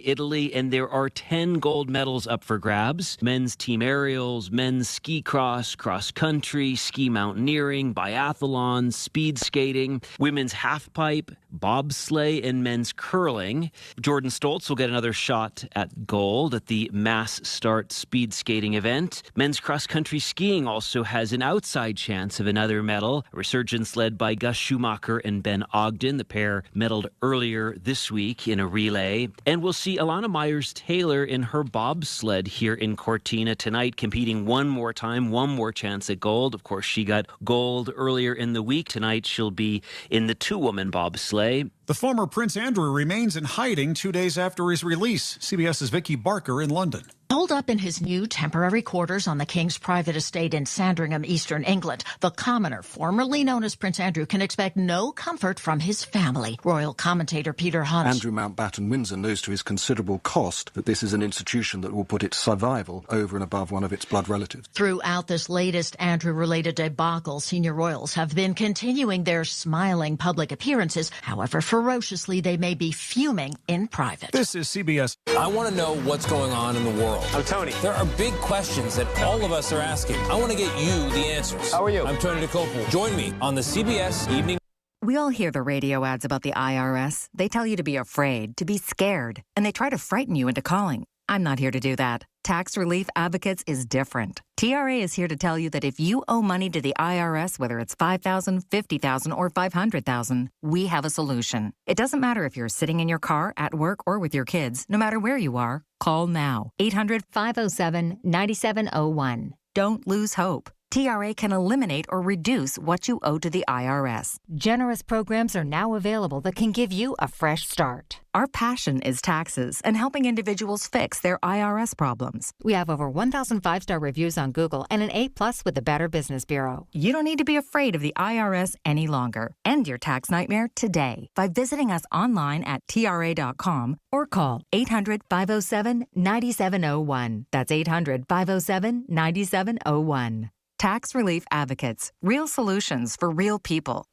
Italy, and there are 10 gold medals up for grabs. Men's team aerials, men's ski cross, cross country, ski mountaineering, biathlon, speed skating, women's halfpipe, bobsleigh, and men's curling. Jordan Stoltz will get another shot at gold at the mass start speed skating event. Men's cross country skiing also has an outside chance of another medal. A resurgence led by Gus Schumacher and Ben Ogden. The pair medaled earlier this week in a relay. And we'll see Alana Myers-Taylor in her bobsled here in Cortina tonight, competing one more time, one more chance at gold. Of course, she got gold earlier in the week. Tonight, she'll be in the two-woman bobsleigh. The former Prince Andrew remains in hiding 2 days after his release. CBS's Vicky Barker in London. Holed up in his new temporary quarters on the King's private estate in Sandringham, eastern England, the commoner, formerly known as Prince Andrew, can expect no comfort from his family. Royal commentator Peter Hunt. Andrew Mountbatten Windsor knows to his considerable cost that this is an institution that will put its survival over and above one of its blood relatives. Throughout this latest Andrew-related debacle, senior royals have been continuing their smiling public appearances. However, ferociously, they may be fuming in private. This is CBS. I want to know what's going on in the world. I'm Tony. There are big questions that all of us are asking. I want to get you the answers. How are you? I'm Tony DeCopel. Join me on the CBS Evening. We all hear the radio ads about the IRS. They tell you to be afraid, to be scared, and they try to frighten you into calling. I'm not here to do that. Tax Relief Advocates is different. TRA is here to tell you that if you owe money to the IRS, whether it's $5,000, $50,000, or $500,000, we have a solution. It doesn't matter if you're sitting in your car, at work, or with your kids. No matter where you are, call now. 800-507-9701. Don't lose hope. TRA can eliminate or reduce what you owe to the IRS. Generous programs are now available that can give you a fresh start. Our passion is taxes and helping individuals fix their IRS problems. We have over 1,000 five-star reviews on Google and an A+ with the Better Business Bureau. You don't need to be afraid of the IRS any longer. End your tax nightmare today by visiting us online at TRA.com or call 800-507-9701. That's 800-507-9701. Tax Relief Advocates. Real solutions for real people.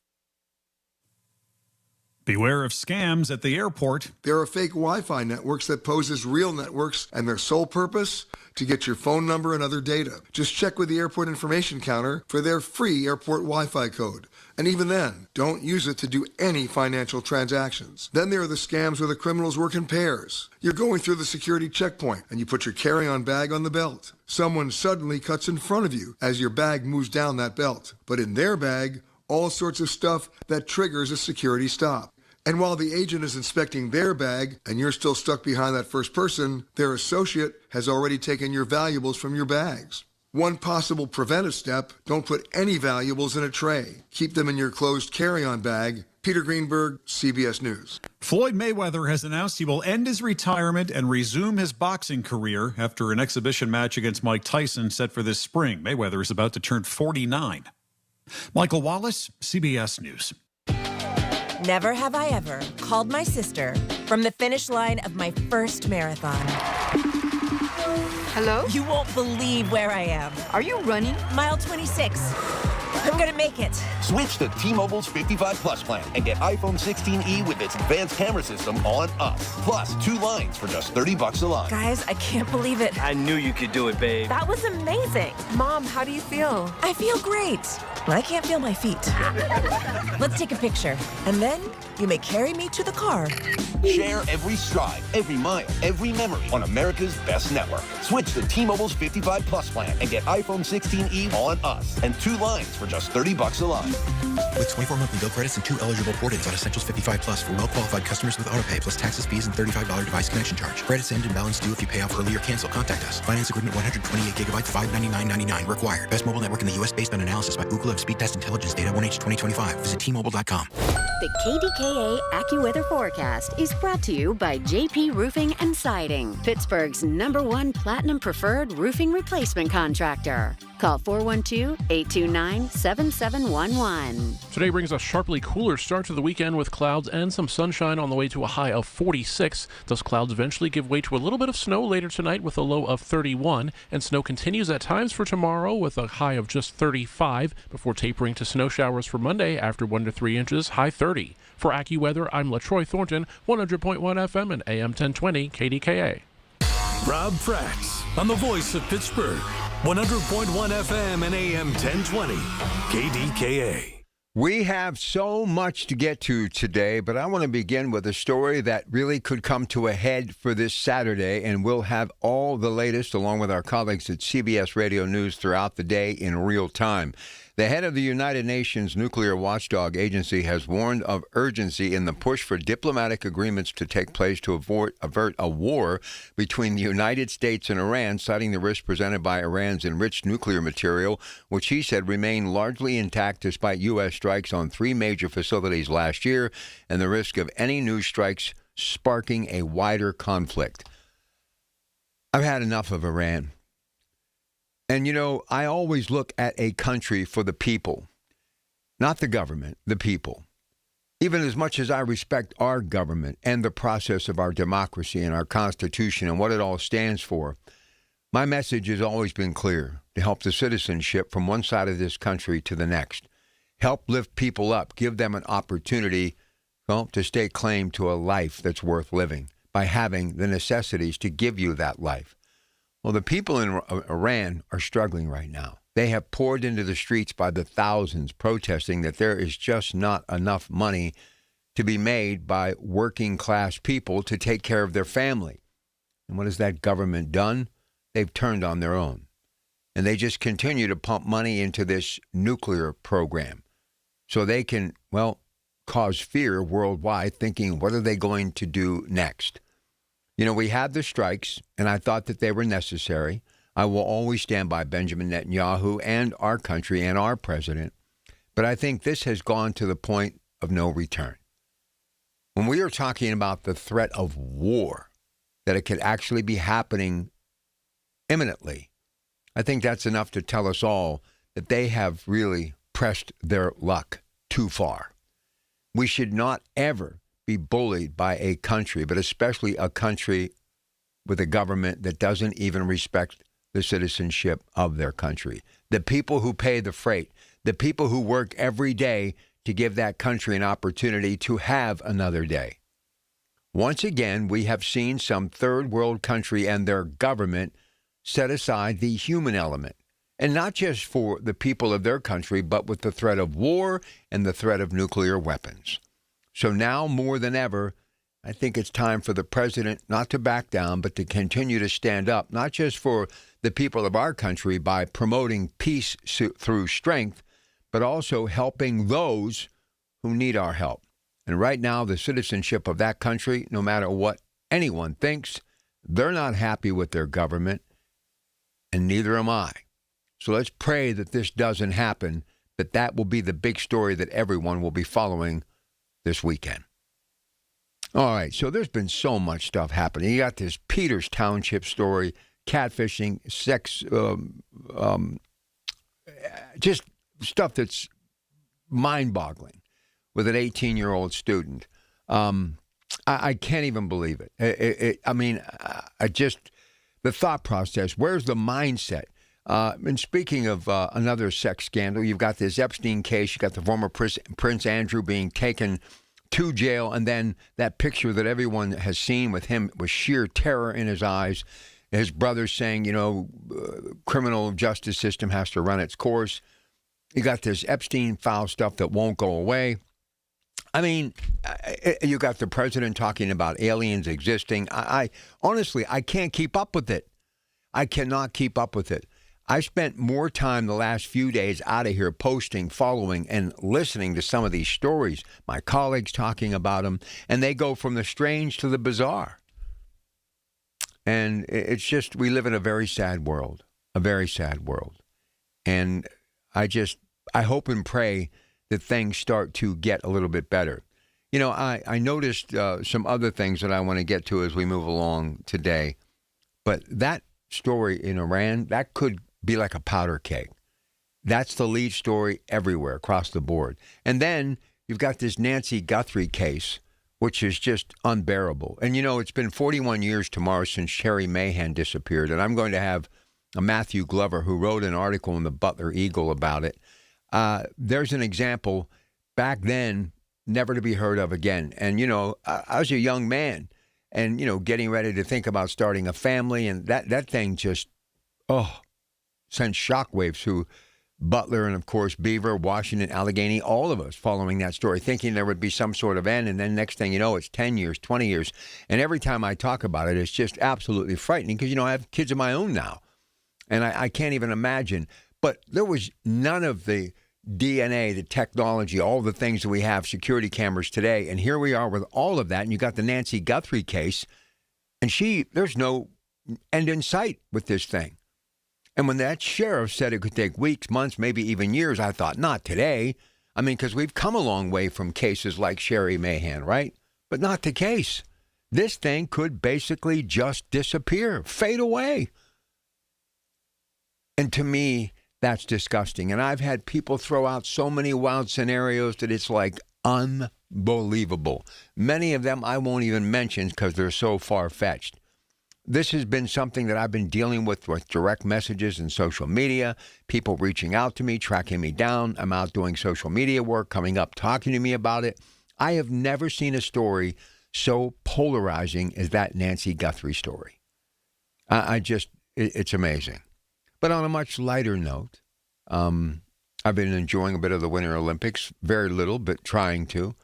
Beware of scams at the airport. There are fake Wi-Fi networks that pose as real networks, and their sole purpose? To get your phone number and other data. Just check with the airport information counter for their free airport Wi-Fi code. And even then, don't use it to do any financial transactions. Then there are the scams where the criminals work in pairs. You're going through the security checkpoint, and you put your carry-on bag on the belt. Someone suddenly cuts in front of you as your bag moves down that belt. But in their bag, all sorts of stuff that triggers a security stop. And while the agent is inspecting their bag and you're still stuck behind that first person, their associate has already taken your valuables from your bags. One possible preventive step, don't put any valuables in a tray. Keep them in your closed carry-on bag. Peter Greenberg, CBS News. Floyd Mayweather has announced he will end his retirement and resume his boxing career after an exhibition match against Mike Tyson set for this spring. Mayweather is about to turn 49. Michael Wallace, CBS News. Never have I ever called my sister from the finish line of my first marathon. Hello? You won't believe where I am. Are you running? Mile 26. I'm gonna make it. Switch to T-Mobile's 55 Plus plan and get iPhone 16e with its advanced camera system on us. Plus, 2 lines for just $30 a line. Guys, I can't believe it. I knew you could do it, babe. That was amazing. Mom, how do you feel? I feel great. I can't feel my feet. Let's take a picture. And then you may carry me to the car. Share every stride, every mile, every memory on America's best network. Switch to T-Mobile's 55 Plus plan and get iPhone 16e on us and 2 lines for just $30 a line. With 24 monthly bill credits and 2 eligible port-ins on Essentials 55 Plus for well-qualified customers with autopay plus taxes, fees, and $35 device connection charge. Credits end and balance due if you pay off early or cancel. Contact us. Finance agreement 128 gigabytes, $599.99 required. Best mobile network in the U.S. based on analysis by Ookla of Speed Test Intelligence data 1H 2025. Visit T-Mobile.com. The KDKA AccuWeather forecast is brought to you by JP Roofing and Siding, Pittsburgh's #1 Platinum Preferred Roofing Replacement Contractor. Call 412-829-7711. Today brings a sharply cooler start to the weekend with clouds and some sunshine on the way to a high of 46. Those clouds eventually give way to a little bit of snow later tonight with a low of 31. And snow continues at times for tomorrow with a high of just 35 before tapering to snow showers for Monday after 1 to 3 inches, high 30. 6:30. For AccuWeather, I'm LaTroy Thornton, 100.1 FM and AM 1020 KDKA. Rob Prax on the voice of Pittsburgh, 100.1 FM and AM 1020 KDKA. We have so much to get to today, but I want to begin with a story that really could come to a head for this Saturday, and we'll have all the latest along with our colleagues at CBS Radio News throughout the day in real time. The head of the United Nations Nuclear Watchdog Agency has warned of urgency in the push for diplomatic agreements to take place to avert a war between the United States and Iran, citing the risk presented by Iran's enriched nuclear material, which he said remained largely intact despite U.S. strikes on 3 major facilities last year, and the risk of any new strikes sparking a wider conflict. I've had enough of Iran. And, you know, I always look at a country for the people, not the government, the people. Even as much as I respect our government and the process of our democracy and our Constitution and what it all stands for, my message has always been clear: to help the citizenship from one side of this country to the next. Help lift people up, give them an opportunity, to stake claim to a life that's worth living by having the necessities to give you that life. Well, the people in Iran are struggling right now. They have poured into the streets by the thousands, protesting that there is just not enough money to be made by working class people to take care of their family. And what has that government done? They've turned on their own. And they just continue to pump money into this nuclear program so they can, cause fear worldwide, thinking, what are they going to do next? You know, we had the strikes, and I thought that they were necessary. I will always stand by Benjamin Netanyahu and our country and our president. But I think this has gone to the point of no return. When we are talking about the threat of war, that it could actually be happening imminently, I think that's enough to tell us all that they have really pressed their luck too far. We should not ever be bullied by a country, but especially a country with a government that doesn't even respect the citizenship of their country. The people who pay the freight, the people who work every day to give that country an opportunity to have another day. Once again, we have seen some third world country and their government set aside the human element. And not just for the people of their country, but with the threat of war and the threat of nuclear weapons. So now more than ever, I think it's time for the president not to back down, but to continue to stand up, not just for the people of our country by promoting peace through strength, but also helping those who need our help. And right now, the citizenship of that country, no matter what anyone thinks, they're not happy with their government, and neither am I. So let's pray that this doesn't happen, but that will be the big story that everyone will be following this weekend. All right, so there's been so much stuff happening. You got this Peters Township story, catfishing, sex, just stuff that's mind-boggling with an 18-year-old student. I can't even believe it. The thought process, where's the mindset? And speaking of another sex scandal, you've got this Epstein case. You've got the former Prince Andrew being taken to jail, and then that picture that everyone has seen with him with sheer terror in his eyes. His brother saying, criminal justice system has to run its course. You got this Epstein file stuff that won't go away. I mean, you got the president talking about aliens existing. I honestly, I can't keep up with it. I cannot keep up with it. I spent more time the last few days out of here posting, following, and listening to some of these stories. My colleagues talking about them, and they go from the strange to the bizarre. And it's just, we live in a very sad world, And I hope and pray that things start to get a little bit better. You know, I noticed some other things that I want to get to as we move along today. But that story in Iran, that could be like a powder keg. That's the lead story everywhere across the board. And then you've got this Nancy Guthrie case, which is just unbearable. And, it's been 41 years tomorrow since Sherry Mahan disappeared. And I'm going to have a Matthew Glover who wrote an article in the Butler Eagle about it. There's an example. Back then, never to be heard of again. And, I was a young man and, getting ready to think about starting a family. And that thing just, sent shockwaves through Butler and, of course, Beaver, Washington, Allegheny, all of us following that story, thinking there would be some sort of end. And then next thing you know, it's 10 years, 20 years. And every time I talk about it, it's just absolutely frightening because, I have kids of my own now. And I can't even imagine. But there was none of the DNA, the technology, all the things that we have, security cameras today. And here we are with all of that. And you got the Nancy Guthrie case. And there's no end in sight with this thing. And when that sheriff said it could take weeks, months, maybe even years, I thought, not today. I mean, because we've come a long way from cases like Sherry Mahan, right? But not the case. This thing could basically just disappear, fade away. And to me, that's disgusting. And I've had people throw out so many wild scenarios that it's like unbelievable. Many of them I won't even mention because they're so far-fetched. This has been something that I've been dealing with direct messages and social media, people reaching out to me, tracking me down. I'm out doing social media work, coming up, talking to me about it. I have never seen a story so polarizing as that Nancy Guthrie story. It's amazing. But on a much lighter note, I've been enjoying a bit of the Winter Olympics, very little, but trying to.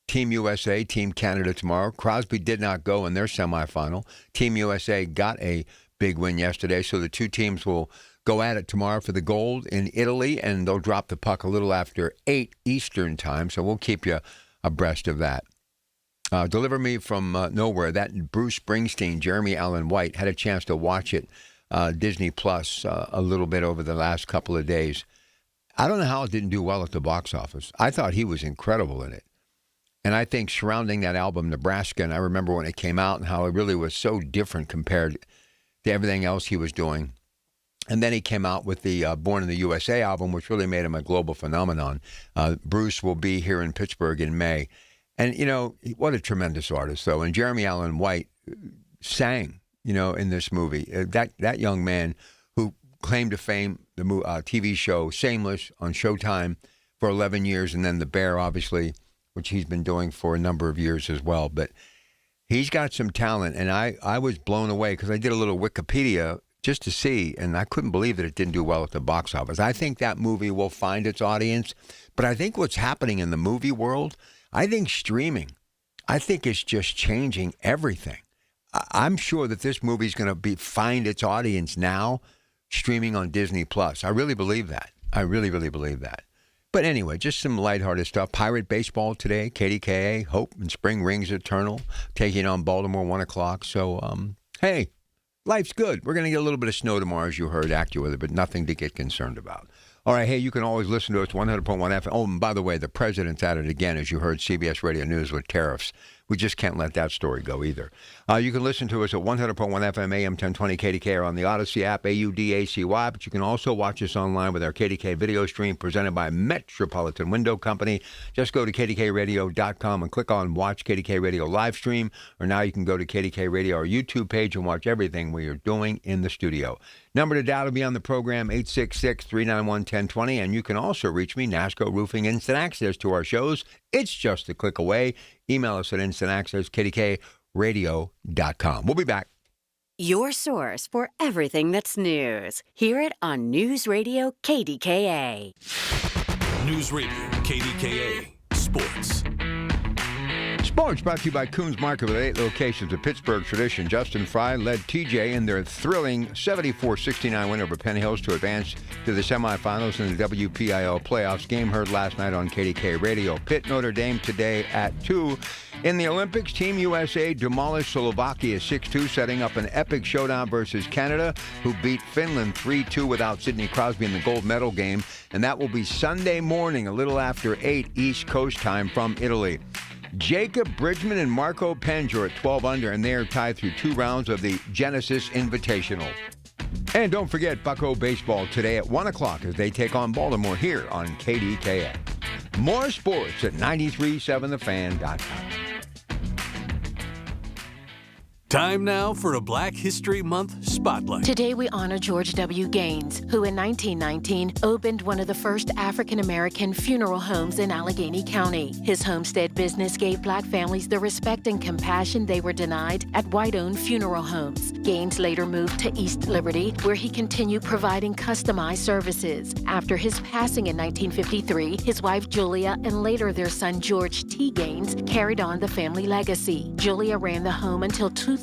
Team USA, Team Canada tomorrow. Crosby did not go in their semifinal. Team USA got a big win yesterday, so the two teams will go at it tomorrow for the gold in Italy, and they'll drop the puck a little after 8 Eastern time, so we'll keep you abreast of that. Deliver Me from Nowhere, that Bruce Springsteen, Jeremy Allen White, had a chance to watch it, Disney Plus, a little bit over the last couple of days. I don't know how it didn't do well at the box office. I thought he was incredible in it. And I think surrounding that album, Nebraska, and I remember when it came out and how it really was so different compared to everything else he was doing. And then he came out with the Born in the USA album, which really made him a global phenomenon. Bruce will be here in Pittsburgh in May. And, what a tremendous artist, though. And Jeremy Allen White sang, in this movie. That young man who claimed to fame, the TV show Shameless on Showtime for 11 years, and then The Bear, obviously, which he's been doing for a number of years as well. But he's got some talent, and I was blown away because I did a little Wikipedia just to see, and I couldn't believe that it didn't do well at the box office. I think that movie will find its audience, but I think what's happening in the movie world, I think streaming, I think it's just changing everything. I'm sure that this movie is going to find its audience now streaming on Disney Plus. I really believe that. I really, really believe that. But anyway, just some lighthearted stuff. Pirate baseball today, KDKA, Hope and Spring Rings Eternal, taking on Baltimore, 1 o'clock. So, hey, life's good. We're going to get a little bit of snow tomorrow, as you heard, AccuWeather, but nothing to get concerned about. All right, hey, you can always listen to us, 100.1 FM. Oh, and by the way, the president's at it again, as you heard, CBS Radio News with tariffs. We just can't let that story go either. You can listen to us at 100.1 FM, AM 1020 KDKA on the Odyssey app, AUDACY, but you can also watch us online with our KDK video stream presented by Metropolitan Window Company. Just go to kdkradio.com and click on Watch KDK Radio live stream, or now you can go to KDK Radio, our YouTube page, and watch everything we are doing in the studio. Number to dial to be on the program, 866-391-1020, and you can also reach me, NASCO Roofing, Instant Access to our shows. It's just a click away. Email us at instantAccess, kdkradio.com. We'll be back. Your source for everything that's news. Hear it on News Radio KDKA. News Radio KDKA Sports. Sports brought to you by Coons Market with 8 locations of Pittsburgh tradition. Justin Fry led TJ in their thrilling 74-69 win over Penn Hills to advance to the semifinals in the WPIL playoffs. Game heard last night on KDK Radio. Pitt Notre Dame today at 2. In the Olympics, Team USA demolished Slovakia 6-2, setting up an epic showdown versus Canada, who beat Finland 3-2 without Sidney Crosby in the gold medal game. And that will be Sunday morning, a little after 8 East Coast time from Italy. Jacob Bridgman and Marco Penge are at 12 under, and they are tied through 2 rounds of the Genesis Invitational. And don't forget Bucko Baseball today at 1 o'clock as they take on Baltimore here on KDKA. More sports at 93.7thefan.com. Time now for a Black History Month Spotlight. Today we honor George W. Gaines, who in 1919 opened one of the first African-American funeral homes in Allegheny County. His homestead business gave Black families the respect and compassion they were denied at white-owned funeral homes. Gaines later moved to East Liberty, where he continued providing customized services. After his passing in 1953, his wife Julia and later their son George T. Gaines carried on the family legacy. Julia ran the home until 2003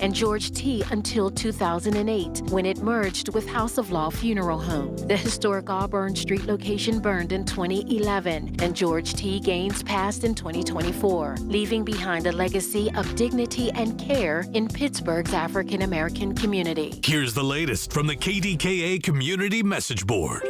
and George T. until 2008, when it merged with House of Law Funeral Home. The historic Auburn Street location burned in 2011, and George T. Gaines passed in 2024, leaving behind a legacy of dignity and care in Pittsburgh's African American community. Here's the latest from the KDKA Community Message Board.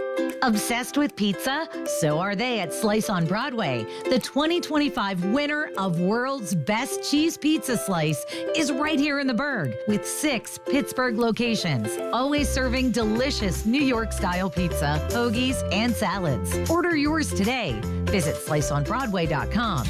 Obsessed with pizza? So are they at Slice on Broadway. The 2025 winner of World's Best Cheese Pizza Slice is right here in the Berg with 6 Pittsburgh locations, always serving delicious New York-style pizza, hoagies, and salads. Order yours today. Visit sliceonbroadway.com.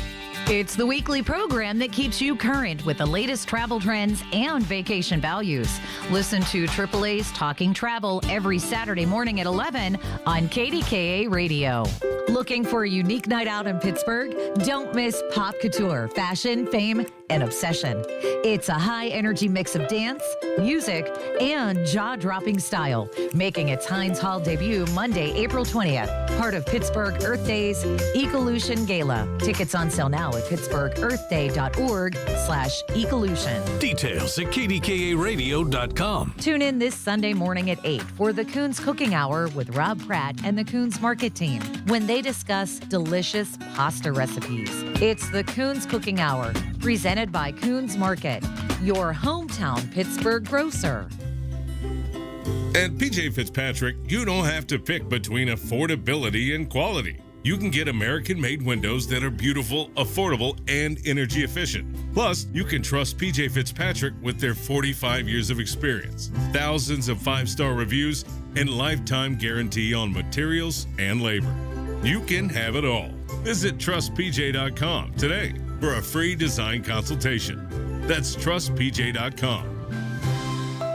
It's the weekly program that keeps you current with the latest travel trends and vacation values. Listen to AAA's Talking Travel every Saturday morning at 11 on KDKA Radio. Looking for a unique night out in Pittsburgh? Don't miss Pop Couture, Fashion, Fame, and Obsession. It's a high-energy mix of dance, music, and jaw-dropping style, making its Heinz Hall debut Monday, April 20th. Part of Pittsburgh Earth Day's Ecolution Gala. Tickets on sale now at pittsburghearthday.org/ecolution. Details at kdkaradio.com. Tune in this Sunday morning at 8 for the Coons Cooking Hour with Rob Pratt and the Coons Market Team when they discuss delicious pasta recipes. It's the Coons Cooking Hour, presented by Coons Market, your hometown Pittsburgh grocer. At PJ Fitzpatrick, you don't have to pick between affordability and quality. You can get American-made windows that are beautiful, affordable, and energy efficient. Plus, you can trust PJ Fitzpatrick with their 45 years of experience, thousands of 5-star reviews, and lifetime guarantee on materials and labor. You can have it all. Visit trustpj.com today for a free design consultation. That's trustpj.com.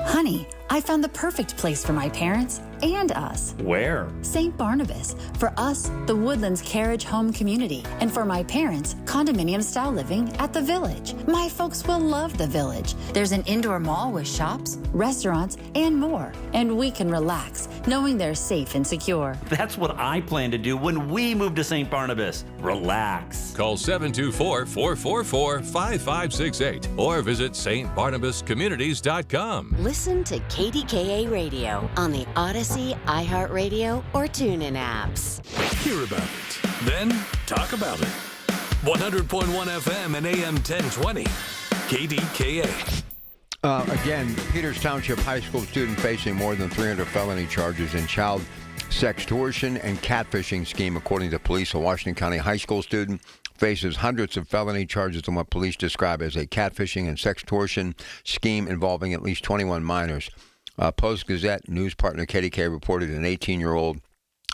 Honey, I found the perfect place for my parents and us. Where? St. Barnabas. For us, the Woodlands Carriage Home Community. And for my parents, condominium-style living at the Village. My folks will love the Village. There's an indoor mall with shops, restaurants, and more. And we can relax, knowing they're safe and secure. That's what I plan to do when we move to St. Barnabas. Relax. Call 724-444-5568 or visit stbarnabascommunities.com. Listen to KDKA Radio on the Odyssey, iHeartRadio, or TuneIn apps. Hear about it, then talk about it. 100.1 FM and AM 1020. KDKA. Again, Peters Township High School student facing more than 300 felony charges in child sextortion and catfishing scheme, according to police. A Washington County high school student faces hundreds of felony charges in what police describe as a catfishing and sextortion scheme involving at least 21 minors. Post-Gazette news partner KDK reported an 18-year-old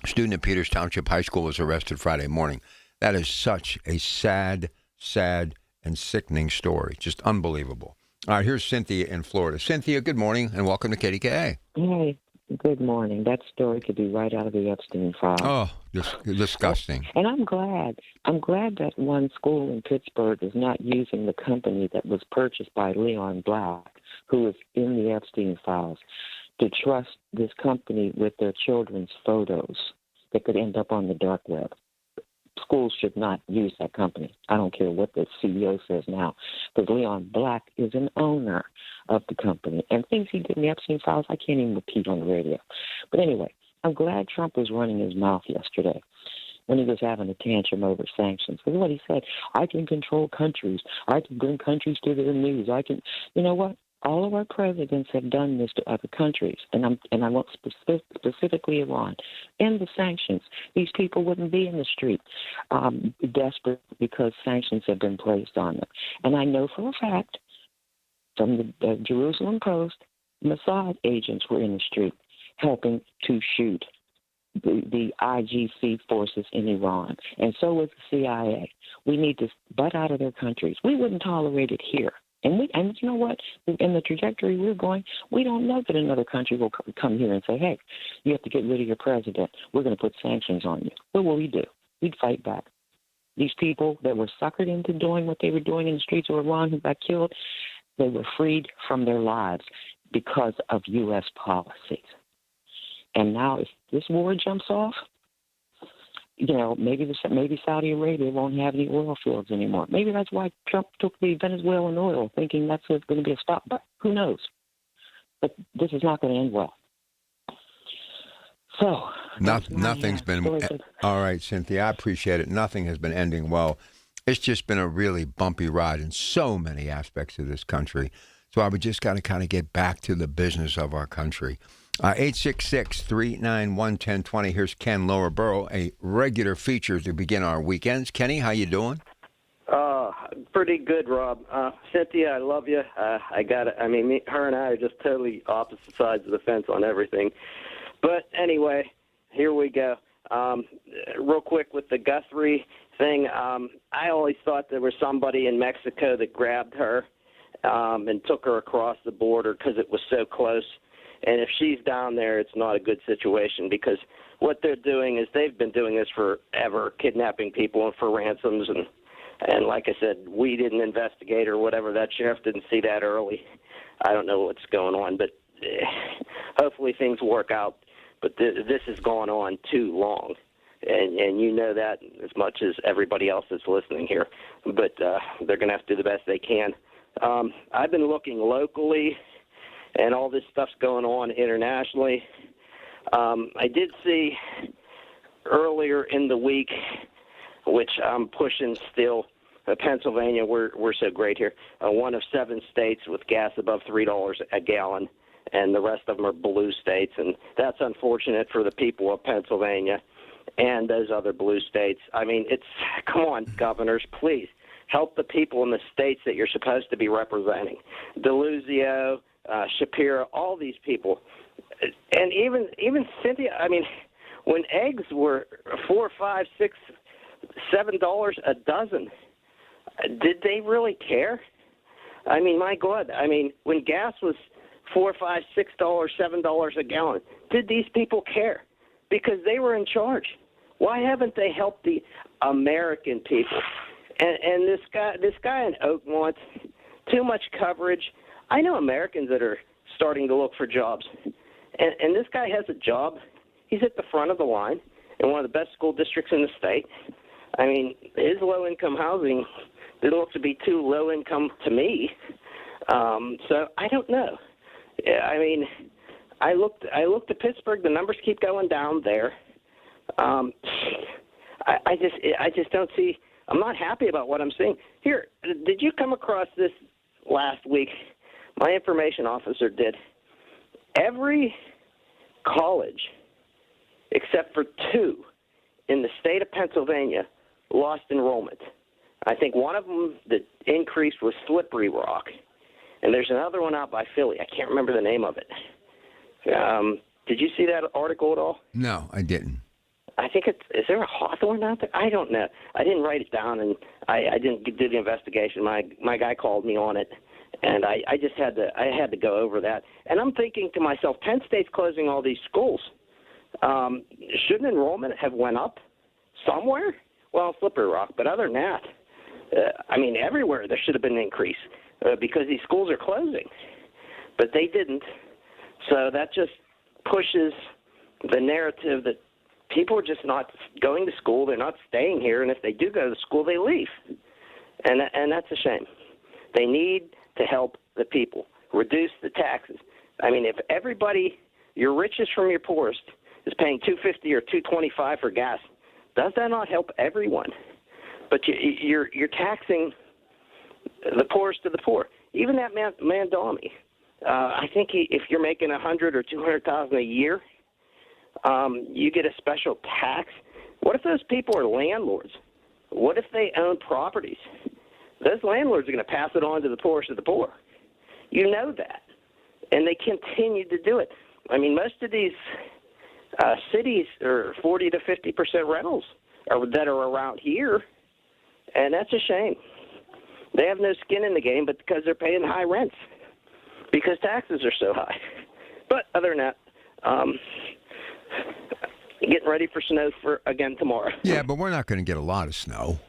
student at Peters Township High School was arrested Friday morning. That is such a sad, and sickening story. Just unbelievable. All right, here's Cynthia in Florida. Cynthia, good morning, and welcome to KDKA. Hey, good morning. That story could be right out of the Epstein file. Oh, disgusting. And I'm glad that one school in Pittsburgh is not using the company that was purchased by Leon Black, who is in the Epstein files, to trust this company with their children's photos that could end up on the dark web. Schools should not use that company. I don't care what the CEO says now, because Leon Black is an owner of the company. And things he did in the Epstein files, I can't even repeat on the radio. But anyway, I'm glad Trump was running his mouth yesterday when he was having a tantrum over sanctions. Because what he said, I can control countries. I can bring countries to their knees. You know what? All of our presidents have done this to other countries, and I want specifically Iran. End the sanctions. These people wouldn't be in the street desperate because sanctions have been placed on them. And I know for a fact from the Jerusalem Post, Mossad agents were in the street helping to shoot the IGC forces in Iran, and so was the CIA. We need to butt out of their countries. We wouldn't tolerate it here. And you know what? In the trajectory we're going, we don't know that another country will come here and say, hey, you have to get rid of your president. We're going to put sanctions on you. What will we do? We'd fight back. These people that were suckered into doing what they were doing in the streets of Iran who got killed, they were freed from their lives because of U.S. policies. And now if this war jumps off, you know, maybe Saudi Arabia won't have any oil fields anymore. Maybe that's why Trump took the Venezuelan oil, thinking that's going to be a stop. But who knows? But this is not going to end well. So nothing's been all right, Cynthia. I appreciate it. Nothing has been ending well. It's just been a really bumpy ride in so many aspects of this country. So I would just got to kind of get back to the business of our country. 866-391-1020. Here's Ken Lower Borough, a regular feature to begin our weekends. Kenny, how you doing? Pretty good, Rob. Cynthia, I love you. Her and I are just totally opposite sides of the fence on everything. But anyway, here we go. Real quick with the Guthrie thing, I always thought there was somebody in Mexico that grabbed her and took her across the border because it was so close. And if she's down there, it's not a good situation because what they're doing is they've been doing this forever, kidnapping people for ransoms. And like I said, we didn't investigate or whatever. That sheriff didn't see that early. I don't know what's going on, but hopefully things work out. But this has gone on too long. And you know that as much as everybody else that's listening here. But they're going to have to do the best they can. I've been looking locally, and all this stuff's going on internationally. I did see earlier in the week, which I'm pushing still, Pennsylvania, we're so great here, one of 7 states with gas above $3 a gallon, and the rest of them are blue states, and that's unfortunate for the people of Pennsylvania and those other blue states. I mean, come on, governors, please help the people in the states that you're supposed to be representing. DeLuzio, Shapiro, all these people. And even Cynthia, I mean, when eggs were $4, $5, $6, $7 a dozen, did they really care? I mean, my God, I mean, when gas was $4, $5, $6, $7 a gallon, did these people care? Because they were in charge. Why haven't they helped the American people? And this guy in Oakmont, too much coverage. I know Americans that are starting to look for jobs, and this guy has a job. He's at the front of the line in one of the best school districts in the state. I mean, his low-income housing didn't look to be too low-income to me. So I don't know. I mean, I looked at Pittsburgh. The numbers keep going down there. I just don't see. I'm not happy about what I'm seeing. Here, did you come across this last week? My information officer did. Every college, except for 2 in the state of Pennsylvania, lost enrollment. I think one of them that increased was Slippery Rock, and there's another one out by Philly. I can't remember the name of it. Did you see that article at all? No, I didn't. I think is there a Hawthorne out there? I don't know. I didn't write it down, and I didn't do the investigation. My guy called me on it, and I just had to go over that. And I'm thinking to myself, Penn State's closing all these schools. Shouldn't enrollment have went up somewhere? Well, Slippery Rock, but other than that, I mean, everywhere there should have been an increase because these schools are closing, but they didn't. So that just pushes the narrative that people are just not going to school. They're not staying here, and if they do go to school, they leave. And that's a shame. They need to help the people, reduce the taxes. I mean, if everybody, your richest from your poorest, is paying $2.50 or $2.25 for gas, does that not help everyone? But you're taxing the poorest of the poor. Even that Mandami, I think if you're making $100,000 or $200,000 a year, you get a special tax. What if those people are landlords? What if they own properties? Those landlords are going to pass it on to the poorest of the poor. You know that. And they continue to do it. I mean, most of these cities are 40 to 50% rentals that are around here, and that's a shame. They have no skin in the game, but because they're paying high rents, because taxes are so high. But other than that, getting ready for snow again tomorrow. Yeah, but we're not going to get a lot of snow.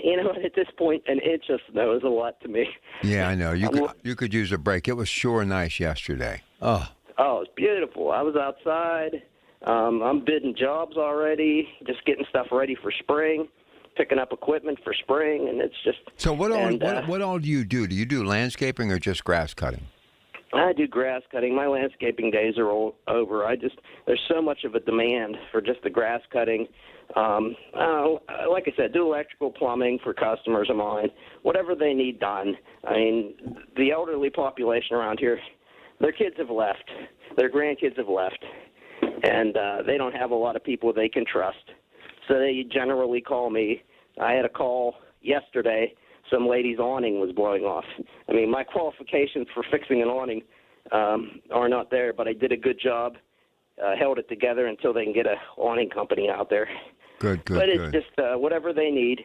You know, at this point, an inch of snow is a lot to me. Yeah, I know. You could use a break. It was sure nice yesterday. Oh, it's beautiful. I was outside. I'm bidding jobs already, just getting stuff ready for spring, picking up equipment for spring, and it's just... So what all do you do? Do you do landscaping or just grass cutting? I do grass cutting. My landscaping days are all over. There's so much of a demand for just the grass cutting. Like I said, do electrical, plumbing for customers of mine, whatever they need done. I mean, the elderly population around here, their kids have left, their grandkids have left, and they don't have a lot of people they can trust. So they generally call me. I had a call yesterday. Some lady's awning was blowing off. I mean, my qualifications for fixing an awning are not there, but I did a good job, held it together until they can get a awning company out there. Good. But it's just whatever they need,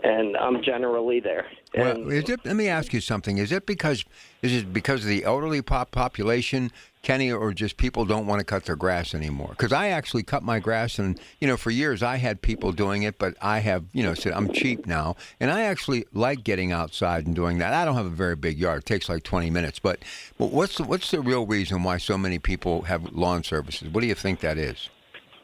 and I'm generally there. Well, let me ask you something. Is it because of the elderly population, Kenny, or just people don't want to cut their grass anymore? Because I actually cut my grass, and for years I had people doing it, but I have said I'm cheap now, and I actually like getting outside and doing that. I don't have a very big yard; it takes like 20 minutes. But what's the real reason why so many people have lawn services? What do you think that is?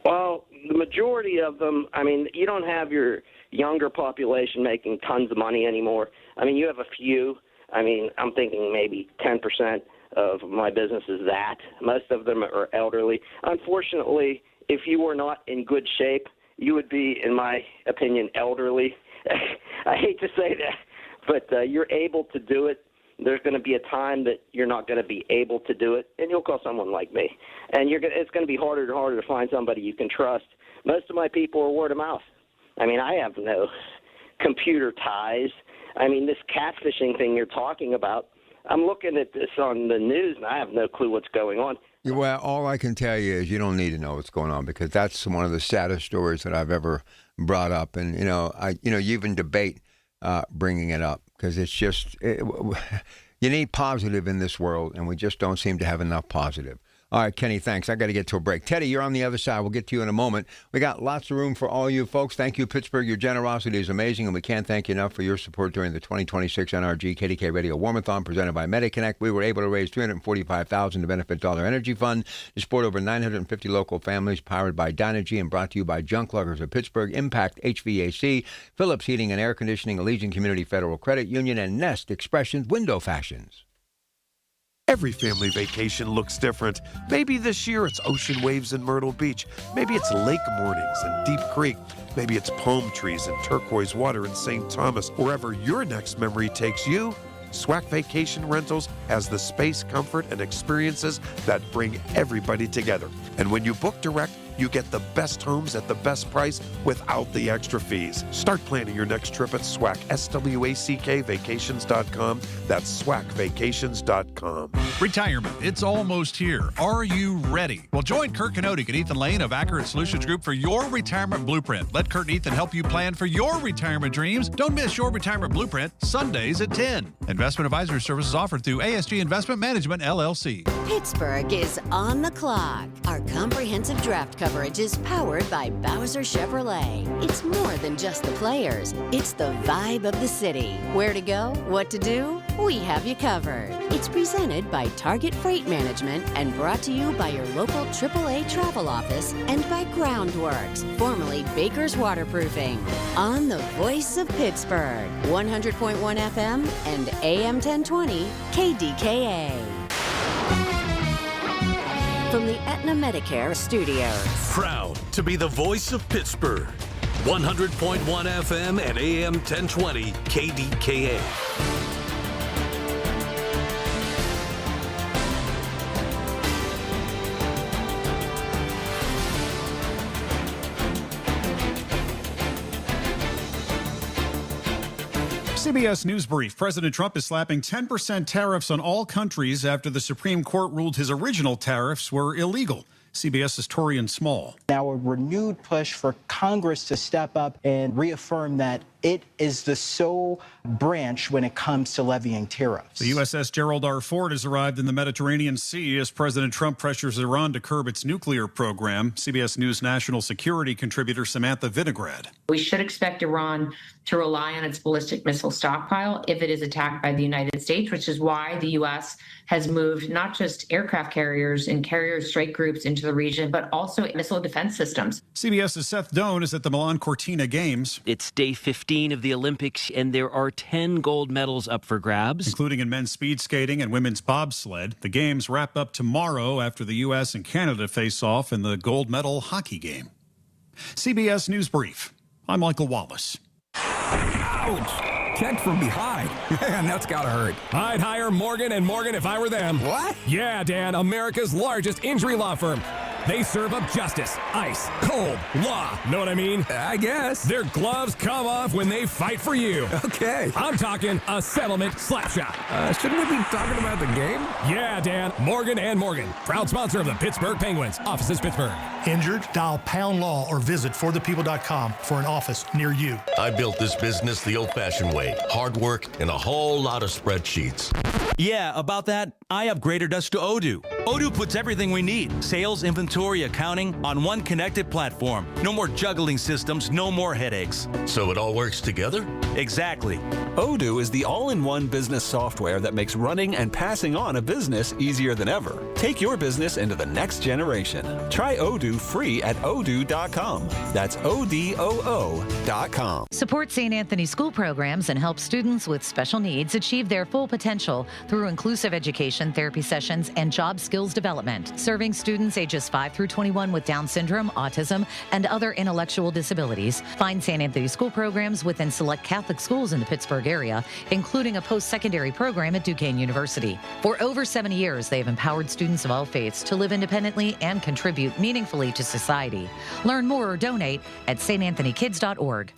Well, the majority of them, I mean, you don't have your younger population making tons of money anymore. I mean, you have a few. I mean, I'm thinking maybe 10% of my business is that. Most of them are elderly. Unfortunately, if you were not in good shape, you would be, in my opinion, elderly. I hate to say that, but you're able to do it. There's going to be a time that you're not going to be able to do it, and you'll call someone like me. And it's going to be harder and harder to find somebody you can trust. Most of my people are word of mouth. I mean, I have no computer ties. I mean, this catfishing thing you're talking about, I'm looking at this on the news, and I have no clue what's going on. Well, all I can tell you is you don't need to know what's going on, because that's one of the saddest stories that I've ever brought up. And, you even debate bringing it up, because it's just, you need positive in this world, and we just don't seem to have enough positive. All right, Kenny, thanks. I got to get to a break. Teddy, you're on the other side. We'll get to you in a moment. We got lots of room for all you folks. Thank you, Pittsburgh. Your generosity is amazing, and we can't thank you enough for your support during the 2026 NRG KDKA Radio Warmathon presented by MediConnect. We were able to raise $345,000 to benefit Dollar Energy Fund to support over 950 local families, powered by Dynegy and brought to you by Junk Luggers of Pittsburgh, Impact HVAC, Phillips Heating and Air Conditioning, Allegiant Community Federal Credit Union, and Nest Expressions Window Fashions. Every family vacation looks different. Maybe this year it's ocean waves in Myrtle Beach. Maybe it's lake mornings in Deep Creek. Maybe it's palm trees and turquoise water in St. Thomas. Wherever your next memory takes you, SWAC Vacation Rentals has the space, comfort, and experiences that bring everybody together. And when you book direct, you get the best homes at the best price without the extra fees. Start planning your next trip at SWAC, SWACK vacations.com. That's SWACvacations.com. Retirement, it's almost here. Are you ready? Well, join Kurt Kanodik and Ethan Lane of Accurate Solutions Group for your retirement blueprint. Let Kurt and Ethan help you plan for your retirement dreams. Don't miss your retirement blueprint, Sundays at 10. Investment advisory services offered through ASG Investment Management, LLC. Pittsburgh is on the clock. Our comprehensive draft coverage is powered by Bowser Chevrolet. It's more than just the players. It's the vibe of the city. Where to go? What to do? We have you covered. It's presented by Target Freight Management and brought to you by your local AAA travel office and by Groundworks, formerly Baker's Waterproofing. On the voice of Pittsburgh, 100.1 FM and AM 1020 KDKA. From the Aetna Medicare Studios. Proud to be the voice of Pittsburgh. 100.1 FM and AM 1020 KDKA. CBS News Brief. President Trump is slapping 10% tariffs on all countries after the Supreme Court ruled his original tariffs were illegal. CBS's Torian Small. Now a renewed push for Congress to step up and reaffirm that it is the sole branch when it comes to levying tariffs. The USS Gerald R. Ford has arrived in the Mediterranean Sea as President Trump pressures Iran to curb its nuclear program. CBS News national security contributor Samantha Vinograd. We should expect Iran to rely on its ballistic missile stockpile if it is attacked by the United States, which is why the U.S. has moved not just aircraft carriers and carrier strike groups into the region, but also missile defense systems. CBS's Seth Doan is at the Milan Cortina Games. It's day 15 of the Olympics, and there are 10 gold medals up for grabs, including in men's speed skating and women's bobsled. The games wrap up tomorrow after the U.S. and Canada face off in the gold medal hockey game. CBS News Brief. I'm Michael Wallace. Ouch! Checked from behind. Man, that's gotta hurt. I'd hire Morgan & Morgan if I were them. What? Yeah, Dan, America's largest injury law firm. They serve up justice, ice, cold, law. Know what I mean? I guess. Their gloves come off when they fight for you. Okay. I'm talking a settlement slap shot. Shouldn't we be talking about the game? Yeah, Dan. Morgan & Morgan. Proud sponsor of the Pittsburgh Penguins. Offices Pittsburgh. Injured? Dial pound law or visit forthepeople.com for an office near you. I built this business the old-fashioned way. Hard work and a whole lot of spreadsheets. Yeah, about that, I upgraded us to Odoo. Odoo puts everything we need, sales, inventory, accounting, on one connected platform. No more juggling systems, no more headaches. So it all works together? Exactly. Odoo is the all-in-one business software that makes running and passing on a business easier than ever. Take your business into the next generation. Try Odoo free at odoo.com. That's ODOO.com. Support St. Anthony school programs and help students with special needs achieve their full potential through inclusive education, therapy sessions, and job skills development. Serving students ages 5 through 21 with Down syndrome, autism, and other intellectual disabilities. Find St. Anthony school programs within select Catholic schools in the Pittsburgh area, including a post-secondary program at Duquesne University. For over 70 years, they have empowered students of all faiths to live independently and contribute meaningfully to society. Learn more or donate at stanthonykids.org.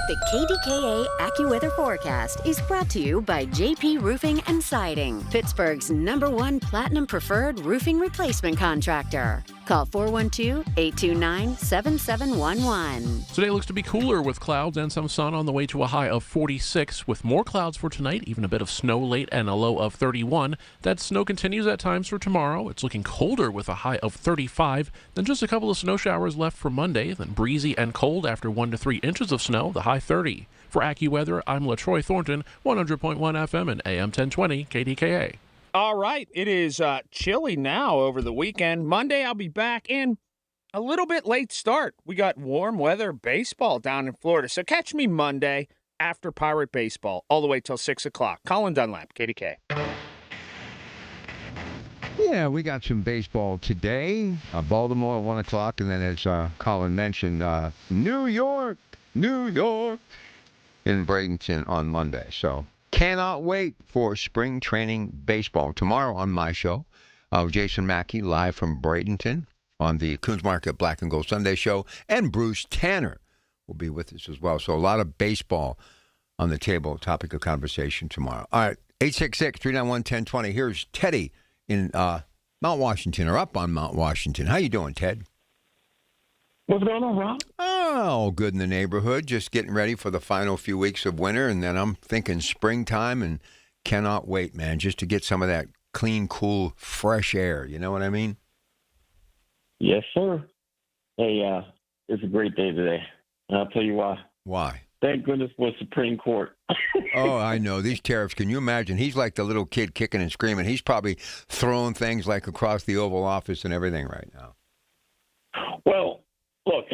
The KDKA AccuWeather forecast is brought to you by JP Roofing and Siding, Pittsburgh's #1 Platinum Preferred Roofing Replacement Contractor. Call 412-829-7711. Today looks to be cooler with clouds and some sun on the way to a high of 46, with more clouds for tonight, even a bit of snow late and a low of 31. That snow continues at times for tomorrow. It's looking colder with a high of 35, then just a couple of snow showers left for Monday, then breezy and cold after 1 to 3 inches of snow, the high 30. For AccuWeather, I'm LaTroy Thornton, 100.1 FM and AM 1020 KDKA. All right, it is chilly now over the weekend. Monday, I'll be back in a little bit late start. We got warm weather baseball down in Florida, so catch me Monday after Pirate Baseball, all the way till 6 o'clock. Colin Dunlap, KDK. Yeah, we got some baseball today. Baltimore at 1 o'clock, and then as Colin mentioned, New York in Bradenton on Monday. So cannot wait for spring training baseball. Tomorrow on my show, Jason Mackey live from Bradenton on the Coons Market Black and Gold Sunday show, and Bruce Tanner will be with us as well. So a lot of baseball on the table, topic of conversation tomorrow. All right, 866-391-1020. Here's Teddy in Mount Washington, or up on Mount Washington. How you doing, Ted? What's going on, Rob? Oh, good in the neighborhood. Just getting ready for the final few weeks of winter, and then I'm thinking springtime, and cannot wait, man, just to get some of that clean, cool, fresh air. You know what I mean? Yes, sir. Hey, it's a great day today. And I'll tell you why. Why? Thank goodness for Supreme Court. Oh, I know. These tariffs, can you imagine? He's like the little kid kicking and screaming. He's probably throwing things like across the Oval Office and everything right now. Well, look,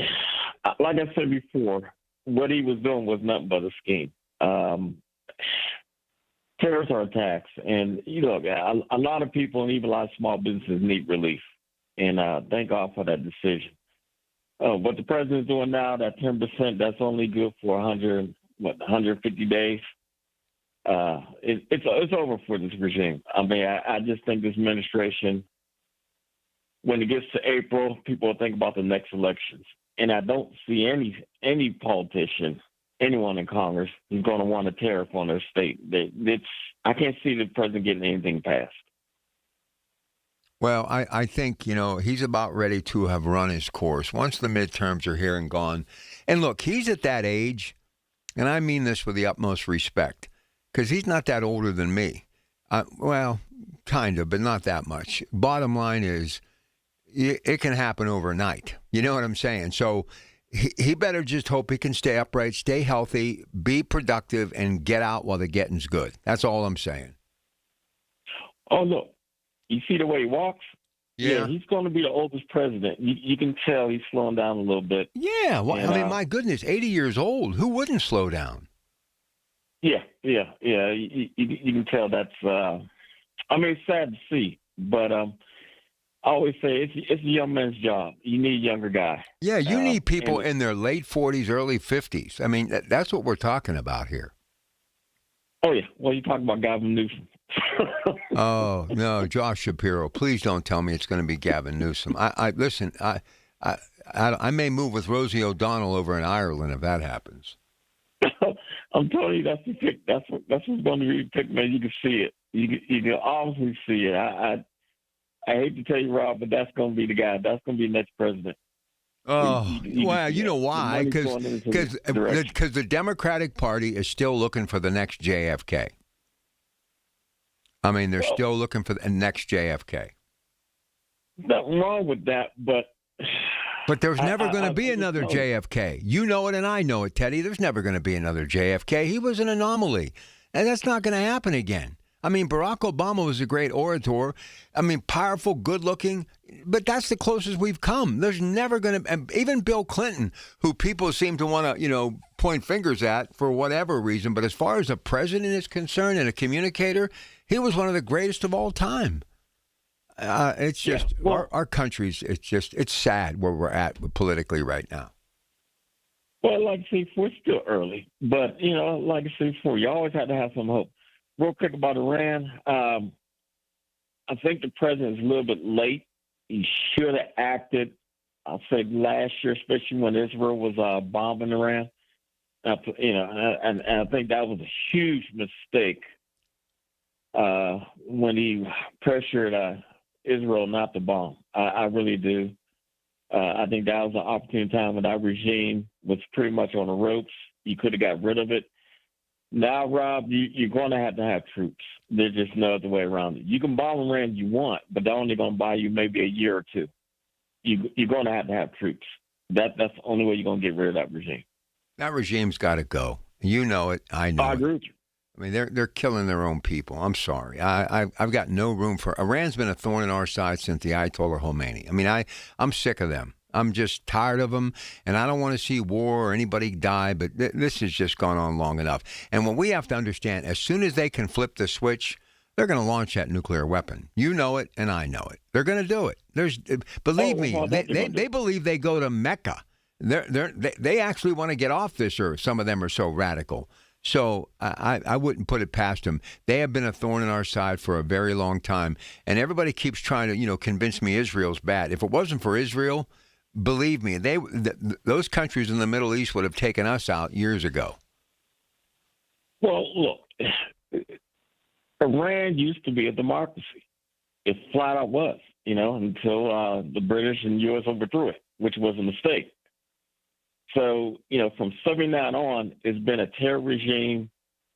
like I said before, what he was doing was nothing but a scheme. Tariffs are a tax. And, you know, a lot of people and even a lot of small businesses need relief. And thank God for that decision. What the president's doing now, that 10%, that's only good for 150 days. It's over for this regime. I mean, I just think this administration, when it gets to April, people will think about the next elections. And I don't see any politician, anyone in Congress, who's going to want a tariff on their state. I can't see the president getting anything passed. Well, I think, you know, he's about ready to have run his course once the midterms are here and gone. And look, he's at that age and I mean this with the utmost respect, because he's not that older than me. Well, kind of, but not that much. Bottom line is, it can happen overnight. You know what I'm saying? So he better just hope he can stay upright, stay healthy, be productive, and get out while the getting's good. That's all I'm saying. Oh, look, you see the way he walks? Yeah. He's going to be the oldest president. You can tell he's slowing down a little bit. Yeah, well, And, I mean, my goodness, 80 years old. Who wouldn't slow down? Yeah. You can tell that's. I mean, it's sad to see, but I always say it's a young man's job. You need a younger guy. Yeah, you need people in their late 40s, early 50s. I mean, that's what we're talking about here. Oh yeah. Well, you're talking about Gavin Newsom. Oh no, Josh Shapiro! Please don't tell me it's going to be Gavin Newsom. Listen. I may move with Rosie O'Donnell over in Ireland if that happens. I'm telling you, that's the pick. That's what's going to be picked, man. You can see it. You can obviously see it. I hate to tell you, Rob, but that's going to be the guy. That's going to be the next president. Oh, well, you know why? Because the Democratic Party is still looking for the next JFK. I mean, they're still looking for the next JFK. Nothing wrong with that, but there's never going to be another JFK. You know it, and I know it, Teddy. There's never going to be another JFK. He was an anomaly, and that's not going to happen again. I mean, Barack Obama was a great orator. I mean, powerful, good-looking, but that's the closest we've come. There's never going to, even Bill Clinton, who people seem to want to, point fingers at for whatever reason, but as far as a president is concerned and a communicator, he was one of the greatest of all time. It's just, our country's, it's sad where we're at politically right now. Well, like I said before, it's still early, but, like I said before, you always have to have some hope. Real quick about Iran, I think the president's a little bit late. He should have acted, I'll say, last year, especially when Israel was bombing Iran. And I think that was a huge mistake when he pressured Israel not to bomb. I really do. I think that was an opportune time when that regime was pretty much on the ropes. You could have got rid of it. Now, Rob, you're going to have troops. There's just no other way around it. You can bomb Iran if you want, but they're only going to buy you maybe a year or two. You're going to have troops. That's the only way you're going to get rid of that regime. That regime's got to go. You know it. I know I agree with you. I mean, they're killing their own people. I'm sorry. I've got no room for Iran's been a thorn in our side since the Ayatollah Khomeini. I mean, I'm sick of them. I'm just tired of them, and I don't want to see war or anybody die, but this has just gone on long enough. And what we have to understand, as soon as they can flip the switch, they're going to launch that nuclear weapon. You know it, and I know it. They're going to do it. Believe me, they believe they go to Mecca. They actually want to get off this earth. Some of them are so radical. So I wouldn't put it past them. They have been a thorn in our side for a very long time, and everybody keeps trying to, convince me Israel's bad. If it wasn't for Israel, believe me, those countries in the Middle East would have taken us out years ago. Well, look, Iran used to be a democracy. It flat out was, until the British and U.S. overthrew it, which was a mistake. So, from 79 on, it's been a terror regime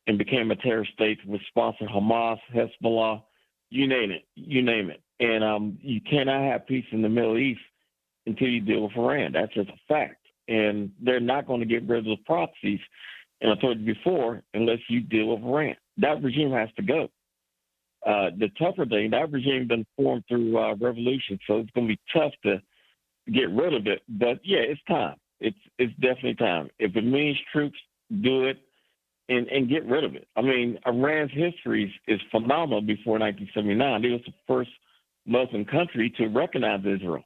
and became a terror state with sponsored Hamas, Hezbollah, you name it. And you cannot have peace in the Middle East until you deal with Iran. That's just a fact. And they're not going to get rid of those proxies, and I told you before, unless you deal with Iran. That regime has to go. The tougher thing, that regime been formed through revolution, so it's going to be tough to get rid of it. But, yeah, it's time. It's definitely time. If it means troops, do it and get rid of it. I mean, Iran's history is phenomenal before 1979. It was the first Muslim country to recognize Israel.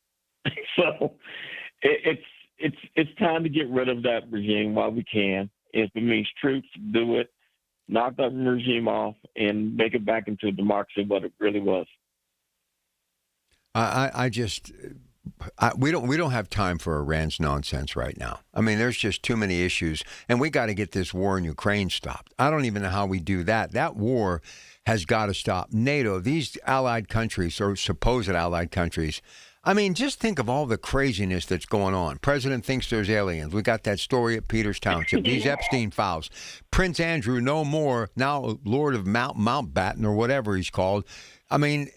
So it's time to get rid of that regime while we can. If it means troops, do it. Knock that regime off and make it back into a democracy, what it really was. We don't have time for Iran's nonsense right now. I mean, there's just too many issues, and we got to get this war in Ukraine stopped. I don't even know how we do that. That war has got to stop. NATO, these allied countries or supposed allied countries, I mean, just think of all the craziness that's going on. President thinks there's aliens. We got that story at Peters Township. These Epstein files. Prince Andrew, no more, now Lord of Mountbatten or whatever he's called. I mean,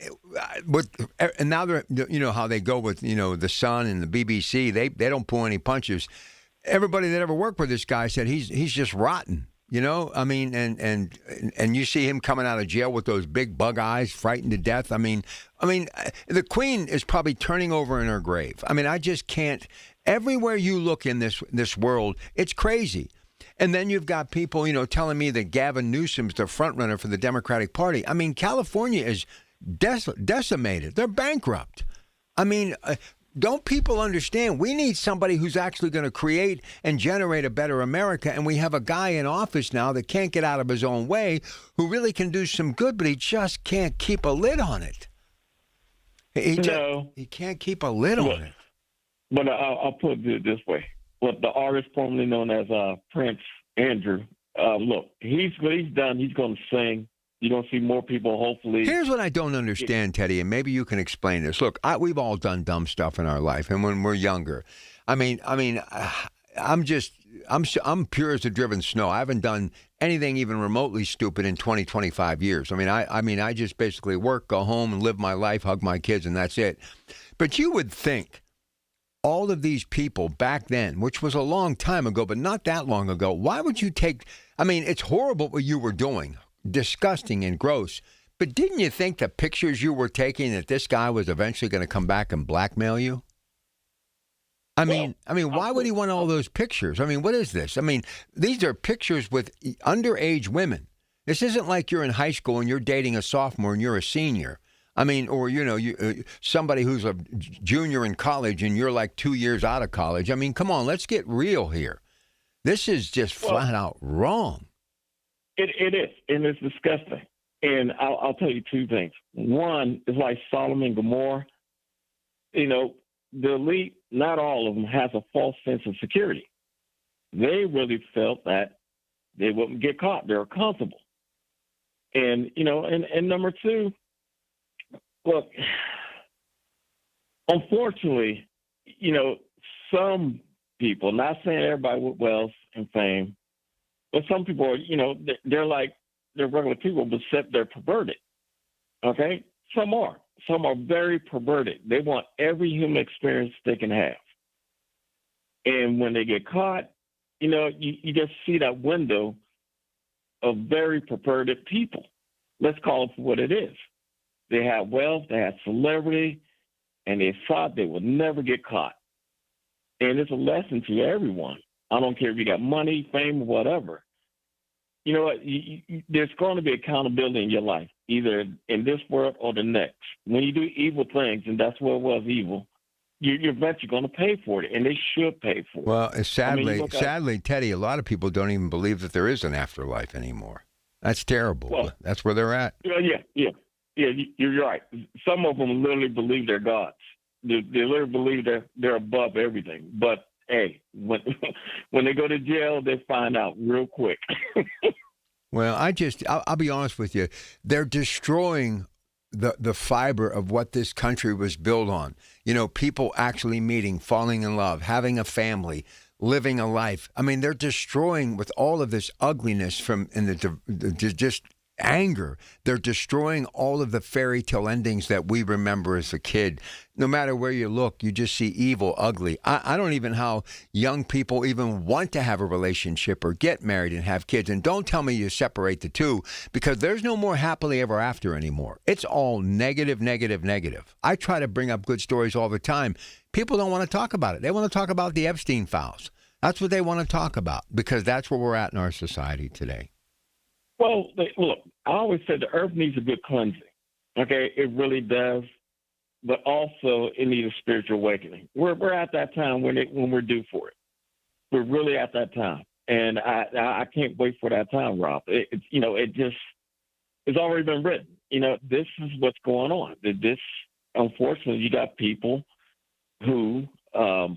and now they're, you know how they go with, you know, the Sun and the BBC. They don't pull any punches. Everybody that ever worked with this guy said he's just rotten. You know, I mean, and you see him coming out of jail with those big bug eyes, frightened to death. I mean, the Queen is probably turning over in her grave. I mean, I just can't. Everywhere you look in this world, it's crazy. And then you've got people, you know, telling me that Gavin Newsom's the front runner for the Democratic Party. I mean, California is decimated. They're bankrupt. I mean, don't people understand? We need somebody who's actually going to create and generate a better America. And we have a guy in office now that can't get out of his own way, who really can do some good, but he just can't keep a lid on it. He can't keep a lid on it. But I'll put it this way. What the artist formerly known as Prince Andrew, look, he's done. He's going to sing. You're going to see more people, hopefully. Here's what I don't understand, Teddy, and maybe you can explain this. Look, we've all done dumb stuff in our life, and when we're younger, I'm pure as the driven snow. I haven't done anything even remotely stupid in 20, 25 years. I mean, I just basically work, go home, and live my life, hug my kids, and that's it. But you would think all of these people back then, which was a long time ago, but not that long ago, why would you take? I mean, it's horrible what you were doing. Disgusting and gross. But didn't you think the pictures you were taking that this guy was eventually going to come back and blackmail you? I mean, why would he want all those pictures? I mean, what is this? I mean, these are pictures with underage women. This isn't like you're in high school and you're dating a sophomore and you're a senior. I mean, or, you know, somebody who's a junior in college and you're like 2 years out of college. I mean, come on, let's get real here. This is just flat out wrong. It is, and it's disgusting. And I'll tell you two things. One is like Sodom and Gomorrah. You know, the elite, not all of them, has a false sense of security. They really felt that they wouldn't get caught. They were comfortable. And, you know, and number two, look, unfortunately, you know, some people, not saying everybody with wealth and fame, but some people are, you know, they're regular people, but except they're perverted. Okay? Some are very perverted. They want every human experience they can have. And when they get caught, you know, you just see that window of very perverted people. Let's call it for what it is. They had wealth, they had celebrity, and they thought they would never get caught. And it's a lesson to everyone. I don't care if you got money, fame, or whatever. You know what? There's going to be accountability in your life, either in this world or the next. When you do evil things, and that's what it was, evil, you're eventually going to pay for it, and they should pay for it. Well, sadly, Teddy, a lot of people don't even believe that there is an afterlife anymore. That's terrible. Well, that's where they're at. Yeah, you're right. Some of them literally believe they're gods. They literally believe they're above everything. But hey, when they go to jail, they find out real quick. Well, I'll be honest with you. They're destroying the fiber of what this country was built on. You know, people actually meeting, falling in love, having a family, living a life. I mean, they're destroying with all of this ugliness just anger. They're destroying all of the fairy tale endings that we remember as a kid. No matter where you look, you just see evil, ugly. I don't even how young people even want to have a relationship or get married and have kids. And don't tell me you separate the two, because there's no more happily ever after anymore. It's all negative, negative, negative. I try to bring up good stories all the time. People don't want to talk about it. They want to talk about the Epstein files. That's what they want to talk about, because that's where we're at in our society today. Well, look, I always said the earth needs a good cleansing. Okay, it really does. But also, it needs a spiritual awakening. We're at that time when we're due for it. We're really at that time, and I can't wait for that time, Rob. It's already been written. You know, this is what's going on. This, unfortunately, you got people who, I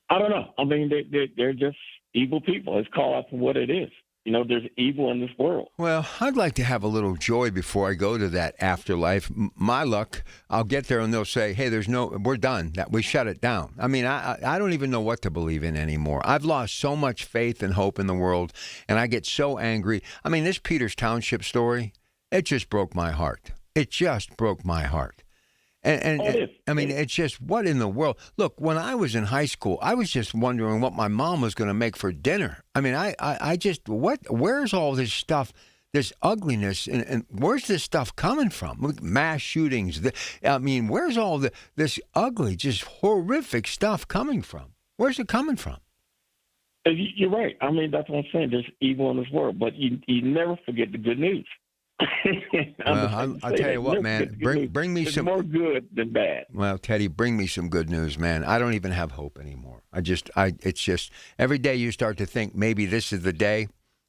don't know. I mean, they're just evil people. Let's call it for what it is. There's evil in this world. Well, I'd like to have a little joy before I go to that afterlife. My luck, I'll get there and they'll say, hey, we're done. We shut it down. I mean, I don't even know what to believe in anymore. I've lost so much faith and hope in the world, and I get so angry. I mean, this Peters Township story, it just broke my heart. It just broke my heart. And I mean, it's just, what in the world? Look, when I was in high school, I was just wondering what my mom was going to make for dinner. I mean, I just, where's all this stuff, this ugliness, and where's this stuff coming from? Mass shootings. I mean, where's all this ugly, just horrific stuff coming from? Where's it coming from? You're right. I mean, that's what I'm saying. There's evil in this world, but you never forget the good news. Well, I'll tell you what, man. Bring me some more good than bad. Well, Teddy, bring me some good news, man. I don't even have hope anymore. It's just every day you start to think maybe this is the day,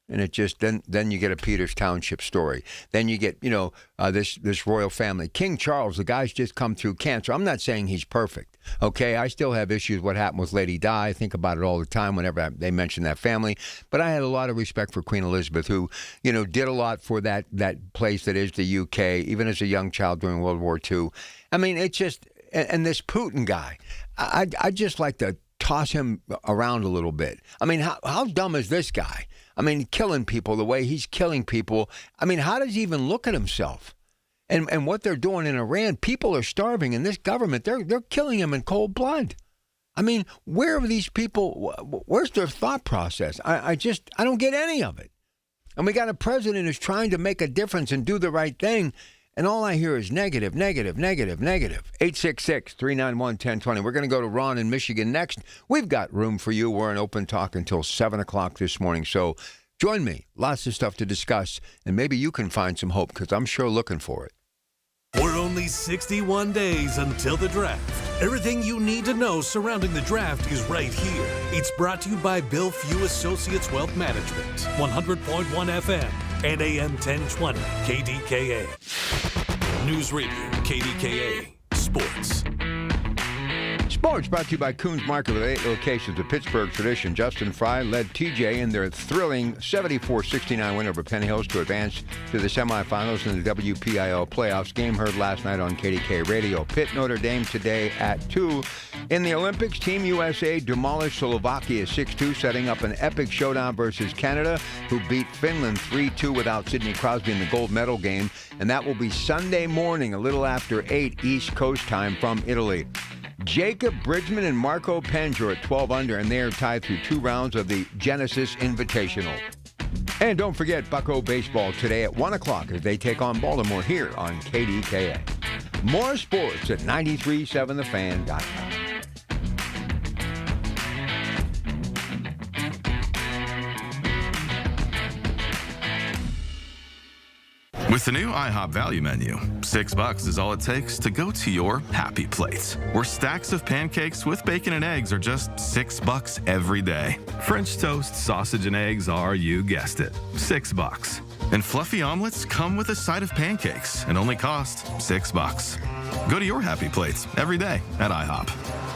and it just then you get a Peters Township story. Then you get this royal family. King Charles, the guy's just come through cancer. I'm not saying he's perfect. Okay, I still have issues. What happened with Lady Di? I think about it all the time whenever they mention that family. But I had a lot of respect for Queen Elizabeth, who did a lot for that place that is the UK, even as a young child during World War II. I mean, it's just, and this Putin guy, I'd just like to toss him around a little bit. I mean, how dumb is this guy? I mean, killing people the way he's killing people. I mean, how does he even look at himself? And what they're doing in Iran, people are starving, and this government, they're killing them in cold blood. I mean, where are these people? Where's their thought process? I don't get any of it. And we got a president who's trying to make a difference and do the right thing, and all I hear is negative, negative, negative, negative. 866-391-1020. We're going to go to Ron in Michigan next. We've got room for you. We're in open talk until 7 o'clock this morning, so join me. Lots of stuff to discuss, and maybe you can find some hope, because I'm sure looking for it. We're only 61 days until the draft. Everything you need to know surrounding the draft is right here. It's brought to you by Bill Few Associates Wealth Management, 100.1 FM and AM 1020 KDKA. News Radio, KDKA, Sports. Sports brought to you by Coons Market with 8 locations of Pittsburgh tradition. Justin Fry led TJ in their thrilling 74-69 win over Penn Hills to advance to the semifinals in the WPIL playoffs. Game heard last night on KDK Radio. Pitt Notre Dame today at 2. In the Olympics, Team USA demolished Slovakia 6-2, setting up an epic showdown versus Canada, who beat Finland 3-2 without Sidney Crosby in the gold medal game. And that will be Sunday morning, a little after 8 East Coast time from Italy. Jacob Bridgman and Marco Penge are at 12 under, and they are tied through 2 rounds of the Genesis Invitational. And don't forget Bucko Baseball today at 1 o'clock as they take on Baltimore here on KDKA. More sports at 937thefan.com. With the new IHOP value menu, $6 is all it takes to go to your happy place, where stacks of pancakes with bacon and eggs are just $6 every day. French toast, sausage, and eggs are, you guessed it, $6. And fluffy omelets come with a side of pancakes and only cost $6. Go to your happy plates every day at IHOP.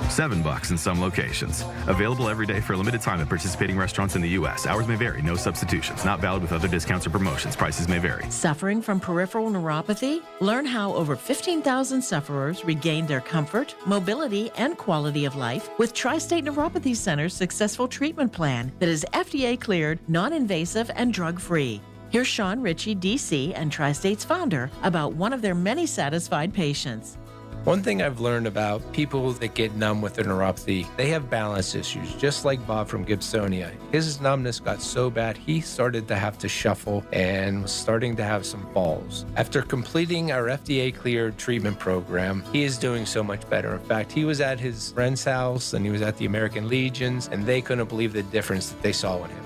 $7 in some locations. Available every day for a limited time at participating restaurants in the U.S. Hours may vary. No substitutions. Not valid with other discounts or promotions. Prices may vary. Suffering from peripheral neuropathy? Learn how over 15,000 sufferers regained their comfort, mobility, and quality of life with Tri-State Neuropathy Center's successful treatment plan that is FDA cleared, non-invasive, and drug-free. Here's Sean Ritchie, DC, and Tri-State's founder about one of their many satisfied patients. One thing I've learned about people that get numb with their neuropathy, they have balance issues, just like Bob from Gibsonia. His numbness got so bad, he started to have to shuffle and was starting to have some falls. After completing our FDA-cleared treatment program, he is doing so much better. In fact, he was at his friend's house and he was at the American Legions, and they couldn't believe the difference that they saw in him.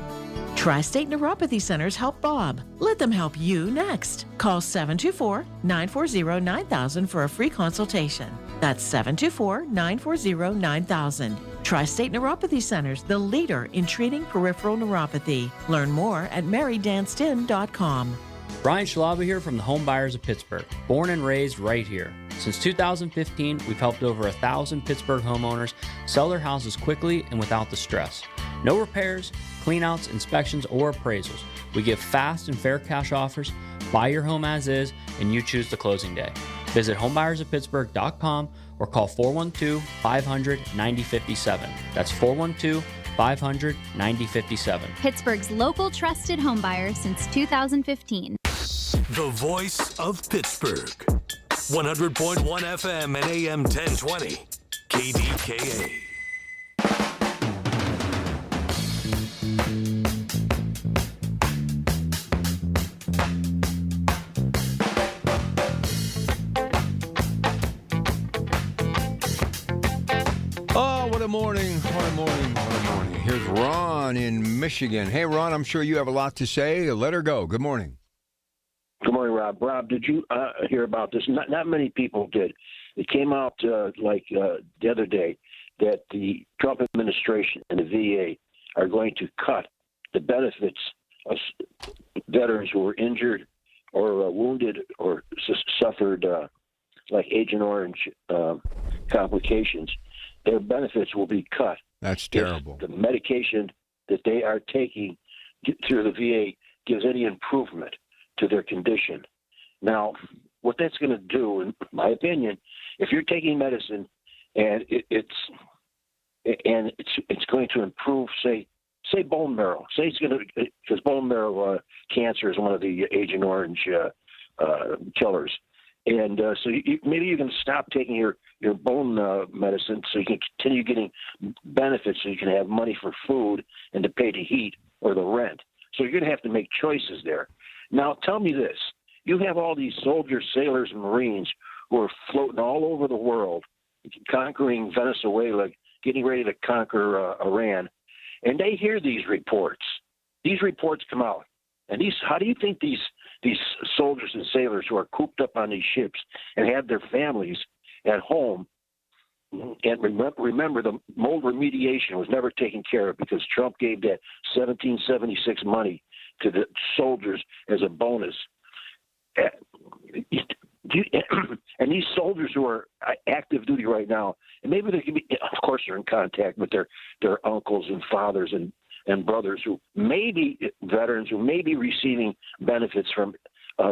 Tri-State Neuropathy Centers help Bob. Let them help you next. Call 724-940-9000 for a free consultation. That's 724-940-9000. Tri-State Neuropathy Centers, the leader in treating peripheral neuropathy. Learn more at marydanstin.com. Brian Schlava here from the Home Buyers of Pittsburgh. Born and raised right here. Since 2015, we've helped over 1,000 Pittsburgh homeowners sell their houses quickly and without the stress. No repairs, cleanouts, inspections, or appraisals. We give fast and fair cash offers. Buy your home as is, and you choose the closing day. Visit homebuyersoftpittsburgh.com or call 412-500-9057. That's 412-500-9057. Pittsburgh's local trusted homebuyer since 2015. The voice of Pittsburgh. 100.1 FM and AM 1020. KDKA. Oh, what a morning. What a morning. What a morning. Here's Ron in Michigan. Hey, Ron, I'm sure you have a lot to say. Let her go. Good morning. Good morning, Rob. Rob, did you hear about this? Not many people did. It came out the other day that the Trump administration and the VA are going to cut the benefits of veterans who were injured or wounded or suffered like Agent Orange complications. Their benefits will be cut. That's terrible. If the medication that they are taking through the VA gives any improvement to their condition. Now, what that's going to do, in my opinion, if you're taking medicine and it's going to improve, say bone marrow. Say it's going to, because bone marrow cancer is one of the Agent Orange killers. And so maybe you can stop taking your bone medicine so you can continue getting benefits so you can have money for food and to pay the heat or the rent. So you're going to have to make choices there. Now, tell me this. You have all these soldiers, sailors, and Marines who are floating all over the world, conquering Venezuela, getting ready to conquer Iran, and they hear these reports. These reports come out. And how do you think these soldiers and sailors who are cooped up on these ships and have their families at home, and remember the mold remediation was never taken care of because Trump gave that 1776 money to the soldiers as a bonus. And these soldiers who are active duty right now, and maybe they can be, of course, they're in contact with their uncles and fathers and brothers who may be veterans who may be receiving benefits from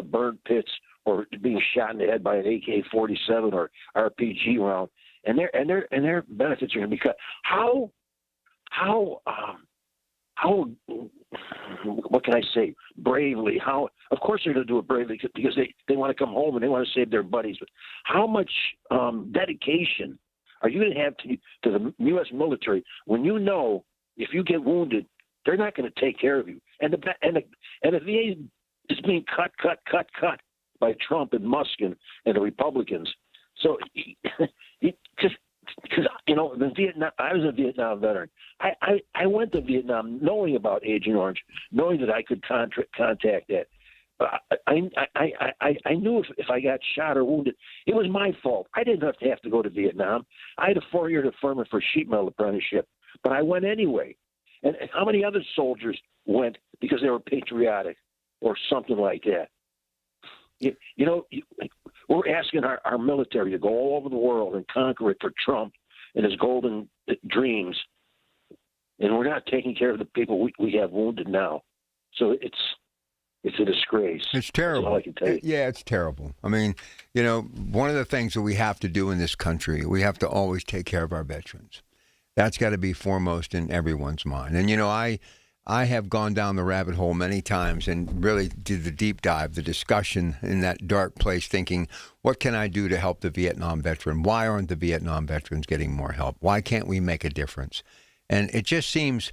burn pits or being shot in the head by an AK-47 or RPG round, and their benefits are going to be cut. How what can I say? Bravely. How? Of course they're going to do it bravely because they want to come home and they want to save their buddies. But how much dedication are you going to have to the U.S. military when you know if you get wounded, they're not going to take care of you? And the VA is being cut by Trump and Musk and the Republicans. So because the Vietnam, I was a Vietnam veteran. I went to Vietnam knowing about Agent Orange, knowing that I could contact that. I knew if I got shot or wounded, it was my fault. I didn't have to go to Vietnam. I had a 4-year deferment for sheet metal apprenticeship, but I went anyway. And how many other soldiers went because they were patriotic or something like that? We're asking our military to go all over the world and conquer it for Trump and his golden dreams, and we're not taking care of the people we have wounded now. So it's a disgrace. It's terrible. That's all I can tell you. Yeah, it's terrible. I mean, one of the things that we have to do in this country, we have to always take care of our veterans. That's got to be foremost in everyone's mind. And, I have gone down the rabbit hole many times and really did the deep dive, the discussion in that dark place, thinking, what can I do to help the Vietnam veteran? Why aren't the Vietnam veterans getting more help? Why can't we make a difference? And it just seems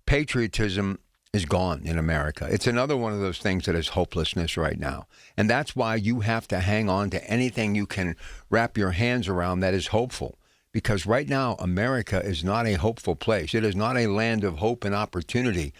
patriotism is gone in America. It's another one of those things that is hopelessness right now. And that's why you have to hang on to anything you can wrap your hands around that is hopeful. Because right now, America is not a hopeful place. It is not a land of hope and opportunity.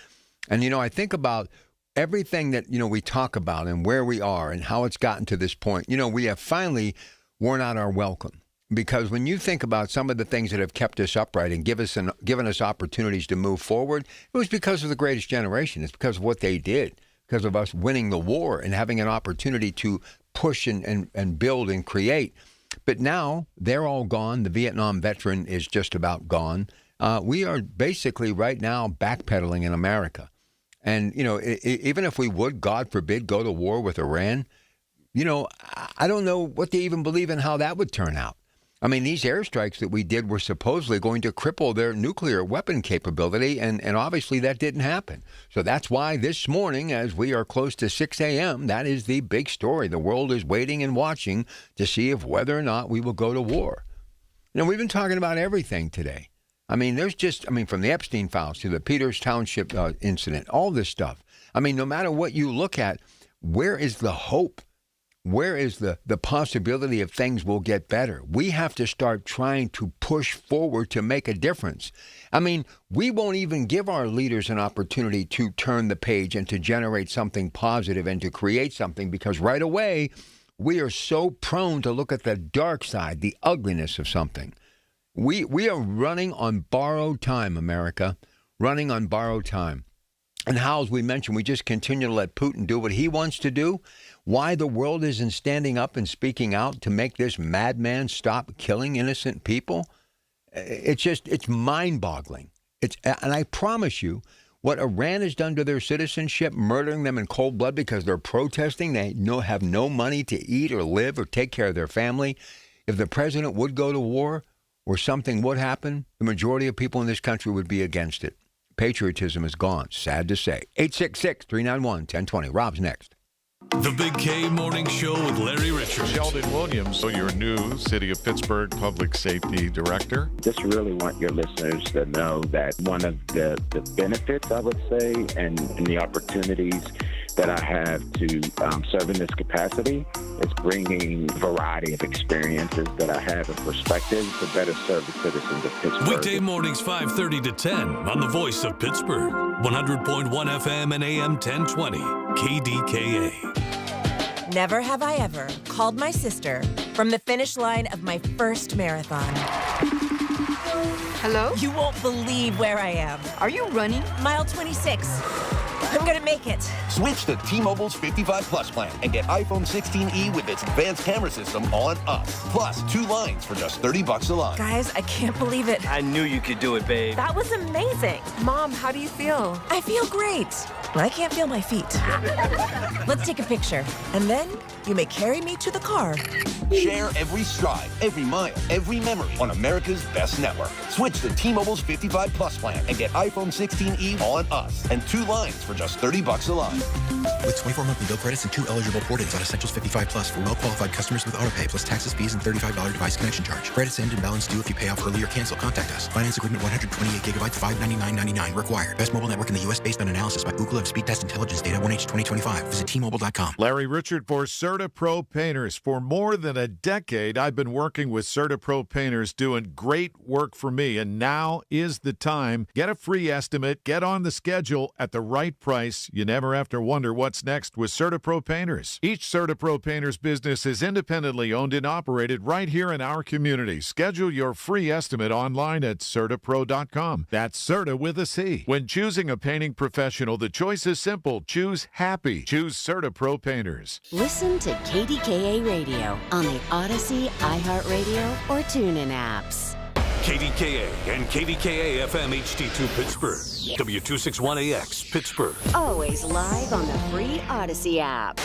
And, I think about everything that, we talk about and where we are and how it's gotten to this point. We have finally worn out our welcome. Because when you think about some of the things that have kept us upright and given us opportunities to move forward, it was because of the greatest generation. It's because of what they did, because of us winning the war and having an opportunity to push and build and create. But now they're all gone. The Vietnam veteran is just about gone. We are basically right now backpedaling in America. And, even if we would, God forbid, go to war with Iran, I don't know what they even believe in how that would turn out. I mean, these airstrikes that we did were supposedly going to cripple their nuclear weapon capability, and obviously that didn't happen. So that's why this morning, as we are close to 6 a.m., that is the big story. The world is waiting and watching to see if whether or not we will go to war. We've been talking about everything today. I mean, from the Epstein files to the Peters Township incident, all this stuff. I mean, no matter what you look at, where is the hope? Where is the possibility of things will get better? We have to start trying to push forward to make a difference. I mean, we won't even give our leaders an opportunity to turn the page and to generate something positive and to create something, because right away, we are so prone to look at the dark side, the ugliness of something. We are running on borrowed time, America, running on borrowed time. And how, as we mentioned, we just continue to let Putin do what he wants to do. Why the world isn't standing up and speaking out to make this madman stop killing innocent people? It's mind-boggling. And I promise you, what Iran has done to their citizenship, murdering them in cold blood because they're protesting, they have no money to eat or live or take care of their family. If the president would go to war or something would happen, the majority of people in this country would be against it. Patriotism is gone, sad to say. 866-391-1020. Rob's next. The Big K Morning Show with Larry Richards. Sheldon Williams, your new City of Pittsburgh Public Safety Director. Just really want your listeners to know that one of the benefits, I would say, and the opportunities that I have to serve in this capacity is bringing a variety of experiences that I have and perspectives to better serve the citizens of Pittsburgh. Weekday mornings 5:30 to 10 on the Voice of Pittsburgh. 100.1 FM and AM 1020. KDKA. Never have I ever called my sister from the finish line of my first marathon. Hello? You won't believe where I am. Are you running? Mile 26. I'm gonna make it. Switch to T-Mobile's 55 Plus plan and get iPhone 16e with its advanced camera system on us. Plus 2 lines for just $30 a line. Guys, I can't believe it. I knew you could do it, babe. That was amazing. Mom, how do you feel? I feel great. But I can't feel my feet. Let's take a picture. And then you may carry me to the car. Share every stride, every mile, every memory on America's best network. Switch to T-Mobile's 55 Plus plan and get iPhone 16e on us and 2 lines for just $30 a line. With 24 monthly bill credits and 2 eligible port-ins on Essentials 55 Plus for well-qualified customers with autopay plus taxes, fees, and $35 device connection charge. Credits end and balance due if you pay off early or cancel. Contact us. Finance agreement 128 gigabytes, $599.99 required. Best mobile network in the U.S. based on analysis by Ookla of Speed Test Intelligence data 1H 2025. Visit T-Mobile.com. Larry Richard for CertaPro Painters. For more than a decade, I've been working with CertaPro Painters doing great work for me, and now is the time. Get a free estimate, get on the schedule at the right price. You never have to wonder what's next with CertaPro Painters. Each CertaPro Painters business is independently owned and operated right here in our community. Schedule your free estimate online at CertaPro.com. That's Certa with a C. When choosing a painting professional, the choice is simple. Choose happy. Choose CertaPro Painters. Listen to KDKA Radio on the Odyssey, iHeartRadio, or TuneIn apps. KDKA and KDKA-FM HD2 Pittsburgh. W261AX Pittsburgh. Always live on the free Odyssey app.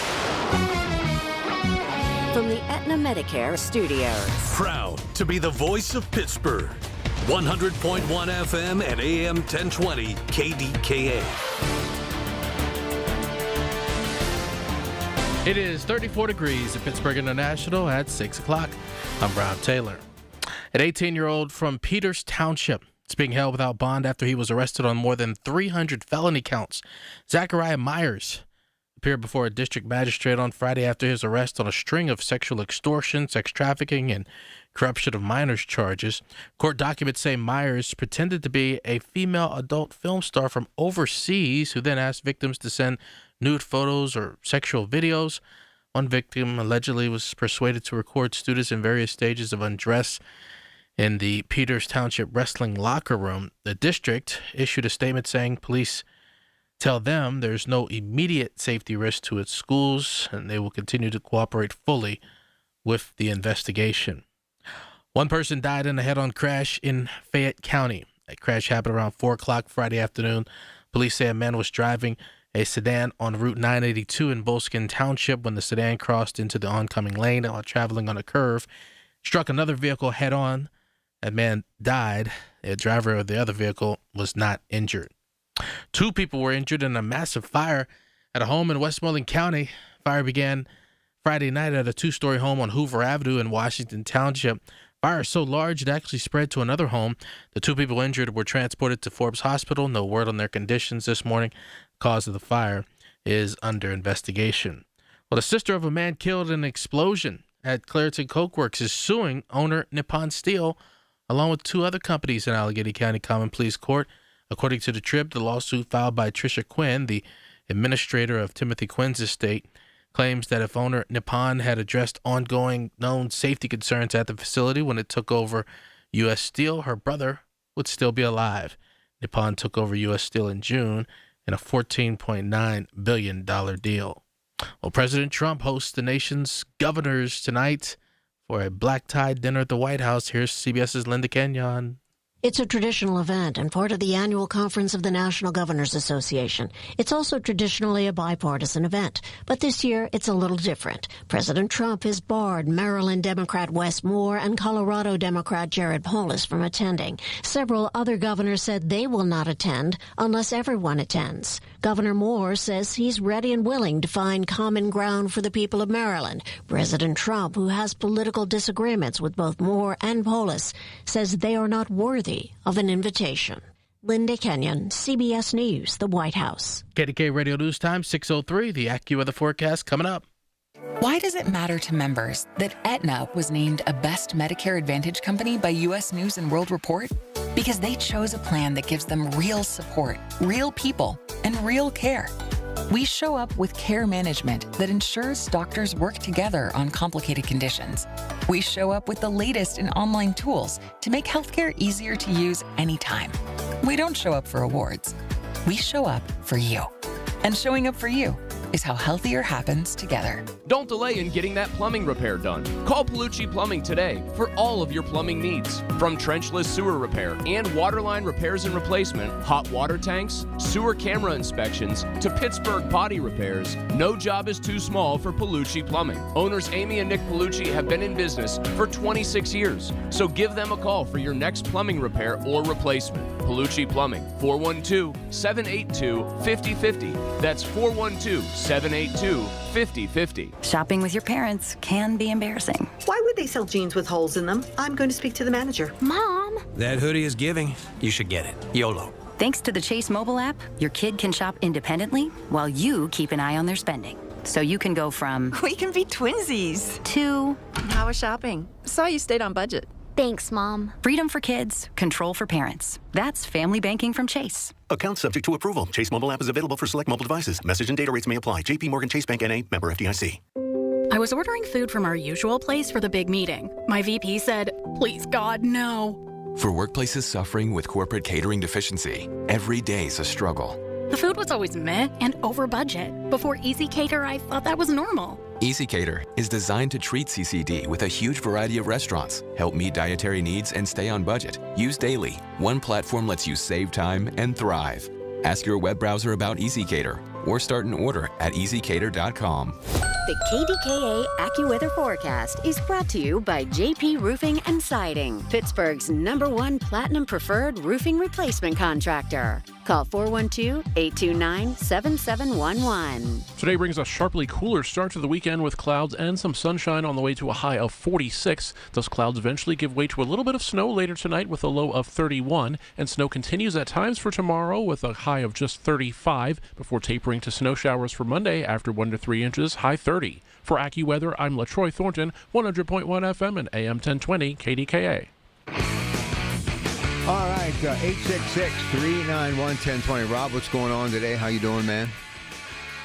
From the Aetna Medicare studios. Proud to be the voice of Pittsburgh. 100.1 FM and AM 1020 KDKA. It is 34 degrees at Pittsburgh International at 6 o'clock. I'm Rob Taylor. An 18-year-old from Peters Township is being held without bond after he was arrested on more than 300 felony counts. Zachariah Myers appeared before a district magistrate on Friday after his arrest on a string of sexual extortion, sex trafficking, and corruption of minors charges. Court documents say Myers pretended to be a female adult film star from overseas who then asked victims to send nude photos or sexual videos. One victim allegedly was persuaded to record students in various stages of undress in the Peters Township wrestling locker room. The district issued a statement saying police tell them there's no immediate safety risk to its schools and they will continue to cooperate fully with the investigation. One person died in a head-on crash in Fayette County. A crash happened around 4 o'clock Friday afternoon. Police say a man was driving a sedan on Route 982 in Bolskin Township when the sedan crossed into the oncoming lane while traveling on a curve. Struck another vehicle head-on. That man died. The driver of the other vehicle was not injured. 2 people were injured in a massive fire at a home in Westmoreland County. Fire began Friday night at a 2-story home on Hoover Avenue in Washington Township. Fire is so large it actually spread to another home. The 2 people injured were transported to Forbes Hospital. No word on their conditions this morning. Cause of the fire is under investigation. Well, the sister of a man killed in an explosion at Clairton Coke Works is suing owner Nippon Steel along with 2 other companies in Allegheny County Common Pleas Court. According to the Trib, the lawsuit filed by Tricia Quinn, the administrator of Timothy Quinn's estate, claims that if owner Nippon had addressed ongoing known safety concerns at the facility when it took over U.S. Steel, her brother would still be alive. Nippon took over U.S. Steel in June in a $14.9 billion deal. Well, President Trump hosts the nation's governors tonight for a black-tie dinner at the White House. Here's CBS's Linda Kenyon. It's a traditional event and part of the annual conference of the National Governors Association. It's also traditionally a bipartisan event, but this year it's a little different. President Trump has barred Maryland Democrat Wes Moore and Colorado Democrat Jared Polis from attending. Several other governors said they will not attend unless everyone attends. Governor Moore says he's ready and willing to find common ground for the people of Maryland. President Trump, who has political disagreements with both Moore and Polis, says they are not worthy of an invitation. Linda Kenyon, CBS News, the White House. KDKA Radio News Time, 6:03. The AccuWeather forecast coming up. Why does it matter to members that Aetna was named a Best Medicare Advantage company by U.S. News & World Report? Because they chose a plan that gives them real support, real people, and real care. We show up with care management that ensures doctors work together on complicated conditions. We show up with the latest in online tools to make healthcare easier to use anytime. We don't show up for awards. We show up for you. And showing up for you is how healthier happens together. Don't delay in getting that plumbing repair done. Call Palucci Plumbing today for all of your plumbing needs. From trenchless sewer repair and waterline repairs and replacement, hot water tanks, sewer camera inspections, to Pittsburgh potty repairs, no job is too small for Palucci Plumbing. Owners Amy and Nick Palucci have been in business for 26 years, so give them a call for your next plumbing repair or replacement. Palucci Plumbing, 412-782-5050. That's 412-782-5050. Shopping with your parents can be embarrassing. Why would they sell jeans with holes in them? I'm going to speak to the manager. Mom! That hoodie is giving. You should get it. YOLO. Thanks to the Chase mobile app, your kid can shop independently while you keep an eye on their spending. So you can go from... We can be twinsies. ...to... How was shopping? Saw you stayed on budget. Thanks, Mom. Freedom for kids, control for parents. That's family banking from Chase. Account subject to approval. Chase mobile app is available for select mobile devices. Message and data rates may apply. JP Morgan Chase Bank N.A. Member FDIC. I was ordering food from our usual place for the big meeting. My VP said, "Please, God, no." For workplaces suffering with corporate catering deficiency, every day's a struggle. The food was always meh and over budget. Before Easy Cater, I thought that was normal. Easy Cater is designed to treat CCD with a huge variety of restaurants, help meet dietary needs, and stay on budget. Use daily. One platform lets you save time and thrive. Ask your web browser about Easy Cater or start an order at easycater.com. The KDKA AccuWeather forecast is brought to you by JP Roofing and Siding, Pittsburgh's #1 Platinum Preferred roofing replacement contractor. Call 412-829-7711. Today brings a sharply cooler start to the weekend with clouds and some sunshine on the way to a high of 46. Those clouds eventually give way to a little bit of snow later tonight with a low of 31, and snow continues at times for tomorrow with a high of just 35 before tapering to snow showers for Monday after 1 to 3 inches, high 30. For AccuWeather, I'm LaTroy Thornton, 100.1 FM and AM 1020 KDKA. All right, 866-391-1020. Rob, what's going on today? How you doing, man?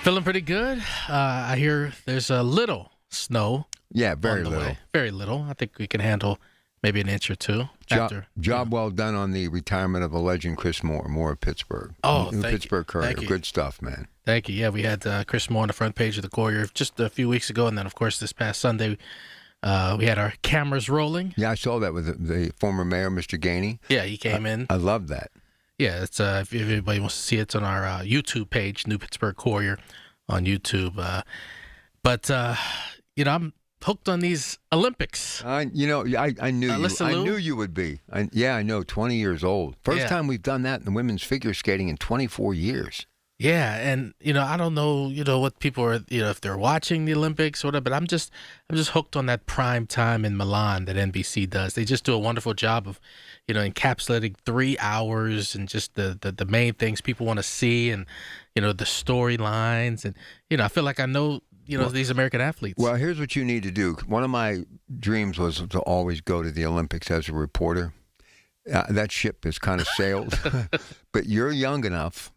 Feeling pretty good. I hear there's a little snow. Yeah, very little. Way. Very little. I think we can handle maybe an inch or two. Job well done on the retirement of a legend, Chris Moore of Pittsburgh. Oh, New thank Pittsburgh you. Courier. Thank you. Good stuff, man. Thank you. Yeah, we had Chris Moore on the front page of the Courier just a few weeks ago, and then, of course, this past Sunday, We had our cameras rolling. Yeah, I saw that with the former mayor, Mr. Gainey. Yeah, he came in. I love that. Yeah, it's if anybody wants to see it, it's on our YouTube page, New Pittsburgh Courier on YouTube. But I'm hooked on these Olympics. I knew you would be. I know. 20 years old. First time we've done that in the women's figure skating in 24 years. Yeah, and I don't know, what people are, if they're watching the Olympics or whatever, but I'm just hooked on that prime time in Milan that NBC does. They just do a wonderful job of, encapsulating 3 hours and just the main things people want to see, and the storylines, and I feel like I know these American athletes. Well, here's what you need to do. One of my dreams was to always go to the Olympics as a reporter. That ship has kind of sailed, but you're young enough.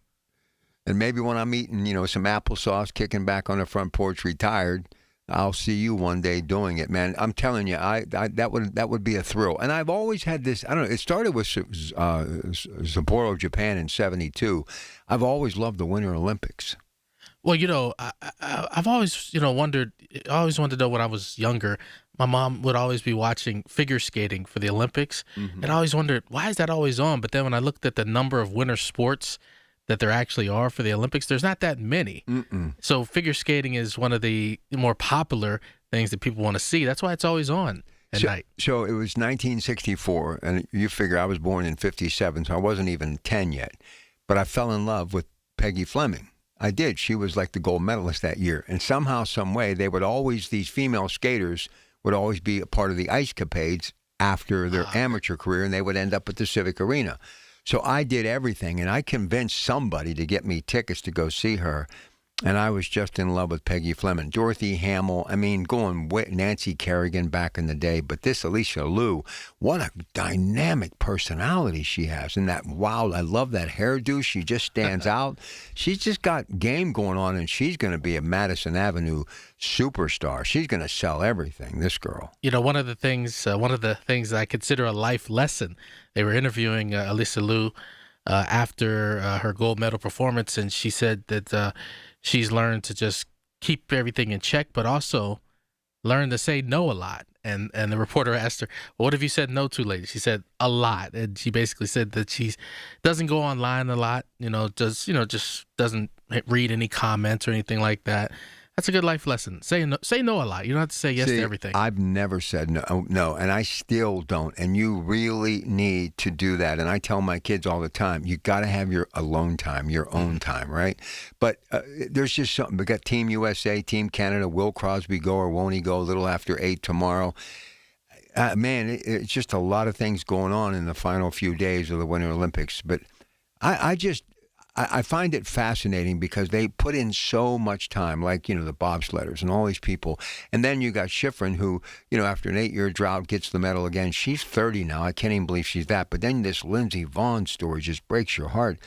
And maybe when I'm eating, some applesauce, kicking back on the front porch, retired, I'll see you one day doing it, man. I'm telling you, that would be a thrill. And I've always had this. I don't know. It started with Sapporo, Japan in '72. I've always loved the Winter Olympics. Well, I've always, wondered. I always wanted to know when I was younger. My mom would always be watching figure skating for the Olympics, and I always wondered, why is that always on? But then when I looked at the number of winter sports that there actually are for the Olympics, there's not that many. So figure skating is one of the more popular things that people want to see. That's why it's always on at night. So it was 1964, and you figure I was born in 57, so I wasn't even 10 yet. But I fell in love with Peggy Fleming. I did. She was like the gold medalist that year. And somehow, some way, these female skaters would always be a part of the ice capades after their amateur career, and they would end up at the Civic Arena. So I did everything, and I convinced somebody to get me tickets to go see her, and I was just in love with Peggy Fleming. Dorothy Hamill, going with Nancy Kerrigan back in the day, but this Alicia Liu, what a dynamic personality she has, and I love that hairdo. She just stands out. She's just got game going on, and she's going to be a Madison Avenue superstar. She's going to sell everything, this girl. One of the things I consider a life lesson, they were interviewing Alicia Liu after her gold medal performance, and she said that she's learned to just keep everything in check, but also learn to say no a lot. And the reporter asked her, "What have you said no to lately?" She said, "A lot." And she basically said that she doesn't go online a lot, just doesn't read any comments or anything like that. That's a good life lesson. Say no a lot. You don't have to say yes to everything. I've never said no, and I still don't. And you really need to do that. And I tell my kids all the time, you got to have your alone time, your own time, right? But there's just something. We got Team USA, Team Canada. Will Crosby go or won't he go a little after 8 tomorrow? Man, it's just a lot of things going on in the final few days of the Winter Olympics. But I find it fascinating because they put in so much time, like, the bobsledders and all these people. And then you got Schifrin, who, after an 8-year drought, gets the medal again. She's 30 now. I can't even believe she's that. But then this Lindsey Vonn story just breaks your heart.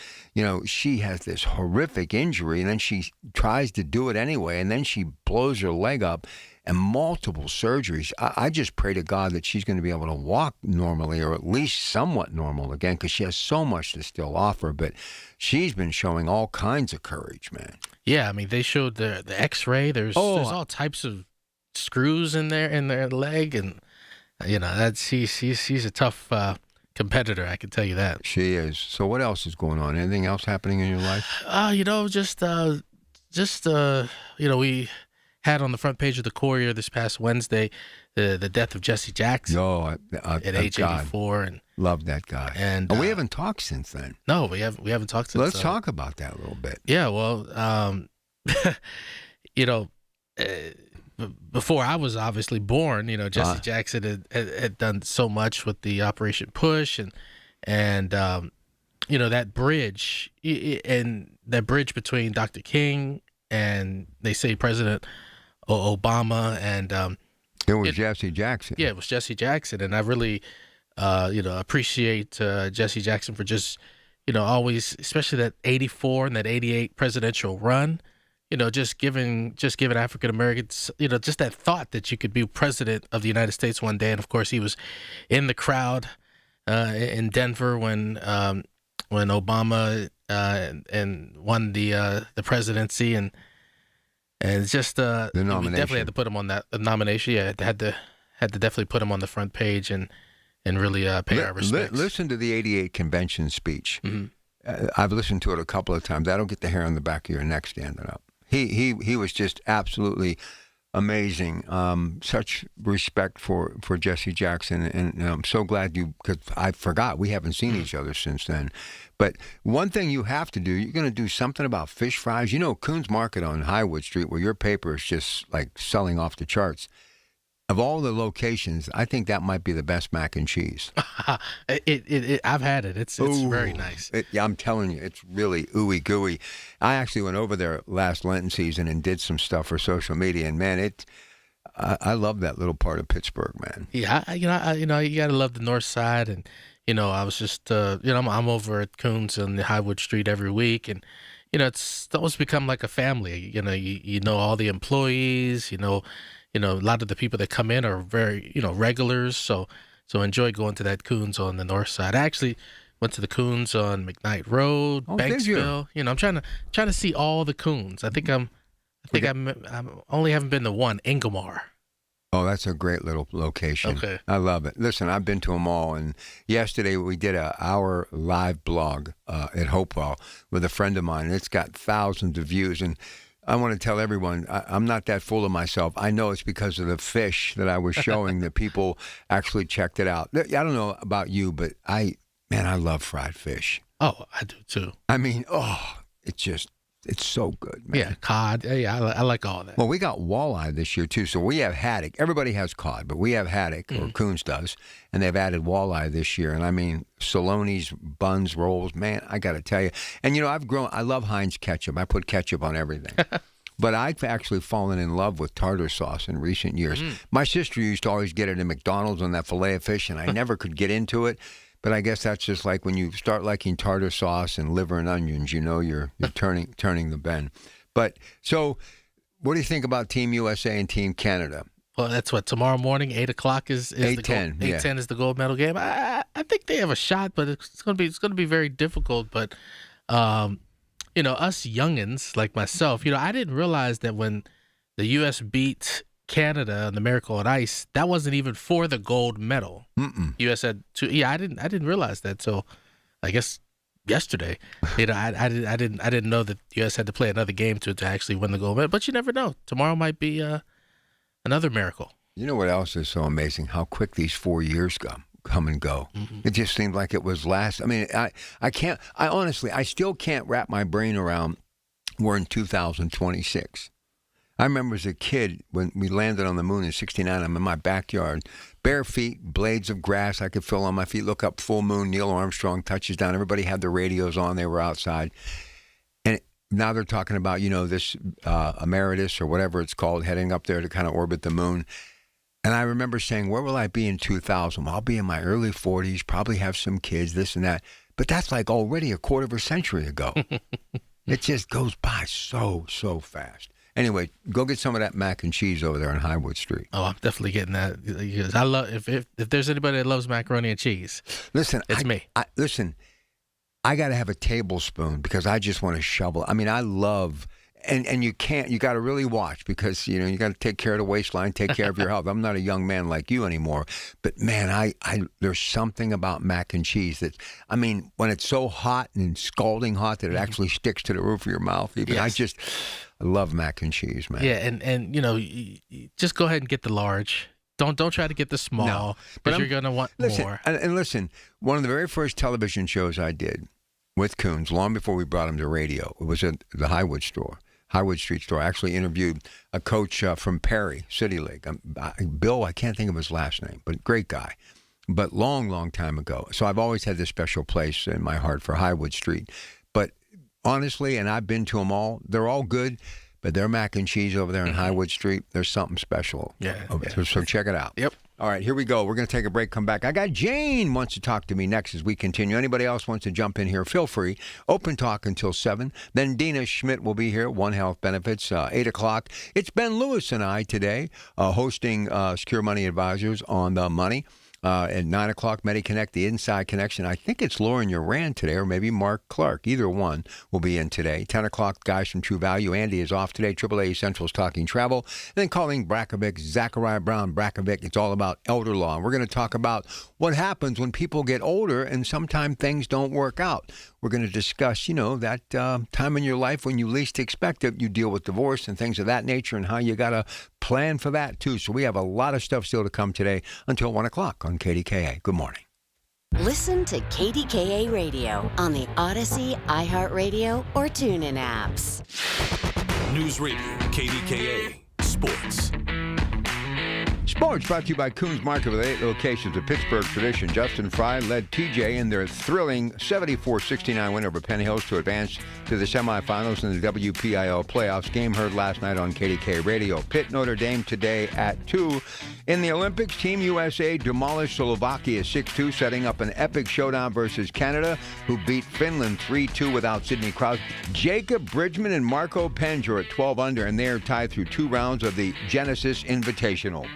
She has this horrific injury, and then she tries to do it anyway, and then she blows her leg up. And multiple surgeries. I just pray to God that she's going to be able to walk normally, or at least somewhat normal again, because she has so much to still offer. But she's been showing all kinds of courage, man. Yeah, they showed the X-ray. There's all types of screws in their leg, and she's a tough competitor. I can tell you that. She is. So what else is going on? Anything else happening in your life? We had on the front page of the Courier this past Wednesday the death of Jesse Jackson at age 84. And love that guy. And we haven't talked since then. No, we haven't talked since. Let's talk about that a little bit. Yeah, well, before I was obviously born, Jesse Jackson had done so much with the Operation Push and that bridge between Dr. King and they say President Obama, and it was Jesse Jackson. Yeah, it was Jesse Jackson, and I really, appreciate Jesse Jackson for just, always, especially that 84 and that 88 presidential run, just giving African Americans, just that thought that you could be president of the United States one day. And of course, he was in the crowd in Denver when Obama and won the presidency, and it's just the nomination. We definitely had to put him on that nomination. Yeah, had had to definitely put him on the front page and really pay our respects. Listen to the 88 convention speech. Mm-hmm. I've listened to it a couple of times. That'll get the hair on the back of your neck standing up. He was just absolutely amazing. Such respect for Jesse Jackson, and I'm so glad because I forgot we haven't seen each other since then. But one thing you have to do, you're going to do something about fish fries. You know, Coons Market on Highwood Street, where your paper is just like selling off the charts. Of all the locations, I think that might be the best mac and cheese. I've had it. It's very nice. I'm telling you, it's really ooey gooey. I actually went over there last Lenten season and did some stuff for social media, and man, I love that little part of Pittsburgh, man. Yeah, you gotta love the North Side, and I was just I'm over at Coons on the Highwood Street every week, and it's almost become like a family. You know all the employees, a lot of the people that come in are very, regulars. So enjoy going to that Coons on the North Side. I actually went to the Coons on McKnight Road, Banksville. I'm trying to see all the Coons. I think I'm only haven't been to one, Ingomar. Oh, that's a great little location. Okay. I love it. Listen, I've been to them all, and yesterday we did an hour live blog at Hopewell with a friend of mine, and it's got thousands of views. And I want to tell everyone, I'm not that full of myself. I know it's because of the fish that I was showing that people actually checked it out. I don't know about you, but I love fried fish. Oh, I do too. I mean, it's so good, man. Yeah, cod. Yeah, I like all that. Well, we got walleye this year, too. So we have haddock. Everybody has cod, but we have haddock, or Coons does, and they've added walleye this year. And I mean, Saloni's, buns, rolls, man, I got to tell you. And, I love Heinz ketchup. I put ketchup on everything. But I've actually fallen in love with tartar sauce in recent years. My sister used to always get it at McDonald's on that filet of fish, and I never could get into it. But I guess that's just like when you start liking tartar sauce and liver and onions, you're turning the bend. But so, what do you think about Team USA and Team Canada? Well, that's what tomorrow morning, 8:00 is 8:10. 8:10 is the gold medal game. I think they have a shot, but it's gonna be very difficult. But us youngins like myself, I didn't realize that when the U.S. beat Canada and the Miracle on Ice, that wasn't even for the gold medal. U.S. had two. Yeah, I didn't realize that. So, I guess yesterday, I didn't know that U.S. had to play another game to actually win the gold medal. But you never know. Tomorrow might be another miracle. You know what else is so amazing? How quick these 4 years come and go. It just seemed like it was last. I mean, I honestly still can't wrap my brain around we're in 2026. I remember as a kid when we landed on the moon in '69, I'm in my backyard, bare feet, blades of grass I could feel on my feet, look up, full moon, Neil Armstrong touches down. Everybody had their radios on. They were outside. And now they're talking about, this emeritus or whatever it's called, heading up there to kind of orbit the moon. And I remember saying, where will I be in 2000? Well, I'll be in my early 40s, probably have some kids, this and that. But that's like already a quarter of a century ago. It just goes by so fast. Anyway, go get some of that mac and cheese over there on Highwood Street. Oh, I'm definitely getting that because I love if there's anybody that loves macaroni and cheese. Listen, it's me. I got to have a tablespoon because I just want to shovel. I mean, I love and you got to really watch because you got to take care of the waistline, take care of your health. I'm not a young man like you anymore, but man, I there's something about mac and cheese that when it's so hot and scalding hot that it actually sticks to the roof of your mouth. Even yes. I love mac and cheese, man. Yeah, and you just go ahead and get the large. Don't try to get the small, but you're gonna want more. And listen, one of the very first television shows I did with Coons, long before we brought him to radio, it was at the Highwood Street store. I actually interviewed a coach from Perry City League, Bill. I can't think of his last name, but great guy. But long time ago. So I've always had this special place in my heart for Highwood Street. But honestly, and I've been to them all, they're all good, but their mac and cheese over there on Highwood Street, there's something special. Yeah. So check it out. Yep. All right, here we go. We're going to take a break, come back. I got Jane wants to talk to me next as we continue. Anybody else wants to jump in here, feel free. Open talk until 7. Then Dina Schmidt will be here at One Health Benefits, 8 o'clock. It's Ben Lewis and I today hosting Secure Money Advisors on the Money. At 9 o'clock, MediConnect, the Inside Connection. I think it's Lauren Uran today, or maybe Mark Clark. Either one will be in today. 10 o'clock, guys from True Value. Andy is off today. AAA Central's Talking Travel. And then calling Brackovic, Zachariah Brown Brackovic. It's all about elder law. And we're going to talk about what happens when people get older and sometimes things don't work out. We're going to discuss, that time in your life when you least expect it, you deal with divorce and things of that nature and how you got to plan for that, too. So we have a lot of stuff still to come today until 1 o'clock on KDKA. Good morning. Listen to KDKA Radio on the Odyssey, iHeartRadio, or TuneIn apps. News Radio, KDKA, Sports. Sports brought to you by Coons Market with 8 locations. A Pittsburgh tradition. Justin Fry led TJ in their thrilling 74-69 win over Penn Hills to advance to the semifinals in the WPIL playoffs. Game heard last night on KDK Radio. Pitt Notre Dame today at 2. In the Olympics, Team USA demolished Slovakia 6-2, setting up an epic showdown versus Canada, who beat Finland 3-2 without Sidney Crosby. Jacob Bridgman and Marco Penge are at 12 under, and they are tied through 2 rounds of the Genesis Invitational.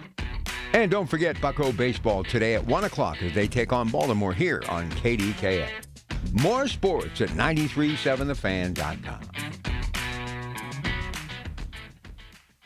And don't forget Bucko Baseball today at 1 o'clock as they take on Baltimore here on KDKA. More sports at 937thefan.com.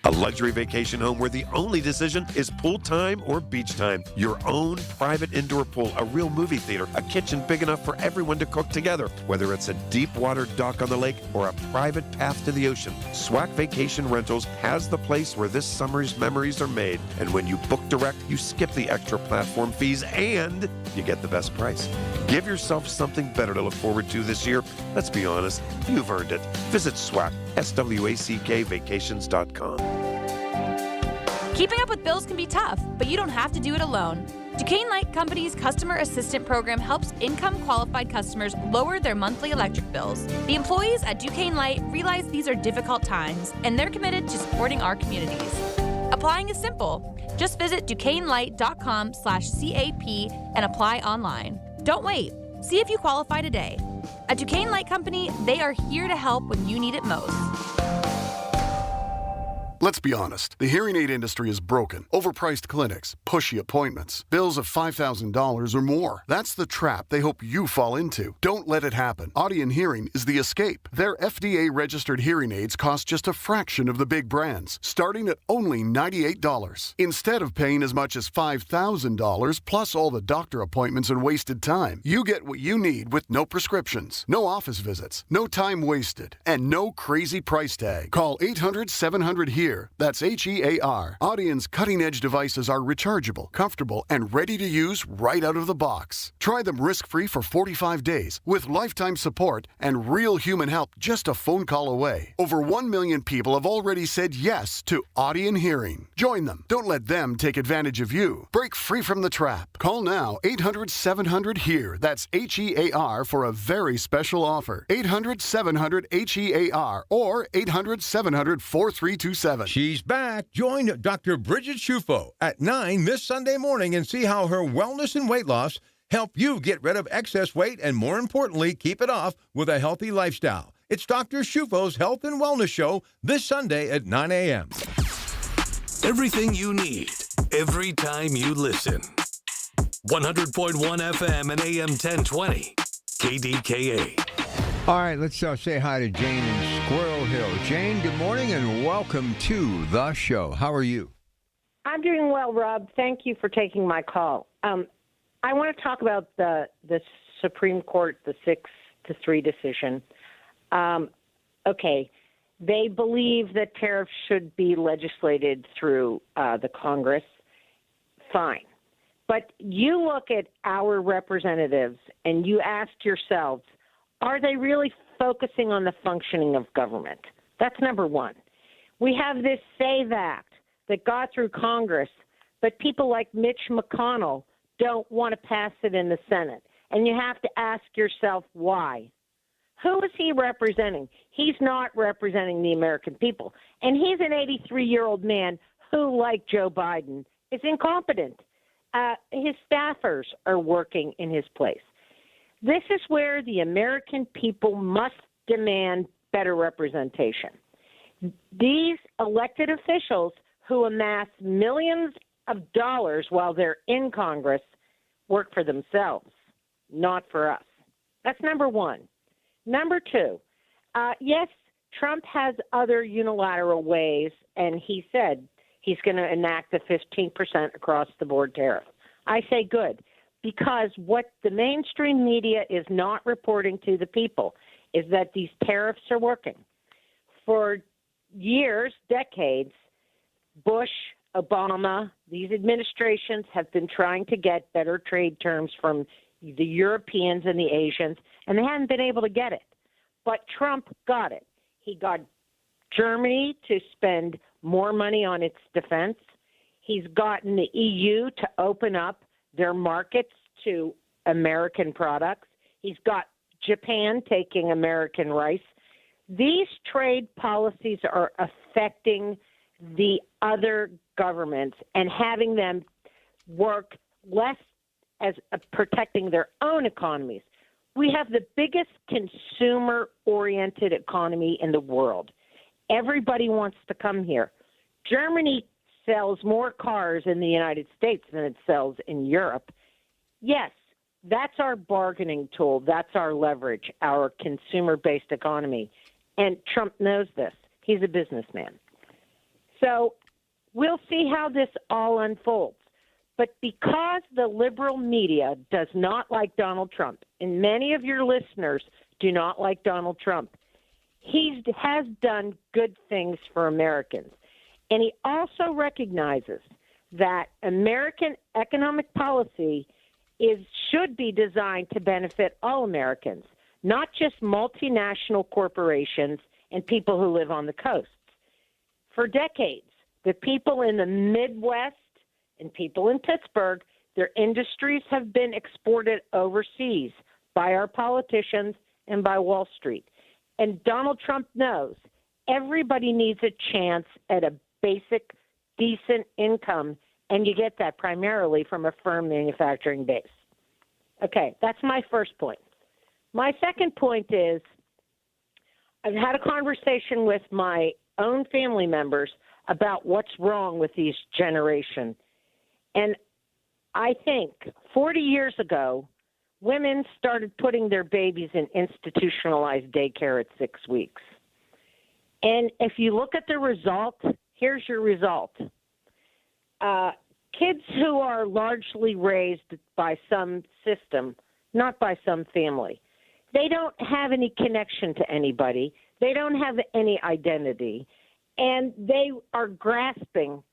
A luxury vacation home where the only decision is pool time or beach time. Your own private indoor pool, a real movie theater, a kitchen big enough for everyone to cook together. Whether it's a deep water dock on the lake or a private path to the ocean, SWAC Vacation Rentals has the place where this summer's memories are made. And when you book direct, you skip the extra platform fees and you get the best price. Give yourself something better to look forward to this year. Let's be honest, you've earned it. Visit SWAC, SWACK vacations.com. Keeping up with bills can be tough, but you don't have to do it alone. Duquesne Light Company's Customer Assistant Program helps income-qualified customers lower their monthly electric bills. The employees at Duquesne Light realize these are difficult times, and they're committed to supporting our communities. Applying is simple. Just visit DuquesneLight.com/CAP and apply online. Don't wait. See if you qualify today. At Duquesne Light Company, they are here to help when you need it most. Let's be honest, the hearing aid industry is broken. Overpriced clinics, pushy appointments, bills of $5,000 or more. That's the trap they hope you fall into. Don't let it happen. Audion Hearing is the escape. Their FDA-registered hearing aids cost just a fraction of the big brands, starting at only $98. Instead of paying as much as $5,000 plus all the doctor appointments and wasted time, you get what you need with no prescriptions, no office visits, no time wasted, and no crazy price tag. Call 800-700-HEAR. That's HEAR. Audion's cutting-edge devices are rechargeable, comfortable, and ready to use right out of the box. Try them risk-free for 45 days with lifetime support and real human help just a phone call away. Over 1 million people have already said yes to Audion Hearing. Join them. Don't let them take advantage of you. Break free from the trap. Call now 800-700-HEAR. That's HEAR for a very special offer. 800-700-HEAR or 800-700-4327. She's back. Join Dr. Bridget Shufo at 9 this Sunday morning and see how her wellness and weight loss help you get rid of excess weight and, more importantly, keep it off with a healthy lifestyle. It's Dr. Shufo's Health and Wellness Show this Sunday at 9 a.m. Everything you need, every time you listen. 100.1 FM and AM 1020. KDKA. All right, let's say hi to Jane in Squirrel Hill. Jane, good morning and welcome to the show. How are you? I'm doing well, Rob. Thank you for taking my call. I want to talk about the Supreme Court, the 6-3 decision. Okay, they believe that tariffs should be legislated through the Congress. Fine. But you look at our representatives and you ask yourselves, are they really focusing on the functioning of government? That's number one. We have this SAVE Act that got through Congress, but people like Mitch McConnell don't want to pass it in the Senate. And you have to ask yourself why. Who is he representing? He's not representing the American people. And he's an 83-year-old man who, like Joe Biden, is incompetent. His staffers are working in his place. This is where the American people must demand better representation. These elected officials who amass millions of dollars while they're in Congress work for themselves, not for us. That's number one. Number two, yes, Trump has other unilateral ways, and he said he's going to enact a 15% across-the-board tariff. I say good, because what the mainstream media is not reporting to the people is that these tariffs are working. For years, decades, Bush, Obama, these administrations have been trying to get better trade terms from the Europeans and the Asians, and they haven't been able to get it. But Trump got it. He got Germany to spend more money on its defense. He's gotten the EU to open up their markets to American products. He's got Japan taking American rice. These trade policies are affecting the other governments and having them work less as protecting their own economies. We have the biggest consumer-oriented economy in the world. Everybody wants to come here. Germany sells more cars in the United States than it sells in Europe. Yes, that's our bargaining tool. That's our leverage, our consumer-based economy. And Trump knows this. He's a businessman. So we'll see how this all unfolds. But because the liberal media does not like Donald Trump, and many of your listeners do not like Donald Trump, he has done good things for Americans. And he also recognizes that American economic policy should be designed to benefit all Americans, not just multinational corporations and people who live on the coasts. For decades, the people in the Midwest and people in Pittsburgh, their industries have been exported overseas by our politicians and by Wall Street. And Donald Trump knows everybody needs a chance at a basic, decent income, and you get that primarily from a firm manufacturing base. Okay, that's my first point. My second point is I've had a conversation with my own family members about what's wrong with these generation. And I think 40 years ago, women started putting their babies in institutionalized daycare at 6 weeks. And if you look at the result, here's your result. Kids who are largely raised by some system, not by some family, they don't have any connection to anybody. They don't have any identity. And they are grasping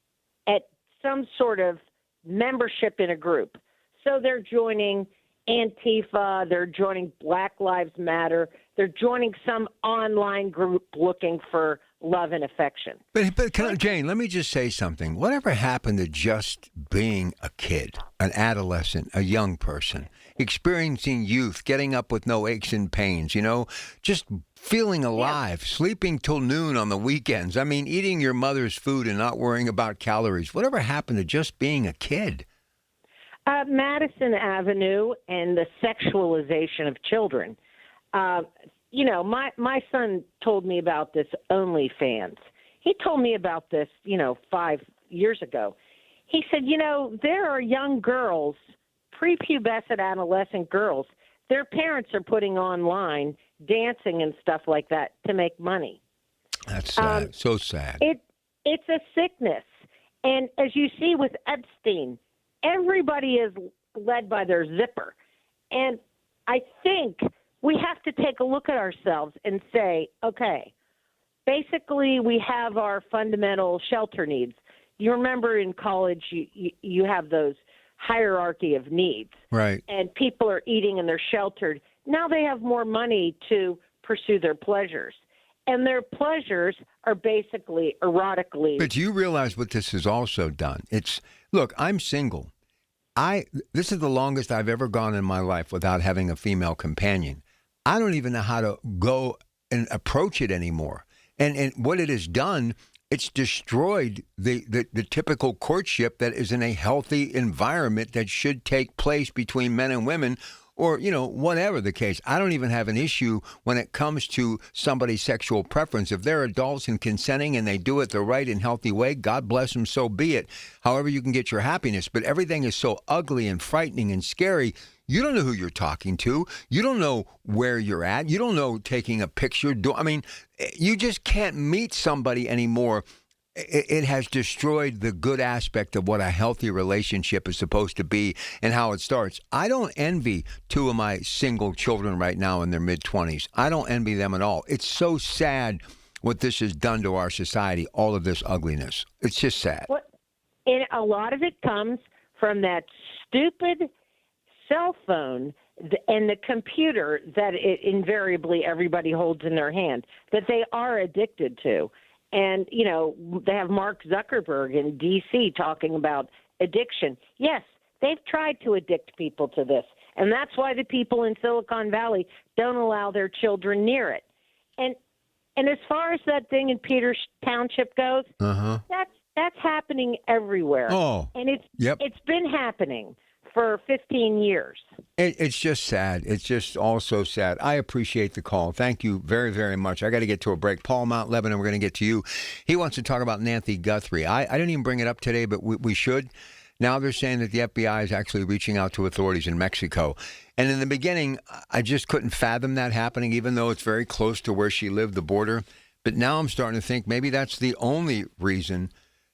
at some sort of membership in a group. So they're joining Antifa, they're joining Black Lives Matter, they're joining some online group looking for love and affection. But Jane, let me just say something. Whatever happened to just being a kid, an adolescent, a young person, experiencing youth, getting up with no aches and pains, just feeling alive, sleeping till noon on the weekends. I mean, eating your mother's food and not worrying about calories. Whatever happened to just being a kid? Madison Avenue and the sexualization of children. My son told me about this OnlyFans. He told me about this, 5 years ago. He said, there are young girls, prepubescent adolescent girls, their parents are putting online dancing and stuff like that to make money. That's sad. So sad. It's a sickness. And as you see with Epstein, everybody is led by their zipper. And I think we have to take a look at ourselves and say, okay, basically we have our fundamental shelter needs. You remember in college you have those hierarchy of needs. Right. And people are eating and they're sheltered. Now they have more money to pursue their pleasures. And their pleasures are basically erotically. But do you realize what this has also done? Look, I'm single. This is the longest I've ever gone in my life without having a female companion. I don't even know how to go and approach it anymore. And what it has done, it's destroyed the typical courtship that is in a healthy environment that should take place between men and women or, whatever the case. I don't even have an issue when it comes to somebody's sexual preference. If they're adults and consenting and they do it the right and healthy way, God bless them, so be it. However you can get your happiness. But everything is so ugly and frightening and scary. You don't know who you're talking to. You don't know where you're at. You don't know taking a picture. You just can't meet somebody anymore. It has destroyed the good aspect of what a healthy relationship is supposed to be and how it starts. I don't envy two of my single children right now in their mid-20s. I don't envy them at all. It's so sad what this has done to our society, all of this ugliness. It's just sad. And a lot of it comes from that stupid cell phone and the computer that invariably everybody holds in their hand that they are addicted to. And, they have Mark Zuckerberg in D.C. talking about addiction. Yes, they've tried to addict people to this. And that's why the people in Silicon Valley don't allow their children near it. And as far as that thing in Peters Township goes, that's happening everywhere. Oh, and it's been happening for 15 years. It's just sad. It's just all so sad. I appreciate the call. Thank you very, very much. I got to get to a break. Paul, Mount Lebanon, we're going to get to you. He wants to talk about Nancy Guthrie. I didn't even bring it up today, but we should. Now they're saying that the FBI is actually reaching out to authorities in Mexico. And in the beginning, I just couldn't fathom that happening, even though it's very close to where she lived, the border. But now I'm starting to think maybe that's the only reason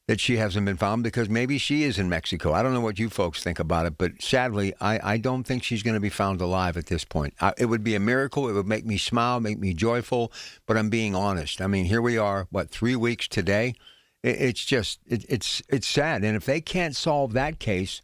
that she hasn't been found, because maybe she is in Mexico. I don't know what you folks think about it, but sadly, I don't think she's going to be found alive at this point. It would be a miracle. It would make me smile, make me joyful, but I'm being honest. I mean, here we are, 3 weeks today? It's just, it's sad. And if they can't solve that case,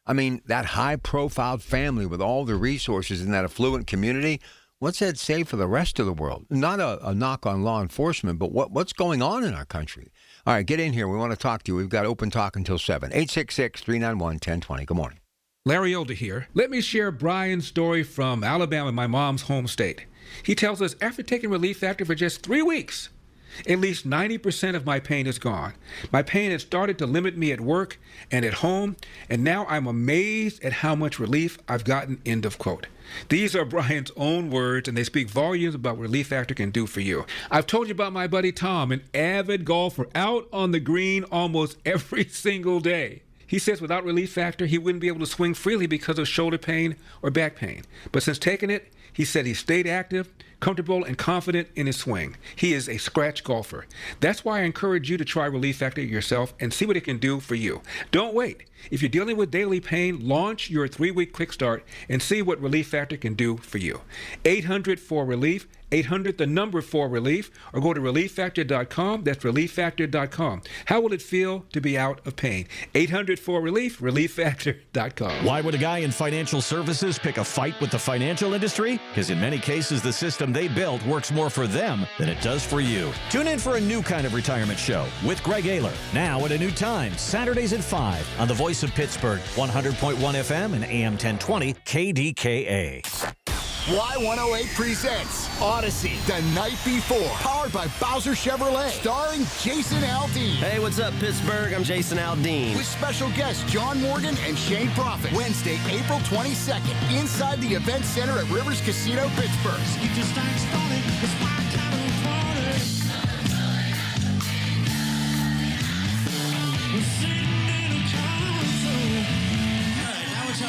that high-profile family with all the resources in that affluent community, what's that say for the rest of the world? Not a knock on law enforcement, but what's going on in our country? All right, get in here. We want to talk to you. We've got open talk until 7. 866-391-1020. Good morning. Larry Older here. Let me share Brian's story from Alabama, my mom's home state. He tells us after taking Relief Factor for just 3 weeks, at least 90% of my pain is gone. My pain had started to limit me at work and at home, and now I'm amazed at how much relief I've gotten, end of quote. These are Brian's own words, and they speak volumes about what Relief Factor can do for you. I've told you about my buddy Tom, an avid golfer, out on the green almost every single day. He says without Relief Factor, he wouldn't be able to swing freely because of shoulder pain or back pain. But since taking it, he said he stayed active, comfortable, and confident in his swing. He is a scratch golfer. That's why I encourage you to try Relief Factor yourself and see what it can do for you. Don't wait. If you're dealing with daily pain, launch your 3-week quick start and see what Relief Factor can do for you. 800-4-RELIEF, 800-4-RELIEF, or go to relieffactor.com. That's relieffactor.com. How will it feel to be out of pain? 800-4-RELIEF, relieffactor.com. Why would a guy in financial services pick a fight with the financial industry? Because in many cases, the system they built works more for them than it does for you. Tune in for a new kind of retirement show with Greg Ayler. Now at a new time, Saturdays at 5 on the Voice of Pittsburgh, 100.1 FM and AM 1020 KDKA. Y108 presents Odyssey, The Night Before, powered by Bowser Chevrolet, starring Jason Aldean. Hey, what's up, Pittsburgh? I'm Jason Aldean. With special guests John Morgan and Shane Prophet. Wednesday, April 22nd, inside the Event Center at Rivers Casino, Pittsburgh.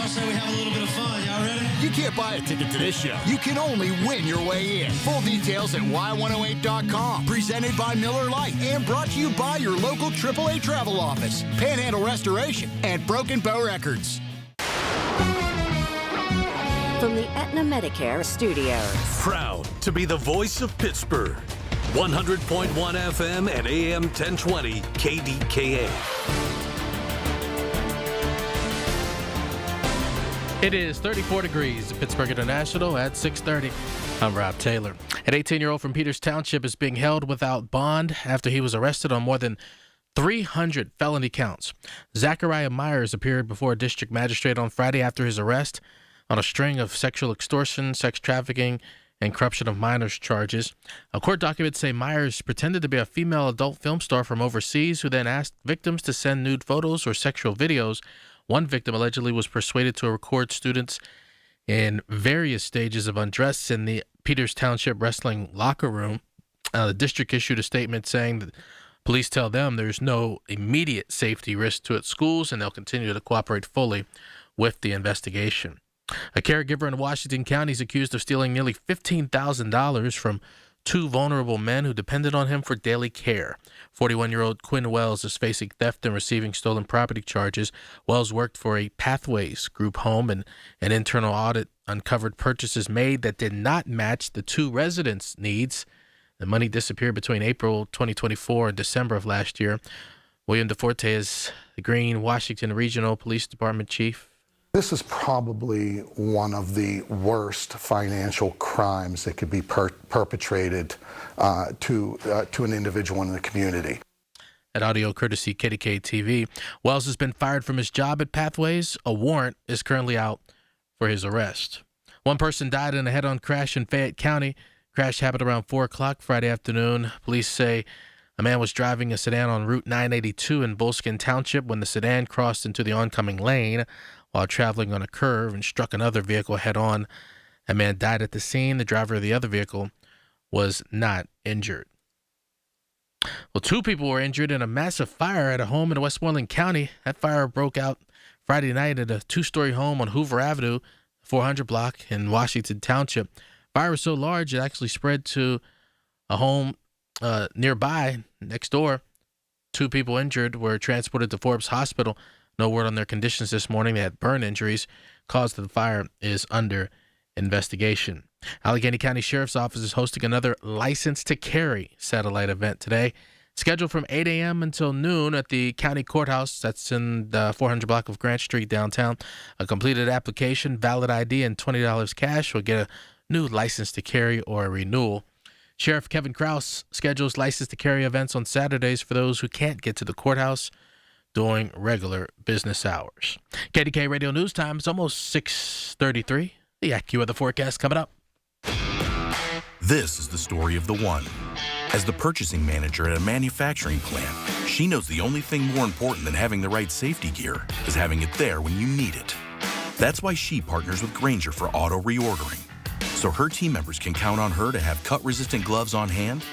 So we have a little bit of fun. Y'all ready? You can't buy a ticket to this show. You can only win your way in. Full details at y108.com. Presented by Miller Lite and brought to you by your local AAA travel office, Panhandle Restoration, and Broken Bow Records. From the Aetna Medicare studios. Proud to be the voice of Pittsburgh. 100.1 FM and AM 1020 KDKA. It is 34 degrees at Pittsburgh International at 6:30. I'm Rob Taylor. An 18-year-old from Peters Township is being held without bond after he was arrested on more than 300 felony counts. Zachariah Myers appeared before a district magistrate on Friday after his arrest on a string of sexual extortion, sex trafficking, and corruption of minors charges. Court documents say Myers pretended to be a female adult film star from overseas who then asked victims to send nude photos or sexual videos. One victim allegedly was persuaded to record students in various stages of undress in the Peters Township wrestling locker room. The district issued a statement saying that police tell them there's no immediate safety risk to its schools, and they'll continue to cooperate fully with the investigation. A caregiver in Washington County is accused of stealing nearly $15,000 from two vulnerable men who depended on him for daily care. 41-year-old Quinn Wells is facing theft and receiving stolen property charges. Wells worked for a Pathways group home, and an internal audit uncovered purchases made that did not match the two residents' needs. The money disappeared between April 2024 and December of last year. William DeForte is the Greene Washington Regional Police Department Chief. This is probably one of the worst financial crimes that could be perpetrated to an individual in the community. At audio courtesy KDKA-TV, Wells has been fired from his job at Pathways. A warrant is currently out for his arrest. One person died in a head-on crash in Fayette County. Crash happened around 4 o'clock Friday afternoon. Police say a man was driving a sedan on Route 982 in Bolskin Township when the sedan crossed into the oncoming lane while traveling on a curve and struck another vehicle head-on. A man died at the scene. The driver of the other vehicle was not injured. Well, 2 people were injured in a massive fire at a home in Westmoreland County. That fire broke out Friday night at a 2-story home on Hoover Avenue, 400 block in Washington Township. Fire was so large it actually spread to a home nearby, next door. 2 people injured were transported to Forbes Hospital. No word on their conditions this morning. They had burn injuries. Cause of the fire is under investigation. Allegheny County Sheriff's Office is hosting another License to Carry satellite event today, scheduled from 8 a.m. until noon at the county courthouse. That's in the 400 block of Grant Street downtown. A completed application, valid ID, and $20 cash will get a new license to carry or a renewal. Sheriff Kevin Krause schedules license to carry events on Saturdays for those who can't get to the courthouse during regular business hours. KDKA Radio News Time. It's almost 6:33. The AccuWeather forecast coming up. This is the story of the one. As the purchasing manager at a manufacturing plant, she knows the only thing more important than having the right safety gear is having it there when you need it. That's why she partners with Grainger for auto reordering, so her team members can count on her to have cut-resistant gloves on hand,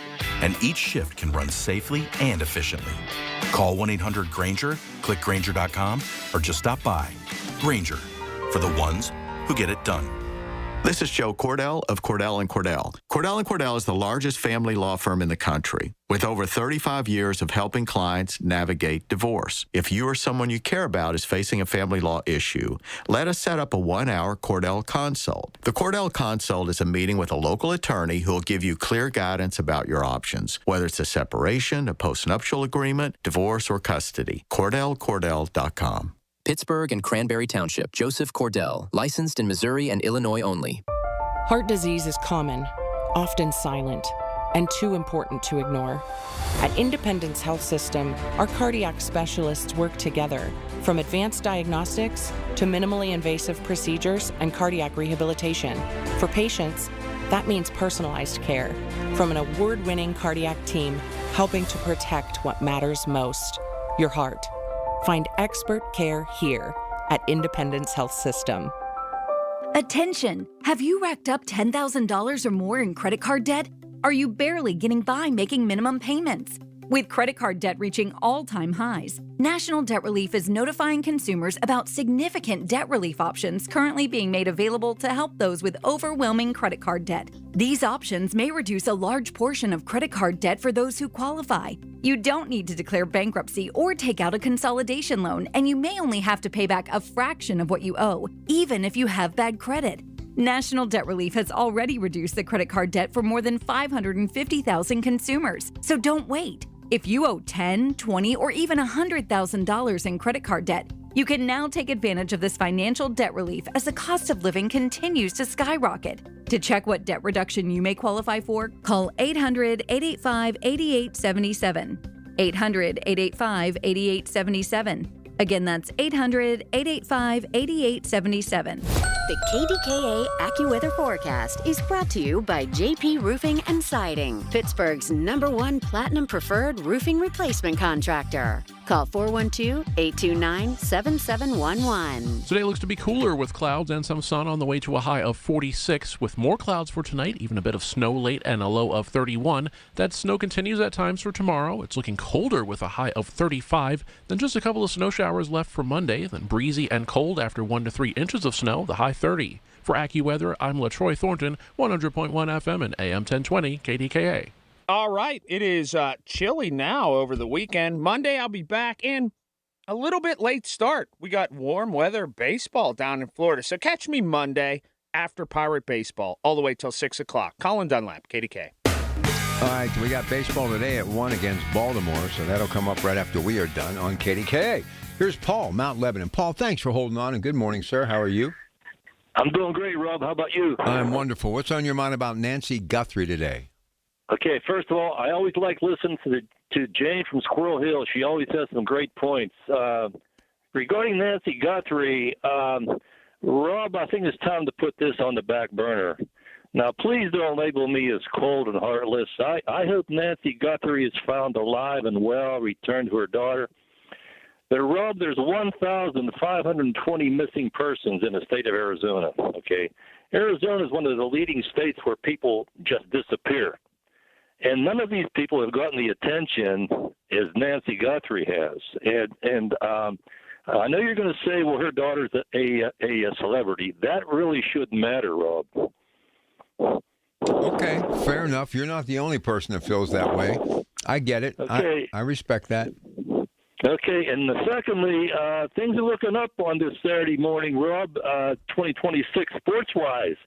and each shift can run safely and efficiently. Call 1-800-GRAINGER, click Grainger.com, or just stop by. Grainger, for the ones who get it done. This is Joe Cordell of Cordell & Cordell. Cordell & Cordell is the largest family law firm in the country, with over 35 years of helping clients navigate divorce. If you or someone you care about is facing a family law issue, let us set up a 1-hour Cordell Consult. The Cordell Consult is a meeting with a local attorney who will give you clear guidance about your options, whether it's a separation, a postnuptial agreement, divorce, or custody. CordellCordell.com. Pittsburgh and Cranberry Township. Joseph Cordell, licensed in Missouri and Illinois only. Heart disease is common, often silent, and too important to ignore. At Independence Health System, our cardiac specialists work together, from advanced diagnostics to minimally invasive procedures and cardiac rehabilitation. For patients, that means personalized care from an award-winning cardiac team helping to protect what matters most, your heart. Find expert care here at Independence Health System. Attention! Have you racked up $10,000 or more in credit card debt? Are you barely getting by making minimum payments? With credit card debt reaching all-time highs, National Debt Relief is notifying consumers about significant debt relief options currently being made available to help those with overwhelming credit card debt. These options may reduce a large portion of credit card debt for those who qualify. You don't need to declare bankruptcy or take out a consolidation loan, and you may only have to pay back a fraction of what you owe, even if you have bad credit. National Debt Relief has already reduced the credit card debt for more than 550,000 consumers, so don't wait. If you owe $10,000, $20,000, or even $100,000 in credit card debt, you can now take advantage of this financial debt relief as the cost of living continues to skyrocket. To check what debt reduction you may qualify for, call 800-885-8877. 800-885-8877. Again, that's 800-885-8877. The KDKA AccuWeather forecast is brought to you by JP Roofing and Siding, Pittsburgh's #1 Platinum Preferred Roofing Replacement Contractor. Call 412-829-7711. Today looks to be cooler with clouds and some sun on the way to a high of 46 with more clouds for tonight, even a bit of snow late and a low of 31. That snow continues at times for tomorrow. It's looking colder with a high of 35. Then just a couple of snow showers left for Monday, then breezy and cold after 1 to 3 inches of snow, the high 30. For AccuWeather, I'm LaTroy Thornton, 100.1 FM and AM 1020 KDKA. All right, it is chilly now over the weekend. Monday, I'll be back in a little bit late start. We got warm weather baseball down in Florida. So catch me Monday after Pirate Baseball all the way till 6 o'clock. Colin Dunlap, KDK. All right, we got baseball today at 1 against Baltimore, so that'll come up right after we are done on KDKA. Here's Paul, Mount Lebanon. Paul, thanks for holding on, and good morning, sir. How are you? I'm doing great, Rob. How about you? I'm wonderful. What's on your mind about Nancy Guthrie today? Okay, first of all, I always like listening to Jane from Squirrel Hill. She always has some great points. Regarding Nancy Guthrie, Rob, I think it's time to put this on the back burner. Now, please don't label me as cold and heartless. I hope Nancy Guthrie is found alive and well, returned to her daughter. But, Rob, there's 1,520 missing persons in the state of Arizona, okay? Arizona is one of the leading states where people just disappear. And none of these people have gotten the attention as Nancy Guthrie has. And I know you're going to say, well, her daughter's a celebrity. That really shouldn't matter, Rob. Okay, fair enough. You're not the only person that feels that way. I get it. Okay. I respect that. Okay, and secondly, things are looking up on this Saturday morning, Rob, 2026 sports-wise.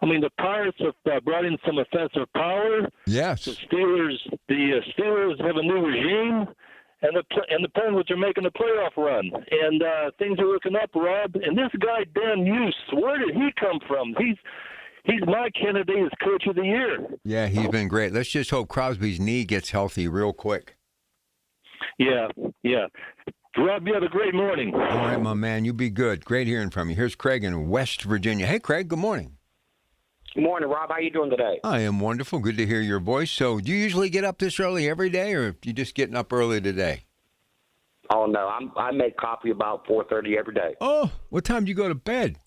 I mean, the Pirates have brought in some offensive power. Yes. The Steelers have a new regime, and the Penguins are making a playoff run. And things are looking up, Rob. And this guy Dan Hughes, where did he come from? He's my candidate as Coach of the Year. Yeah, he's been great. Let's just hope Crosby's knee gets healthy real quick. Yeah. Rob, you have a great morning. All right, my man, you be good. Great hearing from you. Here's Craig in West Virginia. Hey, Craig, good morning. Good morning, Rob. How you doing today? I am wonderful. Good to hear your voice. So do you usually get up this early every day, or you just getting up early today? Oh, no. I make coffee about 4:30 every day. Oh, what time do you go to bed?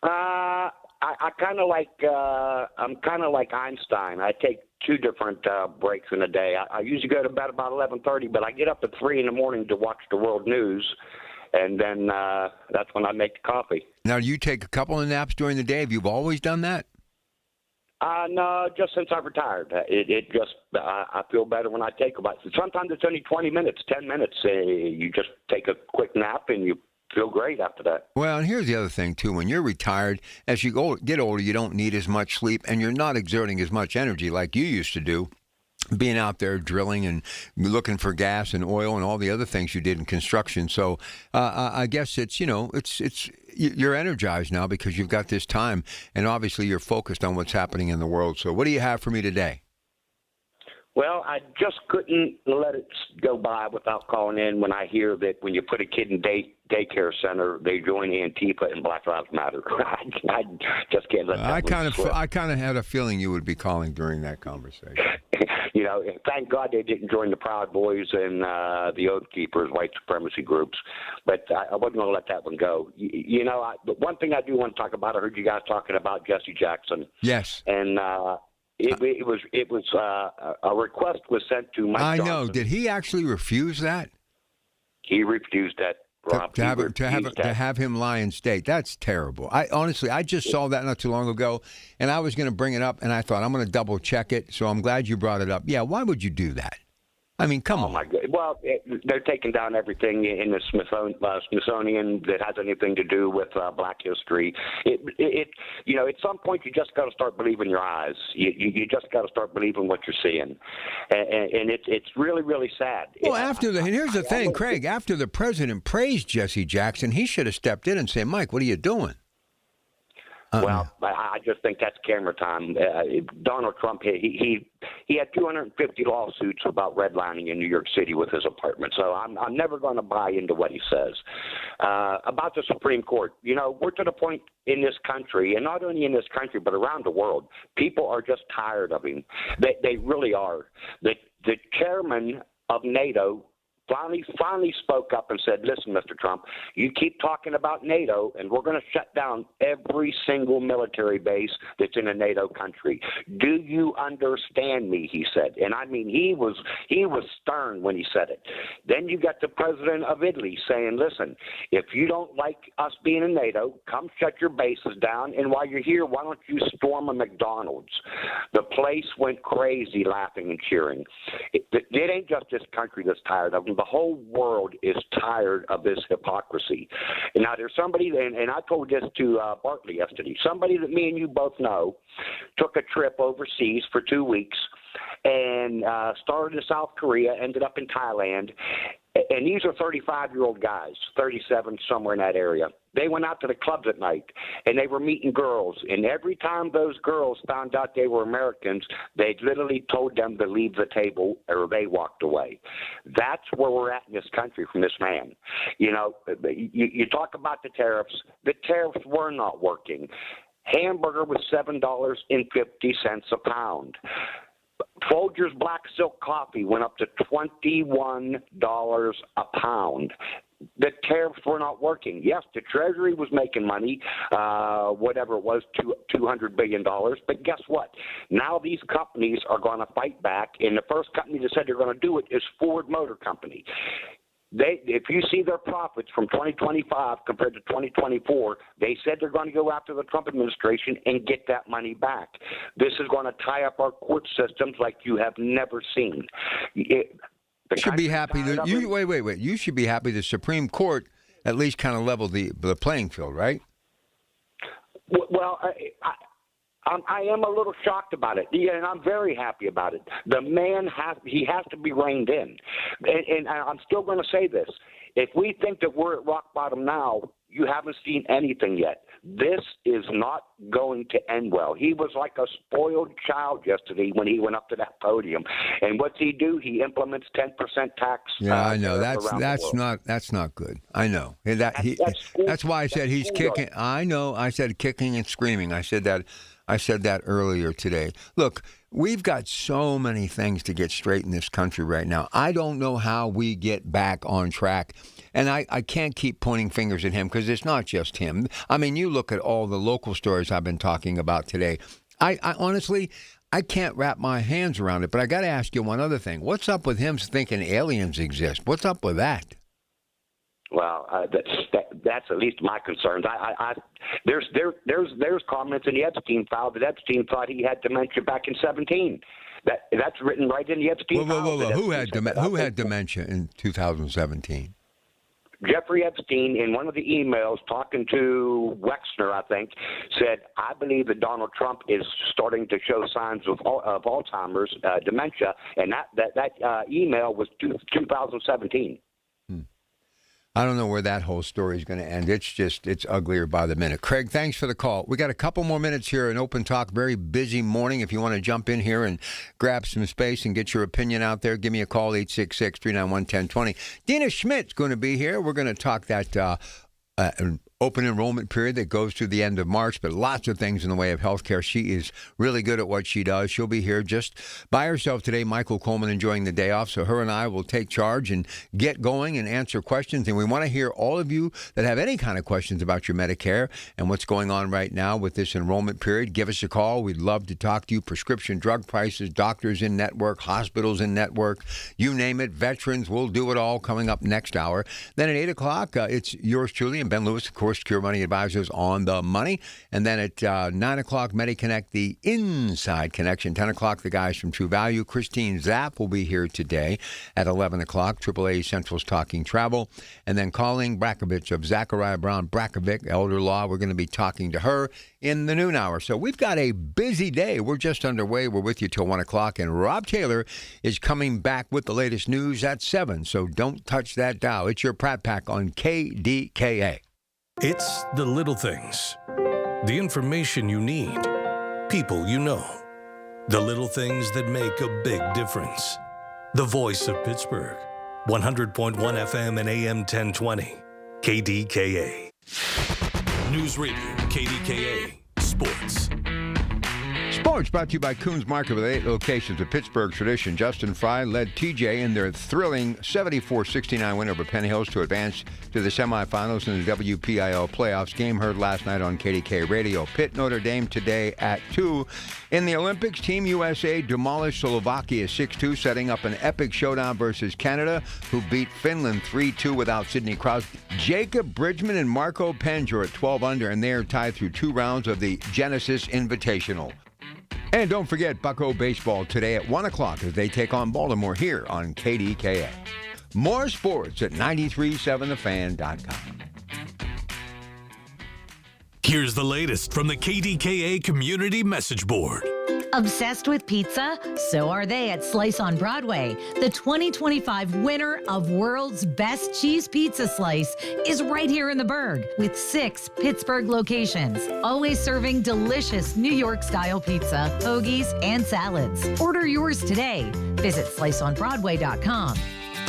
I kind of like I'm kind of like Einstein. I take two different breaks in a day. I usually go to bed about 11:30, but I get up at 3 in the morning to watch the world news, and then that's when I make the coffee. Now, do you take a couple of naps during the day? Have you always done that? No, just since I've retired. It just I feel better when I take about. Sometimes it's only 20 minutes, 10 minutes. You just take a quick nap and you feel great after that. Well, and here's the other thing, too. When you're retired, as you get older, you don't need as much sleep, and you're not exerting as much energy like you used to do, being out there drilling and looking for gas and oil and all the other things you did in construction. So I guess it's you're energized now because you've got this time, and obviously you're focused on what's happening in the world. So what do you have for me today? Well, I just couldn't let it go by without calling in when I hear that when you put a kid in daycare center, they join Antifa and Black Lives Matter. I just can't let that I kind of had a feeling you would be calling during that conversation. Thank God they didn't join the Proud Boys and the Oath Keepers, white supremacy groups. But I wasn't going to let that one go. But one thing I do want to talk about, I heard you guys talking about Jesse Jackson. Yes. And it was a request was sent to Mike Johnson. I know. Did he actually refuse that? He refused that. Rob, to have him lie in state. That's terrible. I just saw that not too long ago, and I was going to bring it up, and I thought I'm going to double check it. So I'm glad you brought it up. Yeah, why would you do that? I mean, come on. Oh my God! Well, they're taking down everything in the Smithsonian that has anything to do with Black history. At some point you just got to start believing your eyes. You just got to start believing what you're seeing, and it's really, really sad. Well, here's the thing, Craig. After the president praised Jesse Jackson, he should have stepped in and said, "Mike, what are you doing?" Well, I just think that's camera time. Donald Trump, he had 250 lawsuits about redlining in New York City with his apartment. So I'm never going to buy into what he says. About the Supreme Court, we're to the point in this country, and not only in this country, but around the world, people are just tired of him. They really are. The chairman of NATO finally spoke up and said, listen, Mr. Trump, you keep talking about NATO, and we're going to shut down every single military base that's in a NATO country. Do you understand me, he said. And I mean, he was stern when he said it. Then you got the president of Italy saying, listen, if you don't like us being in NATO, come shut your bases down, and while you're here, why don't you storm a McDonald's? The place went crazy laughing and cheering. It ain't just this country that's tired of them. The whole world is tired of this hypocrisy. And now there's somebody, and I told this to Bartley yesterday, somebody that me and you both know took a trip overseas for 2 weeks and started in South Korea, ended up in Thailand. And these are 35-year-old guys, 37, somewhere in that area. They went out to the clubs at night, and they were meeting girls. And every time those girls found out they were Americans, they literally told them to leave the table or they walked away. That's where we're at in this country from this man. You know, you talk about the tariffs. The tariffs were not working. Hamburger was $7.50 a pound. Folgers Black Silk Coffee went up to $21 a pound. The tariffs were not working. Yes, the Treasury was making money, whatever it was, $200 billion. But guess what? Now these companies are going to fight back, and the first company that said they're going to do it is Ford Motor Company. If you see their profits from 2025 compared to 2024, they said they're going to go after the Trump administration and get that money back. This is going to tie up our court systems like you have never seen. You should be happy that wait. You should be happy the Supreme Court at least kind of leveled the playing field, right? Well, I am a little shocked about it, and I'm very happy about it. The man has to be reined in, and I'm still going to say this: if we think that we're at rock bottom now, you haven't seen anything yet. This is not going to end well. He was like a spoiled child yesterday when he went up to that podium. And what's he do? He implements 10% tax. Yeah, I know. That's not good. I know. That's why I said he's kicking. I know. I said kicking and screaming. I said that earlier today. Look, we've got so many things to get straight in this country right now. I don't know how we get back on track. And I can't keep pointing fingers at him because it's not just him. I mean, you look at all the local stories I've been talking about today. I honestly, I can't wrap my hands around it. But I got to ask you one other thing. What's up with him thinking aliens exist? What's up with that? Well, that's at least my concerns. There's comments in the Epstein file that Epstein thought he had dementia back in 2017. That's written right in the Epstein file. Who had dementia in 2017? Jeffrey Epstein, in one of the emails talking to Wexner, I think, said, I believe that Donald Trump is starting to show signs of Alzheimer's, dementia, and that email was 2017. I don't know where that whole story is going to end. It's uglier by the minute. Craig, thanks for the call. We got a couple more minutes here in Open Talk. Very busy morning. If you want to jump in here and grab some space and get your opinion out there, give me a call, 866-391-1020. Dina Schmidt's going to be here. We're going to talk that open enrollment period that goes through the end of March, but lots of things in the way of health care. She is really good at what she does. She'll be here just by herself today. Michael Coleman enjoying the day off, so her and I will take charge and get going and answer questions. And we want to hear all of you that have any kind of questions about your Medicare and what's going on right now with this enrollment period. Give us a call. We'd love to talk to you. Prescription drug prices, doctors in network, hospitals in network, you name it, veterans. We'll do it all coming up next hour. Then at 8 o'clock, it's yours truly and Ben Lewis, of course, Secure Money Advisors on the money. And then at 9 o'clock, MediConnect, the Inside Connection. 10 o'clock, the guys from True Value. Christine Zapp will be here today at 11 o'clock. AAA Central's Talking Travel. And then Colleen Brakovich of Zachariah Brown Brakovic, Elder Law. We're going to be talking to her in the noon hour. So we've got a busy day. We're just underway. We're with you till 1 o'clock. And Rob Taylor is coming back with the latest news at 7. So don't touch that dial. It's your Pratt Pack on KDKA. It's the little things. The information you need. People you know. The little things that make a big difference. The voice of Pittsburgh. 100.1 FM and AM 1020. KDKA. News Radio. KDKA. Sports. Sports brought to you by Coons Market with 8 locations of Pittsburgh tradition. Justin Fry led TJ in their thrilling 74-69 win over Penn Hills to advance to the semifinals in the WPIL playoffs. Game heard last night on KDKA Radio. Pitt Notre Dame today at 2. In the Olympics, Team USA demolished Slovakia 6-2, setting up an epic showdown versus Canada, who beat Finland 3-2 without Sidney Crosby. Jacob Bridgman and Marco Penge are at 12 under, and they are tied through 2 rounds of the Genesis Invitational. And don't forget Bucko Baseball today at 1 o'clock as they take on Baltimore here on KDKA. More sports at 937thefan.com. Here's the latest from the KDKA Community Message Board. Obsessed with pizza? So are they at Slice on Broadway. The 2025 winner of World's Best Cheese Pizza Slice is right here in the Burgh with 6 Pittsburgh locations, always serving delicious New York-style pizza, hoagies, and salads. Order yours today. Visit sliceonbroadway.com.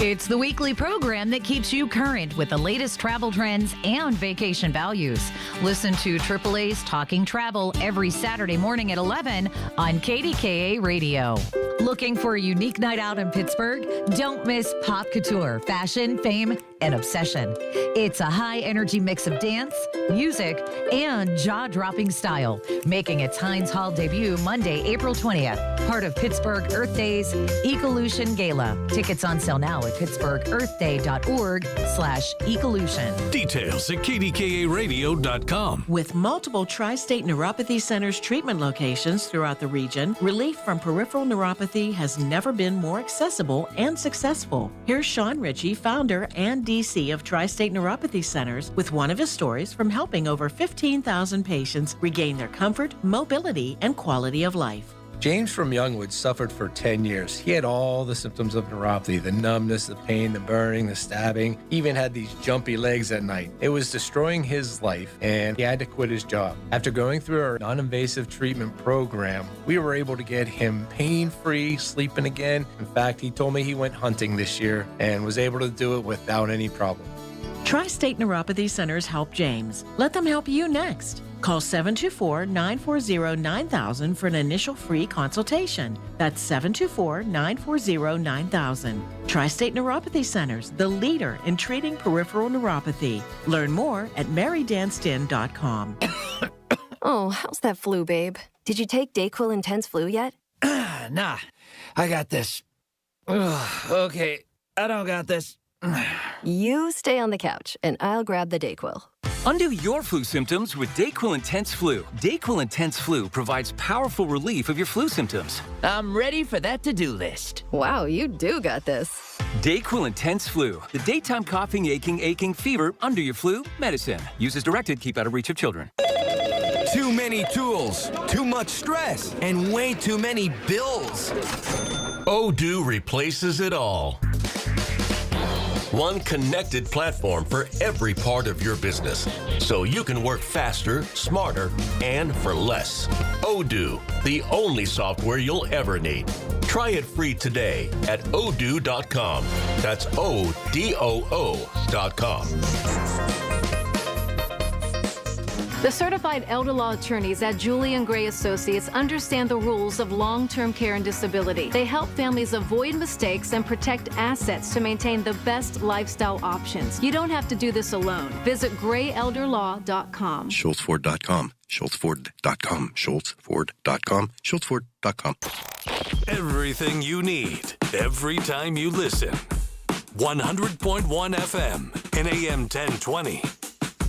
It's the weekly program that keeps you current with the latest travel trends and vacation values. Listen to AAA's Talking Travel every Saturday morning at 11 on KDKA Radio. Looking for a unique night out in Pittsburgh? Don't miss Pop Couture, Fashion, Fame, and Obsession. It's a high-energy mix of dance, music, and jaw-dropping style, making its Heinz Hall debut Monday, April 20th. Part of Pittsburgh Earth Day's Ecolution Gala. Tickets on sale now at pittsburghearthday.org/ecolution. Details at kdkaradio.com. With multiple tri-state neuropathy centers treatment locations throughout the region, relief from peripheral neuropathy has never been more accessible and successful. Here's Sean Ritchie, founder and DC of Tri-State Neuropathy Centers, with one of his stories from helping over 15,000 patients regain their comfort, mobility, and quality of life. James from Youngwood suffered for 10 years. He had all the symptoms of neuropathy, the numbness, the pain, the burning, the stabbing, even had these jumpy legs at night. It was destroying his life, and he had to quit his job. After going through our non-invasive treatment program, we were able to get him pain-free, sleeping again. In fact, he told me he went hunting this year and was able to do it without any problem. Tri-State Neuropathy Centers help James. Let them help you next. Call 724-940-9000 for an initial free consultation. That's 724-940-9000. Tri-State Neuropathy Centers, the leader in treating peripheral neuropathy. Learn more at marydanston.com. Oh, how's that flu, babe? Did you take DayQuil Intense Flu yet? Nah, I got this. Ugh, okay, I don't got this. You stay on the couch, and I'll grab the DayQuil. Undo your flu symptoms with DayQuil Intense Flu. DayQuil Intense Flu provides powerful relief of your flu symptoms. I'm ready for that to-do list. Wow, you do got this. DayQuil Intense Flu. The daytime coughing, aching, fever, under your flu medicine. Use as directed. Keep out of reach of children. Too many tools, too much stress, and way too many bills. Odoo replaces it all. One connected platform for every part of your business, so you can work faster, smarter, and for less. Odoo, the only software you'll ever need. Try it free today at odoo.com. That's ODOO.com. The certified elder law attorneys at Julian Gray Associates understand the rules of long-term care and disability. They help families avoid mistakes and protect assets to maintain the best lifestyle options. You don't have to do this alone. Visit grayelderlaw.com. SchultzFord.com. SchultzFord.com. SchultzFord.com. SchultzFord.com. Everything you need, every time you listen. 100.1 FM and AM 1020.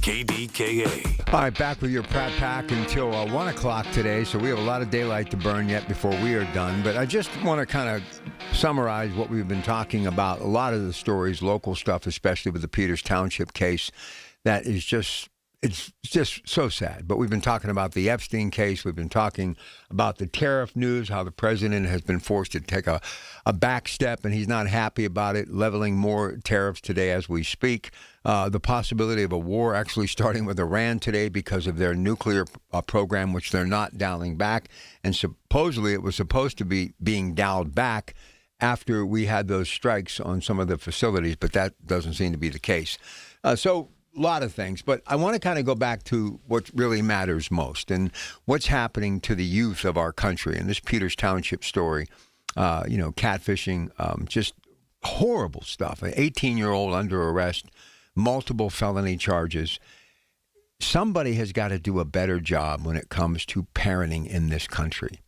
KDKA. All right, back with your Pratt Pack until 1 o'clock today, so we have a lot of daylight to burn yet before we are done. But I just want to kind of summarize what we've been talking about. A lot of the stories, local stuff, especially with the Peters Township case, that is just, it's just so sad. But we've been talking about the Epstein case. We've been talking about the tariff news, how the president has been forced to take a back step, and he's not happy about it, leveling more tariffs today as we speak. The possibility of a war actually starting with Iran today because of their nuclear program, which they're not dialing back. And supposedly it was supposed to be being dialed back after we had those strikes on some of the facilities, but that doesn't seem to be the case. So lot of things, but I want to kind of go back to what really matters most and what's happening to the youth of our country. And this Peters Township story, catfishing, just horrible stuff. An 18-year-old under arrest, multiple felony charges. Somebody has got to do a better job when it comes to parenting in this country.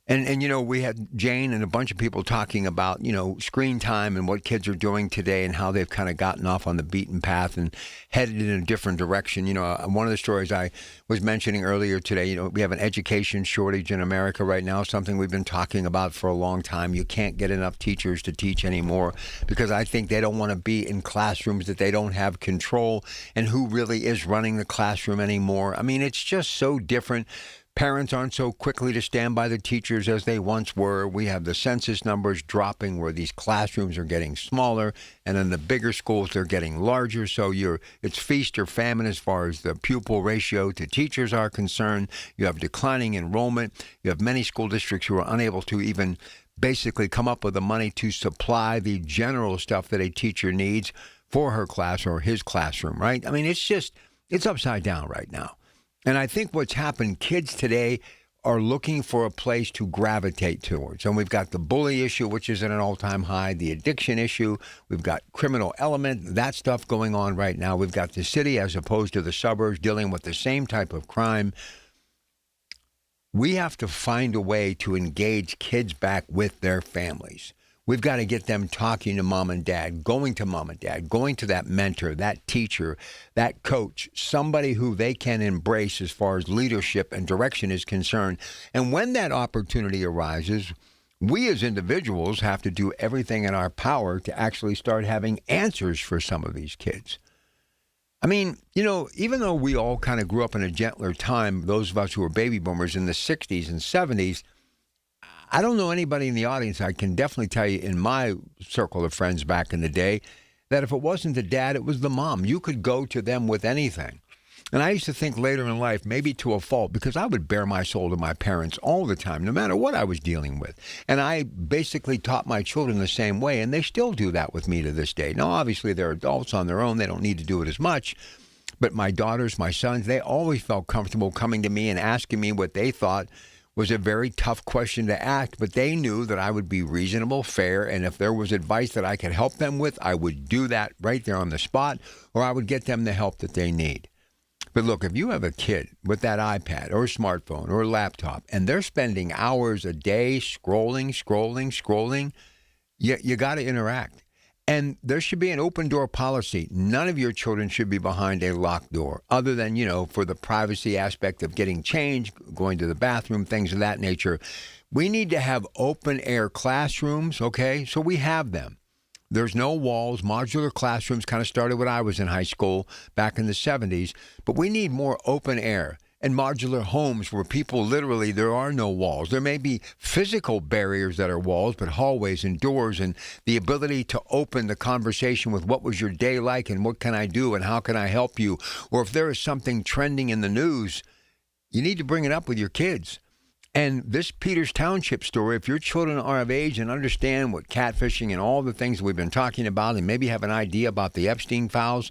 And we had Jane and a bunch of people talking about, screen time and what kids are doing today and how they've kind of gotten off on the beaten path and headed in a different direction. One of the stories I was mentioning earlier today, we have an education shortage in America right now, something we've been talking about for a long time. You can't get enough teachers to teach anymore because I think they don't want to be in classrooms that they don't have control and who really is running the classroom anymore. I mean, it's just so different. Parents aren't so quickly to stand by the teachers as they once were. We have the census numbers dropping where these classrooms are getting smaller, and in the bigger schools, they're getting larger. So it's feast or famine as far as the pupil ratio to teachers are concerned. You have declining enrollment. You have many school districts who are unable to even basically come up with the money to supply the general stuff that a teacher needs for her class or his classroom, right? I mean, it's upside down right now. And I think what's happened, kids today are looking for a place to gravitate towards. And we've got the bully issue, which is at an all-time high, the addiction issue. We've got criminal element, that stuff going on right now. We've got the city as opposed to the suburbs dealing with the same type of crime. We have to find a way to engage kids back with their families. We've got to get them talking to mom and dad, going to mom and dad, going to that mentor, that teacher, that coach, somebody who they can embrace as far as leadership and direction is concerned. And when that opportunity arises, we as individuals have to do everything in our power to actually start having answers for some of these kids. I mean, even though we all kind of grew up in a gentler time, those of us who were baby boomers in the 60s and 70s, I don't know anybody in the audience. I can definitely tell you in my circle of friends back in the day that if it wasn't the dad, it was the mom. You could go to them with anything. And I used to think later in life, maybe to a fault, because I would bare my soul to my parents all the time, no matter what I was dealing with. And I basically taught my children the same way, and they still do that with me to this day. Now, obviously, they're adults on their own. They don't need to do it as much. But my daughters, my sons, they always felt comfortable coming to me and asking me what they thought was a very tough question to ask, but they knew that I would be reasonable, fair, and if there was advice that I could help them with, I would do that right there on the spot, or I would get them the help that they need. But look, if you have a kid with that iPad or smartphone or laptop, and they're spending hours a day scrolling, you got to interact. And there should be an open door policy. None of your children should be behind a locked door, other than, for the privacy aspect of getting changed, going to the bathroom, things of that nature. We need to have open air classrooms, okay? So we have them. There's no walls. Modular classrooms kind of started when I was in high school back in the 70s. But we need more open air and modular homes where people literally, there are no walls. There may be physical barriers that are walls, but hallways and doors, and the ability to open the conversation with what was your day like and what can I do and how can I help you? Or if there is something trending in the news, you need to bring it up with your kids. And this Peters Township story, if your children are of age and understand what catfishing and all the things we've been talking about and maybe have an idea about the Epstein files,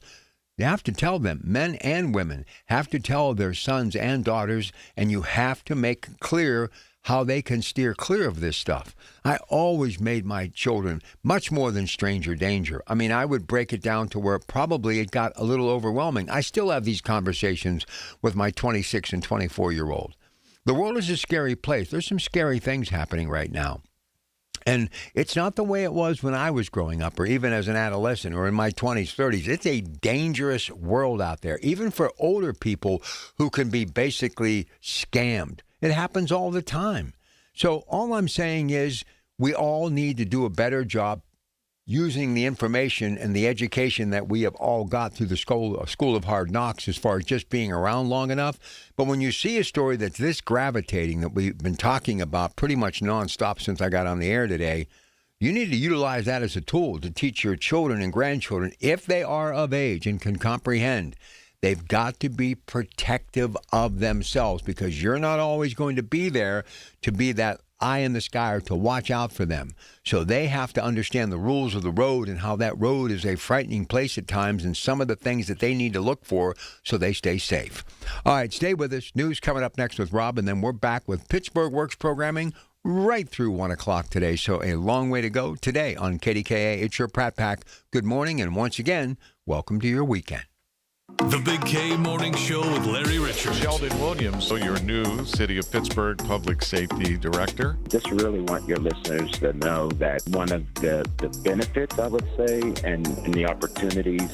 you have to tell them, men and women have to tell their sons and daughters, and you have to make clear how they can steer clear of this stuff. I always made my children much more than stranger danger. I mean, I would break it down to where probably it got a little overwhelming. I still have these conversations with my 26 and 24-year-old. The world is a scary place. There's some scary things happening right now. And it's not the way it was when I was growing up or even as an adolescent or in my 20s, 30s. It's a dangerous world out there, even for older people who can be basically scammed. It happens all the time. So all I'm saying is we all need to do a better job using the information and the education that we have all got through the school of hard knocks as far as just being around long enough. But when you see a story that's this gravitating that we've been talking about pretty much nonstop since I got on the air today, you need to utilize that as a tool to teach your children and grandchildren, if they are of age and can comprehend, they've got to be protective of themselves because you're not always going to be there to be that eye in the sky or to watch out for them. So they have to understand the rules of the road and how that road is a frightening place at times and some of the things that they need to look for so they stay safe. All right, stay with us. News coming up next with Rob, and then we're back with Pittsburgh Works programming right through 1 o'clock today. So a long way to go today on KDKA. It's your Pratt Pack. Good morning, and once again, welcome to your weekend. The Big K Morning Show with Larry Richards. Sheldon Williams, your new City of Pittsburgh Public Safety Director. Just really want your listeners to know that one of the benefits, I would say, and the opportunities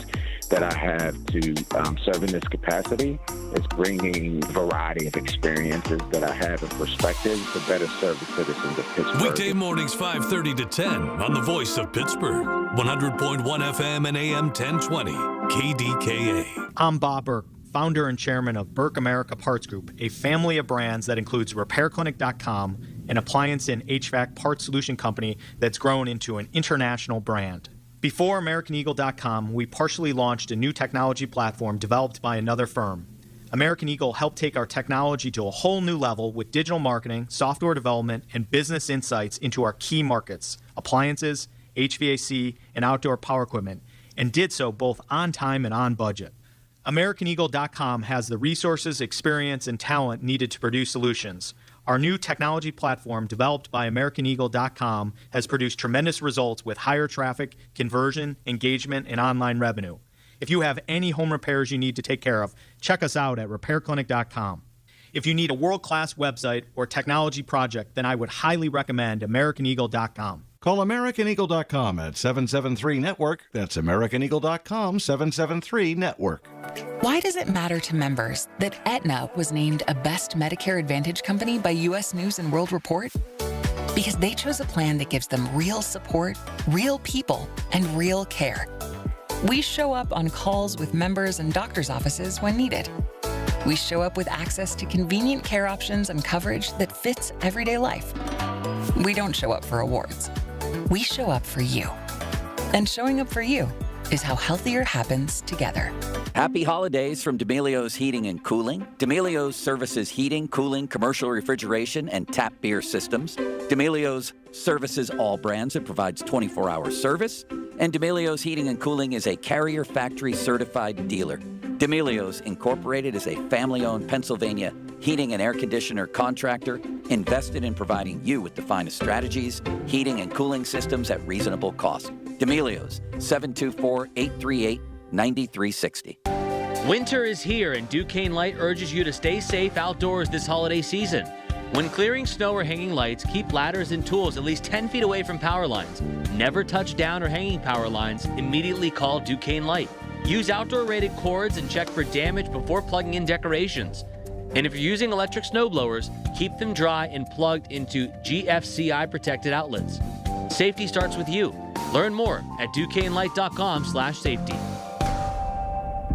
that I have to serve in this capacity is bringing a variety of experiences that I have and perspectives to better serve the citizens of Pittsburgh. Weekday mornings 5:30 to 10 on the Voice of Pittsburgh, 100.1 FM and AM 1020, KDKA. I'm Bob Burke, founder and chairman of Burke America Parts Group, a family of brands that includes RepairClinic.com, an appliance and HVAC parts solution company that's grown into an international brand. Before AmericanEagle.com, we partially launched a new technology platform developed by another firm. American Eagle helped take our technology to a whole new level with digital marketing, software development, and business insights into our key markets, appliances, HVAC, and outdoor power equipment, and did so both on time and on budget. AmericanEagle.com has the resources, experience, and talent needed to produce solutions. Our new technology platform, developed by AmericanEagle.com, has produced tremendous results with higher traffic, conversion, engagement, and online revenue. If you have any home repairs you need to take care of, check us out at RepairClinic.com. If you need a world-class website or technology project, then I would highly recommend AmericanEagle.com. Call AmericanEagle.com at 773-NETWORK. That's AmericanEagle.com, 773-NETWORK. Why does it matter to members that Aetna was named a Best Medicare Advantage company by U.S. News & World Report? Because they chose a plan that gives them real support, real people, and real care. We show up on calls with members and doctors' offices when needed. We show up with access to convenient care options and coverage that fits everyday life. We don't show up for awards. We show up for you. And showing up for you is how healthier happens together. Happy holidays from D'Amelio's Heating and Cooling. D'Amelio's services heating, cooling, commercial refrigeration, and tap beer systems. D'Amelio's services all brands and provides 24-hour service. And D'Amelio's Heating and Cooling is a Carrier Factory certified dealer. D'Amelio's Incorporated is a family-owned Pennsylvania heating and air conditioner contractor invested in providing you with the finest strategies, heating and cooling systems at reasonable cost. D'Amelio's, 724-838-9360. Winter is here, and Duquesne Light urges you to stay safe outdoors this holiday season. When clearing snow or hanging lights, keep ladders and tools at least 10 feet away from power lines. Never touch down or hanging power lines. Immediately call Duquesne Light. Use outdoor-rated cords and check for damage before plugging in decorations. And if you're using electric snow blowers, keep them dry and plugged into GFCI protected outlets. Safety starts with you. Learn more at DuquesneLight.com/safety.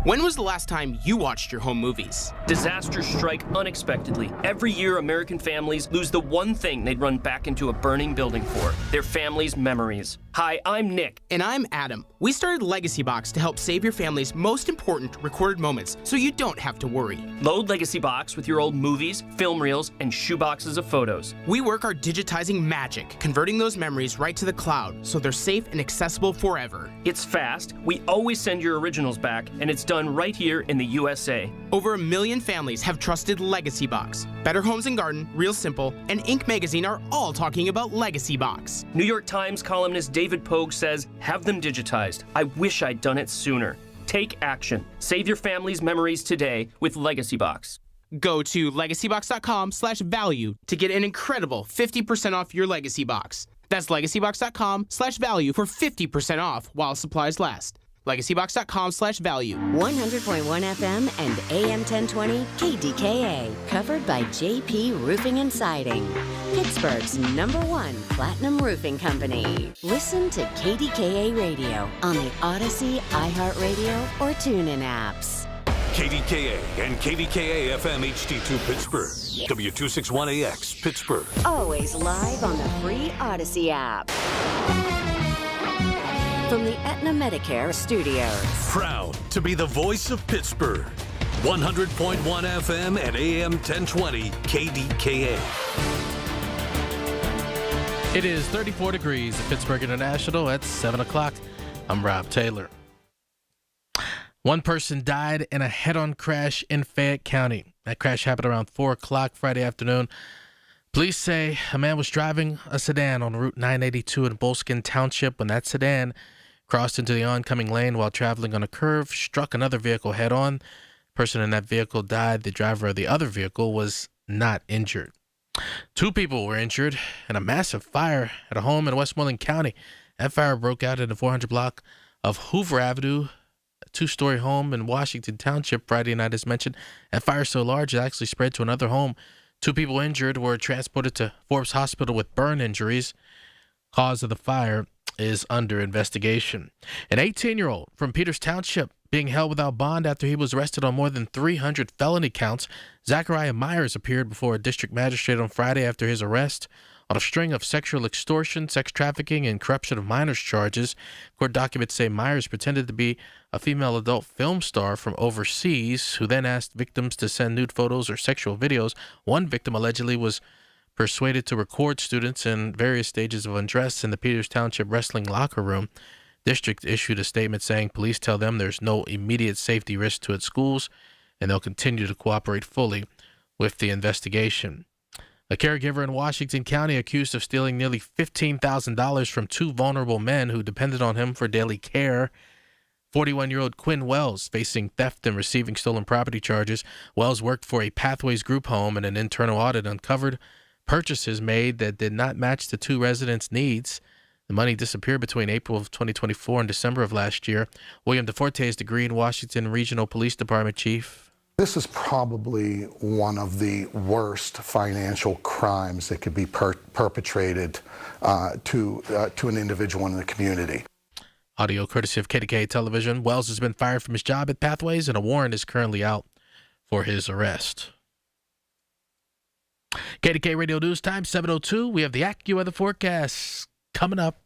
When was the last time you watched your home movies? Disasters strike unexpectedly. Every year, American families lose the one thing they'd run back into a burning building for, their family's memories. Hi, I'm Nick. And I'm Adam. We started Legacy Box to help save your family's most important recorded moments so you don't have to worry. Load Legacy Box with your old movies, film reels, and shoeboxes of photos. We work our digitizing magic, converting those memories right to the cloud so they're safe and accessible forever. It's fast, we always send your originals back, and it's done right here in the USA. Over 1 million families have trusted Legacy Box. Better Homes and Garden, Real Simple, and Inc. magazine are all talking about Legacy Box. New York Times columnist David Pogue says, have them digitized. I wish I'd done it sooner. Take action. Save your family's memories today with Legacy Box. Go to legacybox.com/value to get an incredible 50% off your Legacy Box. That's legacybox.com/value for 50% off while supplies last. LegacyBox.com/value. 100.1 FM and AM 1020 KDKA. Covered by JP Roofing and Siding. Pittsburgh's #1 platinum roofing company. Listen to KDKA Radio on the Odyssey, iHeartRadio, or TuneIn apps. KDKA and KDKA-FM HD2 Pittsburgh. W261AX Pittsburgh. Always live on the free Odyssey app. From the Aetna Medicare studios. Proud to be the voice of Pittsburgh. 100.1 FM and AM 1020 KDKA. It is 34 degrees at Pittsburgh International at 7 o'clock. I'm Rob Taylor. One person died in a head-on crash in Fayette County. That crash happened around 4 o'clock Friday afternoon. Police say a man was driving a sedan on Route 982 in Bolskin Township when that sedan crossed into the oncoming lane while traveling on a curve, struck another vehicle head-on. The person in that vehicle died. The driver of the other vehicle was not injured. 2 people were injured in a massive fire at a home in Westmoreland County. That fire broke out in the 400 block of Hoover Avenue, a 2-story home in Washington Township Friday night, as mentioned. That fire so large it actually spread to another home. 2 people injured were transported to Forbes Hospital with burn injuries. Cause of the fire is under investigation. An 18-year-old from Peters Township being held without bond after he was arrested on more than 300 felony counts. Zachariah Myers appeared before a district magistrate on Friday after his arrest on a string of sexual extortion, sex trafficking, and corruption of minors charges. Court documents say Myers pretended to be a female adult film star from overseas who then asked victims to send nude photos or sexual videos. One victim allegedly was persuaded to record students in various stages of undress in the Peters Township wrestling locker room. District issued a statement saying police tell them there's no immediate safety risk to its schools and they'll continue to cooperate fully with the investigation. A caregiver in Washington County accused of stealing nearly $15,000 from 2 vulnerable men who depended on him for daily care. 41-year-old Quinn Wells facing theft and receiving stolen property charges. Wells worked for a Pathways Group home, and an internal audit uncovered purchases made that did not match the 2 residents' needs. The money disappeared between April of 2024 and December of last year. William DeForte is the Green Washington Regional Police Department Chief. This is probably one of the worst financial crimes that could be perpetrated to an individual in the community. Audio courtesy of KDKA Television. Wells has been fired from his job at Pathways, and a warrant is currently out for his arrest. KDKA Radio News Time, 7:02. We have the AccuWeather forecast coming up.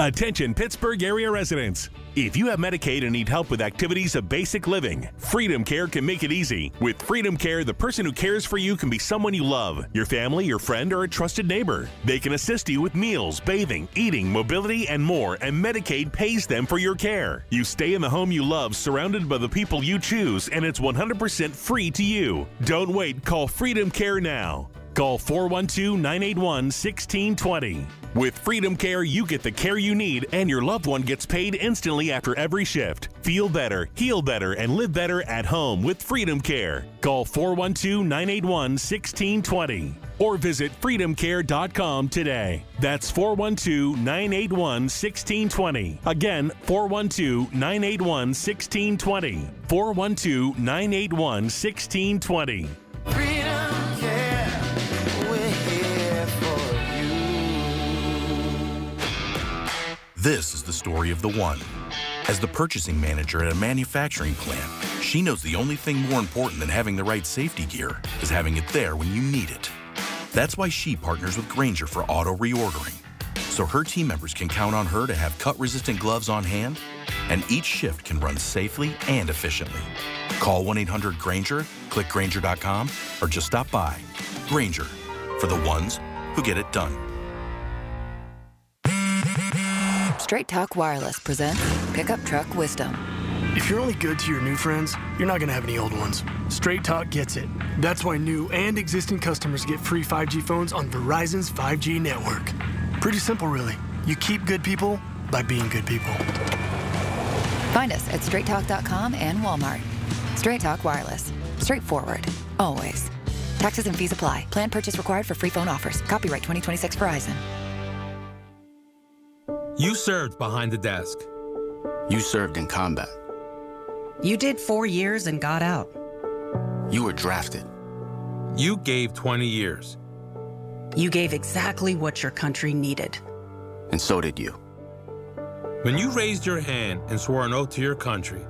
Attention Pittsburgh area residents. If you have Medicaid and need help with activities of basic living, Freedom Care can make it easy. With Freedom Care, the person who cares for you can be someone you love, your family, your friend, or a trusted neighbor. They can assist you with meals, bathing, eating, mobility, and more, and Medicaid pays them for your care. You stay in the home you love, surrounded by the people you choose, and it's 100% free to you. Don't wait. Call Freedom Care now. Call 412-981-1620. With Freedom Care, you get the care you need, and your loved one gets paid instantly after every shift. Feel better, heal better, and live better at home with Freedom Care. Call 412-981-1620 or visit freedomcare.com today. That's 412-981-1620. Again, 412-981-1620. 412-981-1620. This is the story of the one. As the purchasing manager at a manufacturing plant, she knows the only thing more important than having the right safety gear is having it there when you need it. That's why she partners with Grainger for auto reordering, so her team members can count on her to have cut-resistant gloves on hand, and each shift can run safely and efficiently. Call 1-800-GRAINGER, click Grainger.com, or just stop by. Grainger, for the ones who get it done. Straight Talk Wireless presents Pickup Truck Wisdom. If you're only good to your new friends, you're not going to have any old ones. Straight Talk gets it. That's why new and existing customers get free 5G phones on Verizon's 5G network. Pretty simple, really. You keep good people by being good people. Find us at straighttalk.com and Walmart. Straight Talk Wireless. Straightforward. Always. Taxes and fees apply. Plan purchase required for free phone offers. Copyright 2026 Verizon. You served behind the desk. You served in combat. You did 4 years and got out. You were drafted. You gave 20 years. You gave exactly what your country needed. And so did you. When you raised your hand and swore an oath to your country,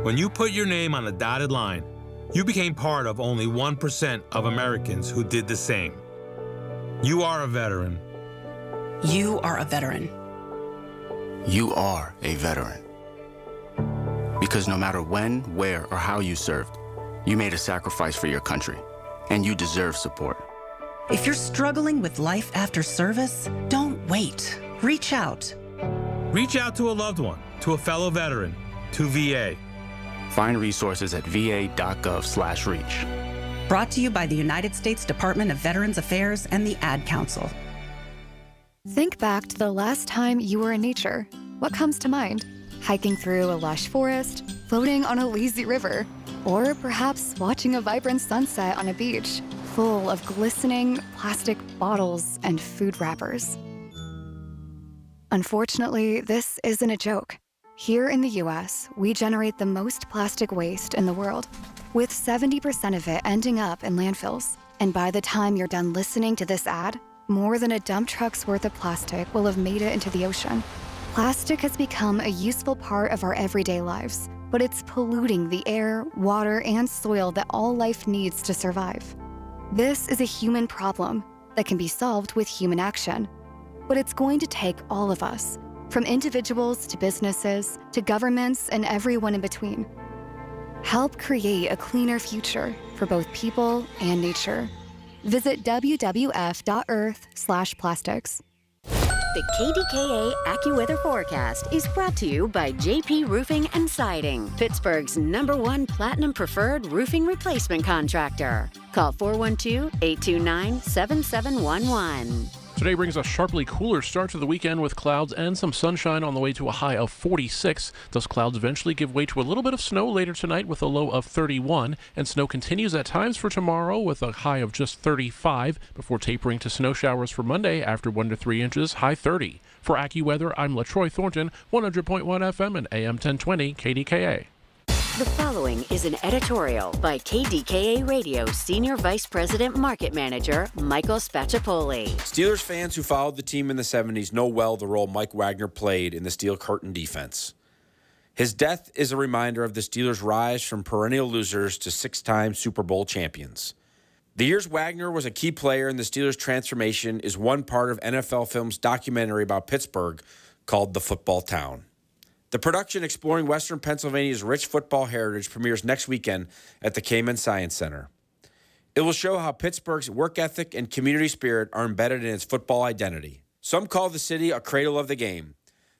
when you put your name on a dotted line, you became part of only 1% of Americans who did the same. You are a veteran. You are a veteran. You are a veteran. Because no matter when, where, or how you served, you made a sacrifice for your country, and you deserve support. If you're struggling with life after service, don't wait. Reach out. Reach out to a loved one, to a fellow veteran, to VA. Find resources at va.gov/reach. Brought to you by the United States Department of Veterans Affairs and the Ad Council. Think back to the last time you were in nature. What comes to mind? Hiking through a lush forest, floating on a lazy river, or perhaps watching a vibrant sunset on a beach full of glistening plastic bottles and food wrappers. Unfortunately, this isn't a joke. Here in the US, we generate the most plastic waste in the world, with 70% of it ending up in landfills. And by the time you're done listening to this ad, more than a dump truck's worth of plastic will have made it into the ocean. Plastic has become a useful part of our everyday lives, but it's polluting the air, water, and soil that all life needs to survive. This is a human problem that can be solved with human action. But it's going to take all of us, from individuals to businesses to governments and everyone in between. Help create a cleaner future for both people and nature. Visit wwf.earth/plastics. The KDKA AccuWeather forecast is brought to you by JP Roofing and Siding, Pittsburgh's #1 Platinum Preferred roofing replacement contractor. Call 412-829-7711. Today brings a sharply cooler start to the weekend with clouds and some sunshine on the way to a high of 46. Those clouds eventually give way to a little bit of snow later tonight with a low of 31, and snow continues at times for tomorrow with a high of just 35 before tapering to snow showers for Monday after 1 to 3 inches, high 30. For AccuWeather, I'm LaTroy Thornton, 100.1 FM and AM 1020 KDKA. The following is an editorial by KDKA Radio Senior Vice President Market Manager Michael Spacciapoli. Steelers fans who followed the team in the 70s know well the role Mike Wagner played in the Steel Curtain defense. His death is a reminder of the Steelers' rise from perennial losers to 6-time Super Bowl champions. The years Wagner was a key player in the Steelers' transformation is one part of NFL Film's documentary about Pittsburgh called The Football Town. The production exploring Western Pennsylvania's rich football heritage premieres next weekend at the Kamen Science Center. It will show how Pittsburgh's work ethic and community spirit are embedded in its football identity. Some call the city a cradle of the game.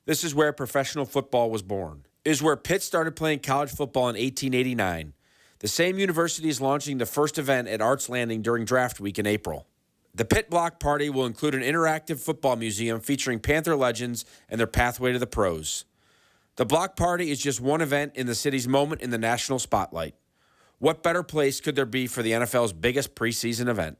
This is where professional football was born. It is where Pitt started playing college football in 1889. The same university is launching the first event at Arts Landing during draft week in April. The Pitt Block Party will include an interactive football museum featuring Panther legends and their pathway to the pros. The Block Party is just one event in the city's moment in the national spotlight. What better place could there be for the NFL's biggest preseason event?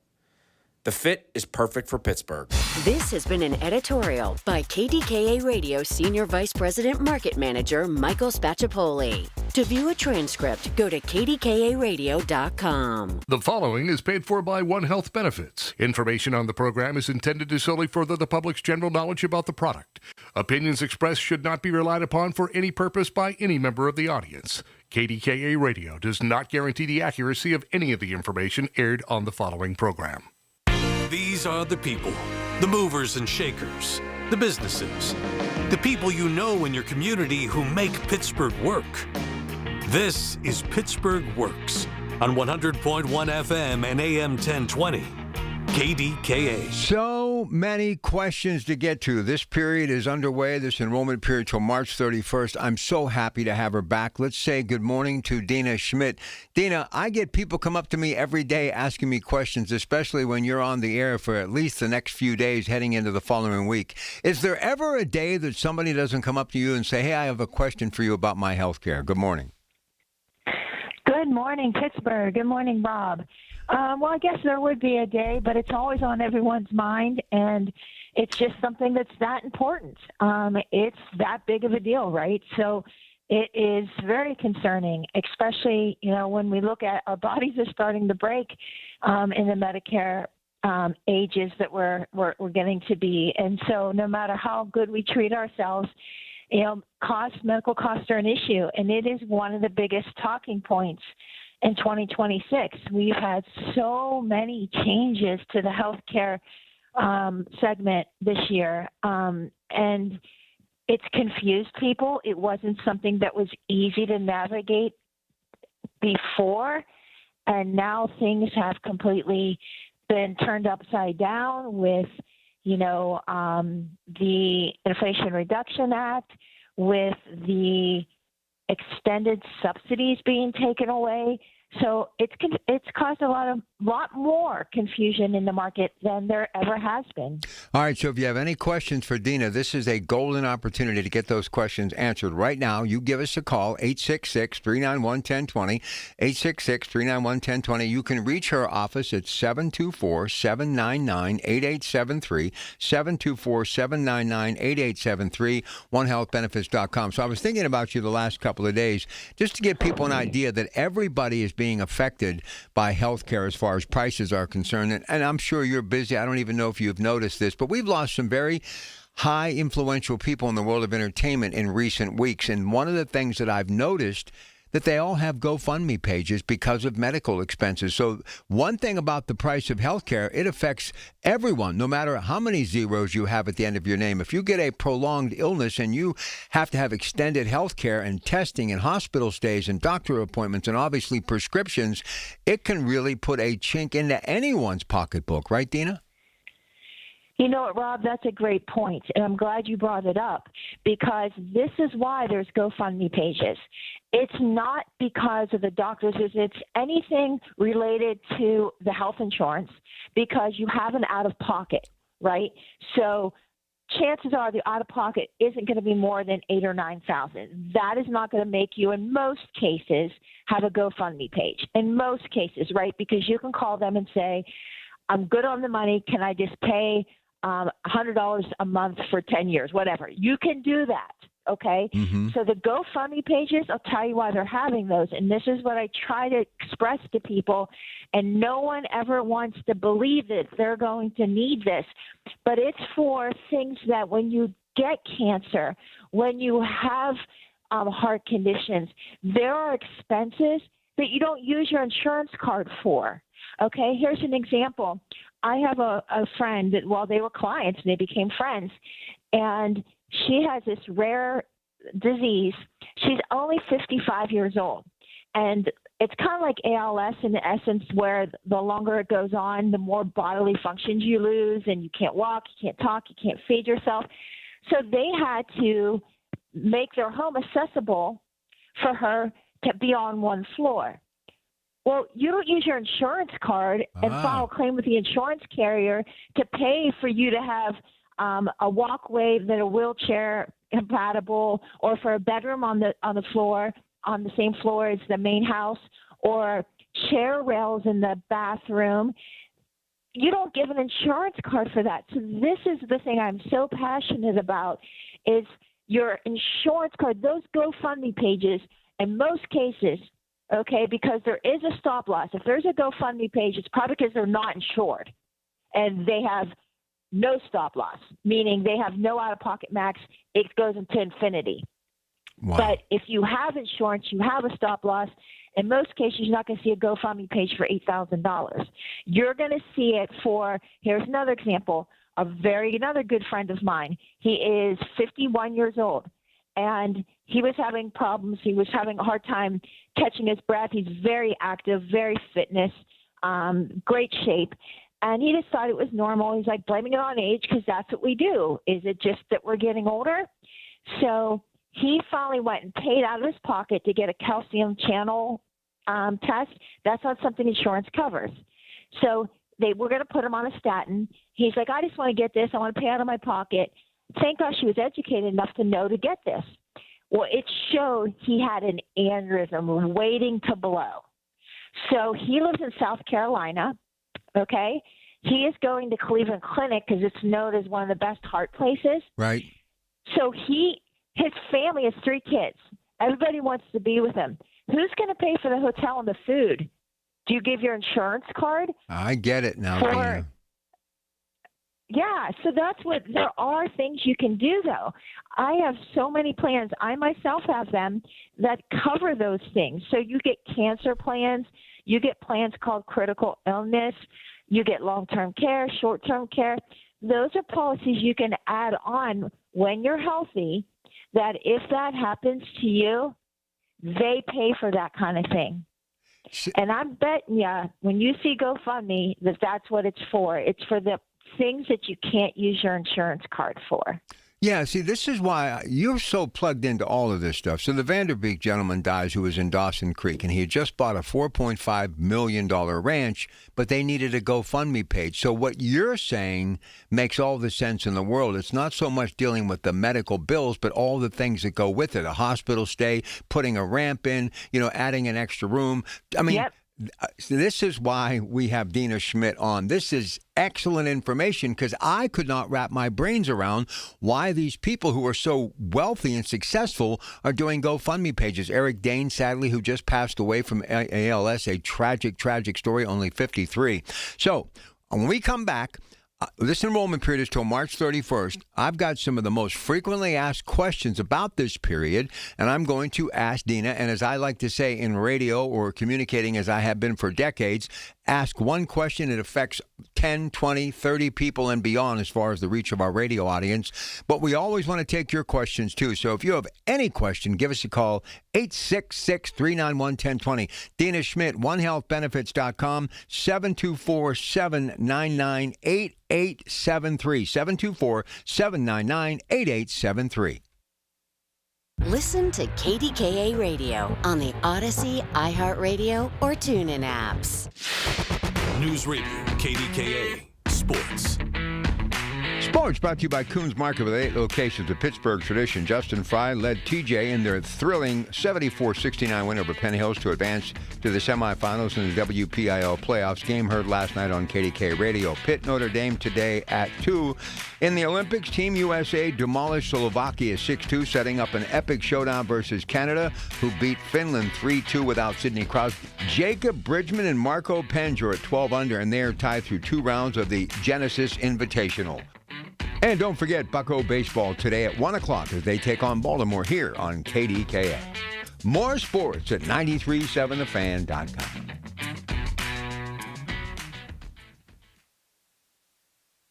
The fit is perfect for Pittsburgh. This has been an editorial by KDKA Radio Senior Vice President Market Manager Michael Spacciapoli. To view a transcript, go to kdkaradio.com. The following is paid for by One Health Benefits. Information on the program is intended to solely further the public's general knowledge about the product. Opinions expressed should not be relied upon for any purpose by any member of the audience. KDKA Radio does not guarantee the accuracy of any of the information aired on the following program. These are the people, the movers and shakers, the businesses, the people you know in your community who make Pittsburgh work. This is Pittsburgh Works on 100.1 FM and AM 1020. KDKA. So many questions to get to. This period is underway, this enrollment period till March 31st. I'm so happy to have her back. Let's say good morning to Dina Schmidt. Dina, I get people come up to me every day asking me questions, especially when you're on the air for at least the next few days heading into the following week. Is there ever a day that somebody doesn't come up to you and say, hey, I have a question for you about my health care? Good morning. Good morning, Pittsburgh. Good morning, Rob. Well, I guess there would be a day, but it's always on everyone's mind, and it's just something that's that important. It's that big of a deal, right? So it is very concerning, especially, when we look at our bodies are starting to break in the Medicare ages that we're getting to be. And so no matter how good we treat ourselves, medical costs are an issue, and it is one of the biggest talking points in 2026. We've had so many changes to the healthcare segment this year, and it's confused people. It wasn't something that was easy to navigate before, and now things have completely been turned upside down with, the Inflation Reduction Act, with the extended subsidies being taken away. So it's caused a lot more confusion in the market than there ever has been. All right, so if you have any questions for Dina, this is a golden opportunity to get those questions answered right now. You give us a call, 866-391-1020, 866-391-1020. You can reach her office at 724-799-8873, 724-799-8873, onehealthbenefits.com. So I was thinking about you the last couple of days, just to give people an idea that everybody is being affected by health care as far as prices are concerned. And I'm sure you're busy. I don't even know if you've noticed this, but we've lost some very high influential people in the world of entertainment in recent weeks. And one of the things that I've noticed that they all have GoFundMe pages because of medical expenses. So one thing about the price of healthcare, it affects everyone, no matter how many zeros you have at the end of your name. If you get a prolonged illness and you have to have extended healthcare and testing and hospital stays and doctor appointments and obviously prescriptions, it can really put a chink into anyone's pocketbook, right, Dina? You know what, Rob, that's a great point, and I'm glad you brought it up, because this is why there's GoFundMe pages. It's not because of the doctor's visits, anything related to the health insurance, because you have an out-of-pocket, right? So chances are the out-of-pocket isn't going to be more than $8,000 or $9,000. That is not going to make you, in most cases, have a GoFundMe page. In most cases, right? Because you can call them and say, I'm good on the money. Can I just pay $100 a month for 10 years, whatever. You can do that, okay? Mm-hmm. So the GoFundMe pages, I'll tell you why they're having those, and this is what I try to express to people, and no one ever wants to believe that they're going to need this, but it's for things that when you get cancer, when you have heart conditions, there are expenses that you don't use your insurance card for. Okay, here's an example. I have a friend that, while they were clients, they became friends, and she has this rare disease. She's only 55 years old, and it's kind of like ALS in the essence, where the longer it goes on, the more bodily functions you lose, and you can't walk, you can't talk, you can't feed yourself. So they had to make their home accessible for her to be on one floor. Well, you don't use your insurance card and file a claim with the insurance carrier to pay for you to have a walkway that are wheelchair compatible, or for a bedroom on the floor, on the same floor as the main house, or chair rails in the bathroom. You don't give an insurance card for that. So this is the thing I'm so passionate about, is your insurance card. Those GoFundMe pages, in most cases, okay, because there is a stop loss. If there's a GoFundMe page, it's probably because they're not insured and they have no stop loss, meaning they have no out-of-pocket max. It goes into infinity. Wow. But if you have insurance, you have a stop loss. In most cases, you're not going to see a GoFundMe page for $8,000. You're going to see it for, here's another example, another good friend of mine. He is 51 years old. And he was having problems. He was having a hard time catching his breath. He's very active, very fitness, great shape. And he decided it was normal. He's like blaming it on age, because that's what we do. Is it just that we're getting older? So he finally went and paid out of his pocket to get a calcium channel test. That's not something insurance covers. So they were going to put him on a statin. He's like, I just want to get this. I want to pay out of my pocket. Thank God she was educated enough to know to get this. Well, it showed he had an aneurysm waiting to blow. So he lives in South Carolina, okay? He is going to Cleveland Clinic because it's known as one of the best heart places. Right. So his family has 3 kids. Everybody wants to be with him. Who's going to pay for the hotel and the food? Do you give your insurance card? I get it now, Dina. Yeah, so there are things you can do, though. I have so many plans. I myself have them that cover those things. So you get cancer plans. You get plans called critical illness. You get long-term care, short-term care. Those are policies you can add on when you're healthy, that if that happens to you, they pay for that kind of thing. And I'm betting you, when you see GoFundMe, that's what it's for. It's for the things that you can't use your insurance card for. Yeah, see, this is why you're so plugged into all of this stuff. So the Vanderbeek gentleman dies who was in Dawson Creek, and he had just bought a $4.5 million ranch, but they needed a GoFundMe page. So what you're saying makes all the sense in the world. It's not so much dealing with the medical bills, but all the things that go with it. A hospital stay, putting a ramp in, adding an extra room. I mean, Yep. This is why we have Dina Schmidt on. This is excellent information because I could not wrap my brains around why these people who are so wealthy and successful are doing GoFundMe pages. Eric Dane, sadly, who just passed away from ALS, a tragic, tragic story, only 53. So when we come back, this enrollment period is till March 31st. I've got some of the most frequently asked questions about this period, and I'm going to ask Dina, and as I like to say in radio or communicating as I have been for decades, ask one question. It affects 10, 20, 30 people and beyond as far as the reach of our radio audience. But we always want to take your questions, too. So if you have any question, give us a call, 866-391-1020. Dina Schmidt, OneHealthBenefits.com, 724-799-8873. 724-799-8873. Listen to KDKA Radio on the Odyssey, iHeartRadio, or TuneIn apps. News Radio, KDKA, Sports. Sports brought to you by Coons Market with 8 locations. The Pittsburgh tradition. Justin Fry led TJ in their thrilling 74-69 win over Penn Hills to advance to the semifinals in the WPIL playoffs. Game heard last night on KDK Radio. Pitt Notre Dame today at 2. In the Olympics, Team USA demolished Slovakia 6-2, setting up an epic showdown versus Canada, who beat Finland 3-2 without Sidney Crosby. Jacob Bridgman and Marco Penge are at 12 under, and they are tied through 2 rounds of the Genesis Invitational. And don't forget Bucko Baseball today at 1 o'clock as they take on Baltimore here on KDKA. More sports at 937thefan.com.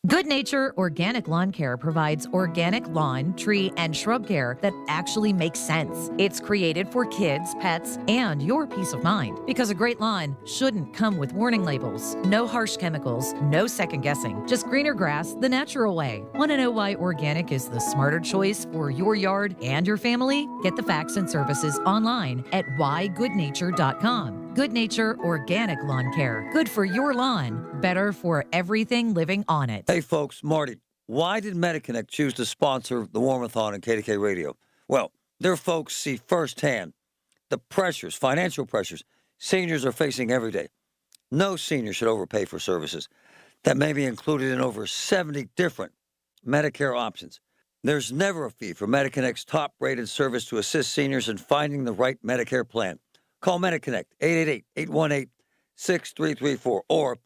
Good Nature Organic Lawn Care provides organic lawn, tree, and shrub care that actually makes sense. It's created for kids, pets, and your peace of mind. Because a great lawn shouldn't come with warning labels. No harsh chemicals, no second guessing. Just greener grass the natural way. Want to know why organic is the smarter choice for your yard and your family? Get the facts and services online at whygoodnature.com. Good Nature Organic Lawn Care. Good for your lawn. Better for everything living on it. Hey, folks, Marty. Why did MediConnect choose to sponsor the Warmathon and KDK Radio? Well, their folks see firsthand the pressures, financial pressures, seniors are facing every day. No senior should overpay for services that may be included in over 70 different Medicare options. There's never a fee for MediConnect's top-rated service to assist seniors in finding the right Medicare plan. Call MediConnect, 888-818-6334, or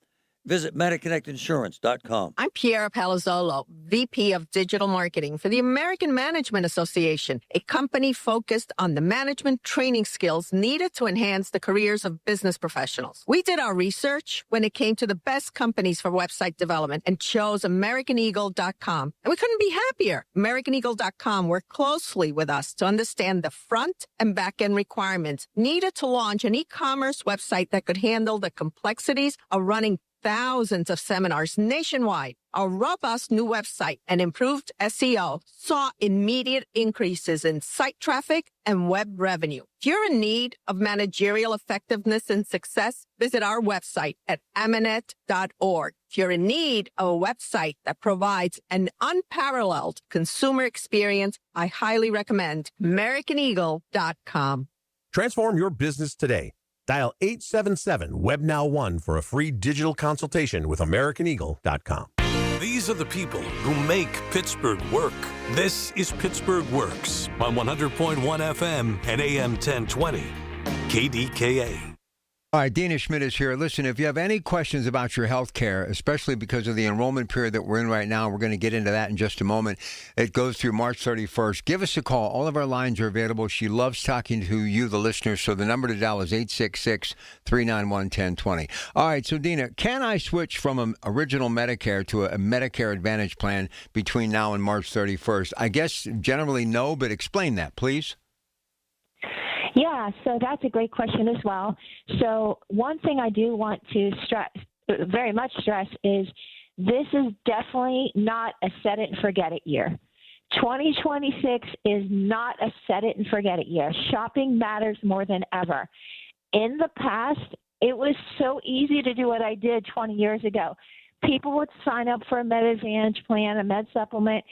visit MediConnectInsurance.com. I'm Piera Palazzolo, VP of Digital Marketing for the American Management Association, a company focused on the management training skills needed to enhance the careers of business professionals. We did our research when it came to the best companies for website development and chose AmericanEagle.com. And we couldn't be happier. AmericanEagle.com worked closely with us to understand the front and back end requirements needed to launch an e-commerce website that could handle the complexities of running thousands of seminars nationwide. Our robust new website and improved SEO saw immediate increases in site traffic and web revenue. If you're in need of managerial effectiveness and success, visit our website at amanet.org. If you're in need of a website that provides an unparalleled consumer experience, I highly recommend AmericanEagle.com. Transform your business today. Dial 877-WebNow1 for a free digital consultation with AmericanEagle.com. These are the people who make Pittsburgh work. This is Pittsburgh Works on 100.1 FM and AM 1020. KDKA. All right, Dina Schmidt is here. Listen, if you have any questions about your health care, especially because of the enrollment period that we're in right now, we're going to get into that in just a moment. It goes through March 31st. Give us a call. All of our lines are available. She loves talking to you, the listeners, so the number to dial is 866-391-1020. All right, so Dina, can I switch from an original Medicare to a Medicare Advantage plan between now and March 31st? I guess generally no, but explain that, please. Yeah, so that's a great question as well. So one thing I do want to very much stress is this is definitely not a set it and forget it year. 2026 is not a set it and forget it year. Shopping matters more than ever. In the past, it was so easy to do what I did 20 years ago. People would sign up for a Med Advantage plan, a Med Supplement,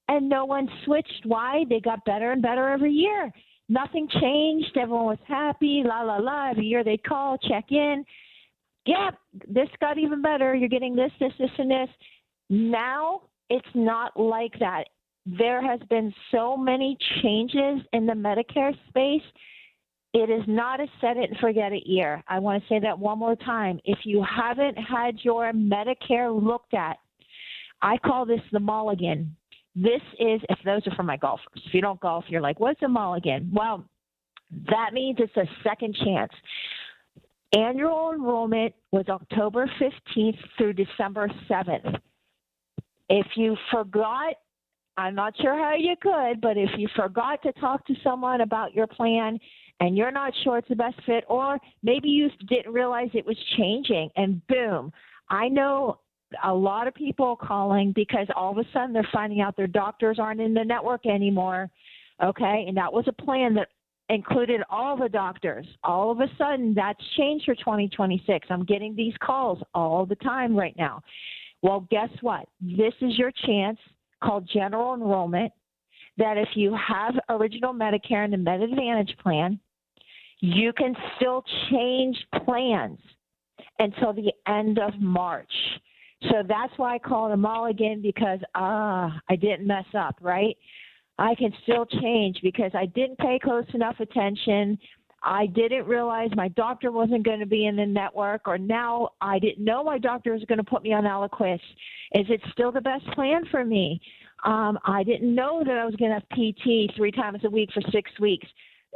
and no one switched. Why? They got better and better every year. Nothing changed. Everyone was happy, la, la, la. Every year they'd call, check in. Yeah, this got even better. You're getting this, this, this, and this. Now it's not like that. There has been so many changes in the Medicare space. It is not a set it and forget it year. I want to say that one more time. If you haven't had your Medicare looked at, I call this the mulligan. This is, if those are for my golfers. If you don't golf, you're like, what's a mulligan? Well, that means it's a second chance. Annual enrollment was October 15th through December 7th. If you forgot, I'm not sure how you could, but if you forgot to talk to someone about your plan and you're not sure it's the best fit, or maybe you didn't realize it was changing and boom, I know a lot of people calling because all of a sudden they're finding out their doctors aren't in the network anymore. Okay. And that was a plan that included all the doctors. All of a sudden that's changed for 2026. I'm getting these calls all the time right now. Well, guess what? This is your chance, called general enrollment, that if you have original Medicare and the Med Advantage plan, you can still change plans until the end of March. So that's why I call it a mulligan, because I didn't mess up, right? I can still change because I didn't pay close enough attention. I didn't realize my doctor wasn't going to be in the network, or now I didn't know my doctor was going to put me on Eliquis. Is it still the best plan for me? I didn't know that I was going to have PT 3 times a week for 6 weeks.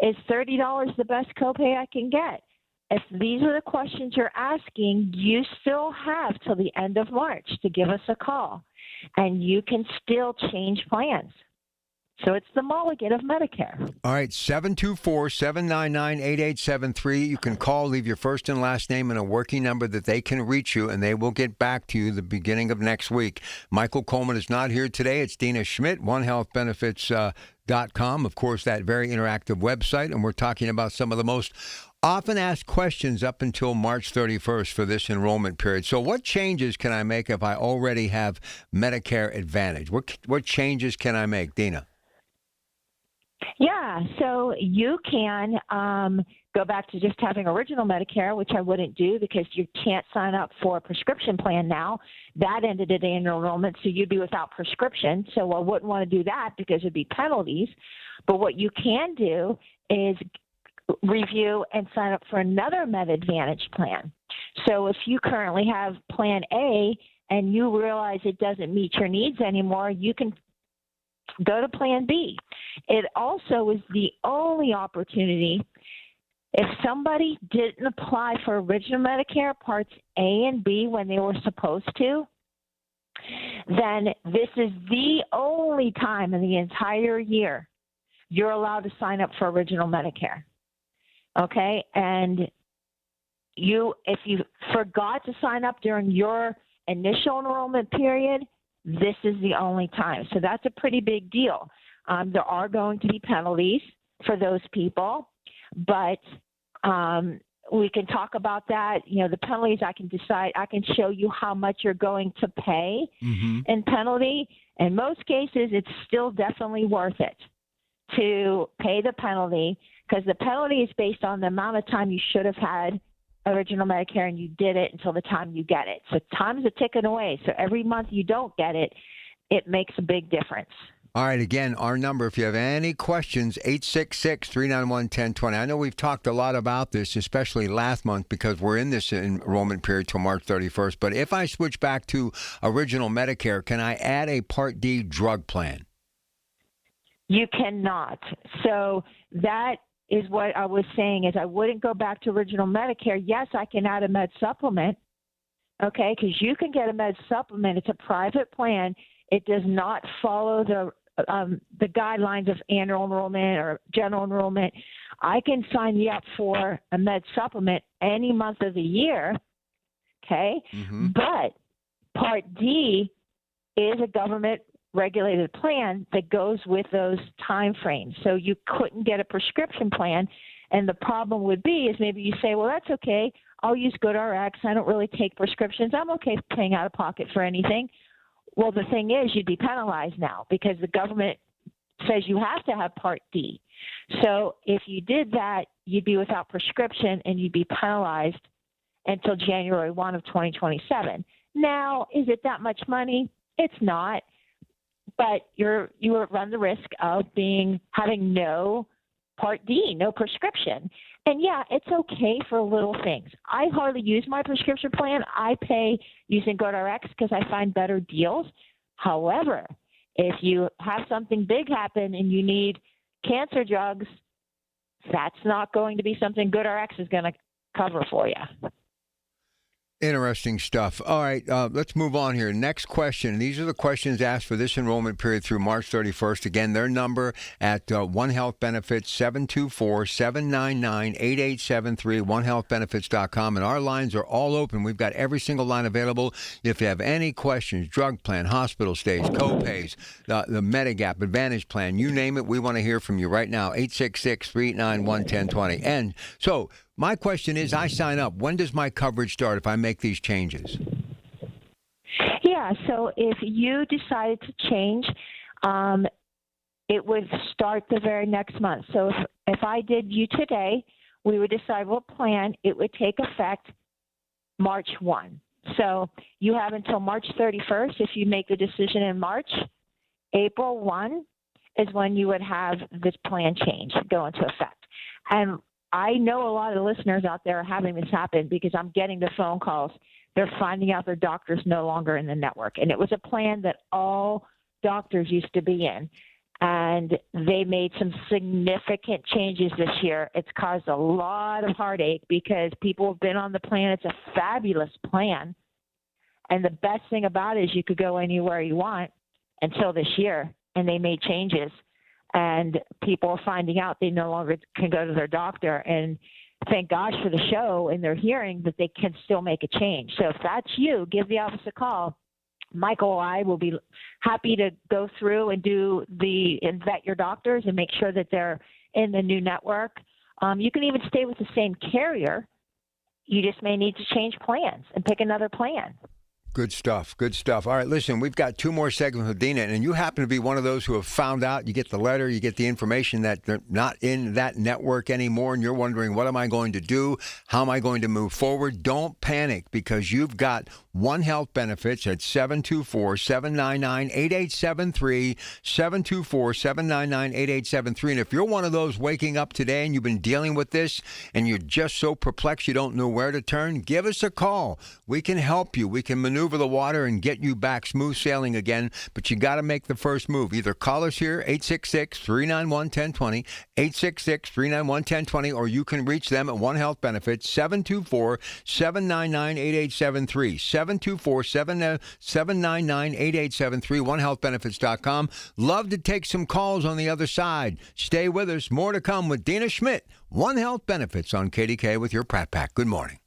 Is $30 the best copay I can get? If these are the questions you're asking, you still have till the end of March to give us a call, and you can still change plans. So it's the mulligan of Medicare. All right, 724-799-8873. You can call, leave your first and last name and a working number that they can reach you, and they will get back to you the beginning of next week. Michael Coleman is not here today. It's Dina Schmidt, OneHealthBenefits.com. Of course, that very interactive website, and we're talking about some of the most often asked questions up until March 31st for this enrollment period. So what changes can I make if I already have Medicare Advantage? What changes can I make, Dina? Yeah, so you can go back to just having original Medicare, which I wouldn't do because you can't sign up for a prescription plan now. That ended at annual enrollment, so you'd be without prescription. So I wouldn't want to do that because it'd be penalties. But what you can do is review and sign up for another Med Advantage plan. So if you currently have Plan A and you realize it doesn't meet your needs anymore, you can go to Plan B. It also is the only opportunity if somebody didn't apply for original Medicare Parts A and B when they were supposed to, then this is the only time in the entire year you're allowed to sign up for original Medicare. Okay? And if you forgot to sign up during your initial enrollment period, this is the only time. So that's a pretty big deal. There are going to be penalties for those people, but we can talk about that. You know, the penalties, I can show you how much you're going to pay in penalty. In most cases, it's still definitely worth it to pay the penalty, because the penalty is based on the amount of time you should have had original Medicare and you did it until the time you get it. So time is a ticking away. So every month you don't get it, it makes a big difference. All right, again, our number, if you have any questions, 866-391-1020. I know we've talked a lot about this, especially last month, because we're in this enrollment period till March 31st. But if I switch back to original Medicare, can I add a Part D drug plan? You cannot. So that is what I was saying, is I wouldn't go back to original Medicare. Yes, I can add a med supplement, okay, because you can get a med supplement. It's a private plan. It does not follow the the guidelines of annual enrollment or general enrollment, I can sign you up for a med supplement any month of the year, okay? Mm-hmm. But Part D is a government-regulated plan that goes with those time frames. So you couldn't get a prescription plan, and the problem would be is maybe you say, well, that's okay. I'll use GoodRx. I don't really take prescriptions. I'm okay paying out of pocket for anything. Well, the thing is, you'd be penalized now because the government says you have to have Part D. So if you did that, you'd be without prescription and you'd be penalized until January 1 of 2027. Now, is it that much money? It's not, but you run the risk of having no Part D, no prescription. And yeah, it's okay for little things. I hardly use my prescription plan. I pay using GoodRx because I find better deals. However, if you have something big happen and you need cancer drugs, that's not going to be something GoodRx is going to cover for you. Interesting stuff. All right, let's move on here. Next question. These are the questions asked for this enrollment period through March 31st. Again, their number at One Health Benefits, 724-799-8873, onehealthbenefits.com. And our lines are all open. We've got every single line available. If you have any questions, drug plan, hospital stays, co-pays, the Medigap, Advantage plan, you name it, we want to hear from you right now, 866-391-1020. And so, my question is, I sign up. When does my coverage start if I make these changes? Yeah, so if you decided to change, it would start the very next month. So if I did you today, we would decide what plan. It would take effect March 1. So you have until March 31st if you make the decision in March. April 1 is when you would have this plan change go into effect. And I know a lot of the listeners out there are having this happen because I'm getting the phone calls. They're finding out their doctor's no longer in the network. And it was a plan that all doctors used to be in. And they made some significant changes this year. It's caused a lot of heartache because people have been on the plan. It's a fabulous plan. And the best thing about it is you could go anywhere you want until this year. And they made changes. And people are finding out they no longer can go to their doctor. And thank gosh for the show, and they're hearing that they can still make a change. So if that's you, give the office a call. Michael or I will be happy to go through and vet your doctors and make sure that they're in the new network. You can even stay with the same carrier. You just may need to change plans and pick another plan. Good stuff. Good stuff. All right, listen, we've got two more segments with Dina, and you happen to be one of those who have found out, you get the letter, you get the information that they're not in that network anymore, and you're wondering, what am I going to do? How am I going to move forward? Don't panic, because you've got One Health Benefits at 724-799-8873, 724-799-8873. And if you're one of those waking up today and you've been dealing with this and you're just so perplexed you don't know where to turn, give us a call. We can help you. We can maneuver the water and get you back smooth sailing again, but you got to make the first move. Either call us here, 866-391-1020, 866-391-1020, or you can reach them at One Health Benefits, 724-799-8873, 724-799-8873, onehealthbenefits.com. Love to take some calls on the other side. Stay with us. More to come with Dina Schmidt, One Health Benefits on KDKA with your Pratt Pack. Good morning.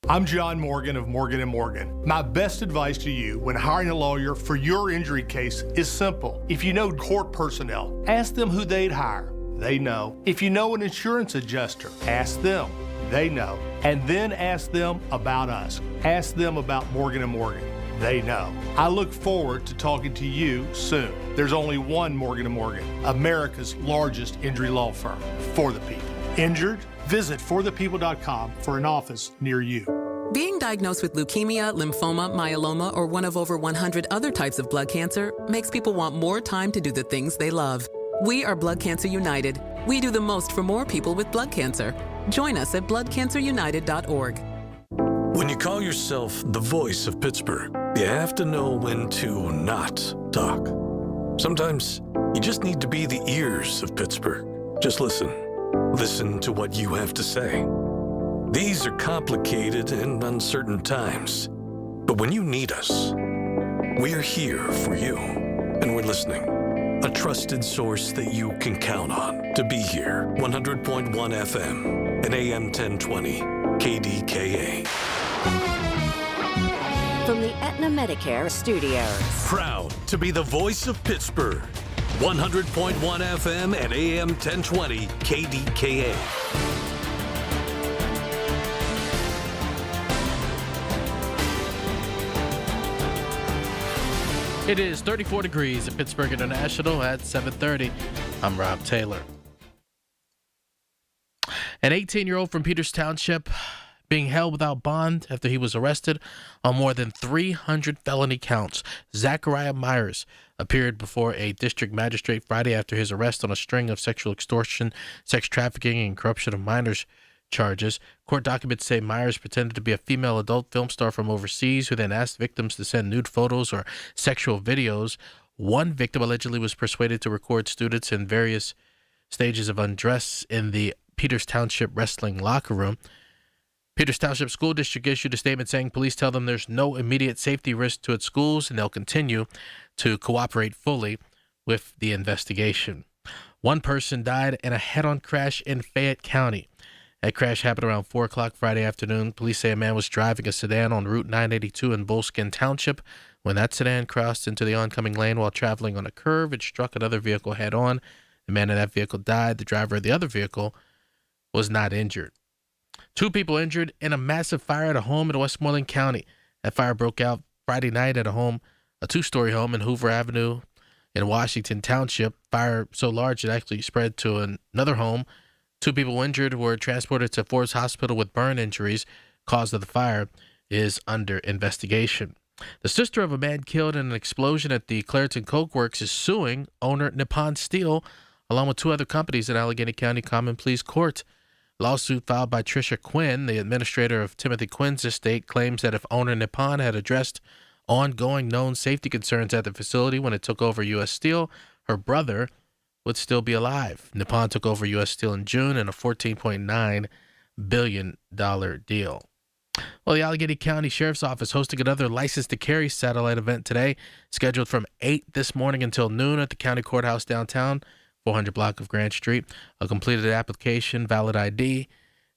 I'm John Morgan of Morgan & Morgan. My best advice to you when hiring a lawyer for your injury case is simple. If you know court personnel, ask them who they'd hire. They know. If you know an insurance adjuster, ask them. They know. And then ask them about us. Ask them about Morgan & Morgan. They know. I look forward to talking to you soon. There's only one Morgan & Morgan, America's largest injury law firm, for the people. Injured? Visit forthepeople.com for an office near you. Being diagnosed with leukemia, lymphoma, myeloma, or one of over 100 other types of blood cancer makes people want more time to do the things they love. We are Blood Cancer United. We do the most for more people with blood cancer. Join us at bloodcancerunited.org. When you call yourself the voice of Pittsburgh, you have to know when to not talk. Sometimes you just need to be the ears of Pittsburgh. Just listen. Listen to what you have to say. These are complicated and uncertain times, but when you need us, we are here for you, and we're listening. a trusted source that you can count on to be here. 100.1 FM and AM 1020, KDKA. From the Aetna Medicare studios. Proud to be the voice of Pittsburgh. 100.1 FM and AM 1020, KDKA. It is 34 degrees at Pittsburgh International at 7:30. I'm Rob Taylor. An 18-year-old from Peters Township being held without bond after he was arrested on more than 300 felony counts. Zachariah Myers appeared before a district magistrate Friday after his arrest on a string of sexual extortion, sex trafficking, and corruption of minors charges. Court documents say Myers pretended to be a female adult film star from overseas who then asked victims to send nude photos or sexual videos. One victim allegedly was persuaded to record students in various stages of undress in the Peters Township wrestling locker room. Peters Township School District issued a statement saying police tell them there's no immediate safety risk to its schools and they'll continue to cooperate fully with the investigation. One person died in a head-on crash in Fayette County. That crash happened around 4 o'clock Friday afternoon. Police say a man was driving a sedan on Route 982 in Bullskin Township. When that sedan crossed into the oncoming lane while traveling on a curve, it struck another vehicle head-on. The man in that vehicle died. The driver of the other vehicle was not injured. 2 people injured in a massive fire at a home in Westmoreland County. That fire broke out Friday night at a 2-story home in Hoover Avenue in Washington Township. Fire so large it actually spread to another home. 2 people injured were transported to Forbes Hospital with burn injuries. Cause of the fire is under investigation. The sister of a man killed in an explosion at the Clairton Coke Works is suing owner Nippon Steel along with 2 other companies in Allegheny County Common Pleas Court. Lawsuit filed by Tricia Quinn, the administrator of Timothy Quinn's estate, claims that if owner Nippon had addressed ongoing known safety concerns at the facility when it took over U.S. Steel, her brother would still be alive. Nippon took over U.S. Steel in June in a $14.9 billion deal. Well, the Allegheny County Sheriff's Office hosting another License to Carry satellite event today, scheduled from 8 this morning until noon at the county courthouse downtown, 400 block of Grant Street. A completed application, valid ID,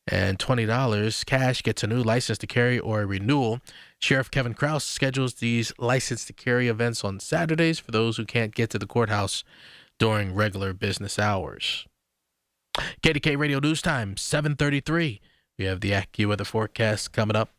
and $20 cash gets a new license to carry or a renewal. Sheriff Kevin Krause schedules these License to Carry events on Saturdays for those who can't get to the courthouse during regular business hours. KDK Radio News Time, 7:33. We have the AccuWeather forecast coming up.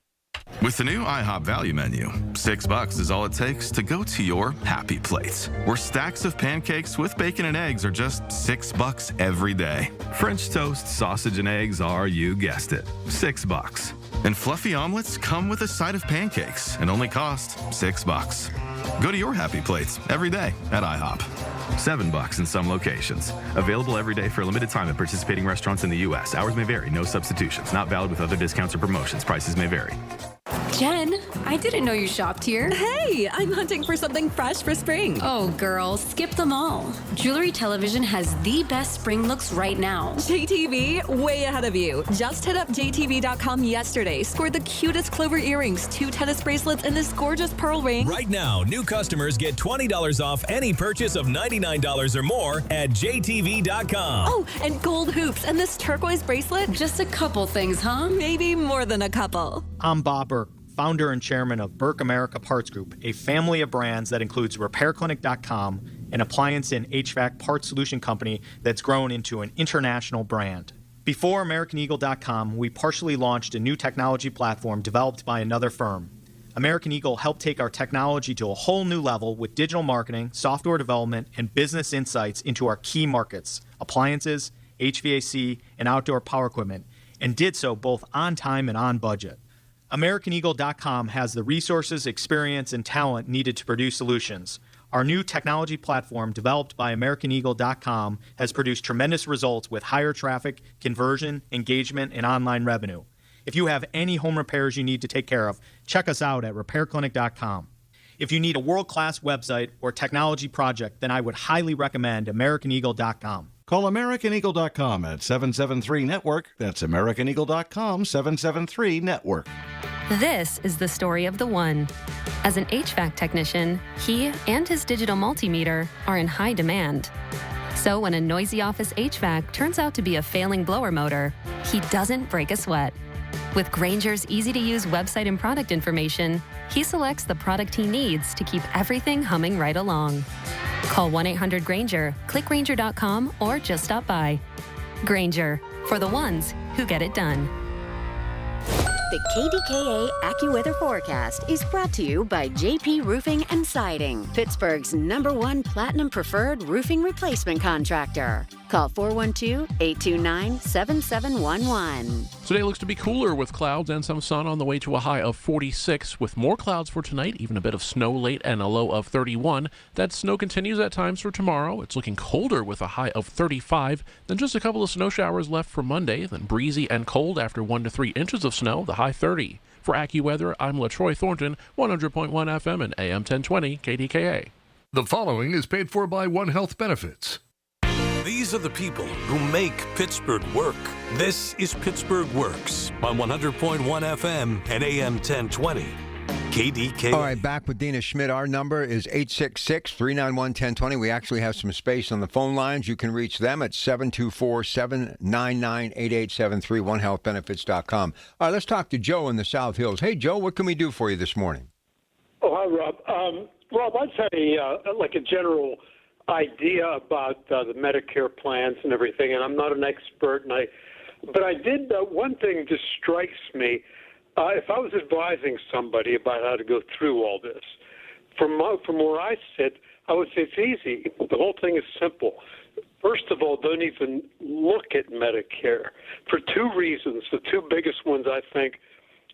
With the new IHOP value menu, $6 is all it takes to go to your happy place, where stacks of pancakes with bacon and eggs are just $6 every day. French toast, sausage, and eggs are, you guessed it, $6. And fluffy omelets come with a side of pancakes and only cost $6. Go to your happy plates every day at IHOP. $7 in some locations. Available every day for a limited time at participating restaurants in the U.S. Hours may vary. No substitutions. Not valid with other discounts or promotions. Prices may vary. Jen, I didn't know you shopped here. Hey, I'm hunting for something fresh for spring. Oh, girl, skip them all. Jewelry Television has the best spring looks right now. JTV, way ahead of you. Just hit up JTV.com yesterday, scored the cutest clover earrings, 2 tennis bracelets, and this gorgeous pearl ring. Right now, new customers get $20 off any purchase of $99 or more at JTV.com. Oh, and gold hoops and this turquoise bracelet. Just a couple things, huh? Maybe more than a couple. I'm Bob Burke, founder and chairman of Burke America Parts Group, a family of brands that includes RepairClinic.com, an appliance and HVAC parts solution company that's grown into an international brand. Before AmericanEagle.com, we partially launched a new technology platform developed by another firm. American Eagle helped take our technology to a whole new level with digital marketing, software development, and business insights into our key markets, appliances, HVAC, and outdoor power equipment, and did so both on time and on budget. AmericanEagle.com has the resources, experience, and talent needed to produce solutions. Our new technology platform, developed by AmericanEagle.com, has produced tremendous results with higher traffic, conversion, engagement, and online revenue. If you have any home repairs you need to take care of, check us out at RepairClinic.com. If you need a world-class website or technology project, then I would highly recommend AmericanEagle.com. Call AmericanEagle.com at 773-NETWORK. That's AmericanEagle.com, 773-NETWORK. This is the story of the one. As an HVAC technician, he and his digital multimeter are in high demand. So when a noisy office HVAC turns out to be a failing blower motor, he doesn't break a sweat. With Grainger's easy-to-use website and product information, he selects the product he needs to keep everything humming right along. Call 1-800-GRAINGER, click Grainger.com, or just stop by. Grainger, for the ones who get it done. The KDKA AccuWeather forecast is brought to you by JP Roofing and Siding, Pittsburgh's #1 Platinum Preferred Roofing Replacement Contractor. Call 412-829-7711. Today looks to be cooler with clouds and some sun on the way to a high of 46. With more clouds for tonight, even a bit of snow late and a low of 31. That snow continues at times for tomorrow. It's looking colder with a high of 35. Then just a couple of snow showers left for Monday. Then breezy and cold after 1 to 3 inches of snow, the high 30. For AccuWeather, I'm LaTroy Thornton, 100.1 FM and AM 1020 KDKA. The following is paid for by One Health Benefits. These are the people who make Pittsburgh work. This is Pittsburgh Works on 100.1 FM and AM 1020. KDKA. All right, back with Dina Schmidt. Our number is 866-391-1020. We actually have some space on the phone lines. You can reach them at 724-799-8873, onehealthbenefits.com. All right, let's talk to Joe in the South Hills. Hey, Joe, what can we do for you this morning? Oh, hi, Rob. Rob, I'd say like a general idea about the Medicare plans and everything, and I'm not an expert, but I did one thing just strikes me. If I was advising somebody about how to go through all this, from where I sit, I would say it's easy. The whole thing is simple. First of all, don't even look at Medicare for two reasons. The two biggest ones, I think,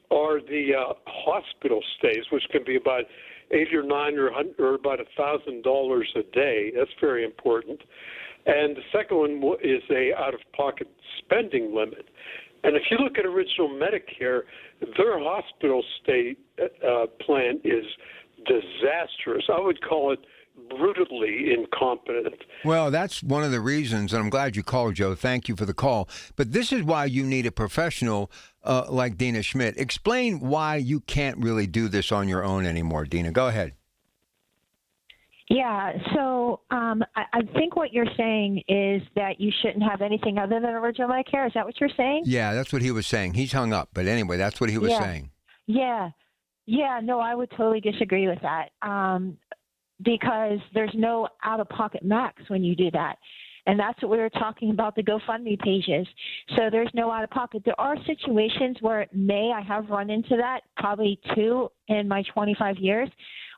are the hospital stays, which can be about $8 or $9 or about $1,000 a day. That's very important. And the second one is a out-of-pocket spending limit. And if you look at original Medicare, their hospital stay plan is disastrous. I would call it brutally incompetent. Well, that's one of the reasons, and I'm glad you called, Joe. Thank you for the call. But this is why you need a professional like Dina Schmidt. Explain why you can't really do this on your own anymore, Dina. Go ahead. Yeah, so I think what you're saying is that you shouldn't have anything other than original Medicare. Is that what you're saying? Yeah, that's what he was saying. He's hung up. But anyway, that's what he was saying. Yeah, no, I would totally disagree with that because there's no out-of-pocket max when you do that. And that's what we were talking about, the GoFundMe pages. So there's no out-of-pocket. There are situations where I have run into that, probably 2 in my 25 years,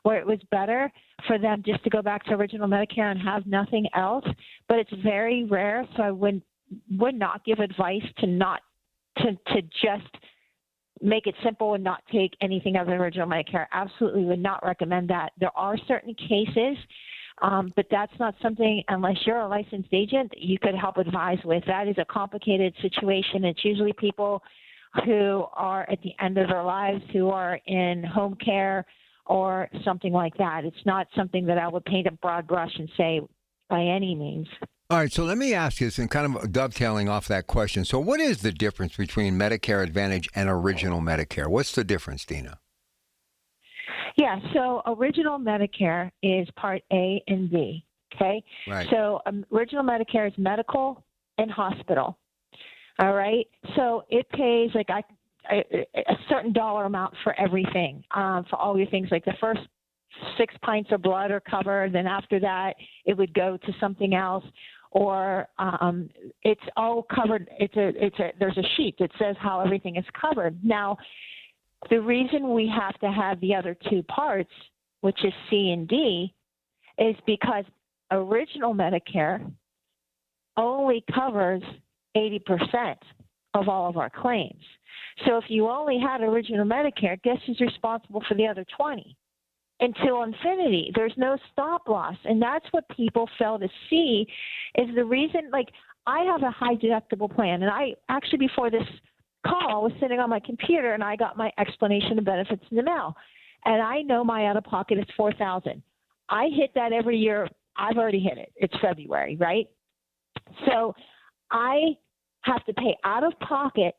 where it was better for them just to go back to original Medicare and have nothing else. But it's very rare, so I would not give advice to just make it simple and not take anything other than original Medicare. Absolutely would not recommend that. There are certain cases, but that's not something, unless you're a licensed agent, that you could help advise with. That is a complicated situation. It's usually people who are at the end of their lives, who are in home care or something like that. It's not something that I would paint a broad brush and say by any means. All right, so let me ask you this, and kind of dovetailing off that question. So what is the difference between Medicare Advantage and original Medicare? What's the difference, Dina? Yeah, so original Medicare is Part A and B, okay? Right. So original Medicare is medical and hospital, all right? So it pays like a certain dollar amount for everything, for all your things. Like the first 6 pints of blood are covered, then after that it would go to something else, or it's all covered. There's a sheet that says how everything is covered. Now, the reason we have to have the other two parts, which is C and D, is because original Medicare only covers 80% of all of our claims. So if you only had original Medicare, guess who's responsible for the other 20? Until infinity. There's no stop loss. And that's what people fail to see is the reason, like, I have a high deductible plan. And I actually, before this call, was sitting on my computer and I got my explanation of benefits in the mail. And I know my out-of-pocket is $4,000. I hit that every year. I've already hit it. It's February, right? So I have to pay out of pocket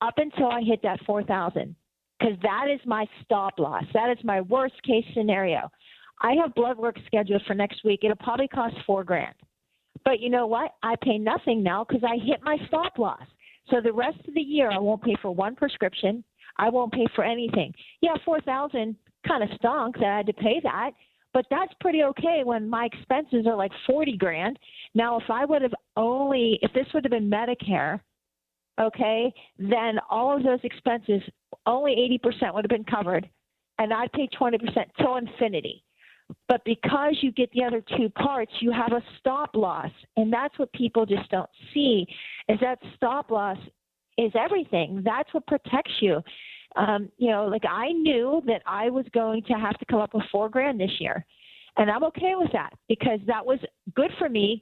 up until I hit that $4,000, because that is my stop loss. That is my worst case scenario. I have blood work scheduled for next week. It'll probably cost $4,000. But you know what? I pay nothing now because I hit my stop loss. So the rest of the year, I won't pay for one prescription. I won't pay for anything. Yeah, $4,000 kind of stunk that I had to pay that, but that's pretty okay when my expenses are like $40,000. Now, if this would have been Medicare, okay, then all of those expenses, only 80% would have been covered, and I'd pay 20% till infinity. But because you get the other two parts, you have a stop loss. And that's what people just don't see, is that stop loss is everything. That's what protects you. Like I knew that I was going to have to come up with $4,000 this year. And I'm okay with that because that was good for me,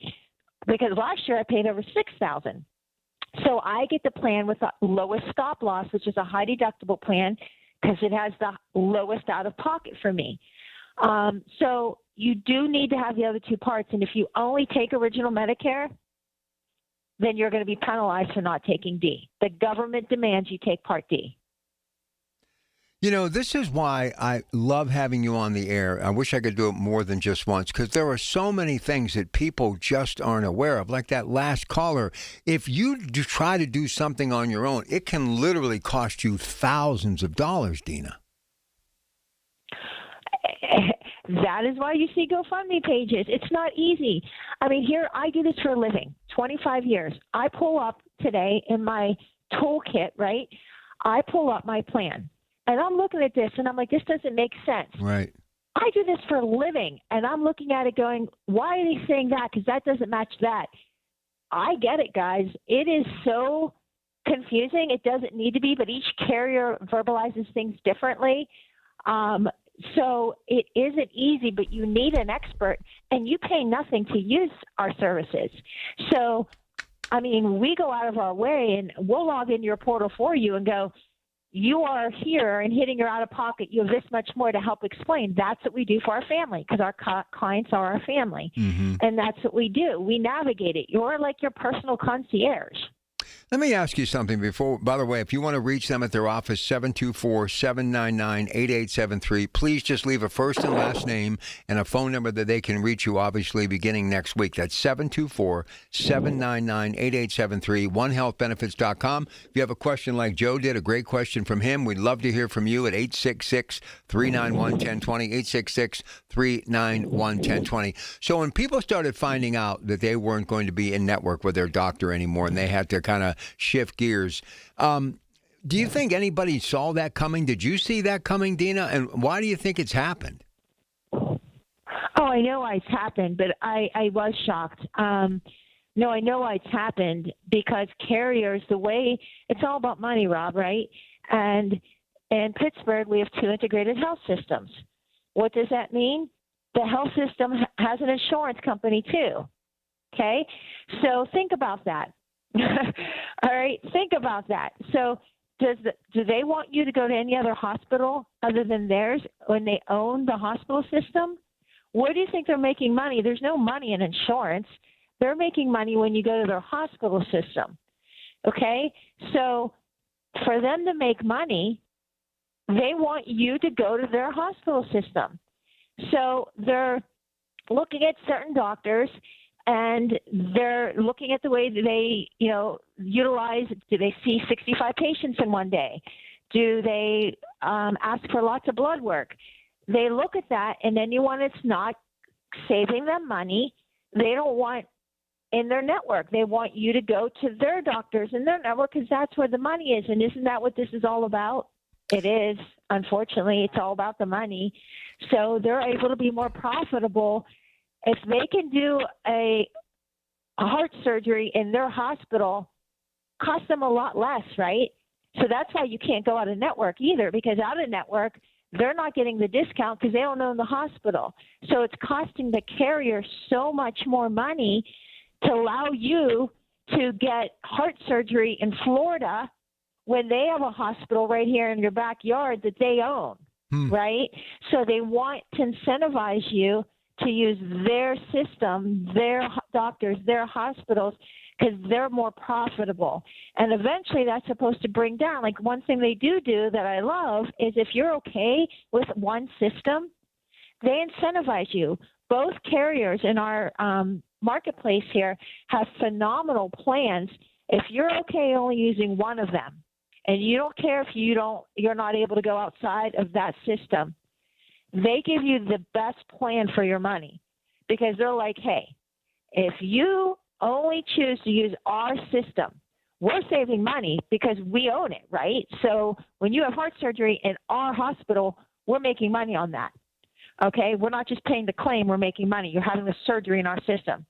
because last year I paid over $6,000. So I get the plan with the lowest stop loss, which is a high deductible plan, because it has the lowest out of pocket for me. So you do need to have the other two parts. And if you only take original Medicare, then you're going to be penalized for not taking D. The government demands you take Part D. You know, this is why I love having you on the air. I wish I could do it more than just once, because there are so many things that people just aren't aware of. Like that last caller, if you try to do something on your own, it can literally cost you thousands of dollars, Dina. That is why you see GoFundMe pages. It's not easy. I mean, here, I do this for a living, 25 years. I pull up today in my toolkit, right? I pull up my plan. And I'm looking at this, and I'm like, this doesn't make sense. Right. I do this for a living, and I'm looking at it going, why are they saying that? Because that doesn't match that. I get it, guys. It is so confusing. It doesn't need to be, but each carrier verbalizes things differently. So it isn't easy, but you need an expert, and you pay nothing to use our services. So, I mean, we go out of our way, and we'll log into your portal for you and go, you are here and hitting your out-of-pocket. You have this much more to help explain. That's what we do for our family, because our clients are our family. Mm-hmm. And that's what we do. We navigate it. You're like your personal concierge. Let me ask you something before. By the way, if you want to reach them at their office, 724-799-8873, please just leave a first and last name and a phone number that they can reach you, obviously, beginning next week. That's 724-799-8873, onehealthbenefits.com. If you have a question like Joe did, a great question from him, we'd love to hear from you at 866-391-1020, 866-391-1020. So when people started finding out that they weren't going to be in network with their doctor anymore and they had to kind of shift gears. Do you think anybody saw that coming? Did you see that coming, Dina? And why do you think it's happened? Oh, I know why it's happened, but I was shocked. No, I know why it's happened because carriers, the way it's all about money, Rob, right? And in Pittsburgh, we have 2 integrated health systems. What does that mean? The health system has an insurance company too. Okay, so think about that. All right, think about that. So do they want you to go to any other hospital other than theirs when they own the hospital system? Where do you think they're making money? There's no money in insurance. They're making money when you go to their hospital system. Okay, so for them to make money, they want you to go to their hospital system. So they're looking at certain doctors, and they're looking at the way that they, utilize. Do they see 65 patients in one day? Do they ask for lots of blood work? They look at that, and then it's not saving them money. They don't want in their network. They want you to go to their doctors in their network because that's where the money is. And isn't that what this is all about? It is. Unfortunately, it's all about the money. So they're able to be more profitable. If they can do a heart surgery in their hospital, cost them a lot less, right? So that's why you can't go out of network either, because out of network, they're not getting the discount because they don't own the hospital. So it's costing the carrier so much more money to allow you to get heart surgery in Florida when they have a hospital right here in your backyard that they own, right? So they want to incentivize you to use their system, their doctors, their hospitals, because they're more profitable. And eventually that's supposed to bring down. Like one thing they do that I love is if you're okay with one system, they incentivize you. Both carriers in our marketplace here have phenomenal plans. If you're okay only using one of them, and you don't care if you're not able to go outside of that system, they give you the best plan for your money, because they're like, hey, if you only choose to use our system, we're saving money because we own it, right? So when you have heart surgery in our hospital, we're making money on that. Okay, we're not just paying the claim, we're making money. You're having the surgery in our system.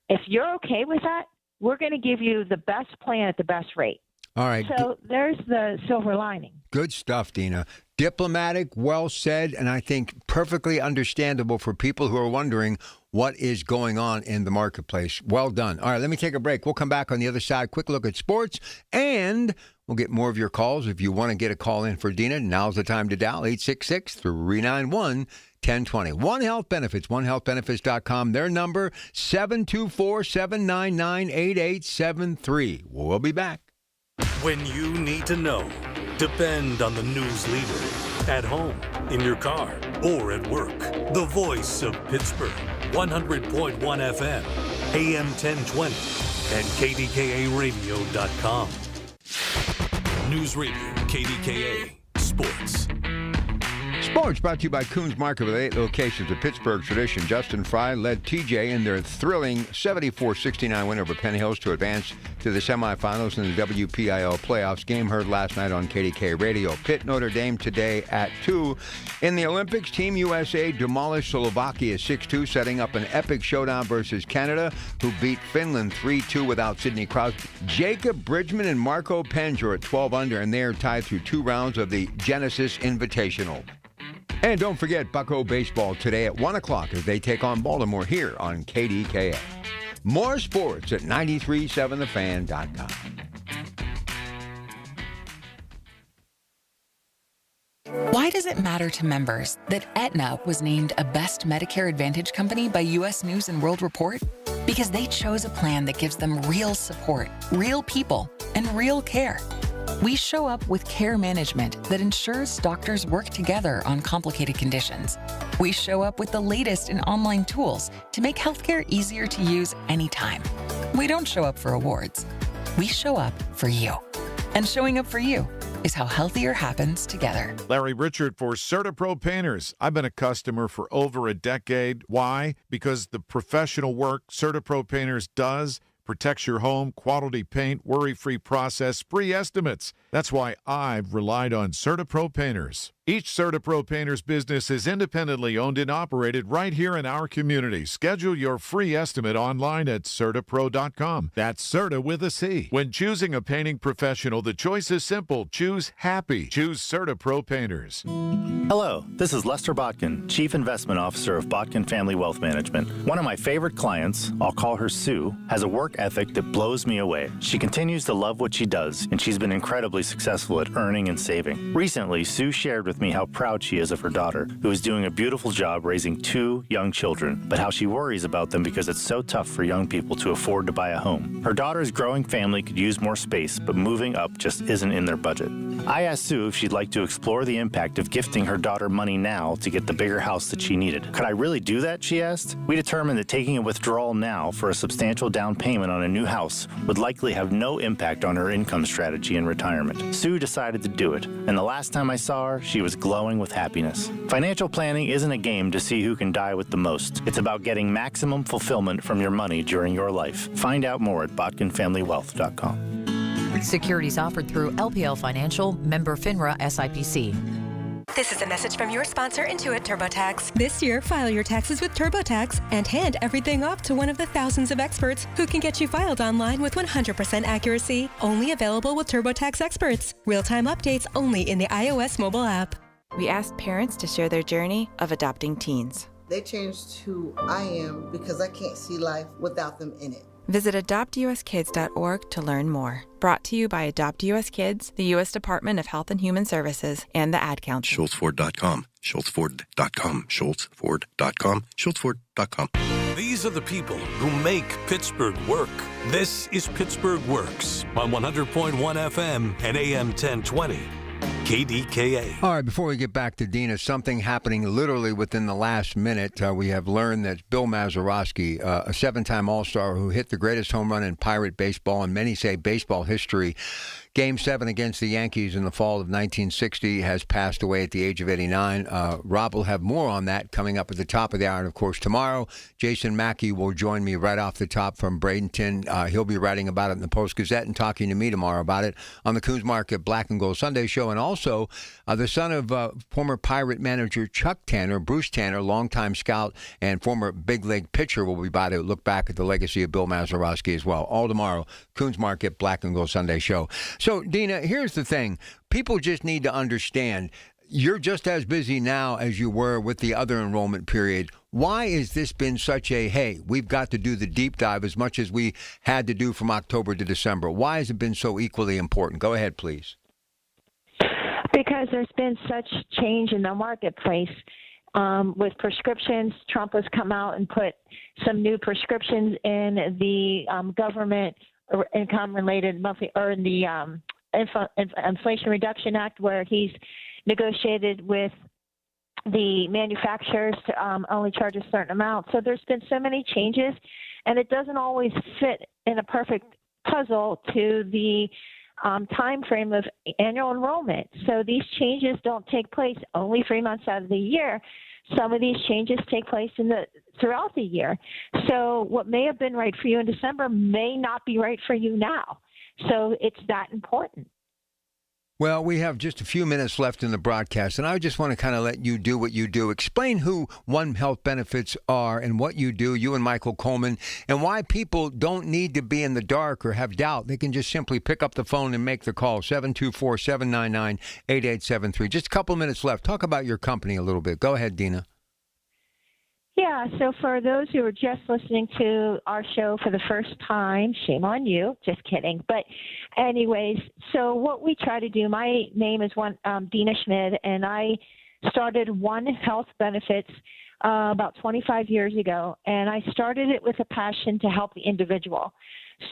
If you're okay with that, we're going to give you the best plan at the best rate. All right. So there's the silver lining. Good stuff, Dina. Diplomatic, well said, and I think perfectly understandable for people who are wondering what is going on in the marketplace. Well done. All right, let me take a break. We'll come back on the other side. Quick look at sports, and we'll get more of your calls. If you want to get a call in for Dina, now's the time to dial 866-391-1020. One Health Benefits, onehealthbenefits.com. Their number, 724-799-8873. We'll be back. When you need to know, depend on the news leader. At home, in your car, or at work. The voice of Pittsburgh. 100.1 FM, AM 1020, and KDKA-radio.com. News Radio, KDKA, Sports. Sports brought to you by Coons Market with 8 locations of Pittsburgh tradition. Justin Fry led TJ in their thrilling 74-69 win over Penn Hills to advance to the semifinals in the WPIL playoffs. Game heard last night on KDKA Radio. Pitt Notre Dame today at 2. In the Olympics, Team USA demolished Slovakia 6-2, setting up an epic showdown versus Canada, who beat Finland 3-2 without Sidney Crosby. Jacob Bridgman and Marco Penge are at 12 under, and they are tied through 2 rounds of the Genesis Invitational. And don't forget Bucko Baseball today at 1 o'clock as they take on Baltimore here on KDKA. More sports at 937thefan.com. Why does it matter to members that Aetna was named a Best Medicare Advantage company by U.S. News & World Report? Because they chose a plan that gives them real support, real people, and real care. We show up with care management that ensures doctors work together on complicated conditions. We show up with the latest in online tools to make healthcare easier to use anytime. We don't show up for awards. We show up for you. And showing up for you is how healthier happens together. Larry Richard for CertaPro Painters. I've been a customer for over a decade. Why? Because the professional work CertaPro Painters does protects your home, quality paint, worry-free process, free estimates. That's why I've relied on CertaPro Painters. Each CertaPro Painters business is independently owned and operated right here in our community. Schedule your free estimate online at CertaPro.com. That's Certa with a C. When choosing a painting professional, the choice is simple. Choose happy. Choose CertaPro Painters. Hello, this is Lester Botkin, Chief Investment Officer of Botkin Family Wealth Management. One of my favorite clients, I'll call her Sue, has a work ethic that blows me away. She continues to love what she does, and she's been incredibly successful at earning and saving. Recently, Sue shared with me how proud she is of her daughter, who is doing a beautiful job raising 2 young children, but how she worries about them because it's so tough for young people to afford to buy a home. Her daughter's growing family could use more space, but moving up just isn't in their budget. I asked Sue if she'd like to explore the impact of gifting her daughter money now to get the bigger house that she needed. Could I really do that, she asked? We determined that taking a withdrawal now for a substantial down payment on a new house would likely have no impact on her income strategy in retirement. Sue decided to do it, and the last time I saw her, she was glowing with happiness. Financial planning isn't a game to see who can die with the most. It's about getting maximum fulfillment from your money during your life. Find out more at botkinfamilywealth.com. Securities offered through LPL Financial, member FINRA SIPC. This is a message from your sponsor, Intuit TurboTax. This year, file your taxes with TurboTax and hand everything off to one of the thousands of experts who can get you filed online with 100% accuracy. Only available with TurboTax experts. Real-time updates only in the iOS mobile app. We asked parents to share their journey of adopting teens. They changed who I am because I can't see life without them in it. Visit adoptuskids.org to learn more. Brought to you by Adopt US Kids, the U.S. Department of Health and Human Services, and the Ad Council. SchultzFord.com. SchultzFord.com. SchultzFord.com. SchultzFord.com. These are the people who make Pittsburgh work. This is Pittsburgh Works on 100.1 FM and AM 1020. KDKA. All right, before we get back to Dina, something happening literally within the last minute. We have learned that Bill Mazeroski, a seven-time All-Star who hit the greatest home run in Pirate baseball, and many say baseball history, Game 7 against the Yankees in the fall of 1960, has passed away at the age of 89. Rob will have more on that coming up at the top of the hour. And, of course, tomorrow, Jason Mackey will join me right off the top from Bradenton. He'll be writing about it in the Post-Gazette and talking to me tomorrow about it on the Coons Market Black and Gold Sunday Show. And also, the son of former Pirate manager Chuck Tanner, Bruce Tanner, longtime scout and former big league pitcher, will be by to look back at the legacy of Bill Mazeroski as well. All tomorrow, Coons Market Black and Gold Sunday Show. So, Dina, here's the thing. People just need to understand you're just as busy now as you were with the other enrollment period. Why has this been such a, hey, we've got to do the deep dive as much as we had to do from October to December? Why has it been so equally important? Go ahead, please. Because there's been such change in the marketplace. With prescriptions, Trump has come out and put some new prescriptions in the government income-related monthly, or in the Inflation Reduction Act, where he's negotiated with the manufacturers to only charge a certain amount. So there's been so many changes, and it doesn't always fit in a perfect puzzle to the time frame of annual enrollment. So these changes don't take place only 3 months out of the year. Some of these changes take place throughout the year. So what may have been right for you in December may not be right for you now. So it's that important. Well, we have just a few minutes left in the broadcast, and I just want to kind of let you do what you do. Explain who One Health Benefits are and what you do, you and Michael Coleman, and why people don't need to be in the dark or have doubt. They can just simply pick up the phone and make the call, 724-799-8873. Just a couple minutes left. Talk about your company a little bit. Go ahead, Dina. Yeah, so for those who are just listening to our show for the first time, shame on you. Just kidding. But anyways, so what we try to do, my name is Dina Schmid, and I started One Health Benefits about 25 years ago, and I started it with a passion to help the individual.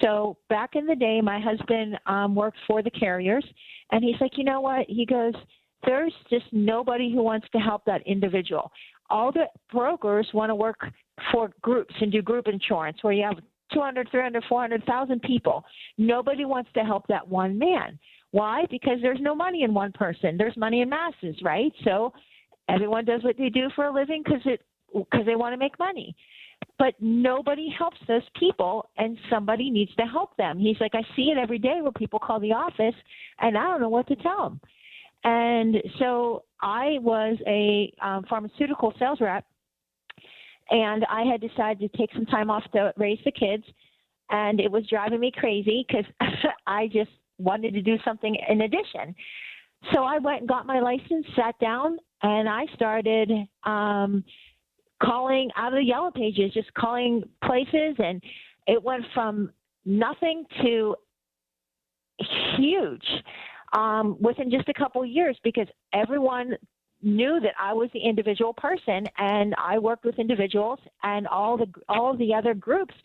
So back in the day, my husband worked for the carriers, and he's like, you know what? He goes, there's just nobody who wants to help that individual. All the brokers want to work for groups and do group insurance where you have 200, 300, 400,000 people. Nobody wants to help that one man. Why? Because there's no money in one person. There's money in masses, right? So everyone does what they do for a living because they want to make money. But nobody helps those people, and somebody needs to help them. He's like, I see it every day where people call the office, and I don't know what to tell them. And so I was a pharmaceutical sales rep, and I had decided to take some time off to raise the kids, and it was driving me crazy because I just wanted to do something in addition. So I went and got my license, sat down, and I started calling out of the yellow pages, just calling places, and it went from nothing to huge. Within just a couple of years, because everyone knew that I was the individual person, and I worked with individuals, and all the other groups,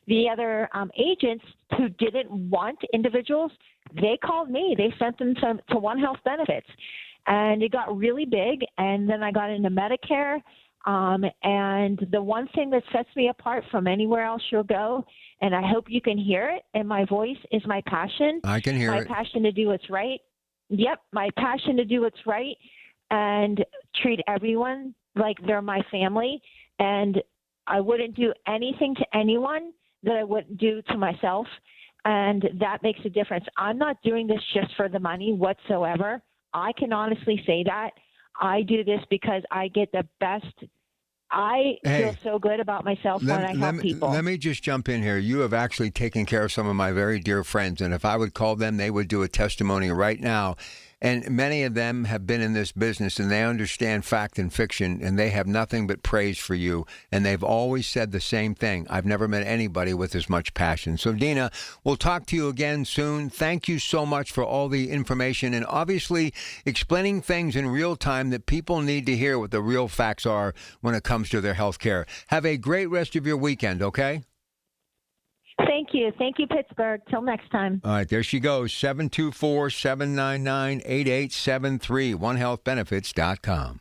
the other agents who didn't want individuals, they called me. They sent them to One Health Benefits, and it got really big. And then I got into Medicare. And the one thing that sets me apart from anywhere else you'll go, and I hope you can hear it, and my voice is my passion. I can hear it. My passion to do what's right. Yep, my passion to do what's right and treat everyone like they're my family. And I wouldn't do anything to anyone that I wouldn't do to myself. And that makes a difference. I'm not doing this just for the money whatsoever. I can honestly say that. I do this because I get the best. I feel so good about myself when I help people. Let me just jump in here. You have actually taken care of some of my very dear friends, and if I would call them, they would do a testimony right now. And many of them have been in this business, and they understand fact and fiction, and they have nothing but praise for you. And they've always said the same thing. I've never met anybody with as much passion. So, Dina, we'll talk to you again soon. Thank you so much for all the information and obviously explaining things in real time that people need to hear what the real facts are when it comes to their health care. Have a great rest of your weekend, okay? Thank you. Thank you, Pittsburgh. Till next time. All right, there she goes, 724-799-8873, onehealthbenefits.com.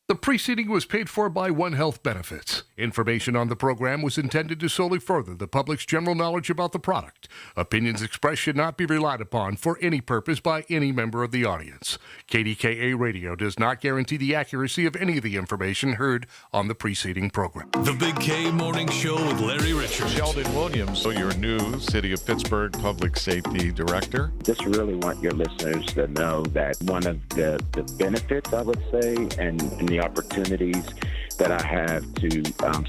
The preceding was paid for by One Health Benefits. Information on the program was intended to solely further the public's general knowledge about the product. Opinions expressed should not be relied upon for any purpose by any member of the audience. KDKA Radio does not guarantee the accuracy of any of the information heard on the preceding program. The Big K Morning Show with Larry Richards. Sheldon Williams, your new City of Pittsburgh Public Safety Director. Just really want your listeners to know that one of the benefits, I would say, and the opportunities that I have to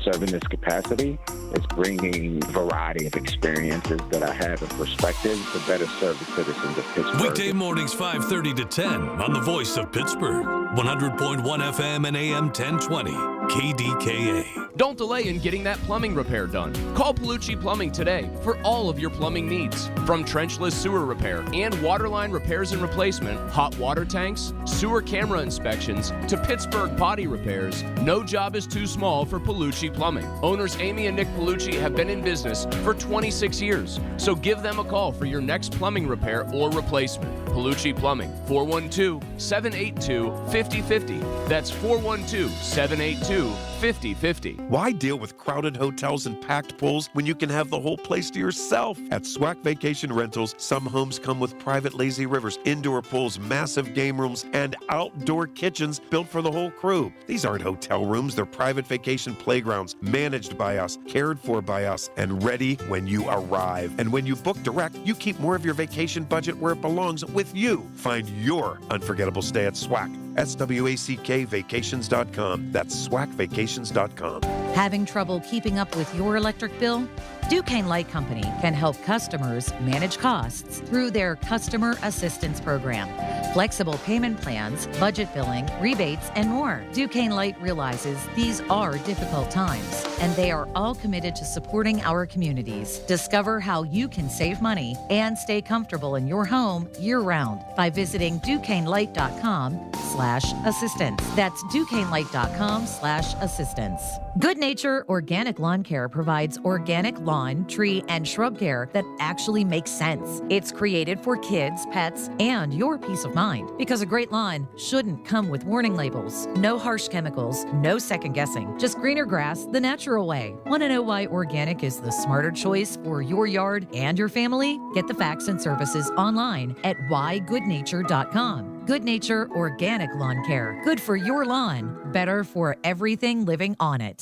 serve in this capacity is bringing a variety of experiences that I have and perspectives to better serve the citizens of Pittsburgh. Weekday mornings 5:30 to 10 on the Voice of Pittsburgh, 100.1 FM and AM 1020, KDKA. Don't delay in getting that plumbing repair done. Call Palucci Plumbing today for all of your plumbing needs. From trenchless sewer repair and waterline repairs and replacement, hot water tanks, sewer camera inspections, to Pittsburgh potty repairs, no job is too small for Palucci Plumbing. Owners Amy and Nick Palucci have been in business for 26 years, so give them a call for your next plumbing repair or replacement. Palucci Plumbing, 412-782-5050. That's 412-782-5050. Why deal with crowded hotels and packed pools when you can have the whole place to yourself? At SWAC Vacation Rentals, some homes come with private lazy rivers, indoor pools, massive game rooms, and outdoor kitchens built for the whole crew. These aren't hotel rooms, they're private vacation playgrounds, managed by us, cared for by us, and ready when you arrive. And when you book direct, you keep more of your vacation budget where it belongs, with you. Find your unforgettable stay at SWAC. SWACK Vacations.com. That's SWACvacations.com. Having trouble keeping up with your electric bill? Duquesne Light Company can help customers manage costs through their Customer Assistance Program. Flexible payment plans, budget billing, rebates, and more. Duquesne Light realizes these are difficult times, and they are all committed to supporting our communities. Discover how you can save money and stay comfortable in your home year-round by visiting DuquesneLight.com/assistance. That's DuquesneLight.com/assistance. Good Nature Organic Lawn Care provides organic lawn, tree, and shrub care that actually makes sense. It's created for kids, pets, and your peace of mind. Because a great lawn shouldn't come with warning labels. No harsh chemicals, no second guessing. Just greener grass the natural way. Want to know why organic is the smarter choice for your yard and your family? Get the facts and services online at whygoodnature.com. Good Nature Organic Lawn Care. Good for your lawn. Better for everything living on it.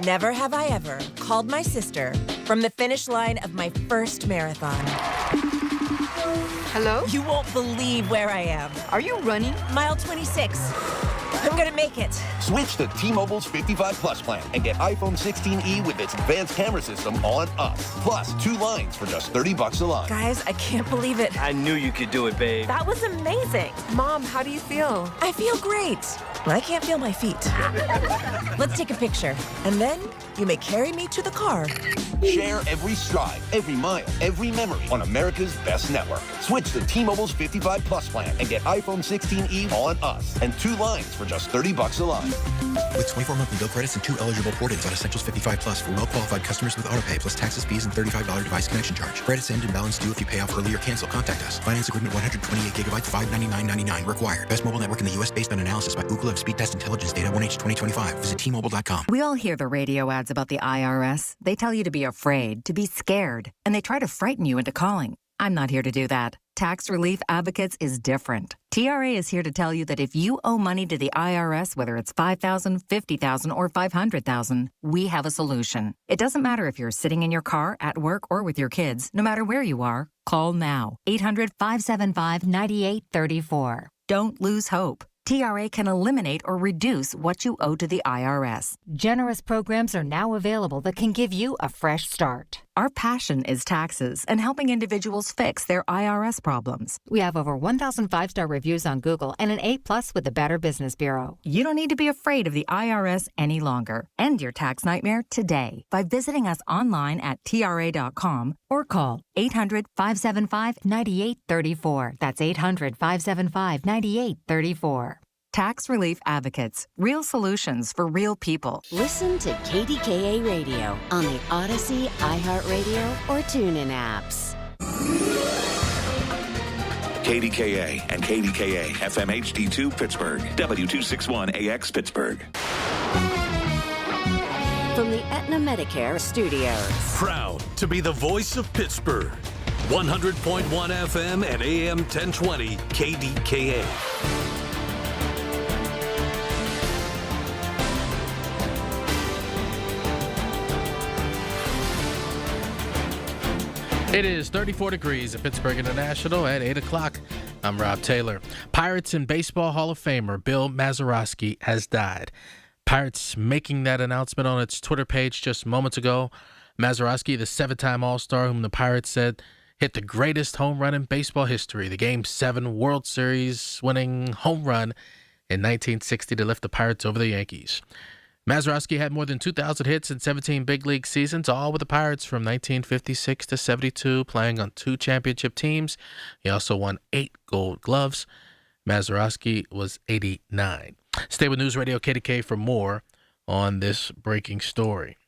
Never have I ever called my sister from the finish line of my first marathon. Hello? You won't believe where I am. Are you running? Mile 26. I'm gonna make it. Switch to T-Mobile's 55 Plus plan and get iPhone 16e with its advanced camera system on us. Plus, 2 lines for just $30 a line. Guys, I can't believe it. I knew you could do it, babe. That was amazing. Mom, how do you feel? I feel great. I can't feel my feet. Let's take a picture, and then you may carry me to the car. Share every stride, every mile, every memory on America's best network. Switch to T-Mobile's 55 Plus plan and get iPhone 16e on us and 2 lines for just $30 a line. With 24 monthly bill credits and 2 eligible port-ins on Essentials 55 Plus for well-qualified customers with autopay plus taxes, fees, and $35 device connection charge. Credits end and balance due if you pay off early or cancel. Contact us. Finance agreement 128 gigabytes, $599.99 required. Best mobile network in the U.S. based on analysis by Ookla of Speed Test Intelligence data 1H 2025. Visit T-Mobile.com. We all hear the radio ads about the IRS. They tell you to be afraid, to be scared, and they try to frighten you into calling. I'm not here to do that. Tax Relief Advocates is different. TRA is here to tell you that if you owe money to the IRS, whether it's $5,000, $50,000, or $500,000, we have a solution. It doesn't matter if you're sitting in your car, at work, or with your kids. No matter where you are, call now. 800-575-9834. Don't lose hope. TRA can eliminate or reduce what you owe to the IRS. Generous programs are now available that can give you a fresh start. Our passion is taxes and helping individuals fix their IRS problems. We have over 1,000 5-star reviews on Google and an A+ with the Better Business Bureau. You don't need to be afraid of the IRS any longer. End your tax nightmare today by visiting us online at TRA.com or call 800-575-9834. That's 800-575-9834. Tax Relief Advocates. Real solutions for real people. Listen to KDKA Radio on the Odyssey, iHeartRadio, or TuneIn apps. KDKA and KDKA FM HD2 Pittsburgh, W261AX Pittsburgh. From the Aetna Medicare studios. Proud to be the voice of Pittsburgh. 100.1 FM and AM 1020 KDKA. It is 34 degrees at Pittsburgh International at 8 o'clock. I'm Rob Taylor. Pirates and Baseball Hall of Famer Bill Mazeroski has died. Pirates making that announcement on its Twitter page just moments ago. Mazeroski, the 7-time All-Star whom the Pirates said hit the greatest home run in baseball history, the Game 7 World Series winning home run in 1960 to lift the Pirates over the Yankees. Mazeroski had more than 2,000 hits in 17 big league seasons, all with the Pirates from 1956 to 72, playing on 2 championship teams. He also won 8 Gold Gloves. Mazeroski was 89. Stay with News Radio KDK for more on this breaking story.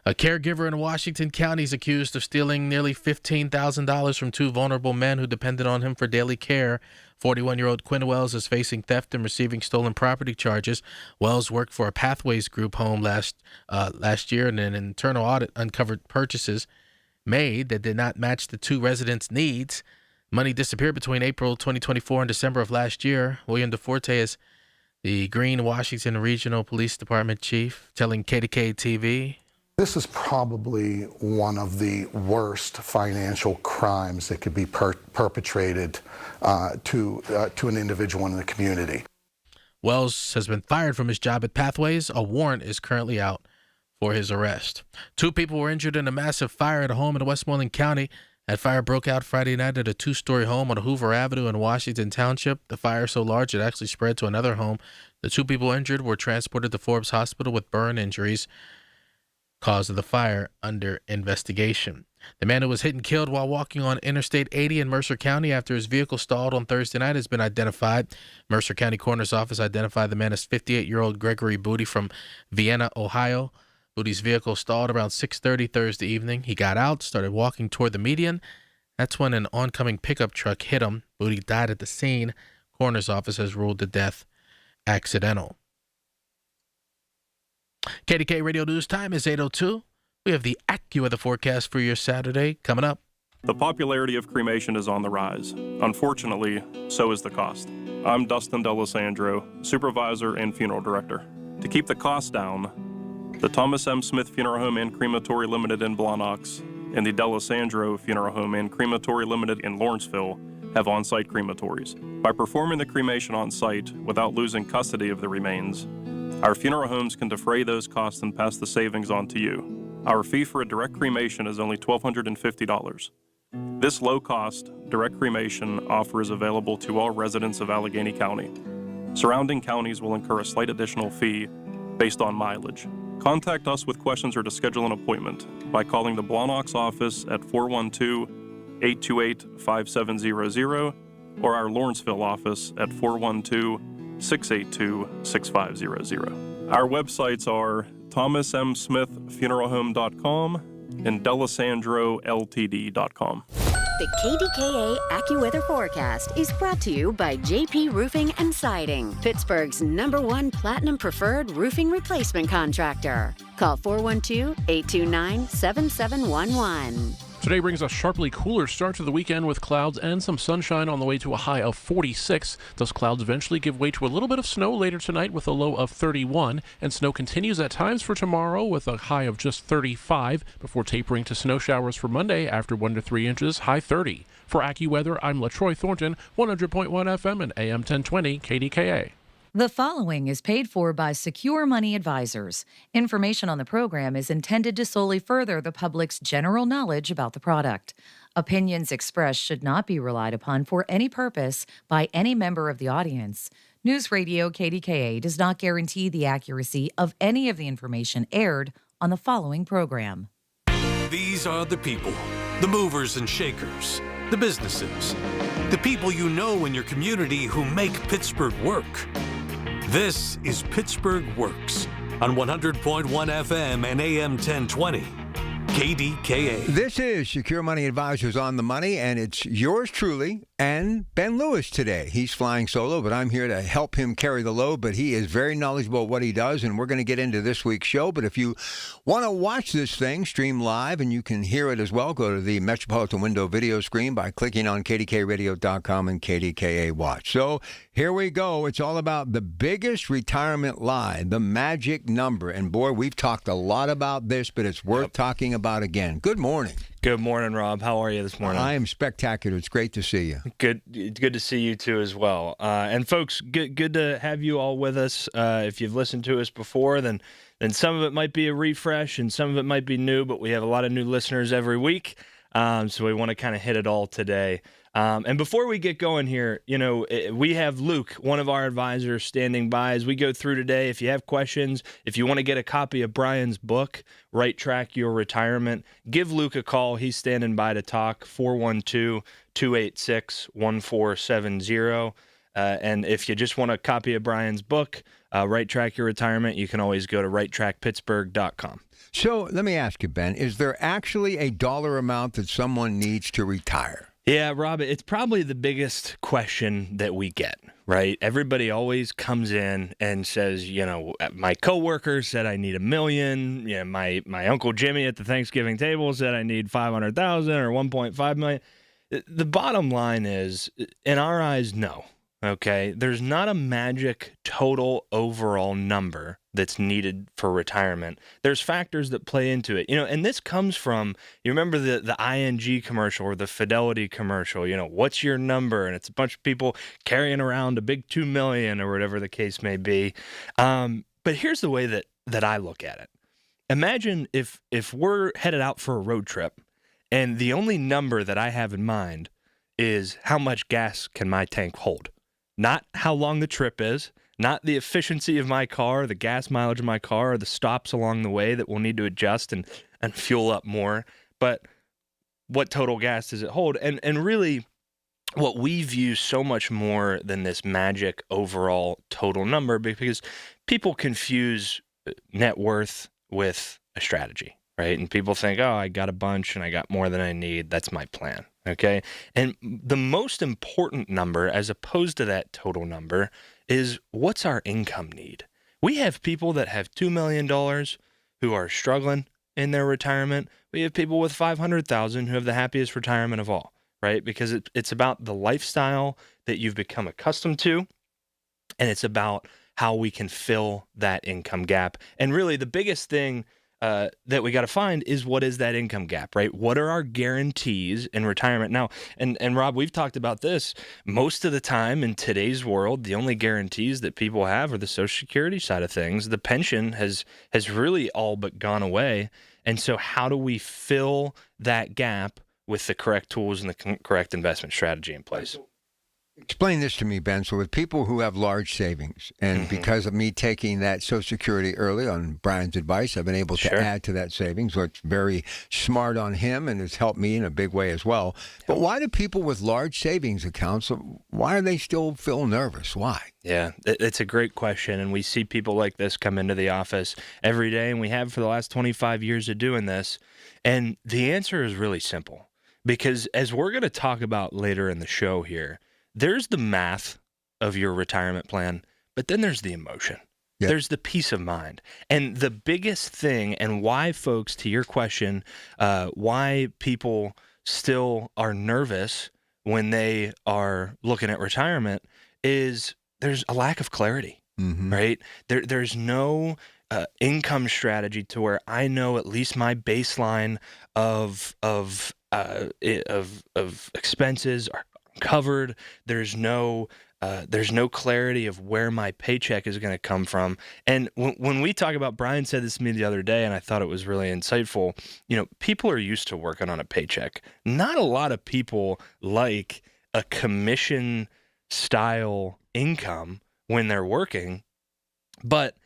A caregiver in Washington County is accused of stealing nearly $15,000 from 2 vulnerable men who depended on him for daily care. 41-year-old Quinn Wells is facing theft and receiving stolen property charges. Wells worked for a Pathways Group home last year, and an internal audit uncovered purchases made that did not match the 2 residents' needs. Money disappeared between April 2024 and December of last year. William DeForte is the Green Washington Regional Police Department chief, telling KDKA-TV. This is probably one of the worst financial crimes that could be perpetrated to an individual in the community. Wells has been fired from his job at Pathways. A warrant is currently out for his arrest. 2 people were injured in a massive fire at a home in Westmoreland County. That fire broke out Friday night at a 2-story home on Hoover Avenue in Washington Township. The fire so large it actually spread to another home. The 2 people injured were transported to Forbes Hospital with burn injuries. Cause of the fire under investigation. The man who was hit and killed while walking on Interstate 80 in Mercer County after his vehicle stalled on Thursday night has been identified. Mercer County Coroner's Office identified the man as 58-year-old Gregory Booty from Vienna, Ohio. Booty's vehicle stalled around 6:30 Thursday evening. He got out, started walking toward the median. That's when an oncoming pickup truck hit him. Booty died at the scene. Coroner's Office has ruled the death accidental. KDK Radio News time is 8:02. We have the AccuWeather forecast for your Saturday coming up. The popularity of cremation is on the rise. Unfortunately, so is the cost. I'm Dustin D'Alessandro, supervisor and funeral director. To keep the costs down, the Thomas M. Smith Funeral Home and Crematory Limited in Blawnox and the D'Alessandro Funeral Home and Crematory Limited in Lawrenceville have on-site crematories. By performing the cremation on-site without losing custody of the remains, our funeral homes can defray those costs and pass the savings on to you. Our fee for a direct cremation is only $1,250. This low-cost, direct cremation offer is available to all residents of Allegheny County. Surrounding counties will incur a slight additional fee based on mileage. Contact us with questions or to schedule an appointment by calling the Blawnox office at 412-828-5700 or our Lawrenceville office at 412-682-6500. Our websites are thomasmsmithfuneralhome.com and delisandroltd.com. The KDKA AccuWeather forecast is brought to you by JP Roofing and Siding, Pittsburgh's #1 Platinum Preferred Roofing Replacement Contractor. Call 412-829-7711. Today brings a sharply cooler start to the weekend with clouds and some sunshine on the way to a high of 46. Those clouds eventually give way to a little bit of snow later tonight with a low of 31, and snow continues at times for tomorrow with a high of just 35 before tapering to snow showers for Monday after 1 to 3 inches, high 30. For AccuWeather, I'm LaTroy Thornton, 100.1 FM and AM 1020 KDKA. The following is paid for by Secure Money Advisors. Information on the program is intended to solely further the public's general knowledge about the product. Opinions expressed should not be relied upon for any purpose by any member of the audience. News Radio KDKA does not guarantee the accuracy of any of the information aired on the following program. These are the people, the movers and shakers, the businesses, the people you know in your community who make Pittsburgh work. This is Pittsburgh Works on 100.1 FM and AM 1020. KDKA. This is Secure Money Advisors on the Money, and it's yours truly and Ben Lewis today. He's flying solo, but I'm here to help him carry the load, but he is very knowledgeable of what he does, and we're going to get into this week's show. But if you want to watch this thing stream live, and you can hear it as well, go to the Metropolitan Window video screen by clicking on kdkradio.com and KDKA Watch. So here we go. It's all about the biggest retirement lie, the magic number. And boy, we've talked a lot about this, but it's worth talking about again. Good morning. Good morning, Rob. How are you this morning? I am spectacular. It's great to see you. Good to see you too as well. And folks, good to have you all with us. If you've listened to us before, then some of it might be a refresh and some of it might be new, but we have a lot of new listeners every week. So we want to kind of hit it all today. And before we get going here, we have Luke, one of our advisors, standing by as we go through today. If you have questions, if you want to get a copy of Brian's book, Right Track Your Retirement, give Luke a call. He's standing by to talk, 412-286-1470. And if you just want a copy of Brian's book, Right Track Your Retirement, you can always go to righttrackpittsburgh.com. So let me ask you, Ben, is there actually a dollar amount that someone needs to retire? Yeah, Rob, it's probably the biggest question that we get, right? Everybody always comes in and says, my coworker said I need $1 million. My Uncle Jimmy at the Thanksgiving table said I need $500,000 or $1.5 million. The bottom line is, in our eyes, no. Okay, there's not a magic total overall number that's needed for retirement. There's factors that play into it, and this comes from, you remember the ING commercial or the Fidelity commercial, what's your number? And it's a bunch of people carrying around a big $2 million or whatever the case may be. But here's the way that I look at it. Imagine if we're headed out for a road trip and the only number that I have in mind is how much gas can my tank hold. Not how long the trip is, not the efficiency of my car, the gas mileage of my car, or the stops along the way that we'll need to adjust and fuel up more, but what total gas does it hold? And really, what we view so much more than this magic overall total number, because people confuse net worth with a strategy, right? And people think, oh, I got a bunch and I got more than I need. That's my plan. Okay. And the most important number, as opposed to that total number, is what's our income need? We have people that have $2 million who are struggling in their retirement. We have people with $500,000 who have the happiest retirement of all, right? Because it's about the lifestyle that you've become accustomed to, and it's about how we can fill that income gap. And really, the biggest thing that we got to find is, what is that income gap, right? What are our guarantees in retirement? Now, and Rob, we've talked about this. Most of the time in today's world, the only guarantees that people have are the Social Security side of things. The pension has really all but gone away. And so how do we fill that gap with the correct tools and the correct investment strategy in place? Explain this to me, Ben. So with people who have large savings, and because of me taking that Social Security early on Brian's advice, I've been able to add to that savings, so it's very smart on him, and it's helped me in a big way as well. But why do people with large savings accounts, why do they still feel nervous? Why? Yeah, it's a great question, and we see people like this come into the office every day, and we have for the last 25 years of doing this, and the answer is really simple, because as we're going to talk about later in the show here, there's the math of your retirement plan, but then there's the emotion. Yep. There's the peace of mind. And the biggest thing, and why, folks, to your question, why people still are nervous when they are looking at retirement is there's a lack of clarity, right? There's no income strategy to where I know at least my baseline of expenses are covered. There's no There's no clarity of where my paycheck is going to come from. And when we talk about, Brian said this to me the other day, and I thought it was really insightful. People are used to working on a paycheck. Not a lot of people like a commission style income when they're working, but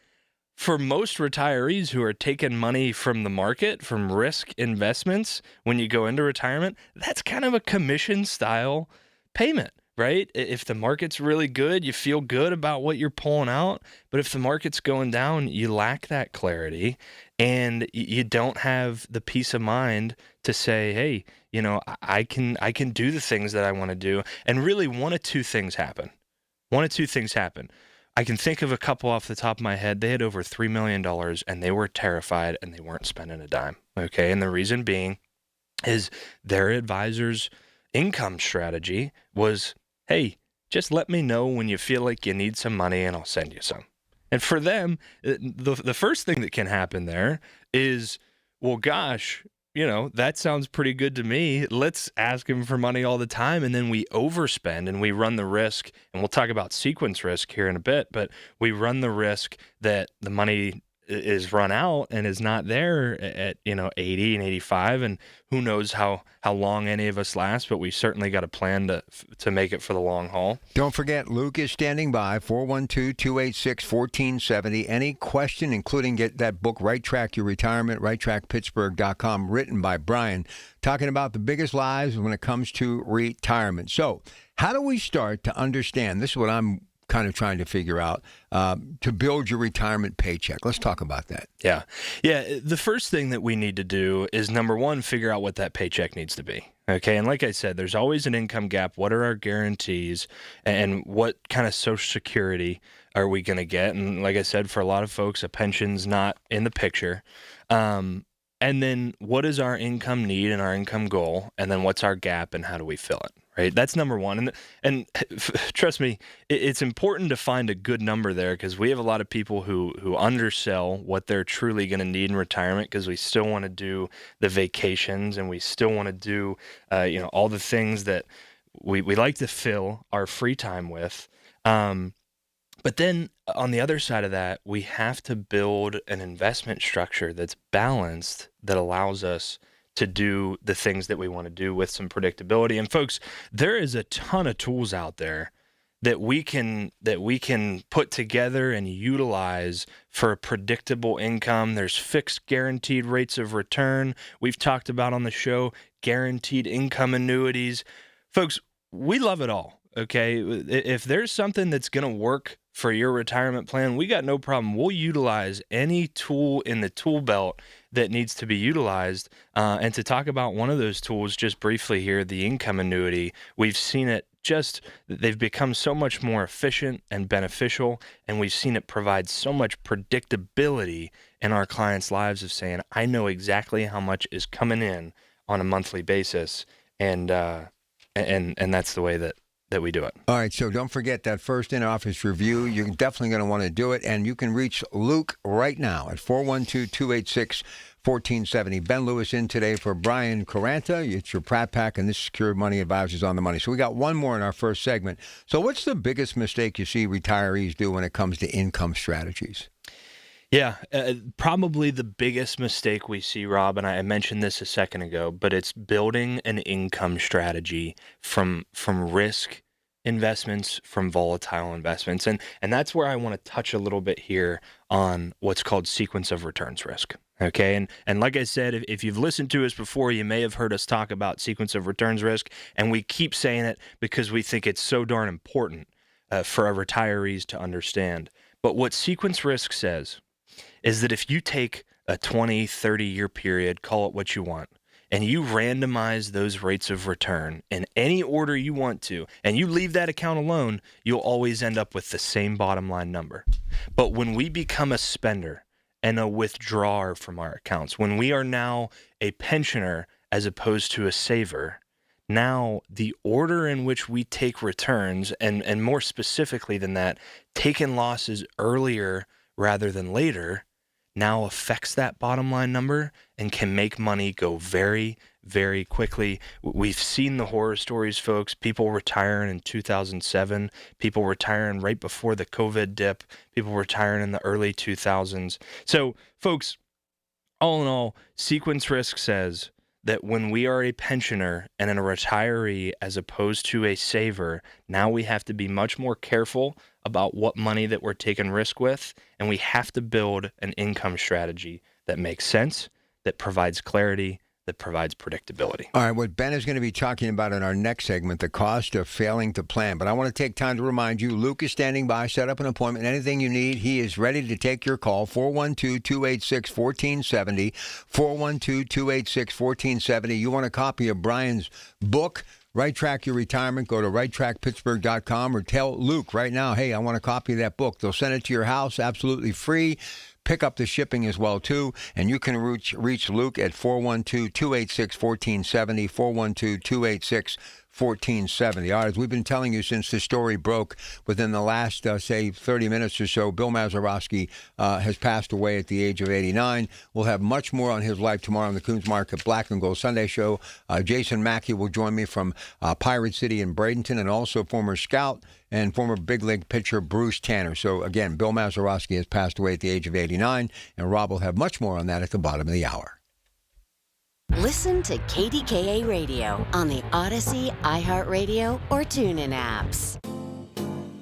for most retirees who are taking money from the market, from risk investments, when you go into retirement, that's kind of a commission style payment, right? If the market's really good, you feel good about what you're pulling out. But if the market's going down, you lack that clarity and you don't have the peace of mind to say, hey, I can do the things that I want to do. And really one of two things happen. I can think of a couple off the top of my head. They had over $3 million and they were terrified and they weren't spending a dime. Okay. And the reason being is their advisor's income strategy was, hey, just let me know when you feel like you need some money and I'll send you some. And for them, the first thing that can happen there is, well, gosh, that sounds pretty good to me. Let's ask him for money all the time. And then we overspend and we run the risk, and we'll talk about sequence risk here in a bit, but we run the risk that the money is run out and is not there at 80 and 85, and who knows how long any of us last, but we certainly got a plan to make it for the long haul. Don't forget, Luke is standing by, 412-286-1470. Any question, including get that book, Right Track Your Retirement, righttrackpittsburgh.com, written by Brian, talking about the biggest lies when it comes to retirement. So how do we start to understand, this is what I'm kind of trying to figure out, to build your retirement paycheck. Let's talk about that. Yeah. The first thing that we need to do is, number one, figure out what that paycheck needs to be. Okay. And like I said, there's always an income gap. What are our guarantees and what kind of Social Security are we going to get? And like I said, for a lot of folks, a pension's not in the picture. And then what is our income need and our income goal? And then what's our gap and how do we fill it? Right. That's number one. And trust me, it's important to find a good number there, because we have a lot of people who undersell what they're truly going to need in retirement, because we still want to do the vacations and we still want to do, all the things that we like to fill our free time with. But then on the other side of that, we have to build an investment structure that's balanced, that allows us to do the things that we want to do with some predictability. And folks, there is a ton of tools out there that we can put together and utilize for a predictable income. There's fixed guaranteed rates of return. We've talked about on the show guaranteed income annuities. Folks, we love it all. Okay, if there's something that's going to work for your retirement plan, we got no problem. We'll utilize any tool in the tool belt that needs to be utilized. And to talk about one of those tools just briefly here, the income annuity, we've seen it they've become so much more efficient and beneficial, and we've seen it provide so much predictability in our clients' lives of saying, I know exactly how much is coming in on a monthly basis, and that's the way that we do it. All right, so don't forget that first in-office review. You're definitely going to want to do it, and you can reach Luke right now at 412-286-1470. Ben Lewis in today for Brian Caranta. It's your Pratt Pack, and this is Secure Money Advisors on the Money. So we got one more in our first segment. So what's the biggest mistake you see retirees do when it comes to income strategies? Yeah, probably the biggest mistake we see, Rob, and I mentioned this a second ago, but it's building an income strategy from risk investments, from volatile investments. And that's where I want to touch a little bit here on what's called sequence of returns risk. Okay. And like I said, if you've listened to us before, you may have heard us talk about sequence of returns risk. And we keep saying it because we think it's so darn important for our retirees to understand. But what sequence risk says is that if you take a 20, 30-year period, call it what you want, and you randomize those rates of return in any order you want to, and you leave that account alone, you'll always end up with the same bottom line number. But when we become a spender and a withdrawer from our accounts, when we are now a pensioner as opposed to a saver, now the order in which we take returns, and more specifically than that, taking losses earlier rather than later, now affects that bottom line number and can make money go very, very quickly. We've seen the horror stories, folks. People retiring in 2007, people retiring right before the COVID dip, people retiring in the early 2000s. So, folks, all in all, Sequence Risk says that when we are a pensioner and a retiree as opposed to a saver, now we have to be much more careful about what money that we're taking risk with, and we have to build an income strategy that makes sense, that provides clarity, that provides predictability. All right, what Ben is going to be talking about in our next segment, the cost of failing to plan. But I want to take time to remind you, Luke is standing by. Set up an appointment. Anything you need, he is ready to take your call. 412-286-1470. 412-286-1470. You want a copy of Brian's book, Right Track Your Retirement? Go to righttrackpittsburgh.com or tell Luke right now, hey, I want a copy of that book. They'll send it to your house absolutely free. Pick up the shipping as well, too. And you can reach Luke at 412-286-1470, 412-286-1470. All right, as we've been telling you since the story broke within the last, say, 30 minutes or so, Bill Mazeroski has passed away at the age of 89. We'll have much more on his life tomorrow on the Coons Market Black and Gold Sunday Show. Jason Mackey will join me from Pirate City in Bradenton, and also former scout and former big league pitcher Bruce Tanner. So, again, Bill Mazeroski has passed away at the age of 89, and Rob will have much more on that at the bottom of the hour. Listen to KDKA Radio on the Odyssey, iHeartRadio, or TuneIn apps.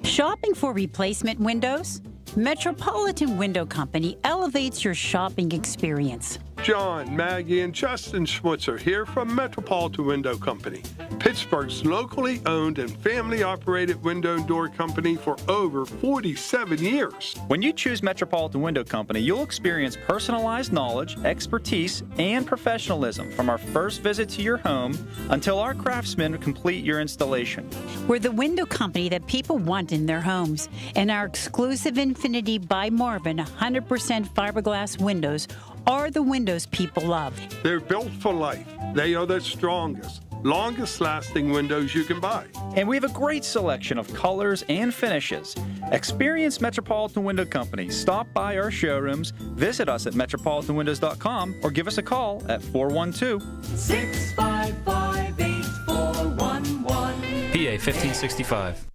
Shopping for replacement windows? Metropolitan Window Company elevates your shopping experience. John, Maggie, and Justin Schmutzer here from Metropolitan Window Company, Pittsburgh's locally owned and family-operated window and door company for over 47 years. When you choose Metropolitan Window Company, you'll experience personalized knowledge, expertise, and professionalism from our first visit to your home until our craftsmen complete your installation. We're the window company that people want in their homes, and our exclusive Infinity by Marvin 100% fiberglass windows are the windows people love. They're built for life. They are the strongest, longest-lasting windows you can buy. And we have a great selection of colors and finishes. Experience Metropolitan Window Company. Stop by our showrooms, visit us at metropolitanwindows.com, or give us a call at 412-655-8411. PA 1565.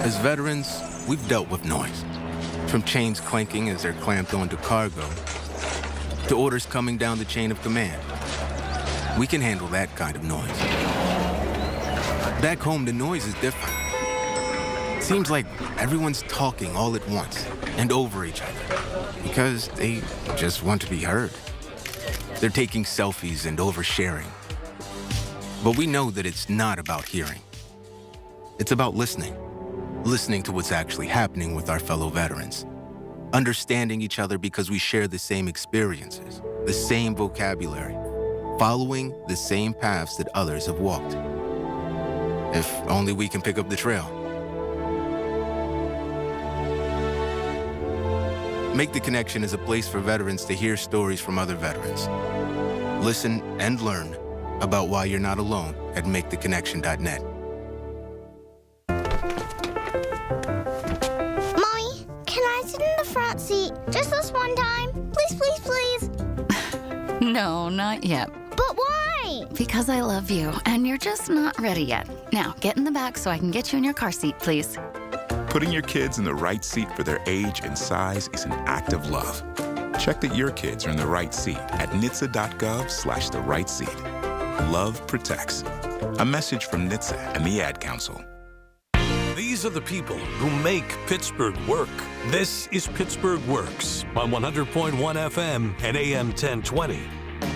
As veterans, we've dealt with noise. From chains clanking as they're clamped onto cargo, to orders coming down the chain of command. We can handle that kind of noise. Back home, the noise is different. Seems like everyone's talking all at once and over each other because they just want to be heard. They're taking selfies and oversharing. But we know that it's not about hearing. It's about listening. Listening to what's actually happening with our fellow veterans. Understanding each other because we share the same experiences, the same vocabulary, following the same paths that others have walked. If only we can pick up the trail. Make the Connection is a place for veterans to hear stories from other veterans. Listen and learn about why you're not alone at maketheconnection.net. Front seat. Just this one time. Please, please, please. No, not yet. But why? Because I love you, and you're just not ready yet. Now, get in the back so I can get you in your car seat, please. Putting your kids in the right seat for their age and size is an act of love. Check that your kids are in the right seat at NHTSA.gov/the right seat. Love protects. A message from NHTSA and the Ad Council. These are the people who make Pittsburgh work. This is Pittsburgh Works on 100.1 FM and AM 1020.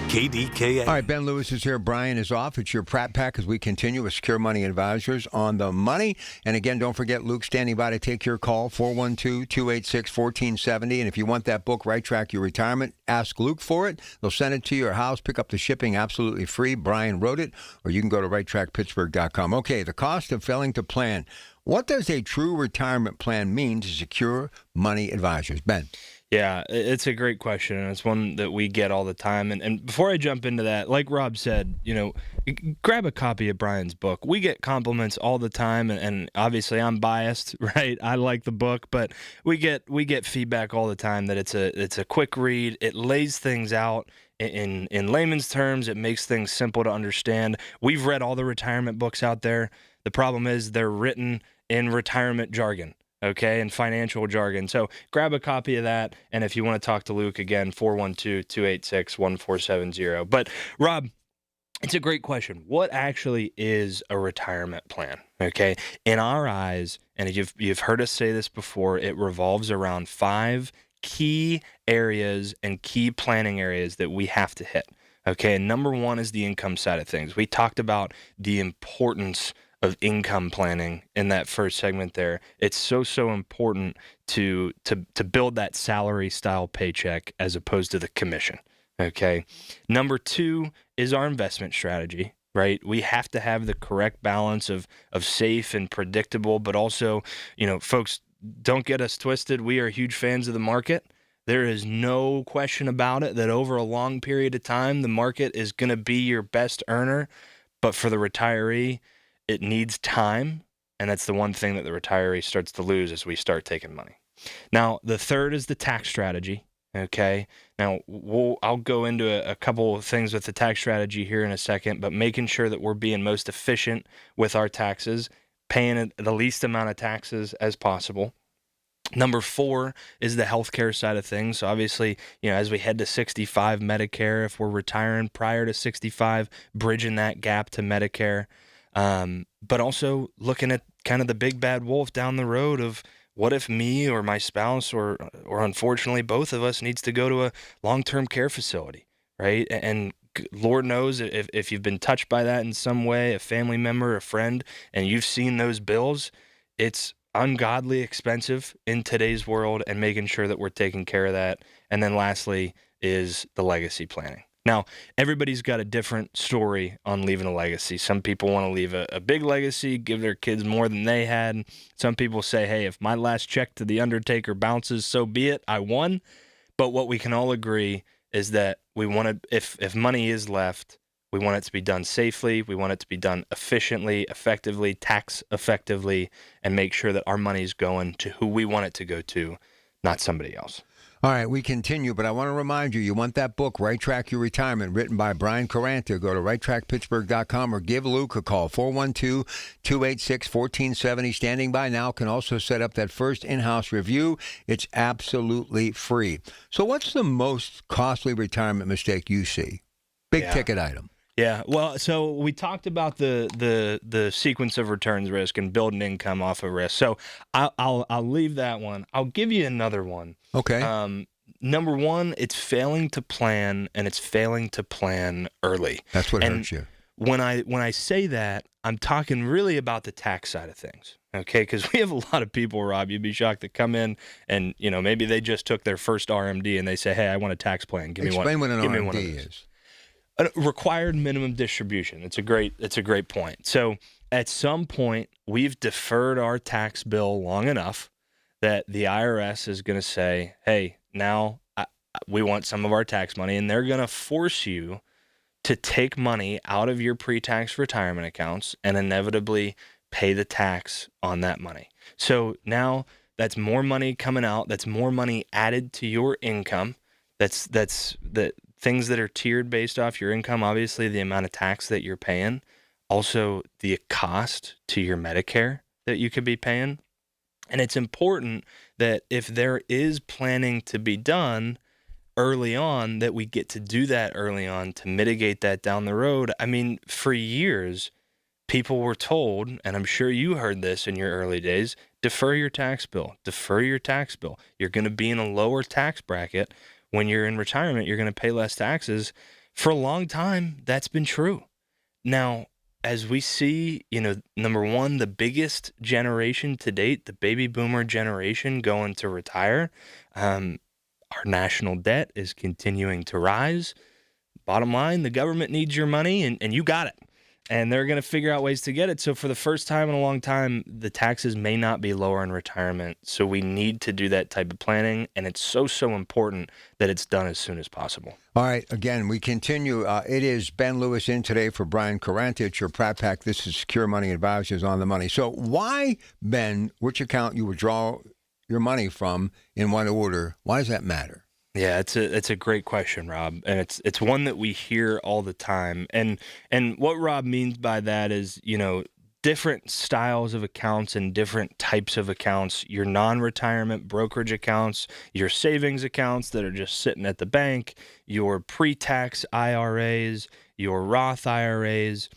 KDKA. All right, Ben Lewis is here. Brian is off. It's your Pratt Pack as we continue with Secure Money Advisors on the money. And again, don't forget Luke standing by to take your call, 412-286-1470. And if you want that book, Right Track Your Retirement, ask Luke for it. They'll send it to your house. Pick up the shipping absolutely free. Brian wrote it. Or you can go to righttrackpittsburgh.com. Okay, the cost of failing to plan. What does a true retirement plan mean to Secure Money Advisors? Ben. Yeah, it's a great question, and it's one that we get all the time. And before I jump into that, like Rob said, grab a copy of Brian's book. We get compliments all the time, and obviously I'm biased, right? I like the book, but we get feedback all the time that it's a quick read. It lays things out in layman's terms. It makes things simple to understand. We've read all the retirement books out there. The problem is they're written in retirement jargon. Okay, and financial jargon. So grab a copy of that, and if you want to talk to Luke again, 412-286-1470. But Rob, it's a great question. What actually is a retirement plan? Okay, in our eyes, and you've heard us say this before, it revolves around 5 key areas and key planning areas that we have to hit. Okay, and number 1 is the income side of things. We talked about the importance of income planning in that first segment there. It's so important to build that salary style paycheck as opposed to the commission. Okay. Number 2 is our investment strategy, right? We have to have the correct balance of safe and predictable, but also, folks, don't get us twisted. We are huge fans of the market. There is no question about it that over a long period of time, the market is going to be your best earner. But for the retiree, it needs time, and that's the one thing that the retiree starts to lose as we start taking money. Now, the third is the tax strategy, okay? Now, I'll go into a couple of things with the tax strategy here in a second, but making sure that we're being most efficient with our taxes, paying the least amount of taxes as possible. Number 4 is the healthcare side of things. So obviously, as we head to 65 Medicare, if we're retiring prior to 65, bridging that gap to Medicare. But also looking at kind of the big bad wolf down the road of what if me or my spouse or unfortunately both of us needs to go to a long-term care facility, right? And Lord knows if you've been touched by that in some way, a family member, a friend, and you've seen those bills, it's ungodly expensive in today's world, and making sure that we're taking care of that. And then lastly is the legacy planning. Now, everybody's got a different story on leaving a legacy. Some people want to leave a big legacy, give their kids more than they had. Some people say, hey, if my last check to the undertaker bounces, so be it, I won. But what we can all agree is that we want to, if money is left, we want it to be done safely. We want it to be done efficiently, effectively, tax effectively, and make sure that our money is going to who we want it to go to, not somebody else. All right, we continue, but I want to remind you, want that book, Right Track Your Retirement, written by Brian Caranta. Go to righttrackpittsburgh.com or give Luke a call, 412-286-1470. Standing by now, can also set up that first in-house review. It's absolutely free. So what's the most costly retirement mistake you see? Big ticket item. Yeah, well, so we talked about the sequence of returns risk and building income off of risk. So I'll leave that one. I'll give you another one. Okay. Number 1, it's failing to plan, and it's failing to plan early. That's what hurts you. When I say that, I'm talking really about the tax side of things. Okay, because we have a lot of people, Rob, you'd be shocked, that come in and maybe they just took their first RMD and they say, hey, I want a tax plan. Explain what an RMD is. A required minimum distribution. It's a great point. So at some point, we've deferred our tax bill long enough that the IRS is going to say, hey, now we want some of our tax money, and they're going to force you to take money out of your pre-tax retirement accounts and inevitably pay the tax on that money. So now that's more money coming out. That's more money added to your income. That's the things that are tiered based off your income, obviously the amount of tax that you're paying, also the cost to your Medicare that you could be paying. And it's important that if there is planning to be done early on, that we get to do that early on to mitigate that down the road. I mean, for years, people were told, and I'm sure you heard this in your early days, defer your tax bill, defer your tax bill. You're going to be in a lower tax bracket. When you're in retirement, you're going to pay less taxes. For a long time, that's been true. Now, as we see, number 1, the biggest generation to date, the baby boomer generation going to retire, our national debt is continuing to rise. Bottom line, the government needs your money, and you got it. and they're going to figure out ways to get it. So for the first time in a long time, the taxes may not be lower in retirement. So we need to do that type of planning, and it's so important that it's done as soon as possible. All right, again, we continue. It is Ben Lewis in today for Brian Carantich, your Pratt Pack. This is Secure Money Advisors on the Money. So why, Ben, which account you withdraw your money from in what order? Why does that matter? Yeah, it's a great question, Rob, and it's one that we hear all the time. And what Rob means by that is, different styles of accounts and different types of accounts. Your non-retirement brokerage accounts, your savings accounts that are just sitting at the bank, your pre-tax IRAs, your Roth IRAs.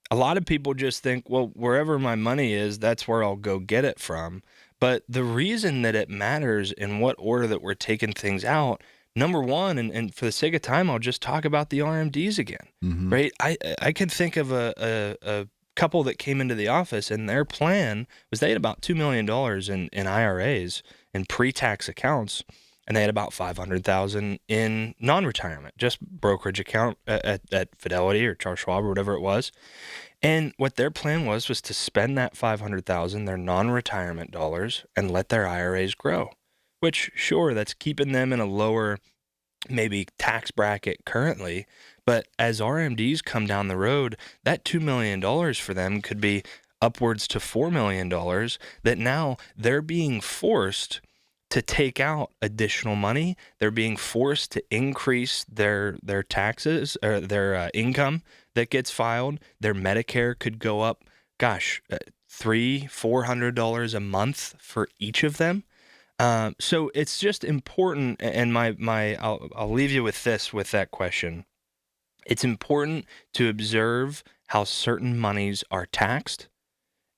A lot of people just think, well, wherever my money is, that's where I'll go get it from. But the reason that it matters in what order that we're taking things out, number one, and for the sake of time, I'll just talk about the RMDs again, right? I can think of a couple that came into the office, and their plan was they had about $2 million in IRAs and pre-tax accounts, and they had about $500,000 in non-retirement, just brokerage account at Fidelity or Charles Schwab or whatever it was. And what their plan was to spend that $500,000, their non-retirement dollars, and let their IRAs grow, which, sure, that's keeping them in a lower, maybe tax bracket currently. But as RMDs come down the road, that $2 million for them could be upwards to $4 million that now they're being forced to take out additional money. They're being forced to increase their taxes or their income that gets filed. Their Medicare could go up, $300-400 a month for each of them. So it's just important, and I'll leave you with this, with that question. It's important to observe how certain monies are taxed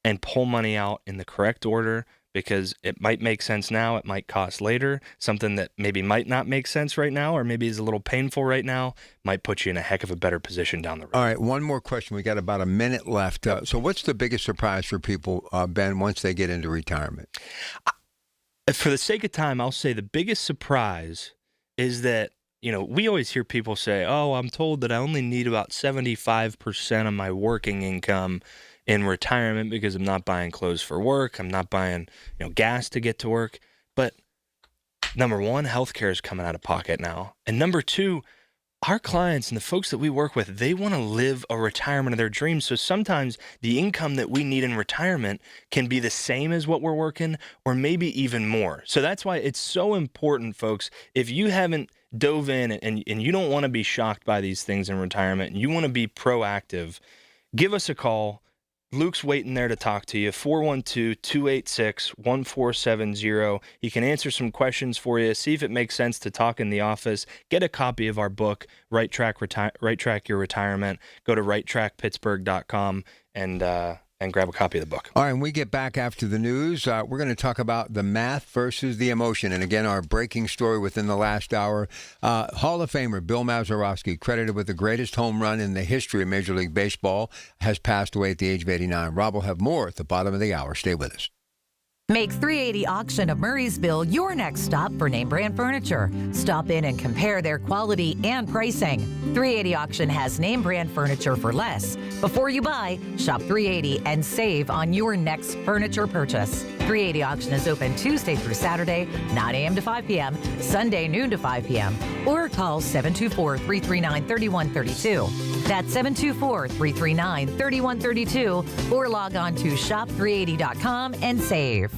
and pull money out in the correct order, because it might make sense now, it might cost later. Something that maybe might not make sense right now, or maybe is a little painful right now, might put you in a heck of a better position down the road. All right, one more question. We got about a minute left. So what's the biggest surprise for people, Ben, once they get into retirement? For the sake of time, I'll say the biggest surprise is that, we always hear people say, oh, I'm told that I only need about 75% of my working income in retirement because I'm not buying clothes for work. I'm not buying, gas to get to work. But number one, healthcare is coming out of pocket now. And number two, our clients and the folks that we work with, they want to live a retirement of their dreams. So sometimes the income that we need in retirement can be the same as what we're working, or maybe even more. So that's why it's so important, folks. If you haven't dove in and you don't want to be shocked by these things in retirement, and you want to be proactive, give us a call. Luke's waiting there to talk to you, 412-286-1470. He can answer some questions for you, see if it makes sense to talk in the office. Get a copy of our book, Right Track Your Retirement. Go to righttrackpittsburgh.com and grab a copy of the book. All right, when we get back after the news, we're going to talk about the math versus the emotion. And again, our breaking story within the last hour, Hall of Famer Bill Mazeroski, credited with the greatest home run in the history of Major League Baseball, has passed away at the age of 89. Rob will have more at the bottom of the hour. Stay with us. Make 380 Auction of Murraysville your next stop for name brand furniture. Stop in and compare their quality and pricing. 380 Auction has name brand furniture for less. Before you buy, shop 380 and save on your next furniture purchase. 380 Auction is open Tuesday through Saturday, 9 a.m. to 5 p.m., Sunday noon to 5 p.m., or call 724-339-3132. That's 724-339-3132, or log on to shop380.com and save.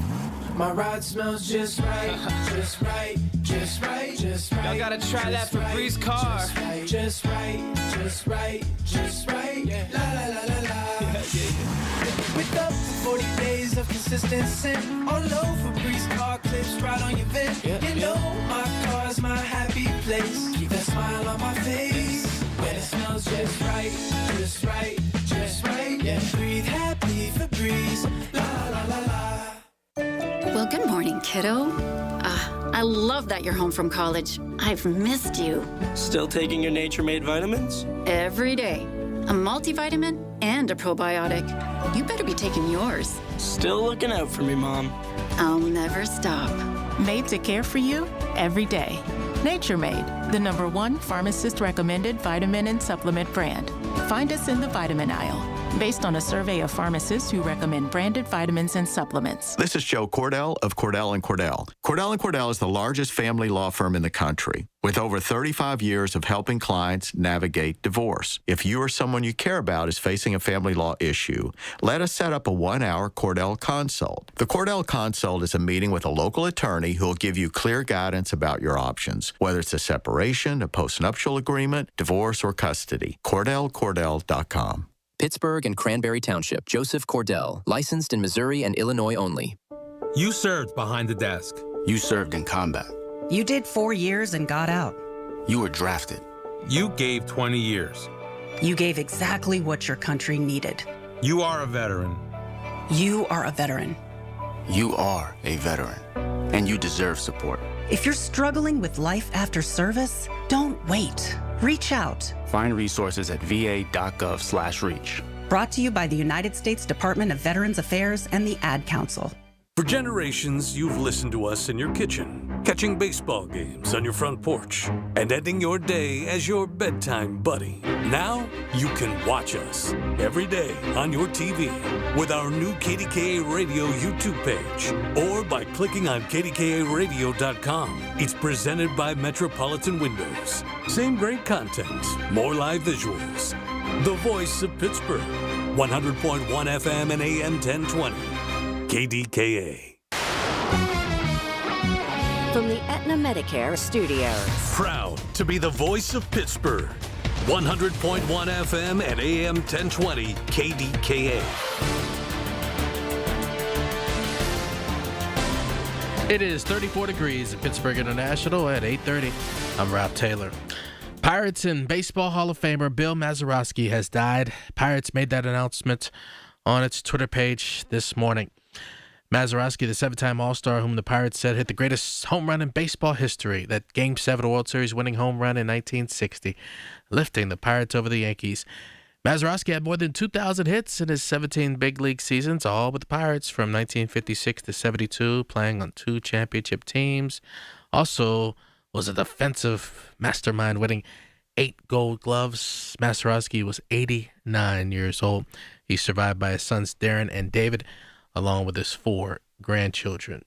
My ride smells just right, just right, just right, just right. Y'all gotta try that Febreze car. Just right, just right, just right. Yeah. La la la la la. With up to 40 days of consistent scent, all low Febreze car clips right on your vent. You know my car's my happy place. Keep that smile on my face. When it smells just right, just right, just right. Yeah. Breathe happy Febreze. La la la la. Well, good morning, kiddo. I love that you're home from college. I've missed you. Still taking your nature-made vitamins? Every day. A multivitamin and a probiotic. You better be taking yours. Still looking out for me, Mom. I'll never stop. Made to care for you every day. Nature Made, the #1 pharmacist-recommended vitamin and supplement brand. Find us in the vitamin aisle. based on a survey of pharmacists who recommend branded vitamins and supplements. This is Joe Cordell of Cordell & Cordell. Cordell & Cordell is the largest family law firm in the country, with over 35 years of helping clients navigate divorce. If you or someone you care about is facing a family law issue, let us set up a 1-hour Cordell Consult. The Cordell Consult is a meeting with a local attorney who will give you clear guidance about your options, whether it's a separation, a postnuptial agreement, divorce, or custody. CordellCordell.com. Pittsburgh and Cranberry Township. Joseph Cordell, licensed in Missouri and Illinois only. You served behind the desk. You served in combat. You did 4 years and got out. You were drafted. You gave 20 years. You gave exactly what your country needed. You are a veteran. You are a veteran. You are a veteran, and you deserve support. If you're struggling with life after service, don't wait. Reach out. Find resources at va.gov/reach. Brought to you by the United States Department of Veterans Affairs and the Ad Council. For generations, you've listened to us in your kitchen, catching baseball games on your front porch, and ending your day as your bedtime buddy. Now, you can watch us every day on your TV with our new KDKA Radio YouTube page, or by clicking on KDKARadio.com. It's presented by Metropolitan Windows. Same great content, more live visuals. The voice of Pittsburgh, 100.1 FM and AM 1020. KDKA. From the Aetna Medicare studios. Proud to be the voice of Pittsburgh. 100.1 FM and AM 1020 KDKA. It is 34 degrees at Pittsburgh International at 8:30. I'm Rob Taylor. Pirates and Baseball Hall of Famer Bill Mazeroski has died. Pirates made that announcement on its Twitter page this morning. Mazeroski, the 7-time All-Star, whom the Pirates said hit the greatest home run in baseball history, that Game 7 World Series winning home run in 1960, lifting the Pirates over the Yankees. Mazeroski had more than 2,000 hits in his 17 big league seasons, all with the Pirates from 1956 to 72, playing on 2 championship teams. Also was a defensive mastermind, winning 8 Gold Gloves. Mazeroski was 89 years old. He's survived by his sons Darren and David, along with his 4 grandchildren.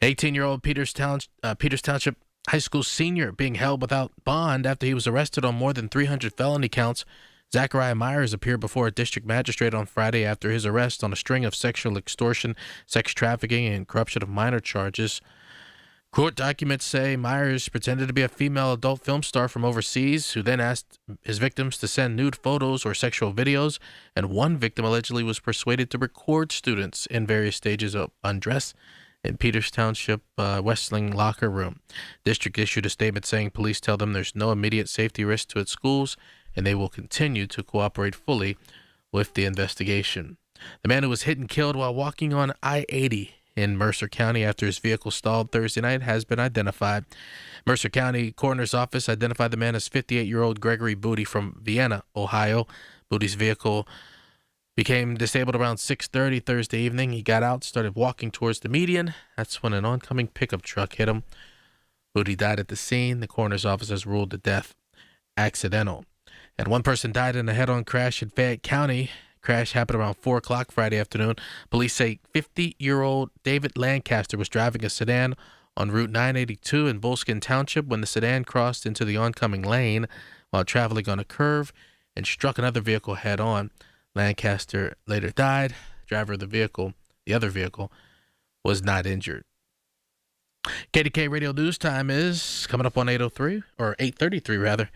18-year-old Peters Township High School senior being held without bond after he was arrested on more than 300 felony counts. Zachariah Myers appeared before a district magistrate on Friday after his arrest on a string of sexual extortion, sex trafficking, and corruption of minor charges. Court documents say Myers pretended to be a female adult film star from overseas who then asked his victims to send nude photos or sexual videos, and one victim allegedly was persuaded to record students in various stages of undress in Peters Township Westling locker room. District issued a statement saying police tell them there's no immediate safety risk to its schools, and they will continue to cooperate fully with the investigation. The man who was hit and killed while walking on I-80 in Mercer County after his vehicle stalled Thursday night has been identified. Mercer County Coroner's Office identified the man as 58-year-old Gregory Booty from Vienna, Ohio. Booty's vehicle became disabled around 6:30 Thursday evening. He got out, started walking towards the median. That's when an oncoming pickup truck hit him. Booty died at the scene. The coroner's office has ruled the death accidental. And one person died in a head-on crash in Fayette County. Crash happened around 4 o'clock Friday afternoon. Police say 50-year-old David Lancaster was driving a sedan on Route 982 in Bolskin Township when the sedan crossed into the oncoming lane while traveling on a curve and struck another vehicle head-on. Lancaster later died. Driver of the other vehicle, was not injured. KDK Radio News Time is coming up on 8:03, or 8:33 rather.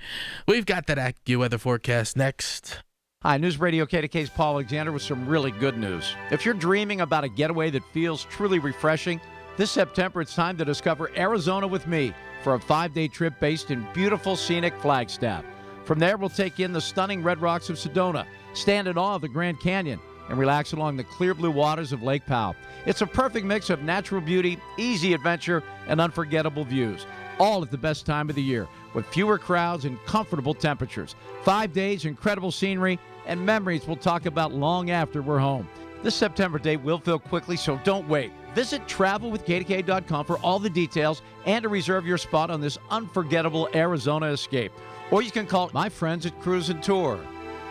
We've got that AccuWeather forecast next. Hi, News Radio KDK's Paul Alexander with some really good news. If you're dreaming about a getaway that feels truly refreshing, this September it's time to discover Arizona with me for a 5-day trip based in beautiful scenic Flagstaff. From there, we'll take in the stunning red rocks of Sedona, stand in awe of the Grand Canyon, and relax along the clear blue waters of Lake Powell. It's a perfect mix of natural beauty, easy adventure, and unforgettable views, all at the best time of the year, with fewer crowds and comfortable temperatures. 5 days, incredible scenery, and memories we'll talk about long after we're home. This September date will fill quickly, so don't wait. Visit travelwithkdka.com for all the details and to reserve your spot on this unforgettable Arizona escape. Or you can call my friends at Cruise and Tour.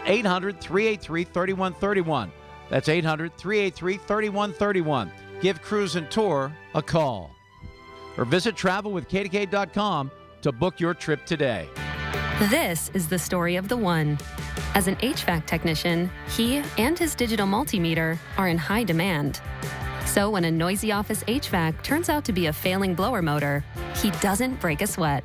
800-383-3131. That's 800-383-3131. Give Cruise and Tour a call. Or visit travelwithkdk.com to book your trip today. This is the story of the one. As an HVAC technician, he and his digital multimeter are in high demand. So when a noisy office HVAC turns out to be a failing blower motor, he doesn't break a sweat.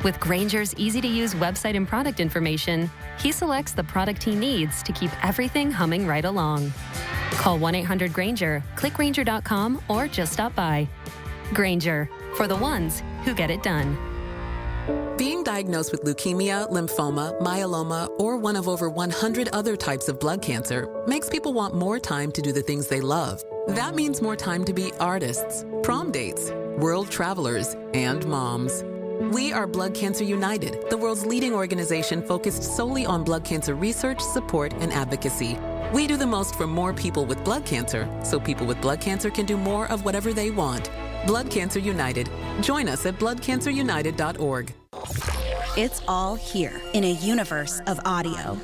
With Grainger's easy-to-use website and product information, he selects the product he needs to keep everything humming right along. Call 1-800-GRAINGER, click Grainger.com, or just stop by. Grainger, for the ones who get it done. Being diagnosed with leukemia, lymphoma, myeloma, or one of over 100 other types of blood cancer makes people want more time to do the things they love. That means more time to be artists, prom dates, world travelers, and moms. We are Blood Cancer United, the world's leading organization focused solely on blood cancer research, support, and advocacy. We do the most for more people with blood cancer, so people with blood cancer can do more of whatever they want. Blood Cancer United. Join us at bloodcancerunited.org. It's all here in a universe of audio.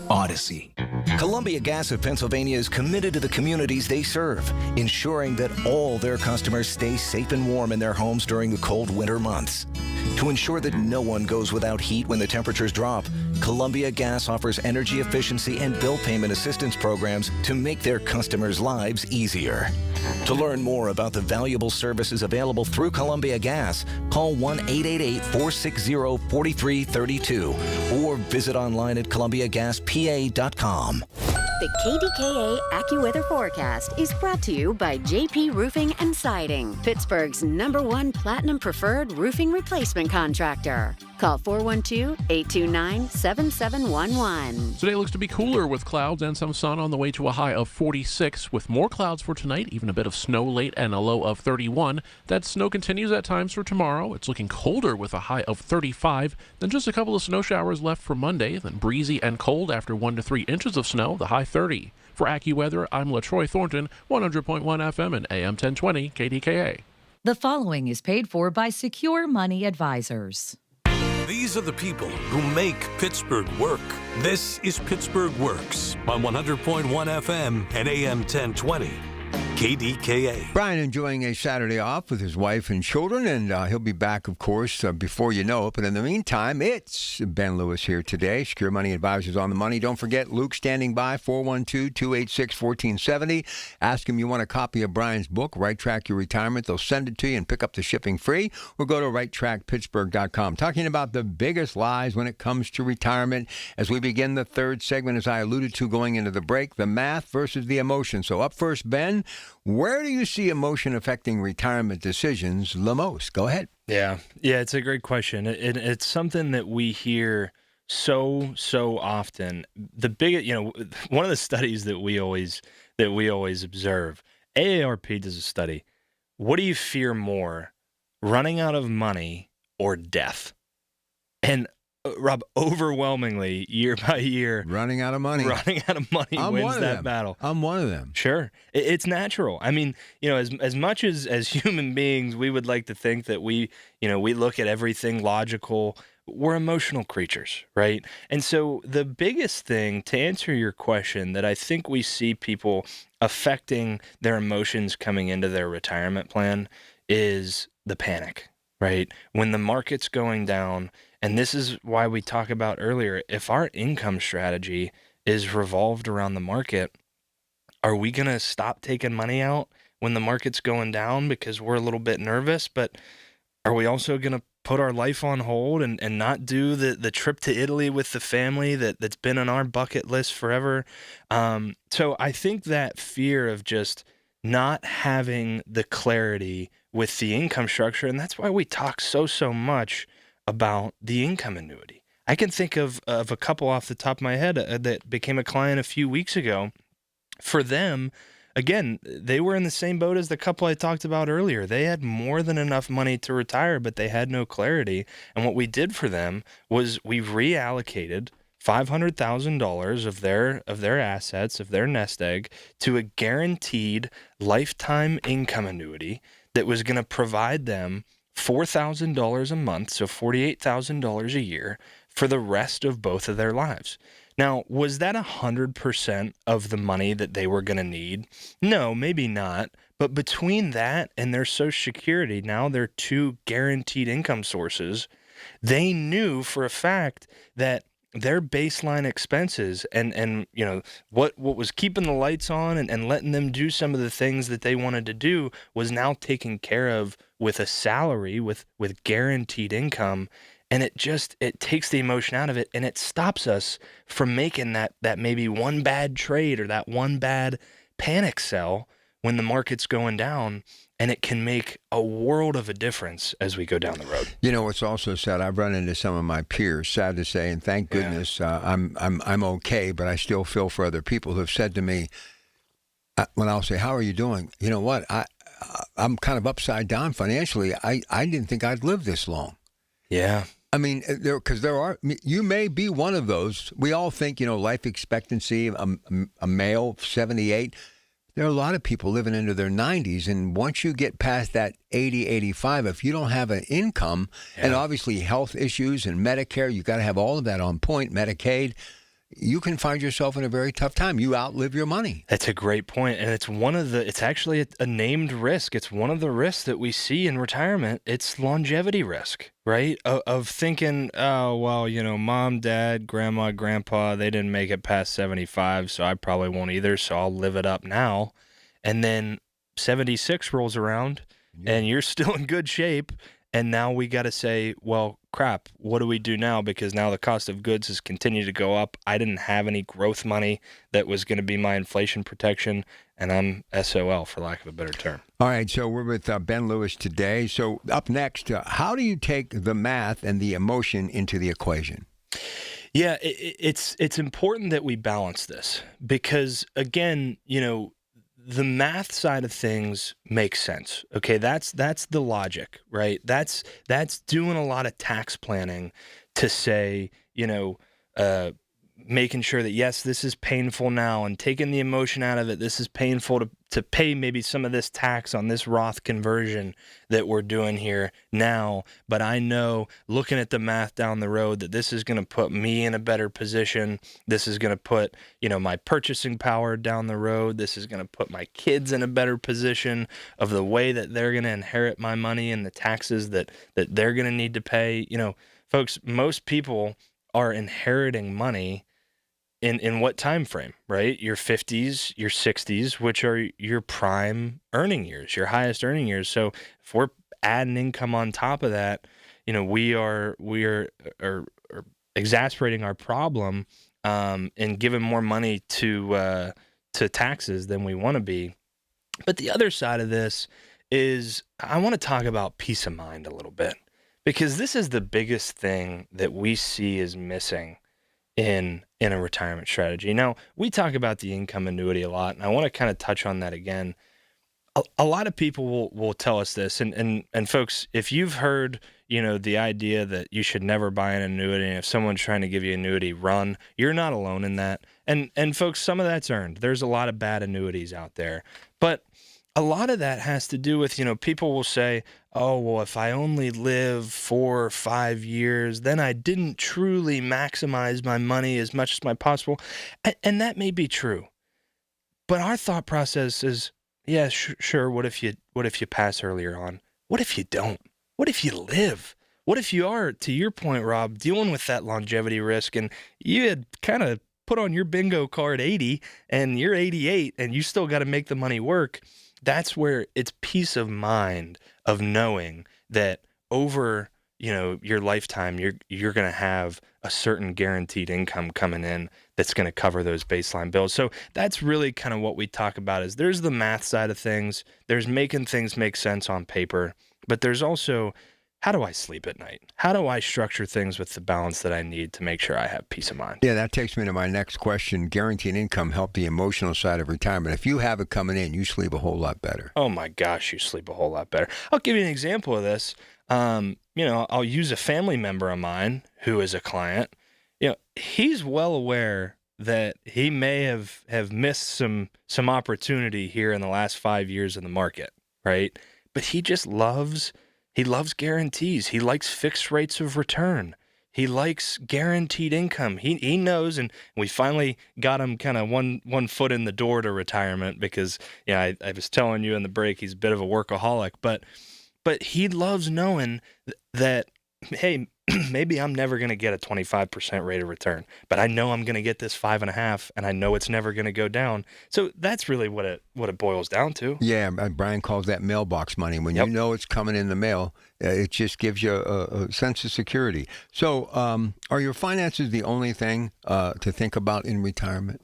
Odyssey. Columbia Gas of Pennsylvania is committed to the communities they serve, ensuring that all their customers stay safe and warm in their homes during the cold winter months. To ensure that no one goes without heat when the temperatures drop, Columbia Gas offers energy efficiency and bill payment assistance programs to make their customers' lives easier. To learn more about the valuable services available through Columbia Gas, call 1-888-460-4332 or visit online at columbiagaspa.com. The KDKA AccuWeather forecast is brought to you by JP Roofing and Siding, Pittsburgh's #1 Platinum Preferred Roofing Replacement Contractor. Call 412-829-7711. Today looks to be cooler with clouds and some sun on the way to a high of 46. With more clouds for tonight, even a bit of snow late and a low of 31. That snow continues at times for tomorrow. It's looking colder with a high of 35. Then just a couple of snow showers left for Monday. Then breezy and cold after 1 to 3 inches of snow, the high 30. For AccuWeather, I'm LaTroy Thornton, 100.1 FM and AM 1020 KDKA. The following is paid for by Secure Money Advisors. These are the people who make Pittsburgh work. This is Pittsburgh Works on 100.1 FM and AM 1020. KDKA. Brian enjoying a Saturday off with his wife and children, and he'll be back, of course, before you know it. But in the meantime, it's Ben Lewis here today. Secure Money Advisors on the money. Don't forget, Luke standing by, 412-286-1470. Ask him you want a copy of Brian's book, Right Track Your Retirement. They'll send it to you and pick up the shipping free. Or go to righttrackpittsburgh.com. Talking about the biggest lies when it comes to retirement. As we begin the third segment, as I alluded to going into the break, the math versus the emotion. So up first, Ben, where do you see emotion affecting retirement decisions the most? Go ahead. Yeah, it's a great question. It's something that we hear so often. The big, one of the studies that we always observe, AARP does a study. What do you fear more, running out of money or death? And Rob, overwhelmingly, year by year, running out of money wins that battle. I'm one of them. Sure. It's natural. I mean, as much as human beings, we would like to think that we look at everything logical. We're emotional creatures, right? And so the biggest thing, to answer your question, that I think we see people affecting their emotions coming into their retirement plan is the panic, right? When the market's going down. And this is why we talk about earlier, if our income strategy is revolved around the market, are we going to stop taking money out when the market's going down because we're a little bit nervous? But are we also going to put our life on hold and not do the trip to Italy with the family that's been on our bucket list forever? So I think that fear of just not having the clarity with the income structure, and that's why we talk so much about the income annuity. I can think of a couple off the top of my head that became a client a few weeks ago. For them, again, they were in the same boat as the couple I talked about earlier. They had more than enough money to retire, but they had no clarity. And what we did for them was we reallocated $500,000 of their assets, of their nest egg, to a guaranteed lifetime income annuity that was going to provide them $4,000 a month, so $48,000 a year for the rest of both of their lives. Now, was that 100% of the money that they were going to need? No, maybe not. But between that and their Social Security, now they're two guaranteed income sources. They knew for a fact that their baseline expenses and what was keeping the lights on and letting them do some of the things that they wanted to do was now taken care of with a salary, with guaranteed income. And it takes the emotion out of it, and it stops us from making that maybe one bad trade or that one bad panic sell when the market's going down, and it can make a world of a difference as we go down the road. You know, what's also sad, I've run into some of my peers, sad to say, and thank goodness I'm okay, but I still feel for other people who have said to me, when I'll say, how are you doing? You know what? I'm kind of upside down financially. I didn't think I'd live this long. Yeah. I mean, you may be one of those. We all think, life expectancy, a male, 78. There are a lot of people living into their 90s, and once you get past that 80, 85, if you don't have an income, and obviously health issues and Medicare, you got to have all of that on point, Medicaid, you can find yourself in a very tough time. You outlive your money. That's a great point, and it's actually a named risk. It's one of the risks that we see in retirement. It's longevity risk, right? Of thinking, oh, well, mom, dad, grandma, grandpa, they didn't make it past 75, so I probably won't either, so I'll live it up now. And then 76 rolls around, and you're still in good shape, and now we got to say, well, crap, what do we do now? Because now the cost of goods has continued to go up. I didn't have any growth money that was going to be my inflation protection, and I'm SOL, for lack of a better term. All right, so we're with Ben Lewis today. So up next, how do you take the math and the emotion into the equation? Yeah, it's important that we balance this because, again, the math side of things makes sense. Okay, that's the logic, right? That's doing a lot of tax planning to say, making sure that, yes, this is painful now and taking the emotion out of it. This is painful to pay maybe some of this tax on this Roth conversion that we're doing here now. But I know, looking at the math down the road, that this is going to put me in a better position. This is going to put, my purchasing power down the road. This is going to put my kids in a better position of the way that they're going to inherit my money and the taxes that they're going to need to pay. Folks, most people are inheriting money in what time frame, right? Your 50s, your 60s, which are your prime earning years, your highest earning years. So if we're adding income on top of that, we are exasperating our problem and giving more money to taxes than we want to be. But the other side of this is I want to talk about peace of mind a little bit, because this is the biggest thing that we see is missing in a retirement strategy. Now, we talk about the income annuity a lot, and I want to kind of touch on that again. A lot of people will tell us this, and folks, if you've heard, the idea that you should never buy an annuity, and if someone's trying to give you an annuity, run, you're not alone in that. And folks, some of that's earned. There's a lot of bad annuities out there. But a lot of that has to do with, people will say, oh, well, if I only live 4 or 5 years, then I didn't truly maximize my money as much as possible. And that may be true. But our thought process is, yeah, sure. What if you pass earlier on? What if you don't? What if you live? What if you are, to your point, Rob, dealing with that longevity risk and you had kind of put on your bingo card 80 and you're 88 and you still got to make the money work? That's where it's peace of mind of knowing that over, your lifetime, you're going to have a certain guaranteed income coming in that's going to cover those baseline bills. So that's really kind of what we talk about is there's the math side of things. There's making things make sense on paper, but there's also, how do I sleep at night? How do I structure things with the balance that I need to make sure I have peace of mind? Yeah, that takes me to my next question. Guaranteed income help the emotional side of retirement. If you have it coming in, you sleep a whole lot better. Oh my gosh, you sleep a whole lot better. I'll give you an example of this. I'll use a family member of mine who is a client. He's well aware that he may have missed some opportunity here in the last 5 years in the market, right? But he just loves guarantees. He likes fixed rates of return. He likes guaranteed income. He knows, and we finally got him kind of one foot in the door to retirement because, I was telling you in the break, he's a bit of a workaholic, but he loves knowing that, hey, maybe I'm never going to get a 25% rate of return, but I know I'm going to get this 5.5%, and I know it's never going to go down. So that's really what it boils down to. Yeah, Brian calls that mailbox money. When you know it's coming in the mail, it just gives you a sense of security. So are your finances the only thing to think about in retirement?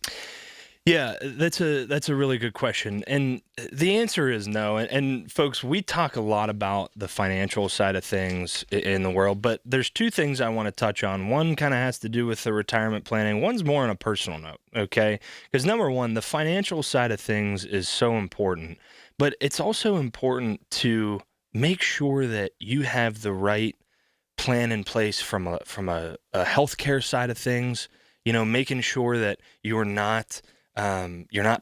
Yeah, that's a really good question. And the answer is no. And folks, we talk a lot about the financial side of things in the world, but there's two things I want to touch on. One kind of has to do with the retirement planning. One's more on a personal note, okay? Because number one, the financial side of things is so important, but it's also important to make sure that you have the right plan in place from a healthcare side of things, making sure that you're not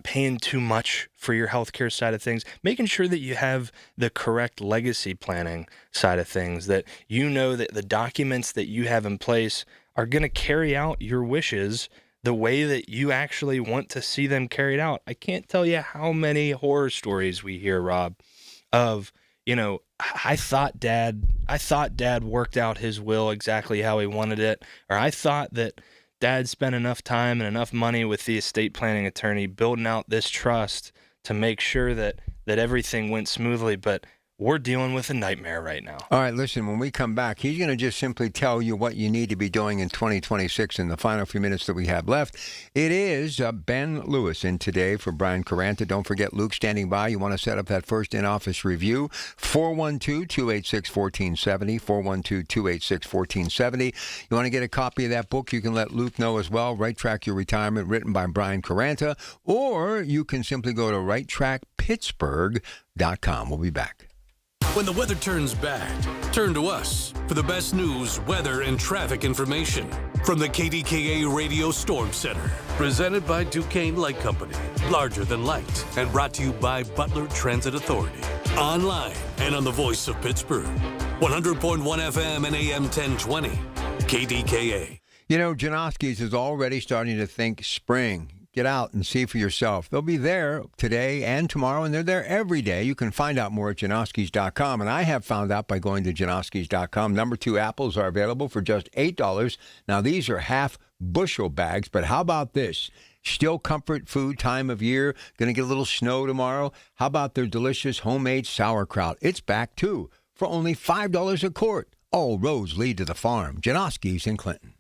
paying too much for your healthcare side of things, making sure that you have the correct legacy planning side of things, that that the documents that you have in place are going to carry out your wishes the way that you actually want to see them carried out. I can't tell you how many horror stories we hear, Rob, of, I thought dad worked out his will exactly how he wanted it, or I thought that Dad spent enough time and enough money with the estate planning attorney building out this trust to make sure that everything went smoothly, but we're dealing with a nightmare right now. All right, listen, when we come back, he's going to just simply tell you what you need to be doing in 2026 in the final few minutes that we have left. It is Ben Lewis in today for Brian Caranta. Don't forget Luke standing by. You want to set up that first in-office review, 412-286-1470, 412-286-1470. You want to get a copy of that book, you can let Luke know as well, Right Track Your Retirement, written by Brian Caranta, or you can simply go to righttrackpittsburgh.com. We'll be back. When the weather turns bad, turn to us for the best news, weather, and traffic information from the KDKA Radio Storm Center. Presented by Duquesne Light Company, larger than light, and brought to you by Butler Transit Authority. Online and on the voice of Pittsburgh. 100.1 FM and AM 1020. KDKA. Janoski's is already starting to think spring. Get out and see for yourself. They'll be there today and tomorrow, and they're there every day. You can find out more at janoskis.com, and I have found out by going to janoskis.com. Number 2 apples are available for just $8. Now, these are half bushel bags, but how about this? Still comfort food time of year. Going to get a little snow tomorrow. How about their delicious homemade sauerkraut? It's back, too, for only $5 a quart. All roads lead to the farm. Janoski's in Clinton.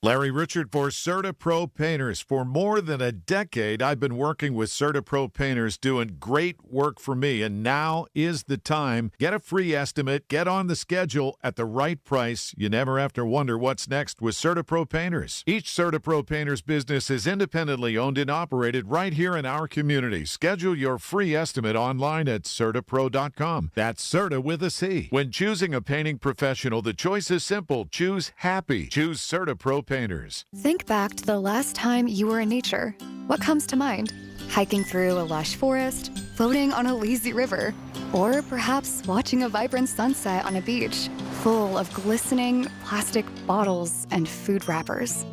Larry Richard for CertaPro Painters. For more than a decade, I've been working with CertaPro Painters, doing great work for me, and now is the time. Get a free estimate, get on the schedule at the right price. You never have to wonder what's next with CertaPro Painters. Each CertaPro Painters business is independently owned and operated right here in our community. Schedule your free estimate online at CertaPro.com. That's Certa with a C. When choosing a painting professional, the choice is simple. Choose happy. Choose CertaPro Painters. Think back to the last time you were in nature. What comes to mind? Hiking through a lush forest, floating on a lazy river, or perhaps watching a vibrant sunset on a beach full of glistening plastic bottles and food wrappers.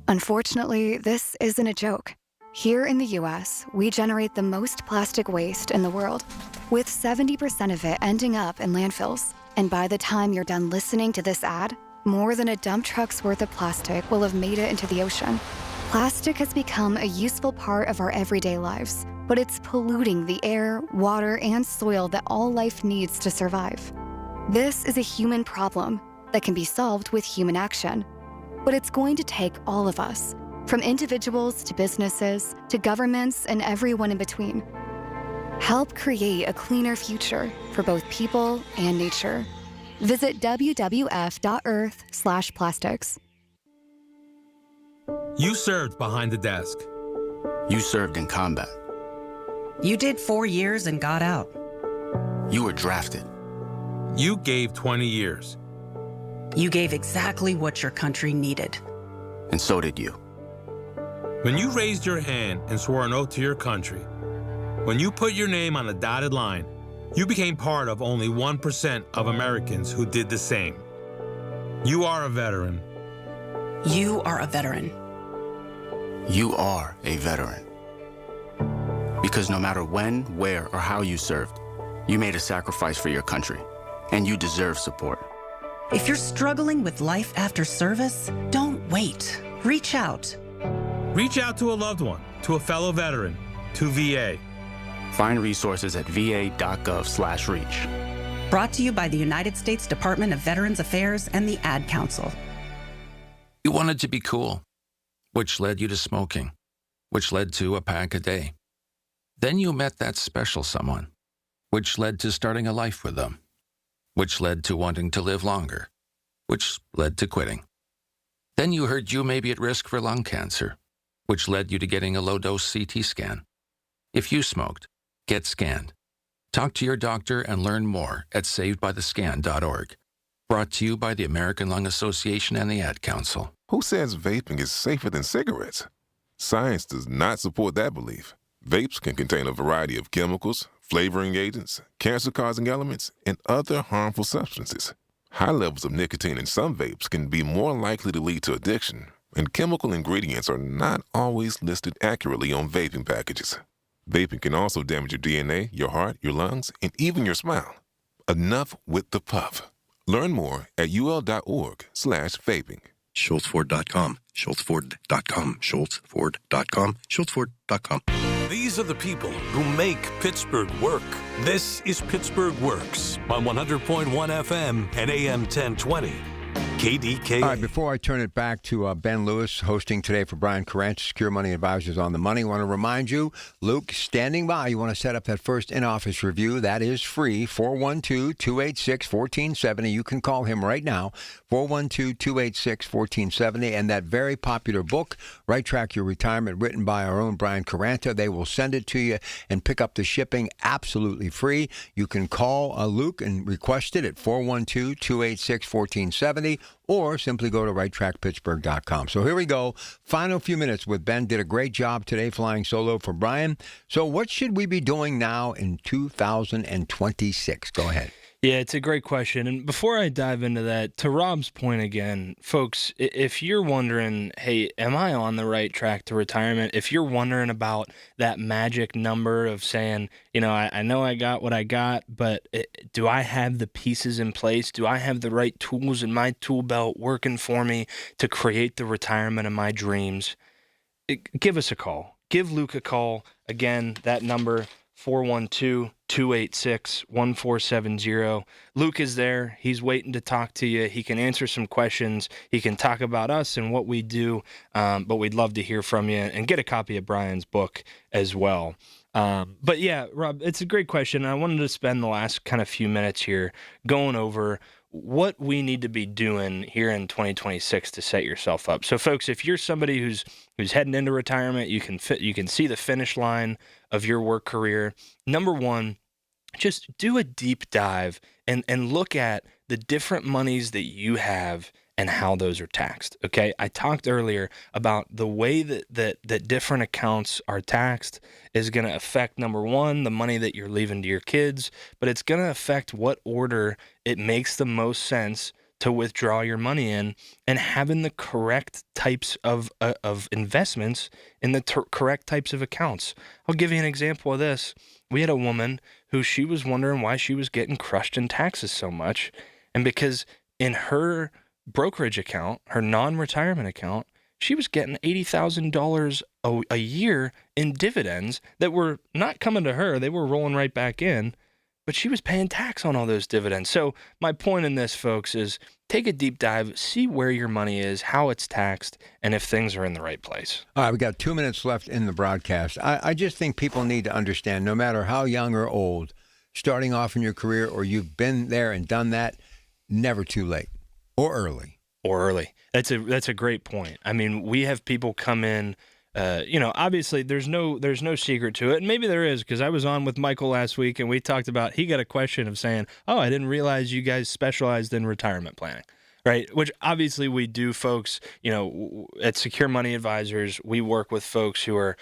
Unfortunately, this isn't a joke. Here in the U.S., we generate the most plastic waste in the world, with 70% of it ending up in landfills. And by the time you're done listening to this ad, more than a dump truck's worth of plastic will have made it into the ocean. Plastic has become a useful part of our everyday lives, but it's polluting the air, water, and soil that all life needs to survive. This is a human problem that can be solved with human action, but it's going to take all of us, from individuals to businesses to governments and everyone in between. Help create a cleaner future for both people and nature. Visit wwf.earth/plastics. You served behind the desk. You served in combat. You did 4 years and got out. You were drafted. You gave 20 years. You gave exactly what your country needed. And so did you. When you raised your hand and swore an oath to your country, when you put your name on a dotted line, you became part of only 1% of Americans who did the same. You are a veteran. You are a veteran. You are a veteran. Because no matter when, where, or how you served, you made a sacrifice for your country, and you deserve support. If you're struggling with life after service, don't wait. Reach out. Reach out to a loved one, to a fellow veteran, to VA. Find resources at va.gov/reach. Brought to you by the United States Department of Veterans Affairs and the Ad Council. You wanted to be cool, which led you to smoking, which led to a pack a day. Then you met that special someone, which led to starting a life with them, which led to wanting to live longer, which led to quitting. Then you heard you may be at risk for lung cancer, which led you to getting a low-dose CT scan. If you smoked, get scanned. Talk to your doctor and learn more at savedbythescan.org. Brought to you by the American Lung Association and the Ad Council. Who says vaping is safer than cigarettes? Science does not support that belief. Vapes can contain a variety of chemicals, flavoring agents, cancer-causing elements, and other harmful substances. High levels of nicotine in some vapes can be more likely to lead to addiction, and chemical ingredients are not always listed accurately on vaping packages. Vaping can also damage your DNA, your heart, your lungs, and even your smile. Enough with the puff. Learn more at ul.org/vaping. SchultzFord.com, SchultzFord.com, SchultzFord.com, SchultzFord.com. These are the people who make Pittsburgh work. This is Pittsburgh Works on 100.1 FM and AM 1020. KDKA. All right, before I turn it back to Ben Lewis hosting today for Brian Carranza, Secure Money Advisors on the Money, I want to remind you, Luke, standing by. You want to set up that first in-office review. That is free, 412-286-1470. You can call him right now, 412-286-1470. And that very popular book, Right Track Your Retirement, written by our own Brian Carranza, they will send it to you and pick up the shipping absolutely free. You can call Luke and request it at 412-286-1470. Or simply go to righttrackpittsburgh.com. So here we go. Final few minutes with Ben. Did a great job today flying solo for Brian. So what should we be doing now in 2026? Go ahead. Yeah, it's a great question. And before I dive into that, to Rob's point again, folks, if you're wondering, hey, am I on the right track to retirement? If you're wondering about that magic number of saying, you know I got what I got, but do I have the pieces in place? Do I have the right tools in my tool belt working for me to create the retirement of my dreams? Give us a call. Give Luke a call. Again, that number, 412-286-1470. Luke is there. He's waiting to talk to you. He can answer some questions. He can talk about us and what we do, but we'd love to hear from you and get a copy of Brian's book as well. But yeah, Rob, it's a great question. I wanted to spend the last kind of few minutes here going over what we need to be doing here in 2026 to set yourself up. So folks, if you're somebody who's heading into retirement, you can see the finish line of your work career. Number one, just do a deep dive and look at the different monies that you have and how those are taxed. Okay, I talked earlier about the way that different accounts are taxed is going to affect, number one, the money that you're leaving to your kids, but it's going to affect what order it makes the most sense to withdraw your money in, and having the correct types of investments in the correct types of accounts. I'll give you an example of this. We had a woman who she was wondering why she was getting crushed in taxes so much, and because in her brokerage account, her non-retirement account, she was getting $80,000 a year in dividends that were not coming to her. They were rolling right back in, but she was paying tax on all those dividends. So my point in this, folks, is take a deep dive, see where your money is, how it's taxed, and if things are in the right place. All right, we got 2 minutes left in the broadcast. I just think people need to understand, no matter how young or old, starting off in your career or you've been there and done that, never too late. Or early. That's a great point. I mean, we have people come in, obviously there's no secret to it. And maybe there is, because I was on with Michael last week and we talked about, he got a question of saying, oh, I didn't realize you guys specialized in retirement planning. right? Which obviously we do, folks. At Secure Money Advisors, we work with folks who are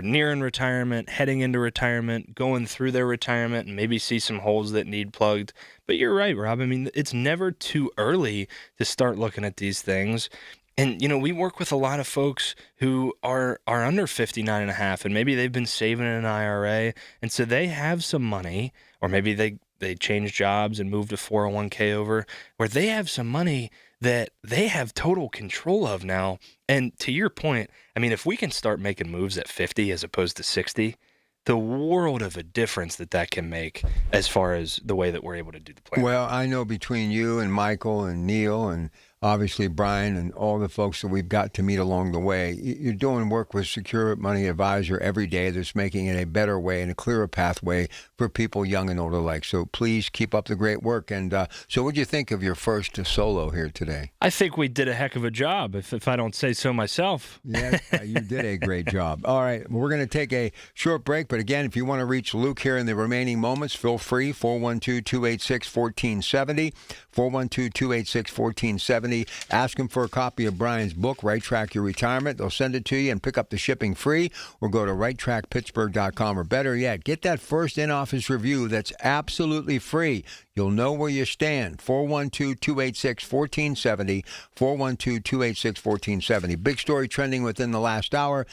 nearing retirement, heading into retirement, going through their retirement, and maybe see some holes that need plugged. But you're right, Rob. I mean, it's never too early to start looking at these things. And, we work with a lot of folks who are under 59 and a half, and maybe they've been saving in an IRA, and so they have some money, or maybe they change jobs and move to 401k over, where they have some money that they have total control of now. And to your point, I mean, if we can start making moves at 50 as opposed to 60, the world of a difference that can make as far as the way that we're able to do the plan. Well, I know between you and Michael and Neil and obviously Brian and all the folks that we've got to meet along the way, you're doing work with Secure Money Advisor every day that's making it a better way and a clearer pathway for people young and old alike. So please keep up the great work. And so what did you think of your first solo here today? I think we did a heck of a job, if I don't say so myself. Yes, you did a great job. All right, we're going to take a short break. But again, if you want to reach Luke here in the remaining moments, feel free, 412-286-1470, 412-286-1470. Ask them for a copy of Brian's book, Right Track Your Retirement. They'll send it to you and pick up the shipping free, or go to righttrackpittsburgh.com, or better yet, get that first in-office review that's absolutely free. You'll know where you stand. 412-286-1470, 412-286-1470. Big story trending within the last hour.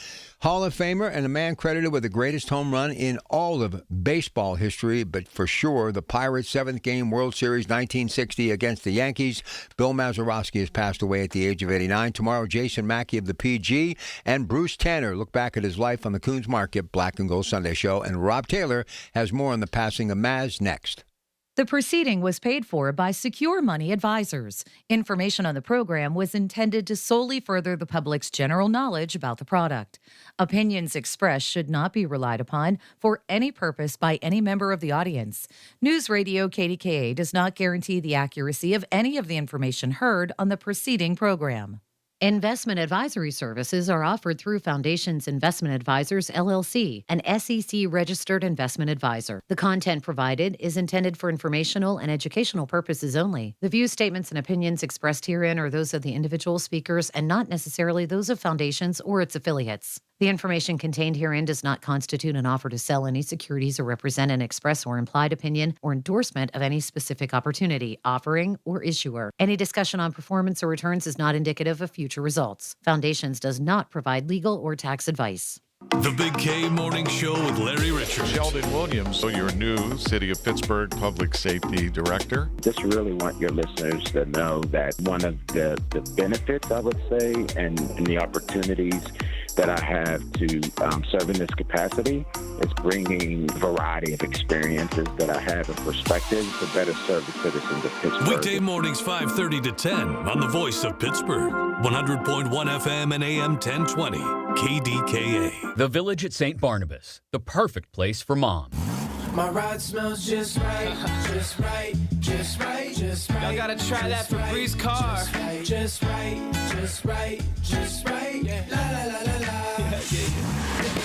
Hall of Famer and a man credited with the greatest home run in all of baseball history, but for sure the Pirates' 7th game World Series 1960 against the Yankees. Bill Mazeroski has passed away at the age of 89. Tomorrow, Jason Mackey of the PG and Bruce Tanner look back at his life on the Coons Market Black and Gold Sunday Show, and Rob Taylor has more on the passing of Maz next. The proceeding was paid for by Secure Money Advisors. Information on the program was intended to solely further the public's general knowledge about the product. Opinions expressed should not be relied upon for any purpose by any member of the audience. News Radio KDKA does not guarantee the accuracy of any of the information heard on the preceding program. Investment advisory services are offered through Foundations Investment Advisors, LLC, an SEC-registered investment advisor. The content provided is intended for informational and educational purposes only. The views, statements, and opinions expressed herein are those of the individual speakers and not necessarily those of Foundations or its affiliates. The information contained herein does not constitute an offer to sell any securities or represent an express or implied opinion or endorsement of any specific opportunity, offering, or issuer. Any discussion on performance or returns is not indicative of future results. Foundations does not provide legal or tax advice. The Big K Morning Show with Larry Richards. Sheldon Williams, your new City of Pittsburgh Public Safety Director. Just really want your listeners to know that one of the benefits, I would say, and the opportunities that I have to serve in this capacity is bringing a variety of experiences that I have and perspectives to better serve the citizens of Pittsburgh. Weekday mornings 5:30 to 10 on the Voice of Pittsburgh, 100.1 FM and AM 1020, KDKA. The Village at St. Barnabas, the perfect place for moms. My ride smells just right, just right, just right, just right. Y'all gotta try that Febreze car. Just right, just right, just right. Yeah. La la la la la.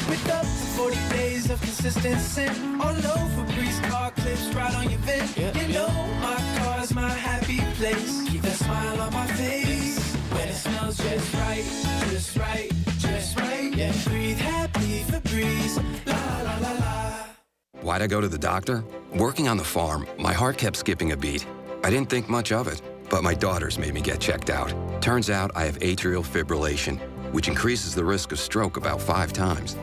With up to 40 days of consistent scent. All over Febreze car clips right on your vent. You know my car's my happy place. Keep that smile on my face. When it smells just right, just right, just right. Yeah. Breathe happy Febreze. La la la la. Why'd I go to the doctor? Working on the farm, my heart kept skipping a beat. I didn't think much of it, but my daughters made me get checked out. Turns out I have atrial fibrillation, which increases the risk of stroke about 5 times.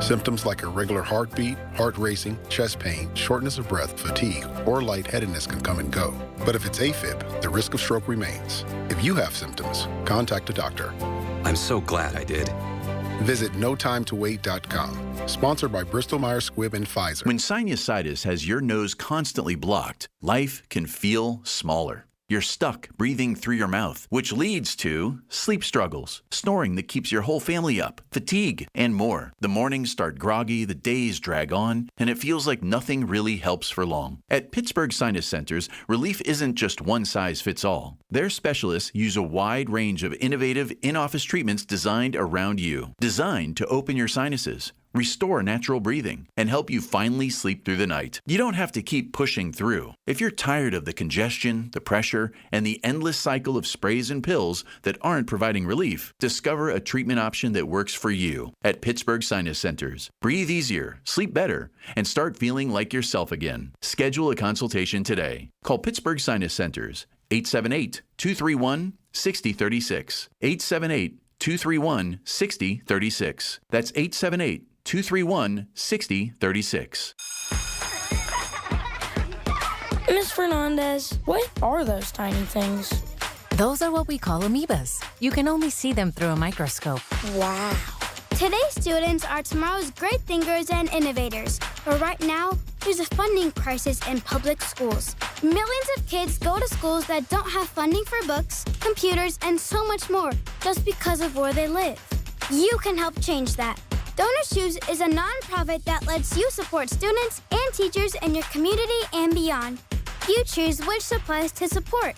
Symptoms like irregular heartbeat, heart racing, chest pain, shortness of breath, fatigue, or lightheadedness can come and go. But if it's AFib, the risk of stroke remains. If you have symptoms, contact a doctor. I'm so glad I did. Visit notimetowait.com. Sponsored by Bristol-Myers Squibb and Pfizer. When sinusitis has your nose constantly blocked, life can feel smaller. You're stuck breathing through your mouth, which leads to sleep struggles, snoring that keeps your whole family up, fatigue, and more. The mornings start groggy, the days drag on, and it feels like nothing really helps for long. At Pittsburgh Sinus Centers, relief isn't just one size fits all. Their specialists use a wide range of innovative in-office treatments designed around you, designed to open your sinuses, restore natural breathing, and help you finally sleep through the night. You don't have to keep pushing through. If you're tired of the congestion, the pressure, and the endless cycle of sprays and pills that aren't providing relief, discover a treatment option that works for you at Pittsburgh Sinus Centers. Breathe easier, sleep better, and start feeling like yourself again. Schedule a consultation today. Call Pittsburgh Sinus Centers, 878-231-6036. 878-231-6036. That's 878-231-6036. Miss Fernandez, what are those tiny things? Those are what we call amoebas. You can only see them through a microscope. Wow. Today's students are tomorrow's great thinkers and innovators. But right now, there's a funding crisis in public schools. Millions of kids go to schools that don't have funding for books, computers, and so much more just because of where they live. You can help change that. Donors Choose is a nonprofit that lets you support students and teachers in your community and beyond. You choose which supplies to support.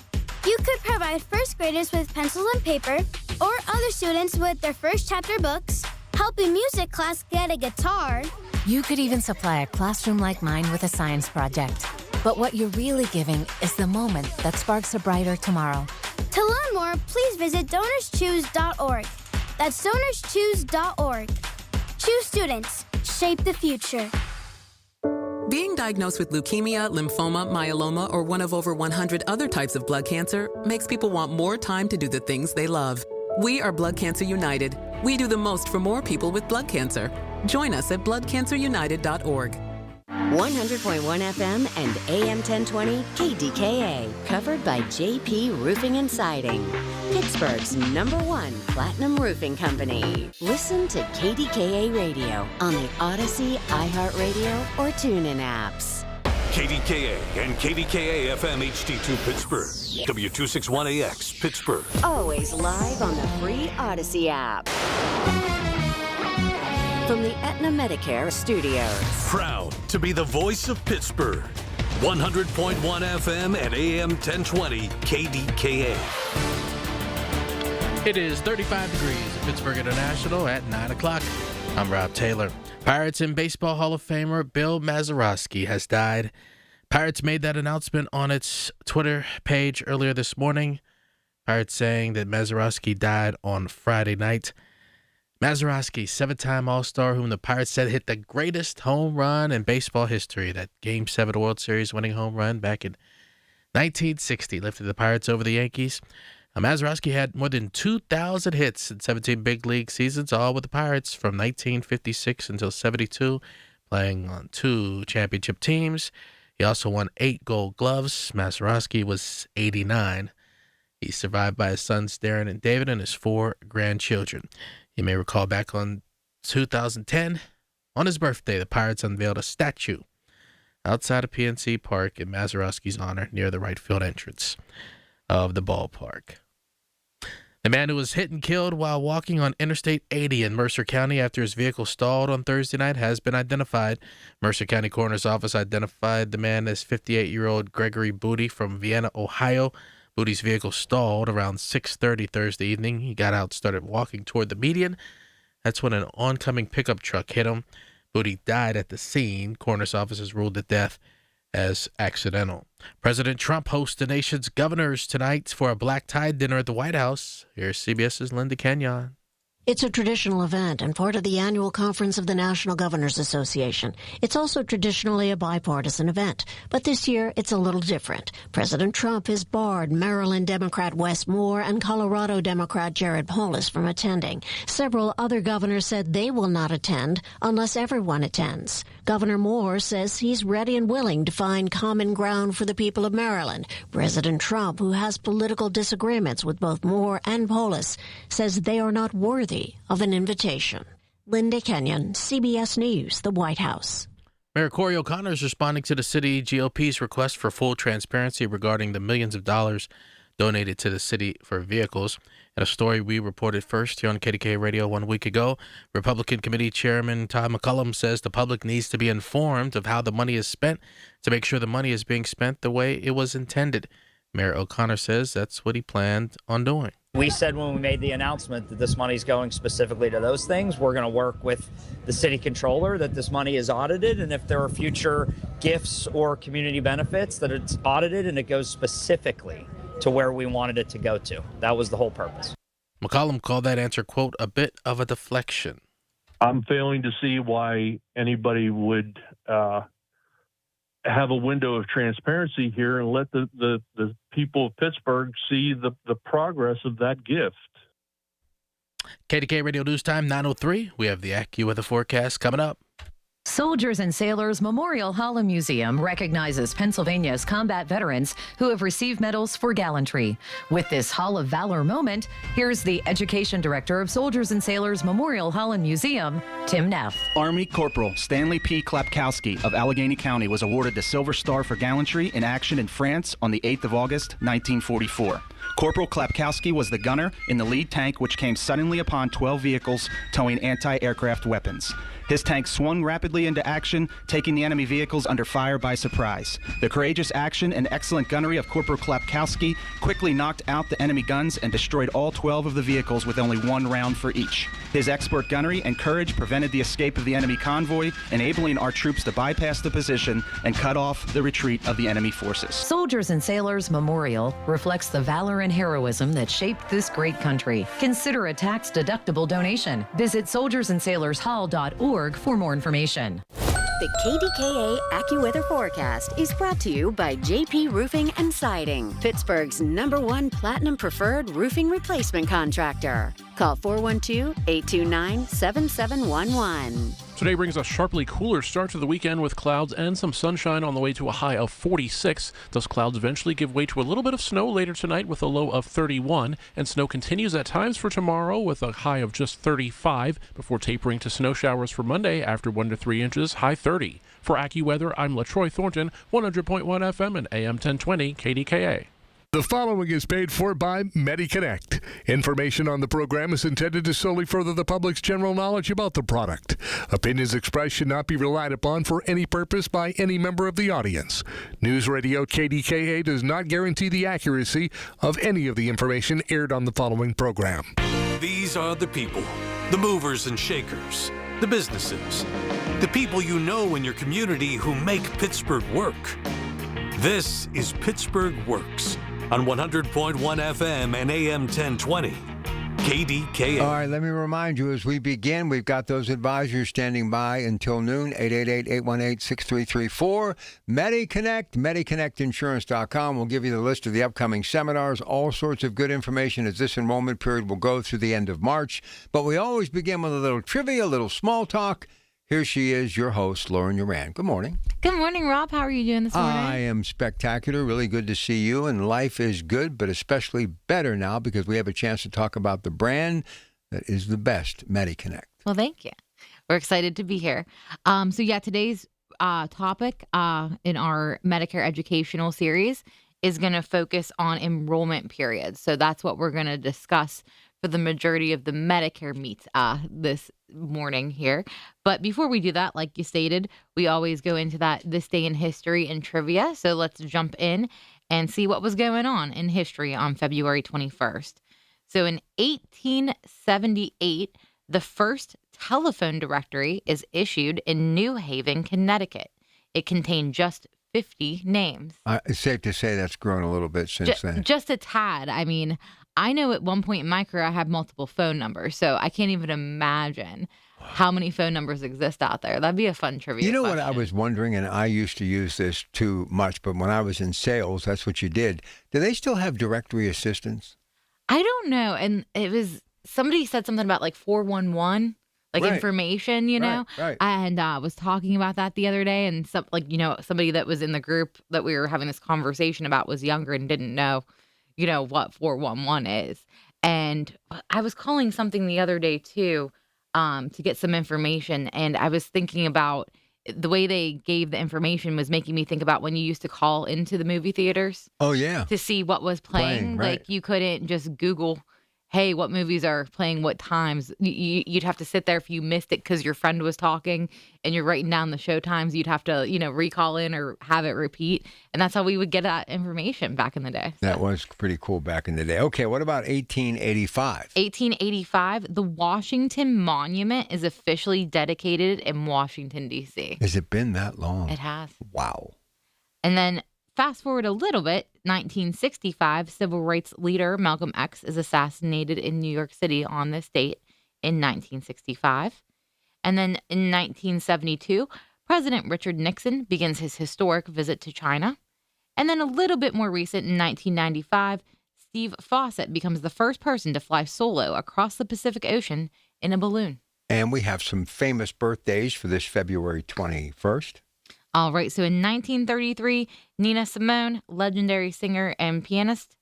You could provide first graders with pencils and paper, or other students with their first chapter books, help a music class get a guitar. You could even supply a classroom like mine with a science project. But what you're really giving is the moment that sparks a brighter tomorrow. To learn more, please visit DonorsChoose.org. That's DonorsChoose.org. Choose students. Shape the future. Being diagnosed with leukemia, lymphoma, myeloma, or one of over 100 other types of blood cancer makes people want more time to do the things they love. We are Blood Cancer United. We do the most for more people with blood cancer. Join us at bloodcancerunited.org. 100.1 FM and AM 1020 KDKA, covered by JP Roofing and Siding, Pittsburgh's #1 platinum roofing company. Listen to KDKA Radio on the Odyssey, iHeartRadio, or TuneIn apps. KDKA and KDKA-FM HD2 Pittsburgh, W261AX Pittsburgh. Always live on the free Odyssey app. From the Aetna Medicare studios. Proud to be the voice of Pittsburgh. 100.1 FM and AM 1020 KDKA. It is 35 degrees at Pittsburgh International at 9 o'clock. I'm Rob Taylor. Pirates and Baseball Hall of Famer Bill Mazeroski has died. Pirates made that announcement on its Twitter page earlier this morning. Pirates saying that Mazeroski died on Friday night. Mazeroski, 7-time All-Star, whom the Pirates said hit the greatest home run in baseball history. That Game 7 World Series winning home run back in 1960 lifted the Pirates over the Yankees. Mazeroski had more than 2,000 hits in 17 big league seasons, all with the Pirates from 1956 until 72, playing on 2 championship teams. He also won 8 Gold Gloves. Mazeroski was 89. He's survived by his sons Darren and David and his 4 grandchildren. You may recall back on 2010, on his birthday, the Pirates unveiled a statue outside of PNC Park in Mazeroski's honor near the right field entrance of the ballpark. The man who was hit and killed while walking on Interstate 80 in Mercer County after his vehicle stalled on Thursday night has been identified. Mercer County Coroner's Office identified the man as 58-year-old Gregory Booty from Vienna, Ohio. Booty's vehicle stalled around 6:30 Thursday evening. He got out, started walking toward the median. That's when an oncoming pickup truck hit him. Booty died at the scene. Coroner's Office has ruled the death as accidental. President Trump hosts the nation's governors tonight for a black tie dinner at the White House. Here's CBS's Linda Kenyon. It's a traditional event and part of the annual conference of the National Governors Association. It's also traditionally a bipartisan event, but this year it's a little different. President Trump has barred Maryland Democrat Wes Moore and Colorado Democrat Jared Polis from attending. Several other governors said they will not attend unless everyone attends. Governor Moore says he's ready and willing to find common ground for the people of Maryland. President Trump, who has political disagreements with both Moore and Polis, says they are not worthy of an invitation. Linda Kenyon, CBS News, the White House. Mayor Corey O'Connor is responding to the city GOP's request for full transparency regarding the millions of dollars donated to the city for vehicles. In a story we reported first here on KDKA Radio 1 week ago, Republican Committee Chairman Todd McCollum says the public needs to be informed of how the money is spent to make sure the money is being spent the way it was intended. Mayor O'Connor says that's what he planned on doing. We said when we made the announcement that this money is going specifically to those things. We're going to work with the city controller that this money is audited, and if there are future gifts or community benefits, that it's audited and it goes specifically to where we wanted it to go to. That was the whole purpose. McCollum called that answer, quote, a bit of a deflection. I'm failing to see why anybody would have a window of transparency here and let the people of Pittsburgh see the progress of that gift. KDKA Radio News Time, 9:03. We have the AccuWeather forecast coming up. Soldiers and Sailors Memorial Hall and Museum recognizes Pennsylvania's combat veterans who have received medals for gallantry. With this Hall of Valor moment, here's the Education Director of Soldiers and Sailors Memorial Hall and Museum, Tim Neff. Army Corporal Stanley P. Klapkowski of Allegheny County was awarded the Silver Star for gallantry in action in France on the 8th of August, 1944. Corporal Klapkowski was the gunner in the lead tank, which came suddenly upon 12 vehicles towing anti-aircraft weapons. His tank swung rapidly into action, taking the enemy vehicles under fire by surprise. The courageous action and excellent gunnery of Corporal Klapkowski quickly knocked out the enemy guns and destroyed all 12 of the vehicles with only one round for each. His expert gunnery and courage prevented the escape of the enemy convoy, enabling our troops to bypass the position and cut off the retreat of the enemy forces. Soldiers and Sailors Memorial reflects the valor and heroism that shaped this great country. Consider a tax-deductible donation. Visit soldiersandsailorshall.org for more information. The KDKA AccuWeather forecast is brought to you by JP Roofing and Siding, Pittsburgh's #1 Platinum Preferred Roofing Replacement Contractor. Call 412-829-7711. Today brings a sharply cooler start to the weekend with clouds and some sunshine on the way to a high of 46. Those clouds eventually give way to a little bit of snow later tonight with a low of 31, and snow continues at times for tomorrow with a high of just 35 before tapering to snow showers for Monday after 1 to 3 inches, high 30. For AccuWeather, I'm LaTroy Thornton, 100.1 FM and AM 1020 KDKA. The following is paid for by MediConnect. Information on the program is intended to solely further the public's general knowledge about the product. Opinions expressed should not be relied upon for any purpose by any member of the audience. News Radio KDKA does not guarantee the accuracy of any of the information aired on the following program. These are the people, the movers and shakers, the businesses, the people you know in your community who make Pittsburgh work. This is Pittsburgh Works on 100.1 FM and AM 1020. KDKA. All right, let me remind you as we begin, we've got those advisors standing by until noon, 888-818-6334. MediConnect, MediConnectInsurance.com. We'll give you the list of the upcoming seminars, all sorts of good information as this enrollment period will go through the end of March. But we always begin with a little trivia, a little small talk. Here she is, your host, Lauren Uran. Good morning. Good morning, Rob. How are you doing this morning? I am spectacular. Really good to see you. And life is good, but especially better now because we have a chance to talk about the brand that is the best, MediConnect. Well, thank you. We're excited to be here. Today's topic in our Medicare educational series is going to focus on enrollment periods. So that's what we're going to discuss for the majority of the Medicare meets this morning here. But before we do that, like you stated, we always go into this day in history and trivia. So let's jump in and see what was going on in history on February 21st. So in 1878, the first telephone directory is issued in New Haven, Connecticut. It contained just 50 names. It's safe to say that's grown a little bit since then. Just a tad. I mean, I know at one point in my career I had multiple phone numbers, so I can't even imagine how many phone numbers exist out there. That'd be a fun trivia You know question. what I was wondering, and I used to use this too much, but when I was in sales, that's what you did. Do they still have directory assistants? I don't know. And it was, somebody said something about like 411, like Right. information, you know? Right. And I was talking about that the other day, and somebody that was in the group that we were having this conversation about was younger and didn't know, what 411 is. And I was calling something the other day too, to get some information. And I was thinking about the way they gave the information was making me think about when you used to call into the movie theaters. Oh, yeah. To see what was playing. Right. Like you couldn't just Google, hey, what movies are playing what times. You'd have to sit there if you missed it because your friend was talking and you're writing down the show times. You'd have to, recall in or have it repeat. And that's how we would get that information back in the day. That was pretty cool back in the day. Okay, what about 1885? 1885, the Washington Monument is officially dedicated in Washington, D.C. Has it been that long? It has. Wow. And then fast forward a little bit, 1965, civil rights leader Malcolm X is assassinated in New York City on this date in 1965. And then in 1972, President Richard Nixon begins his historic visit to China. And then a little bit more recent, in 1995, Steve Fawcett becomes the first person to fly solo across the Pacific Ocean in a balloon. And we have some famous birthdays for this February 21st. All right, so in 1933, Nina Simone, legendary singer and pianist.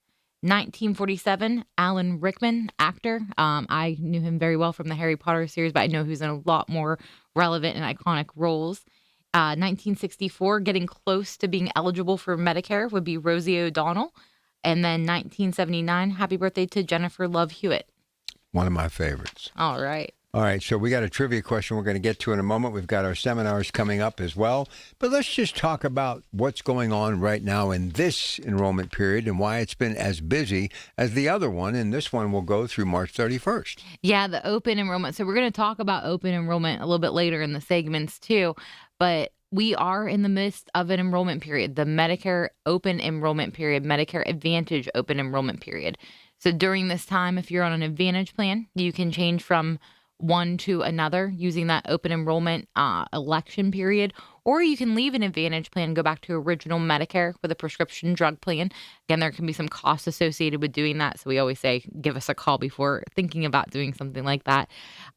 1947, Alan Rickman, actor. I knew him very well from the Harry Potter series, but I know he's in a lot more relevant and iconic roles. 1964, getting close to being eligible for Medicare would be Rosie O'Donnell. And then 1979, happy birthday to Jennifer Love Hewitt. One of my favorites. All right. All right, so we got a trivia question we're going to get to in a moment. We've got our seminars coming up as well. But let's just talk about what's going on right now in this enrollment period and why it's been as busy as the other one. And this one will go through March 31st. Yeah, the open enrollment. So we're going to talk about open enrollment a little bit later in the segments too. But we are in the midst of an enrollment period, the Medicare open enrollment period, Medicare Advantage open enrollment period. So during this time, if you're on an Advantage plan, you can change from one to another using that open enrollment election period, or you can leave an Advantage plan and go back to original Medicare with a prescription drug plan. Again, there can be some costs associated with doing that, so we always say give us a call before thinking about doing something like that.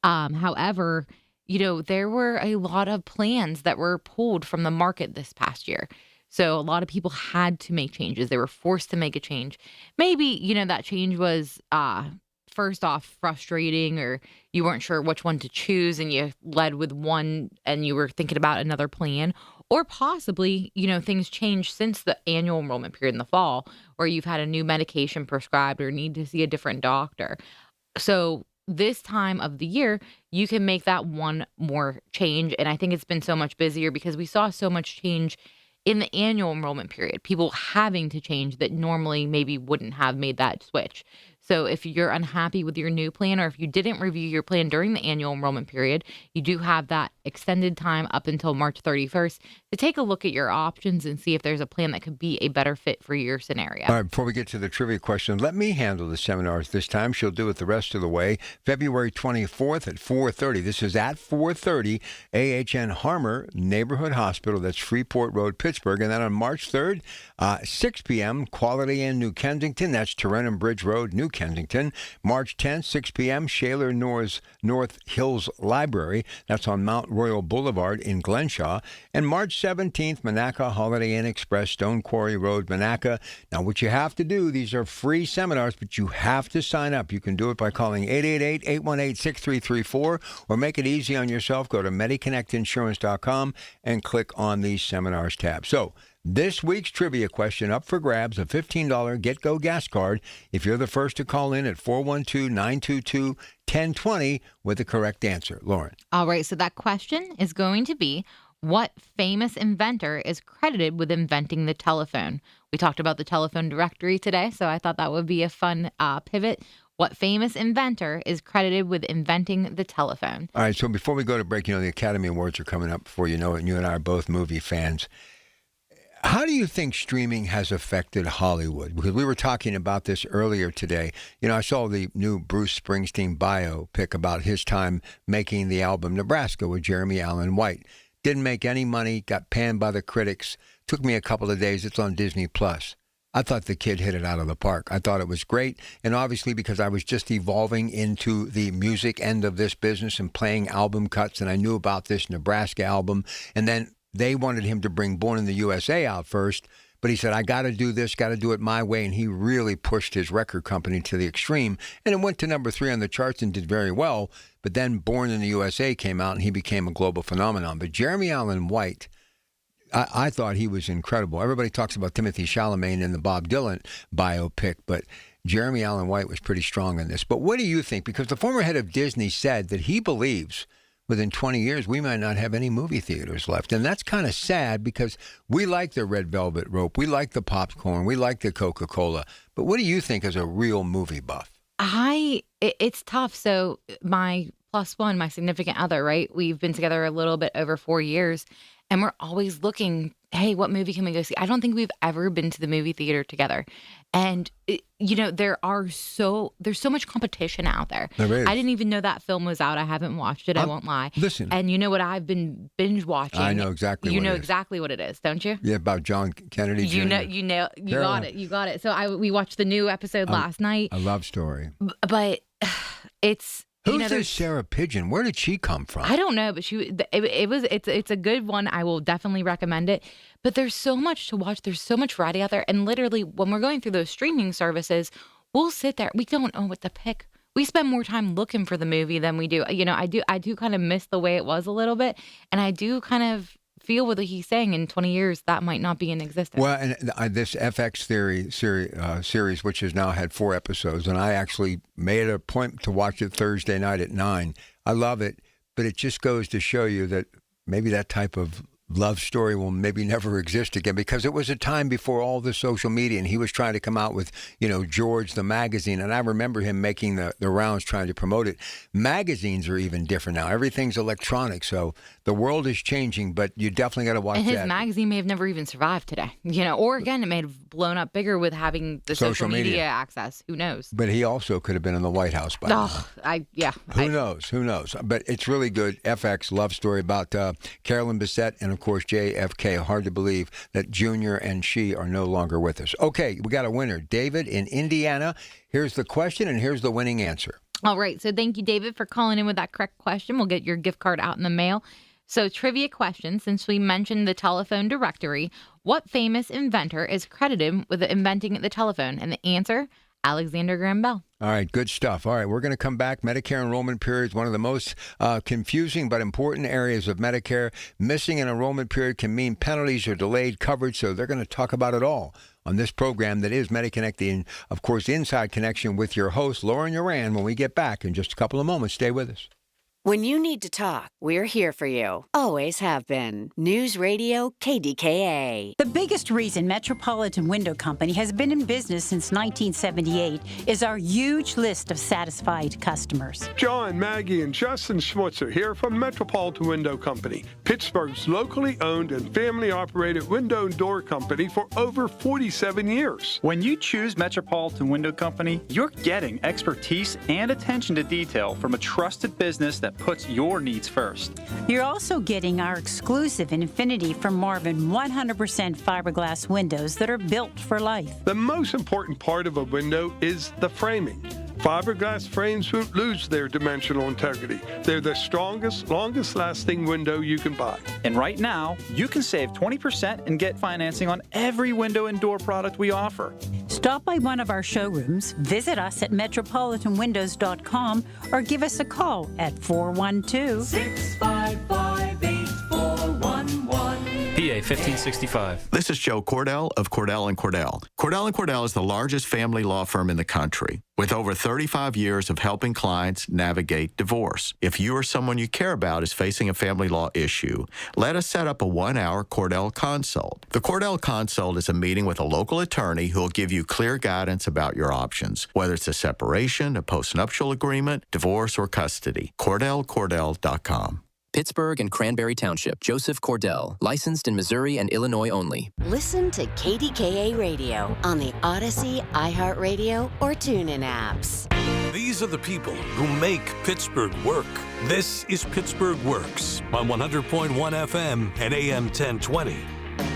However, there were a lot of plans that were pulled from the market this past year. So a lot of people had to make changes. They were forced to make a change. Maybe, that change was first off frustrating, or you weren't sure which one to choose and you led with one and you were thinking about another plan, or possibly, things changed since the annual enrollment period in the fall, or you've had a new medication prescribed or need to see a different doctor. So this time of the year, you can make that one more change. And I think it's been so much busier because we saw so much change in the annual enrollment period, people having to change that normally maybe wouldn't have made that switch. So if you're unhappy with your new plan, or if you didn't review your plan during the annual enrollment period, you do have that extended time up until March 31st to take a look at your options and see if there's a plan that could be a better fit for your scenario. All right, before we get to the trivia question, let me handle the seminars this time. She'll do it the rest of the way. February 24th at 4:30. This is at 4:30, AHN Harmer Neighborhood Hospital. That's Freeport Road, Pittsburgh. And then on March 3rd, 6 p.m., Quality Inn, New Kensington. That's Tarentum Bridge Road, New Kensington. March 10th, 6 p.m., Shaler North Hills Library. That's on Mount Royal Boulevard in Glenshaw. And March 17th, Monaca Holiday Inn Express, Stone Quarry Road, Monaca. Now, what you have to do, these are free seminars, but you have to sign up. You can do it by calling 888-818-6334, or make it easy on yourself. Go to MediConnectInsurance.com and click on the seminars tab. So, this week's trivia question up for grabs, a $15 Get-Go gas card if you're the first to call in at 412-922-1020 with the correct answer. Lauren. All right, so that question is going to be, what famous inventor is credited with inventing the telephone? We talked about the telephone directory today, so I thought that would be a fun pivot. What famous inventor is credited with inventing the telephone? All right, so before we go to break, the Academy Awards are coming up before you know it, and you and I are both movie fans. How do you think streaming has affected Hollywood? Because we were talking about this earlier today. I saw the new Bruce Springsteen biopic about his time making the album Nebraska with Jeremy Allen White. Didn't make any money, got panned by the critics. Took me a couple of days. It's on Disney+. I thought the kid hit it out of the park. I thought it was great. And obviously because I was just evolving into the music end of this business and playing album cuts, and I knew about this Nebraska album. And then they wanted him to bring Born in the USA out first, but he said, I got to do this, got to do it my way, and he really pushed his record company to the extreme, and it went to number 3 on the charts and did very well, but then Born in the USA came out, and he became a global phenomenon. But Jeremy Allen White, I thought he was incredible. Everybody talks about Timothy Chalamet in the Bob Dylan biopic, but Jeremy Allen White was pretty strong in this. But what do you think? Because the former head of Disney said that he believes within 20 years we might not have any movie theaters left. And that's kind of sad because we like the red velvet rope. We like the popcorn. We like the Coca-Cola. But what do you think as a real movie buff? It's tough. So my plus one, my significant other, right? We've been together a little bit over 4 years, and we're always looking, hey, what movie can we go see? I don't think we've ever been to the movie theater together. And, there's so much competition out there. There is. I didn't even know that film was out. I haven't watched it. I won't lie. Listen. And you know what I've been binge watching? I know exactly what it is. You know exactly what it is, don't you? Yeah, about John Kennedy Jr. You got it. So we watched the new episode last night. A love story. But it's... Who's this Sarah Pigeon? Where did she come from? I don't know, but it's a good one. I will definitely recommend it. But there's so much to watch. There's so much variety out there. And literally, when we're going through those streaming services, we'll sit there. We don't know what to pick. We spend more time looking for the movie than we do. I do kind of miss the way it was a little bit, and I do kind of feel what he's saying. In 20 years, that might not be in existence. Well, and this FX series, which has now had 4 episodes, and I actually made a point to watch it Thursday night at 9. I love it, but it just goes to show you that maybe that type of love story will maybe never exist again, because it was a time before all the social media, and he was trying to come out with, George the magazine, and I remember him making the rounds trying to promote it. Magazines are even different now. Everything's electronic, so the world is changing, but you definitely got to watch and his that. magazine may have never even survived today, or again, it may have blown up bigger with having the social media access. Who knows? But he also could have been in the White House by now. Who knows? But it's really good. FX love story about Carolyn Bessette and, of course, JFK. Hard to believe that Junior and she are no longer with us. Okay, we got a winner. David in Indiana. Here's the question, and here's the winning answer. All right. So thank you, David, for calling in with that correct question. We'll get your gift card out in the mail. So trivia question, since we mentioned the telephone directory, what famous inventor is credited with inventing the telephone? And the answer, Alexander Graham Bell. All right, good stuff. All right, we're going to come back. Medicare enrollment period is one of the most confusing but important areas of Medicare. Missing an enrollment period can mean penalties or delayed coverage, so they're going to talk about it all on this program that is MediConnect, and, of course, Inside Connection with your host, Lauren Uran, when we get back in just a couple of moments. Stay with us. When you need to talk, we're here for you. Always have been. News Radio KDKA. The biggest reason Metropolitan Window Company has been in business since 1978 is our huge list of satisfied customers. John, Maggie, and Justin Schmutzer here from Metropolitan Window Company, Pittsburgh's locally owned and family-operated window and door company for over 47 years. When you choose Metropolitan Window Company, you're getting expertise and attention to detail from a trusted business that puts your needs first. You're also getting our exclusive Infinity from Marvin 100% fiberglass windows that are built for life. The most important part of a window is the framing. Fiberglass frames won't lose their dimensional integrity. They're the strongest, longest-lasting window you can buy. And right now, you can save 20% and get financing on every window and door product we offer. Stop by one of our showrooms, visit us at metropolitanwindows.com, or give us a call at 412-655-8411. PA 1565. This is Joe Cordell of Cordell & Cordell. Cordell & Cordell is the largest family law firm in the country, with over 35 years of helping clients navigate divorce. If you or someone you care about is facing a family law issue, let us set up a 1-hour Cordell Consult. The Cordell Consult is a meeting with a local attorney who will give you clear guidance about your options, whether it's a separation, a postnuptial agreement, divorce, or custody. CordellCordell.com. Pittsburgh and Cranberry Township. Joseph Cordell. Licensed in Missouri and Illinois only. Listen to KDKA Radio on the Odyssey, iHeartRadio, or TuneIn apps. These are the people who make Pittsburgh work. This is Pittsburgh Works on 100.1 FM and AM 1020.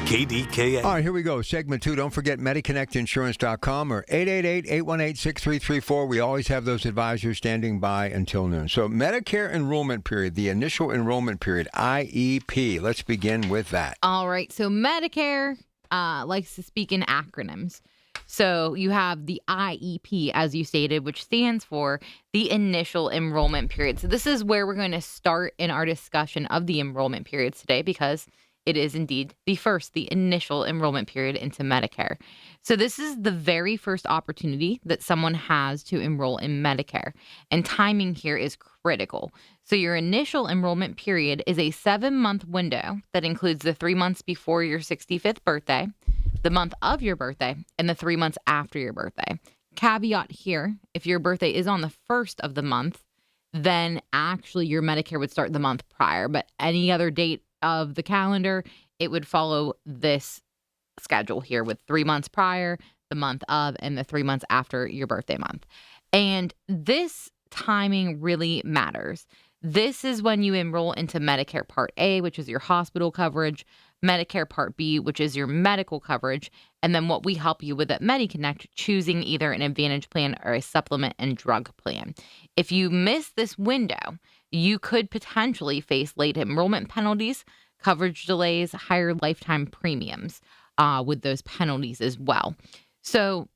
KDKA. All right, here we go. Segment 2. Don't forget MediConnectInsurance.com or 888-818-6334. We always have those advisors standing by until noon. So Medicare enrollment period, the initial enrollment period, IEP. Let's begin with that. All right. So Medicare likes to speak in acronyms. So you have the IEP, as you stated, which stands for the initial enrollment period. So this is where we're going to start in our discussion of the enrollment periods today, because it is indeed the initial enrollment period into Medicare. So this is the very first opportunity that someone has to enroll in Medicare. And timing here is critical. So your initial enrollment period is a 7-month window that includes the 3 months before your 65th birthday, the month of your birthday, and the 3 months after your birthday. Caveat here, if your birthday is on the first of the month, then actually your Medicare would start the month prior. But any other date of the calendar, it would follow this schedule here with 3 months prior, the month of, and the 3 months after your birthday month. And this timing really matters. This is when you enroll into Medicare Part A, which is your hospital coverage, Medicare Part B, which is your medical coverage, and then what we help you with at MediConnect, choosing either an Advantage plan or a supplement and drug plan. If you miss this window, you could potentially face late enrollment penalties, coverage delays, higher lifetime premiums with those penalties as well. So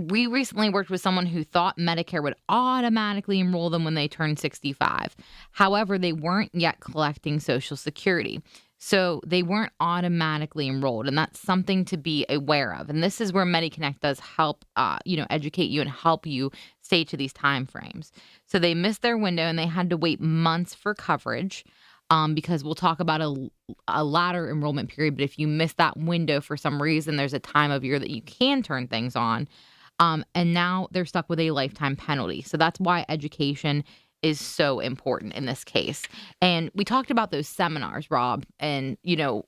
we recently worked with someone who thought Medicare would automatically enroll them when they turned 65. However, they weren't yet collecting Social Security. So they weren't automatically enrolled, and that's something to be aware of. And this is where MediConnect does help, educate you and help you stay to these time frames. So they missed their window, and they had to wait months for coverage because we'll talk about a latter enrollment period. But if you miss that window for some reason, there's a time of year that you can turn things on. And now they're stuck with a lifetime penalty. So that's why education is so important in this case. And we talked about those seminars, Rob, and,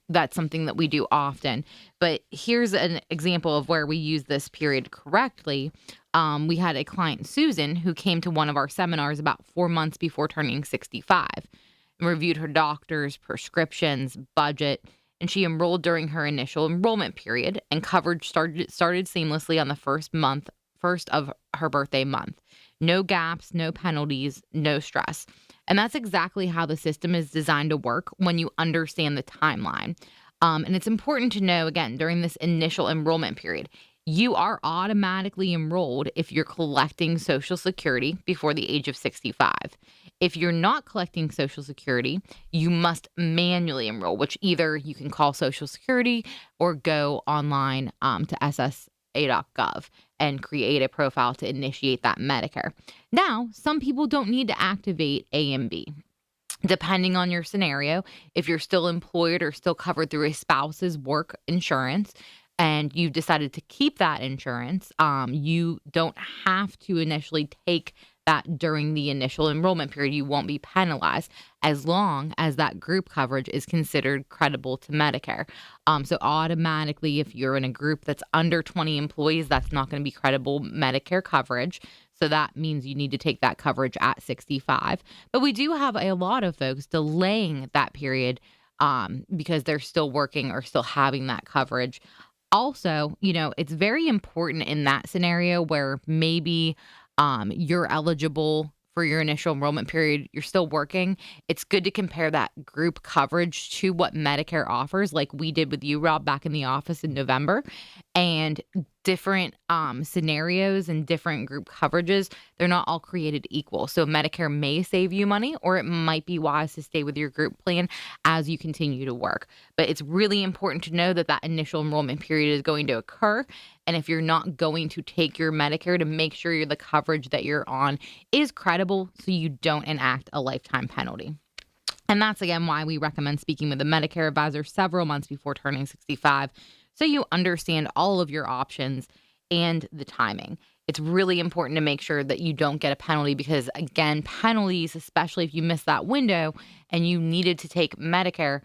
that's something that we do often. But here's an example of where we use this period correctly. We had a client, Susan, who came to one of our seminars about 4 months before turning 65 and reviewed her doctor's prescriptions, budget, and she enrolled during her initial enrollment period, and coverage started seamlessly on the first of her birthday month. No gaps, no penalties, no stress. And that's exactly how the system is designed to work when you understand the timeline. And it's important to know, again, during this initial enrollment period, you are automatically enrolled if you're collecting Social Security before the age of 65. If you're not collecting Social Security, you must manually enroll, which either you can call Social Security or go online to SSA.gov and create a profile to initiate that Medicare. Now, some people don't need to activate A and B. Depending on your scenario, if you're still employed or still covered through a spouse's work insurance, and you've decided to keep that insurance, you don't have to initially take that during the initial enrollment period. You won't be penalized as long as that group coverage is considered credible to Medicare. So automatically, if you're in a group that's under 20 employees, that's not going to be credible Medicare coverage. So that means you need to take that coverage at 65. But we do have a lot of folks delaying that period because they're still working or still having that coverage. Also, it's very important in that scenario where maybe you're eligible for your initial enrollment period, you're still working. It's good to compare that group coverage to what Medicare offers, like we did with you, Rob, back in the office in November. And different scenarios and different group coverages, they're not all created equal. So Medicare may save you money, or it might be wise to stay with your group plan as you continue to work. But it's really important to know that that initial enrollment period is going to occur. And if you're not going to take your Medicare, to make sure the coverage that you're on is credible so you don't enact a lifetime penalty. And that's, again, why we recommend speaking with a Medicare advisor several months before turning 65 so you understand all of your options and the timing. It's really important to make sure that you don't get a penalty because, again, penalties, especially if you miss that window and you needed to take Medicare,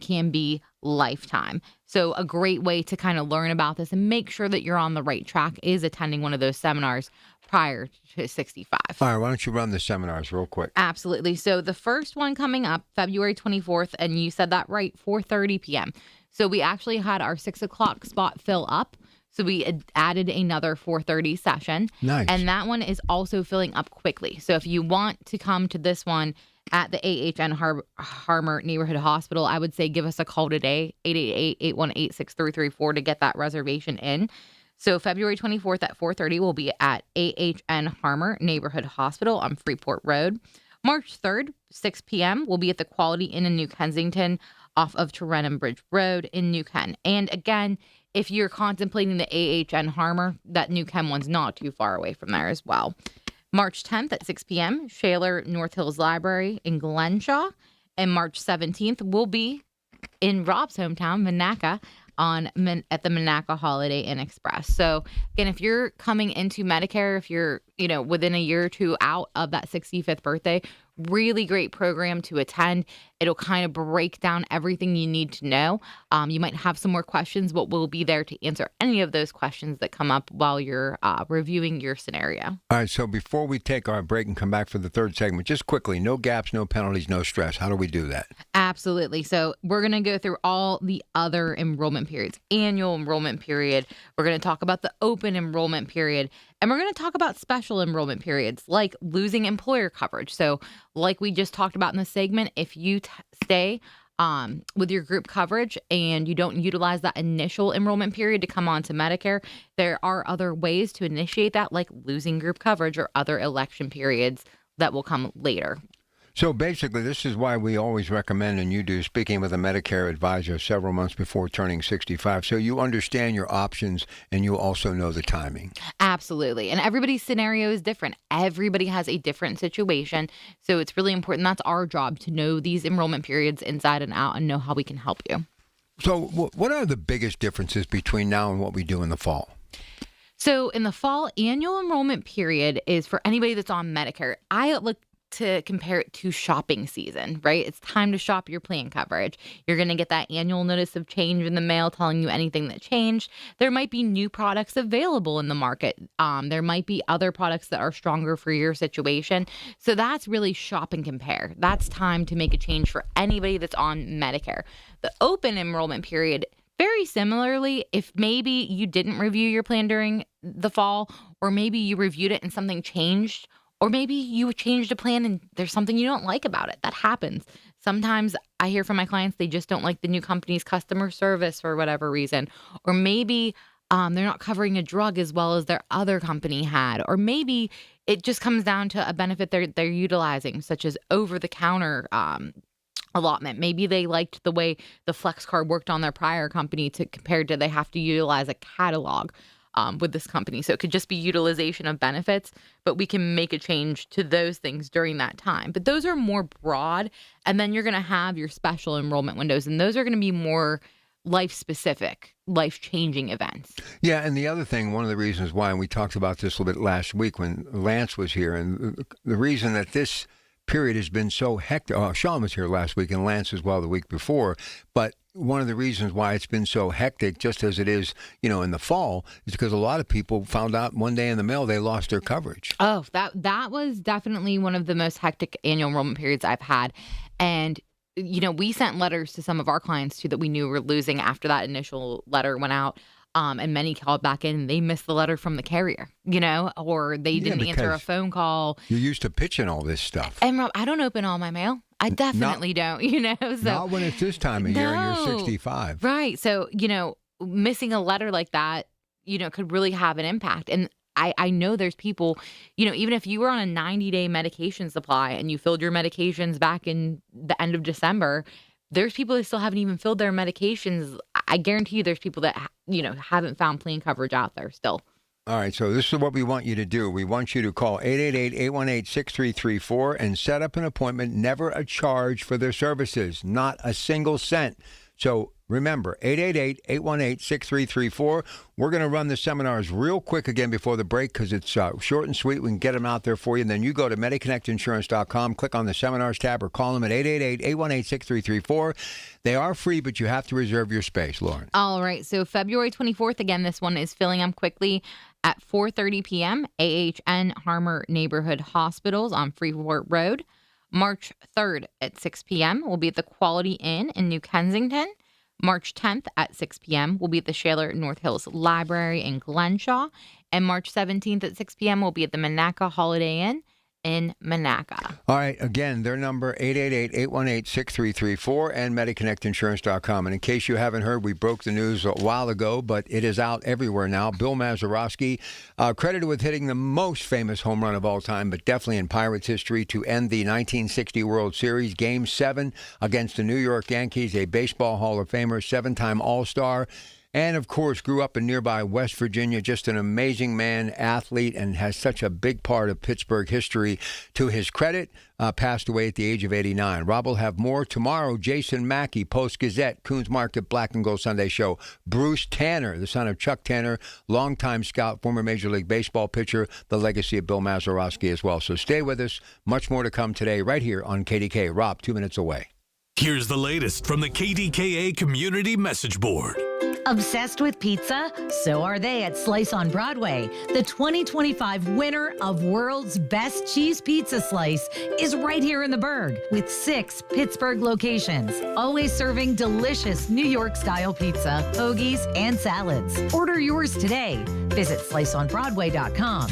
can be lifetime. So a great way to kind of learn about this and make sure that you're on the right track is attending one of those seminars prior to 65. All right, why don't you run the seminars real quick? Absolutely. So the first one coming up, February 24th, and you said that right, 4:30 p.m. So we actually had our 6 o'clock spot fill up. So we added another 4:30 session. Nice. And that one is also filling up quickly. So if you want to come to this one at the AHN Harmer Neighborhood Hospital, I would say give us a call today, 888-818-6334 to get that reservation in. So February 24th at 4:30 will be at AHN Harmer Neighborhood Hospital on Freeport Road. March 3rd, 6 p.m. will be at the Quality Inn in New Kensington off of Trenton Bridge Road in New Ken. And again, if you're contemplating the AHN Harmer, that New Ken one's not too far away from there as well. March 10th at 6 p.m., Shaler North Hills Library in Glenshaw. And March 17th will be in Rob's hometown, Monaca, at the Monaca Holiday Inn Express. So again, if you're coming into Medicare, if you're, within a year or two out of that 65th birthday, really great program to attend. It'll kind of break down everything you need to know. You might have some more questions, but we'll be there to answer any of those questions that come up while you're reviewing your scenario. All right, so before we take our break and come back for the third segment, just quickly, no gaps, no penalties, no stress. How do we do that? Absolutely. So we're going to go through all the other enrollment periods, annual enrollment period. We're going to talk about the open enrollment period. And we're going to talk about special enrollment periods like losing employer coverage. So like we just talked about in the segment, if you stay with your group coverage and you don't utilize that initial enrollment period to come on to Medicare, there are other ways to initiate that, like losing group coverage or other election periods that will come later. So basically, this is why we always recommend, and you do, speaking with a Medicare advisor several months before turning 65, so you understand your options and you also know the timing. Absolutely. And everybody's scenario is different. Everybody has a different situation. So it's really important. That's our job, to know these enrollment periods inside and out and know how we can help you. So what are the biggest differences between now and what we do in the fall? So in the fall, annual enrollment period is for anybody that's on Medicare. I look to compare it to shopping season, right? It's time to shop your plan coverage. You're going to get that annual notice of change in the mail telling you anything that changed. There might be new products available in the market. There might be other products that are stronger for your situation. So that's really shop and compare. That's time to make a change for anybody that's on Medicare. The open enrollment period, very similarly, if maybe you didn't review your plan during the fall, or maybe you reviewed it and something changed, or maybe you changed a plan and there's something you don't like about it. That happens. Sometimes I hear from my clients, they just don't like the new company's customer service for whatever reason. Or maybe they're not covering a drug as well as their other company had. Or maybe it just comes down to a benefit they're utilizing, such as over-the-counter allotment. Maybe they liked the way the Flex card worked on their prior company compared to they have to utilize a catalog with this company. So it could just be utilization of benefits, but we can make a change to those things during that time. But those are more broad. And then you're going to have your special enrollment windows, and those are going to be more life-specific, life-changing events. Yeah, and the other thing, one of the reasons why, and we talked about this a little bit last week when Lance was here, and the reason that this period has been so hectic. Sean was here last week and Lance as well the week before. But one of the reasons why it's been so hectic, just as it is, in the fall, is because a lot of people found out one day in the mail they lost their coverage. Oh, that was definitely one of the most hectic annual enrollment periods I've had. And we sent letters to some of our clients too that we knew were losing after that initial letter went out. And many called back in and they missed the letter from the carrier, or they didn't answer a phone call. You're used to pitching all this stuff. And Rob, I don't open all my mail. I definitely don't, So not when it's this time of year and you're 65. Right. So, missing a letter like that, could really have an impact. And I know there's people, even if you were on a 90-day medication supply and you filled your medications back in the end of December, there's people that still haven't even filled their medications. I guarantee you there's people that, haven't found plan coverage out there still. All right, so this is what we want you to do. We want you to call 888-818-6334 and set up an appointment. Never a charge for their services, not a single cent. So remember, 888-818-6334. We're going to run the seminars real quick again before the break because it's short and sweet. We can get them out there for you. And then you go to MediConnectInsurance.com, click on the seminars tab, or call them at 888-818-6334. They are free, but you have to reserve your space, Lauren. All right. So February 24th, again, this one is filling up quickly at 4:30 p.m. AHN Harmer Neighborhood Hospitals on Freeport Road. March 3rd at 6 p.m. will be at the Quality Inn in New Kensington. March 10th at 6 p.m. will be at the Shaler North Hills Library in Glenshaw. And March 17th at 6 p.m. will be at the Monaca Holiday Inn in Monaca. All right, again, their number, 888-818-6334 and MediConnectInsurance.com. And in case you haven't heard, we broke the news a while ago, but it is out everywhere now. Bill Mazeroski, credited with hitting the most famous home run of all time, but definitely in Pirates history, to end the 1960 World Series, Game 7 against the New York Yankees, a Baseball Hall of Famer, 7-time All-Star. And, of course, grew up in nearby West Virginia, just an amazing man, athlete, and has such a big part of Pittsburgh history. To his credit, passed away at the age of 89. Rob will have more tomorrow. Jason Mackey, Post-Gazette, Coons Market, Black and Gold Sunday Show. Bruce Tanner, the son of Chuck Tanner, longtime scout, former Major League Baseball pitcher, the legacy of Bill Mazeroski as well. So stay with us. Much more to come today right here on KDK. Rob, 2 minutes away. Here's the latest from the KDKA Community Message Board. Obsessed with pizza? So are they at Slice on Broadway. The 2025 winner of World's Best Cheese Pizza Slice is right here in the Berg with 6 Pittsburgh locations, always serving delicious New York-style pizza, hoagies, and salads. Order yours today. Visit sliceonbroadway.com.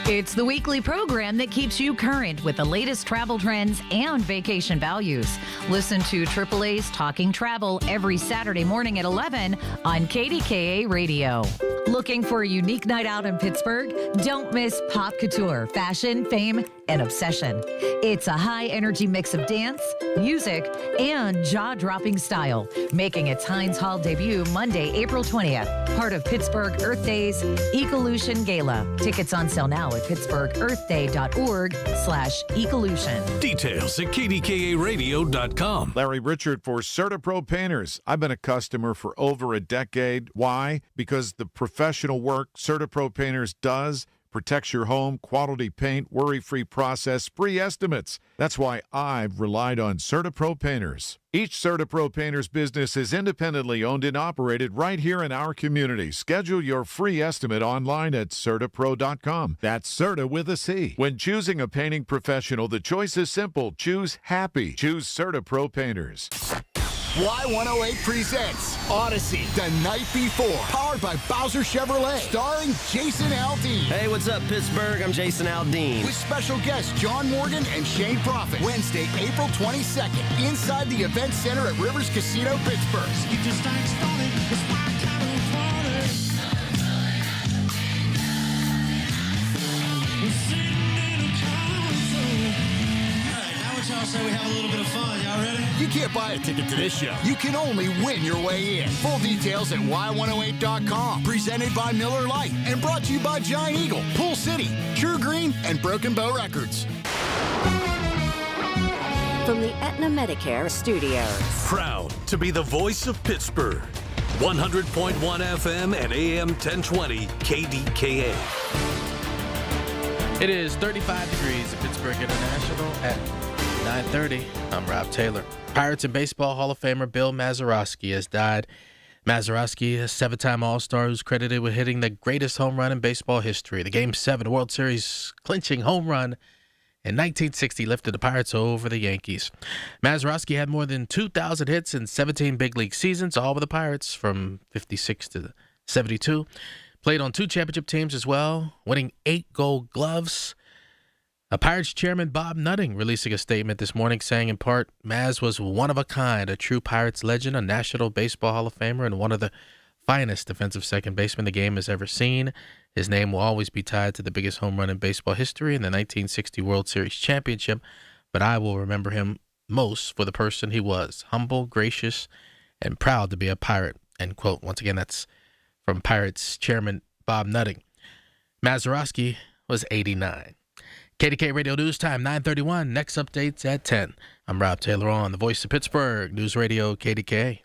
It's the weekly program that keeps you current with the latest travel trends and vacation values. Listen to AAA's Talking Travel every Saturday morning at 11 on KDKA Radio. Looking for a unique night out in Pittsburgh? Don't miss Pop Couture, Fashion, Fame, and Obsession. It's a high-energy mix of dance, music, and jaw-dropping style, making its Heinz Hall debut Monday, April 20th. Part of Pittsburgh Earth Day's Ecolution Gala. Tickets on sale now at pittsburghearthday.org/ecolution. Details at kdkaradio.com. Larry Richard for CertaPro Painters. I've been a customer for over a decade. Why? Because the professional work CertaPro Painters does protects your home, quality paint, worry-free process, free estimates. That's why I've relied on CertaPro Painters. Each CertaPro Painters business is independently owned and operated right here in our community. Schedule your free estimate online at CertaPro.com. That's Certa with a C. When choosing a painting professional, the choice is simple. Choose happy. Choose CertaPro Painters. Y108 presents Odyssey, The Night Before, powered by Bowser Chevrolet, starring Jason Aldean. Hey, what's up, Pittsburgh? I'm Jason Aldean. With special guests John Morgan and Shane Prophet. Wednesday, April 22nd, inside the Event Center at Rivers Casino, Pittsburgh. Y'all say we have a little bit of fun. Y'all ready? You can't buy a ticket to this show. You can only win your way in. Full details at y108.com. Presented by Miller Lite and brought to you by Giant Eagle, Pool City, True Green, and Broken Bow Records. From the Aetna Medicare studios. Proud to be the voice of Pittsburgh. 100.1 FM and AM 1020 KDKA. It is 35 degrees at Pittsburgh International at 9:30. I'm Rob Taylor. Pirates and Baseball Hall of Famer Bill Mazeroski has died. Mazeroski, a 7-time All-Star who's credited with hitting the greatest home run in baseball history. The Game 7 World Series clinching home run in 1960 lifted the Pirates over the Yankees. Mazeroski had more than 2,000 hits in 17 big league seasons, all with the Pirates from 56 to 72. Played on 2 championship teams as well, winning 8 Gold Gloves. Pirates chairman Bob Nutting releasing a statement this morning saying, in part, Maz was one of a kind, a true Pirates legend, a National Baseball Hall of Famer, and one of the finest defensive second basemen the game has ever seen. His name will always be tied to the biggest home run in baseball history in the 1960 World Series championship, but I will remember him most for the person he was, humble, gracious, and proud to be a Pirate, end quote. Once again, that's from Pirates chairman Bob Nutting. Mazeroski was 89. KDK Radio News Time, 9:31. Next updates at 10. I'm Rob Taylor on the Voice of Pittsburgh, News Radio KDK.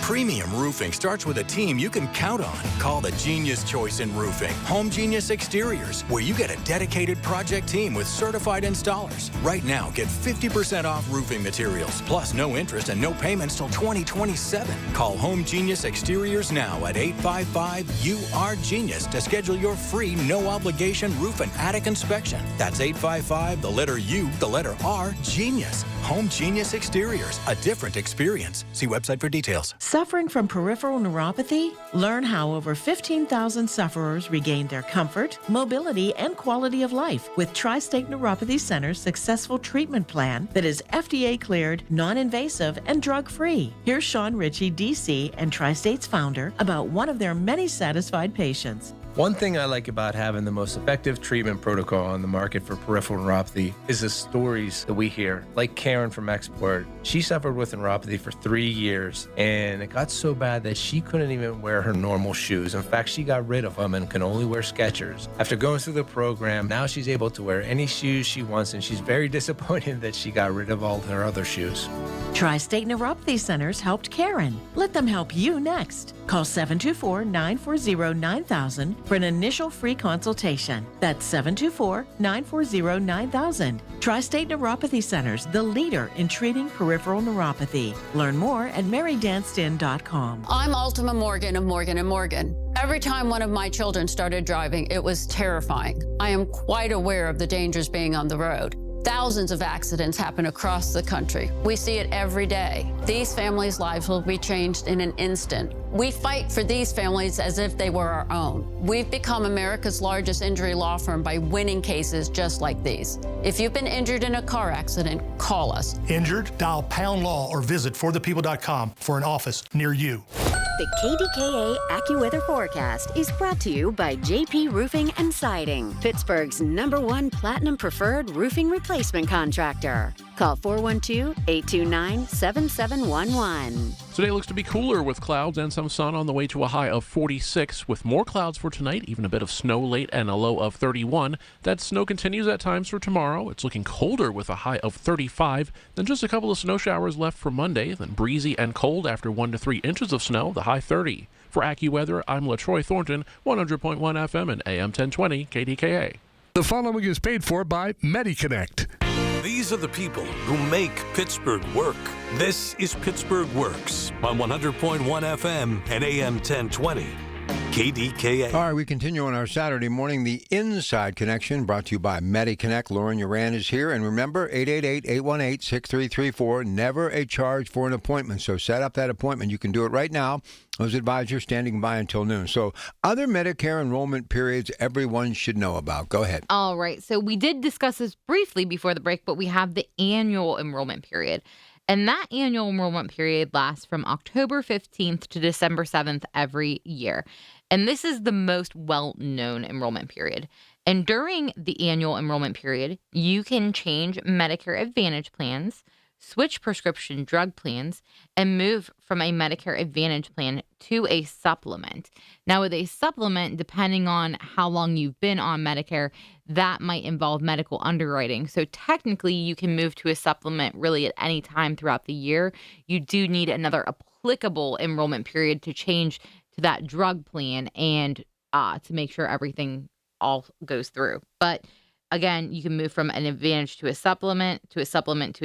Premium roofing starts with a team you can count on. Call the Genius Choice in Roofing. Home Genius Exteriors, where you get a dedicated project team with certified installers. Right now, get 50% off roofing materials, plus no interest and no payments till 2027. Call Home Genius Exteriors now at 855-UR-GENIUS to schedule your free, no-obligation roof and attic inspection. That's 855, the letter U, the letter R, Genius. Home Genius Exteriors, a different experience. See website for details. Suffering from peripheral neuropathy? Learn how over 15,000 sufferers regained their comfort, mobility, and quality of life with Tri-State Neuropathy Center's successful treatment plan that is FDA cleared, non-invasive, and drug-free. Here's Sean Ritchie, DC, and Tri-State's founder about one of their many satisfied patients. One thing I like about having the most effective treatment protocol on the market for peripheral neuropathy is the stories that we hear. Like Karen from Export, she suffered with neuropathy for 3 years, and it got so bad that she couldn't even wear her normal shoes. In fact, she got rid of them and can only wear Skechers. After going through the program, now she's able to wear any shoes she wants, and she's very disappointed that she got rid of all her other shoes. Tri-State Neuropathy Centers helped Karen. Let them help you next. Call 724-940-9000 for an initial free consultation. That's 724-940-9000. Tri-State Neuropathy Centers, the leader in treating peripheral neuropathy. Learn more at marydanston.com. I'm Ultima Morgan of Morgan & Morgan. Every time one of my children started driving, it was terrifying. I am quite aware of the dangers being on the road. Thousands of accidents happen across the country. We see it every day. These families' lives will be changed in an instant. We fight for these families as if they were our own. We've become America's largest injury law firm by winning cases just like these. If you've been injured in a car accident, call us. Injured? Dial # law or visit forthepeople.com for an office near you. The KDKA AccuWeather forecast is brought to you by JP Roofing and Siding, Pittsburgh's #1 Platinum Preferred Roofing Replacement Contractor. Call 412-829-7711. Today looks to be cooler with clouds and some sun on the way to a high of 46, with more clouds for tonight, even a bit of snow late and a low of 31. That snow continues at times for tomorrow. It's looking colder with a high of 35, then just a couple of snow showers left for Monday, then breezy and cold after 1 to 3 inches of snow, the high 30. For AccuWeather, I'm LaTroy Thornton, 100.1 FM and AM 1020 KDKA. The following is paid for by MediConnect. These are the people who make Pittsburgh work. This is Pittsburgh Works on 100.1 FM and AM 1020. KDKA. All right, we continue on our Saturday morning. The Inside Connection brought to you by MediConnect. Lauren Uran is here. And remember, 888-818-6334. Never a charge for an appointment. So set up that appointment. You can do it right now. Those advisors standing by until noon. So other Medicare enrollment periods everyone should know about. Go ahead. All right. So we did discuss this briefly before the break, but we have the annual enrollment period. And that annual enrollment period lasts from October 15th to December 7th every year. And this is the most well-known enrollment period. And during the annual enrollment period, you can change Medicare Advantage plans, switch prescription drug plans, and move from a Medicare Advantage plan to a supplement. Now, with a supplement, depending on how long you've been on Medicare, that might involve medical underwriting. So technically, you can move to a supplement really at any time throughout the year. You do need another applicable enrollment period to change to that drug plan and to make sure everything all goes through. But again, you can move from an Advantage to a supplement to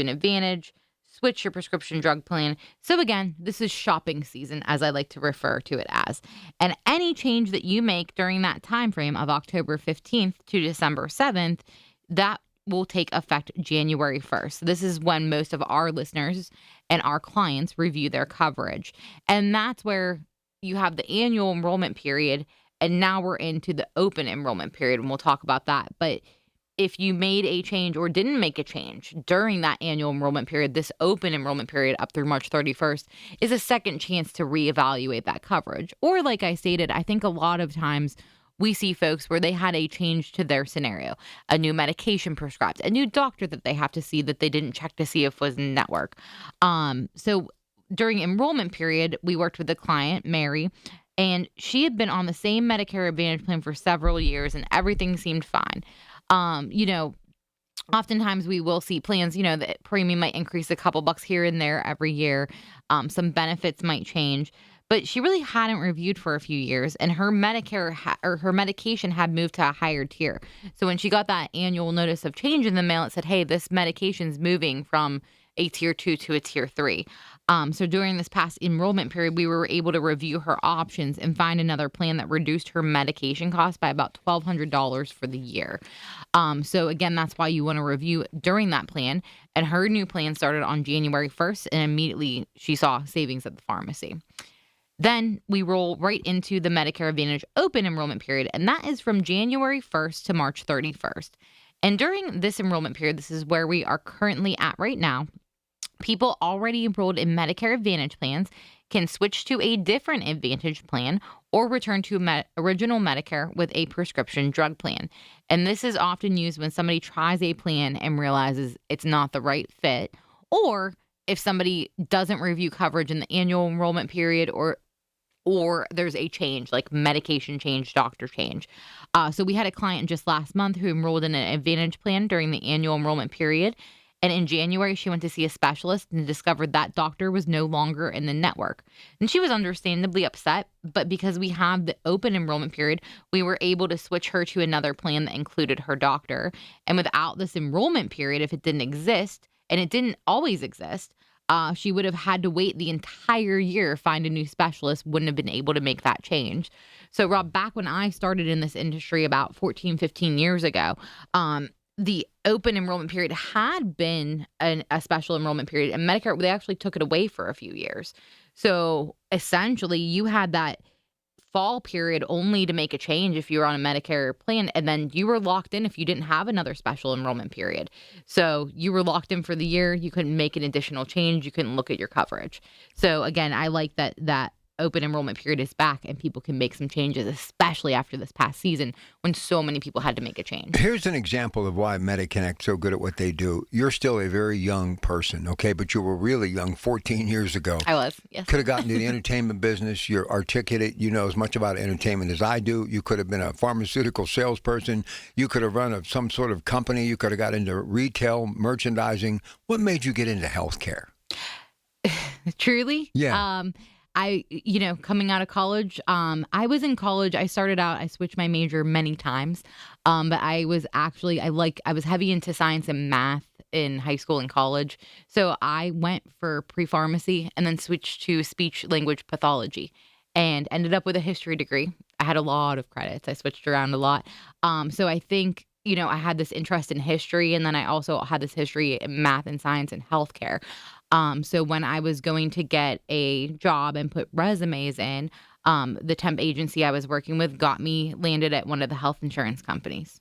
an Advantage, switch your prescription drug plan. So again, this is shopping season, as I like to refer to it as. And any change that you make during that time frame of October 15th to December 7th, that will take effect January 1st. This is when most of our listeners and our clients review their coverage. And that's where you have the annual enrollment period, and now we're into the open enrollment period, and we'll talk about that. But if you made a change or didn't make a change during that annual enrollment period, this open enrollment period up through March 31st is a second chance to reevaluate that coverage. Or like I stated, I think a lot of times we see folks where they had a change to their scenario, a new medication prescribed, a new doctor that they have to see that they didn't check to see if was in network. So during enrollment period, we worked with a client, Mary, and she had been on the same Medicare Advantage plan for several years and everything seemed fine. Oftentimes we will see plans, the premium might increase a couple bucks here and there every year. Some benefits might change, but she really hadn't reviewed for a few years, and her Medicare or her medication had moved to a higher tier. So when she got that annual notice of change in the mail, it said, hey, this medication's moving from a tier 2 to a tier 3. So during this past enrollment period, we were able to review her options and find another plan that reduced her medication costs by about $1,200 for the year. So again, that's why you want to review during that plan. And her new plan started on January 1st, and immediately she saw savings at the pharmacy. Then we roll right into the Medicare Advantage open enrollment period, and that is from January 1st to March 31st. And during this enrollment period, this is where we are currently at right now. People already enrolled in Medicare Advantage plans can switch to a different Advantage plan or return to original Medicare with a prescription drug plan. And this is often used when somebody tries a plan and realizes it's not the right fit, or if somebody doesn't review coverage in the annual enrollment period, or there's a change, like medication change, doctor change. So we had a client just last month who enrolled in an Advantage plan during the annual enrollment period. And in January, she went to see a specialist and discovered that doctor was no longer in the network. And she was understandably upset, but because we have the open enrollment period, we were able to switch her to another plan that included her doctor. And without this enrollment period, if it didn't exist, and it didn't always exist, she would have had to wait the entire year, find a new specialist, wouldn't have been able to make that change. So, Rob, back when I started in this industry about 14, 15 years ago, the open enrollment period had been a special enrollment period, and Medicare, they actually took it away for a few years. So essentially, you had that fall period only to make a change if you were on a Medicare plan, and then you were locked in if you didn't have another special enrollment period. So you were locked in for the year. You couldn't make an additional change. You couldn't look at your coverage. So again, I like that open enrollment period is back and people can make some changes, especially after this past season when so many people had to make a change. Here's an example of why MediConnect's so good at what they do. You're still a very young person, okay? But you were really young 14 years ago. I was, yes. Could have gotten to the entertainment business. You're articulate. You know as much about entertainment as I do. You could have been a pharmaceutical salesperson. You could have run some sort of company. You could have got into retail, merchandising. What made you get into healthcare? Truly? Yeah. Coming out of college, I was in college. I started out, I switched my major many times. But I was heavy into science and math in high school and college. So I went for pre-pharmacy and then switched to speech language pathology and ended up with a history degree. I had a lot of credits. I switched around a lot. So I think, I had this interest in history, and then I also had this history in math and science and healthcare. So when I was going to get a job and put resumes in, the temp agency I was working with landed at one of the health insurance companies.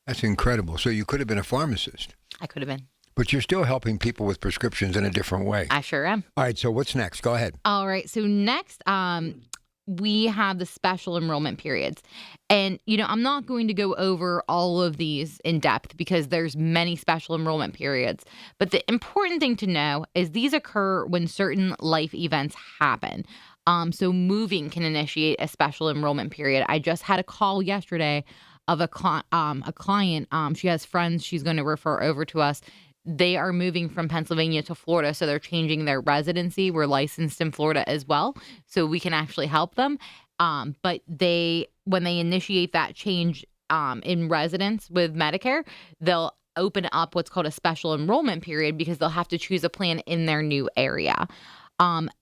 That's incredible. So you could have been a pharmacist. I could have been. But you're still helping people with prescriptions in a different way. I sure am. All right, so what's next? Go ahead. All right, so next, we have the special enrollment periods. And, I'm not going to go over all of these in depth because there's many special enrollment periods. But the important thing to know is these occur when certain life events happen. So moving can initiate a special enrollment period. I just had a call yesterday of a client. She has friends she's going to refer over to us. They are moving from Pennsylvania to Florida, so they're changing their residency. We're licensed in Florida as well, so we can actually help them. But when they initiate that change in residence with Medicare, they'll open up what's called a special enrollment period because they'll have to choose a plan in their new area.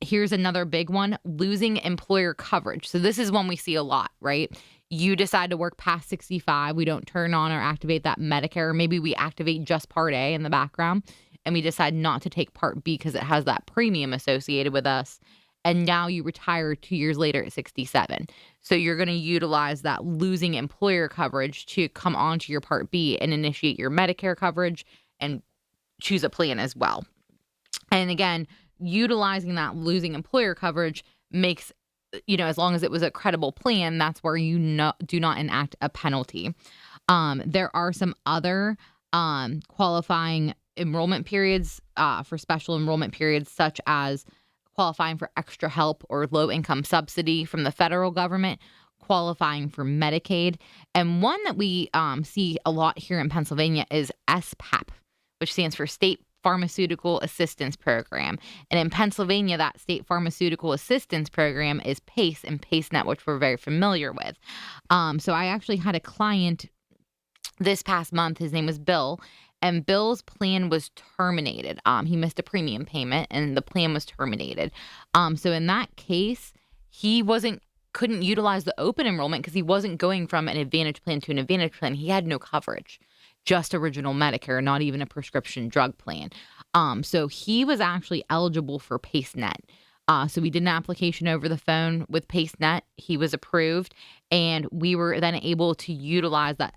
Here's another big one, losing employer coverage. So this is one we see a lot, right? You decide to work past 65. We don't turn on or activate that Medicare. Or maybe we activate just Part A in the background, and we decide not to take Part B because it has that premium associated with us. And now you retire 2 years later at 67. So you're going to utilize that losing employer coverage to come onto your Part B and initiate your Medicare coverage and choose a plan as well. And again, utilizing that losing employer coverage makes, as long as it was a credible plan, that's where do not enact a penalty. There are some other qualifying enrollment periods for special enrollment periods, such as qualifying for extra help or low-income subsidy from the federal government, qualifying for Medicaid. And one that we see a lot here in Pennsylvania is SPAP, which stands for State Pharmaceutical Assistance Program. And in Pennsylvania, that State Pharmaceutical Assistance Program is PACE and PACEnet, which we're very familiar with. So I actually had a client this past month. His name was Bill, and Bill's plan was terminated. He missed a premium payment, and the plan was terminated. So in that case, he couldn't utilize the open enrollment because he wasn't going from an Advantage plan to an Advantage plan. He had no coverage, just original Medicare, not even a prescription drug plan. So he was actually eligible for PaceNet. So we did an application over the phone with PaceNet. He was approved, and we were then able to utilize that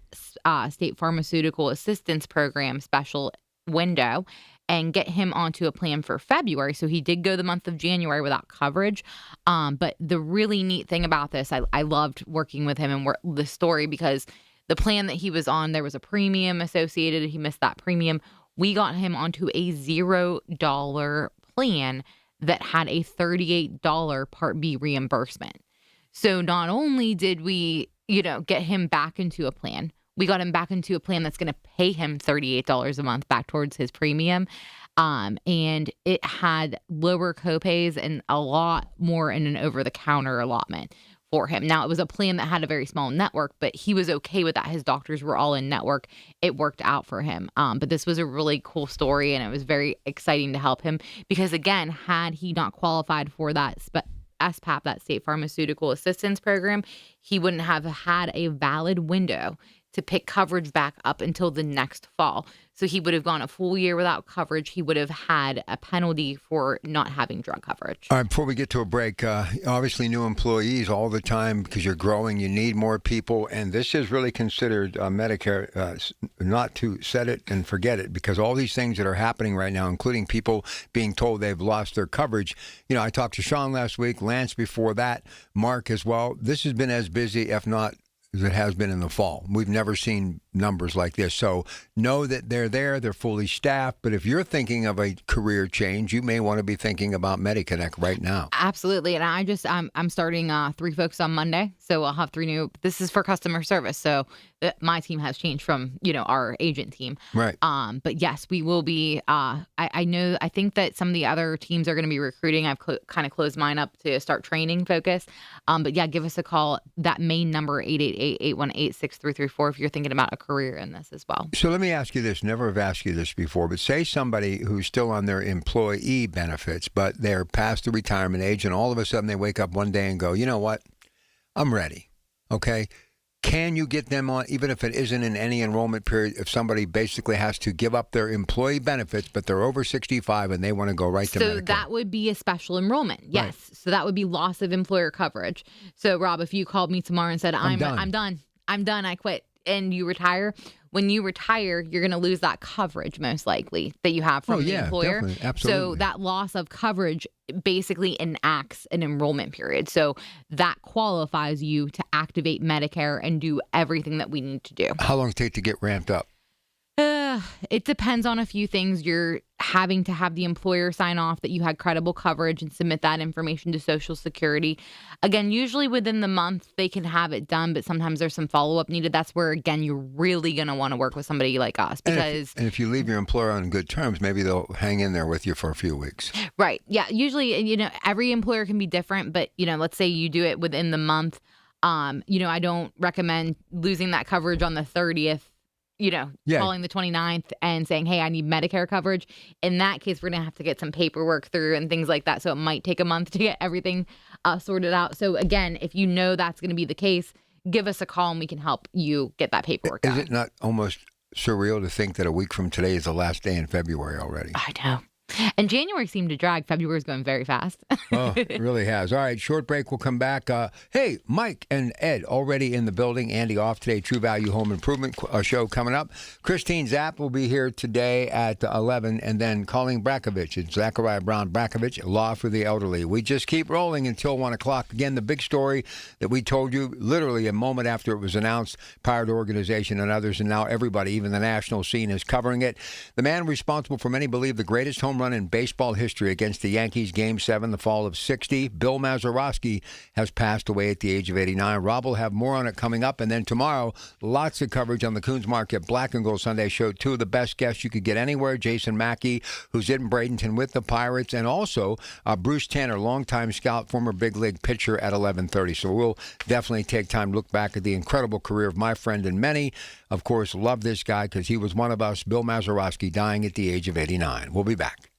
state pharmaceutical assistance program special window and get him onto a plan for February. So he did go the month of January without coverage. But the really neat thing about this, I loved working with him and the story, because the plan that he was on, there was a premium associated. He missed that premium. We got him onto a $0 plan that had a $38 Part B reimbursement. So not only did we, get him back into a plan, we got him back into a plan that's going to pay him $38 a month back towards his premium. And it had lower copays and a lot more in an over-the-counter allotment for him. Now, it was a plan that had a very small network, but he was okay with that. His doctors were all in network. It worked out for him. But this was a really cool story, and it was very exciting to help him because, again, had he not qualified for that SPAP, that State Pharmaceutical Assistance Program, he wouldn't have had a valid window to pick coverage back up until the next fall. So he would have gone a full year without coverage. He would have had a penalty for not having drug coverage. All right, before we get to a break, obviously new employees all the time because you're growing, you need more people, and this is really considered Medicare not to set it and forget it, because all these things that are happening right now, including people being told they've lost their coverage. I talked to Sean last week, Lance before that, Mark as well. This has been as busy, if not as it has been in the fall. We've never seen numbers like this. So know that they're there, they're fully staffed. But if you're thinking of a career change, you may want to be thinking about MediConnect right now. Absolutely. And I'm starting 3 folks on Monday. So I'll have 3 new. This is for customer service. So my team has changed from, our agent team. Right. But yes, we will be. I think that some of the other teams are going to be recruiting. I've kind of closed mine up to start training focus. But yeah, give us a call. That main number, 888-818-6334, if you're thinking about a career in this as well. So let me ask you this. Never have asked you this before, but say somebody who's still on their employee benefits, but they're past the retirement age, and all of a sudden they wake up one day and go, you know what? I'm ready. Okay. Can you get them on, even if it isn't in any enrollment period, if somebody basically has to give up their employee benefits, but they're over 65 and they want to go right to Medicare? So that would be a special enrollment. Yes. Right. So that would be loss of employer coverage. So Rob, if you called me tomorrow and said, I'm done, I quit, and you retire, when you retire, you're going to lose that coverage most likely that you have from the employer. Definitely. Absolutely. So that loss of coverage basically enacts an enrollment period. So that qualifies you to activate Medicare and do everything that we need to do. How long does it take to get ramped up? It depends on a few things. You're having to have the employer sign off that you had credible coverage and submit that information to Social Security. Again, usually within the month they can have it done, but sometimes there's some follow-up needed. That's where, again, you're really going to want to work with somebody like us. Because and if you leave your employer on good terms, maybe they'll hang in there with you for a few weeks. Right. Yeah. Usually, every employer can be different, but, let's say you do it within the month. I don't recommend losing that coverage on the 30th. Calling the 29th and saying, hey, I need Medicare coverage. In that case, we're going to have to get some paperwork through and things like that. So it might take a month to get everything sorted out. So again, if you know that's going to be the case, give us a call and we can help you get that paperwork Is it not almost surreal to think that a week from today is the last day in February already? I know. And January seemed to drag. February is going very fast. Oh, it really has. All right, short break. We'll come back. Hey, Mike and Ed already in the building. Andy off today. True Value Home Improvement show coming up. Christine Zapp will be here today at 11. And then Colleen Brakovich and Zachariah Brown Brakovich, Law for the Elderly. We just keep rolling until 1 o'clock. Again, the big story that we told you literally a moment after it was announced, Pirate Organization and others, and now everybody, even the national scene, is covering it. The man responsible for many believe the greatest home run in baseball history against the Yankees, Game 7, the fall of 60. Bill Mazeroski has passed away at the age of 89. Rob will have more on it coming up. And then tomorrow, lots of coverage on the Coons Market Black and Gold Sunday Show. 2 of the best guests you could get anywhere. Jason Mackey, who's in Bradenton with the Pirates, and also Bruce Tanner, longtime scout, former big league pitcher, at 11:30. So we'll definitely take time to look back at the incredible career of my friend and many. Of course, love this guy because he was one of us, Bill Mazeroski, dying at the age of 89. We'll be back.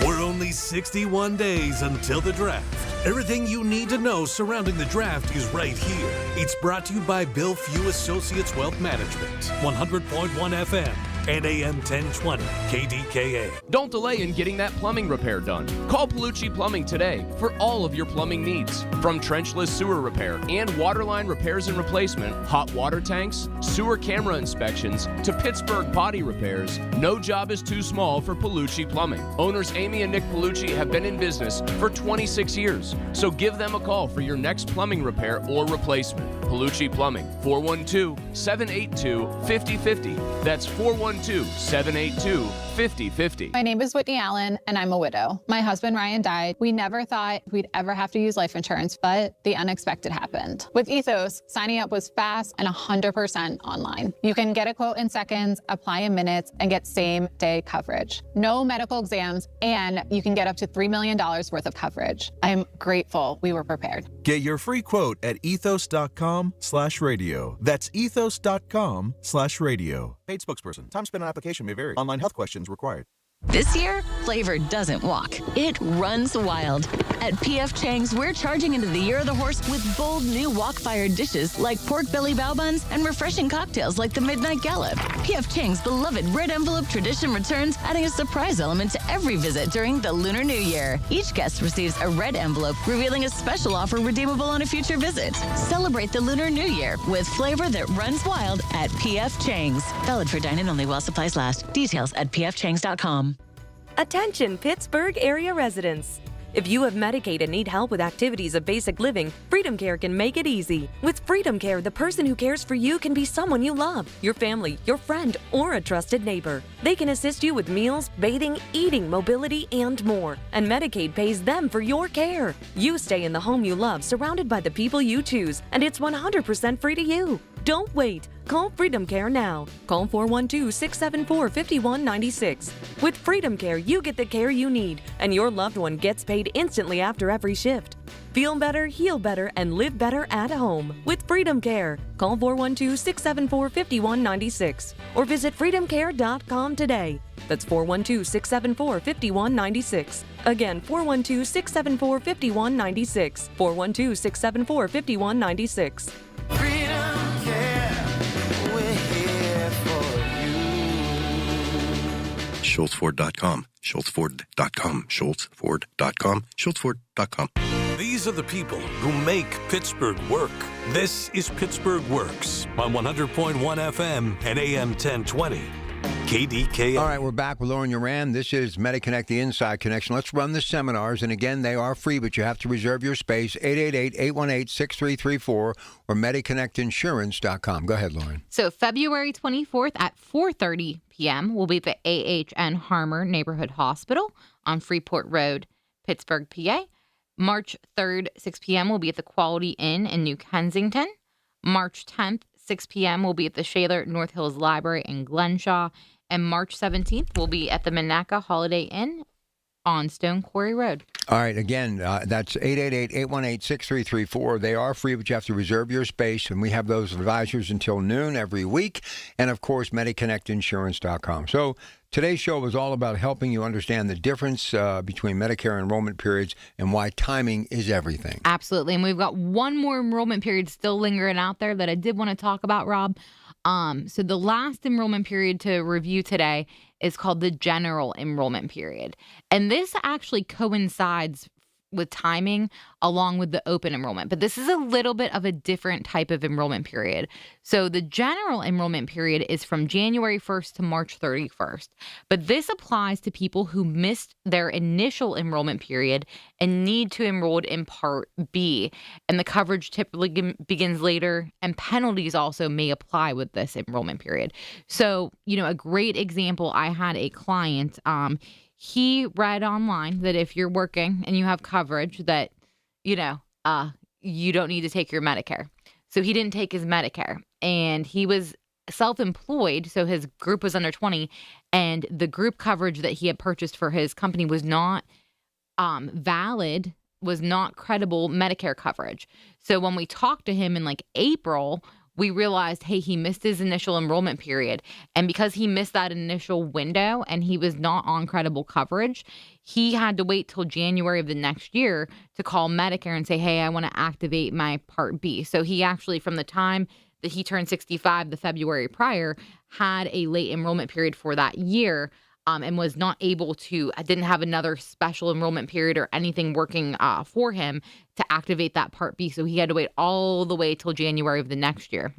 We're only 61 days until the draft. Everything you need to know surrounding the draft is right here. It's brought to you by Bill Few Associates Wealth Management, 100.1 FM and AM 1020 KDKA. Don't delay in getting that plumbing repair done. Call Palucci Plumbing today for all of your plumbing needs. From trenchless sewer repair and waterline repairs and replacement, hot water tanks, sewer camera inspections, to Pittsburgh body repairs, no job is too small for Palucci Plumbing. Owners Amy and Nick Palucci have been in business for 26 years, so give them a call for your next plumbing repair or replacement. Palucci Plumbing, 412-782-5050. That's 412-782-5050. My name is Whitney Allen, and I'm a widow. My husband, Ryan, died. We never thought we'd ever have to use life insurance, but the unexpected happened. With Ethos, signing up was fast and 100% online. You can get a quote in seconds, apply in minutes, and get same-day coverage. No medical exams, and you can get up to $3 million worth of coverage. I am grateful we were prepared. Get your free quote at ethos.com/radio. That's ethos.com/radio. Paid spokesperson. Time spent on application may vary. Online health questions required. This year, flavor doesn't walk. It runs wild. At P.F. Chang's, we're charging into the year of the horse with bold new wok-fired dishes like pork belly bao buns and refreshing cocktails like the Midnight Gallop. P.F. Chang's beloved red envelope tradition returns, adding a surprise element to every visit during the Lunar New Year. Each guest receives a red envelope revealing a special offer redeemable on a future visit. Celebrate the Lunar New Year with flavor that runs wild at P.F. Chang's. Valid for dine-in only while supplies last. Details at pfchangs.com. Attention Pittsburgh area residents. If you have Medicaid and need help with activities of basic living, Freedom Care can make it easy. With Freedom Care, the person who cares for you can be someone you love, your family, your friend, or a trusted neighbor. They can assist you with meals, bathing, eating, mobility, and more. And Medicaid pays them for your care. You stay in the home you love, surrounded by the people you choose, and it's 100% free to you. Don't wait. Call Freedom Care now. Call 412-674-5196. With Freedom Care, you get the care you need, and your loved one gets paid instantly after every shift. Feel better, heal better, and live better at home with Freedom Care. Call 412-674-5196 or visit freedomcare.com today. That's 412-674-5196. Again, 412-674-5196. 412-674-5196. Freedom Care, we're here for you. SchultzFord.com, SchultzFord.com, SchultzFord.com, SchultzFord.com. These are the people who make Pittsburgh work. This is Pittsburgh Works on 100.1 FM and AM 1020. KDKA. All right, we're back with Lauren Uran. This is MediConnect, the Inside Connection. Let's run the seminars. And again, they are free, but you have to reserve your space. 888-818-6334 or MediConnectInsurance.com. Go ahead, Lauren. So February 24th at 4:30 p.m. will be at the AHN Harmer Neighborhood Hospital on Freeport Road, Pittsburgh, PA. March 3rd, 6 p.m. will be at the Quality Inn in New Kensington. March 10th, 6 p.m. will be at the Shaler North Hills Library in Glenshaw. And March 17th will be at the Monaca Holiday Inn on Stone Quarry Road. All right, again, that's 888-818-6334. They are free, but you have to reserve your space, and we have those advisors until noon every week. And, of course, MediConnectInsurance.com. So today's show was all about helping you understand the difference between Medicare enrollment periods and why timing is everything. Absolutely. And we've got one more enrollment period still lingering out there that I did want to talk about, Rob. So the last enrollment period to review today is called the general enrollment period. And this actually coincides with timing along with the open enrollment. But this is a little bit of a different type of enrollment period. So the general enrollment period is from January 1st to March 31st. But this applies to people who missed their initial enrollment period and need to enroll in Part B. And the coverage typically begins later, and penalties also may apply with this enrollment period. So, a great example, I had a client, he read online that if you're working and you have coverage that, you don't need to take your Medicare. So he didn't take his Medicare, and he was self-employed. So his group was under 20, and the group coverage that he had purchased for his company was not valid, was not credible Medicare coverage. So when we talked to him in April, we realized, hey, he missed his initial enrollment period. And because he missed that initial window and he was not on credible coverage, he had to wait till January of the next year to call Medicare and say, hey, I want to activate my Part B. So he actually, from the time that he turned 65 the February prior, had a late enrollment period for that year. And was not able to, didn't have another special enrollment period or anything working for him to activate that Part B. So he had to wait all the way till January of the next year.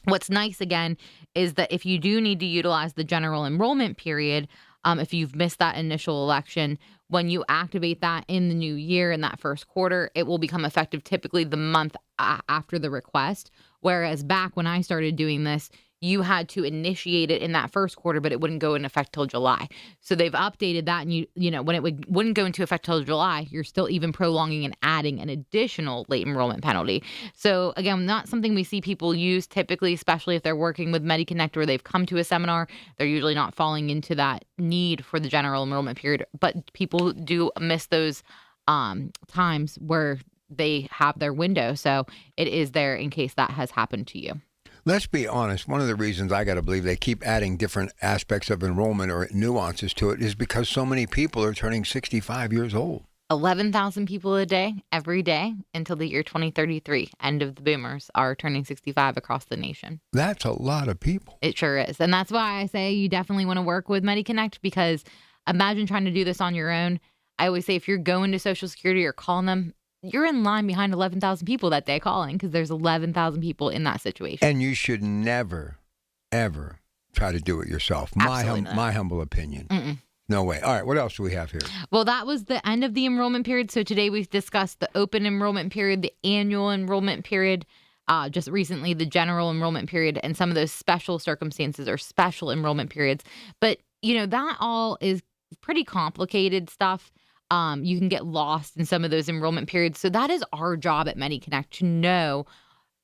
What's nice, again, is that if you do need to utilize the general enrollment period, if you've missed that initial election, when you activate that in the new year in that first quarter, it will become effective typically the month after the request. Whereas back when I started doing this, you had to initiate it in that first quarter, but it wouldn't go into effect till July. So they've updated that, and you know, when it wouldn't go into effect till July, you're still even prolonging and adding an additional late enrollment penalty. So again, not something we see people use typically, especially if they're working with MediConnect or they've come to a seminar. They're usually not falling into that need for the general enrollment period, but people do miss those times where they have their window. So it is there in case that has happened to you. Let's be honest. One of the reasons I got to believe they keep adding different aspects of enrollment or nuances to it is because so many people are turning 65 years old. 11,000 people a day, every day, until the year 2033. End of the boomers are turning 65 across the nation. That's a lot of people. It sure is. And that's why I say you definitely want to work with MediConnect, because imagine trying to do this on your own. I always say if you're going to Social Security or calling them, you're in line behind 11,000 people that day calling, because there's 11,000 people in that situation. And you should never, ever try to do it yourself. My humble opinion. Mm-mm. No way. All right, what else do we have here? Well, that was the end of the enrollment period. So today we've discussed the open enrollment period, the annual enrollment period, just recently the general enrollment period, and some of those special circumstances or special enrollment periods. But, you know, that all is pretty complicated stuff. You can get lost in some of those enrollment periods. So that is our job at MediConnect, to know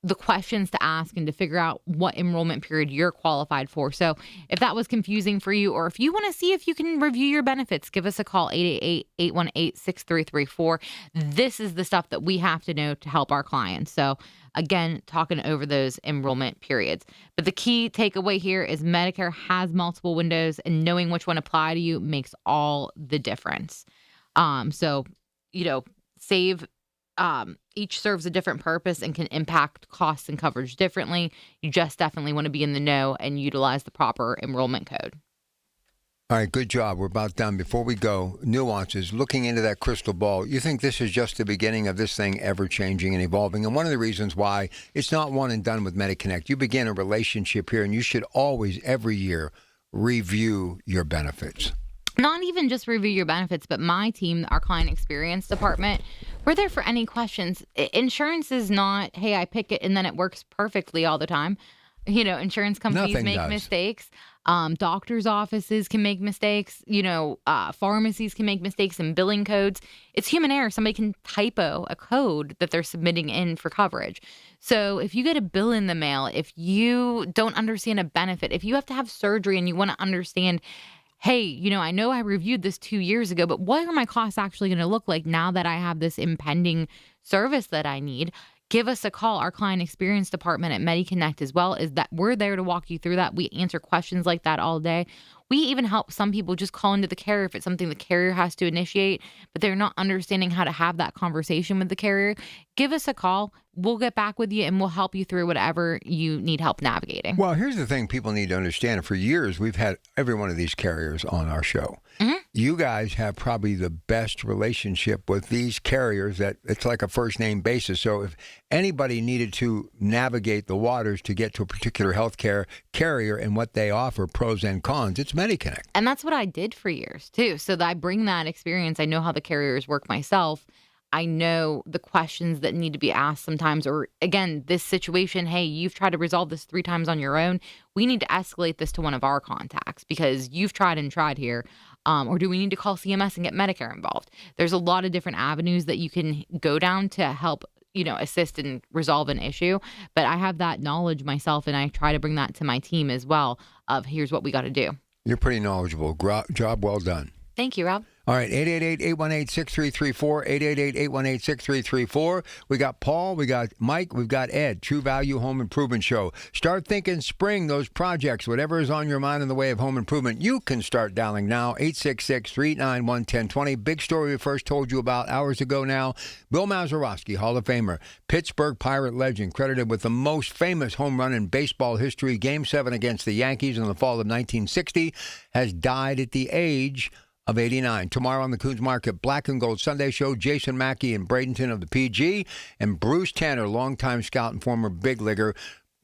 the questions to ask and to figure out what enrollment period you're qualified for. So if that was confusing for you, or if you want to see if you can review your benefits, give us a call, 888-818-6334. This is the stuff that we have to know to help our clients. So again, talking over those enrollment periods. But the key takeaway here is Medicare has multiple windows, and knowing which one apply to you makes all the difference. So, you know, each serves a different purpose and can impact costs and coverage differently. You just definitely want to be in the know and utilize the proper enrollment code. All right, good job. We're about done. Before we go, nuances, looking into that crystal ball, you think this is just the beginning of this thing ever changing and evolving? And one of the reasons why it's not one and done with MediConnect. You begin a relationship here, and you should always, every year, review your benefits. Not even just review your benefits, but my team, our client experience department, we're there for any questions. Insurance is not, hey, I pick it and then it works perfectly all the time. You know, insurance companies make mistakes. Doctors' offices can make mistakes. You know, pharmacies can make mistakes in billing codes. It's human error. Somebody can typo a code that they're submitting in for coverage. So if you get a bill in the mail, if you don't understand a benefit, if you have to have surgery and you want to understand, hey, you know, I know I reviewed this 2 years ago, but what are my costs actually going to look like now that I have this impending service that I need? Give us a call. Our client experience department at MediConnect as well is that we're there to walk you through that. We answer questions like that all day. We even help some people just call into the carrier if it's something the carrier has to initiate, but they're not understanding how to have that conversation with the carrier. Give us a call. We'll get back with you and we'll help you through whatever you need help navigating. Well, here's the thing people need to understand. For years, we've had every one of these carriers on our show. Mm-hmm. You guys have probably the best relationship with these carriers that it's like a first name basis. So if anybody needed to navigate the waters to get to a particular healthcare carrier and what they offer, pros and cons, it's MediConnect. And that's what I did for years too. So that I bring that experience. I know how the carriers work myself. I know the questions that need to be asked sometimes, or again, this situation, hey, you've tried to resolve this 3 times on your own. We need to escalate this to one of our contacts because you've tried and tried here. Or do we need to call CMS and get Medicare involved? There's a lot of different avenues that you can go down to help, you know, assist and resolve an issue. But I have that knowledge myself, and I try to bring that to my team as well of here's what we got to do. You're pretty knowledgeable. Job well done. Thank you, Rob. All right, 888-818-6334, 888-818-6334. We got Paul, we got Mike, we've got Ed, True Value Home Improvement Show. Start thinking spring, those projects, whatever is on your mind in the way of home improvement, you can start dialing now, 866-391-1020. Big story we first told you about hours ago now. Bill Mazeroski, Hall of Famer, Pittsburgh Pirate legend, credited with the most famous home run in baseball history, Game 7 against the Yankees in the fall of 1960, has died at the age of 89. Tomorrow on the Coons Market Black and Gold Sunday Show, Jason Mackey in Bradenton of the PG, and Bruce Tanner, longtime scout and former big leaguer,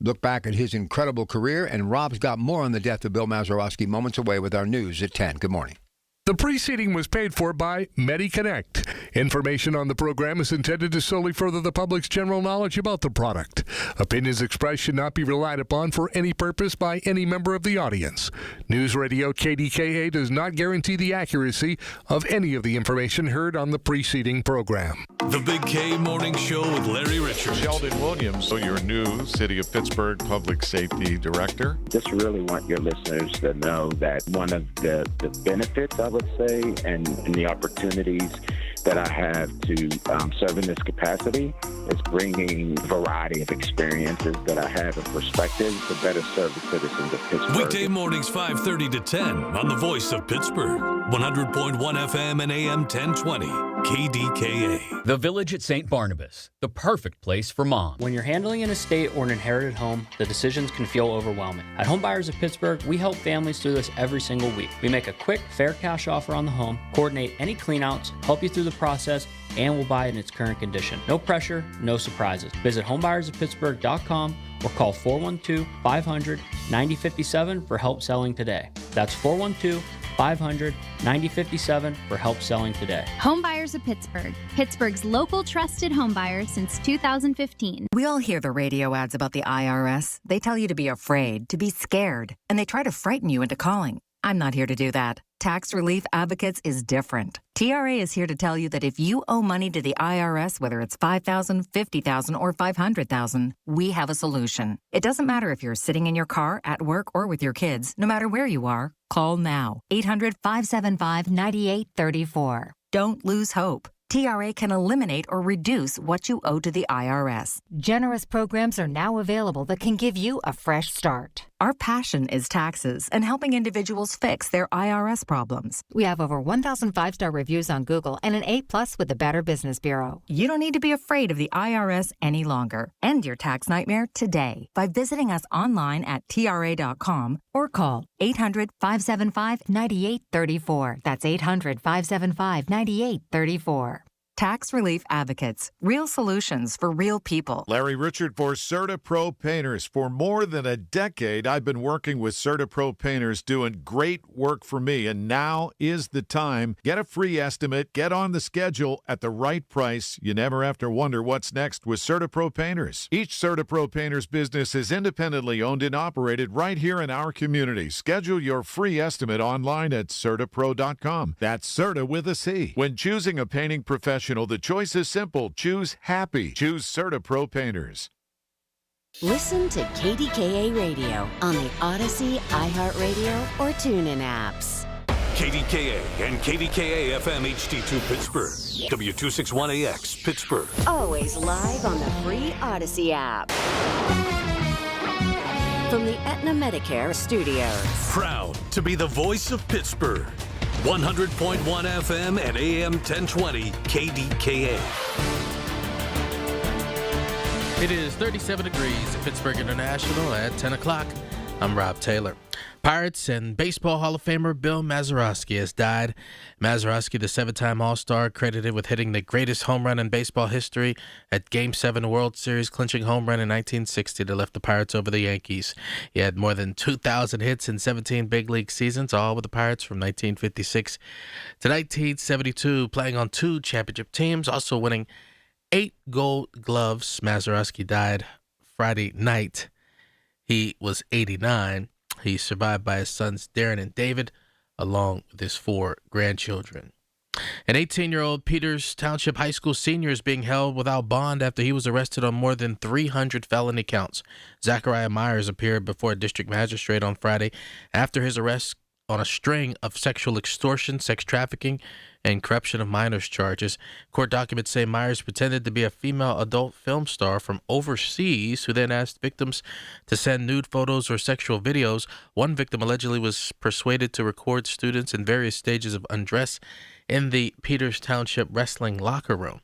look back at his incredible career. And Rob's got more on the death of Bill Mazeroski moments away with our news at 10. Good morning. The preceding was paid for by MediConnect. Information on the program is intended to solely further the public's general knowledge about the product. Opinions expressed should not be relied upon for any purpose by any member of the audience. News Radio KDKA does not guarantee the accuracy of any of the information heard on the preceding program. The Big K Morning Show with Larry Richards. Sheldon Williams, your new City of Pittsburgh Public Safety Director. Just really want your listeners to know that one of the benefits, I would say, and the opportunities that I have to serve in this capacity is bringing a variety of experiences that I have and perspectives to better serve the citizens of Pittsburgh. Weekday mornings 5:30 to 10 on the Voice of Pittsburgh, 100.1 FM and AM 1020, KDKA. The Village at St. Barnabas, the perfect place for mom. When you're handling an estate or an inherited home, the decisions can feel overwhelming. At Home Buyers of Pittsburgh, we help families through this every single week. We make a quick, fair cash offer on the home, coordinate any cleanouts, help you through the process, and we'll buy it in its current condition. No pressure, no surprises. Visit homebuyersoftpittsburgh.com or call 412-500-9057 for help selling today. That's 412-500-9057 for help selling today. Home Buyers of Pittsburgh, Pittsburgh's local trusted home buyer since 2015. We all hear the radio ads about the IRS. They tell you to be afraid, to be scared, and they try to frighten you into calling. I'm not here to do that. Tax Relief Advocates is different. TRA is here to tell you that if you owe money to the IRS, whether it's $5,000, $50,000, or $500,000, we have a solution. It doesn't matter if you're sitting in your car, at work, or with your kids. No matter where you are, call now. 800-575-9834. Don't lose hope. TRA can eliminate or reduce what you owe to the IRS. Generous programs are now available that can give you a fresh start. Our passion is taxes and helping individuals fix their IRS problems. We have over 1,000 5-star reviews on Google and an A+ with the Better Business Bureau. You don't need to be afraid of the IRS any longer. End your tax nightmare today by visiting us online at TRA.com or call 800-575-9834. That's 800-575-9834. Tax Relief Advocates. Real solutions for real people. Larry Richard for CertaPro Painters. For more than a decade, I've been working with CertaPro Painters doing great work for me, and now is the time. Get a free estimate, get on the schedule at the right price. You never have to wonder what's next with CertaPro Painters. Each CertaPro Painters business is independently owned and operated right here in our community. Schedule your free estimate online at CertaPro.com. That's Certa with a C. When choosing a painting professional, the choice is simple. Choose happy. Choose CertaPro Painters. Listen to KDKA Radio on the Odyssey, iHeartRadio, or TuneIn apps. KDKA and KDKA-FM HD2 Pittsburgh, W261AX Pittsburgh. Always live on the free Odyssey app. From the Aetna Medicare studios. Proud to be the voice of Pittsburgh. 100.1 FM and AM 1020 KDKA. It is 37 degrees at Pittsburgh International at 10 o'clock. I'm Rob Taylor. Pirates and Baseball Hall of Famer Bill Mazeroski has died. Mazeroski, the 7-time All-Star, credited with hitting the greatest home run in baseball history at Game 7 World Series clinching home run in 1960 to lift the Pirates over the Yankees. He had more than 2,000 hits in 17 big league seasons, all with the Pirates from 1956 to 1972, playing on 2 championship teams, also winning 8 Gold Gloves. Mazeroski died Friday night. He was 89. He's survived by his sons Darren and David, along with his 4 grandchildren. An 18-year-old Peters Township High School senior is being held without bond after he was arrested on more than 300 felony counts. Zachariah Myers appeared before a district magistrate on Friday after his arrest on a string of sexual extortion, sex trafficking, and corruption of minors charges. Court documents say Myers pretended to be a female adult film star from overseas who then asked victims to send nude photos or sexual videos. One victim allegedly was persuaded to record students in various stages of undress in the Peters Township wrestling locker room.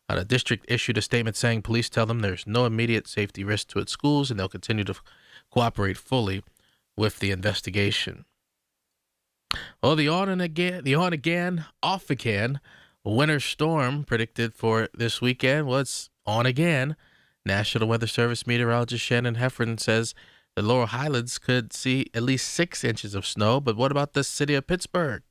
The district issued a statement saying police tell them there's no immediate safety risk to its schools and they'll continue to cooperate fully with the investigation. Well, the on again, off again winter storm predicted for this weekend. Well, it's on again. National Weather Service meteorologist Shannon Heffron says the Laurel Highlands could see at least 6 inches of snow. But what about the city of Pittsburgh?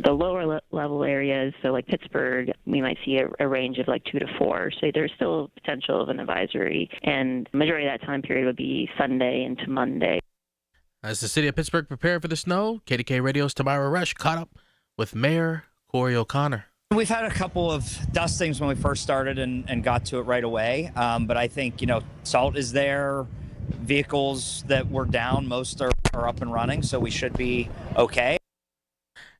The lower level areas, so like Pittsburgh, we might see a range of like 2 to 4. So there's still potential of an advisory. And the majority of that time period would be Sunday into Monday. As the city of Pittsburgh prepared for the snow, KDKA Radio's Tamara Rush caught up with Mayor Corey O'Connor. We've had a couple of dustings when we first started and got to it right away. But I think, salt is there. Vehicles that were down, most are up and running, so we should be okay.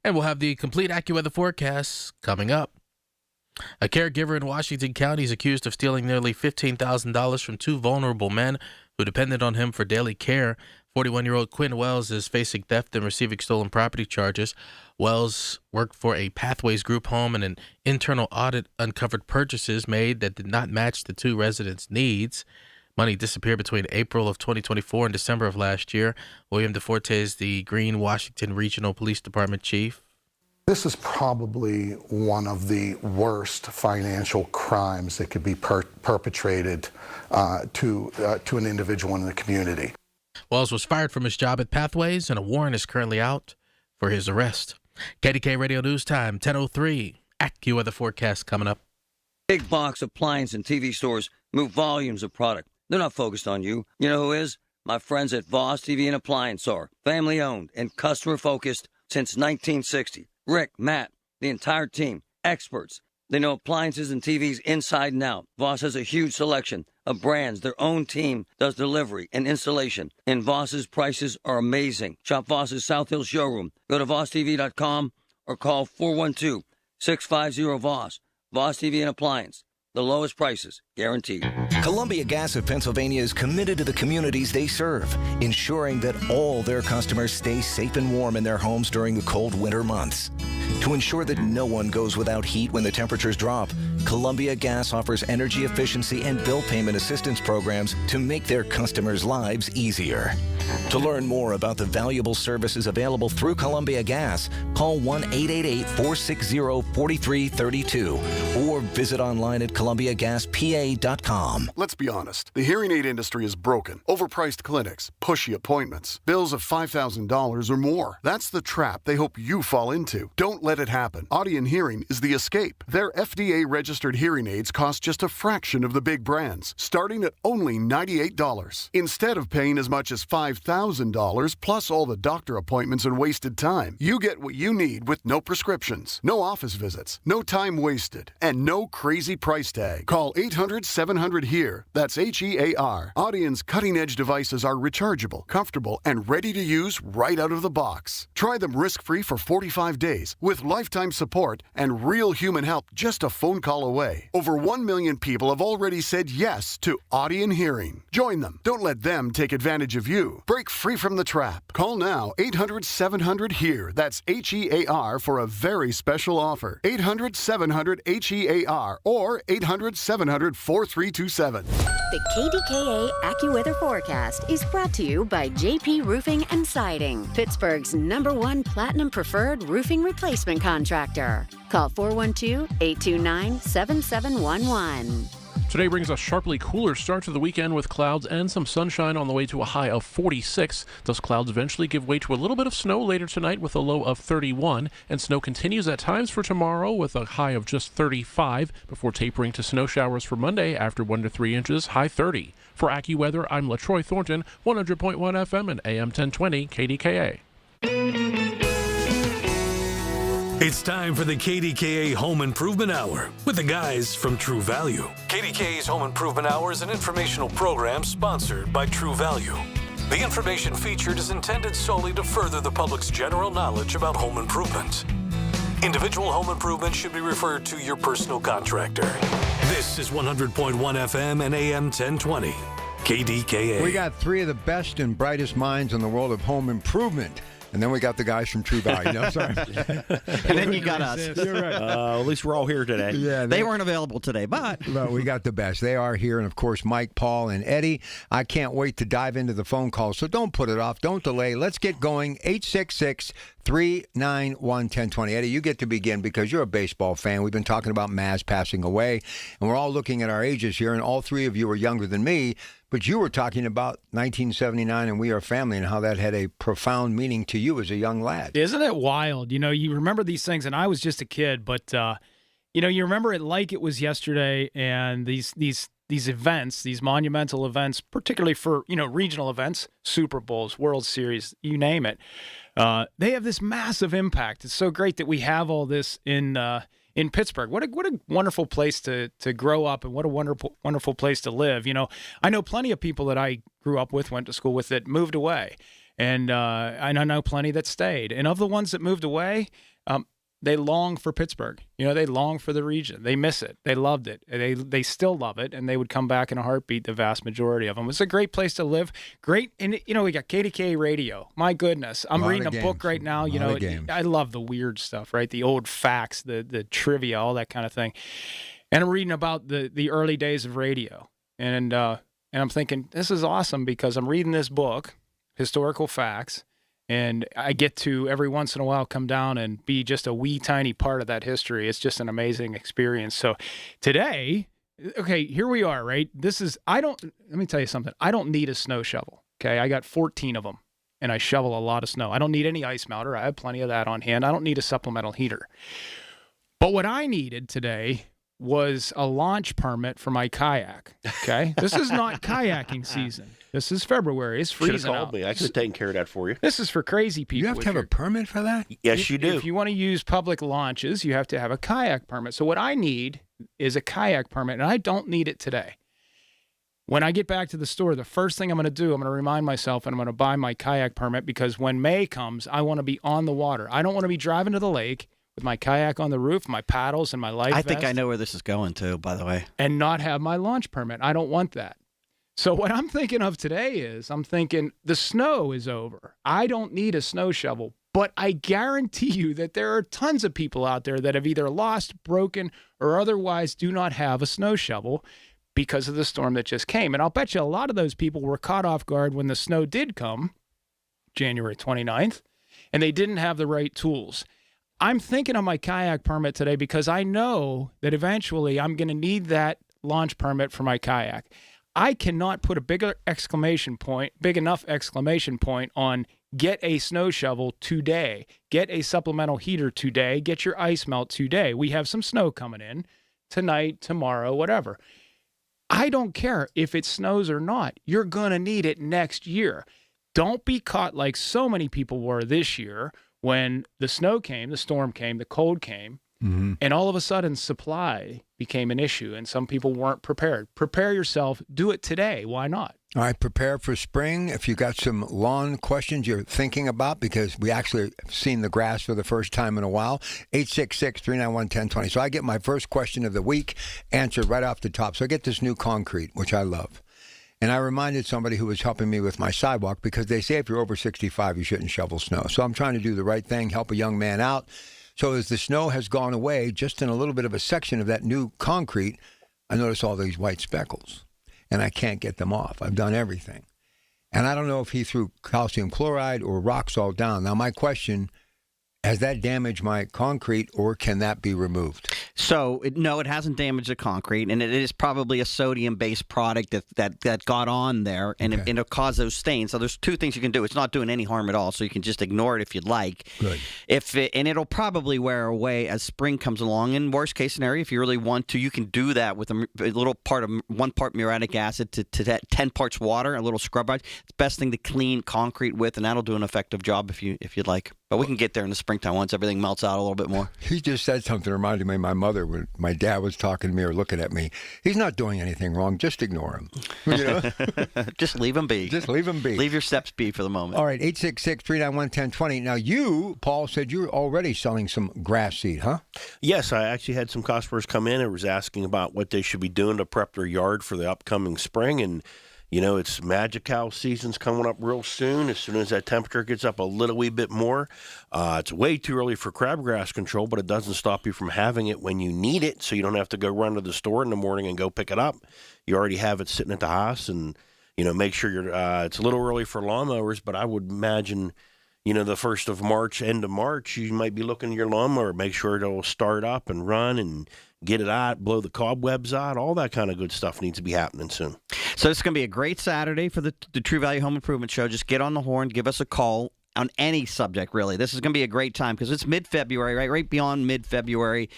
And we'll have the complete AccuWeather forecast coming up. A caregiver in Washington County is accused of stealing nearly $15,000 from 2 vulnerable men who depended on him for daily care. 41-year-old Quinn Wells is facing theft and receiving stolen property charges. Wells worked for a Pathways group home, and an internal audit uncovered purchases made that did not match the 2 residents' needs. Money disappeared between April of 2024 and December of last year. William DeForte is the Green Washington Regional Police Department chief. This is probably one of the worst financial crimes that could be perpetrated to an individual in the community. Wells was fired from his job at Pathways, and a warrant is currently out for his arrest. KDKA Radio News Time, 10:03. AccuWeather forecast coming up. Big box appliance and TV stores move volumes of product. They're not focused on you. You know who is? My friends at Voss TV and Appliance are family-owned and customer-focused since 1960. Rick, Matt, the entire team, experts. They know appliances and TVs inside and out. Voss has a huge selection of brands. Their own team does delivery and installation. And Voss's prices are amazing. Shop Voss's South Hill showroom. Go to VossTV.com or call 412-650-VOSS. Voss TV and Appliance. The lowest prices, guaranteed. Columbia Gas of Pennsylvania is committed to the communities they serve, ensuring that all their customers stay safe and warm in their homes during the cold winter months. To ensure that no one goes without heat when the temperatures drop, Columbia Gas offers energy efficiency and bill payment assistance programs to make their customers' lives easier. To learn more about the valuable services available through Columbia Gas, call 1-888-460-4332 or visit online at ColumbiaGasPA.com. Let's be honest. The hearing aid industry is broken. Overpriced clinics, pushy appointments, bills of $5,000 or more. That's the trap they hope you fall into. Don't let it happen. Audion Hearing is the escape. Their FDA-registered hearing aids cost just a fraction of the big brands, starting at only $98. Instead of paying as much as $5,000 plus all the doctor appointments and wasted time, you get what you need with no prescriptions, no office visits, no time wasted, and no crazy price tag. Call 800-700-HEAR. That's HEAR. Audion's cutting-edge devices are rechargeable, comfortable, and ready to use right out of the box. Try them risk-free for 45 days with lifetime support and real human help just a phone call away. Over 1 million people have already said yes to Audion Hearing. Join them. Don't let them take advantage of you. Break free from the trap. Call now 800-700-HEAR. That's HEAR for a very special offer. 800-700-HEAR or 800-700-4327. The KDKA AccuWeather forecast is brought to you by JP Roofing and Siding, Pittsburgh's #1 Platinum Preferred Roofing Replacement Contractor. Call 412-829-7711. Today brings a sharply cooler start to the weekend with clouds and some sunshine on the way to a high of 46. Those clouds eventually give way to a little bit of snow later tonight with a low of 31, and snow continues at times for tomorrow with a high of just 35 before tapering to snow showers for Monday after 1 to 3 inches, high 30. For AccuWeather, I'm LaTroy Thornton, 100.1 FM and AM 1020 KDKA. It's time for the KDKA Home Improvement Hour with the guys from True Value. KDKA's Home Improvement Hour is an informational program sponsored by True Value. The information featured is intended solely to further the public's general knowledge about home improvement. Individual home improvement should be referred to your personal contractor. This is 100.1 FM and AM 1020. KDKA. We got three of the best and brightest minds in the world of home improvement. And then we got the guys from True Value. No, sorry. And then you got us. You're right. At least we're all here today. Yeah, they weren't available today, but we got the best. They are here. And, of course, Mike, Paul, and Eddie. I can't wait to dive into the phone call. So don't put it off. Don't delay. Let's get going. 866-391-1020. Eddie, you get to begin because you're a baseball fan. We've been talking about Maz passing away. And we're all looking at our ages here. And all three of you are younger than me. But you were talking about 1979 and We Are Family and how that had a profound meaning to you as a young lad. Isn't it wild? You know, you remember these things, and I was just a kid, but, you know, you remember it like it was yesterday, and these events, these monumental events, particularly for, you know, regional events, Super Bowls, World Series, you name it, they have this massive impact. It's so great that we have all this in Pittsburgh. What a wonderful place to grow up, and what a wonderful place to live. You know, I know plenty of people that I grew up with, went to school with, that moved away, and I know plenty that stayed. And of the ones that moved away, they long for Pittsburgh. You know, they long for the region. They miss it. They loved it. They still love it, and they would come back in a heartbeat, the vast majority of them. It's a great place to live. Great. And, you know, we got KDKA radio. My goodness. I'm reading a book right now. You know, I love the weird stuff, right? The old facts, the trivia, all that kind of thing. And I'm reading about the early days of radio. And I'm thinking, this is awesome because I'm reading this book, Historical Facts, and I get to every once in a while come down and be just a wee tiny part of that history. It's just an amazing experience. So today, okay, here we are, right? Let me tell you something. I don't need a snow shovel, okay? I got 14 of them, and I shovel a lot of snow. I don't need any ice melter. I have plenty of that on hand. I don't need a supplemental heater. But what I needed today was a launch permit for my kayak, okay? This is not kayaking season. This is February. It's freezing out. Should have called me. I could have taken care of that for you. This is for crazy people. You have to have a permit for that? Yes, you do. If you want to use public launches, you have to have a kayak permit. So what I need is a kayak permit, and I don't need it today. When I get back to the store, the first thing I'm going to do, I'm going to remind myself, and I'm going to buy my kayak permit, because when May comes, I want to be on the water. I don't want to be driving to the lake with my kayak on the roof, my paddles, and my life vest. I think I know where this is going to, by the way. And not have my launch permit. I don't want that. So what I'm thinking of today is, I'm thinking the snow is over. I don't need a snow shovel, but I guarantee you that there are tons of people out there that have either lost, broken, or otherwise do not have a snow shovel because of the storm that just came. And I'll bet you a lot of those people were caught off guard when the snow did come, January 29th, and they didn't have the right tools. I'm thinking of my kayak permit today because I know that eventually I'm going to need that launch permit for my kayak. I cannot put a big enough exclamation point on get a snow shovel today, get a supplemental heater today, get your ice melt today. We have some snow coming in tonight, tomorrow, whatever. I don't care if it snows or not. You're going to need it next year. Don't be caught like so many people were this year when the snow came, the storm came, the cold came, and all of a sudden supply became an issue, and some people weren't prepared. Prepare yourself. Do it today. Why not? All right, prepare for spring. If you got some lawn questions you're thinking about, because we actually have seen the grass for the first time in a while, 866-391-1020. So I get my first question of the week answered right off the top. So I get this new concrete, which I love. And I reminded somebody who was helping me with my sidewalk, because they say if you're over 65, you shouldn't shovel snow. So I'm trying to do the right thing, help a young man out. So as the snow has gone away, just in a little bit of a section of that new concrete, I notice all these white speckles, and I can't get them off. I've done everything. And I don't know if he threw calcium chloride or rock salt down. Now, my question, has that damaged my concrete, or can that be removed? So, no, it hasn't damaged the concrete, and it is probably a sodium-based product that got on there, and it'll cause those stains. So there's two things you can do. It's not doing any harm at all, so you can just ignore it if you'd like. Good. And it'll probably wear away as spring comes along. In worst case scenario, if you really want to, you can do that with a little part of 1 part muriatic acid to 10 parts water, a little scrub brush. It's the best thing to clean concrete with, and that'll do an effective job if you'd like. But we can get there in the springtime once everything melts out a little bit more. He just said something that reminded me of my mother when my dad was talking to me or looking at me. He's not doing anything wrong. Just ignore him. You know? Just leave him be. Just leave him be. Leave your steps be for the moment. All right, 866-391-1020. Now, you, Paul, said you're already selling some grass seed, huh? Yes, I actually had some customers come in and was asking about what they should be doing to prep their yard for the upcoming spring. And, you know, it's Magical season's coming up real soon. As soon as that temperature gets up a little wee bit more, it's way too early for crabgrass control, but it doesn't stop you from having it when you need it, so you don't have to go run to the store in the morning and go pick it up. You already have it sitting at the house, and, you know, make sure you're, it's a little early for lawnmowers, but I would imagine, you know, the 1st of March, end of March, you might be looking at your lawnmower, make sure it'll start up and run and get it out, blow the cobwebs out, all that kind of good stuff needs to be happening soon. So it's going to be a great Saturday for the True Value Home Improvement Show. Just get on the horn, give us a call on any subject, really. This is going to be a great time because it's mid-February, right beyond mid-February.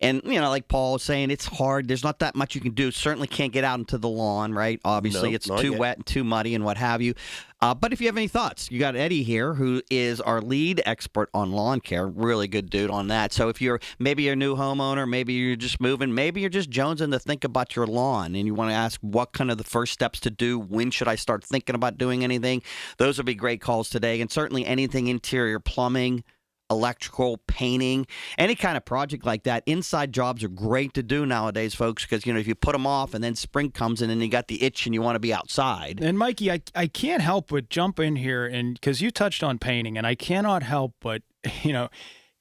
And, you know, like Paul was saying, it's hard. There's not that much you can do. Certainly can't get out into the lawn, right? Obviously, Nope, it's not too yet. wet and too muddy and what have you. But if you have any thoughts, you got Eddie here, who is our lead expert on lawn care. Really good dude on that. So if maybe you're a new homeowner, maybe you're just moving, maybe you're just jonesing to think about your lawn and you want to ask what kind of the first steps to do, when should I start thinking about doing anything, those would be great calls today. And certainly anything interior plumbing, electrical, painting, any kind of project like that. Inside jobs are great to do nowadays, folks, because, you know, if you put them off and then spring comes in and you got the itch and you want to be outside. And Mikey, I can't help but jump in here, and because you touched on painting, and I cannot help but, you know,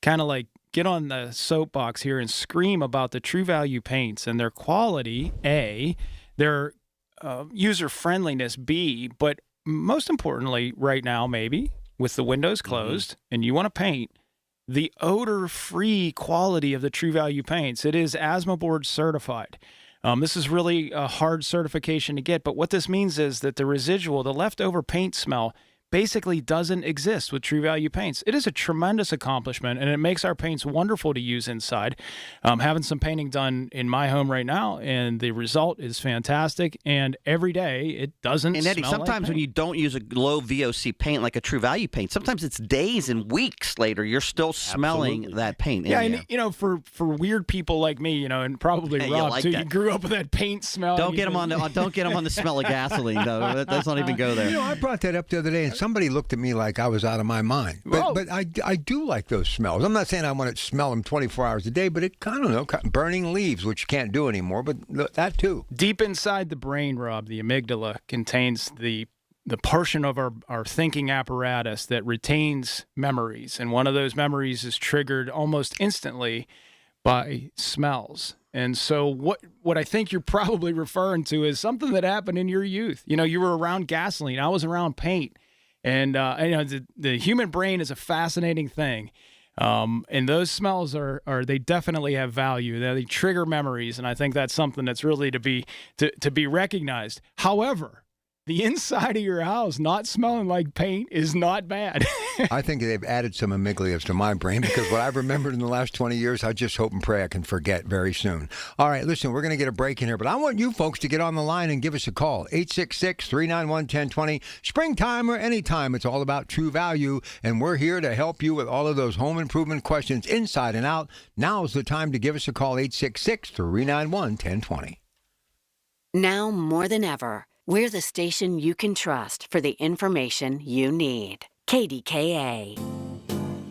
kind of like get on the soapbox here and scream about the True Value paints and their quality, A, their user friendliness, B, but most importantly right now, maybe with the windows closed and you want to paint, the odor-free quality of the True Value paints. It is asthma board certified. This is really a hard certification to get, but what this means is that the residual, the leftover paint smell, basically doesn't exist with True Value paints. It is a tremendous accomplishment, and it makes our paints wonderful to use inside. Having some painting done in my home right now, and the result is fantastic, and every day it doesn't And Eddie, smell sometimes like when you don't use a low VOC paint like a True Value paint, sometimes it's days and weeks later you're still smelling that paint. Yeah, in and you know, for weird people like me, you know, and probably You Rob like too, that. you grew up with that paint smell. Don't You get them on the smell of gasoline. No, let's not even go there. You know, I brought that up the other day, and somebody looked at me like I was out of my mind. But I do like those smells. I'm not saying I want to smell them 24 hours a day, but I don't know, burning leaves, which you can't do anymore, but that too. Deep inside the brain, Rob, the amygdala contains the portion of our thinking apparatus that retains memories. And one of those memories is triggered almost instantly by smells. And so what I think you're probably referring to is something that happened in your youth. You know, you were around gasoline. I was around paint. And you know, the human brain is a fascinating thing. And those smells they definitely have value. They trigger memories, and I think that's something that's really to be recognized. However, the inside of your house not smelling like paint is not bad. I think they've added some amygdalas to my brain because what I've remembered in the last 20 years, I just hope and pray I can forget very soon. All right, listen, we're going to get a break in here, but I want you folks to get on the line and give us a call. 866-391-1020. Springtime or anytime, it's all about True Value, and we're here to help you with all of those home improvement questions inside and out. Now's the time to give us a call, 866-391-1020. Now more than ever, we're the station you can trust for the information you need. KDKA.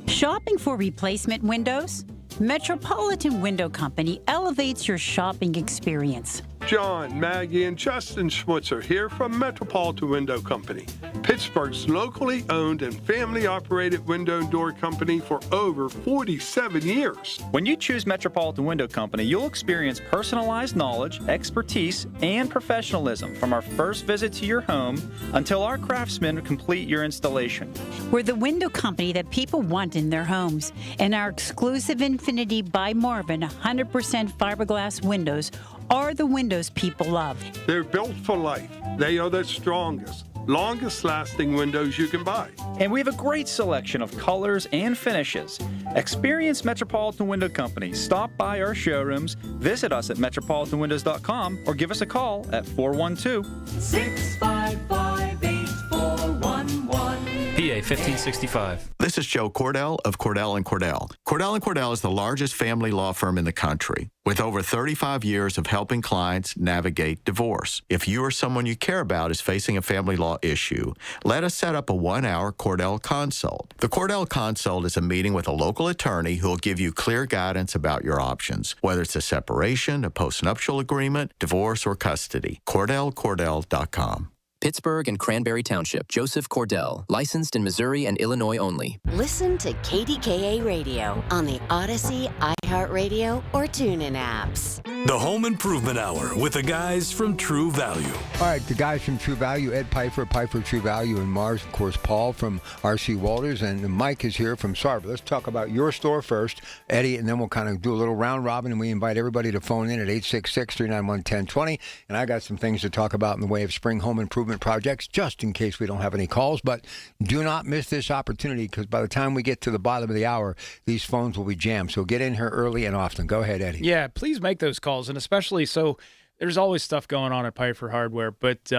Shopping for replacement windows? Metropolitan Window Company elevates your shopping experience. John, Maggie, and Justin Schmutzer here from Metropolitan Window Company, Pittsburgh's locally owned and family-operated window and door company for over 47 years. When you choose Metropolitan Window Company, you'll experience personalized knowledge, expertise, and professionalism from our first visit to your home until our craftsmen complete your installation. We're the window company that people want in their homes, and our exclusive Infinity by Marvin 100% fiberglass windows are the windows people love. They're built for life. They are the strongest, longest-lasting windows you can buy. And we have a great selection of colors and finishes. Experience Metropolitan Window Company. Stop by our showrooms, visit us at metropolitanwindows.com, or give us a call at 412-655-8411. PA 1565. This is Joe Cordell of Cordell & Cordell. Cordell & Cordell is the largest family law firm in the country, with over 35 years of helping clients navigate divorce. If you or someone you care about is facing a family law issue, let us set up a 1-hour Cordell Consult. The Cordell Consult is a meeting with a local attorney who will give you clear guidance about your options, whether it's a separation, a postnuptial agreement, divorce, or custody. CordellCordell.com. Pittsburgh and Cranberry Township. Joseph Cordell, licensed in Missouri and Illinois only. Listen to KDKA Radio on the Odyssey, iHeartRadio, or TuneIn apps. The Home Improvement Hour with the guys from True Value. All right, the guys from True Value, Ed Pfeiffer, Pfeiffer True Value, and Mars, of course, Paul from R.C. Walters, and Mike is here from Sarver. Let's talk about your store first, Eddie, and then we'll kind of do a little round robin, and we invite everybody to phone in at 866-391-1020. And I got some things to talk about in the way of spring home improvement projects, just in case we don't have any calls. But do not miss this opportunity, because by the time we get to the bottom of the hour, these phones will be jammed. So get in here early and often. Go ahead, Eddie. Yeah, please make those calls, and especially so there's always stuff going on at Pfeiffer Hardware, but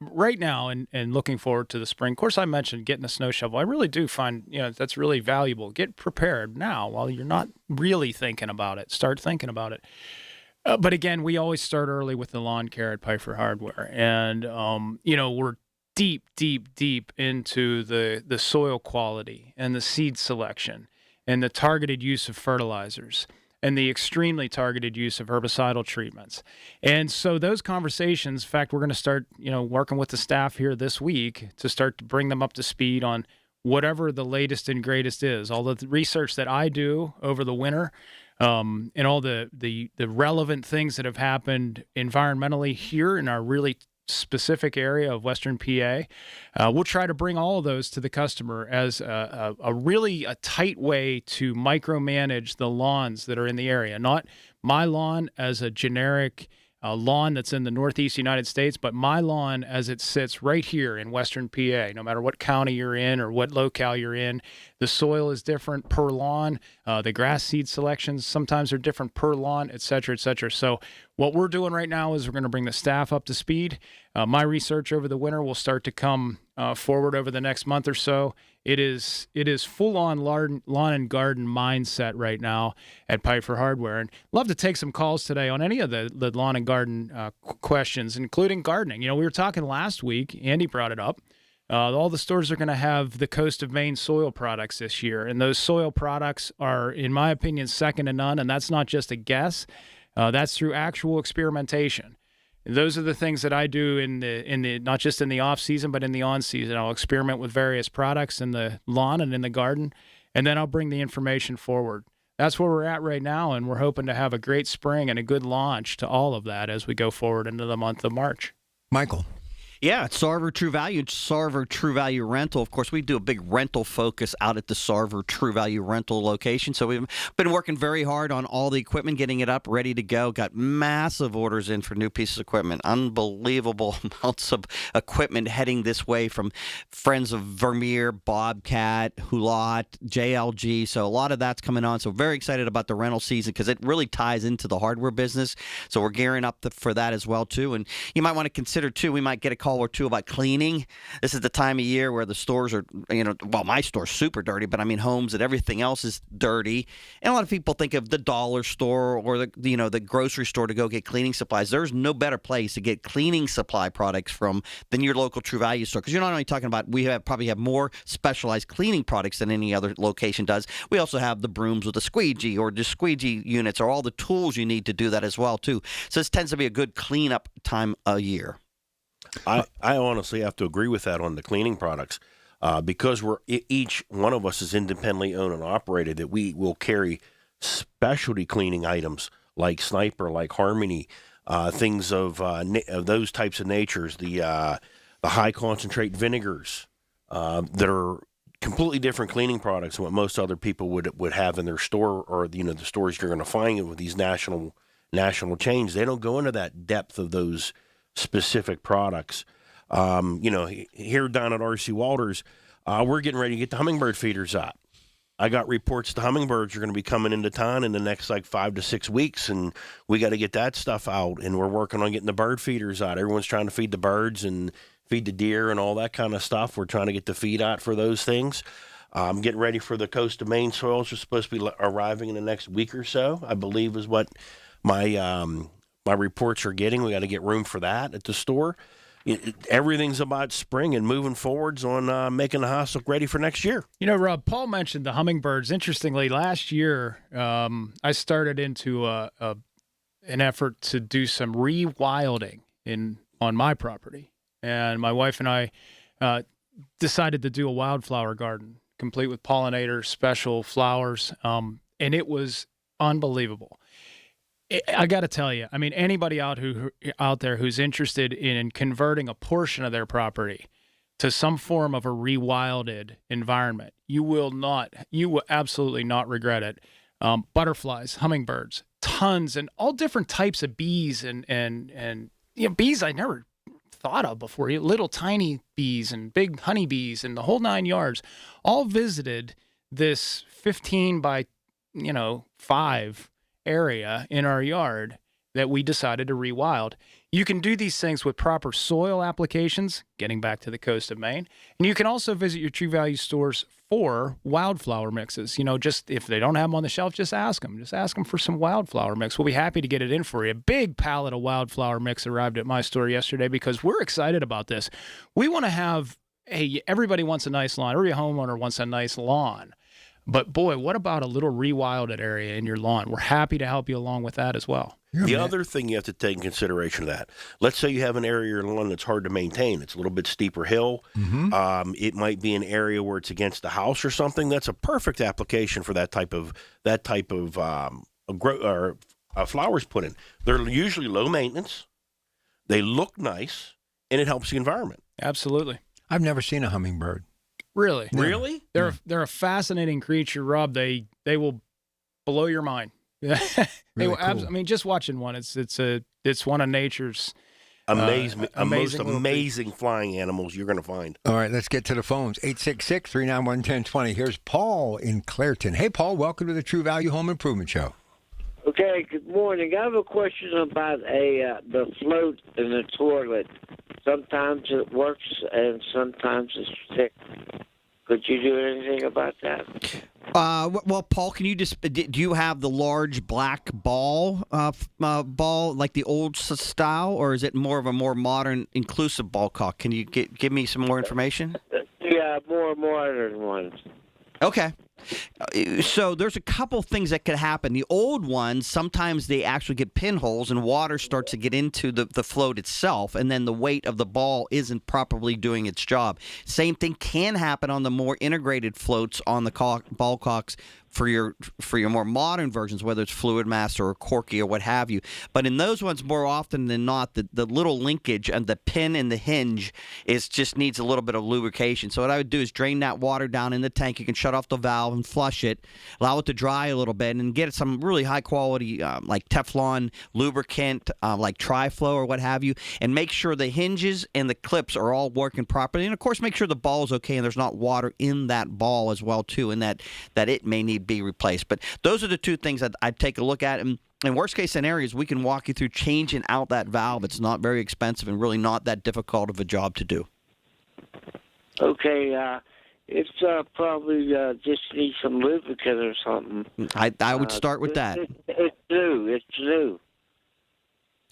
right now and looking forward to the spring. Of course, I mentioned getting a snow shovel. I really do find that's really valuable. Get prepared now while you're not really thinking about it. Start thinking about it. But again, we always start early with the lawn care at Pfeiffer Hardware, and we're deep into the soil quality and the seed selection and the targeted use of fertilizers and the extremely targeted use of herbicidal treatments. And so those conversations, in fact, we're going to start, working with the staff here this week to start to bring them up to speed on whatever the latest and greatest is. All the research that I do over the winter, and all the relevant things that have happened environmentally here in our really specific area of Western PA. We'll try to bring all of those to the customer as a really tight way to micromanage the lawns that are in the area. Not my lawn as a generic lawn that's in the Northeast United States, but my lawn as it sits right here in Western PA. No matter what county you're in or what locale you're in, the soil is different per lawn. The grass seed selections sometimes are different per lawn, et cetera, et cetera. So what we're doing right now is we're going to bring the staff up to speed. My research over the winter will start to come forward over the next month or so. It is full-on lawn and garden mindset right now at Pfeiffer Hardware. And love to take some calls today on any of the lawn and garden questions, including gardening. We were talking last week, Andy brought it up. All the stores are going to have the Coast of Maine soil products this year. And those soil products are, in my opinion, second to none. And that's not just a guess. That's through actual experimentation. Those are the things that I do in the not just in the off season, but in the on season. I'll experiment with various products in the lawn and in the garden, and then I'll bring the information forward. That's where we're at right now, and we're hoping to have a great spring and a good launch to all of that as we go forward into the month of March. Michael. Yeah, it's Sarver True Value, Sarver True Value Rental. Of course, we do a big rental focus out at the Sarver True Value Rental location. So we've been working very hard on all the equipment, getting it up, ready to go. Got massive orders in for new pieces of equipment. Unbelievable amounts of equipment heading this way from friends of Vermeer, Bobcat, Hulot, JLG. So a lot of that's coming on. So very excited about the rental season because it really ties into the hardware business. So we're gearing up for that as well, too. And you might want to consider, too, we might get a call or two about cleaning. This is the time of year where the stores are, my store's super dirty, but I mean homes and everything else is dirty. And a lot of people think of the dollar store or the grocery store to go get cleaning supplies. There's no better place to get cleaning supply products from than your local True Value store, because you're not only talking about probably have more specialized cleaning products than any other location does. We also have the brooms with the squeegee or the squeegee units or all the tools you need to do that as well too. So this tends to be a good cleanup time of year. I honestly have to agree with that on the cleaning products because each one of us is independently owned and operated, that we will carry specialty cleaning items like Sniper, like Harmony, things of those types of natures, the high concentrate vinegars that are completely different cleaning products than what most other people would have in their store, or the stores you're going to find with these national chains. They don't go into that depth of those specific products. Here down at R.C. Walters, we're getting ready to get the hummingbird feeders out. I got reports the hummingbirds are going to be coming into town in the next 5 to 6 weeks, and we got to get that stuff out, and we're working on getting the bird feeders out. Everyone's trying to feed the birds, and feed the deer and all that kind of stuff. We're trying to get the feed out for those things. Getting ready for the coast of Maine soils are supposed to be arriving in the next week or so, I believe is what my my reports are getting. We got to get room for that at the store. Everything's about spring and moving forwards on making the house look ready for next year. You know, Rob, Paul mentioned the hummingbirds. Interestingly, last year I started into an effort to do some rewilding on my property. And my wife and I decided to do a wildflower garden, complete with pollinators, special flowers, and it was unbelievable. I got to tell you, I mean, anybody out there who's interested in converting a portion of their property to some form of a rewilded environment, you will absolutely not regret it. Butterflies, hummingbirds, tons, and all different types of bees, and bees I never thought of before. Little tiny bees and big honeybees and the whole 9 yards, all visited this 15 by 5 area in our yard that we decided to rewild. You can do these things with proper soil applications, getting back to the coast of Maine, and you can also visit your True Value stores for wildflower mixes. Just if they don't have them on the shelf, just ask them. Just ask them for some wildflower mix. We'll be happy to get it in for you. A big pallet of wildflower mix arrived at my store yesterday because we're excited about this. We want to have, everybody wants a nice lawn. Every homeowner wants a nice lawn. But boy, what about a little rewilded area in your lawn? We're happy to help you along with that as well. The other thing you have to take in consideration of that, let's say you have an area in lawn that's hard to maintain. It's a little bit steeper hill. Mm-hmm. It might be an area where it's against the house or something. That's a perfect application for that type of flowers put in. They're usually low maintenance. They look nice, and it helps the environment. Absolutely. I've never seen a hummingbird. Really? Really? They're a fascinating creature, Rob. They will blow your mind. Really cool. I mean, just watching one, it's one of nature's most amazing flying animals you're going to find. All right, let's get to the phones. 866-391-1020. Here's Paul in Clairton. Hey, Paul, welcome to the True Value Home Improvement Show. Okay, good morning. I have a question about the float in the toilet. Sometimes it works and sometimes it's thick. Could you do anything about that? Well, Paul, can you just do you have the large black ball like the old style, or is it more of a more modern, inclusive ball cock? Can you give me some more information? Yeah, more modern ones. Okay. So there's a couple things that could happen. The old ones, sometimes they actually get pinholes and water starts to get into the float itself, and then the weight of the ball isn't properly doing its job. Same thing can happen on the more integrated floats on the ball cocks for your more modern versions, whether it's Fluid Master or Corky or what have you. But in those ones, more often than not, the little linkage and the pin and the hinge just needs a little bit of lubrication. So what I would do is drain that water down in the tank. You can shut off the valve and flush it, allow it to dry a little bit, and get some really high quality like Teflon lubricant, like Tri-Flow or what have you, and make sure the hinges and the clips are all working properly. And of course, make sure the ball is okay and there's not water in that ball as well too, and that it may need be replaced. But those are the two things that I'd take a look at. And in worst case scenarios, we can walk you through changing out that valve. It's not very expensive and really not that difficult of a job to do. Okay, it's probably just needs some lubricant or something. I would start with that. It's new.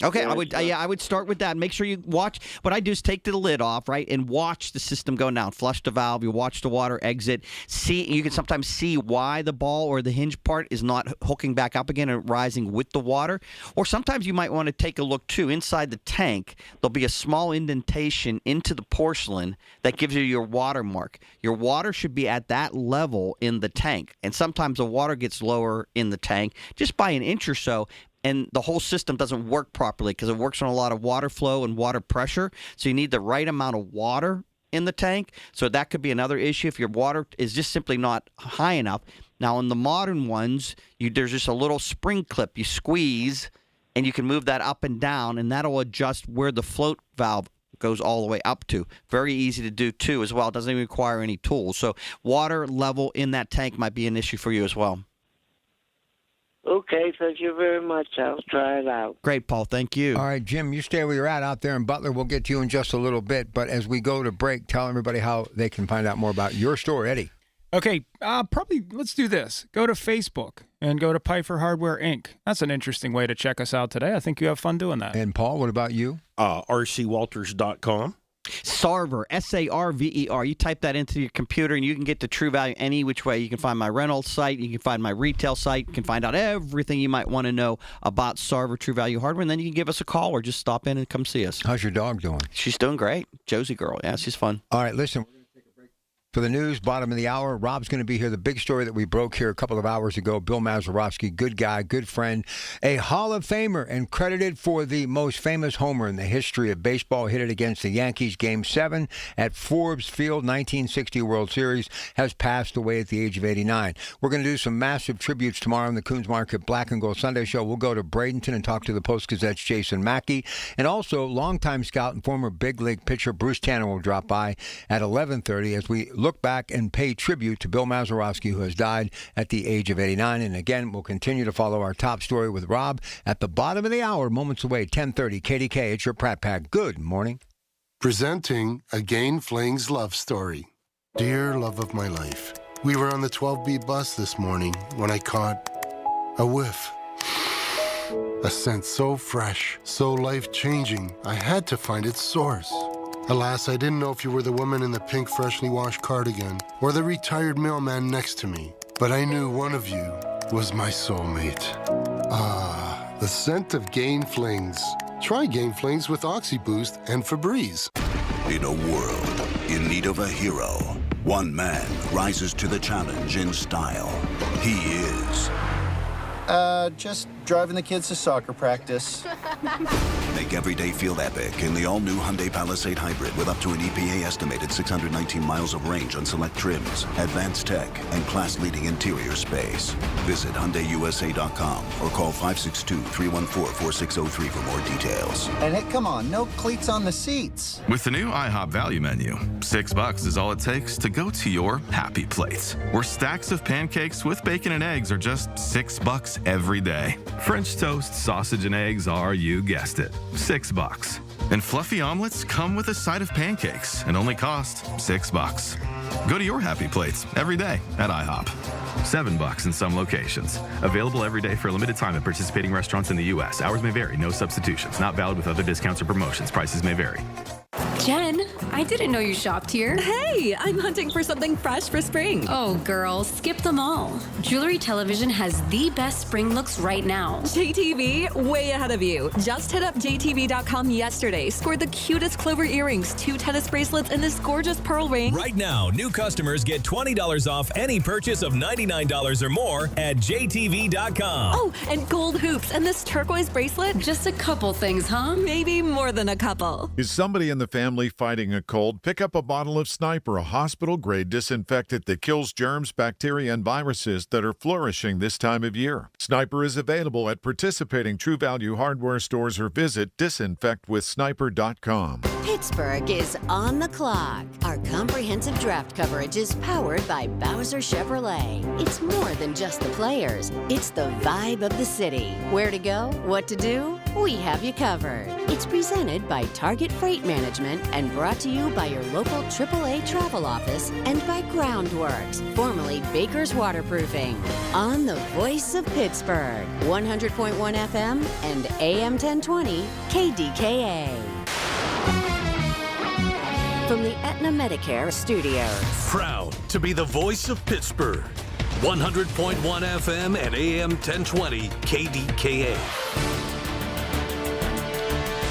Okay, I would start with that. Make sure you watch. What I do is take the lid off, right, and watch the system go down. Flush the valve. You watch the water exit. You can sometimes see why the ball or the hinge part is not hooking back up again and rising with the water. Or sometimes you might want to take a look too. Inside the tank, there'll be a small indentation into the porcelain that gives you your water mark. Your water should be at that level in the tank, and sometimes the water gets lower in the tank just by an inch or so. And the whole system doesn't work properly because it works on a lot of water flow and water pressure. So you need the right amount of water in the tank. So that could be another issue if your water is just simply not high enough. Now, in the modern ones, there's just a little spring clip. You squeeze, and you can move that up and down, and that'll adjust where the float valve goes all the way up to. Very easy to do, too, as well. It doesn't even require any tools. So water level in that tank might be an issue for you as well. Okay, thank you very much. I'll try it out. Great, Paul. Thank you. All right, Jim, you stay where you're at out there in Butler. We'll get to you in just a little bit. But as we go to break, tell everybody how they can find out more about your store, Eddie. Okay, probably let's do this. Go to Facebook and go to Pfeiffer Hardware, Inc. That's an interesting way to check us out today. I think you have fun doing that. And Paul, what about you? rcwalters.com. Sarver, S-A-R-V-E-R. You type that into your computer, and you can get to True Value any which way. You can find my rental site. You can find my retail site. You can find out everything you might want to know about Sarver True Value Hardware, and then you can give us a call or just stop in and come see us. How's your dog doing? She's doing great. Josie girl. Yeah, she's fun. All right, listen. For the news, bottom of the hour, Rob's going to be here. The big story that we broke here a couple of hours ago, Bill Mazeroski, good guy, good friend, a Hall of Famer and credited for the most famous homer in the history of baseball, hit it against the Yankees, Game 7 at Forbes Field, 1960 World Series, has passed away at the age of 89. We're going to do some massive tributes tomorrow on the Coons Market Black and Gold Sunday Show. We'll go to Bradenton and talk to the Post-Gazette's Jason Mackey. And also, longtime scout and former big league pitcher Bruce Tanner will drop by at 11:30 as we look back and pay tribute to Bill Mazeroski, who has died at the age of 89. And again, we'll continue to follow our top story with Rob at the bottom of the hour, moments away, 10:30. KDK, it's your Pratt Pack. Good morning. Presenting Again Fling's love story. Dear love of my life, we were on the 12B bus this morning when I caught a whiff. A scent so fresh, so life-changing, I had to find its source. Alas, I didn't know if you were the woman in the pink freshly washed cardigan or the retired mailman next to me, but I knew one of you was my soulmate. Ah, the scent of Gain Flings. Try Gain Flings with OxyBoost and Febreze. In a world in need of a hero, one man rises to the challenge in style. He is... just driving the kids to soccer practice. Make every day feel epic in the all-new Hyundai Palisade Hybrid with up to an EPA-estimated 619 miles of range on select trims, advanced tech, and class-leading interior space. Visit HyundaiUSA.com or call 562-314-4603 for more details. And hey, come on, no cleats on the seats. With the new IHOP value menu, $6 is all it takes to go to your happy place, where stacks of pancakes with bacon and eggs are just $6 every day. French toast, sausage, and eggs are, you guessed it, $6. And fluffy omelets come with a side of pancakes and only cost $6. Go to your happy plates every day at IHOP. $7 in some locations. Available every day for a limited time at participating restaurants in the U.S. Hours may vary. No substitutions. Not valid with other discounts or promotions. Prices may vary. Jen, I didn't know you shopped here. Hey, I'm hunting for something fresh for spring. Oh, girl, skip them all. Jewelry Television has the best spring looks right now. JTV, way ahead of you. Just hit up JTV.com yesterday, scored the cutest clover earrings, 2 tennis bracelets, and this gorgeous pearl ring. Right now, new customers get $20 off any purchase of $99 or more at JTV.com. Oh, and gold hoops and this turquoise bracelet. Just a couple things, huh? Maybe more than a couple. Is somebody in the family fighting a cold? Pick up a bottle of Sniper, a hospital-grade disinfectant that kills germs, bacteria, and viruses that are flourishing this time of year. Sniper is available at participating True Value hardware stores or visit disinfectwithsniper.com. Pittsburgh is on the clock. Our comprehensive draft coverage is powered by Bowser Chevrolet. It's more than just the players. It's the vibe of the city. Where to go? What to do? We have you covered. It's presented by Target Freight Management and brought to you by your local AAA travel office and by Groundworks, formerly Baker's Waterproofing. On the voice of Pittsburgh, 100.1 FM and AM 1020 KDKA. From the Aetna Medicare studios. Proud to be the voice of Pittsburgh. 100.1 FM and AM 1020 KDKA.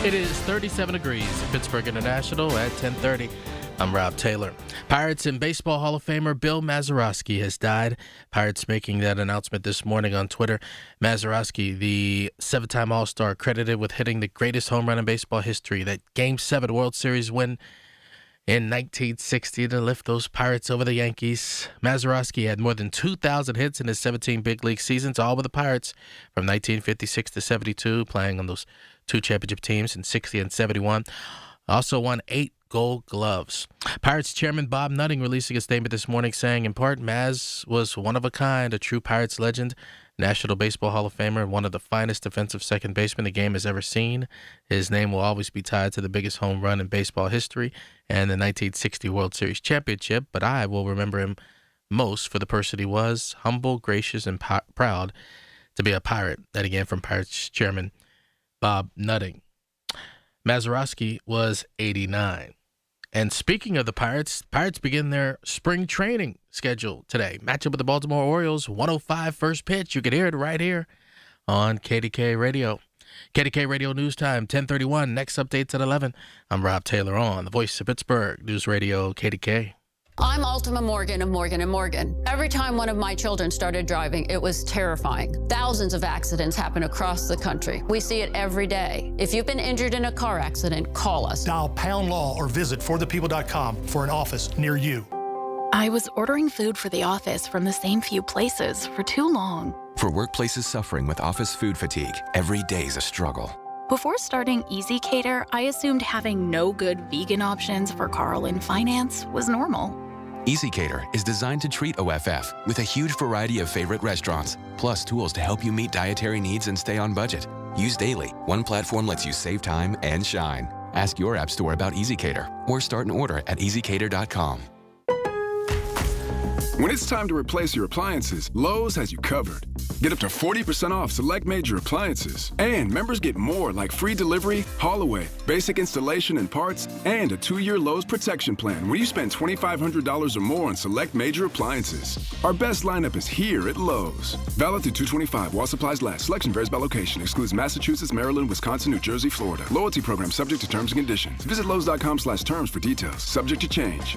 It is 37 degrees at Pittsburgh International at 10:30. I'm Rob Taylor. Pirates and Baseball Hall of Famer Bill Mazeroski has died. Pirates making that announcement this morning on Twitter. Mazeroski, the 7-time All-Star, credited with hitting the greatest home run in baseball history, that Game 7 World Series win in 1960 to lift those Pirates over the Yankees. Mazeroski had more than 2,000 hits in his 17 big league seasons, all with the Pirates from 1956 to 72, playing on those 2 championship teams in 60 and 71. Also won 8 Gold Gloves. Pirates chairman Bob Nutting releasing a statement this morning saying, in part, Maz was one of a kind, a true Pirates legend, National Baseball Hall of Famer and one of the finest defensive second basemen the game has ever seen. His name will always be tied to the biggest home run in baseball history and the 1960 World Series championship, but I will remember him most for the person he was, humble, gracious, and proud to be a Pirate. That again from Pirates chairman Bob Nutting. Mazeroski was 89. And speaking of the Pirates begin their spring training schedule today. Matchup with the Baltimore Orioles, 105 first pitch. You can hear it right here on KDKA Radio. KDKA Radio News Time, 10:31. Next updates at 11. I'm Rob Taylor on the Voice of Pittsburgh, News Radio KDKA. I'm Ultima Morgan of Morgan & Morgan. Every time one of my children started driving, it was terrifying. Thousands of accidents happen across the country. We see it every day. If you've been injured in a car accident, call us. Dial pound law or visit forthepeople.com for an office near you. I was ordering food for the office from the same few places for too long. For workplaces suffering with office food fatigue, every day's a struggle. Before starting Easy Cater, I assumed having no good vegan options for Carl in finance was normal. Easy Cater is designed to treat OFF with a huge variety of favorite restaurants, plus tools to help you meet dietary needs and stay on budget. Used daily, one platform lets you save time and shine. Ask your app store about Easy Cater or start an order at easycater.com. When it's time to replace your appliances, Lowe's has you covered. Get up to 40% off select major appliances. And members get more like free delivery, haul away, basic installation and parts, and a 2-year Lowe's protection plan when you spend $2,500 or more on select major appliances. Our best lineup is here at Lowe's. Valid through 2/25 while supplies last. Selection varies by location. Excludes Massachusetts, Maryland, Wisconsin, New Jersey, Florida. Loyalty program subject to terms and conditions. Visit Lowe's.com/terms for details. Subject to change.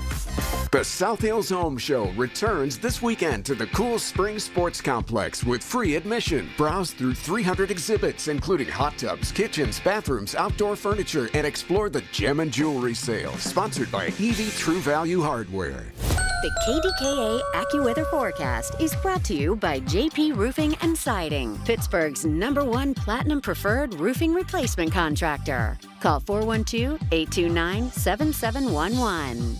The South Hills Home Show returns this weekend to the Cool Spring Sports Complex with free admission. Browse through 300 exhibits, including hot tubs, kitchens, bathrooms, outdoor furniture, and explore the gem and jewelry sale. Sponsored by EV True Value Hardware. The KDKA AccuWeather forecast is brought to you by JP Roofing and Siding, Pittsburgh's #1 Platinum Preferred roofing replacement contractor. Call 412-829-7711.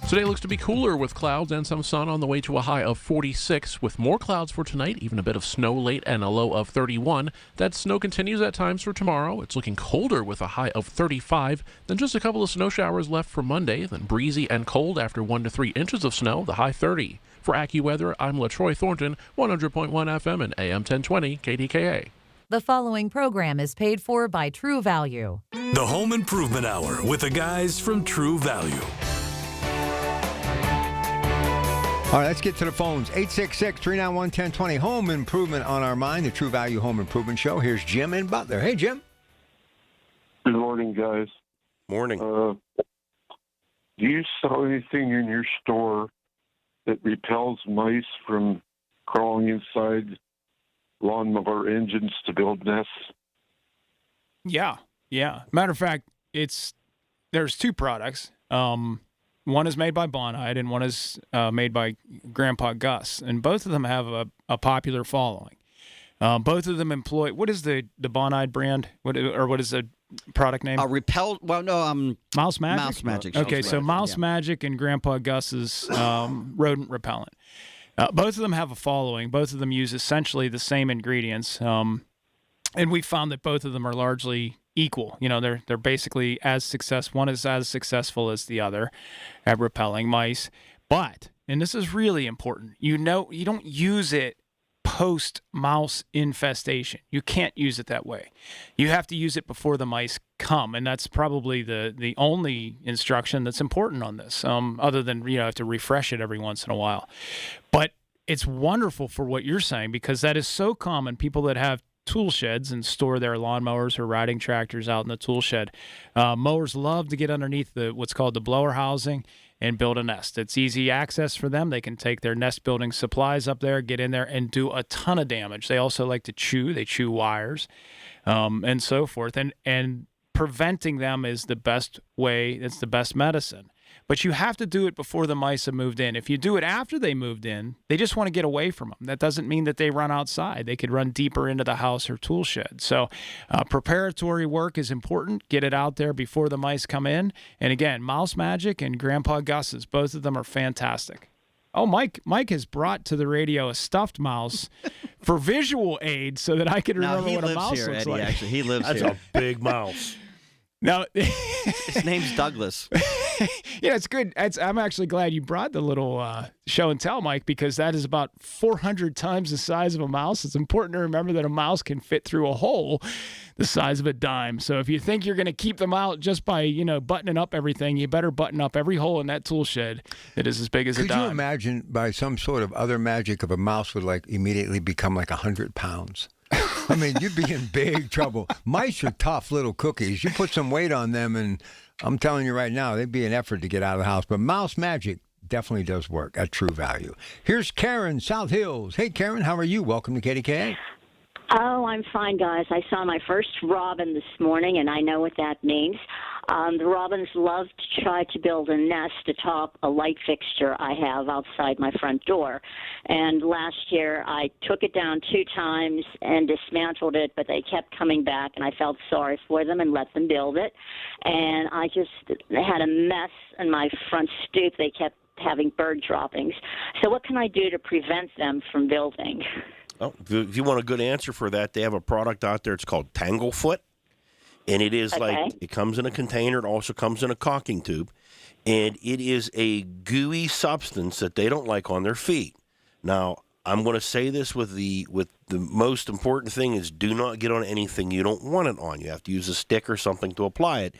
Today looks to be cooler with clouds and some sun on the way to a high of 46 with more clouds for tonight, even a bit of snow late and a low of 31. That snow continues at times for tomorrow. It's looking colder with a high of 35, then just a couple of snow showers left for Monday, then breezy and cold after 1 to 3 inches of snow, the high 30. For AccuWeather, I'm LaTroy Thornton, 100.1 FM and AM 1020 KDKA. The following program is paid for by True Value. The Home Improvement Hour with the guys from True Value. All right, let's get to the phones. 866-391-1020. Home improvement on our mind, the True Value Home Improvement Show. Here's Jim in Butler. Hey, Jim. Good morning, guys. Morning. Do you sell anything in your store that repels mice from crawling inside lawnmower engines to build nests? Yeah. Matter of fact, there's 2 products. One is made by Bonide and one is made by Grandpa Gus, and both of them have a popular following. Both of them employ. What is the Bonide brand? What is the product name? Repel. Well, no. Mouse Magic. Mouse Magic. Okay, so Mouse Magic and Grandpa Gus's rodent repellent. Both of them have a following. Both of them use essentially the same ingredients, and we found that both of them are largely equal. You know, they're basically as successful. One is as successful as the other at repelling mice. But, and this is really important, you don't use it post mouse infestation. You can't use it that way. You have to use it before the mice come, and that's probably the only instruction that's important on this. Other than have to refresh it every once in a while. But it's wonderful for what you're saying, because that is so common. People that have tool sheds and store their lawnmowers or riding tractors out in the tool shed. Mowers love to get underneath what's called the blower housing and build a nest. It's easy access for them. They can take their nest building supplies up there, get in there, and do a ton of damage. They also like to chew. They chew wires and so forth. And preventing them is the best way. It's the best medicine. But you have to do it before the mice have moved in. If you do it after they moved in, they just want to get away from them. That doesn't mean that they run outside. They could run deeper into the house or tool shed. So preparatory work is important. Get it out there before the mice come in. And again, Mouse Magic and Grandpa Gus's, both of them are fantastic. Oh, Mike has brought to the radio a stuffed mouse for visual aid so that I could remember what a mouse here, looks Eddie, like. Actually, he lives That's here. a big mouse. Now, His name's Douglas. yeah, it's good. I'm actually glad you brought the little show and tell, Mike, because that is about 400 times the size of a mouse. It's important to remember that a mouse can fit through a hole the size of a dime. So if you think you're going to keep them out just by, buttoning up everything, you better button up every hole in that tool shed that is as big as a dime. Could you imagine by some sort of other magic if a mouse would immediately become 100 pounds? I mean, you'd be in big trouble. Mice are tough little cookies. You put some weight on them, and I'm telling you right now, they'd be an effort to get out of the house. But mouse magic definitely does work at True Value. Here's Karen, South Hills. Hey, Karen, how are you? Welcome to KDKA. Oh, I'm fine, guys. I saw my first robin this morning, and I know what that means. The robins love to try to build a nest atop a light fixture I have outside my front door. And last year, I took it down 2 times and dismantled it, but they kept coming back, and I felt sorry for them and let them build it. And I just had a mess in my front stoop. They kept having bird droppings. So what can I do to prevent them from building? Oh, if you want a good answer for that, they have a product out there. It's called Tanglefoot, and it is it comes in a container. It also comes in a caulking tube, and it is a gooey substance that they don't like on their feet. Now, I'm going to say this with the most important thing is do not get on anything you don't want it on. You have to use a stick or something to apply it.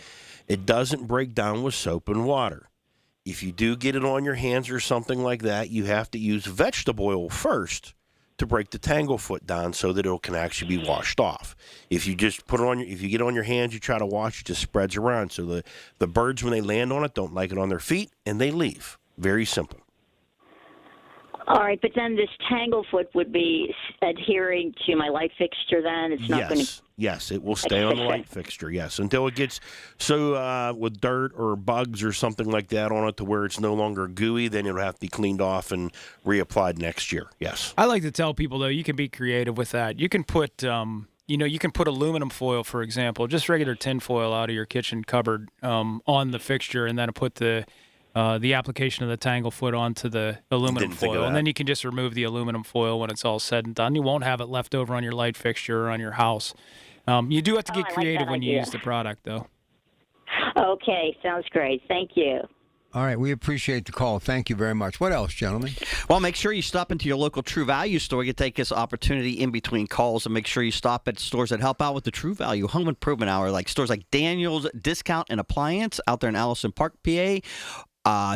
It doesn't break down with soap and water. If you do get it on your hands or something like that, you have to use vegetable oil first to break the Tanglefoot down so that it can actually be washed off. If you just put it on, if you get it on your hands, you try to wash, it just spreads around. So the birds, when they land on it, don't like it on their feet, and they leave. Very simple. All right, but then this Tanglefoot would be adhering to my light fixture then? It's not going to... Yes, it will stay on the light fixture, yes, until it gets so with dirt or bugs or something like that on it to where it's no longer gooey, then it'll have to be cleaned off and reapplied next year, yes. I like to tell people, though, you can be creative with that. You can put... you can put aluminum foil, for example, just regular tin foil out of your kitchen cupboard on the fixture, and then put the application of the Tanglefoot onto the aluminum foil. And then you can just remove the aluminum foil when it's all said and done. You won't have it left over on your light fixture or on your house. You do have to get creative when you use the product, though. Okay, sounds great. Thank you. All right, we appreciate the call. Thank you very much. What else, gentlemen? Well, make sure you stop into your local True Value store. You take this opportunity in between calls, and make sure you stop at stores that help out with the True Value Home Improvement Hour, like stores like Daniel's Discount and Appliance out there in Allison Park, PA.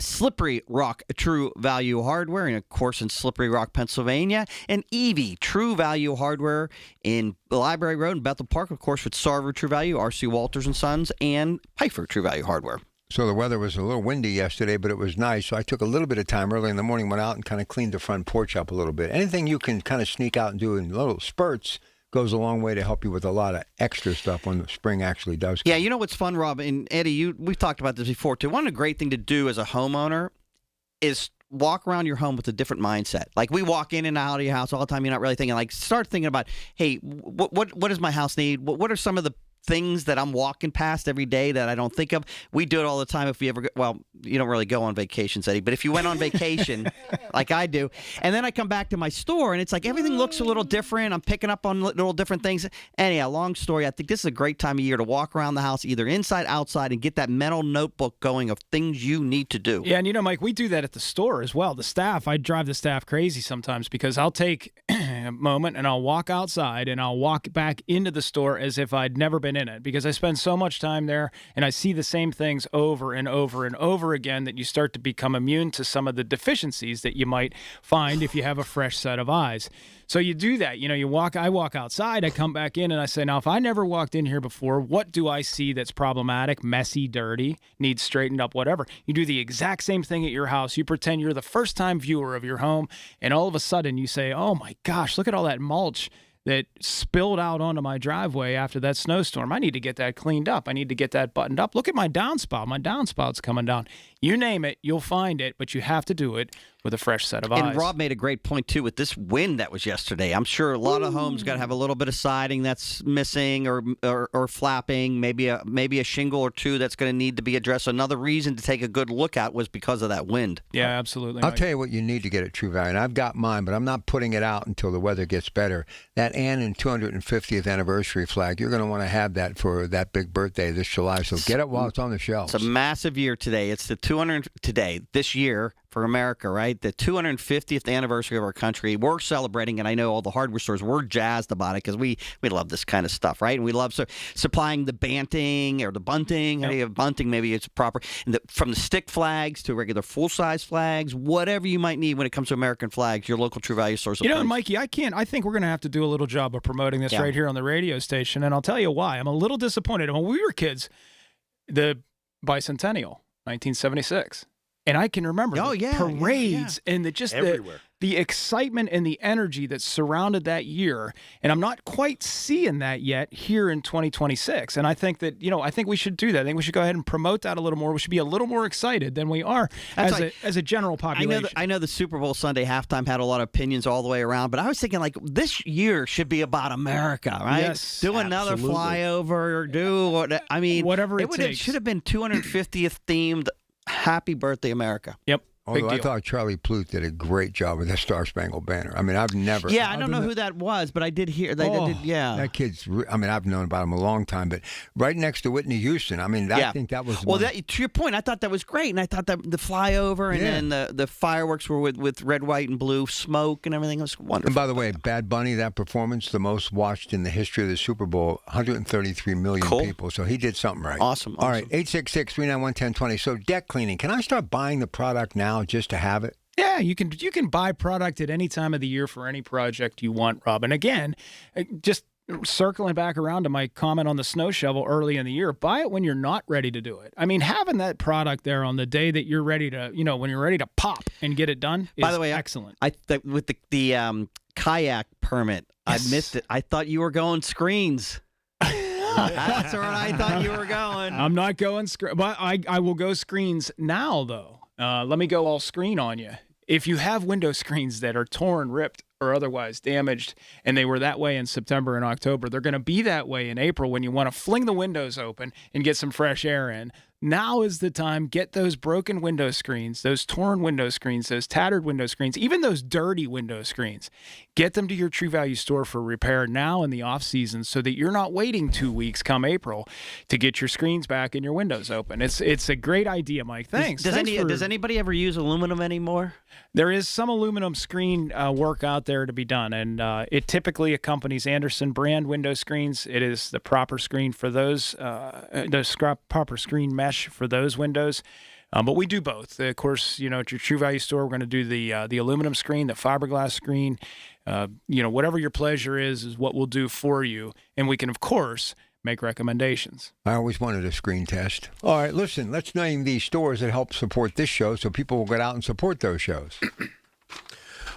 Slippery Rock True Value Hardware, and of course in Slippery Rock, Pennsylvania, and Evie True Value Hardware in Library Road in Bethel Park, of course with Sarver True Value, R.C. Walters and Sons, and Pfeiffer True Value Hardware. So the weather was a little windy yesterday, but it was nice. So I took a little bit of time early in the morning, went out and kind of cleaned the front porch up a little bit. Anything you can kind of sneak out and do in little spurts goes a long way to help you with a lot of extra stuff when the spring actually does come. Yeah, you know what's fun, Rob, and Eddie, we've talked about this before too. One of the great thing to do as a homeowner is walk around your home with a different mindset. Like we walk in and out of your house all the time, you're not really thinking. Like start thinking about, hey, what does my house need? What are some of the things that I'm walking past every day that I don't think of? We do it all the time if we ever go, well, you don't really go on vacations, Eddie, but if you went on vacation like I do, and then I come back to my store and it's like everything looks a little different. I'm picking up on little different things. Anyhow, long story, I think this is a great time of year to walk around the house, either inside, outside, and get that mental notebook going of things you need to do. Yeah, and Mike, we do that at the store as well. The staff, I drive the staff crazy sometimes because I'll take a moment and I'll walk outside and I'll walk back into the store as if I'd never been in it, because I spend so much time there and I see the same things over and over and over again that you start to become immune to some of the deficiencies that you might find if you have a fresh set of eyes. So you do that. I walk outside, I come back in and I say, now, if I never walked in here before, what do I see that's problematic, messy, dirty, needs straightened up, whatever? You do the exact same thing at your house. You pretend you're the first time viewer of your home, and all of a sudden you say, oh my gosh, look at all that mulch that spilled out onto my driveway after that snowstorm. I need to get that cleaned up. I need to get that buttoned up. Look at my downspout. My downspouts coming down. You name it, you'll find it, but you have to do it with a fresh set of eyes. And Rob made a great point, too, with this wind that was yesterday. I'm sure a lot of homes got to have a little bit of siding that's missing or flapping, maybe a shingle or two that's going to need to be addressed. Another reason to take a good look at was because of that wind. Yeah, absolutely. I'll tell you what you need to get at True Value, and I've got mine, but I'm not putting it out until the weather gets better. That Ann and 250th anniversary flag, you're going to want to have that for that big birthday this July, so get it while it's on the shelves. It's a massive year today. It's the this year for America, right? The 250th anniversary of our country. We're celebrating, and I know all the hardware stores, we're jazzed about it because we love this kind of stuff, right? And we love supplying the banting or the bunting. How do you have bunting? Maybe it's proper. And from the stick flags to regular full-size flags, whatever you might need when it comes to American flags, your local True Value source. Mikey, I think we're going to have to do a little job of promoting this right here on the radio station, and I'll tell you why. I'm a little disappointed. When we were kids, the bicentennial, 1976. And I can remember parades and the excitement and the energy that surrounded that year. And I'm not quite seeing that yet here in 2026. And I think that, I think we should do that. I think we should go ahead and promote that a little more. We should be a little more excited than we are as a general population. I know the Super Bowl Sunday halftime had a lot of opinions all the way around, but I was thinking this year should be about America, right? Yes, do another flyover or whatever it takes. It should have been 250th themed. Happy birthday, America. Yep. Although I thought Charlie Pluth did a great job with that Star Spangled Banner. I mean, I've never... Yeah, I don't know who that was, but I did hear... That kid's... I've known about him a long time, but right next to Whitney Houston. I think that was... Well, to your point, I thought that was great, and I thought that the flyover and then the fireworks were with red, white, and blue smoke and everything. It was wonderful. And by the way, Bad Bunny, that performance, the most watched in the history of the Super Bowl, 133 million people, so he did something right. Awesome. All right, 866-391-1020. So deck cleaning, can I start buying the product now just to have it? Yeah, you can buy product at any time of the year for any project you want, Rob. And again, just circling back around to my comment on the snow shovel early in the year, buy it when you're not ready to do it. I mean, having that product there on the day that you're ready to, when you're ready to pop and get it done is, by the way, excellent. With the kayak permit, yes. I missed it. I thought you were going screens. That's where I thought you were going. I'm not going screens, but I will go screens now, though. Let me go all screen on you. If you have window screens that are torn, ripped, or otherwise damaged, and they were that way in September and October, they're going to be that way in April when you want to fling the windows open and get some fresh air in. Now is the time. Get those broken window screens, those torn window screens, those tattered window screens, even those dirty window screens. Get them to your True Value store for repair now in the off season so that you're not waiting 2 weeks come April to get your screens back and your windows open. It's a great idea, Mike. Thanks. Does anybody ever use aluminum anymore? There is some aluminum screen work out there to be done, and it typically accompanies Anderson brand window screens. It is the proper screen for those, proper screen mesh for those windows. But we do both. Of course, at your True Value store, we're going to do the aluminum screen, the fiberglass screen. Whatever your pleasure is what we'll do for you. And we can, of course, make recommendations. I always wanted a screen test. All right, listen, let's name these stores that help support this show so people will get out and support those shows.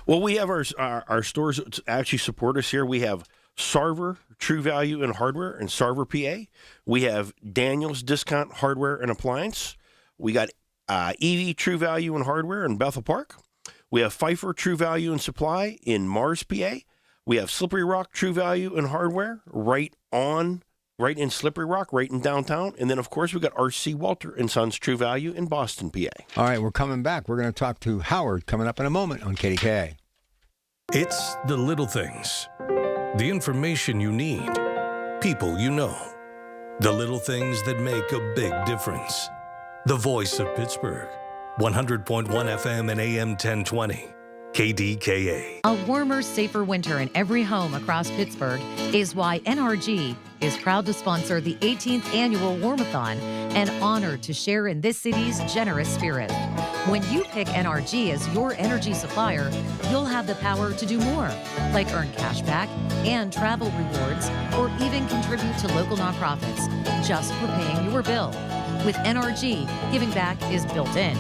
Well, we have our stores that actually support us here. We have Sarver True Value and Hardware in Sarver, PA. We have Daniel's Discount Hardware and Appliance. We got Evie True Value and Hardware in Bethel Park. We have Pfeiffer True Value and Supply in Mars, PA. We have Slippery Rock True Value and Hardware right in Slippery Rock, right in downtown. And then, of course, we got R.C. Walter and Sons True Value in Boston, PA. All right, we're coming back. We're going to talk to Howard coming up in a moment on KDKA. It's the little things. The information you need. People you know. The little things that make a big difference. The voice of Pittsburgh. 100.1 FM and AM 1020. KDKA. A warmer, safer winter in every home across Pittsburgh is why NRG is proud to sponsor the 18th annual Warmathon and honored to share in this city's generous spirit. When you pick NRG as your energy supplier, you'll have the power to do more, like earn cash back and travel rewards, or even contribute to local nonprofits just for paying your bill. With NRG, giving back is built in.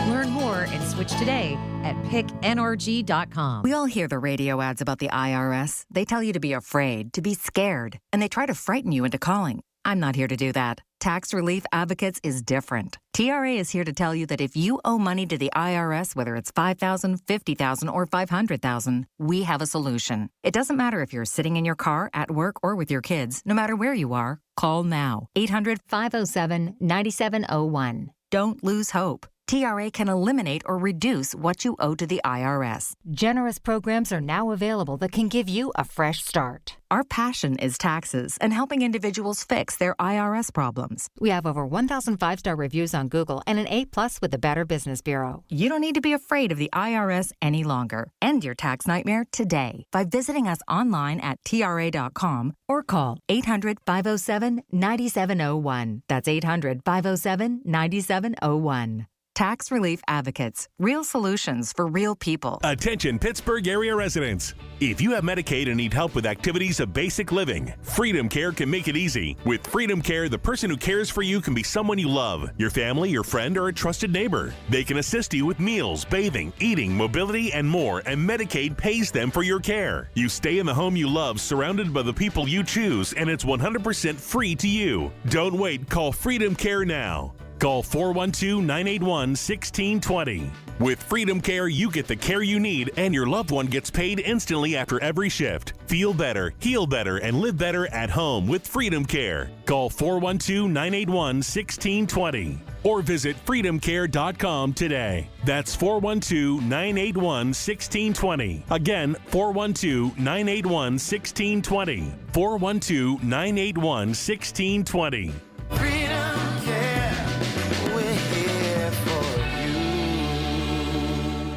Learn more and switch today at picknrg.com. We all hear the radio ads about the IRS. They tell you to be afraid, to be scared, and they try to frighten you into calling. I'm not here to do that. Tax Relief Advocates is different. TRA is here to tell you that if you owe money to the IRS, whether it's $5,000, $50,000, or $500,000, we have a solution. It doesn't matter if you're sitting in your car, at work, or with your kids. No matter where you are, call now. 800-507-9701. Don't lose hope. TRA can eliminate or reduce what you owe to the IRS. Generous programs are now available that can give you a fresh start. Our passion is taxes and helping individuals fix their IRS problems. We have over 1,000 five-star reviews on Google and an A+ with the Better Business Bureau. You don't need to be afraid of the IRS any longer. End your tax nightmare today by visiting us online at TRA.com or call 800-507-9701. That's 800-507-9701. Tax Relief Advocates. Real solutions for real people. Attention Pittsburgh area residents. If you have Medicaid and need help with activities of basic living, Freedom Care can make it easy. With Freedom Care, the person who cares for you can be someone you love, your family, your friend, or a trusted neighbor. They can assist you with meals, bathing, eating, mobility, and more, and Medicaid pays them for your care. You stay in the home you love, surrounded by the people you choose, and it's 100% free to you. Don't wait. Call Freedom Care now. Call 412-981-1620. With Freedom Care, you get the care you need, and your loved one gets paid instantly after every shift. Feel better, heal better, and live better at home with Freedom Care. Call 412-981-1620 or visit freedomcare.com today. That's 412-981-1620. Again, 412-981-1620. 412-981-1620.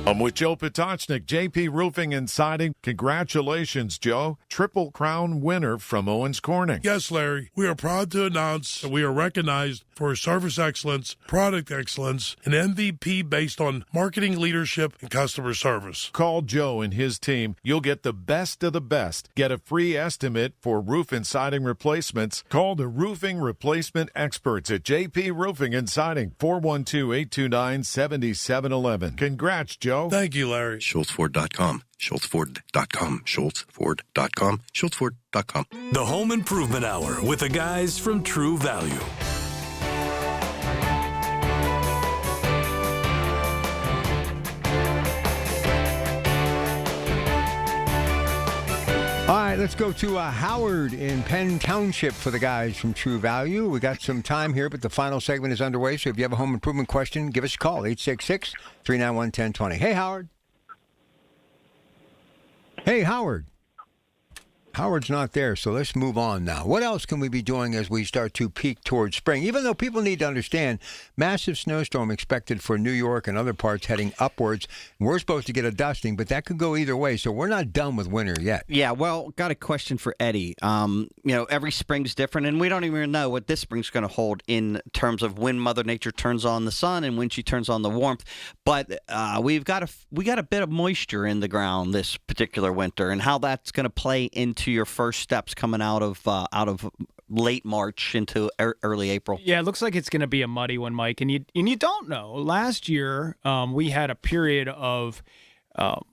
I'm with Joe Potocznik, JP Roofing and Siding. Congratulations, Joe. Triple Crown winner from Owens Corning. Yes, Larry. We are proud to announce that we are recognized for service excellence, product excellence, and MVP based on marketing leadership and customer service. Call Joe and his team. You'll get the best of the best. Get a free estimate for roof and siding replacements. Call the roofing replacement experts at JP Roofing and Siding, 412-829-7711. Congrats, Joe. Thank you, Larry. SchultzFord.com. SchultzFord.com. SchultzFord.com. SchultzFord.com. The Home Improvement Hour with the guys from True Value. All right, let's go to Howard in Penn Township for the guys from True Value. We got some time here, but the final segment is underway. So if you have a home improvement question, give us a call, 866-391-1020. Hey, Howard. Hey, Howard. Howard's not there, so let's move on now. What else can we be doing as we start to peak towards spring? Even though people need to understand, massive snowstorm expected for New York and other parts heading upwards. We're supposed to get a dusting, but that could go either way, so we're not done with winter yet. Yeah, well, got a question for Eddie. Every spring's different, and we don't even know what this spring's going to hold in terms of when Mother Nature turns on the sun and when she turns on the warmth. But we got a bit of moisture in the ground this particular winter, and how that's going to play into your first steps coming out of late March into early April. Yeah, it looks like it's going to be a muddy one, Mike. And you don't know. Last year, we had a period of and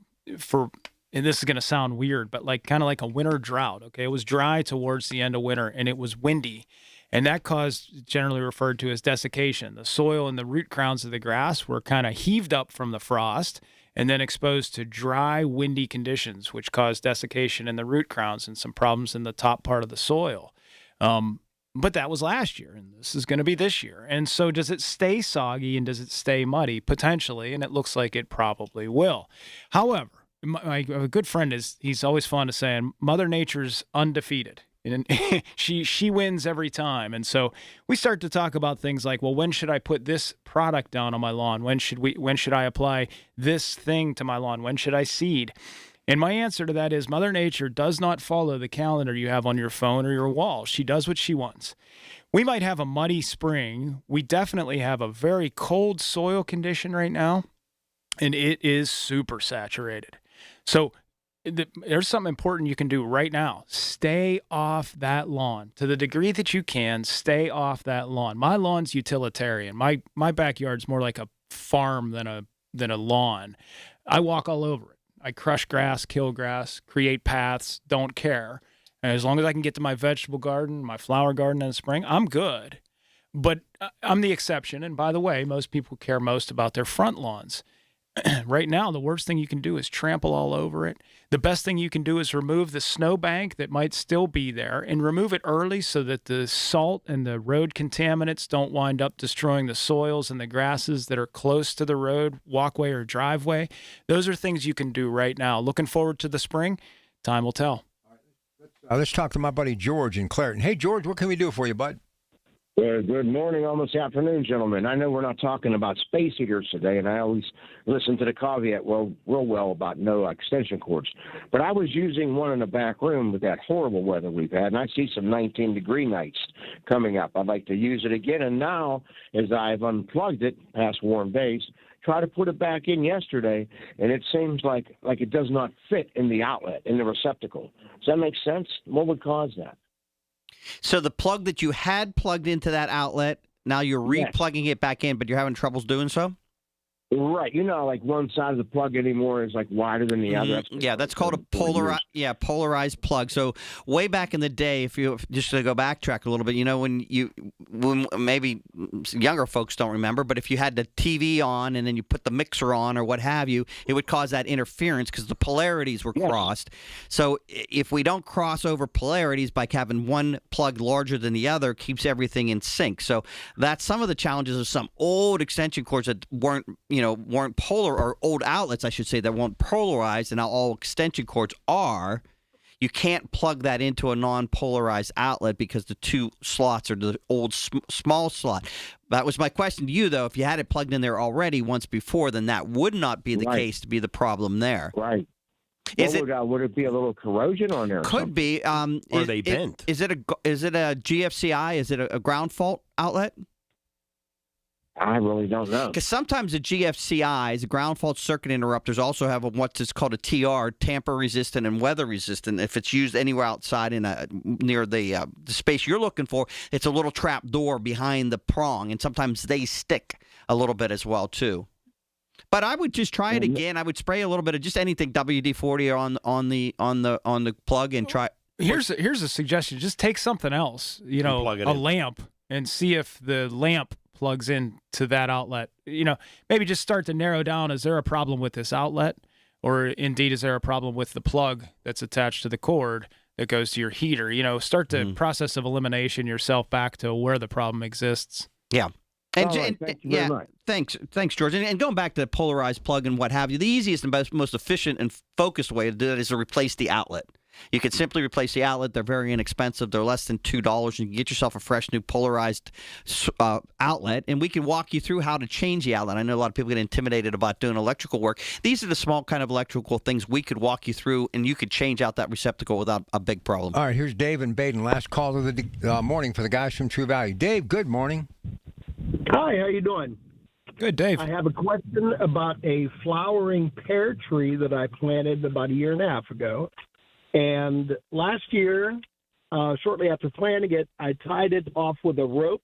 this is going to sound weird, but kind of like a winter drought. Okay, it was dry towards the end of winter, and it was windy, and that caused, generally referred to as desiccation. The soil and the root crowns of the grass were kind of heaved up from the frost, and then exposed to dry, windy conditions, which caused desiccation in the root crowns and some problems in the top part of the soil. But that was last year, and this is going to be this year. And so does it stay soggy and does it stay muddy? Potentially, and it looks like it probably will. However, my good friend he's always fond of saying, Mother Nature's undefeated. And she wins every time. And so we start to talk about things like, well, when should I put this product down on my lawn? When should I apply this thing to my lawn? When should I seed? And my answer to that is Mother Nature does not follow the calendar you have on your phone or your wall. She does what she wants. We might have a muddy spring. We definitely have a very cold soil condition right now, and it is super saturated. So there's something important you can do right now. Stay off that lawn. To the degree that you can, stay off that lawn. My lawn's utilitarian. My backyard's more like a farm than a lawn. I walk all over it. I crush grass, kill grass, create paths, don't care. And as long as I can get to my vegetable garden, my flower garden in the spring, I'm good. But I'm the exception. And by the way, most people care most about their front lawns. Right now, the worst thing you can do is trample all over it. The best thing you can do is remove the snowbank that might still be there and remove it early so that the salt and the road contaminants don't wind up destroying the soils and the grasses that are close to the road, walkway, or driveway. Those are things you can do right now. Looking forward to the spring. Time will tell. Let's talk to my buddy George in Clareton. Hey, George, what can we do for you, bud? Good morning, almost afternoon, gentlemen. I know we're not talking about space heaters today, and I always listen to the caveat real well about no extension cords. But I was using one in the back room with that horrible weather we've had, and I see some 19-degree nights coming up. I'd like to use it again, and now, as I've unplugged it past warm days, try to put it back in yesterday, and it seems like it does not fit in the outlet, in the receptacle. Does that make sense? What would cause that? So the plug that you had plugged into that outlet, now you're replugging it back in, but you're having troubles doing so? Right. You know, like one side of the plug anymore is like wider than the other. Yeah, that's called a polarized plug. So way back in the day, if you just to go backtrack a little bit, you know, when maybe younger folks don't remember, but if you had the TV on and then you put the mixer on or what have you, it would cause that interference because the polarities were crossed. So if we don't cross over polarities by having one plug larger than the other, keeps everything in sync. So that's some of the challenges of some old extension cords that weren't polar, or old outlets, I should say, that weren't polarized, and now all extension cords are. You can't plug that into a non-polarized outlet because the two slots are the old small slot. That was my question to you, though. If you had it plugged in there already once before, then that would not be the case to be the problem there. Right. Would it be a little corrosion on there? Could be. Are they bent? Is it a GFCI? Is it a ground fault outlet? I really don't know. Because sometimes the GFCIs, the ground fault circuit interrupters, also have what's called a TR, tamper resistant and weather resistant. If it's used anywhere outside near the space you're looking for, it's a little trap door behind the prong, and sometimes they stick a little bit as well too. But I would just try it again. I would spray a little bit of just anything WD-40 on the plug and try. Here's a suggestion: just take something else, a lamp, and see if the lamp plugs into that outlet. Maybe just start to narrow down, is there a problem with this outlet? Or indeed, is there a problem with the plug that's attached to the cord that goes to your heater? Start the process of elimination yourself back to where the problem exists. Yeah. Thank you very much. Thanks, George. And going back to the polarized plug and what have you, the easiest and most efficient and focused way to do that is to replace the outlet. You can simply replace the outlet. They're very inexpensive. They're less than $2. You can get yourself a fresh new polarized outlet, and we can walk you through how to change the outlet. I know a lot of people get intimidated about doing electrical work. These are the small kind of electrical things we could walk you through, and you could change out that receptacle without a big problem. All right, here's Dave and Baden. Last call of the morning for the guys from True Value. Dave, good morning. Hi, how you doing? Good, Dave. I have a question about a flowering pear tree that I planted about a year and a half ago. And last year, shortly after planting it, I tied it off with a rope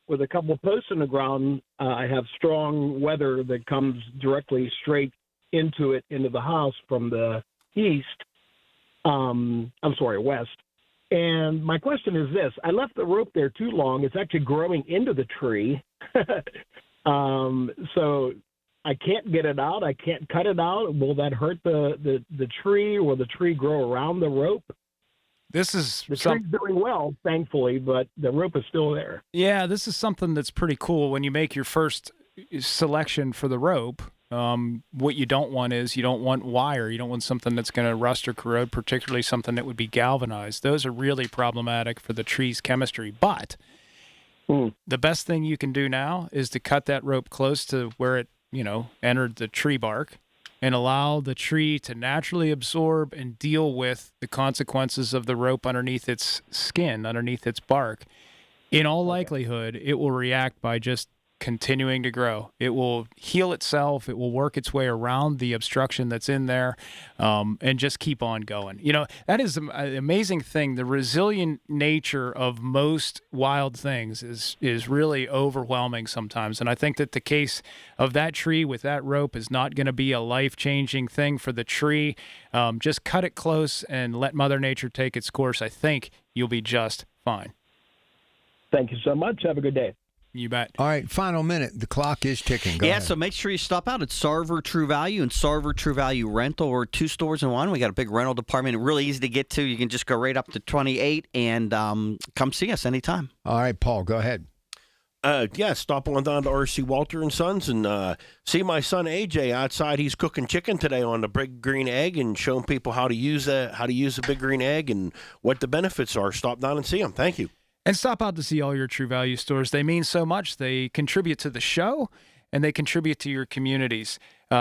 with a couple of posts in the ground. I have strong weather that comes directly straight into the house from the west. And my question is this. I left the rope there too long. It's actually growing into the tree. So I can't get it out. I can't cut it out. Will that hurt the tree? Will the tree grow around the rope? The tree's doing well, thankfully, but the rope is still there. Yeah, this is something that's pretty cool. When you make your first selection for the rope, what you don't want is you don't want wire. You don't want something that's going to rust or corrode, particularly something that would be galvanized. Those are really problematic for the tree's chemistry. But the best thing you can do now is to cut that rope close to where it entered the tree bark and allow the tree to naturally absorb and deal with the consequences of the rope underneath its skin, underneath its bark. In all likelihood, it will react by just continuing to grow. It will heal itself. It will work its way around the obstruction that's in there, and just keep on going. That is an amazing thing. The resilient nature of most wild things is really overwhelming sometimes. And I think that the case of that tree with that rope is not going to be a life-changing thing for the tree. Just cut it close and let Mother Nature take its course. I think you'll be just fine. Thank you so much. Have a good day. You bet. All right, final minute. The clock is ticking. Go ahead. So make sure you stop out at Sarver True Value and Sarver True Value Rental. We're 2 stores in one. We got a big rental department. Really easy to get to. You can just go right up to 28 and come see us anytime. All right, Paul, go ahead. Stop on down to R.C. Walter & Sons and see my son AJ outside. He's cooking chicken today on the big green egg and showing people how to use the big green egg and what the benefits are. Stop down and see him. Thank you. And stop out to see all your True Value stores. They mean so much. They contribute to the show, and they contribute to your communities.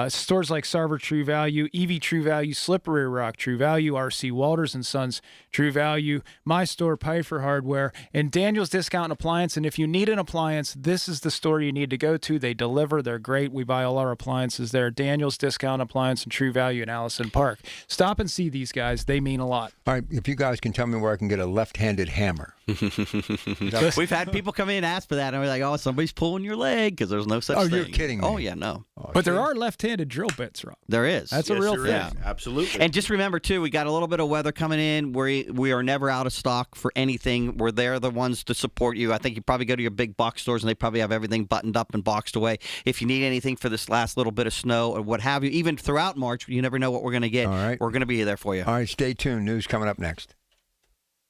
Stores like Sarver True Value, Evie True Value, Slippery Rock True Value, R.C. Walters & Sons True Value, my store, Pifer Hardware, and Daniel's Discount and Appliance. And if you need an appliance, this is the store you need to go to. They deliver. They're great. We buy all our appliances there. Daniel's Discount Appliance and True Value in Allison Park. Stop and see these guys. They mean a lot. All right, if you guys can tell me where I can get a left-handed hammer. We've had people come in and ask for that, and we're like, oh, somebody's pulling your leg because there's no such thing. Oh, you're kidding me. Oh, yeah, no. But there are left-handed drill bits, Rob. There is. That's a real thing. Yeah. Absolutely. And just remember, too, we got a little bit of weather coming in. We are never out of stock for anything. We're there, the ones to support you. I think you probably go to your big box stores, and they probably have everything buttoned up and boxed away. If you need anything for this last little bit of snow or what have you, even throughout March, you never know what we're going to get. All right. We're going to be there for you. All right, stay tuned. News coming up next.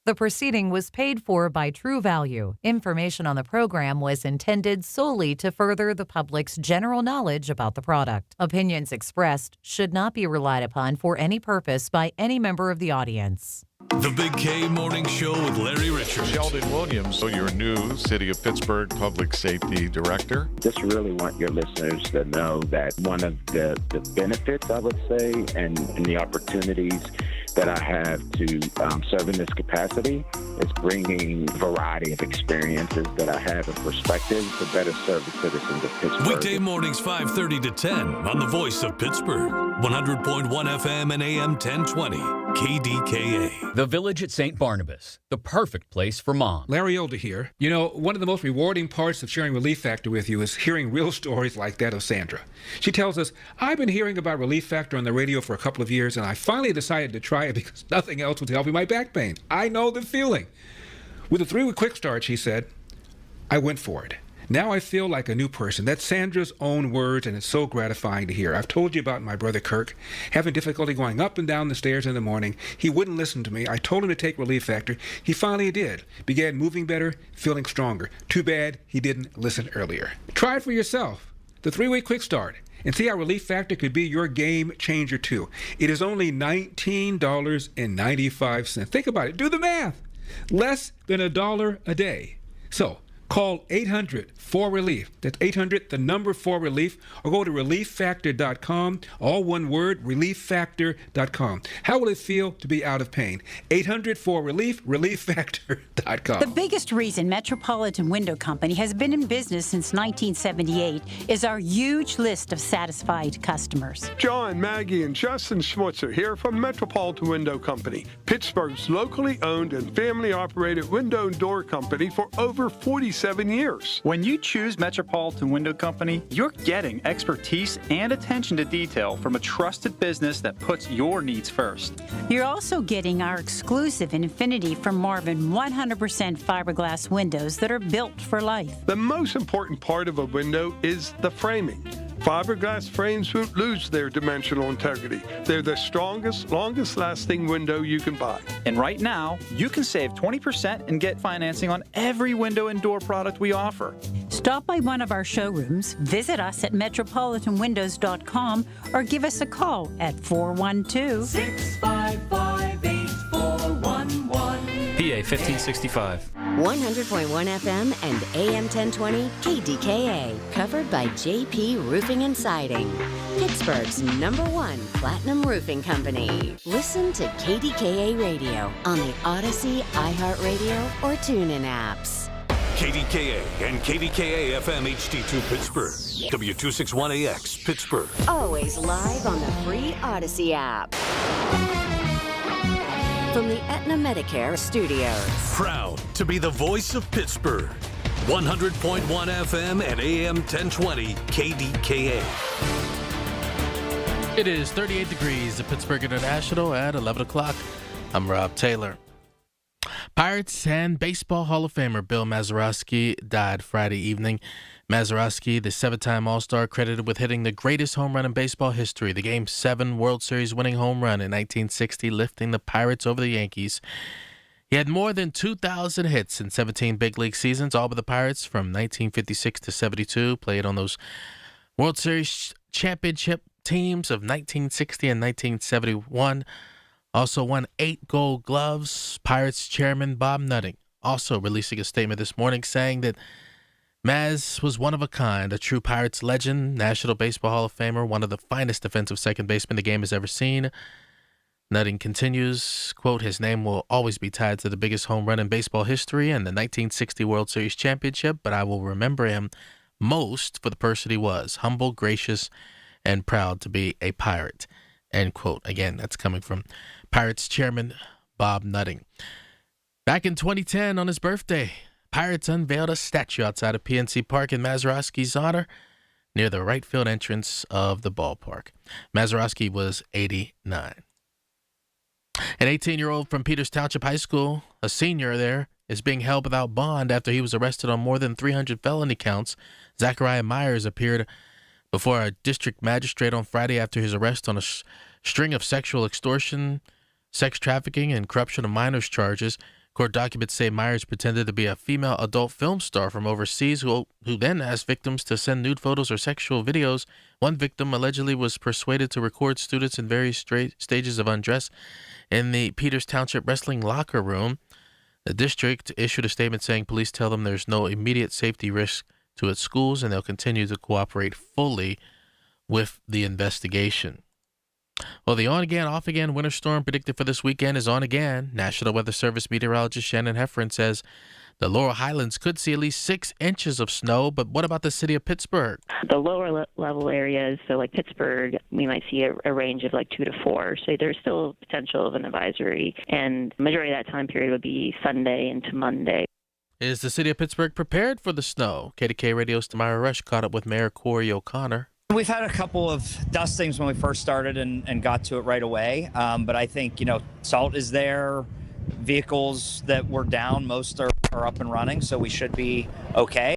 The proceeding was paid for by True Value. Information on the program was intended solely to further the public's general knowledge about the product. Opinions expressed should not be relied upon for any purpose by any member of the audience. The Big K Morning Show with Larry Richards. Sheldon Williams, your new City of Pittsburgh Public Safety Director. Just really want your listeners to know that one of the benefits, I would say, and the opportunities that I have to serve in this capacity is bringing a variety of experiences that I have and perspectives to better serve the citizens of Pittsburgh. Weekday mornings 5:30 to 10 on the Voice of Pittsburgh. 100.1 FM and AM 1020. KDKA. The Village at St. Barnabas, the perfect place for moms. Larry Older here. One of the most rewarding parts of sharing Relief Factor with you is hearing real stories like that of Sandra. She tells us, I've been hearing about Relief Factor on the radio for a couple of years, and I finally decided to try it because nothing else was helping my back pain. I know the feeling. With a 3-week quick start, she said, I went for it. Now I feel like a new person. That's Sandra's own words, and it's so gratifying to hear. I've told you about my brother Kirk, having difficulty going up and down the stairs in the morning. He wouldn't listen to me. I told him to take Relief Factor. He finally did. Began moving better, feeling stronger. Too bad he didn't listen earlier. Try it for yourself. The 3-week quick start. And see how Relief Factor could be your game changer, too. It is only $19.95. Think about it. Do the math. Less than $1 a day. So, call 800-4RELIEF. That's 800, the number 4RELIEF, or go to relieffactor.com, all one word, relieffactor.com. How will it feel to be out of pain? 800-4RELIEF, relieffactor.com. The biggest reason Metropolitan Window Company has been in business since 1978 is our huge list of satisfied customers. John, Maggie, and Justin Schmutzer here from Metropolitan Window Company, Pittsburgh's locally owned and family-operated window and door company for over 47 years. When you choose Metropolitan Window Company, you're getting expertise and attention to detail from a trusted business that puts your needs first. You're also getting our exclusive Infinity from Marvin 100% fiberglass windows that are built for life. The most important part of a window is the framing. Fiberglass frames won't lose their dimensional integrity. They're the strongest, longest-lasting window you can buy. And right now, you can save 20% and get financing on every window and door product we offer. Stop by one of our showrooms, visit us at metropolitanwindows.com, or give us a call at 412-655-8411. PA 1565. 100.1 FM and AM 1020 KDKA, covered by JP Roofing and Siding, Pittsburgh's #1 platinum roofing company. Listen to KDKA Radio on the Odyssey, iHeartRadio, or TuneIn apps. KDKA and KDKA-FM HD2 Pittsburgh. W261AX Pittsburgh. Always live on the free Odyssey app. From the Aetna Medicare studios. Proud to be the voice of Pittsburgh. 100.1 FM and AM 1020 KDKA. It is 38 degrees at Pittsburgh International at 11 o'clock. I'm Rob Taylor. Pirates and Baseball Hall of Famer Bill Mazeroski died Friday evening. Mazeroski, the seven-time All-Star, credited with hitting the greatest home run in baseball history, the Game 7 World Series winning home run in 1960, lifting the Pirates over the Yankees. He had more than 2,000 hits in 17 big league seasons, all but the Pirates from 1956 to 72, played on those World Series championship teams of 1960 and 1971. Also won 8 Gold Gloves. Pirates chairman Bob Nutting also releasing a statement this morning saying that Maz was one of a kind, a true Pirates legend, National Baseball Hall of Famer, one of the finest defensive second basemen the game has ever seen. Nutting continues, quote, his name will always be tied to the biggest home run in baseball history and the 1960 World Series championship, but I will remember him most for the person he was, humble, gracious, and proud to be a Pirate, end quote. Again, that's coming from Pirates chairman Bob Nutting. Back in 2010, on his birthday, Pirates unveiled a statue outside of PNC Park in Mazeroski's honor near the right field entrance of the ballpark. Mazeroski was 89. An 18-year-old from Peters Township High School, a senior there, is being held without bond after he was arrested on more than 300 felony counts. Zachariah Myers appeared before a district magistrate on Friday after his arrest on a string of sexual extortion, sex trafficking, and corruption of minors charges. Court documents say Myers pretended to be a female adult film star from overseas who then asked victims to send nude photos or sexual videos. One victim allegedly was persuaded to record students in various stages of undress in the Peters Township wrestling locker room. The district issued a statement saying police tell them there's no immediate safety risk to its schools and they'll continue to cooperate fully with the investigation. Well, the on-again, off-again winter storm predicted for this weekend is on again. National Weather Service meteorologist Shannon Heffron says the Laurel Highlands could see at least 6 inches of snow, but what about the city of Pittsburgh? The lower level areas, so like Pittsburgh, we might see a range of like 2 to 4. So there's still potential of an advisory, and the majority of that time period would be Sunday into Monday. Is the city of Pittsburgh prepared for the snow? KDKA Radio's Tamara Rush caught up with Mayor Corey O'Connor. We've had a couple of dustings when we first started and got to it right away. But I think, salt is there. Vehicles that were down, most are up and running, so we should be okay.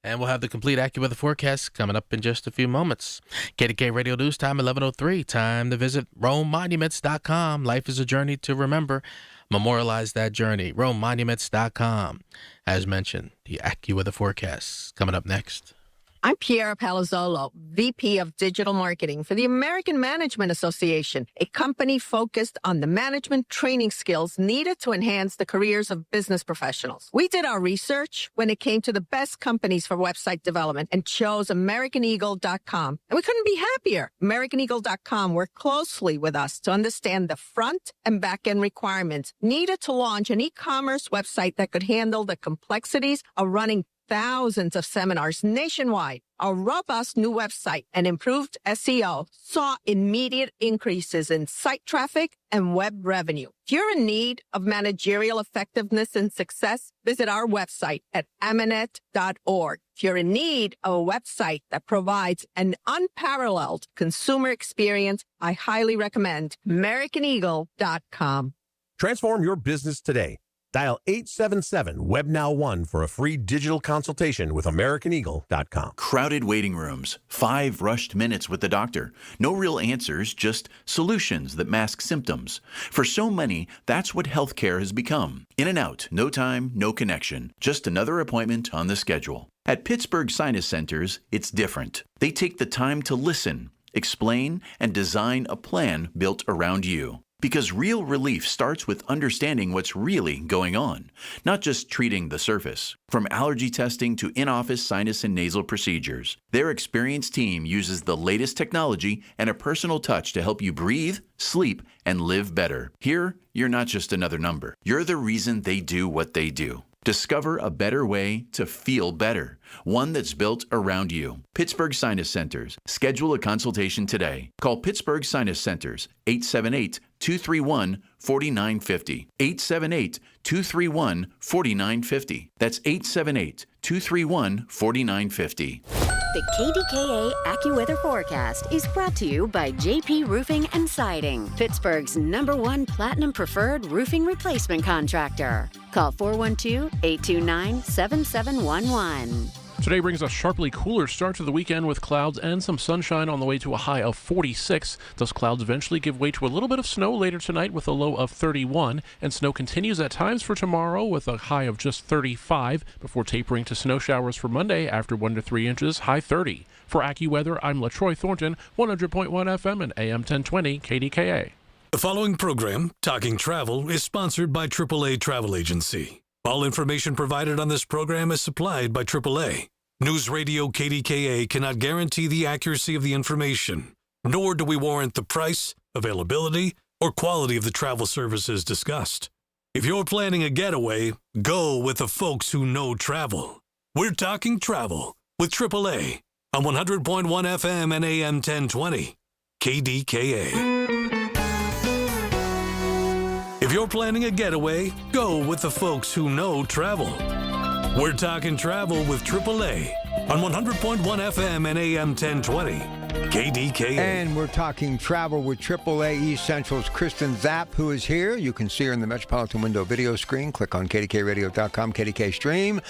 And we'll have the complete AccuWeather forecast coming up in just a few moments. KDKA Radio News Time, 11:03. Time to visit RomeMonuments.com. Life is a journey to remember. Memorialize that journey. RomeMonuments.com. As mentioned, the AccuWeather forecast coming up next. I'm Piera Palazzolo, VP of Digital Marketing for the American Management Association, a company focused on the management training skills needed to enhance the careers of business professionals. We did our research when it came to the best companies for website development and chose AmericanEagle.com. And we couldn't be happier. AmericanEagle.com worked closely with us to understand the front and back end requirements needed to launch an e-commerce website that could handle the complexities of running thousands of seminars nationwide. Our robust new website and improved SEO saw immediate increases in site traffic and web revenue. If you're in need of managerial effectiveness and success, visit our website at amanet.org. If you're in need of a website that provides an unparalleled consumer experience, I highly recommend AmericanEagle.com. Transform your business today. Dial 877-WebNow1 for a free digital consultation with AmericanEagle.com. Crowded waiting rooms, 5 rushed minutes with the doctor. No real answers, just solutions that mask symptoms. For so many, that's what healthcare has become. In and out, no time, no connection. Just another appointment on the schedule. At Pittsburgh Sinus Centers, it's different. They take the time to listen, explain, and design a plan built around you. Because real relief starts with understanding what's really going on, not just treating the surface. From allergy testing to in-office sinus and nasal procedures, their experienced team uses the latest technology and a personal touch to help you breathe, sleep, and live better. Here, you're not just another number. You're the reason they do what they do. Discover a better way to feel better, one that's built around you. Pittsburgh Sinus Centers. Schedule a consultation today. Call Pittsburgh Sinus Centers, 878-231-4950. 878-231-4950. That's 878-231-4950. The KDKA AccuWeather forecast is brought to you by JP Roofing and Siding, Pittsburgh's #1 Platinum Preferred Roofing Replacement Contractor. Call 412-829-7711. Today brings a sharply cooler start to the weekend with clouds and some sunshine on the way to a high of 46. Those clouds eventually give way to a little bit of snow later tonight with a low of 31, and snow continues at times for tomorrow with a high of just 35 before tapering to snow showers for Monday after 1 to 3 inches, high 30. For AccuWeather, I'm LaTroy Thornton, 100.1 FM and AM 1020 KDKA. The following program, Talking Travel, is sponsored by AAA Travel Agency. All information provided on this program is supplied by AAA. News Radio KDKA cannot guarantee the accuracy of the information, nor do we warrant the price, availability, or quality of the travel services discussed. If you're planning a getaway, go with the folks who know travel. We're Talking Travel with AAA on 100.1 FM and AM 1020 KDKA. If you're planning a getaway, go with the folks who know travel. We're Talking Travel with AAA on 100.1 FM and AM 1020 KDKA. And we're talking travel with AAA East Central's Kristen Zapp, who is here. You can see her in the Metropolitan Window video screen. Click on kdkradio.com, KDK Stream.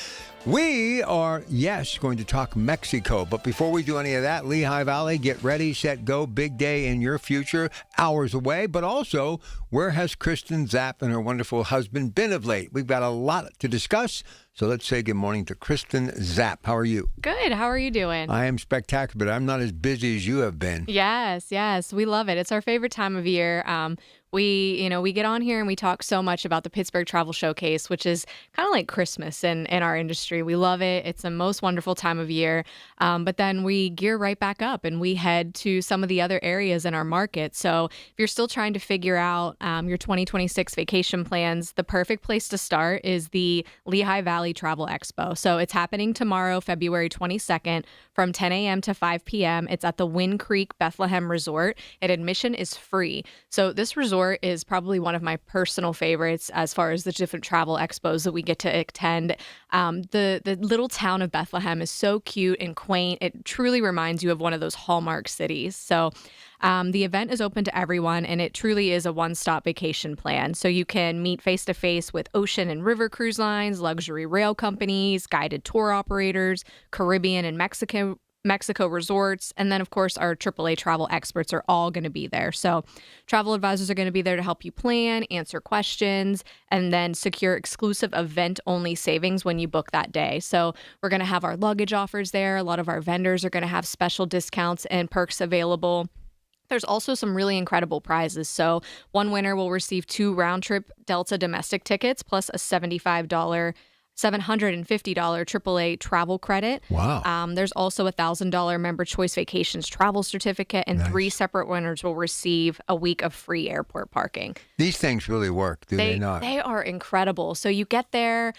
We are, yes, going to talk Mexico. But before we do any of that, Lehigh Valley, get ready, set, go. Big day in your future, hours away. But also, where has Kristen Zapp and her wonderful husband been of late? We've got a lot to discuss. So let's say good morning to Kristen Zapp. How are you? Good. How are you doing? I am spectacular, but I'm not as busy as you have been. Yes. We love it. It's our favorite time of year. We get on here and we talk so much about the Pittsburgh Travel Showcase, which is kind of like Christmas in our industry. We love it. It's the most wonderful time of year. But then we gear right back up and we head to some of the other areas in our market. So if you're still trying to figure out your 2026 vacation plans, the perfect place to start is the Lehigh Valley Travel Expo. So it's happening tomorrow, February 22nd from 10 a.m. to 5 p.m. It's at the Wind Creek Bethlehem Resort, and admission is free. So this resort is probably one of my personal favorites as far as the different travel expos that we get to attend. The little town of Bethlehem is so cute and quaint. It truly reminds you of one of those Hallmark cities. So the event is open to everyone, and it truly is a one-stop vacation plan. So you can meet face-to-face with ocean and river cruise lines, luxury rail companies, guided tour operators, Caribbean and Mexico resorts, and then, of course, our AAA travel experts are all going to be there. So travel advisors are going to be there to help you plan, answer questions, and then secure exclusive event-only savings when you book that day. So we're going to have our luggage offers there. A lot of our vendors are going to have special discounts and perks available. There's also some really incredible prizes. So one winner will receive 2 round-trip Delta domestic tickets plus a $750 AAA travel credit. Wow. There's also a $1,000 Member Choice Vacations travel certificate, and Nice. 3 separate winners will receive a week of free airport parking. These things really work, do they not? They are incredible. So you get there,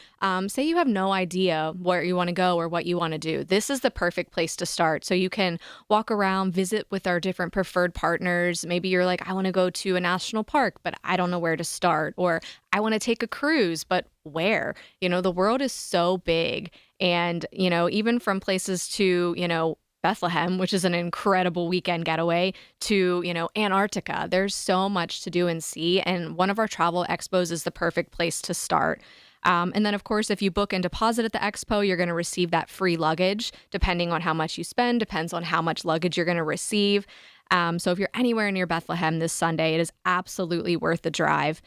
say you have no idea where you want to go or what you want to do. This is the perfect place to start. So you can walk around, visit with our different preferred partners. Maybe you're like, I want to go to a national park, but I don't know where to start. Or I want to take a cruise, but where? The world is so big. And, even from places to, Bethlehem, which is an incredible weekend getaway, to, Antarctica. There's so much to do and see. And one of our travel expos is the perfect place to start. And then, of course, if you book and deposit at the expo, you're going to receive that free luggage. Depending on how much you spend, depends on how much luggage you're going to receive. So if you're anywhere near Bethlehem this Sunday, it is absolutely worth the drive.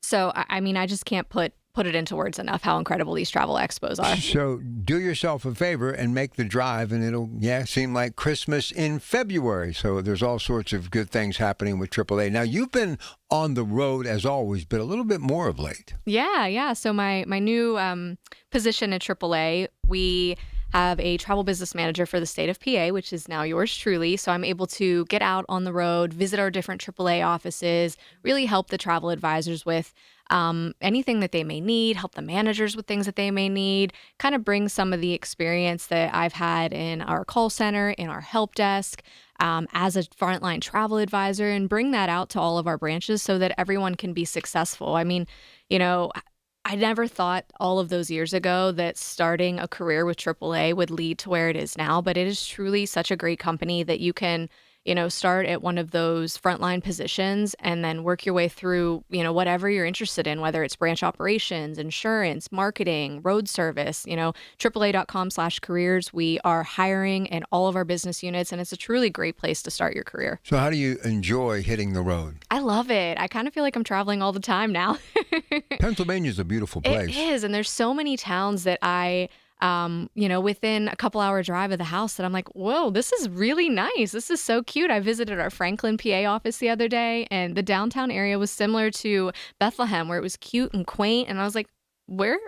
So, I just can't put it into words enough how incredible these travel expos are. So do yourself a favor and make the drive, and it'll, seem like Christmas in February. So there's all sorts of good things happening with AAA. Now, you've been on the road as always, but a little bit more of late. Yeah. So my new position at AAA, we have a travel business manager for the state of PA, which is now yours truly. So I'm able to get out on the road, visit our different AAA offices, really help the travel advisors with anything that they may need, help the managers with things that they may need, kind of bring some of the experience that I've had in our call center, in our help desk, as a frontline travel advisor, and bring that out to all of our branches so that everyone can be successful. I mean, I never thought all of those years ago that starting a career with AAA would lead to where it is now, but it is truly such a great company that you can, start at one of those frontline positions and then work your way through, whatever you're interested in, whether it's branch operations, insurance, marketing, road service, AAA.com/careers. We are hiring in all of our business units, and it's a truly great place to start your career. So how do you enjoy hitting the road? I love it. I kind of feel like I'm traveling all the time now. Pennsylvania's a beautiful place. It is, and there's so many towns that I within a couple hour drive of the house that I'm like, whoa, this is really nice. This is so cute. I visited our Franklin, PA office the other day, and the downtown area was similar to Bethlehem, where it was cute and quaint. And I was like,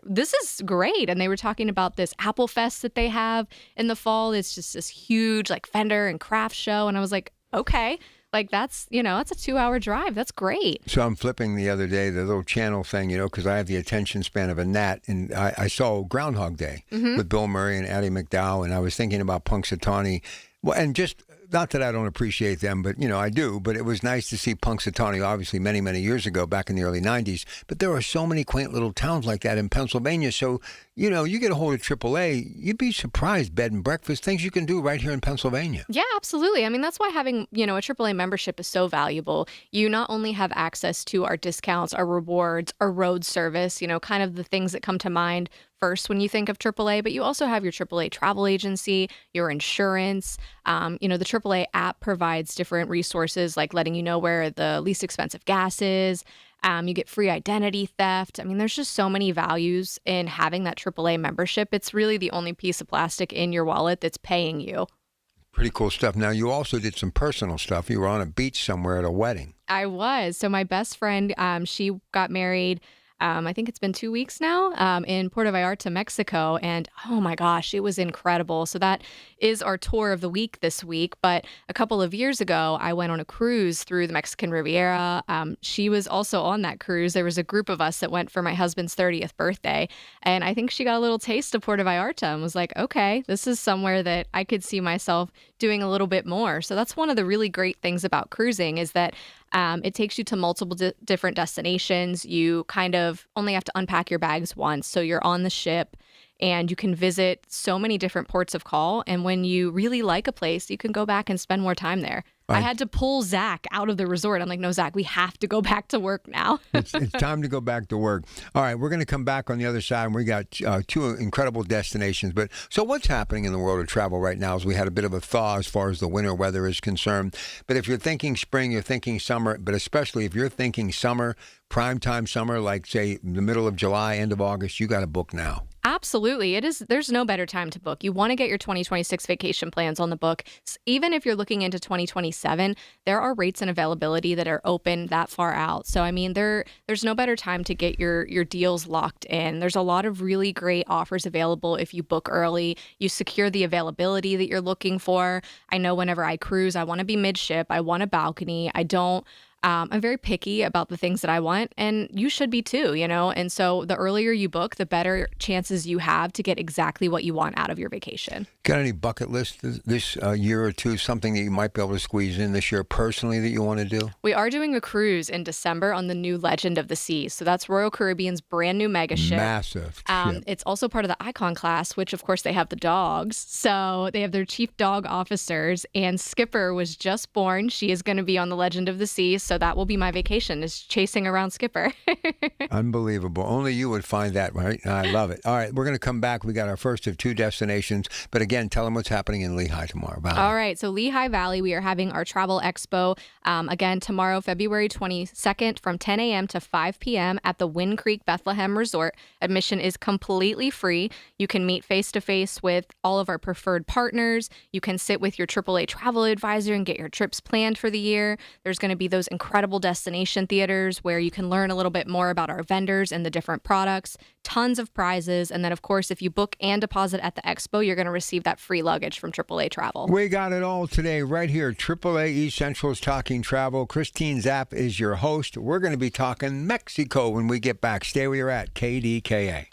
this is great. And they were talking about this Apple Fest that they have in the fall. It's just this huge like vendor and craft show. And I was like, okay. Like that's a 2-hour drive. That's great. So I'm flipping the other day, the little channel thing, because I have the attention span of a gnat. And I saw Groundhog Day with Bill Murray and Addie McDowell. And I was thinking about Punxsutawney. Well, and just not that I don't appreciate them, but, I do. But it was nice to see Punxsutawney, obviously, many, many years ago, back in the early 90s. But there are so many quaint little towns like that in Pennsylvania. So, you get a hold of AAA, you'd be surprised, bed and breakfast, things you can do right here in Pennsylvania. Yeah, absolutely. I mean, that's why having, a AAA membership is so valuable. You not only have access to our discounts, our rewards, our road service, kind of the things that come to mind first when you think of AAA, but you also have your AAA travel agency, your insurance. The AAA app provides different resources like letting you know where the least expensive gas is. You get free identity theft. I mean, there's just so many values in having that AAA membership. It's really the only piece of plastic in your wallet that's paying you. Pretty cool stuff. Now, you also did some personal stuff. You were on a beach somewhere at a wedding. I was. So my best friend, she got married. I think it's been 2 weeks now, in Puerto Vallarta, Mexico. And oh my gosh, it was incredible. So that is our tour of the week this week. But a couple of years ago, I went on a cruise through the Mexican Riviera. She was also on that cruise. There was a group of us that went for my husband's 30th birthday. And I think she got a little taste of Puerto Vallarta and was like, okay, this is somewhere that I could see myself doing a little bit more. So that's one of the really great things about cruising is that it takes you to multiple different destinations. You kind of only have to unpack your bags once. So you're on the ship and you can visit so many different ports of call. And when you really like a place, you can go back and spend more time there. I had to pull Zach out of the resort. I'm like, no, Zach, we have to go back to work now. It's time to go back to work. All right, we're going to come back on the other side, and we got two incredible destinations. But so what's happening in the world of travel right now is we had a bit of a thaw as far as the winter weather is concerned. But if you're thinking spring, you're thinking summer, but especially if you're thinking summer, primetime summer, like, say, the middle of July, end of August, you got to book now. Absolutely. It is. There's no better time to book. You want to get your 2026 vacation plans on the book. Even if you're looking into 2027, there are rates and availability that are open that far out. So, I mean, there's no better time to get your deals locked in. There's a lot of really great offers available if you book early. You secure the availability that you're looking for. I know whenever I cruise, I want to be midship. I want a balcony. I'm very picky about the things that I want, and you should be too, And so the earlier you book, the better chances you have to get exactly what you want out of your vacation. Got any bucket list this year or two, something that you might be able to squeeze in this year personally that you want to do? We are doing a cruise in December on the new Legend of the Seas. So that's Royal Caribbean's brand new mega ship. Massive ship. It's also part of the Icon class, which of course they have the dogs. So they have their chief dog officers, and Skipper was just born. She is going to be on the Legend of the Seas. So that will be my vacation, is chasing around Skipper. Unbelievable. Only you would find that, right? I love it. All right, we're going to come back. We got our first of two destinations. But again, tell them what's happening in Lehigh tomorrow. Valley. All right. So Lehigh Valley, we are having our travel expo again tomorrow, February 22nd from 10 a.m. to 5 p.m. at the Wind Creek Bethlehem Resort. Admission is completely free. You can meet face-to-face with all of our preferred partners. You can sit with your AAA travel advisor and get your trips planned for the year. There's going to be those incredible destination theaters where you can learn a little bit more about our vendors and the different products, tons of prizes. And then, of course, if you book and deposit at the expo, you're going to receive that free luggage from AAA Travel. We got it all today right here. AAA East Central's Talking Travel. Christine Zapp is your host. We're going to be talking Mexico when we get back. Stay where you're at, KDKA.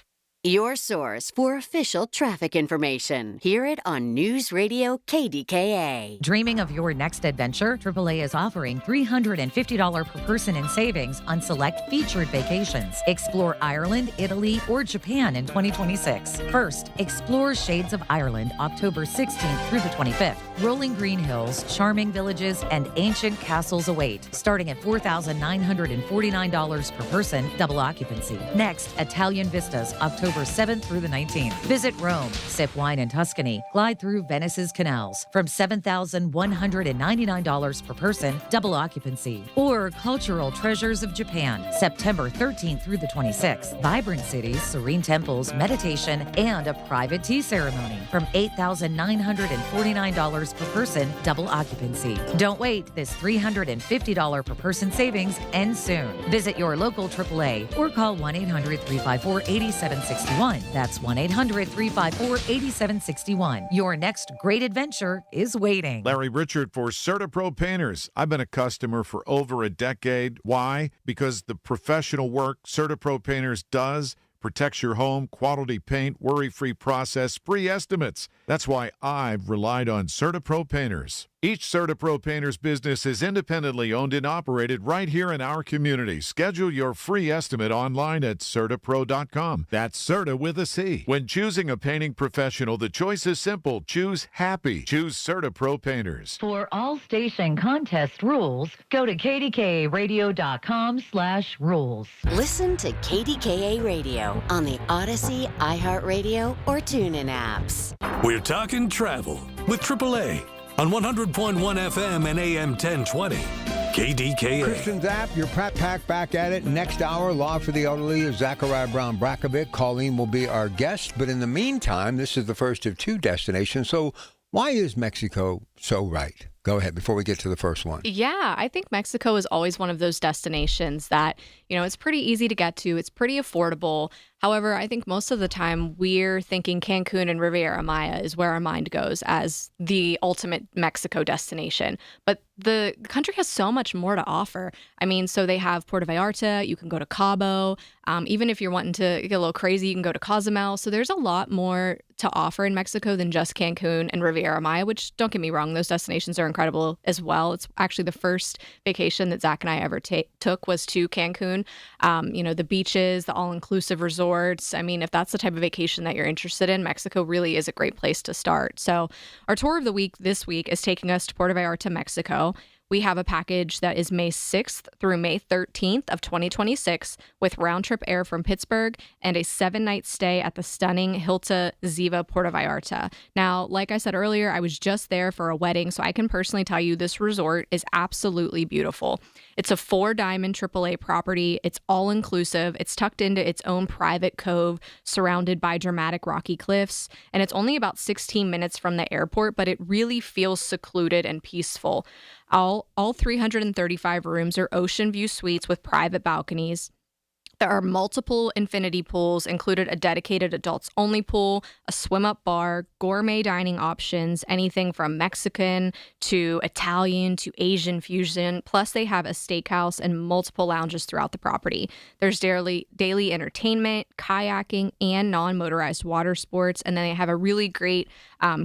Your source for official traffic information. Hear it on News Radio KDKA. Dreaming of your next adventure? AAA is offering $350 per person in savings on select featured vacations. Explore Ireland, Italy, or Japan in 2026. First, explore Shades of Ireland, October 16th through the 25th. Rolling green hills, charming villages, and ancient castles await, starting at $4,949 per person, double occupancy. Next, Italian Vistas, October 7th through the 19th. Visit Rome, sip wine in Tuscany, glide through Venice's canals from $7,199 per person, double occupancy. Or Cultural Treasures of Japan, September 13th through the 26th. Vibrant cities, serene temples, meditation, and a private tea ceremony from $8,949 per person, double occupancy. Don't wait, this $350 per person savings ends soon. Visit your local AAA or call 1-800-354-8761. That's 1-800-354-8761. Your next great adventure is waiting. Larry Richard for CertaPro Painters. I've been a customer for over a decade. Why? Because the professional work CertaPro Painters does protects your home, quality paint, worry-free process, free estimates. That's why I've relied on CertaPro Painters. Each CertaPro Painters business is independently owned and operated right here in our community. Schedule your free estimate online at CertaPro.com. That's Certa with a C. When choosing a painting professional, the choice is simple. Choose happy. Choose CertaPro Painters. For all station contest rules, go to kdkaradio.com/rules. Listen to KDKA Radio on the Odyssey, iHeartRadio, or TuneIn apps. We're talking travel with AAA on 100.1 FM and AM 1020. KDKA. Christian Zapp, your Pratt Pack back at it. Next hour, Law for the Elderly is Zachariah Brown Brakovic. Colleen will be our guest. But in the meantime, this is the first of two destinations. So why is Mexico so right? Go ahead before we get to the first one. Yeah, I think Mexico is always one of those destinations that, it's pretty easy to get to. It's pretty affordable. However, I think most of the time we're thinking Cancun and Riviera Maya is where our mind goes as the ultimate Mexico destination. But the country has so much more to offer. So they have Puerto Vallarta, you can go to Cabo. Even if you're wanting to get a little crazy, you can go to Cozumel. So there's a lot more to offer in Mexico than just Cancun and Riviera Maya, which, don't get me wrong, those destinations are incredible as well. It's actually the first vacation that Zach and I ever took was to Cancun. The beaches, the all-inclusive resorts. If that's the type of vacation that you're interested in, Mexico really is a great place to start. So our tour of the week this week is taking us to Puerto Vallarta, Mexico. We have a package that is May 6th through May 13th of 2026 with round-trip air from Pittsburgh and a 7-night stay at the stunning Hilta Ziva Puerto Vallarta. Now, like I said earlier, I was just there for a wedding, so I can personally tell you this resort is absolutely beautiful. It's a 4-diamond AAA property. It's all-inclusive. It's tucked into its own private cove surrounded by dramatic rocky cliffs, and it's only about 16 minutes from the airport, but it really feels secluded and peaceful. All 335 rooms are ocean view suites with private balconies. There are multiple infinity pools, included a dedicated adults-only pool, a swim-up bar, gourmet dining options, anything from Mexican to Italian to Asian fusion. Plus, they have a steakhouse and multiple lounges throughout the property. There's daily entertainment, kayaking, and non-motorized water sports. And then they have a really great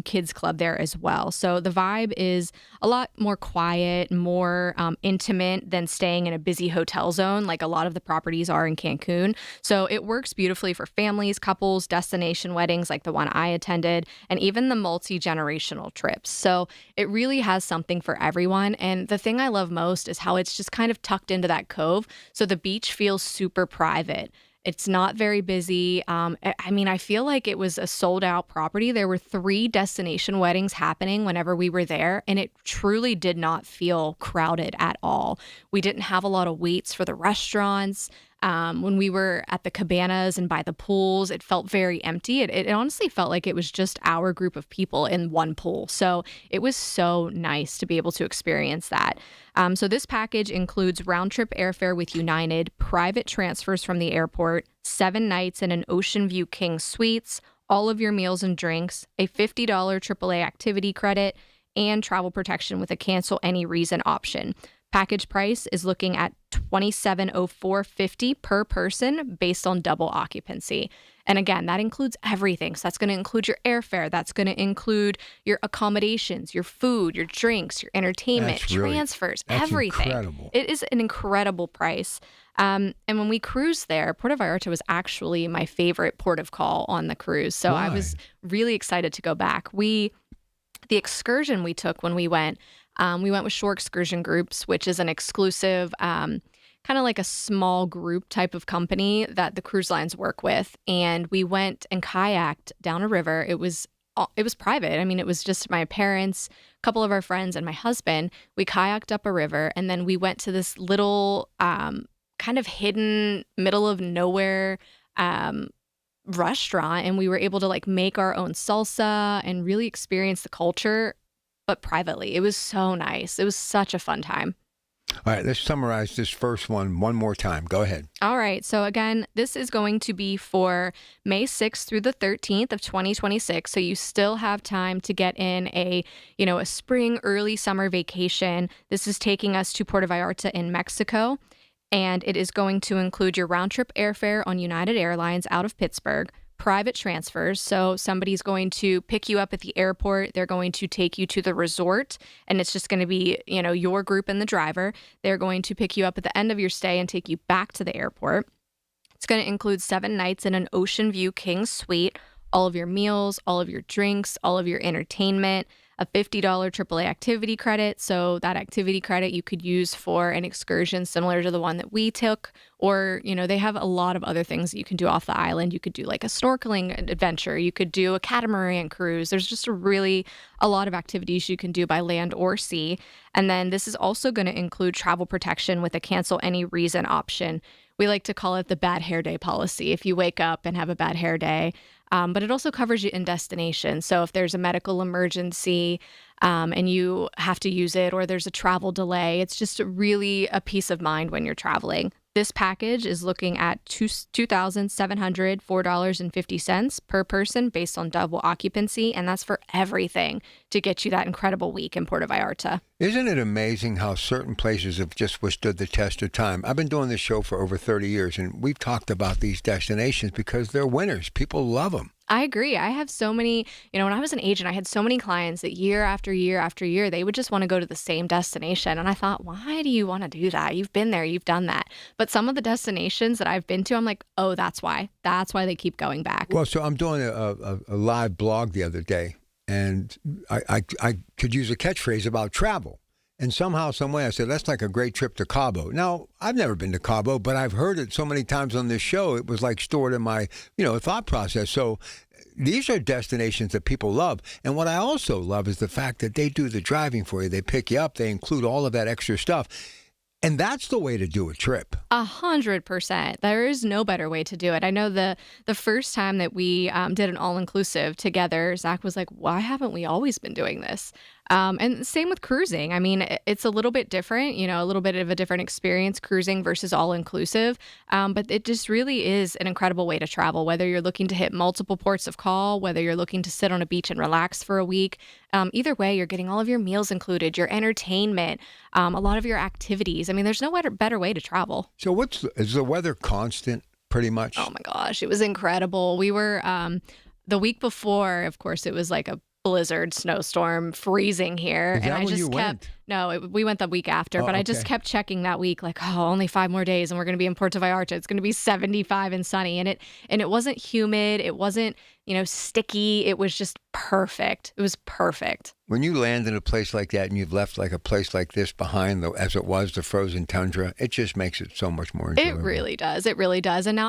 kids club there as well. So the vibe is a lot more quiet, more intimate than staying in a busy hotel zone like a lot of the properties are in Cancun. So it works beautifully for families, couples, destination weddings like the one I attended, and even the multi-generational trips. So it really has something for everyone. And the thing I love most is how it's just kind of tucked into that cove. So the beach feels super private. It's not very busy. I feel like it was a sold out property. There were 3 destination weddings happening whenever we were there, and it truly did not feel crowded at all. We didn't have a lot of waits for the restaurants. When we were at the cabanas and by the pools, it felt very empty. It honestly felt like it was just our group of people in one pool. So it was so nice to be able to experience that. So this package includes round-trip airfare with United, private transfers from the airport, 7 nights in an Ocean View King Suites, all of your meals and drinks, a $50 AAA activity credit, and travel protection with a cancel any reason option. Package price is looking at $2704.50 per person based on double occupancy. And again, that includes everything. So that's going to include your airfare. That's going to include your accommodations, your food, your drinks, your entertainment, transfers, everything. Incredible. It is an incredible price. And when we cruised there, Puerto Vallarta was actually my favorite port of call on the cruise. So I was really excited to go back. The excursion we took when we went with Shore Excursion Groups, which is an exclusive, kind of like a small group type of company that the cruise lines work with. And we went and kayaked down a river. It was private. I mean, it was just my parents, a couple of our friends, and my husband. We kayaked up a river, and then we went to this little kind of hidden, middle of nowhere restaurant, and we were able to like make our own salsa and really experience the culture, but privately. It was so nice. It was such a fun time. All right, let's summarize this first one more time. Go ahead. All right. So again, this is going to be for May 6th through the 13th of 2026. So you still have time to get in a spring, early summer vacation. This is taking us to Puerto Vallarta in Mexico. And it is going to include your round-trip airfare on United Airlines out of Pittsburgh, private transfers. So somebody's going to pick you up at the airport. They're going to take you to the resort, and it's just going to be, your group and the driver. They're going to pick you up at the end of your stay and take you back to the airport. It's going to include 7 nights in an Ocean View King Suite, all of your meals, all of your drinks, all of your entertainment, a $50 AAA activity credit. So that activity credit you could use for an excursion similar to the one that we took, or, they have a lot of other things that you can do off the island. You could do like a snorkeling adventure. You could do a catamaran cruise. There's just a lot of activities you can do by land or sea. And then this is also going to include travel protection with a cancel any reason option. We like to call it the bad hair day policy. If you wake up and have a bad hair day, but it also covers you in destination. So if there's a medical emergency and you have to use it, or there's a travel delay, it's just really a peace of mind when you're traveling. This package is looking at $2,704.50 per person based on double occupancy, and that's for everything to get you that incredible week in Puerto Vallarta. Isn't it amazing how certain places have just withstood the test of time? I've been doing this show for over 30 years, and we've talked about these destinations because they're winners. People love them. I agree. I have so many, when I was an agent, I had so many clients that year after year after year, they would just want to go to the same destination. And I thought, why do you want to do that? You've been there, you've done that. But some of the destinations that I've been to, I'm like, oh, that's why. That's why they keep going back. Well, so I'm doing a live blog the other day, and I could use a catchphrase about travel. And somehow, some way, I said, that's like a great trip to Cabo. Now, I've never been to Cabo, but I've heard it so many times on this show, it was like stored in my, thought process. So these are destinations that people love. And what I also love is the fact that they do the driving for you. They pick you up. They include all of that extra stuff. And that's the way to do a trip. 100%. There is no better way to do it. I know the first time that we did an all-inclusive together, Zach was like, why haven't we always been doing this? And same with cruising. I mean, it's a little bit different, a little bit of a different experience cruising versus all-inclusive. But it just really is an incredible way to travel, whether you're looking to hit multiple ports of call, whether you're looking to sit on a beach and relax for a week. Either way, you're getting all of your meals included, your entertainment, a lot of your activities. I mean, there's no better way to travel. So is the weather constant pretty much? Oh my gosh, it was incredible. We were, the week before, of course, it was like a blizzard, snowstorm, freezing here. Is that and I when just you kept, we went the week after, but I just kept checking that week, like, only 5 more days and we're going to be in Puerto Vallarta. It's going to be 75 and sunny. And it wasn't humid. It wasn't, sticky. It was just perfect. It was perfect. When you land in a place like that and you've left like a place like this behind, as it was, the frozen tundra, it just makes it so much more enjoyable. It really does. It really does. And now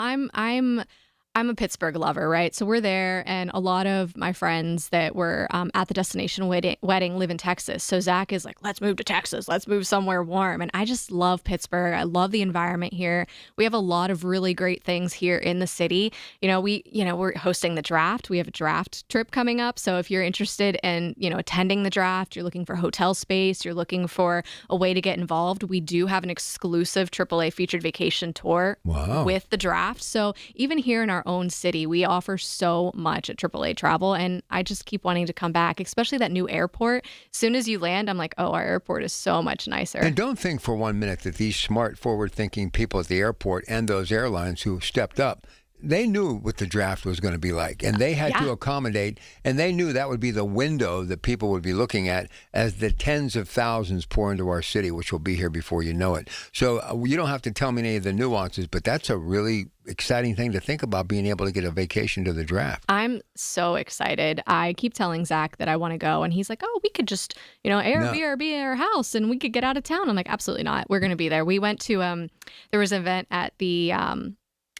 I'm a Pittsburgh lover, right? So we're there, and a lot of my friends that were at the destination wedding live in Texas. So Zach is like, let's move to Texas. Let's move somewhere warm. And I just love Pittsburgh. I love the environment here. We have a lot of really great things here in the city. We're hosting the draft. We have a draft trip coming up. So if you're interested in, attending the draft, you're looking for hotel space, you're looking for a way to get involved, we do have an exclusive AAA featured vacation tour with the draft. So even here in our own city, we offer so much at AAA Travel, and I just keep wanting to come back, especially that new airport. As soon as you land, I'm like, oh, our airport is so much nicer. And don't think for 1 minute that these smart, forward-thinking people at the airport and those airlines who stepped up, they knew what the draft was going to be like, and they had to accommodate, and they knew that would be the window that people would be looking at as the tens of thousands pour into our city, which will be here before you know it. So you don't have to tell me any of the nuances, but that's a really exciting thing to think about, being able to get a vacation to the draft. I'm so excited. I keep telling Zach that I want to go, and he's like, oh, we could just, Airbnb our house and we could get out of town. I'm like, absolutely not. We're going to be there. We went to, there was an event at the,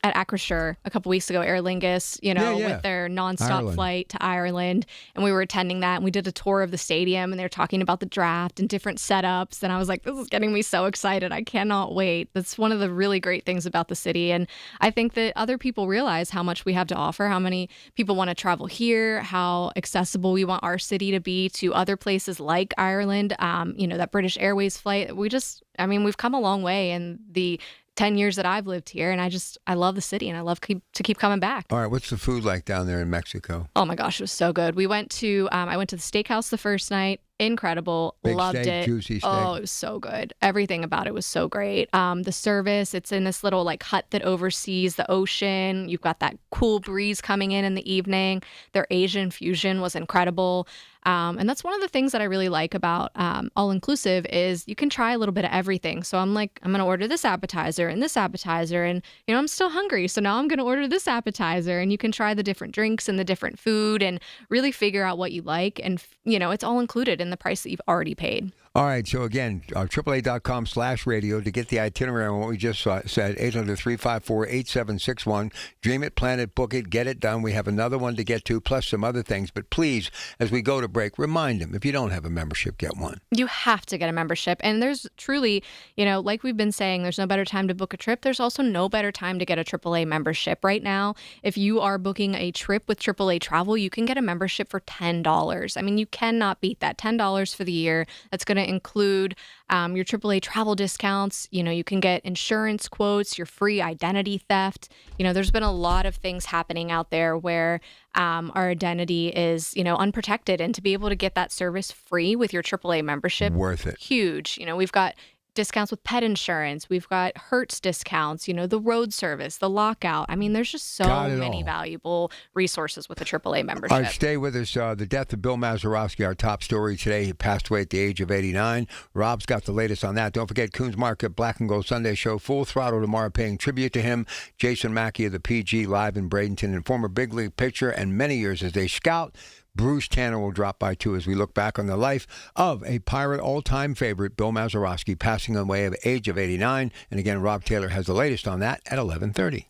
at Acrisure a couple weeks ago, Aer Lingus, with their nonstop flight to Ireland. And we were attending that, and we did a tour of the stadium, and they were talking about the draft and different setups. And I was like, this is getting me so excited. I cannot wait. That's one of the really great things about the city. And I think that other people realize how much we have to offer, how many people want to travel here, how accessible we want our city to be to other places like Ireland. That British Airways flight, we've come a long way in the 10 years that I've lived here, and I love the city, and I love to keep coming back. All right, what's the food like down there in Mexico? Oh my gosh, it was so good. We went to I went to the steakhouse the first night. Incredible. Big Loved steak, it. Juicy steak. Oh, it was so good. Everything about it was so great. The service, it's in this little hut that oversees the ocean. You've got that cool breeze coming in the evening. Their Asian fusion was incredible. And that's one of the things that I really like about all-inclusive is you can try a little bit of everything. So I'm like, I'm going to order this appetizer and this appetizer, and I'm still hungry. So now I'm going to order this appetizer, and you can try the different drinks and the different food and really figure out what you like. And, it's all included in the price that you've already paid. All right, so again, AAA.com/radio to get the itinerary on what we just said, 800-354-8761. Dream it, plan it, book it, get it done. We have another one to get to, plus some other things. But please, as we go to break, remind them, if you don't have a membership, get one. You have to get a membership. And there's truly, like we've been saying, there's no better time to book a trip. There's also no better time to get a AAA membership. Right now, if you are booking a trip with AAA Travel, you can get a membership for $10. I mean, you cannot beat that. $10 for the year. That's going to include your AAA travel discounts. You can get insurance quotes, your free identity theft. There's been a lot of things happening out there where our identity is, unprotected, and to be able to get that service free with your AAA membership, worth it. Huge. We've got discounts with pet insurance. We've got Hertz discounts, the road service, the lockout. I mean, there's just so many valuable resources with a AAA membership. All right, stay with us. The death of Bill Mazeroski, our top story today. He passed away at the age of 89. Rob's got the latest on that. Don't forget Coons Market Black and Gold Sunday Show, full throttle tomorrow, paying tribute to him. Jason Mackey of the PG live in Bradenton, and former big league pitcher and many years as a scout. Bruce Tanner will drop by, too, as we look back on the life of a Pirate all-time favorite, Bill Mazeroski, passing away at the age of 89. And again, Rob Taylor has the latest on that at 11:30.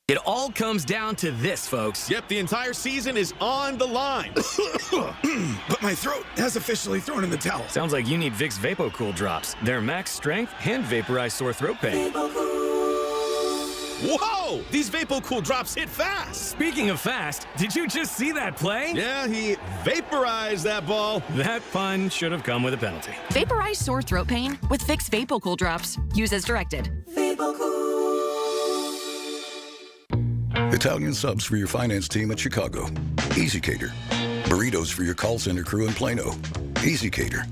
It all comes down to this, folks. Yep, the entire season is on the line. But my throat has officially thrown in the towel. Sounds like you need Vicks VapoCool drops. They're max strength and vaporize sore throat pain. Whoa! These VapoCool drops hit fast. Speaking of fast, did you just see that play? Yeah, he vaporized that ball. That pun should have come with a penalty. Vaporize sore throat pain with Vicks VapoCool drops. Use as directed. Italian subs for your finance team at Chicago. Easy Cater. Burritos for your call center crew in Plano. Easy Cater.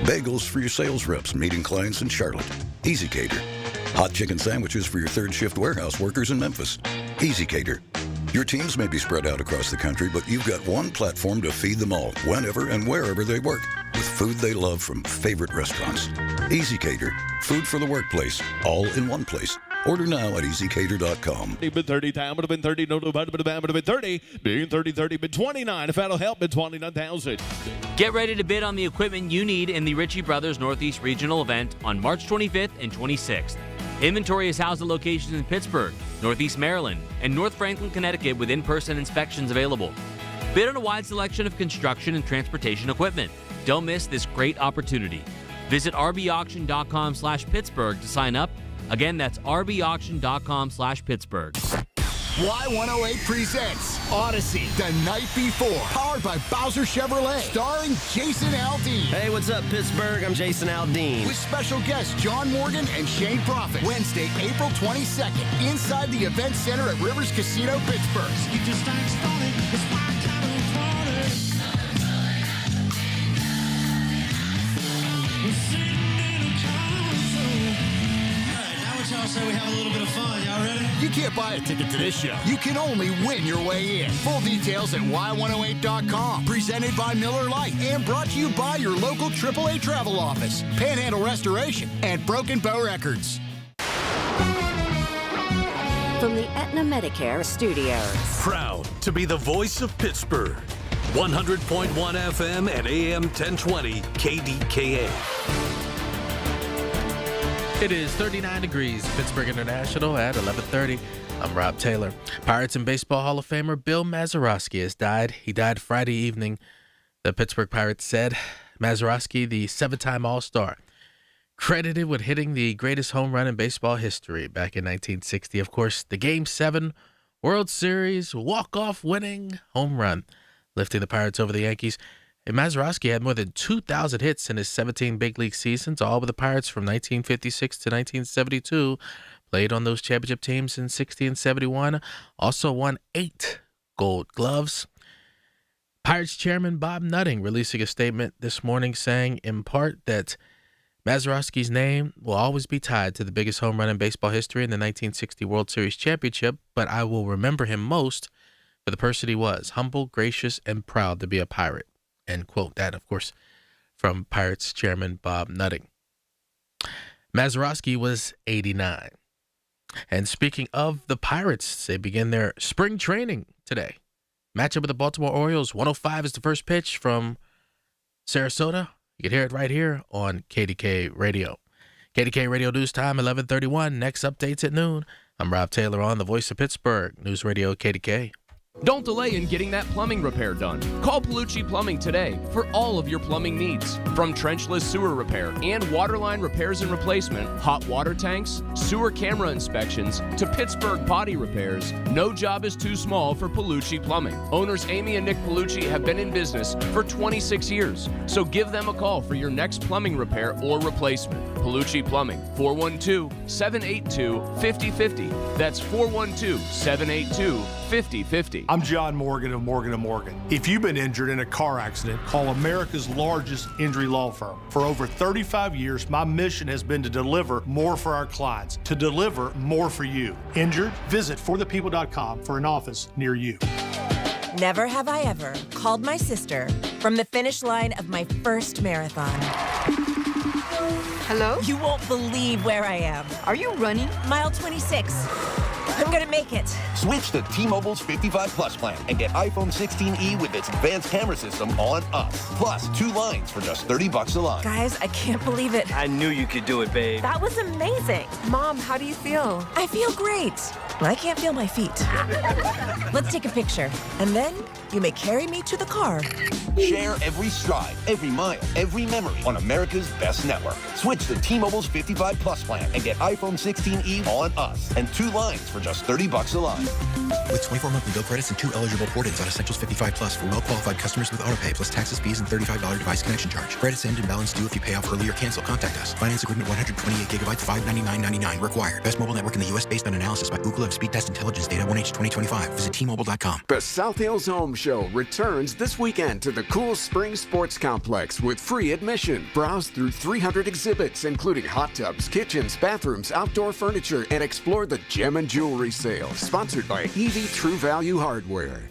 Bagels for your sales reps meeting clients in Charlotte. Easy Cater. Hot chicken sandwiches for your third shift warehouse workers in Memphis. Easy Cater. Your teams may be spread out across the country, but you've got one platform to feed them all, whenever and wherever they work, with food they love from favorite restaurants. Easy Cater. Food for the workplace, all in one place. Order now at easycater.com. Been 30 time, would have been 30, no, would have been 30, being 30, been 29. If that'll help, been 29,000. Get ready to bid on the equipment you need in the Ritchie Brothers Northeast Regional event on March 25th and 26th. Inventory is housed at locations in Pittsburgh, Northeast Maryland, and North Franklin, Connecticut with in-person inspections available. Bid on a wide selection of construction and transportation equipment. Don't miss this great opportunity. Visit rbauction.com/Pittsburgh to sign up. Again, that's rbauction.com/Pittsburgh. Y108 presents Odyssey the Night Before, powered by Bowser Chevrolet, starring Jason Aldean. Hey, what's up, Pittsburgh? I'm Jason Aldean. With special guests John Morgan and Shane Prophet. Wednesday, April 22nd, inside the Event Center at Rivers Casino, Pittsburgh. So we have a little bit of fun. Y'all ready? You can't buy a ticket to this show. You can only win your way in. Full details at y108.com. Presented by Miller Lite and brought to you by your local AAA travel office, Panhandle Restoration, and Broken Bow Records. From the Aetna Medicare studios. Proud to be the voice of Pittsburgh. 100.1 FM and AM 1020 KDKA. It is 39 degrees, Pittsburgh International at 11:30. I'm Rob Taylor. Pirates and Baseball Hall of Famer Bill Mazeroski has died. He died Friday evening, the Pittsburgh Pirates said. Mazeroski, the 7-time All-Star, credited with hitting the greatest home run in baseball history back in 1960. Of course, the Game 7 World Series walk-off winning home run, lifting the Pirates over the Yankees. And Mazeroski had more than 2,000 hits in his 17 big league seasons, all with the Pirates from 1956 to 1972. Played on those championship teams in 60 and 71. Also won 8 Gold Gloves. Pirates chairman Bob Nutting releasing a statement this morning saying, in part, that Mazeroski's name will always be tied to the biggest home run in baseball history in the 1960 World Series championship, but I will remember him most for the person he was, humble, gracious, and proud to be a Pirate. End quote. That, of course, from Pirates chairman Bob Nutting. Mazeroski was 89. And speaking of the Pirates, they begin their spring training today. Matchup with the Baltimore Orioles. 1:05 is the first pitch from Sarasota. You can hear it right here on KDKA Radio. KDKA Radio News Time, 11:31. Next updates at noon. I'm Rob Taylor on the Voice of Pittsburgh, News Radio KDKA. Don't delay in getting that plumbing repair done. Call Palucci Plumbing today for all of your plumbing needs. From trenchless sewer repair and waterline repairs and replacement, hot water tanks, sewer camera inspections, to Pittsburgh body repairs, no job is too small for Palucci Plumbing. Owners Amy and Nick Palucci have been in business for 26 years, so give them a call for your next plumbing repair or replacement. Palucci Plumbing, 412-782-5050. That's 412-782-5050. I'm John Morgan of Morgan & Morgan. If you've been injured in a car accident, call America's largest injury law firm. For over 35 years, my mission has been to deliver more for our clients, to deliver more for you. Injured? Visit forthepeople.com for an office near you. Never have I ever called my sister from the finish line of my first marathon. Hello? You won't believe where I am. Are you running? Mile 26. I'm gonna make it. Switch to T-Mobile's 55 Plus plan and get iPhone 16e with its advanced camera system on us. Plus 2 lines for just $30 a line. Guys, I can't believe it. I knew you could do it, babe. That was amazing. Mom, how do you feel? I feel great. I can't feel my feet. Let's take a picture, and then you may carry me to the car. Share every stride, every mile, every memory on America's best network. Switch to T-Mobile's 55 Plus plan and get iPhone 16e on us and 2 lines for just $30 a line. With 24 monthly bill credits and 2 eligible port-ins on Essentials 55 Plus for well-qualified customers with autopay plus taxes, fees, and $35 device connection charge. Credits end and balance due if you pay off early or cancel. Contact us. Finance agreement 128 gigabytes, $599.99 required. Best mobile network in the U.S. based on analysis by Ookla of Speed Test Intelligence data 1H 2025. Visit T-Mobile.com. The South Hills Home Show returns this weekend to the Cool Spring Sports Complex with free admission. Browse through 300 exhibits, including hot tubs, kitchens, bathrooms, outdoor furniture, and explore the gem and jewelry sale. Sponsored by EV True Value Hardware.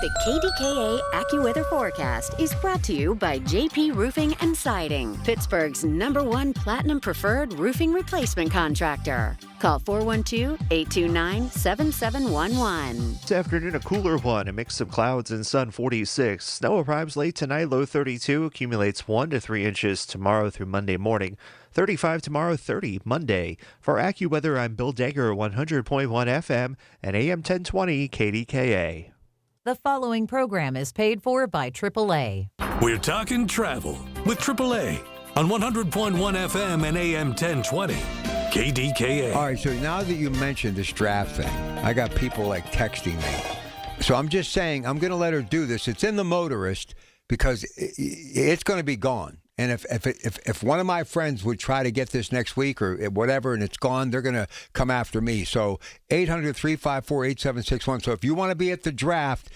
The KDKA AccuWeather forecast is brought to you by JP Roofing and Siding, Pittsburgh's #1 Platinum Preferred roofing replacement contractor. Call 412-829-7711. This afternoon, a cooler one, a mix of clouds and sun, 46. Snow arrives late tonight, low 32, accumulates 1 to 3 inches tomorrow through Monday morning. 35 tomorrow, 30 Monday. For AccuWeather, I'm Bill Degger, 100.1 FM and AM 1020 KDKA. The following program is paid for by AAA. We're talking travel with AAA on 100.1 FM and AM 1020 KDKA. All right, so now that you mentioned this draft thing, I got people like texting me. So I'm just saying I'm going to let her do this. It's in the motorist because it's going to be gone. And if one of my friends would try to get this next week or whatever and it's gone, they're going to come after me. So 800-354-8761. So if you want to be at the draft,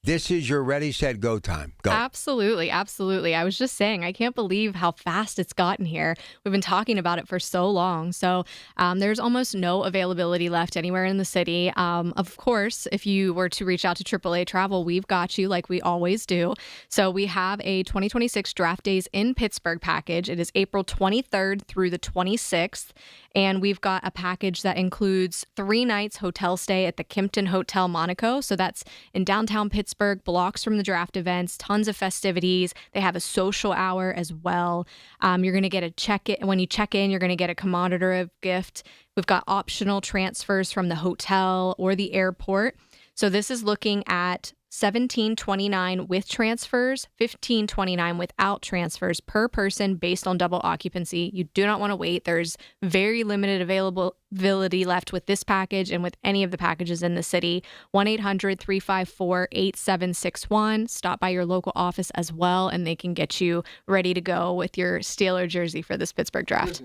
this is your ready, set, go time. Go. Absolutely. Absolutely. I was just saying, I can't believe how fast it's gotten here. We've been talking about it for so long. So there's almost no availability left anywhere in the city. Of course, if you were to reach out to AAA Travel, we've got you like we always do. So we have a 2026 Draft Days in Pittsburgh package. It is April 23rd through the 26th. And we've got a package that includes 3 nights hotel stay at the Kimpton Hotel Monaco. So that's in downtown Pittsburgh, blocks from the draft events, tons of festivities. They have a social hour as well. You're going to get a check-in. When you check in, you're going to get a commemorative gift. We've got optional transfers from the hotel or the airport. So this is looking at $1,729 with transfers, $1,529 without transfers per person based on double occupancy. You do not want to wait. There's very limited availability left with this package and with any of the packages in the city. 1-800-354-8761. Stop by your local office as well, and they can get you ready to go with your Steeler jersey for this Pittsburgh draft.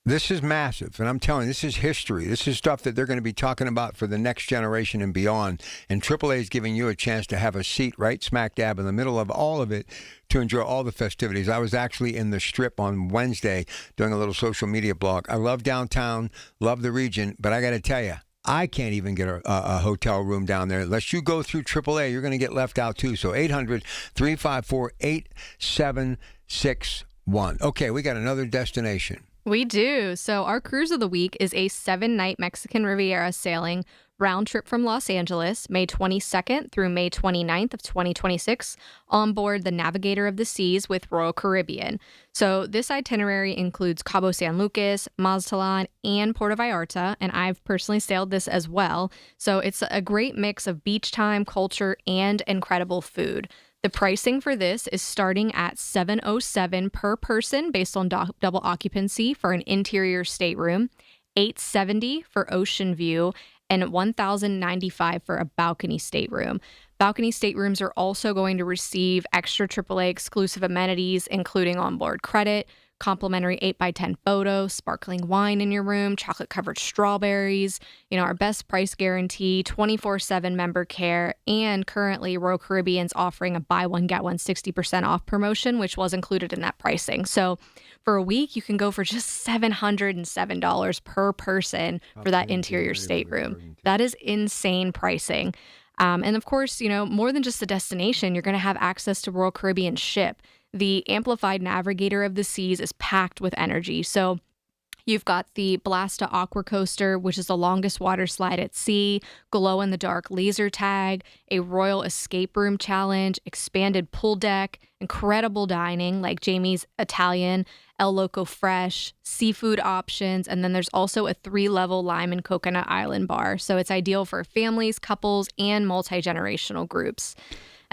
This is massive, and I'm telling you, this is history. This is stuff that they're going to be talking about for the next generation and beyond. And AAA is giving you a chance to have a seat right smack dab in the middle of all of it to enjoy all the festivities. I was actually in the Strip on Wednesday doing a little social media blog. I love downtown, love the region, but I got to tell you, I can't even get a hotel room down there. Unless you go through AAA, you're going to get left out too. So 800-354-8761. Okay, we got another destination. We do. So our cruise of the week is a 7-night Mexican Riviera sailing round trip from Los Angeles, May 22nd through May 29th of 2026, on board the Navigator of the Seas with Royal Caribbean. So this itinerary includes Cabo San Lucas, Mazatlan, and Puerto Vallarta, and I've personally sailed this as well. So it's a great mix of beach time, culture, and incredible food. The pricing for this is starting at $707 per person based on double occupancy for an interior stateroom, $870 for ocean view, and $1,095 for a balcony stateroom. Balcony staterooms are also going to receive extra AAA exclusive amenities, including onboard credit, complimentary 8x10 photo, sparkling wine in your room, chocolate-covered strawberries, our best price guarantee, 24/7 member care, and currently Royal Caribbean's offering a buy one, get one 60% off promotion, which was included in that pricing. So for a week, you can go for just $707 per person for that interior stateroom. That is insane pricing. And of course, more than just a destination, you're going to have access to Royal Caribbean's ship. The Amplified Navigator of the Seas is packed with energy. So you've got the Blasta Aqua Coaster, which is the longest water slide at sea, glow-in-the-dark laser tag, a Royal Escape Room challenge, expanded pool deck, incredible dining like Jamie's Italian, El Loco Fresh, seafood options, and then there's also a 3-level lime and coconut island bar. So it's ideal for families, couples, and multi-generational groups.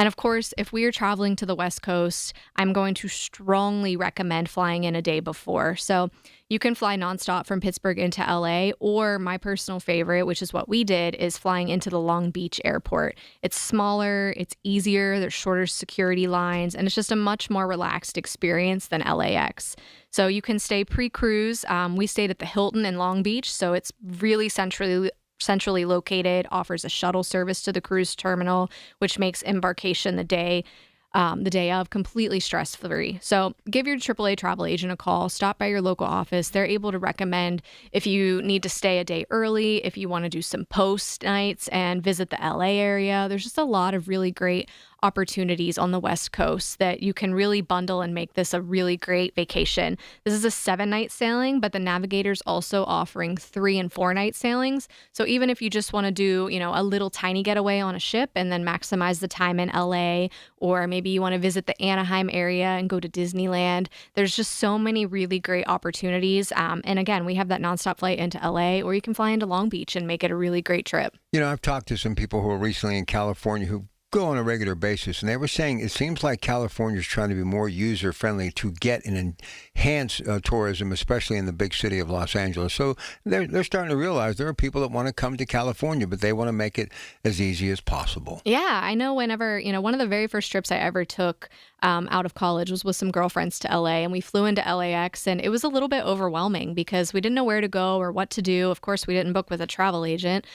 And of course, if we are traveling to the West Coast, I'm going to strongly recommend flying in a day before. So you can fly nonstop from Pittsburgh into LA, or my personal favorite, which is what we did, is flying into the Long Beach airport. It's smaller, it's easier, there's shorter security lines, and it's just a much more relaxed experience than LAX. So you can stay pre-cruise. We stayed at the Hilton in Long Beach, so it's really centrally located, offers a shuttle service to the cruise terminal, which makes embarkation the day the day of, completely stress-free. So give your AAA travel agent a call. Stop by your local office. They're able to recommend if you need to stay a day early, if you want to do some post nights and visit the LA area. There's just a lot of really great opportunities on the West Coast that you can really bundle and make this a really great vacation. This is a 7-night sailing, but the Navigator's also offering 3 and 4-night sailings. So even if you just want to do, a little tiny getaway on a ship and then maximize the time in LA, or maybe you want to visit the Anaheim area and go to Disneyland, there's just so many really great opportunities. And again, we have that nonstop flight into LA, or you can fly into Long Beach and make it a really great trip. I've talked to some people who were recently in California who go on a regular basis, and they were saying it seems like California is trying to be more user-friendly to get and enhance tourism, especially in the big city of Los Angeles. So they're starting to realize there are people that want to come to California, but they want to make it as easy as possible. Yeah, I know whenever, one of the very first trips I ever took out of college was with some girlfriends to LA, and we flew into LAX, and it was a little bit overwhelming because we didn't know where to go or what to do. Of course, we didn't book with a travel agent.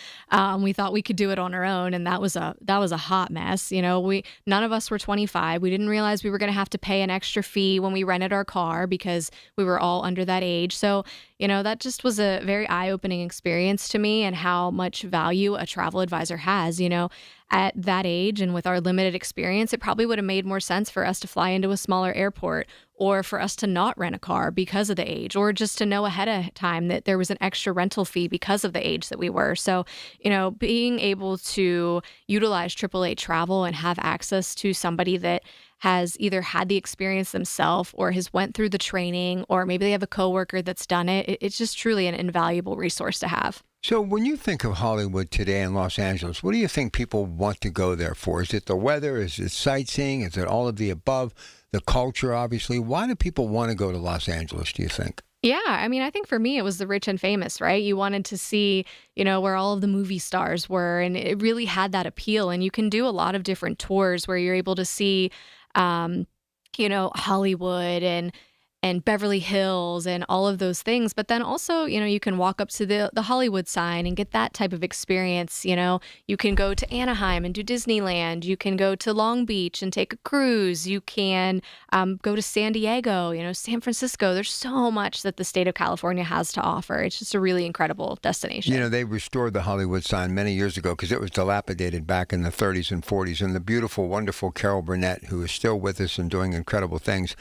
We thought we could do it on our own, and that was a hot mess. None of us were 25. We didn't realize we were going to have to pay an extra fee when we rented our car because we were all under that age. So, that just was a very eye-opening experience to me, and how much value a travel advisor has. At that age and with our limited experience, it probably would have made more sense for us to fly into a smaller airport, or for us to not rent a car because of the age, or just to know ahead of time that there was an extra rental fee because of the age that we were. So, being able to utilize AAA travel and have access to somebody that has either had the experience themselves or has went through the training, or maybe they have a coworker that's done it, it's just truly an invaluable resource to have. So when you think of Hollywood today in Los Angeles, what do you think people want to go there for? Is it the weather? Is it sightseeing? Is it all of the above? The culture, obviously. Why do people want to go to Los Angeles, do you think? Yeah, I think for me, it was the rich and famous, right? You wanted to see, where all of the movie stars were, and it really had that appeal. And you can do a lot of different tours where you're able to see, Hollywood and Beverly Hills and all of those things. But then also, you can walk up to the Hollywood sign and get that type of experience. You can go to Anaheim and do Disneyland. You can go to Long Beach and take a cruise. You can go to San Diego, San Francisco. There's so much that the state of California has to offer. It's just a really incredible destination. They restored the Hollywood sign many years ago because it was dilapidated back in the 30s and 40s. And the beautiful, wonderful Carol Burnett, who is still with us and doing incredible things.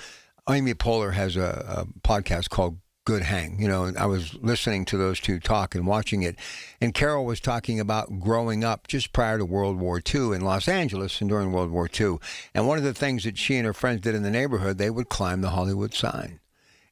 Amy Poehler has a podcast called Good Hang. And I was listening to those two talk and watching it. And Carol was talking about growing up just prior to World War II in Los Angeles and during World War II. And one of the things that she and her friends did in the neighborhood, they would climb the Hollywood sign.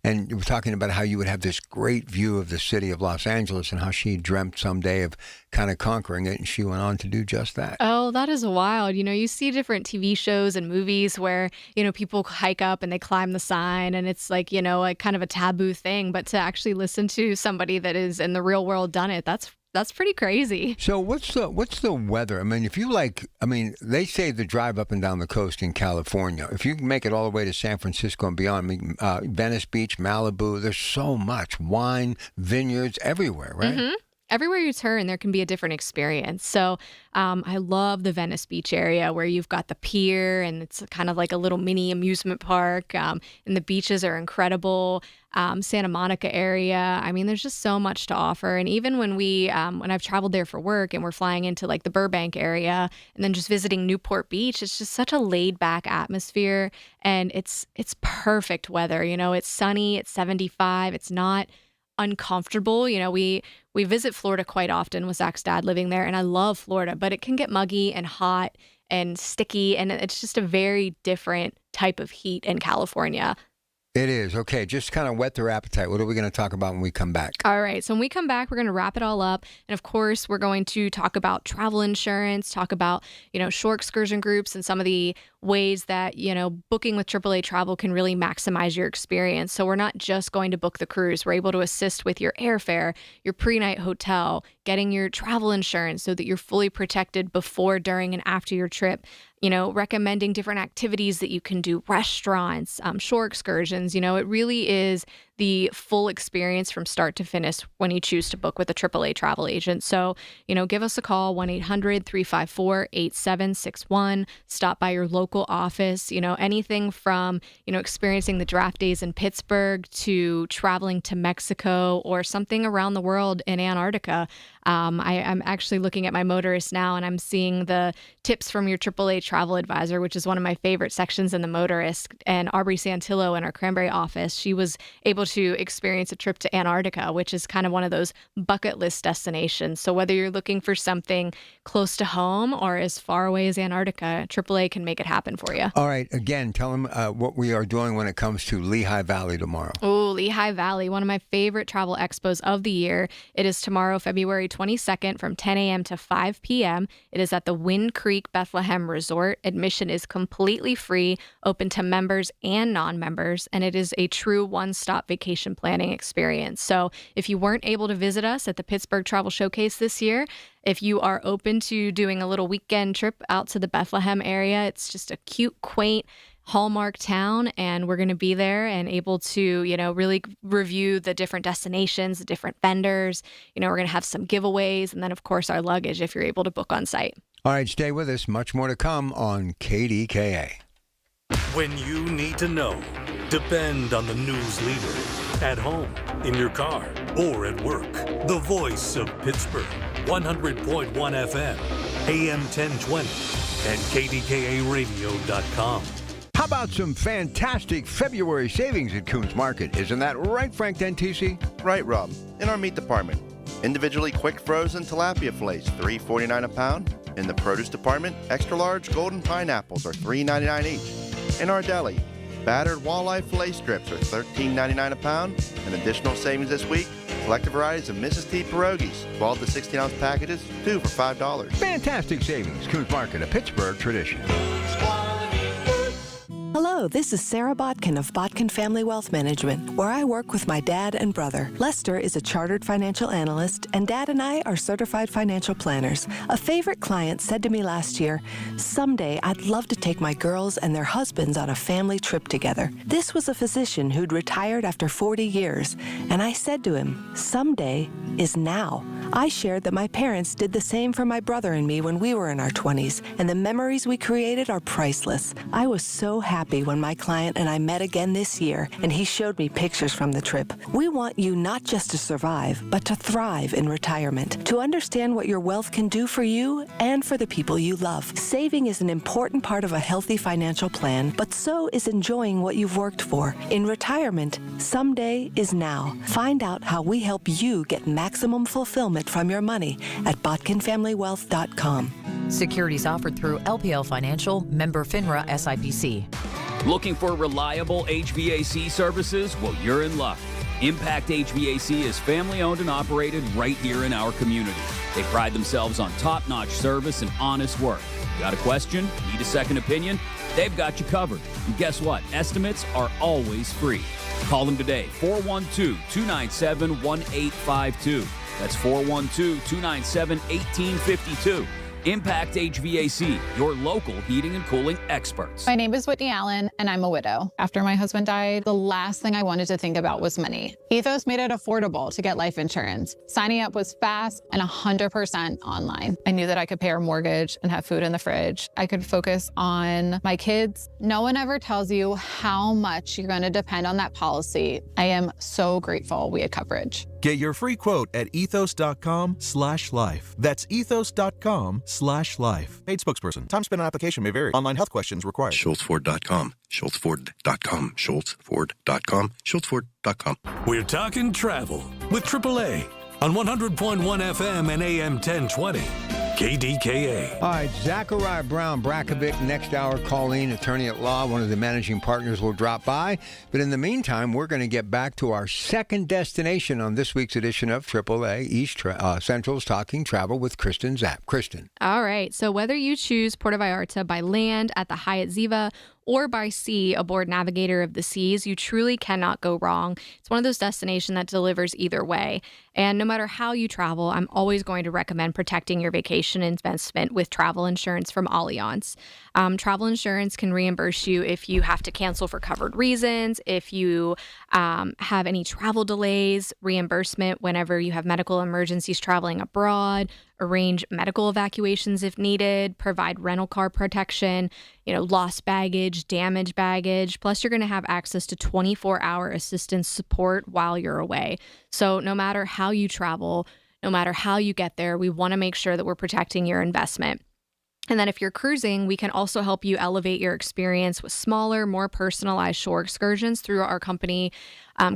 And you were talking about how you would have this great view of the city of Los Angeles and how she dreamt someday of kind of conquering it. And she went on to do just that. Oh, that is wild. You see different TV shows and movies where, people hike up and they climb the sign, and it's like, a kind of a taboo thing. But to actually listen to somebody that is in the real world done it, that's pretty crazy. So what's the weather? If you they say the drive up and down the coast in California, if you can make it all the way to San Francisco and beyond, Venice Beach, Malibu, there's so much wine, vineyards everywhere, right? Mm-hmm. Everywhere you turn, there can be a different experience. So I love the Venice Beach area where you've got the pier and it's kind of like a little mini amusement park. And the beaches are incredible. Santa Monica area. There's just so much to offer. And even when when I've traveled there for work and we're flying into like the Burbank area and then just visiting Newport Beach, it's just such a laid back atmosphere. And it's perfect weather. It's sunny, it's 75, it's not uncomfortable. We visit Florida quite often with Zach's dad living there, and I love Florida, but it can get muggy and hot and sticky, and it's just a very different type of heat in California. It is. Okay, just kind of whet their appetite. What are we going to talk about when we come back? All right, so when we come back, we're going to wrap it all up. And of course, we're going to talk about travel insurance, talk about, shore excursion groups and some of the ways that, booking with AAA Travel can really maximize your experience. So we're not just going to book the cruise. We're able to assist with your airfare, your pre-night hotel, getting your travel insurance so that you're fully protected before, during, and after your trip. Recommending different activities that you can do, restaurants, shore excursions. It really is the full experience from start to finish when you choose to book with a AAA travel agent. So, give us a call, 1-800-354-8761. Stop by your local office. Anything from, experiencing the draft days in Pittsburgh to traveling to Mexico or something around the world in Antarctica. I'm actually looking at my motorist now, and I'm seeing the tips from your AAA travel advisor, which is one of my favorite sections in the motorist. And Aubrey Santillo in our Cranberry office, she was able to experience a trip to Antarctica, which is kind of one of those bucket list destinations. So whether you're looking for something close to home or as far away as Antarctica, AAA can make it happen for you. All right. Again, tell them what we are doing when it comes to Lehigh Valley tomorrow. Oh, Lehigh Valley, one of my favorite travel expos of the year. It is tomorrow, February 22nd from 10 a.m. to 5 p.m. It is at the Wind Creek Bethlehem Resort. Admission is completely free, open to members and non-members, and it is a true one-stop vacation planning experience. So if you weren't able to visit us at the Pittsburgh Travel Showcase this year, if you are open to doing a little weekend trip out to the Bethlehem area, it's just a cute, quaint, Hallmark town, and we're going to be there and able to, really review the different destinations, the different vendors. We're going to have some giveaways, and then, of course, our luggage if you're able to book on site. All right, stay with us. Much more to come on KDKA. When you need to know, depend on the news leader. At home, in your car, or at work. The voice of Pittsburgh, 100.1 FM, AM 1020, and KDKA-radio.com. How about some fantastic February savings at Coons Market? Isn't that right, Frank Dentisi? Right, Rob. In our meat department, individually quick frozen tilapia fillets, $3.49 a pound. In the produce department, extra large golden pineapples are $3.99 each. In our deli, battered walleye fillet strips are $13.99 a pound. And additional savings this week, selected varieties of Mrs. T pierogies, 12 to 16-ounce packages, 2 for $5. Fantastic savings. Coons Market, a Pittsburgh tradition. Hello, this is Sarah Botkin of Botkin Family Wealth Management, where I work with my dad and brother. Lester is a chartered financial analyst, and Dad and I are certified financial planners. A favorite client said to me last year, "Someday I'd love to take my girls and their husbands on a family trip together." This was a physician who'd retired after 40 years, and I said to him, "Someday is now." I shared that my parents did the same for my brother and me when we were in our 20s, and the memories we created are priceless. I was so happy when my client and I met again this year, and he showed me pictures from the trip. We want you not just to survive, but to thrive in retirement, to understand what your wealth can do for you and for the people you love. Saving is an important part of a healthy financial plan, but so is enjoying what you've worked for. In retirement, someday is now. Find out how we help you get maximum fulfillment from your money at botkinfamilywealth.com. Securities offered through LPL Financial, member FINRA SIPC. Looking for reliable HVAC services? Well, you're in luck. Impact HVAC is family-owned and operated right here in our community. They pride themselves on top-notch service and honest work. Got a question? Need a second opinion? They've got you covered. And guess what? Estimates are always free. Call them today, 412-297-1852. That's 412-297-1852. Impact HVAC, your local heating and cooling experts. My name is Whitney Allen, and I'm a widow. After my husband died, the last thing I wanted to think about was money. Ethos made it affordable to get life insurance. Signing up was fast and 100% online. I knew that I could pay our mortgage and have food in the fridge. I could focus on my kids. No one ever tells you how much you're going to depend on that policy. I am so grateful we had coverage. Get your free quote at ethos.com/life. That's ethos.com/life. Paid spokesperson. Time spent on application may vary. Online health questions required. SchultzFord.com. SchultzFord.com. SchultzFord.com. SchultzFord.com. We're talking travel with AAA on 100.1 FM and AM 1020. KDKA. All right, Zachariah Brown Brakovic, next hour. Colleen, attorney at law, one of the managing partners, will drop by. But in the meantime, we're going to get back to our second destination on this week's edition of AAA East Central's Talking Travel with Kristen Zapp. Kristen. All right. So whether you choose Puerto Vallarta by land at the Hyatt Ziva or by sea aboard Navigator of the Seas, you truly cannot go wrong. It's one of those destinations that delivers either way. And no matter how you travel, I'm always going to recommend protecting your vacation investment with travel insurance from Allianz. Travel insurance can reimburse you if you have to cancel for covered reasons, if you have any travel delays, reimbursement whenever you have medical emergencies traveling abroad, arrange medical evacuations if needed, provide rental car protection, lost baggage, damaged baggage. Plus, you're going to have access to 24-hour assistance support while you're away. So no matter how you travel, no matter how you get there, we want to make sure that we're protecting your investment. And then if you're cruising, we can also help you elevate your experience with smaller, more personalized shore excursions through our company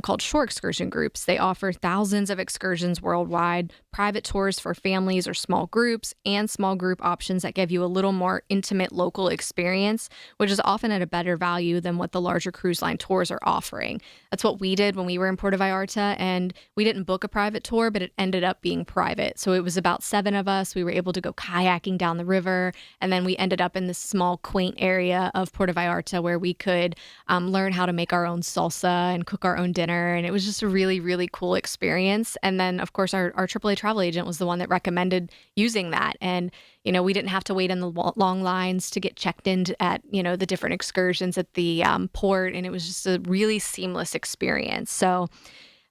called Shore Excursion Groups. They offer thousands of excursions worldwide, private tours for families or small groups, and small group options that give you a little more intimate local experience, which is often at a better value than what the larger cruise line tours are offering. That's what we did when we were in Puerto Vallarta, and we didn't book a private tour, but it ended up being private. So it was about 7 of us. We were able to go kayaking down the river, and then we ended up in this small, quaint area of Puerto Vallarta where we could learn how to make our own salsa and cook our own dinner. And it was just a really, really cool experience. And then, of course, our AAA travel agent was the one that recommended using that. And, we didn't have to wait in the long lines to get checked in at, the different excursions at the port. And it was just a really seamless experience. So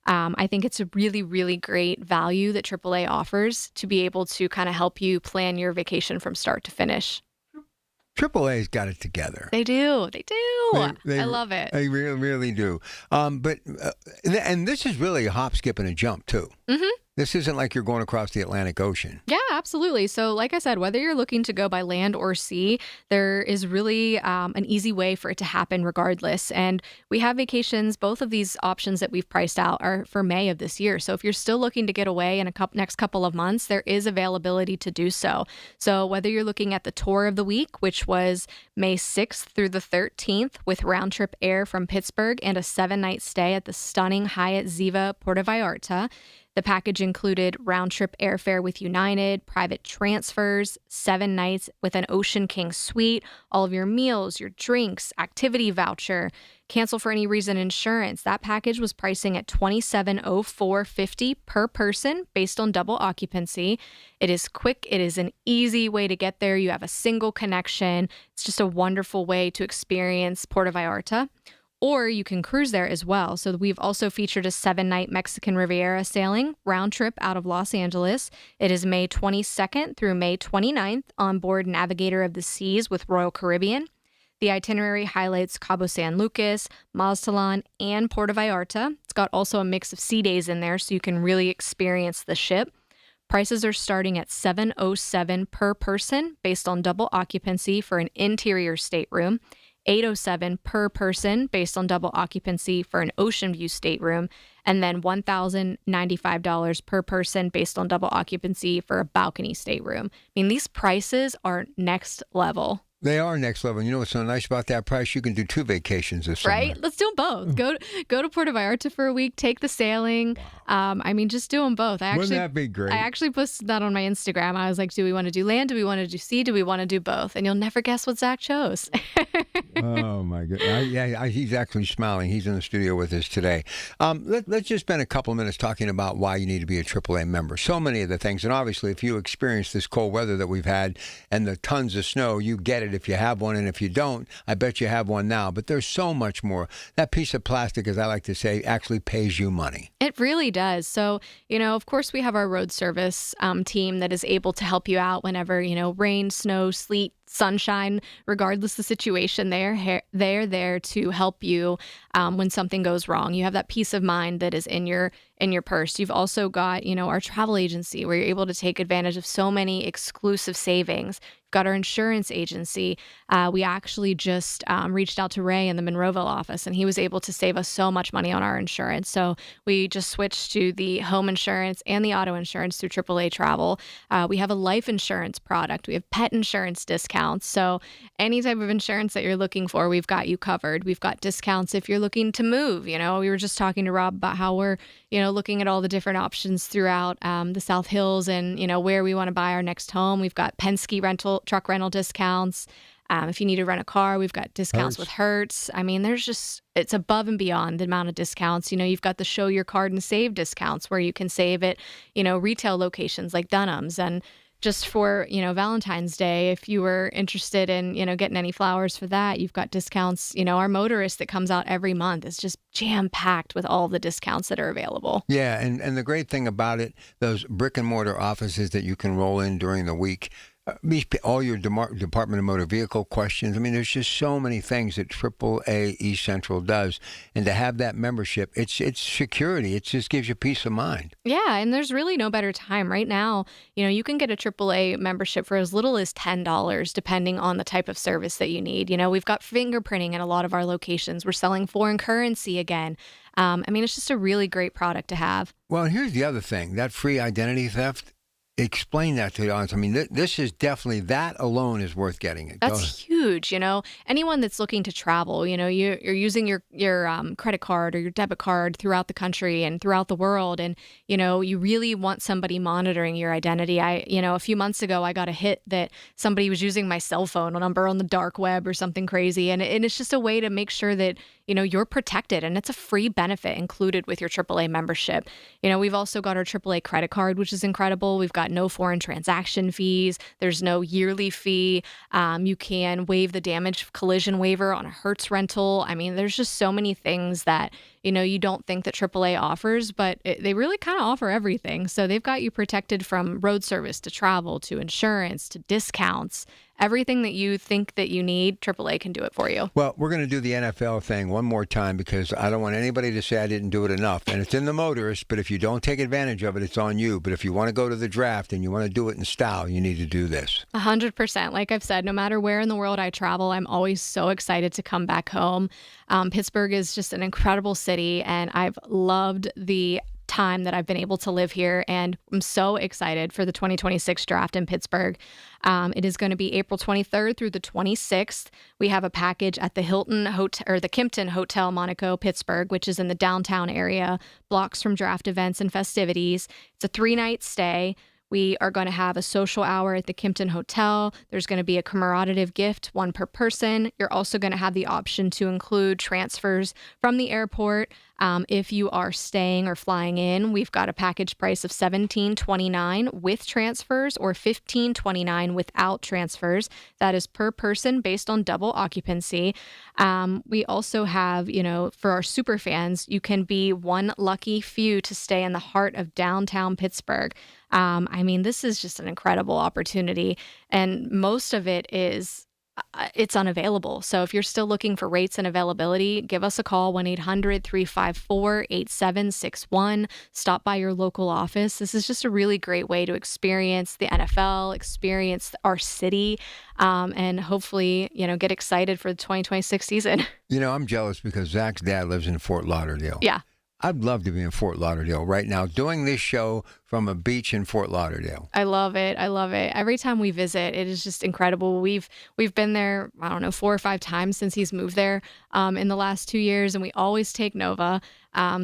I think it's a really, really great value that AAA offers to be able to kind of help you plan your vacation from start to finish. AAA's got it together. They do. They I love it. They really, really do. And this is really a hop, skip, and a jump, too. Mm-hmm. This isn't like you're going across the Atlantic Ocean. Yeah, absolutely. So like I said, whether you're looking to go by land or sea, there is really an easy way for it to happen regardless. And we have vacations. Both of these options that we've priced out are for May of this year. So if you're still looking to get away in next couple of months, there is availability to do so. So whether you're looking at the tour of the week, which was May 6th through the 13th with round trip air from Pittsburgh and a 7-night stay at the stunning Hyatt Ziva Puerto Vallarta. The package included round-trip airfare with United, private transfers, 7 nights with an Ocean King suite, all of your meals, your drinks, activity voucher, cancel for any reason insurance. That package was pricing at $27,0450 per person based on double occupancy. It is quick. It is an easy way to get there. You have a single connection. It's just a wonderful way to experience Puerto Vallarta. Or you can cruise there as well. So we've also featured a 7-night Mexican Riviera sailing round trip out of Los Angeles. It is May 22nd through May 29th on board Navigator of the Seas with Royal Caribbean. The itinerary highlights Cabo San Lucas, Mazatlan, and Puerto Vallarta. It's got also a mix of sea days in there so you can really experience the ship. Prices are starting at $707 per person based on double occupancy for an interior stateroom. $807 per person based on double occupancy for an ocean view stateroom, and then $1,095 per person based on double occupancy for a balcony stateroom. I mean, these prices are next level. They are next level. You know what's so nice about that price? You can do 2 vacations this summer. Right? Let's do them both. Go to Puerto Vallarta for a week. Take the sailing. Just do them both. Wouldn't that be great? I actually posted that on my Instagram. I was like, do we want to do land? Do we want to do sea? Do we want to do both? And you'll never guess what Zach chose. Oh, my goodness. He's actually smiling. He's in the studio with us today. Let's just spend a couple of minutes talking about why you need to be a AAA member. So many of the things. And obviously, if you experience this cold weather that we've had and the tons of snow, you get it if you have one. And if you don't, I bet you have one now. But there's so much more. That piece of plastic, as I like to say, actually pays you money. It really does. So, of course, we have our road service team that is able to help you out whenever, rain, snow, sleet, sunshine, regardless the situation. They're there to help you when something goes wrong. You have that peace of mind that is in your purse. You've also got, our travel agency where you're able to take advantage of so many exclusive savings. You've got our insurance agency. We actually just reached out to Ray in the Monroeville office, and he was able to save us so much money on our insurance. So we just switched to the home insurance and the auto insurance through AAA Travel. We have a life insurance product. We have pet insurance discounts. So any type of insurance that you're looking for, we've got you covered. We've got discounts if you're looking to move. We were just talking to Rob about how we're, looking at all the different options throughout the South Hills and, where we want to buy our next home. We've got Penske truck rental discounts. If you need to rent a car, we've got discounts with Hertz. I mean, it's above and beyond the amount of discounts. You've got the show your card and save discounts where you can save at, retail locations like Dunham's. And just for, Valentine's Day, if you were interested in, getting any flowers for that, you've got discounts. Our motorist that comes out every month is just jam-packed with all the discounts that are available. Yeah, and the great thing about it, those brick and mortar offices that you can roll in during the week, all your Department of Motor Vehicle questions. I mean, there's just so many things that AAA East Central does. And to have that membership, it's security. It just gives you peace of mind. Yeah, and there's really no better time. Right now, you can get a AAA membership for as little as $10, depending on the type of service that you need. We've got fingerprinting in a lot of our locations. We're selling foreign currency again. It's just a really great product to have. Well, and here's the other thing, that free identity theft. Explain that to the audience. I mean, this is definitely, that alone is worth getting it. That's huge. Anyone that's looking to travel, you're using your credit card or your debit card throughout the country and throughout the world. And, you really want somebody monitoring your identity. A few months ago, I got a hit that somebody was using my cell phone number on the dark web or something crazy. And it's just a way to make sure that, you're protected, and it's a free benefit included with your AAA membership. We've also got our AAA credit card, which is incredible. We've got no foreign transaction fees. There's no yearly fee. You can waive the damage collision waiver on a Hertz rental. I mean, there's just so many things that, you don't think that AAA offers, but they really kind of offer everything. So they've got you protected from road service to travel to insurance to discounts. Everything that you think that you need, AAA can do it for you. Well, we're going to do the NFL thing one more time because I don't want anybody to say I didn't do it enough. And it's in the motorist, but if you don't take advantage of it, it's on you. But if you want to go to the draft and you want to do it in style, you need to do this. 100%. Like I've said, no matter where in the world I travel, I'm always so excited to come back home. Pittsburgh is just an incredible city, and I've loved the time that I've been able to live here, and I'm so excited for the 2026 draft in Pittsburgh. It is going to be April 23rd through the 26th. We have a package at the Hilton Hotel or the Kimpton Hotel Monaco, Pittsburgh, which is in the downtown area, blocks from draft events and festivities. It's a 3-night stay. We are going to have a social hour at the Kimpton Hotel. There's going to be a commemorative gift, one per person. You're also going to have the option to include transfers from the airport. If you are staying or flying in, we've got a package price of $17.29 with transfers or $15.29 without transfers. That is per person based on double occupancy. We also have, for our super fans, you can be one lucky few to stay in the heart of downtown Pittsburgh. This is just an incredible opportunity, and most of it is it's unavailable. So if you're still looking for rates and availability, give us a call, 1-800-354-8761. Stop by your local office. This is just a really great way to experience the NFL, experience our city, and hopefully, get excited for the 2026 season. I'm jealous because Zach's dad lives in Fort Lauderdale. Yeah. I'd love to be in Fort Lauderdale right now doing this show from a beach in Fort Lauderdale. I love it. Every time we visit, it is just incredible. We've been there, 4 or 5 times since he's moved there in the last 2 years, and we always take Nova.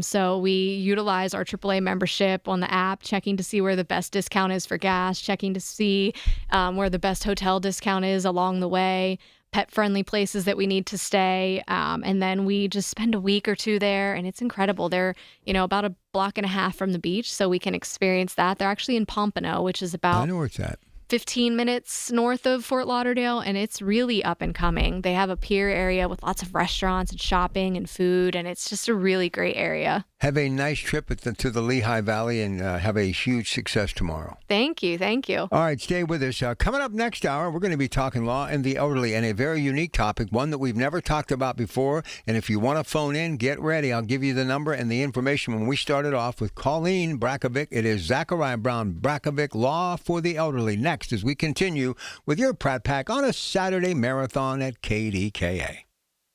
So we utilize our AAA membership on the app, checking to see where the best discount is for gas, checking to see where the best hotel discount is along the way, pet-friendly places that we need to stay. And then we just spend a week or 2 there, and it's incredible. They're, about a block and a half from the beach, so we can experience that. They're actually in Pompano, which is about... I know where it's at. 15 minutes north of Fort Lauderdale, and it's really up and coming. They have a pier area with lots of restaurants and shopping and food, and it's just a really great area. Have a nice trip to the Lehigh Valley, and have a huge success tomorrow. Thank you. All right, stay with us. Coming up next hour, we're going to be talking law and the elderly, and a very unique topic, one that we've never talked about before. And if you want to phone in, get ready. I'll give you the number and the information when we started off with Colleen Brakovic. It is Zachariah Brown Brakovic, Law for the Elderly. Next, as we continue with your Pratt Pack on a Saturday marathon at KDKA.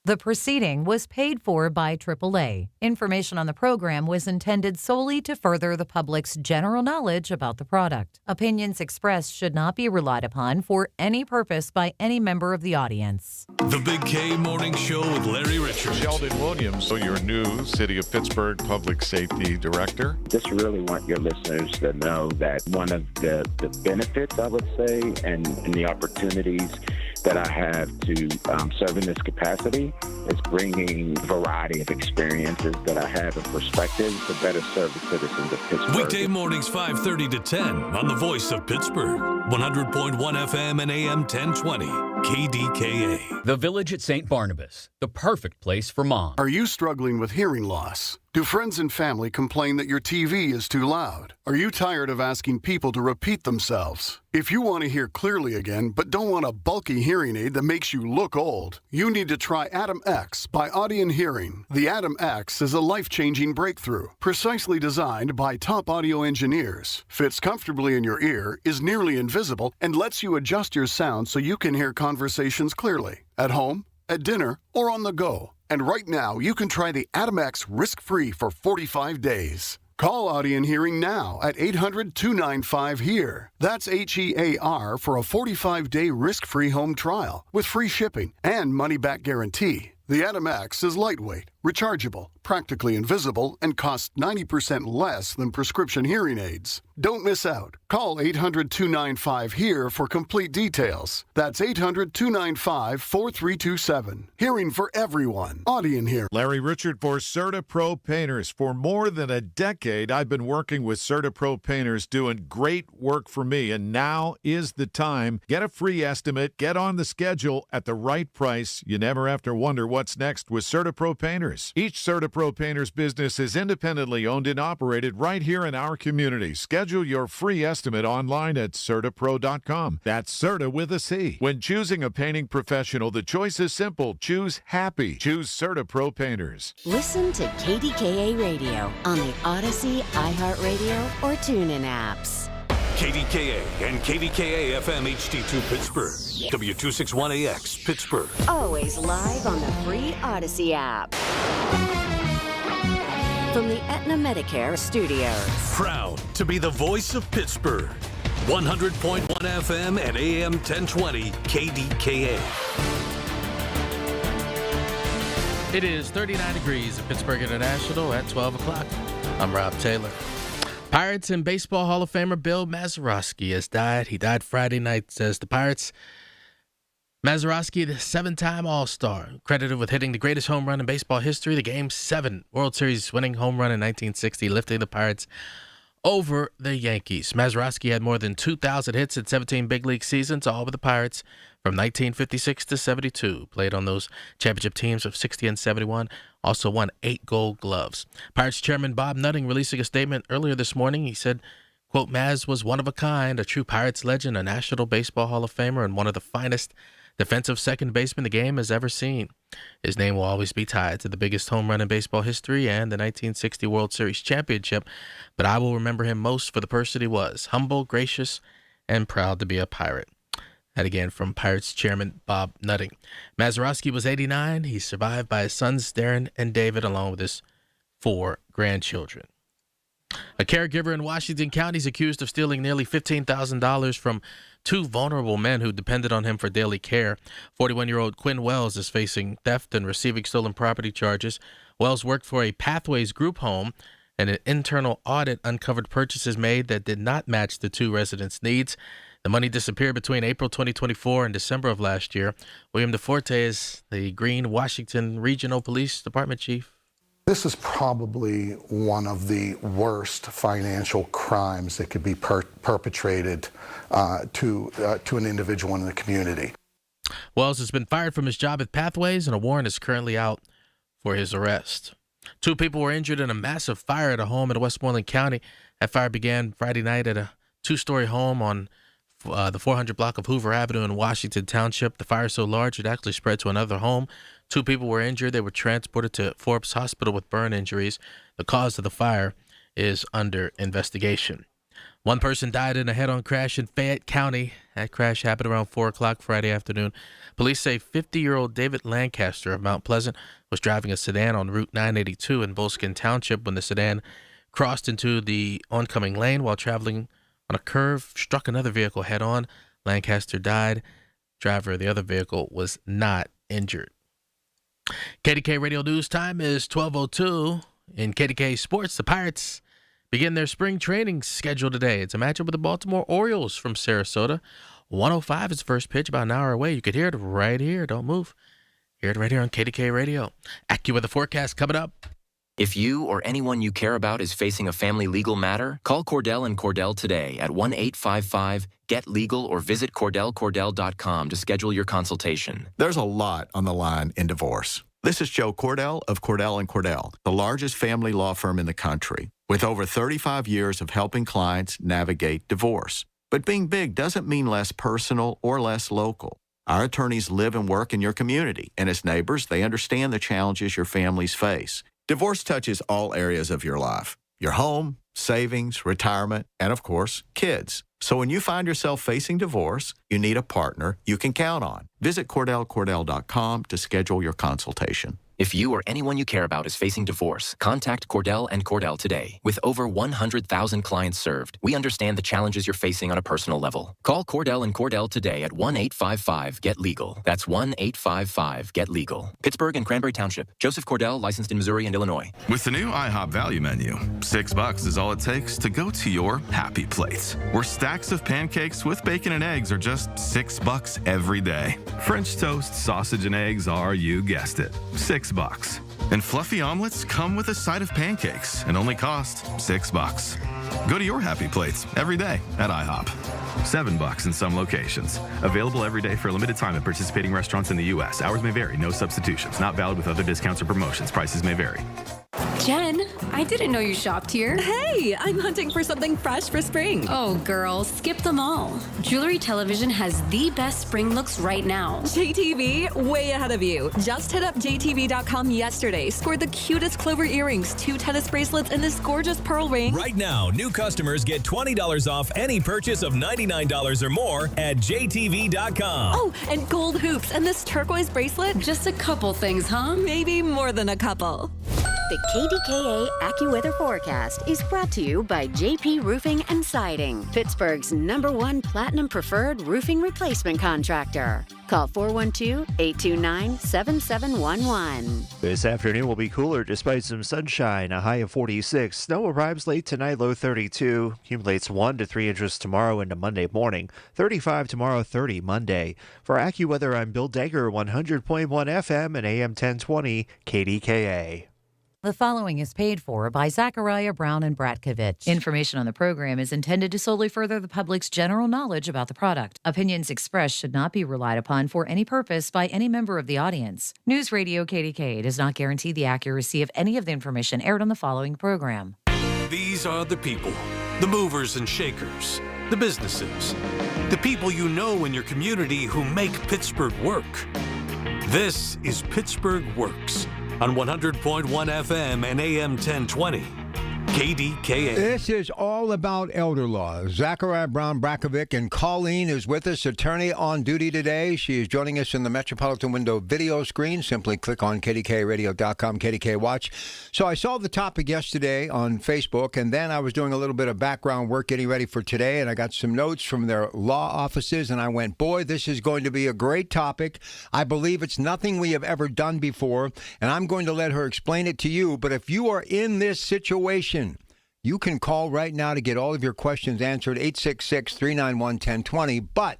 The proceeding was paid for by AAA. Information on the program was intended solely to further the public's general knowledge about the product. Opinions expressed should not be relied upon for any purpose by any member of the audience. The Big K Morning Show with Larry Richards. Sheldon Williams, so your new City of Pittsburgh Public Safety Director. Just really want your listeners to know that one of the benefits, I would say, and the opportunities that I have to serve in this capacity is bringing a variety of experiences that I have and perspectives to better serve the citizens of Pittsburgh. Weekday mornings 5:30 to 10 on the Voice of Pittsburgh, 100.1 FM and AM 1020, KDKA. The Village at St. Barnabas, the perfect place for mom. Are you struggling with hearing loss? Do friends and family complain that your TV is too loud? Are you tired of asking people to repeat themselves? If you want to hear clearly again, but don't want a bulky hearing aid that makes you look old, you need to try Atom X by Audion Hearing. The Atom X is a life-changing breakthrough, precisely designed by top audio engineers, fits comfortably in your ear, is nearly invisible, and lets you adjust your sound so you can hear conversations clearly, at home, at dinner, or on the go. And right now, you can try the Atom X risk-free for 45 days. Call Audion Hearing now at 800-295-HEAR. That's HEAR for a 45-day risk-free home trial with free shipping and money-back guarantee. The Atom X is lightweight, rechargeable, practically invisible, and costs 90% less than prescription hearing aids. Don't miss out. Call 800-295-HEAR for complete details. That's 800-295-4327. Hearing for everyone. Audion Hearing. Larry Richard for CertaPro Painters. For more than a decade, I've been working with CertaPro Painters doing great work for me, and now is the time. Get a free estimate, get on the schedule at the right price. You never have to wonder what's next with CertaPro Painters. Each CertaPro Painters business is independently owned and operated right here in our community. Schedule your free estimate online at CertaPro.com. That's Certa with a C. When choosing a painting professional, the choice is simple. Choose happy. Choose CertaPro Painters. Listen to KDKA Radio on the Odyssey, iHeartRadio, or TuneIn apps. KDKA and KDKA FM HD2 Pittsburgh, W261AX Pittsburgh. Always live on the free Odyssey app. From the Aetna Medicare studios. Proud to be the voice of Pittsburgh, 100.1 FM and AM 1020 KDKA. It is 39 degrees at Pittsburgh International at 12 o'clock. I'm Rob Taylor. Pirates and Baseball Hall of Famer Bill Mazeroski has died. He died Friday night, says the Pirates. Mazeroski, the seven-time All-Star, credited with hitting the greatest home run in baseball history, the Game 7 World Series winning home run in 1960, lifting the Pirates over the Yankees. Mazeroski had more than 2,000 hits in 17 big league seasons, all with the Pirates from 1956 to 72. Played on those championship teams of 60 and 71. Also won 8 Gold Gloves. Pirates chairman Bob Nutting releasing a statement earlier this morning. He said, quote, Maz was one of a kind, a true Pirates legend, a National Baseball Hall of Famer, and one of the finest defensive second baseman the game has ever seen. His name will always be tied to the biggest home run in baseball history and the 1960 World Series championship, but I will remember him most for the person he was, humble, gracious, and proud to be a Pirate. That again from Pirates chairman Bob Nutting. Mazeroski was 89. He's survived by his sons Darren and David, along with his 4 grandchildren. A caregiver in Washington County is accused of stealing nearly $15,000 from 2 vulnerable men who depended on him for daily care. 41-year-old Quinn Wells is facing theft and receiving stolen property charges. Wells worked for a Pathways group home, and an internal audit uncovered purchases made that did not match the 2 residents' needs. The money disappeared between April 2024 and December of last year. William DeForte is the Green Washington Regional Police Department chief. This is probably one of the worst financial crimes that could be perpetrated to an individual in the community. Wells has been fired from his job at Pathways, and a warrant is currently out for his arrest. 2 people were injured in a massive fire at a home in Westmoreland County. That fire began Friday night at a 2-story home on the 400 block of Hoover Avenue in Washington Township. The fire so large it actually spread to another home. 2 people were injured. They were transported to Forbes Hospital with burn injuries. The cause of the fire is under investigation. One person died in a head-on crash in Fayette County. That crash happened around 4 o'clock Friday afternoon. Police say 50-year-old David Lancaster of Mount Pleasant was driving a sedan on Route 982 in Bolskin Township when the sedan crossed into the oncoming lane while traveling on a curve, struck another vehicle head-on. Lancaster died. Driver of the other vehicle was not injured. KDK Radio News time is 12:02. In KDK Sports, the Pirates begin their spring training schedule today. It's a matchup with the Baltimore Orioles from Sarasota. 105 is the first pitch, about an hour away. You could hear it right here. Don't move. Hear it right here on KDK Radio. AccuWeather forecast coming up. If you or anyone you care about is facing a family legal matter, call Cordell and Cordell today at 1-855-GET-LEGAL or visit CordellCordell.com to schedule your consultation. There's a lot on the line in divorce. This is Joe Cordell of Cordell & Cordell, the largest family law firm in the country, with over 35 years of helping clients navigate divorce. But being big doesn't mean less personal or less local. Our attorneys live and work in your community, and as neighbors, they understand the challenges your families face. Divorce touches all areas of your life: your home, savings, retirement, and of course, kids. So when you find yourself facing divorce, you need a partner you can count on. Visit CordellCordell.com to schedule your consultation. If you or anyone you care about is facing divorce, contact Cordell and Cordell today. With over 100,000 clients served, we understand the challenges you're facing on a personal level. Call Cordell and Cordell today at 1-855-GET-LEGAL. That's 1-855-GET-LEGAL. Pittsburgh and Cranberry Township. Joseph Cordell, licensed in Missouri and Illinois. With the new IHOP value menu, $6 is all it takes to go to your happy place, where stacks of pancakes with bacon and eggs are just $6 every day. French toast, sausage, and eggs are, you guessed it, $6. And fluffy omelets come with a side of pancakes and only cost $6. Go to your happy plates every day at IHOP. $7 in some locations. Available every day for a limited time at participating restaurants in the U.S. Hours may vary. No substitutions. Not valid with other discounts or promotions. Prices may vary. Jen, I didn't know you shopped here. Hey, I'm hunting for something fresh for spring. Oh, girl, skip them all. Jewelry Television has the best spring looks right now. JTV, way ahead of you. Just hit up JTV.com yesterday, scored the cutest clover earrings, 2 tennis bracelets, and this gorgeous pearl ring. Right now, new customers get $20 off any purchase of $99 or more at JTV.com. Oh, and gold hoops and this turquoise bracelet. Just a couple things, huh? Maybe more than a couple. The KDKA AccuWeather forecast is brought to you by JP Roofing and Siding, Pittsburgh's #1 Platinum Preferred Roofing Replacement Contractor. Call 412-829-7711. This afternoon will be cooler despite some sunshine, a high of 46. Snow arrives late tonight, low 32. Accumulates 1 to 3 inches tomorrow into Monday morning. 35 tomorrow, 30 Monday. For AccuWeather, I'm Bill Dagger, 100.1 FM and AM 1020 KDKA. The following is paid for by Zachariah Brown and Bratkovich. Information on the program is intended to solely further the public's general knowledge about the product. Opinions expressed should not be relied upon for any purpose by any member of the audience. News Radio KDKA does not guarantee the accuracy of any of the information aired on the following program. These are the people, the movers and shakers, the businesses, the people you know in your community who make Pittsburgh work. This is Pittsburgh Works on 100.1 FM and AM 1020. KDKA. This is all about elder law. Zachariah Brown Brakovic and Colleen is with us, attorney on duty today. She is joining us in the Metropolitan Window video screen. Simply click on KDKRadio.com, KDK Watch. So I saw the topic yesterday on Facebook, and then I was doing a little bit of background work getting ready for today, and I got some notes from their law offices, and I went, boy, this is going to be a great topic. I believe it's nothing we have ever done before, and I'm going to let her explain it to you. But if you are in this situation, you can call right now to get all of your questions answered, 866-391-1020. But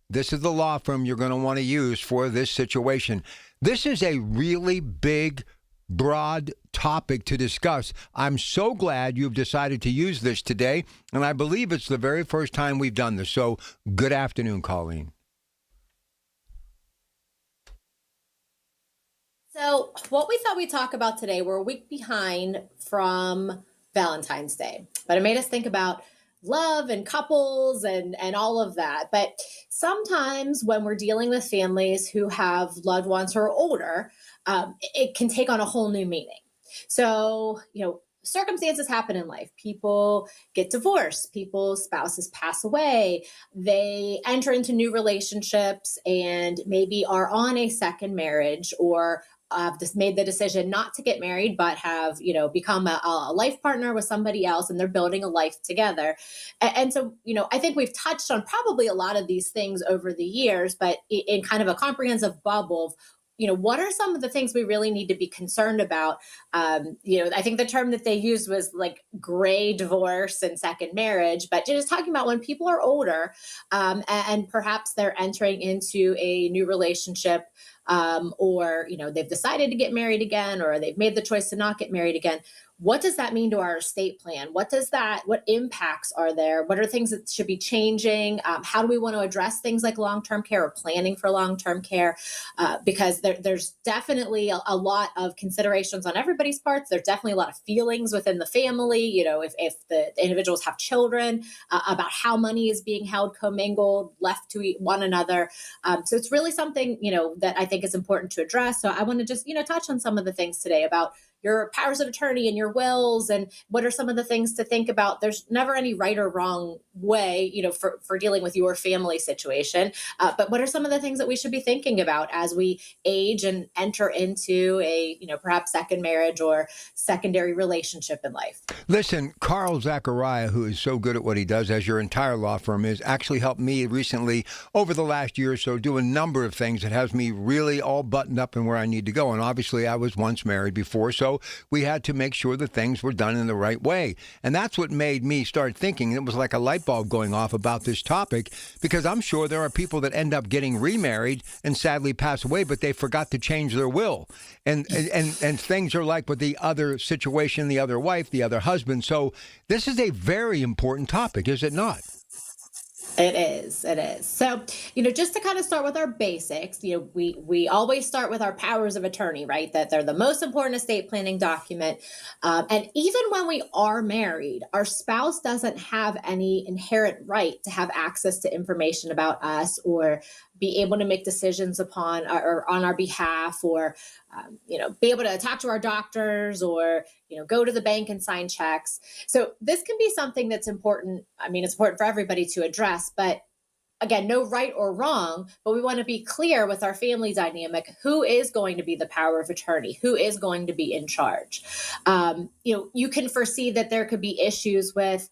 this is the law firm you're going to want to use for this situation. This is a really big, broad topic to discuss. I'm so glad you've decided to use this today, and I believe it's the very first time we've done this. So good afternoon, Colleen. So what we thought we'd talk about today, we're a week behind from Valentine's Day, but it made us think about love and couples and all of that. But sometimes when we're dealing with families who have loved ones who are older, it can take on a whole new meaning. So, circumstances happen in life. People get divorced, people's spouses pass away, they enter into new relationships and maybe are on a second marriage, or just made the decision not to get married, but have, become a life partner with somebody else, and they're building a life together. And so, I think we've touched on probably a lot of these things over the years, but in kind of a comprehensive bubble of, what are some of the things we really need to be concerned about? I think the term that they used was like gray divorce and second marriage, but just talking about when people are older, and perhaps they're entering into a new relationship, or, they've decided to get married again, or they've made the choice to not get married again. What does that mean to our estate plan? What impacts are there? What are things that should be changing? How do we want to address things like long-term care or planning for long-term care? Because there's definitely a lot of considerations on everybody's parts. There's definitely a lot of feelings within the family, if the individuals have children, about how money is being held commingled, left to one another. So it's really something, that I think is important to address. So I want to just, touch on some of the things today about your powers of attorney and your wills, and what are some of the things to think about. There's never any right or wrong way, for dealing with your family situation. But what are some of the things that we should be thinking about as we age and enter into a, perhaps second marriage or secondary relationship in life? Listen, Carl Zachariah, who is so good at what he does, as your entire law firm is, actually helped me recently over the last year or so do a number of things that has me really all buttoned up in where I need to go. And obviously I was once married before, so we had to make sure that things were done in the right way. And that's what made me start thinking. It was like a light bulb going off about this topic, because I'm sure there are people that end up getting remarried and sadly pass away, but they forgot to change their will. And things are like with the other situation, the other wife, the other husband. So this is a very important topic, is it not? It is. So, just to kind of start with our basics, we always start with our powers of attorney, right? That they're the most important estate planning document. And even when we are married, our spouse doesn't have any inherent right to have access to information about us, or be able to make decisions upon or on our behalf, or be able to talk to our doctors, or go to the bank and sign checks. So this can be something that's important. I mean, it's important for everybody to address, but again, no right or wrong, but we want to be clear with our family dynamic, who is going to be the power of attorney, who is going to be in charge. You can foresee that there could be issues with,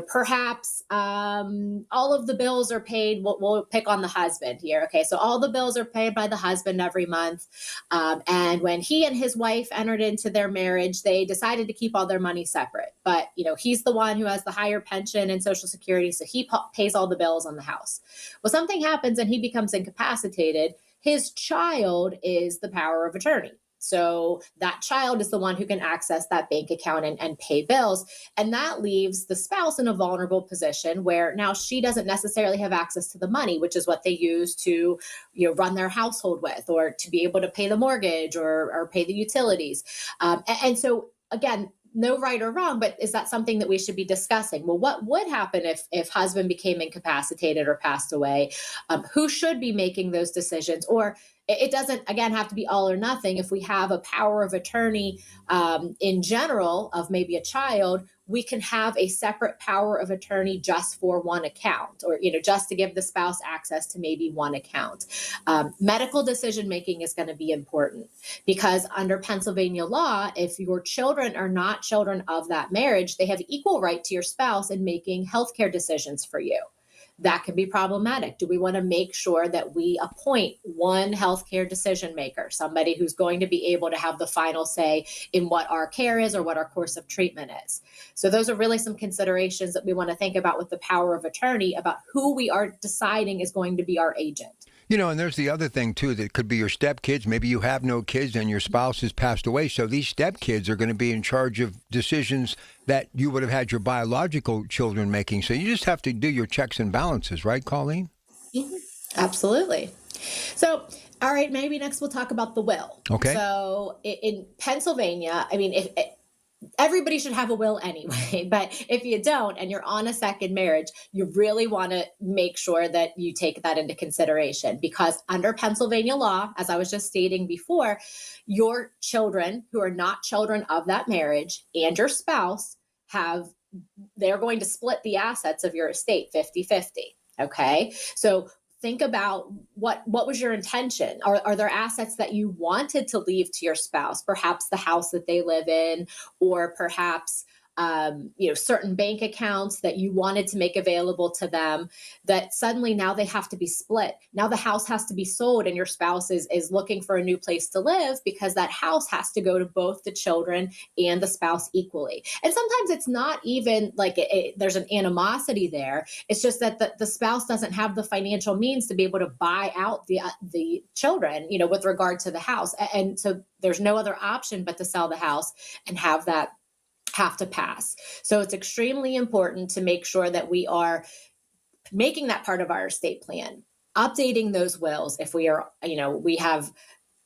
perhaps all of the bills are paid. We'll pick on the husband here. Okay, so all the bills are paid by the husband every month. And when he and his wife entered into their marriage, they decided to keep all their money separate. But, he's the one who has the higher pension and Social Security, so he pays all the bills on the house. Well, something happens and he becomes incapacitated. His child is the power of attorney. So that child is the one who can access that bank account and pay bills. And that leaves the spouse in a vulnerable position where now she doesn't necessarily have access to the money, which is what they use to, run their household with, or to be able to pay the mortgage or pay the utilities. And so again, no right or wrong, but is that something that we should be discussing? Well, what would happen if husband became incapacitated or passed away? Who should be making those decisions? Or it doesn't, again, have to be all or nothing. If we have a power of attorney in general of maybe a child, we can have a separate power of attorney just for one account, or, just to give the spouse access to maybe one account. Medical decision-making is going to be important, because under Pennsylvania law, if your children are not children of that marriage, they have equal right to your spouse in making healthcare decisions for you. That can be problematic. Do we want to make sure that we appoint one healthcare decision maker, somebody who's going to be able to have the final say in what our care is or what our course of treatment is? So those are really some considerations that we want to think about with the power of attorney, about who we are deciding is going to be our agent. And there's the other thing, too, that could be your stepkids. Maybe you have no kids and your spouse has passed away. So these stepkids are going to be in charge of decisions that you would have had your biological children making. So you just have to do your checks and balances, right, Colleen? Mm-hmm. Absolutely. So, all right, maybe next we'll talk about the will. Okay. So in Pennsylvania, I mean, everybody should have a will anyway, but if you don't and you're on a second marriage, you really want to make sure that you take that into consideration, because under Pennsylvania law, as I was just stating before, your children who are not children of that marriage and your spouse they're going to split the assets of your estate 50-50. Okay. So think about what was your intention? Are there assets that you wanted to leave to your spouse? Perhaps the house that they live in, or perhaps certain bank accounts that you wanted to make available to them, that suddenly now they have to be split. Now the house has to be sold and your spouse is looking for a new place to live, because that house has to go to both the children and the spouse equally. And sometimes it's not even like there's an animosity there. It's just that the spouse doesn't have the financial means to be able to buy out the children, with regard to the house. And so there's no other option but to sell the house and have to pass. So it's extremely important to make sure that we are making that part of our estate plan, updating those wills if we are, we have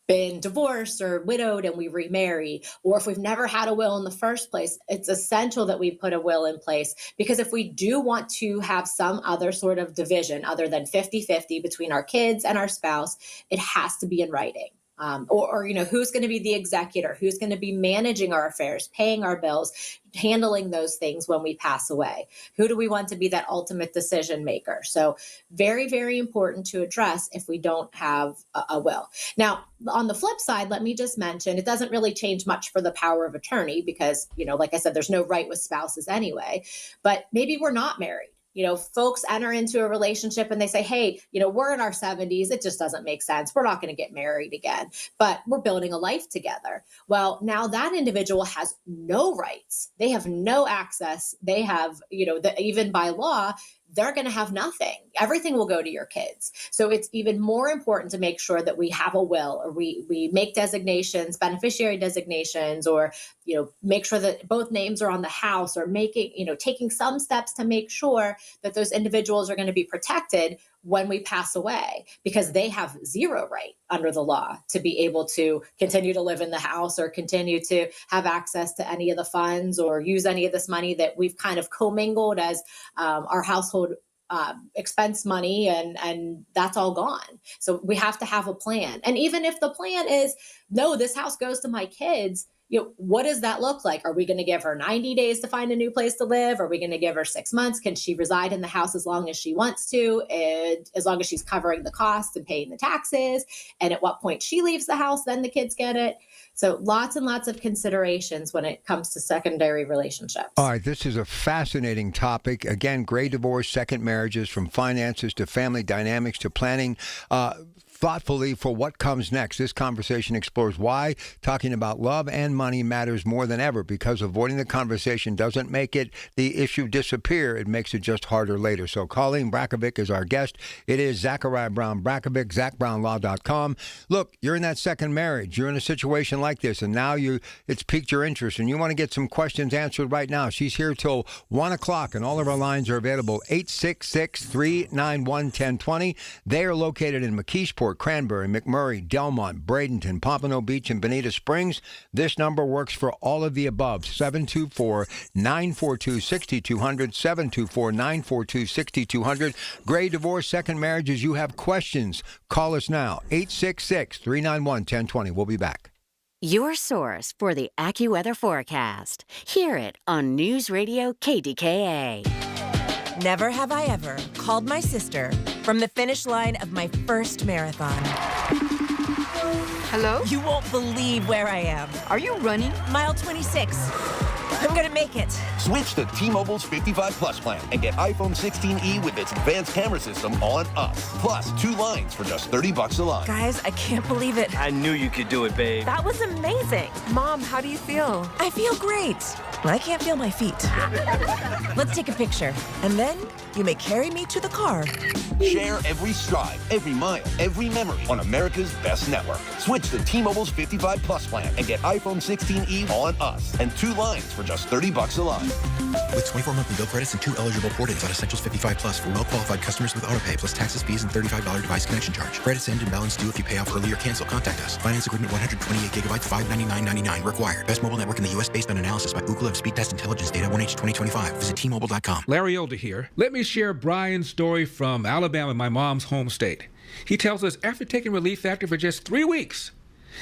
been divorced or widowed and we remarry, or if we've never had a will in the first place. It's essential that we put a will in place, because if we do want to have some other sort of division other than 50-50 between our kids and our spouse, it has to be in writing. Or who's going to be the executor, who's going to be managing our affairs, paying our bills, handling those things when we pass away. Who do we want to be that ultimate decision maker? So very, very important to address if we don't have a will. Now, on the flip side, let me just mention, it doesn't really change much for the power of attorney because, like I said, there's no right with spouses anyway, but maybe we're not married. Folks enter into a relationship and they say, hey, we're in our 70s. It just doesn't make sense. We're not going to get married again, but we're building a life together. Well, now that individual has no rights. They have no access. They have, even by law, they're going to have nothing. Everything will go to your kids. So it's even more important to make sure that we have a will, or we make designations, beneficiary designations, or, make sure that both names are on the house, or taking some steps to make sure that those individuals are going to be protected when we pass away, because they have zero right under the law to be able to continue to live in the house or continue to have access to any of the funds or use any of this money that we've kind of commingled as our household expense money, and that's all gone. So we have to have a plan. And even if the plan is, no, this house goes to my kids, what does that look like? Are we going to give her 90 days to find a new place to live? Are we going to give her 6 months? Can she reside in the house as long as she wants to, and as long as she's covering the costs and paying the taxes? And at what point she leaves the house, then the kids get it. So lots and lots of considerations when it comes to secondary relationships. All right, this is a fascinating topic. Again, gray divorce, second marriages, from finances to family dynamics to planning thoughtfully for what comes next. This conversation explores why talking about love and money matters more than ever, because avoiding the conversation doesn't make the issue disappear. It makes it just harder later. So Colleen Brakovic is our guest. It is Zachariah Brown Brakovic, ZachBrownLaw.com. Look, you're in that second marriage. You're in a situation like this, and now it's piqued your interest, and you want to get some questions answered right now. She's here till 1 o'clock, and all of our lines are available. 866-391-1020. They are located in McKeesport, Cranberry, McMurray, Delmont, Bradenton, Pompano Beach, and Bonita Springs. This number works for all of the above. 724-942-6200, 724-942-6200. Gray divorce, second marriages, you have questions. Call us now, 866-391-1020. We'll be back. Your source for the AccuWeather forecast. Hear it on News Radio KDKA. Never have I ever called my sister from the finish line of my first marathon. Hello? You won't believe where I am. Are you running? Mile 26. I'm gonna make it. Switch to T-Mobile's 55 Plus plan and get iPhone 16e with its advanced camera system on us. Plus 2 lines for just $30 a line. Guys, I can't believe it. I knew you could do it, babe. That was amazing. Mom, how do you feel? I feel great. I can't feel my feet. Let's take a picture. And then You may carry me to the car. Share every stride, every mile, every memory on America's best network. Switch to T-Mobile's 55 Plus plan and get iPhone 16e on us and 2 lines for just $30 a line. With 24 monthly bill credits and 2 eligible port-ins on Essentials 55 Plus for well-qualified customers with autopay plus taxes, fees, and $35 device connection charge. Credits end and balance due if you pay off early or cancel. Contact us. Finance agreement 128 gigabytes, $599.99 required. Best mobile network in the U.S. based on analysis by Ookla of Speed Test Intelligence data 1H 2025. Visit T-Mobile.com. Larry Older here. Let me share Brian's story from Alabama, my mom's home state. He tells us after taking Relief Factor for just 3 weeks,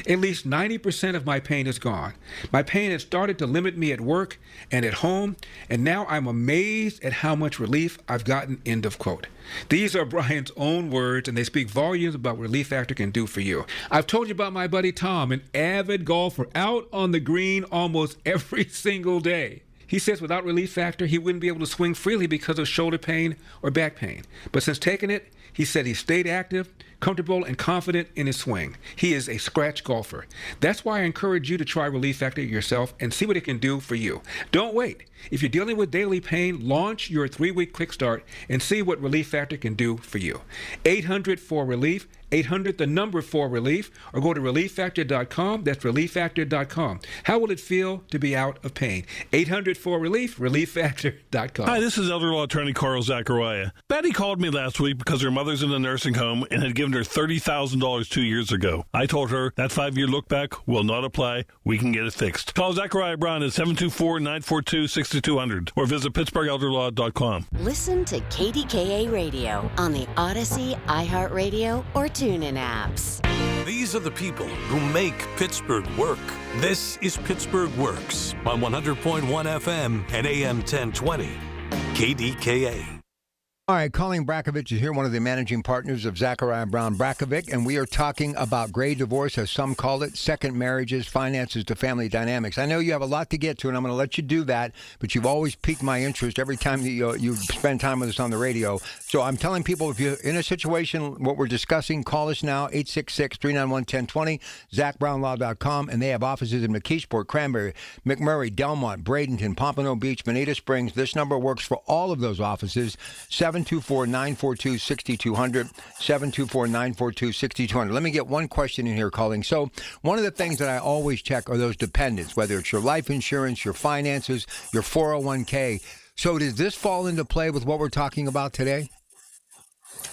at least 90% of my pain is gone. My pain has started to limit me at work and at home, and now I'm amazed at how much relief I've gotten, end of quote. These are Brian's own words, and they speak volumes about what Relief Factor can do for you. I've told you about my buddy Tom, an avid golfer out on the green almost every single day. He says without Relief Factor, he wouldn't be able to swing freely because of shoulder pain or back pain. But since taking it, he said he stayed active, comfortable, and confident in his swing. He is a scratch golfer. That's why I encourage you to try Relief Factor yourself and see what it can do for you. Don't wait. If you're dealing with daily pain, launch your 3-week quick start and see what Relief Factor can do for you. 800-4RELIEF, 800 the number 4RELIEF, or go to relieffactor.com. That's relieffactor.com. How will it feel to be out of pain? 800-4RELIEF, relieffactor.com. Hi, this is elder law attorney Carl Zachariah. Betty called me last week because her mother's in a nursing home and had given her $30,000 2 years ago. I told her that 5-year look back will not apply. We can get it fixed. Call Zachariah Brown at 724-942-6200 or visit pittsburghelderlaw.com. Listen to KDKA Radio on the Odyssey, iHeartRadio, or TuneIn apps. These are the people who make Pittsburgh work. This is Pittsburgh Works on 100.1 FM and AM 1020. KDKA. All right, Colleen Brakovich is here, one of the managing partners of Zachariah Brown Brakovic, and we are talking about gray divorce, as some call it, second marriages, finances to family dynamics. I know you have a lot to get to, and I'm going to let you do that, but you've always piqued my interest every time that you spend time with us on the radio. So I'm telling people, if you're in a situation, what we're discussing, call us now, 866-391-1020, ZachBrownLaw.com, and they have offices in McKeesport, Cranberry, McMurray, Delmont, Bradenton, Pompano Beach, Bonita Springs. This number works for all of those offices, 724-942-6200, 724-942-6200. Let me get one question in here, Colleen. So one of the things that I always check are those dependents, whether it's your life insurance, your finances, your 401k. So does this fall into play with what we're talking about today?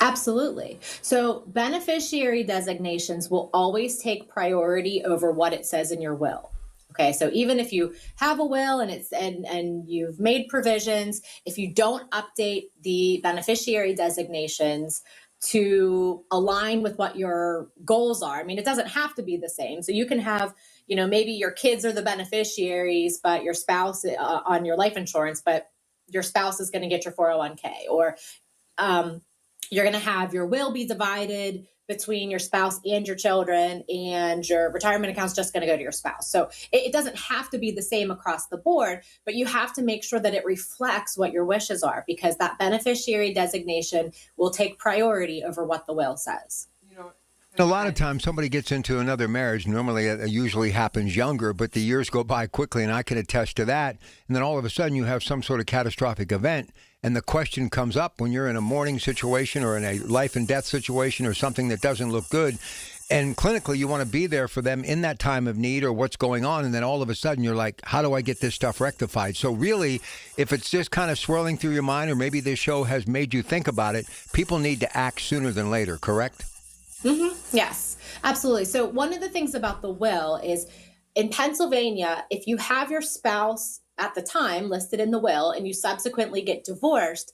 Absolutely. So beneficiary designations will always take priority over what it says in your will. Okay, so even if you have a will and and you've made provisions, if you don't update the beneficiary designations to align with what your goals are, I mean, it doesn't have to be the same. So you can have, maybe your kids are the beneficiaries, but your spouse on your life insurance, but your spouse is going to get your 401k, or you're going to have your will be divided between your spouse and your children, and your retirement account's just going to go to your spouse. So it doesn't have to be the same across the board, but you have to make sure that it reflects what your wishes are, because that beneficiary designation will take priority over what the will says. A lot of times somebody gets into another marriage. Normally it usually happens younger, but the years go by quickly, and I can attest to that. And then all of a sudden you have some sort of catastrophic event, and the question comes up when you're in a mourning situation or in a life and death situation or something that doesn't look good. And clinically, you want to be there for them in that time of need or what's going on. And then all of a sudden you're like, how do I get this stuff rectified? So really, if it's just kind of swirling through your mind, or maybe this show has made you think about it, people need to act sooner than later, correct? Mm-hmm. Yes, absolutely. So one of the things about the will is in Pennsylvania, if you have your spouse at the time listed in the will and you subsequently get divorced,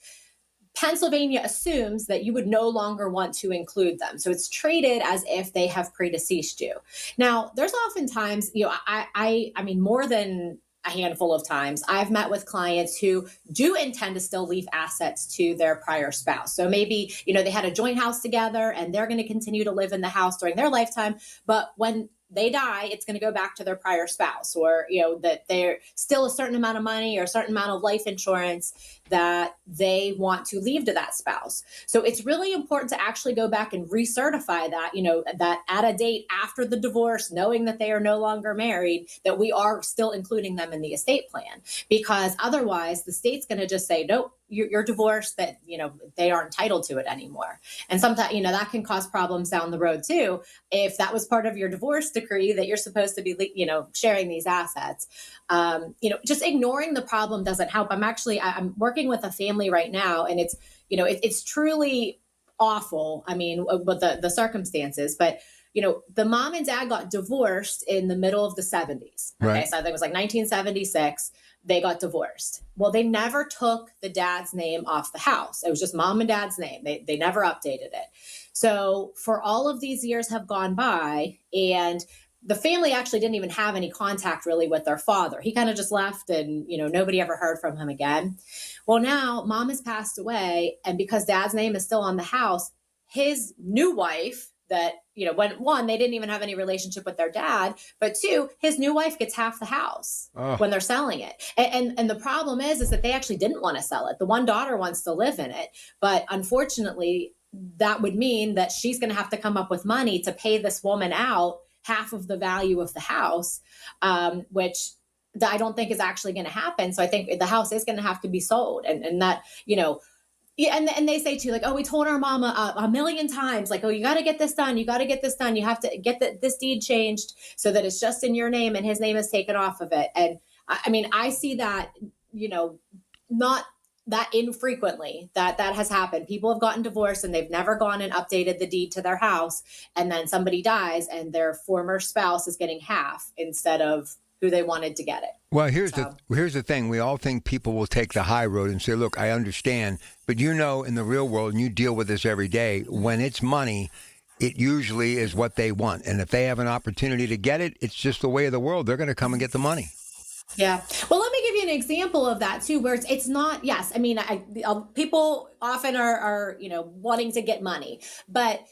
Pennsylvania assumes that you would no longer want to include them. So it's treated as if they have predeceased you. Now, there's oftentimes, I mean, more than a handful of times, I've met with clients who do intend to still leave assets to their prior spouse. So maybe, they had a joint house together and they're going to continue to live in the house during their lifetime. But when they die, it's going to go back to their prior spouse, or, that they're still a certain amount of money or a certain amount of life insurance that they want to leave to that spouse. So it's really important to actually go back and recertify that, that at a date after the divorce, knowing that they are no longer married, that we are still including them in the estate plan, because otherwise the state's going to just say, nope, you're divorced, that, they aren't entitled to it anymore. And sometimes, that can cause problems down the road too. If that was part of your divorce decree that you're supposed to be, sharing these assets, just ignoring the problem doesn't help. I'm working with a family right now, and it's, it's truly awful. I mean, with the circumstances, but the mom and dad got divorced in the middle of the 70s. Okay. Right. So I think it was like 1976. They got divorced. Well, they never took the dad's name off the house. It was just mom and dad's name. They never updated it. So for all of these years have gone by, and the family actually didn't even have any contact really with their father. He kind of just left, and, nobody ever heard from him again. Well, now mom has passed away, and because dad's name is still on the house, his new wife that, when they didn't even have any relationship with their dad, but two, his new wife gets half the house when they're selling it. And the problem is that they actually didn't want to sell it. The one daughter wants to live in it, but unfortunately that would mean that she's going to have to come up with money to pay this woman out half of the value of the house, which I don't think is actually going to happen. So I think the house is going to have to be sold, and that, yeah, and they say too, like, oh, we told our mom a million times, like, oh, you got to get this done. You got to get this done. You have to get this deed changed so that it's just in your name and his name is taken off of it. And I mean, I see that, not that infrequently that has happened. People have gotten divorced and they've never gone and updated the deed to their house. And then somebody dies and their former spouse is getting half instead of who they wanted to get it. Well, here's the thing. We all think people will take the high road and say, look, I understand. But in the real world, and you deal with this every day, when it's money, it usually is what they want. And if they have an opportunity to get it, it's just the way of the world. They're going to come and get the money. Yeah. Well, let me give you an example of that too, where it's not, yes. I mean, people often are, wanting to get money, but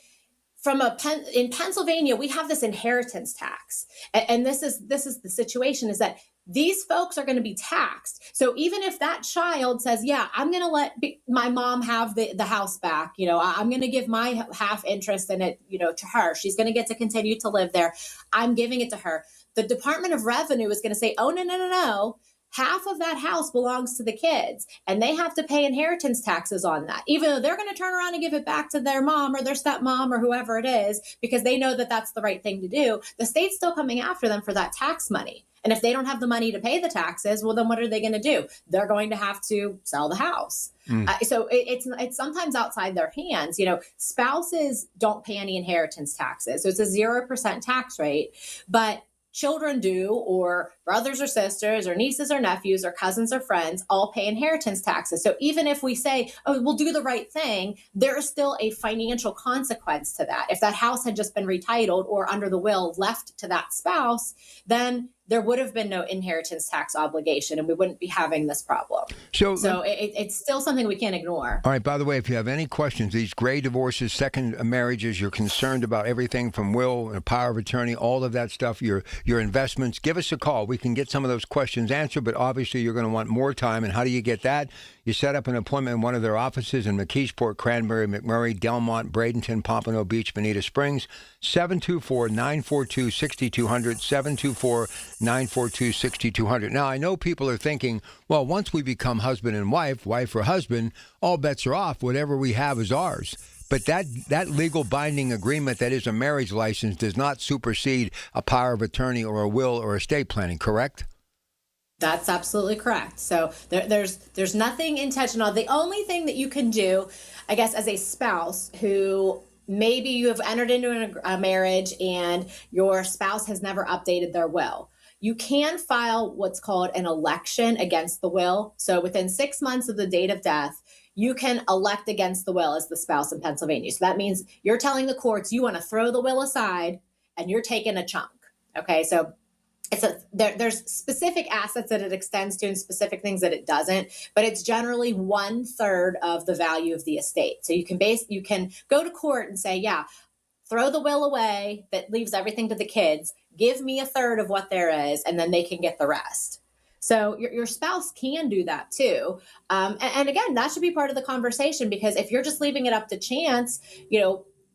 in Pennsylvania, we have this inheritance tax. And this is the situation, is that these folks are going to be taxed. So even if that child says, yeah, I'm going to let my mom have the house back, I'm going to give my half interest in it, to her. She's going to get to continue to live there. I'm giving it to her. The Department of Revenue is going to say, oh, no. Half of that house belongs to the kids, and they have to pay inheritance taxes on that, even though they're going to turn around and give it back to their mom or their stepmom or whoever it is, because they know that that's the right thing to do. The state's still coming after them for that tax money. And if they don't have the money to pay the taxes, well, then what are they going to do? They're going to have to sell the house. So it's sometimes outside their hands. Spouses don't pay any inheritance taxes. So it's a 0% tax rate, but children do, or brothers or sisters or nieces or nephews or cousins or friends all pay inheritance taxes. So even if we say, oh, we'll do the right thing, there is still a financial consequence to that. If that house had just been retitled or under the will left to that spouse, then there would have been no inheritance tax obligation and we wouldn't be having this problem. So it's still something we can't ignore. All right. By the way, if you have any questions, these gray divorces, second marriages, you're concerned about everything from will and power of attorney, all of that stuff, your investments, give us a call. We can get some of those questions answered, but obviously you're going to want more time. And how do you get that? You set up an appointment in one of their offices in McKeesport, Cranberry, McMurray, Delmont, Bradenton, Pompano Beach, Bonita Springs, 724-942-6200, 724-942-6200. Now, I know people are thinking, well, once we become husband and wife or husband, all bets are off. Whatever we have is ours. But that legal binding agreement that is a marriage license does not supersede a power of attorney or a will or estate planning, correct? That's absolutely correct. So there's nothing intentional. The only thing that you can do, I guess, as a spouse who maybe you have entered into a marriage and your spouse has never updated their will, you can file what's called an election against the will. So within 6 months of the date of death, you can elect against the will as the spouse in Pennsylvania. So that means you're telling the courts you want to throw the will aside and you're taking a chunk. Okay, so there's specific assets that it extends to and specific things that it doesn't, but it's generally 1/3 of the value of the estate. So you can go to court and say, yeah, throw the will away that leaves everything to the kids, give me 1/3 of what there is, and then they can get the rest. So your spouse can do that too. And again, that should be part of the conversation, because if you're just leaving it up to chance,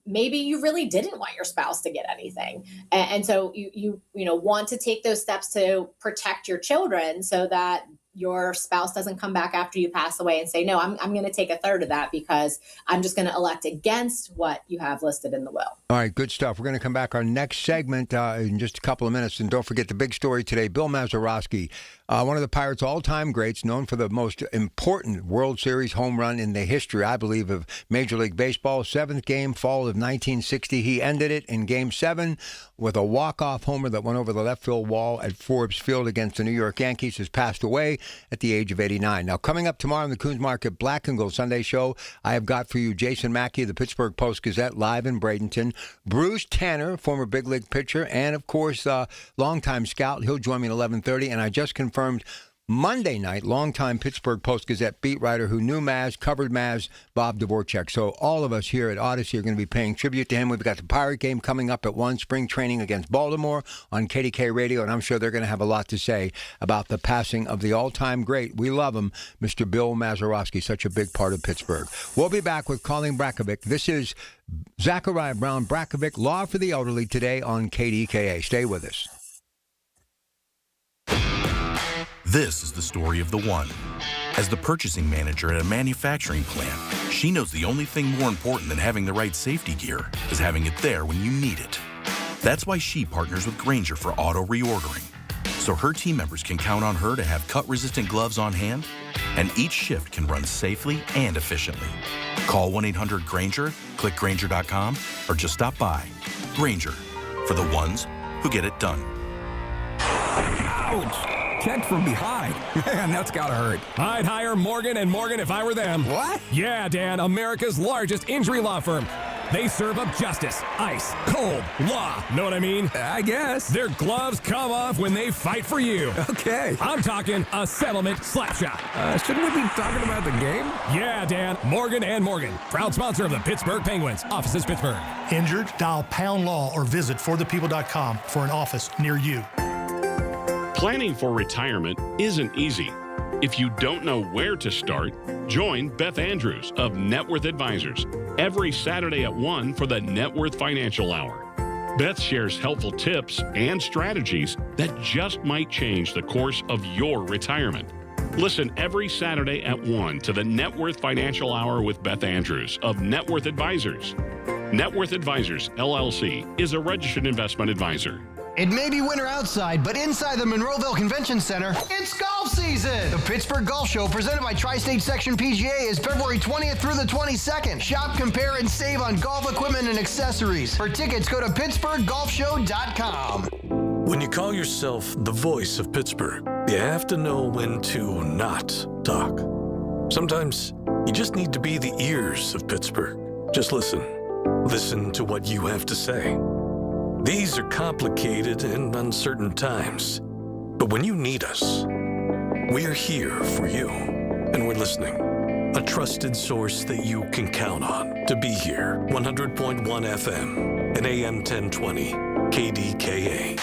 maybe you really didn't want your spouse to get anything. And so you want to take those steps to protect your children so that your spouse doesn't come back after you pass away and say, no, I'm going to take a third of that because I'm just going to elect against what you have listed in the will. All right, good stuff. We're going to come back our next segment in just a couple of minutes. And don't forget the big story today, Bill Mazeroski, one of the Pirates' all-time greats, known for the most important World Series home run in the history, I believe, of Major League Baseball. 7th game, fall of 1960. He ended it in Game 7 with a walk-off homer that went over the left field wall at Forbes Field against the New York Yankees. Has passed away at the age of 89. Now, coming up tomorrow on the Coons Market Black and Gold Sunday Show, I have got for you Jason Mackey of the Pittsburgh Post-Gazette live in Bradenton, Bruce Tanner, former big league pitcher, and, of course, longtime scout. He'll join me at 11:30, and I just confirmed Monday night, longtime Pittsburgh Post-Gazette beat writer who knew Maz, covered Maz, Bob Dvorak. So all of us here at Odyssey are going to be paying tribute to him. We've got the Pirate game coming up at 1, spring training against Baltimore on KDKA Radio, and I'm sure they're going to have a lot to say about the passing of the all-time great, we love him, Mr. Bill Mazeroski, such a big part of Pittsburgh. We'll be back with Colleen Brakovic. This is Zachariah Brown Brakovic, Law for the Elderly, today on KDKA. Stay with us. This is the story of the one. As the purchasing manager at a manufacturing plant, she knows the only thing more important than having the right safety gear is having it there when you need it. That's why she partners with Grainger for auto reordering, so her team members can count on her to have cut-resistant gloves on hand, and each shift can run safely and efficiently. Call 1-800-GRAINGER, click Grainger.com, or just stop by. Grainger, for the ones who get it done. Ouch! Checked from behind. Man, that's gotta hurt. I'd hire Morgan & Morgan if I were them. What? Yeah, Dan, America's largest injury law firm. They serve up justice, ice, cold, law. Know what I mean? I guess. Their gloves come off when they fight for you. Okay. I'm talking a settlement slap shot. Shouldn't we be talking about the game? Yeah, Dan. Morgan & Morgan. Proud sponsor of the Pittsburgh Penguins. Offices Pittsburgh. Injured? Dial pound law or visit forthepeople.com for an office near you. Planning for retirement isn't easy. If you don't know where to start, join Beth Andrews of Net Worth Advisors every Saturday at 1 for the Net Worth Financial Hour. Beth shares helpful tips and strategies that just might change the course of your retirement. Listen every Saturday at 1 to the Net Worth Financial Hour with Beth Andrews of Net Worth Advisors. Net Worth Advisors, LLC, is a registered investment advisor. It may be winter outside, but inside the Monroeville Convention Center, it's golf season! The Pittsburgh Golf Show, presented by Tri-State Section PGA, is February 20th through the 22nd. Shop, compare, and save on golf equipment and accessories. For tickets, go to PittsburghGolfShow.com. When you call yourself the voice of Pittsburgh, you have to know when to not talk. Sometimes you just need to be the ears of Pittsburgh. Just listen. Listen to what you have to say. These are complicated and uncertain times, but when you need us, we are here for you, and we're listening. A trusted source that you can count on to be here. 100.1 FM and AM 1020 KDKA.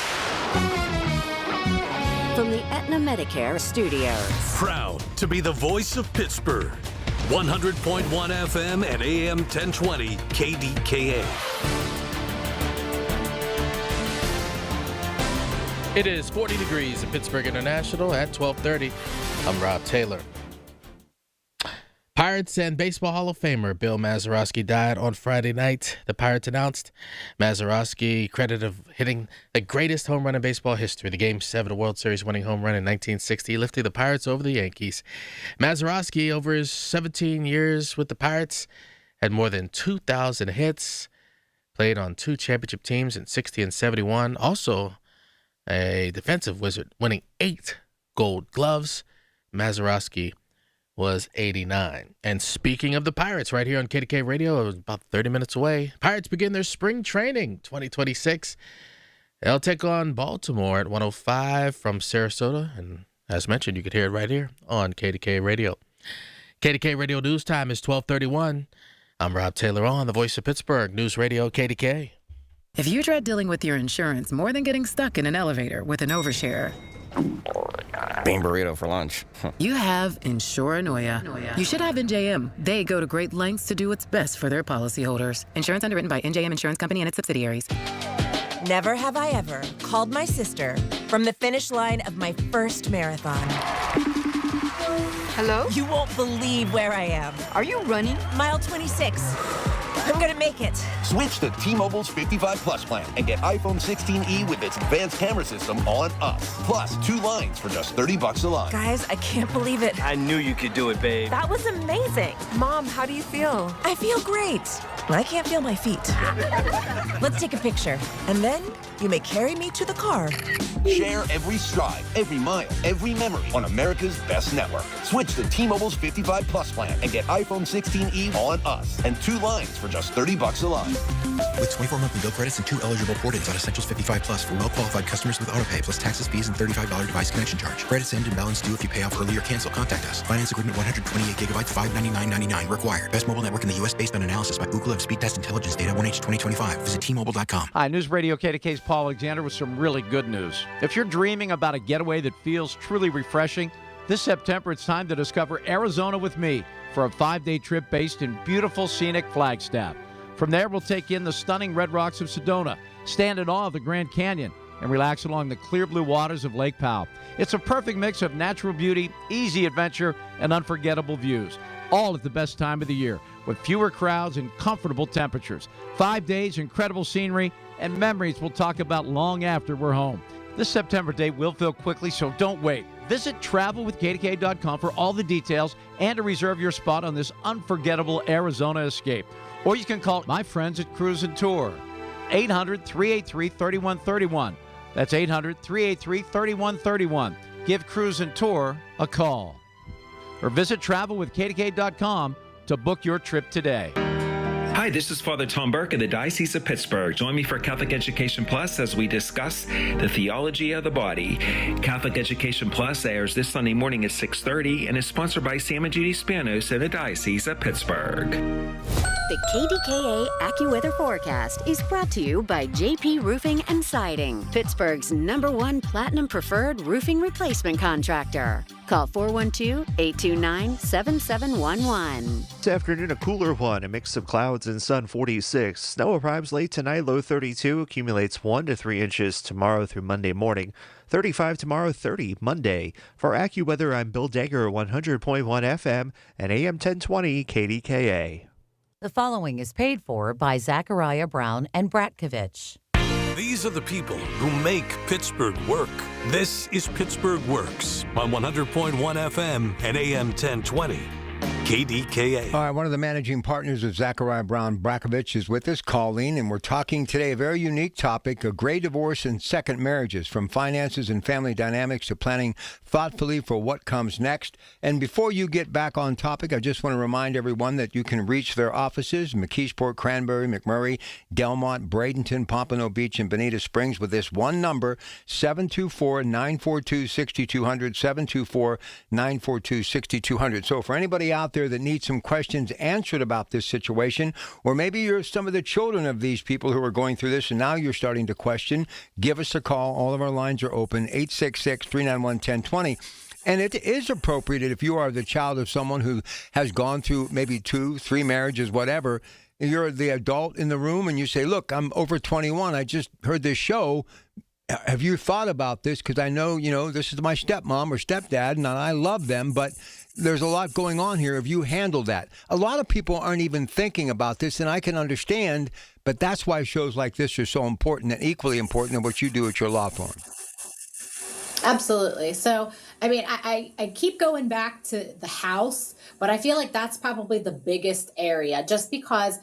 From the Aetna Medicare studios. Proud to be the voice of Pittsburgh. 100.1 FM and AM 1020 KDKA. It is 40 degrees at Pittsburgh International at 12:30. I'm Rob Taylor. Pirates and Baseball Hall of Famer Bill Mazeroski died on Friday night. The Pirates announced Mazeroski credited of hitting the greatest home run in baseball history, the Game 7 World Series winning home run in 1960, lifting the Pirates over the Yankees. Mazeroski, over his 17 years with the Pirates, had more than 2,000 hits, played on 2 championship teams in 60 and 71, also a defensive wizard, winning 8 gold gloves. Mazeroski was 89. And speaking of the Pirates, right here on KDKA Radio, it was about 30 minutes away. Pirates begin their spring training 2026. They'll take on Baltimore at 105 from Sarasota. And as mentioned, you could hear it right here on KDKA Radio. KDKA Radio news time is 12:31. I'm Rob Taylor on the Voice of Pittsburgh News Radio KDKA. If you dread dealing with your insurance more than getting stuck in an elevator with an overshare, Bean burrito for lunch. You have Insuranoia. You should have NJM. They go to great lengths to do what's best for their policyholders. Insurance underwritten by NJM Insurance Company and its subsidiaries. Never have I ever called my sister from the finish line of my first marathon. Hello? You won't believe where I am. Are you running? Mile 26. I'm gonna make it. Switch to T-Mobile's 55 Plus plan and get iPhone 16e with its advanced camera system on us. Plus, 2 lines for just $30 a line. Guys, I can't believe it. I knew you could do it, babe. That was amazing. Mom, how do you feel? I feel great. I can't feel my feet. Let's take a picture, and then you may carry me to the car. Share every stride, every mile, every memory on America's best network. Switch to T-Mobile's 55 Plus plan and get iPhone 16e on us and 2 lines for just $30 a line. With 24 monthly bill credits and 2 eligible port-ins on Essentials 55 Plus for well-qualified customers with autopay plus taxes, fees, and $35 device connection charge. Credits end and balance due if you pay off early or cancel. Contact us. Finance agreement 128 gigabytes, $599.99 required. Best mobile network in the U.S. based on analysis by Ookla of Speed Test Intelligence data 1H 2025. Visit T-Mobile.com. Hi, News Radio KDK's Paul Alexander with some really good news. If you're dreaming about a getaway that feels truly refreshing, this September it's time to discover Arizona with me for a 5-day trip based in beautiful scenic Flagstaff. From there, we'll take in the stunning red rocks of Sedona, stand in awe of the Grand Canyon, and relax along the clear blue waters of Lake Powell. It's a perfect mix of natural beauty, easy adventure, and unforgettable views, all at the best time of the year, with fewer crowds and comfortable temperatures. 5 days, incredible scenery, and memories we'll talk about long after we're home. This September date will fill quickly, so don't wait. Visit travelwithkdka.com for all the details and to reserve your spot on this unforgettable Arizona escape. Or you can call my friends at Cruise and Tour, 800-383-3131. That's 800-383-3131. Give Cruise and Tour a call. Or visit travelwithkdka.com to book your trip today. Hi, this is Father Tom Burke of the Diocese of Pittsburgh. Join me for Catholic Education Plus as we discuss the theology of the body. Catholic Education Plus airs this Sunday morning at 6:30 and is sponsored by Sam and Judy Spanos of the Diocese of Pittsburgh. The KDKA AccuWeather forecast is brought to you by JP Roofing and Siding, Pittsburgh's #1 Platinum Preferred Roofing Replacement Contractor. Call 412-829-7711. This afternoon, a cooler one, a mix of clouds and sun, 46. Snow arrives late tonight, low 32, accumulates 1 to 3 inches tomorrow through Monday morning. 35 tomorrow, 30 Monday. For AccuWeather, I'm Bill Dagger, 100.1 FM and AM 1020 KDKA. The following is paid for by Zachariah Brown and Bratkovich. These are the people who make Pittsburgh work. This is Pittsburgh Works on 100.1 FM and AM 1020. KDKA. All right, one of the managing partners of Zachariah Brown Brackovich is with us, Colleen, and we're talking today a very unique topic, a gray divorce and second marriages, from finances and family dynamics to planning thoughtfully for what comes next. And before you get back on topic, I just want to remind everyone that you can reach their offices, McKeesport, Cranberry, McMurray, Delmont, Bradenton, Pompano Beach, and Bonita Springs with this one number, 724-942-6200, 724-942-6200. So for anybody out there that needs some questions answered about this situation, or maybe you're some of the children of these people who are going through this and now you're starting to question, give us a call. All of our lines are open, 866-391-1020. And it is appropriate if you are the child of someone who has gone through maybe 2, 3 marriages, whatever. You're the adult in the room and you say, look, I'm over 21. I just heard this show. Have you thought about this? Because I know, this is my stepmom or stepdad, and I love them, but there's a lot going on here. Have you handled that? A lot of people aren't even thinking about this, and I can understand, but that's why shows like this are so important and equally important than what you do at your law firm. Absolutely. So, I keep going back to the house, but I feel like that's probably the biggest area, just because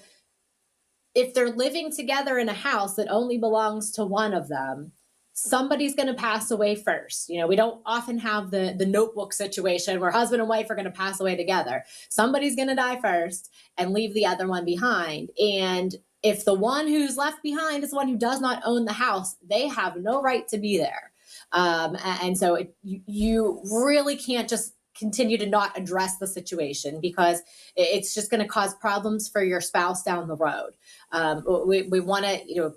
if they're living together in a house that only belongs to one of them, somebody's going to pass away first. We don't often have the Notebook situation where husband and wife are going to pass away together. Somebody's going to die first and leave the other one behind. And if the one who's left behind is the one who does not own the house, they have no right to be there. And so you really can't just continue to not address the situation, because it's just going to cause problems for your spouse down the road. We want to,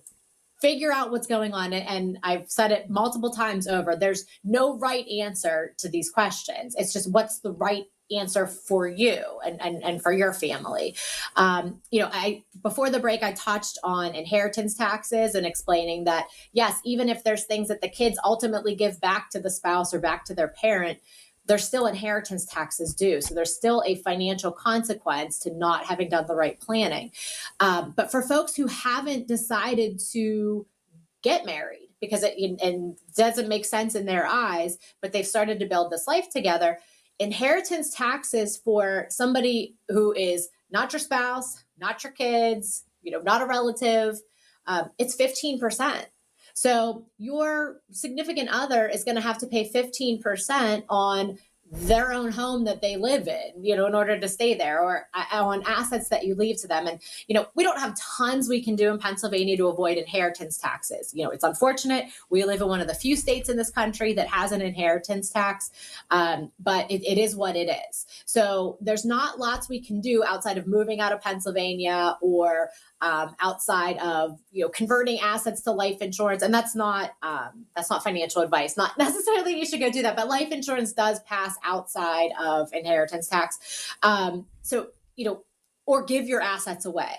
figure out what's going on. And I've said it multiple times over. There's no right answer to these questions. It's just what's the right answer for you and for your family. Before the break, I touched on inheritance taxes and explaining that, yes, even if there's things that the kids ultimately give back to the spouse or back to their parent, there's still inheritance taxes due. So there's still a financial consequence to not having done the right planning. But for folks who haven't decided to get married because it doesn't make sense in their eyes, but they've started to build this life together, inheritance taxes for somebody who is not your spouse, not your kids, not a relative, it's 15%. So your significant other is going to have to pay 15% on their own home that they live in, in order to stay there, or on assets that you leave to them. And, we don't have tons we can do in Pennsylvania to avoid inheritance taxes. It's unfortunate. We live in one of the few states in this country that has an inheritance tax, but it is what it is. So there's not lots we can do outside of moving out of Pennsylvania or outside of converting assets to life insurance, and that's not financial advice. Not necessarily you should go do that, but life insurance does pass outside of inheritance tax. Or give your assets away.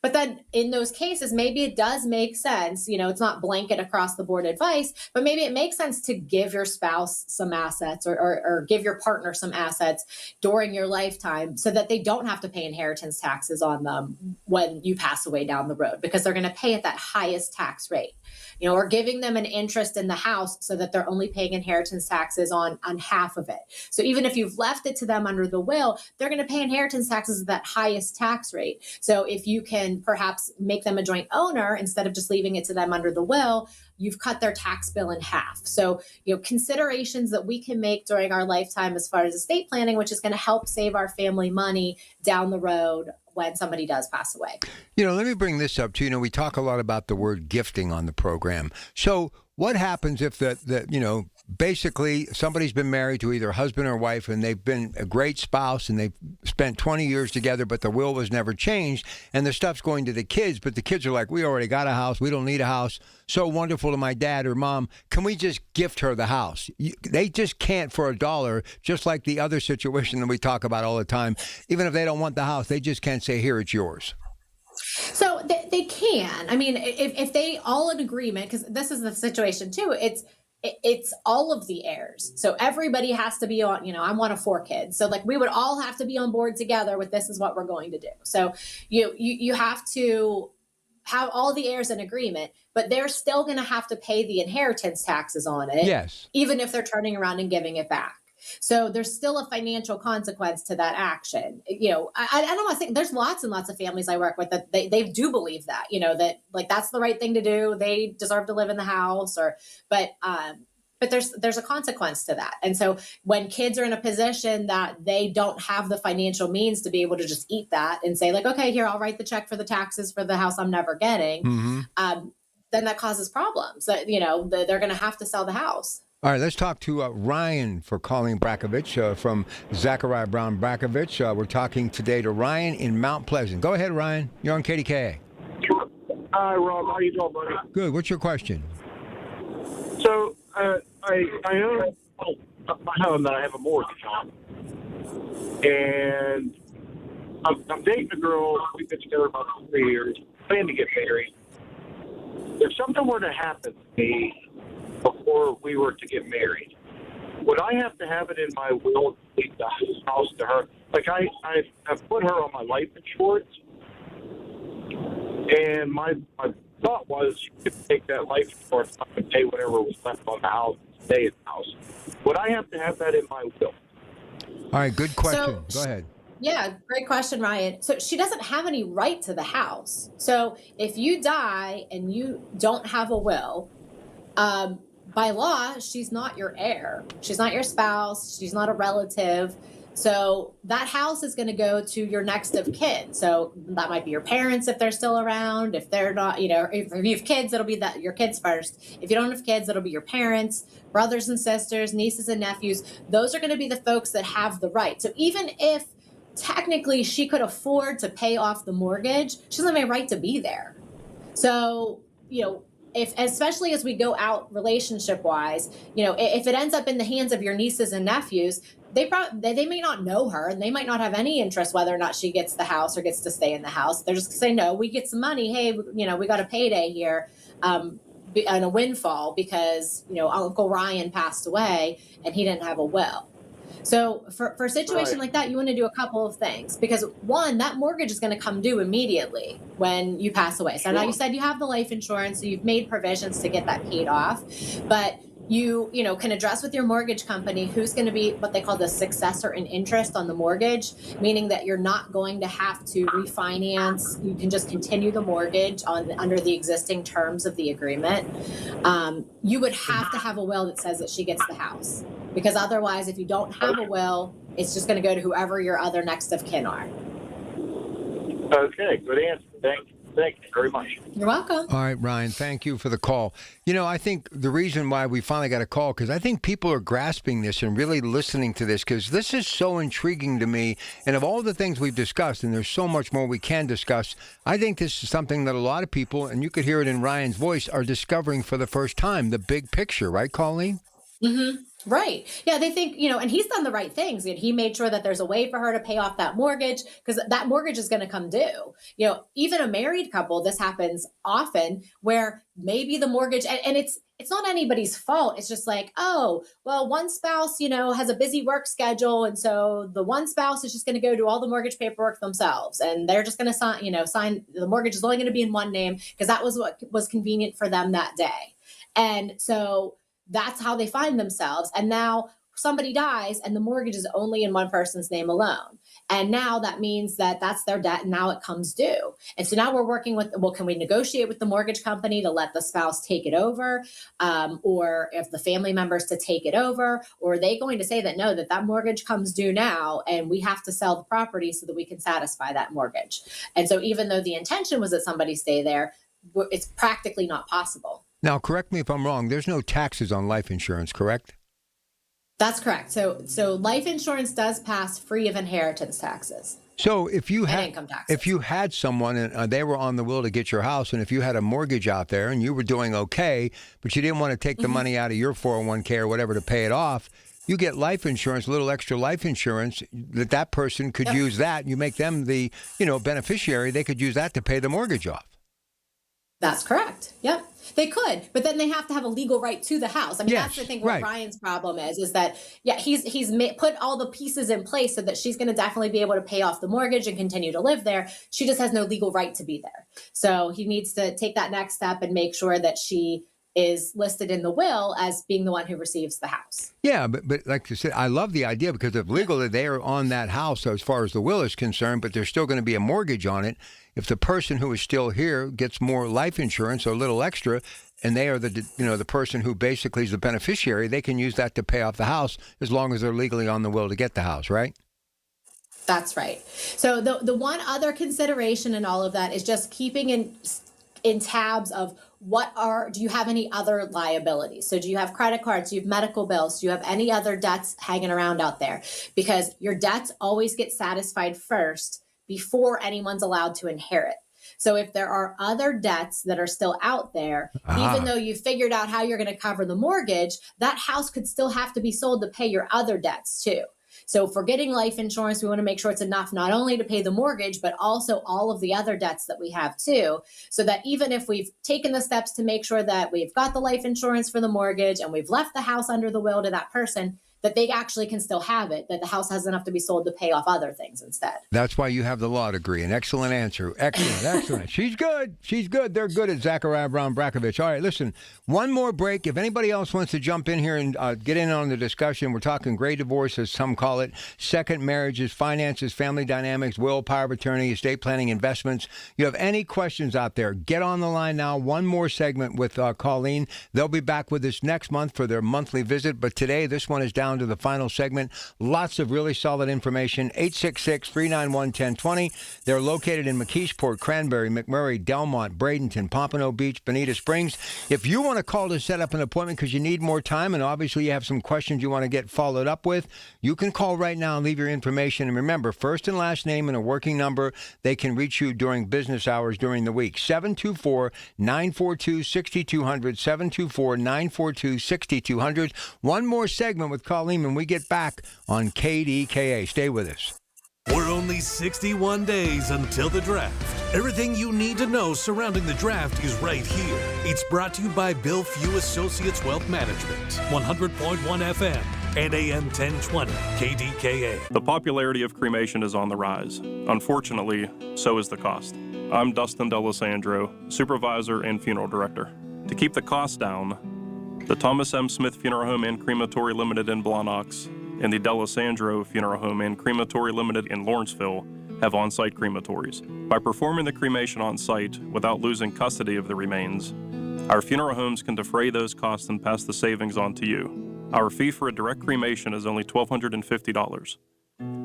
But then in those cases, maybe it does make sense, it's not blanket across the board advice, but maybe it makes sense to give your spouse some assets or give your partner some assets during your lifetime so that they don't have to pay inheritance taxes on them when you pass away down the road, because they're going to pay at that highest tax rate. Or giving them an interest in the house so that they're only paying inheritance taxes on half of it. So even if you've left it to them under the will, they're going to pay inheritance taxes at that highest tax rate. So if you can perhaps make them a joint owner instead of just leaving it to them under the will, you've cut their tax bill in half. So, considerations that we can make during our lifetime as far as estate planning, which is going to help save our family money down the road when somebody does pass away. Let me bring this up too. We talk a lot about the word gifting on the program. So what happens if basically somebody's been married to either husband or wife and they've been a great spouse and they've spent 20 years together, but the will was never changed and the stuff's going to the kids, but the kids are like, we already got a house. We don't need a house. So wonderful to my dad or mom. Can we just gift her the house? They just can't for $1, just like the other situation that we talk about all the time. Even if they don't want the house, they just can't say, here, it's yours. So they can. I mean, if they all in agreement, because this is the situation too, it's all of the heirs. So everybody has to be on, I'm one of 4 kids. So we would all have to be on board together with this is what we're going to do. So you have to have all the heirs in agreement, but they're still going to have to pay the inheritance taxes on it. Yes. Even if they're turning around and giving it back. So there's still a financial consequence to that action. I don't want to think there's lots and lots of families I work with that they do believe that, that that's the right thing to do. They deserve to live in the house but there's a consequence to that. And so when kids are in a position that they don't have the financial means to be able to just eat that and say okay, here, I'll write the check for the taxes for the house I'm never getting. Then that causes problems that, they're going to have to sell the house. All right, let's talk to Ryan for calling Brackovich from Zachariah Brown Brackovich. We're talking today to Ryan in Mount Pleasant. Go ahead, Ryan. You're on KDKA. Hi, Rob. How you doing, buddy? Good. What's your question? So I own my home that I have a mortgage on, and I'm dating a girl. We've been together about 3 years. Plan to get married. If something were to happen to me before we were to get married, would I have to have it in my will to leave the house to her? I've put her on my life insurance, and my thought was you could take that life insurance up and pay whatever was left on the house and stay in the house. Would I have to have that in my will? All right, good question. Go ahead. Yeah, great question, Ryan. So she doesn't have any right to the house. So if you die and you don't have a will, by law, she's not your heir. She's not your spouse. She's not a relative. So that house is going to go to your next of kin. So that might be your parents if they're still around. If they're not, if you have kids, it'll be your kids first. If you don't have kids, it'll be your parents, brothers and sisters, nieces and nephews. Those are going to be the folks that have the right. So even if technically she could afford to pay off the mortgage, she doesn't have a right to be there. So, especially as we go out relationship wise, if it ends up in the hands of your nieces and nephews, they may not know her and they might not have any interest whether or not she gets the house or gets to stay in the house. They're just gonna say, no, we get some money. Hey, we got a payday here. And a windfall because Uncle Ryan passed away and he didn't have a will. So for a situation like that, you want to do a couple of things, because one, that mortgage is going to come due immediately when you pass away. So now you said you have the life insurance, so you've made provisions to get that paid off, but you can address with your mortgage company who's going to be what they call the successor in interest on the mortgage, meaning that you're not going to have to refinance. You can just continue the mortgage under the existing terms of the agreement. You would have to have a will that says that she gets the house, because otherwise, if you don't have a will, it's just going to go to whoever your other next of kin are. Okay, good answer. Thank you very much. You're welcome. All right, Ryan, thank you for the call. I think the reason why we finally got a call, because I think people are grasping this and really listening to this, because this is so intriguing to me. And of all the things we've discussed, and there's so much more we can discuss, I think this is something that a lot of people, and you could hear it in Ryan's voice, are discovering for the first time, the big picture. Right, Colleen? Mm-hmm. Right. Yeah, they think, and he's done the right things. He made sure that there's a way for her to pay off that mortgage, because that mortgage is going to come due. Even a married couple, this happens often, where maybe the mortgage, and it's not anybody's fault. It's just like, oh, well, one spouse, has a busy work schedule. And so the one spouse is just going to go do all the mortgage paperwork themselves. And they're just going to sign the mortgage is only going to be in one name because that was what was convenient for them that day. And so that's how they find themselves. And now somebody dies and the mortgage is only in one person's name alone. And now that means that that's their debt. And now it comes due. And so now we're working with, can we negotiate with the mortgage company to let the spouse take it over? Or if the family members to take it over, or are they going to say that, no, that mortgage comes due now and we have to sell the property so that we can satisfy that mortgage? And so even though the intention was that somebody stay there, it's practically not possible. Now, correct me if I'm wrong. There's no taxes on life insurance, correct? That's correct. So life insurance does pass free of inheritance taxes. So if you had someone and they were on the will to get your house, and if you had a mortgage out there and you were doing okay, but you didn't want to take the money out of your 401k or whatever to pay it off, you get life insurance, a little extra life insurance that person could use that. You make them the beneficiary. They could use that to pay the mortgage off. That's correct. Yep. They could, but then they have to have a legal right to the house. I mean, that's the thing. What Ryan's problem is that, he's put all the pieces in place so that she's going to definitely be able to pay off the mortgage and continue to live there. She just has no legal right to be there. So he needs to take that next step and make sure that she is listed in the will as being the one who receives the house. Yeah, but like you said, I love the idea, because if legally they are on that house as far as the will is concerned, but there's still going to be a mortgage on it. If the person who is still here gets more life insurance or a little extra, and they are the person who basically is the beneficiary, they can use that to pay off the house as long as they're legally on the will to get the house, right? That's right. So the one other consideration in all of that is just keeping in tabs of do you have any other liabilities? So do you have credit cards? Do you have medical bills? Do you have any other debts hanging around out there? Because your debts always get satisfied first before anyone's allowed to inherit. So if there are other debts that are still out there, even though you figured out how you're going to cover the mortgage, that house could still have to be sold to pay your other debts too. So if we're getting life insurance, we want to make sure it's enough not only to pay the mortgage, but also all of the other debts that we have too. So that even if we've taken the steps to make sure that we've got the life insurance for the mortgage and we've left the house under the will to that person, that they actually can still have it, that the house has enough to be sold to pay off other things instead. That's why you have the law degree. An excellent answer. Excellent. She's good. They're good at Zachariah Brown Brackovich. All right, listen, one more break. If anybody else wants to jump in here and get in on the discussion, we're talking gray divorce, as some call it, second marriages, finances, family dynamics, will, power of attorney, estate planning, investments. You have any questions out there, get on the line now. One more segment with Colleen. They'll be back with us next month for their monthly visit, but today this one is down down to the final segment. Lots of really solid information. 866-391-1020. They're located in McKeesport, Cranberry, McMurray, Delmont, Bradenton, Pompano Beach, Bonita Springs. If you want to call to set up an appointment because you need more time and obviously you have some questions you want to get followed up with, you can call right now and leave your information. And remember, first and last name and a working number. They can reach you during business hours during the week. 724-942-6200, 724-942-6200. One more segment with Colleen when we get back on KDKA. Stay with us. We're only 61 days until the draft. Everything you need to know surrounding the draft is right here. It's brought to you by Bill Few Associates Wealth Management, 100.1 FM and AM 1020 KDKA. The popularity of cremation is on the rise. Unfortunately, so is the cost. I'm Dustin D'Alessandro, Supervisor and Funeral Director. To keep the cost down, the Thomas M. Smith Funeral Home and Crematory Limited in Blawnox and the D'Alessandro Funeral Home and Crematory Limited in Lawrenceville have on-site crematories. By performing the cremation on-site without losing custody of the remains, our funeral homes can defray those costs and pass the savings on to you. Our fee for a direct cremation is only $1,250.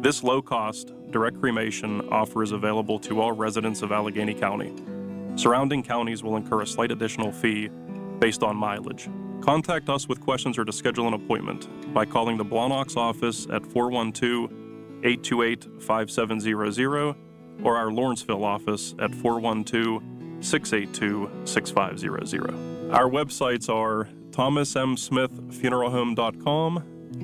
This low-cost, direct cremation offer is available to all residents of Allegheny County. Surrounding counties will incur a slight additional fee based on mileage. Contact us with questions or to schedule an appointment by calling the Blawnox office at 412-828-5700 or our Lawrenceville office at 412-682-6500. Our websites are thomasmsmithfuneralhome.com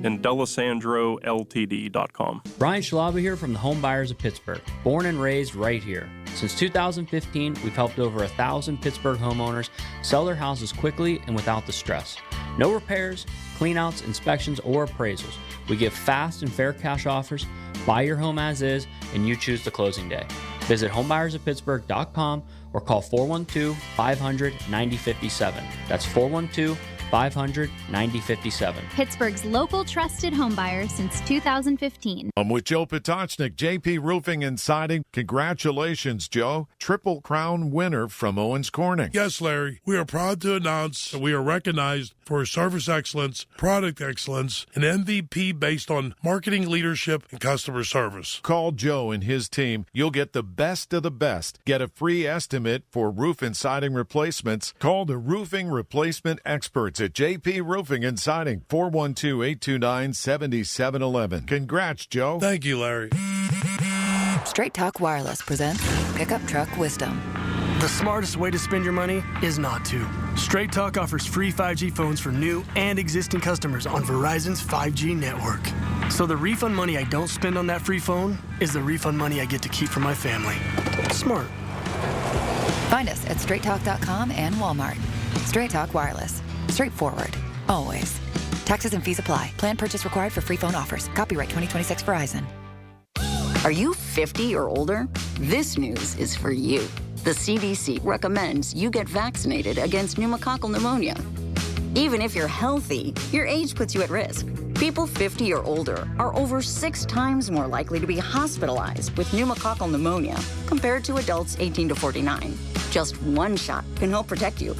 and DeLisandroLTD.com. Brian Schlaba here from the Home Buyers of Pittsburgh, born and raised right here. Since 2015, we've helped over 1,000 Pittsburgh homeowners sell their houses quickly and without the stress. No repairs, cleanouts, inspections, or appraisals. We give fast and fair cash offers, buy your home as is, and you choose the closing day. Visit homebuyersoftpittsburgh.com or call 412-500-9057. That's 412-500-9057. Pittsburgh's local trusted homebuyer since 2015. I'm with Joe Potocnik, JP Roofing and Siding. Congratulations, Joe. Triple Crown winner from Owens Corning. Yes, Larry. We are proud to announce that we are recognized for service excellence, product excellence, and MVP based on marketing leadership and customer service. Call Joe and his team. You'll get the best of the best. Get a free estimate for roof and siding replacements. Call the roofing replacement experts at JP Roofing and Siding, 412-829-7711. Congrats, Joe. Thank you, Larry. Straight Talk Wireless presents Pickup Truck Wisdom. The smartest way to spend your money is not to. Straight Talk offers free 5G phones for new and existing customers on Verizon's 5G network. So the refund money I don't spend on that free phone is the refund money I get to keep for my family. Smart. Find us at straighttalk.com and Walmart. Straight Talk Wireless. Straightforward. Always. Taxes and fees apply. Plan purchase required for free phone offers. Copyright 2026 Verizon. Are you 50 or older? This news is for you. The CDC recommends you get vaccinated against pneumococcal pneumonia. Even if you're healthy, your age puts you at risk. People 50 or older are over 6 times more likely to be hospitalized with pneumococcal pneumonia compared to adults 18 to 49. Just one shot can help protect you.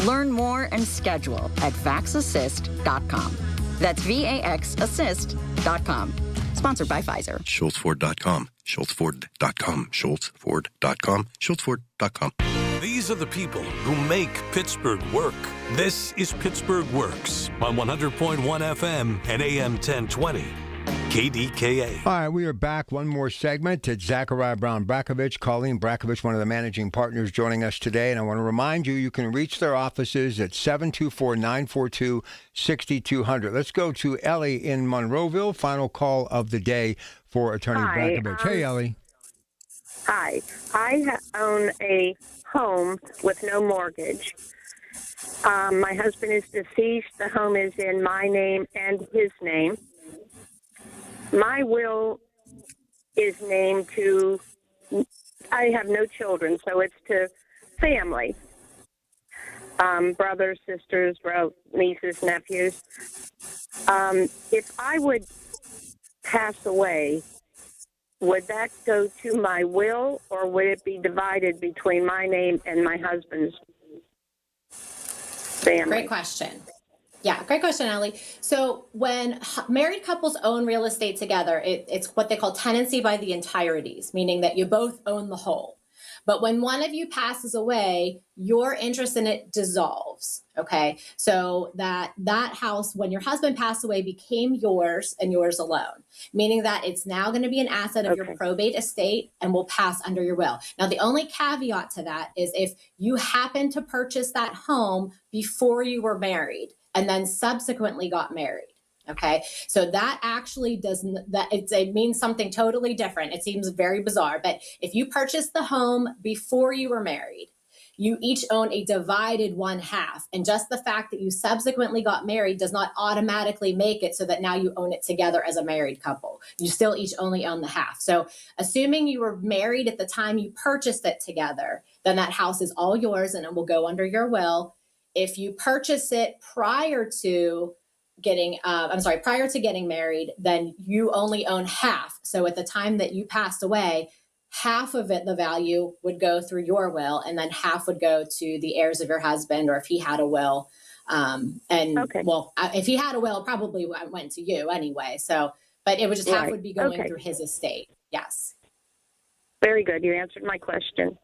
Learn more and schedule at vaxassist.com. That's VAXassist.com. Sponsored by Pfizer. SchultzFord.com. SchultzFord.com. SchultzFord.com. SchultzFord.com. These are the people who make Pittsburgh work. This is Pittsburgh Works on 100.1 FM and AM 1020. KDKA. All right, we are back. One more segment. It's Zachariah Brown Brackovich, Colleen Brackovich, one of the managing partners, joining us today. And I want to remind you, you can reach their offices at 724-942-6200. Let's go to Ellie in Monroeville. Final call of the day for Attorney Brackovich. Hey, Ellie. Hi. I own a home with no mortgage. My husband is deceased. The home is in my name and his name. My will is named to, I have no children, so it's to family. Brothers, sisters, nieces, nephews. If I would pass away, would that go to my will, or would it be divided between my name and my husband's family? Great question. Yeah, great question, Ellie. So when married couples own real estate together, it's what they call tenancy by the entireties, meaning that you both own the whole. But when one of you passes away, your interest in it dissolves. Okay. So that house, when your husband passed away, became yours and yours alone, meaning that it's now going to be an asset of your probate estate and will pass under your will. Now, the only caveat to that is if you happen to purchase that home before you were married and then subsequently got married. Okay, so that actually it means something totally different. It seems very bizarre, but if you purchased the home before you were married, you each own a divided 1/2. And just the fact that you subsequently got married does not automatically make it so that now you own it together as a married couple. You still each only own the half. So assuming you were married at the time you purchased it together, then that house is all yours and it will go under your will. If you purchase it prior to getting married, then you only own half. So at the time that you passed away, half of it, the value would go through your will, and then half would go to the heirs of your husband, or if he had a will. If he had a will, it probably went to you anyway. So, but it would just half would be going through his estate. Yes. Very good. You answered my question.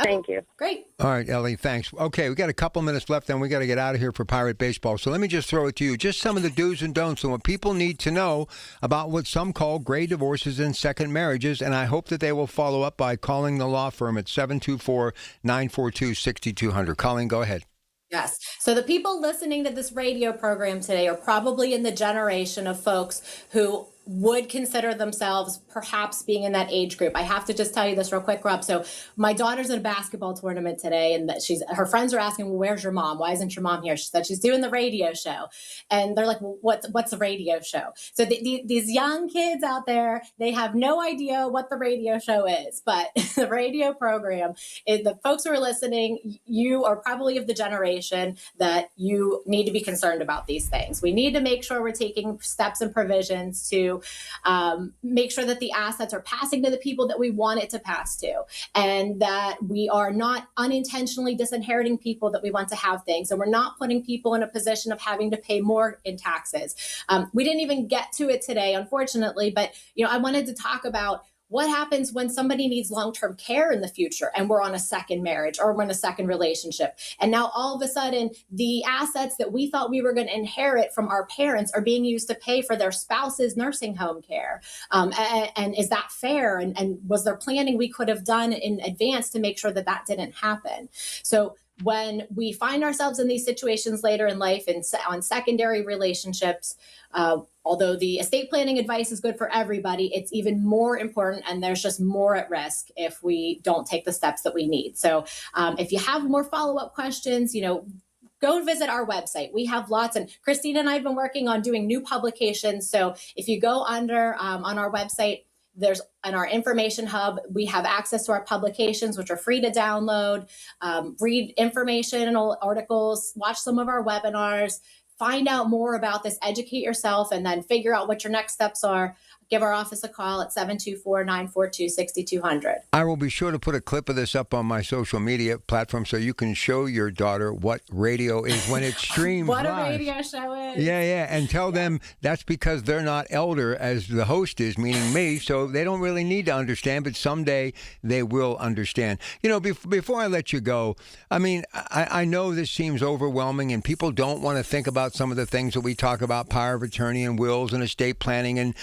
Thank you. Great. All right, Ellie, thanks. Okay, we got a couple minutes left, then we got to get out of here for Pirate Baseball. So let me just throw it to you. Just some of the do's and don'ts and what people need to know about what some call gray divorces and second marriages, and I hope that they will follow up by calling the law firm at 724-942-6200. Colleen, go ahead. Yes. So the people listening to this radio program today are probably in the generation of folks who would consider themselves perhaps being in that age group. I have to just tell you this real quick, Rob. So my daughter's at a basketball tournament today, and her friends are asking, well, where's your mom? Why isn't your mom here? She said she's doing the radio show. And they're like, well, what's a radio show? So these young kids out there, they have no idea what the radio show is, but the radio program is, the folks who are listening, you are probably of the generation that you need to be concerned about these things. We need to make sure we're taking steps and provisions to make sure that the assets are passing to the people that we want it to pass to, and that we are not unintentionally disinheriting people that we want to have things, and we're not putting people in a position of having to pay more in taxes. We didn't even get to it today, unfortunately, but I wanted to talk about what happens when somebody needs long-term care in the future and we're on a second marriage or we're in a second relationship. And now all of a sudden, the assets that we thought we were going to inherit from our parents are being used to pay for their spouse's nursing home care. And is that fair? And was there planning we could have done in advance to make sure that that didn't happen? So when we find ourselves in these situations later in life and on secondary relationships, although the estate planning advice is good for everybody, it's even more important, and there's just more at risk if we don't take the steps that we need. So if you have more follow-up questions, go visit our website. We have lots, and Christine and I have been working on doing new publications. So if you go under on our website, there's in our information hub, we have access to our publications, which are free to download, read informational articles, watch some of our webinars, find out more about this, educate yourself, and then figure out what your next steps are. Give our office a call at 724-942-6200. I will be sure to put a clip of this up on my social media platform so you can show your daughter what radio is when it streams what live. A radio show is. Yeah, and tell them that's because they're not elder as the host is, meaning me, so they don't really need to understand, but someday they will understand. Before I let you go, I know this seems overwhelming and people don't want to think about some of the things that we talk about, power of attorney and wills and estate planning and,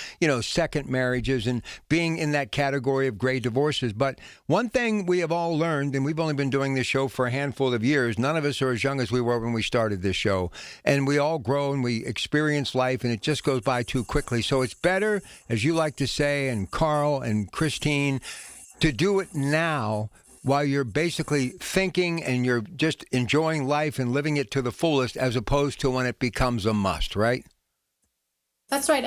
second marriages and being in that category of gray divorces. But one thing we have all learned, and we've only been doing this show for a handful of years, none of us are as young as we were when we started this show. And we all grow and we experience life, and it just goes by too quickly. So it's better, as you like to say, and Carl and Christine, to do it now while you're basically thinking and you're just enjoying life and living it to the fullest, as opposed to when it becomes a must, right? That's right.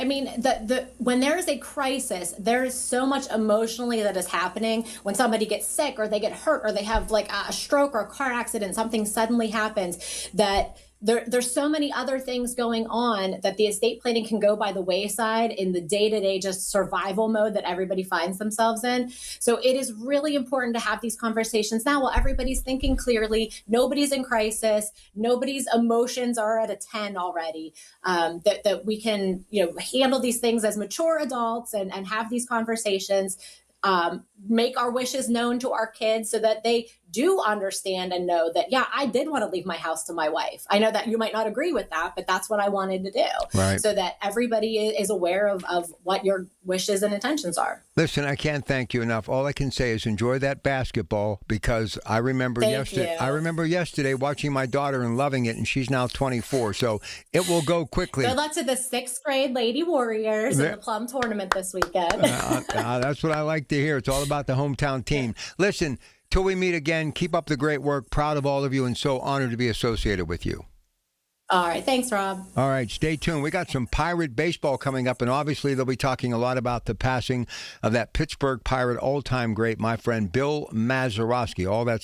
When there is a crisis, there is so much emotionally that is happening. When somebody gets sick or they get hurt or they have like a stroke or a car accident, something suddenly happens that there's so many other things going on that the estate planning can go by the wayside in the day-to-day just survival mode that everybody finds themselves in. So it is really important to have these conversations now while everybody's thinking clearly. Nobody's in crisis. Nobody's emotions are at a 10 already. That we can, handle these things as mature adults and have these conversations. Make our wishes known to our kids so that they do understand and know that, yeah, I did want to leave my house to my wife. I know that you might not agree with that, but that's what I wanted to do. Right. So that everybody is aware of what your wishes and intentions are. Listen, I can't thank you enough. All I can say is enjoy that basketball, because I remember yesterday watching my daughter and loving it, and she's now 24. So it will go quickly. Good luck to the 6th grade Lady Warriors in the Plum tournament this weekend. That's what I like to hear. It's all about the hometown team. Listen, till we meet again, keep up the great work. Proud of all of you and so honored to be associated with you. All right. Thanks, Rob. All right. Stay tuned. We got some Pirate baseball coming up, and obviously they'll be talking a lot about the passing of that Pittsburgh Pirate all-time great, my friend Bill Mazeroski. All that's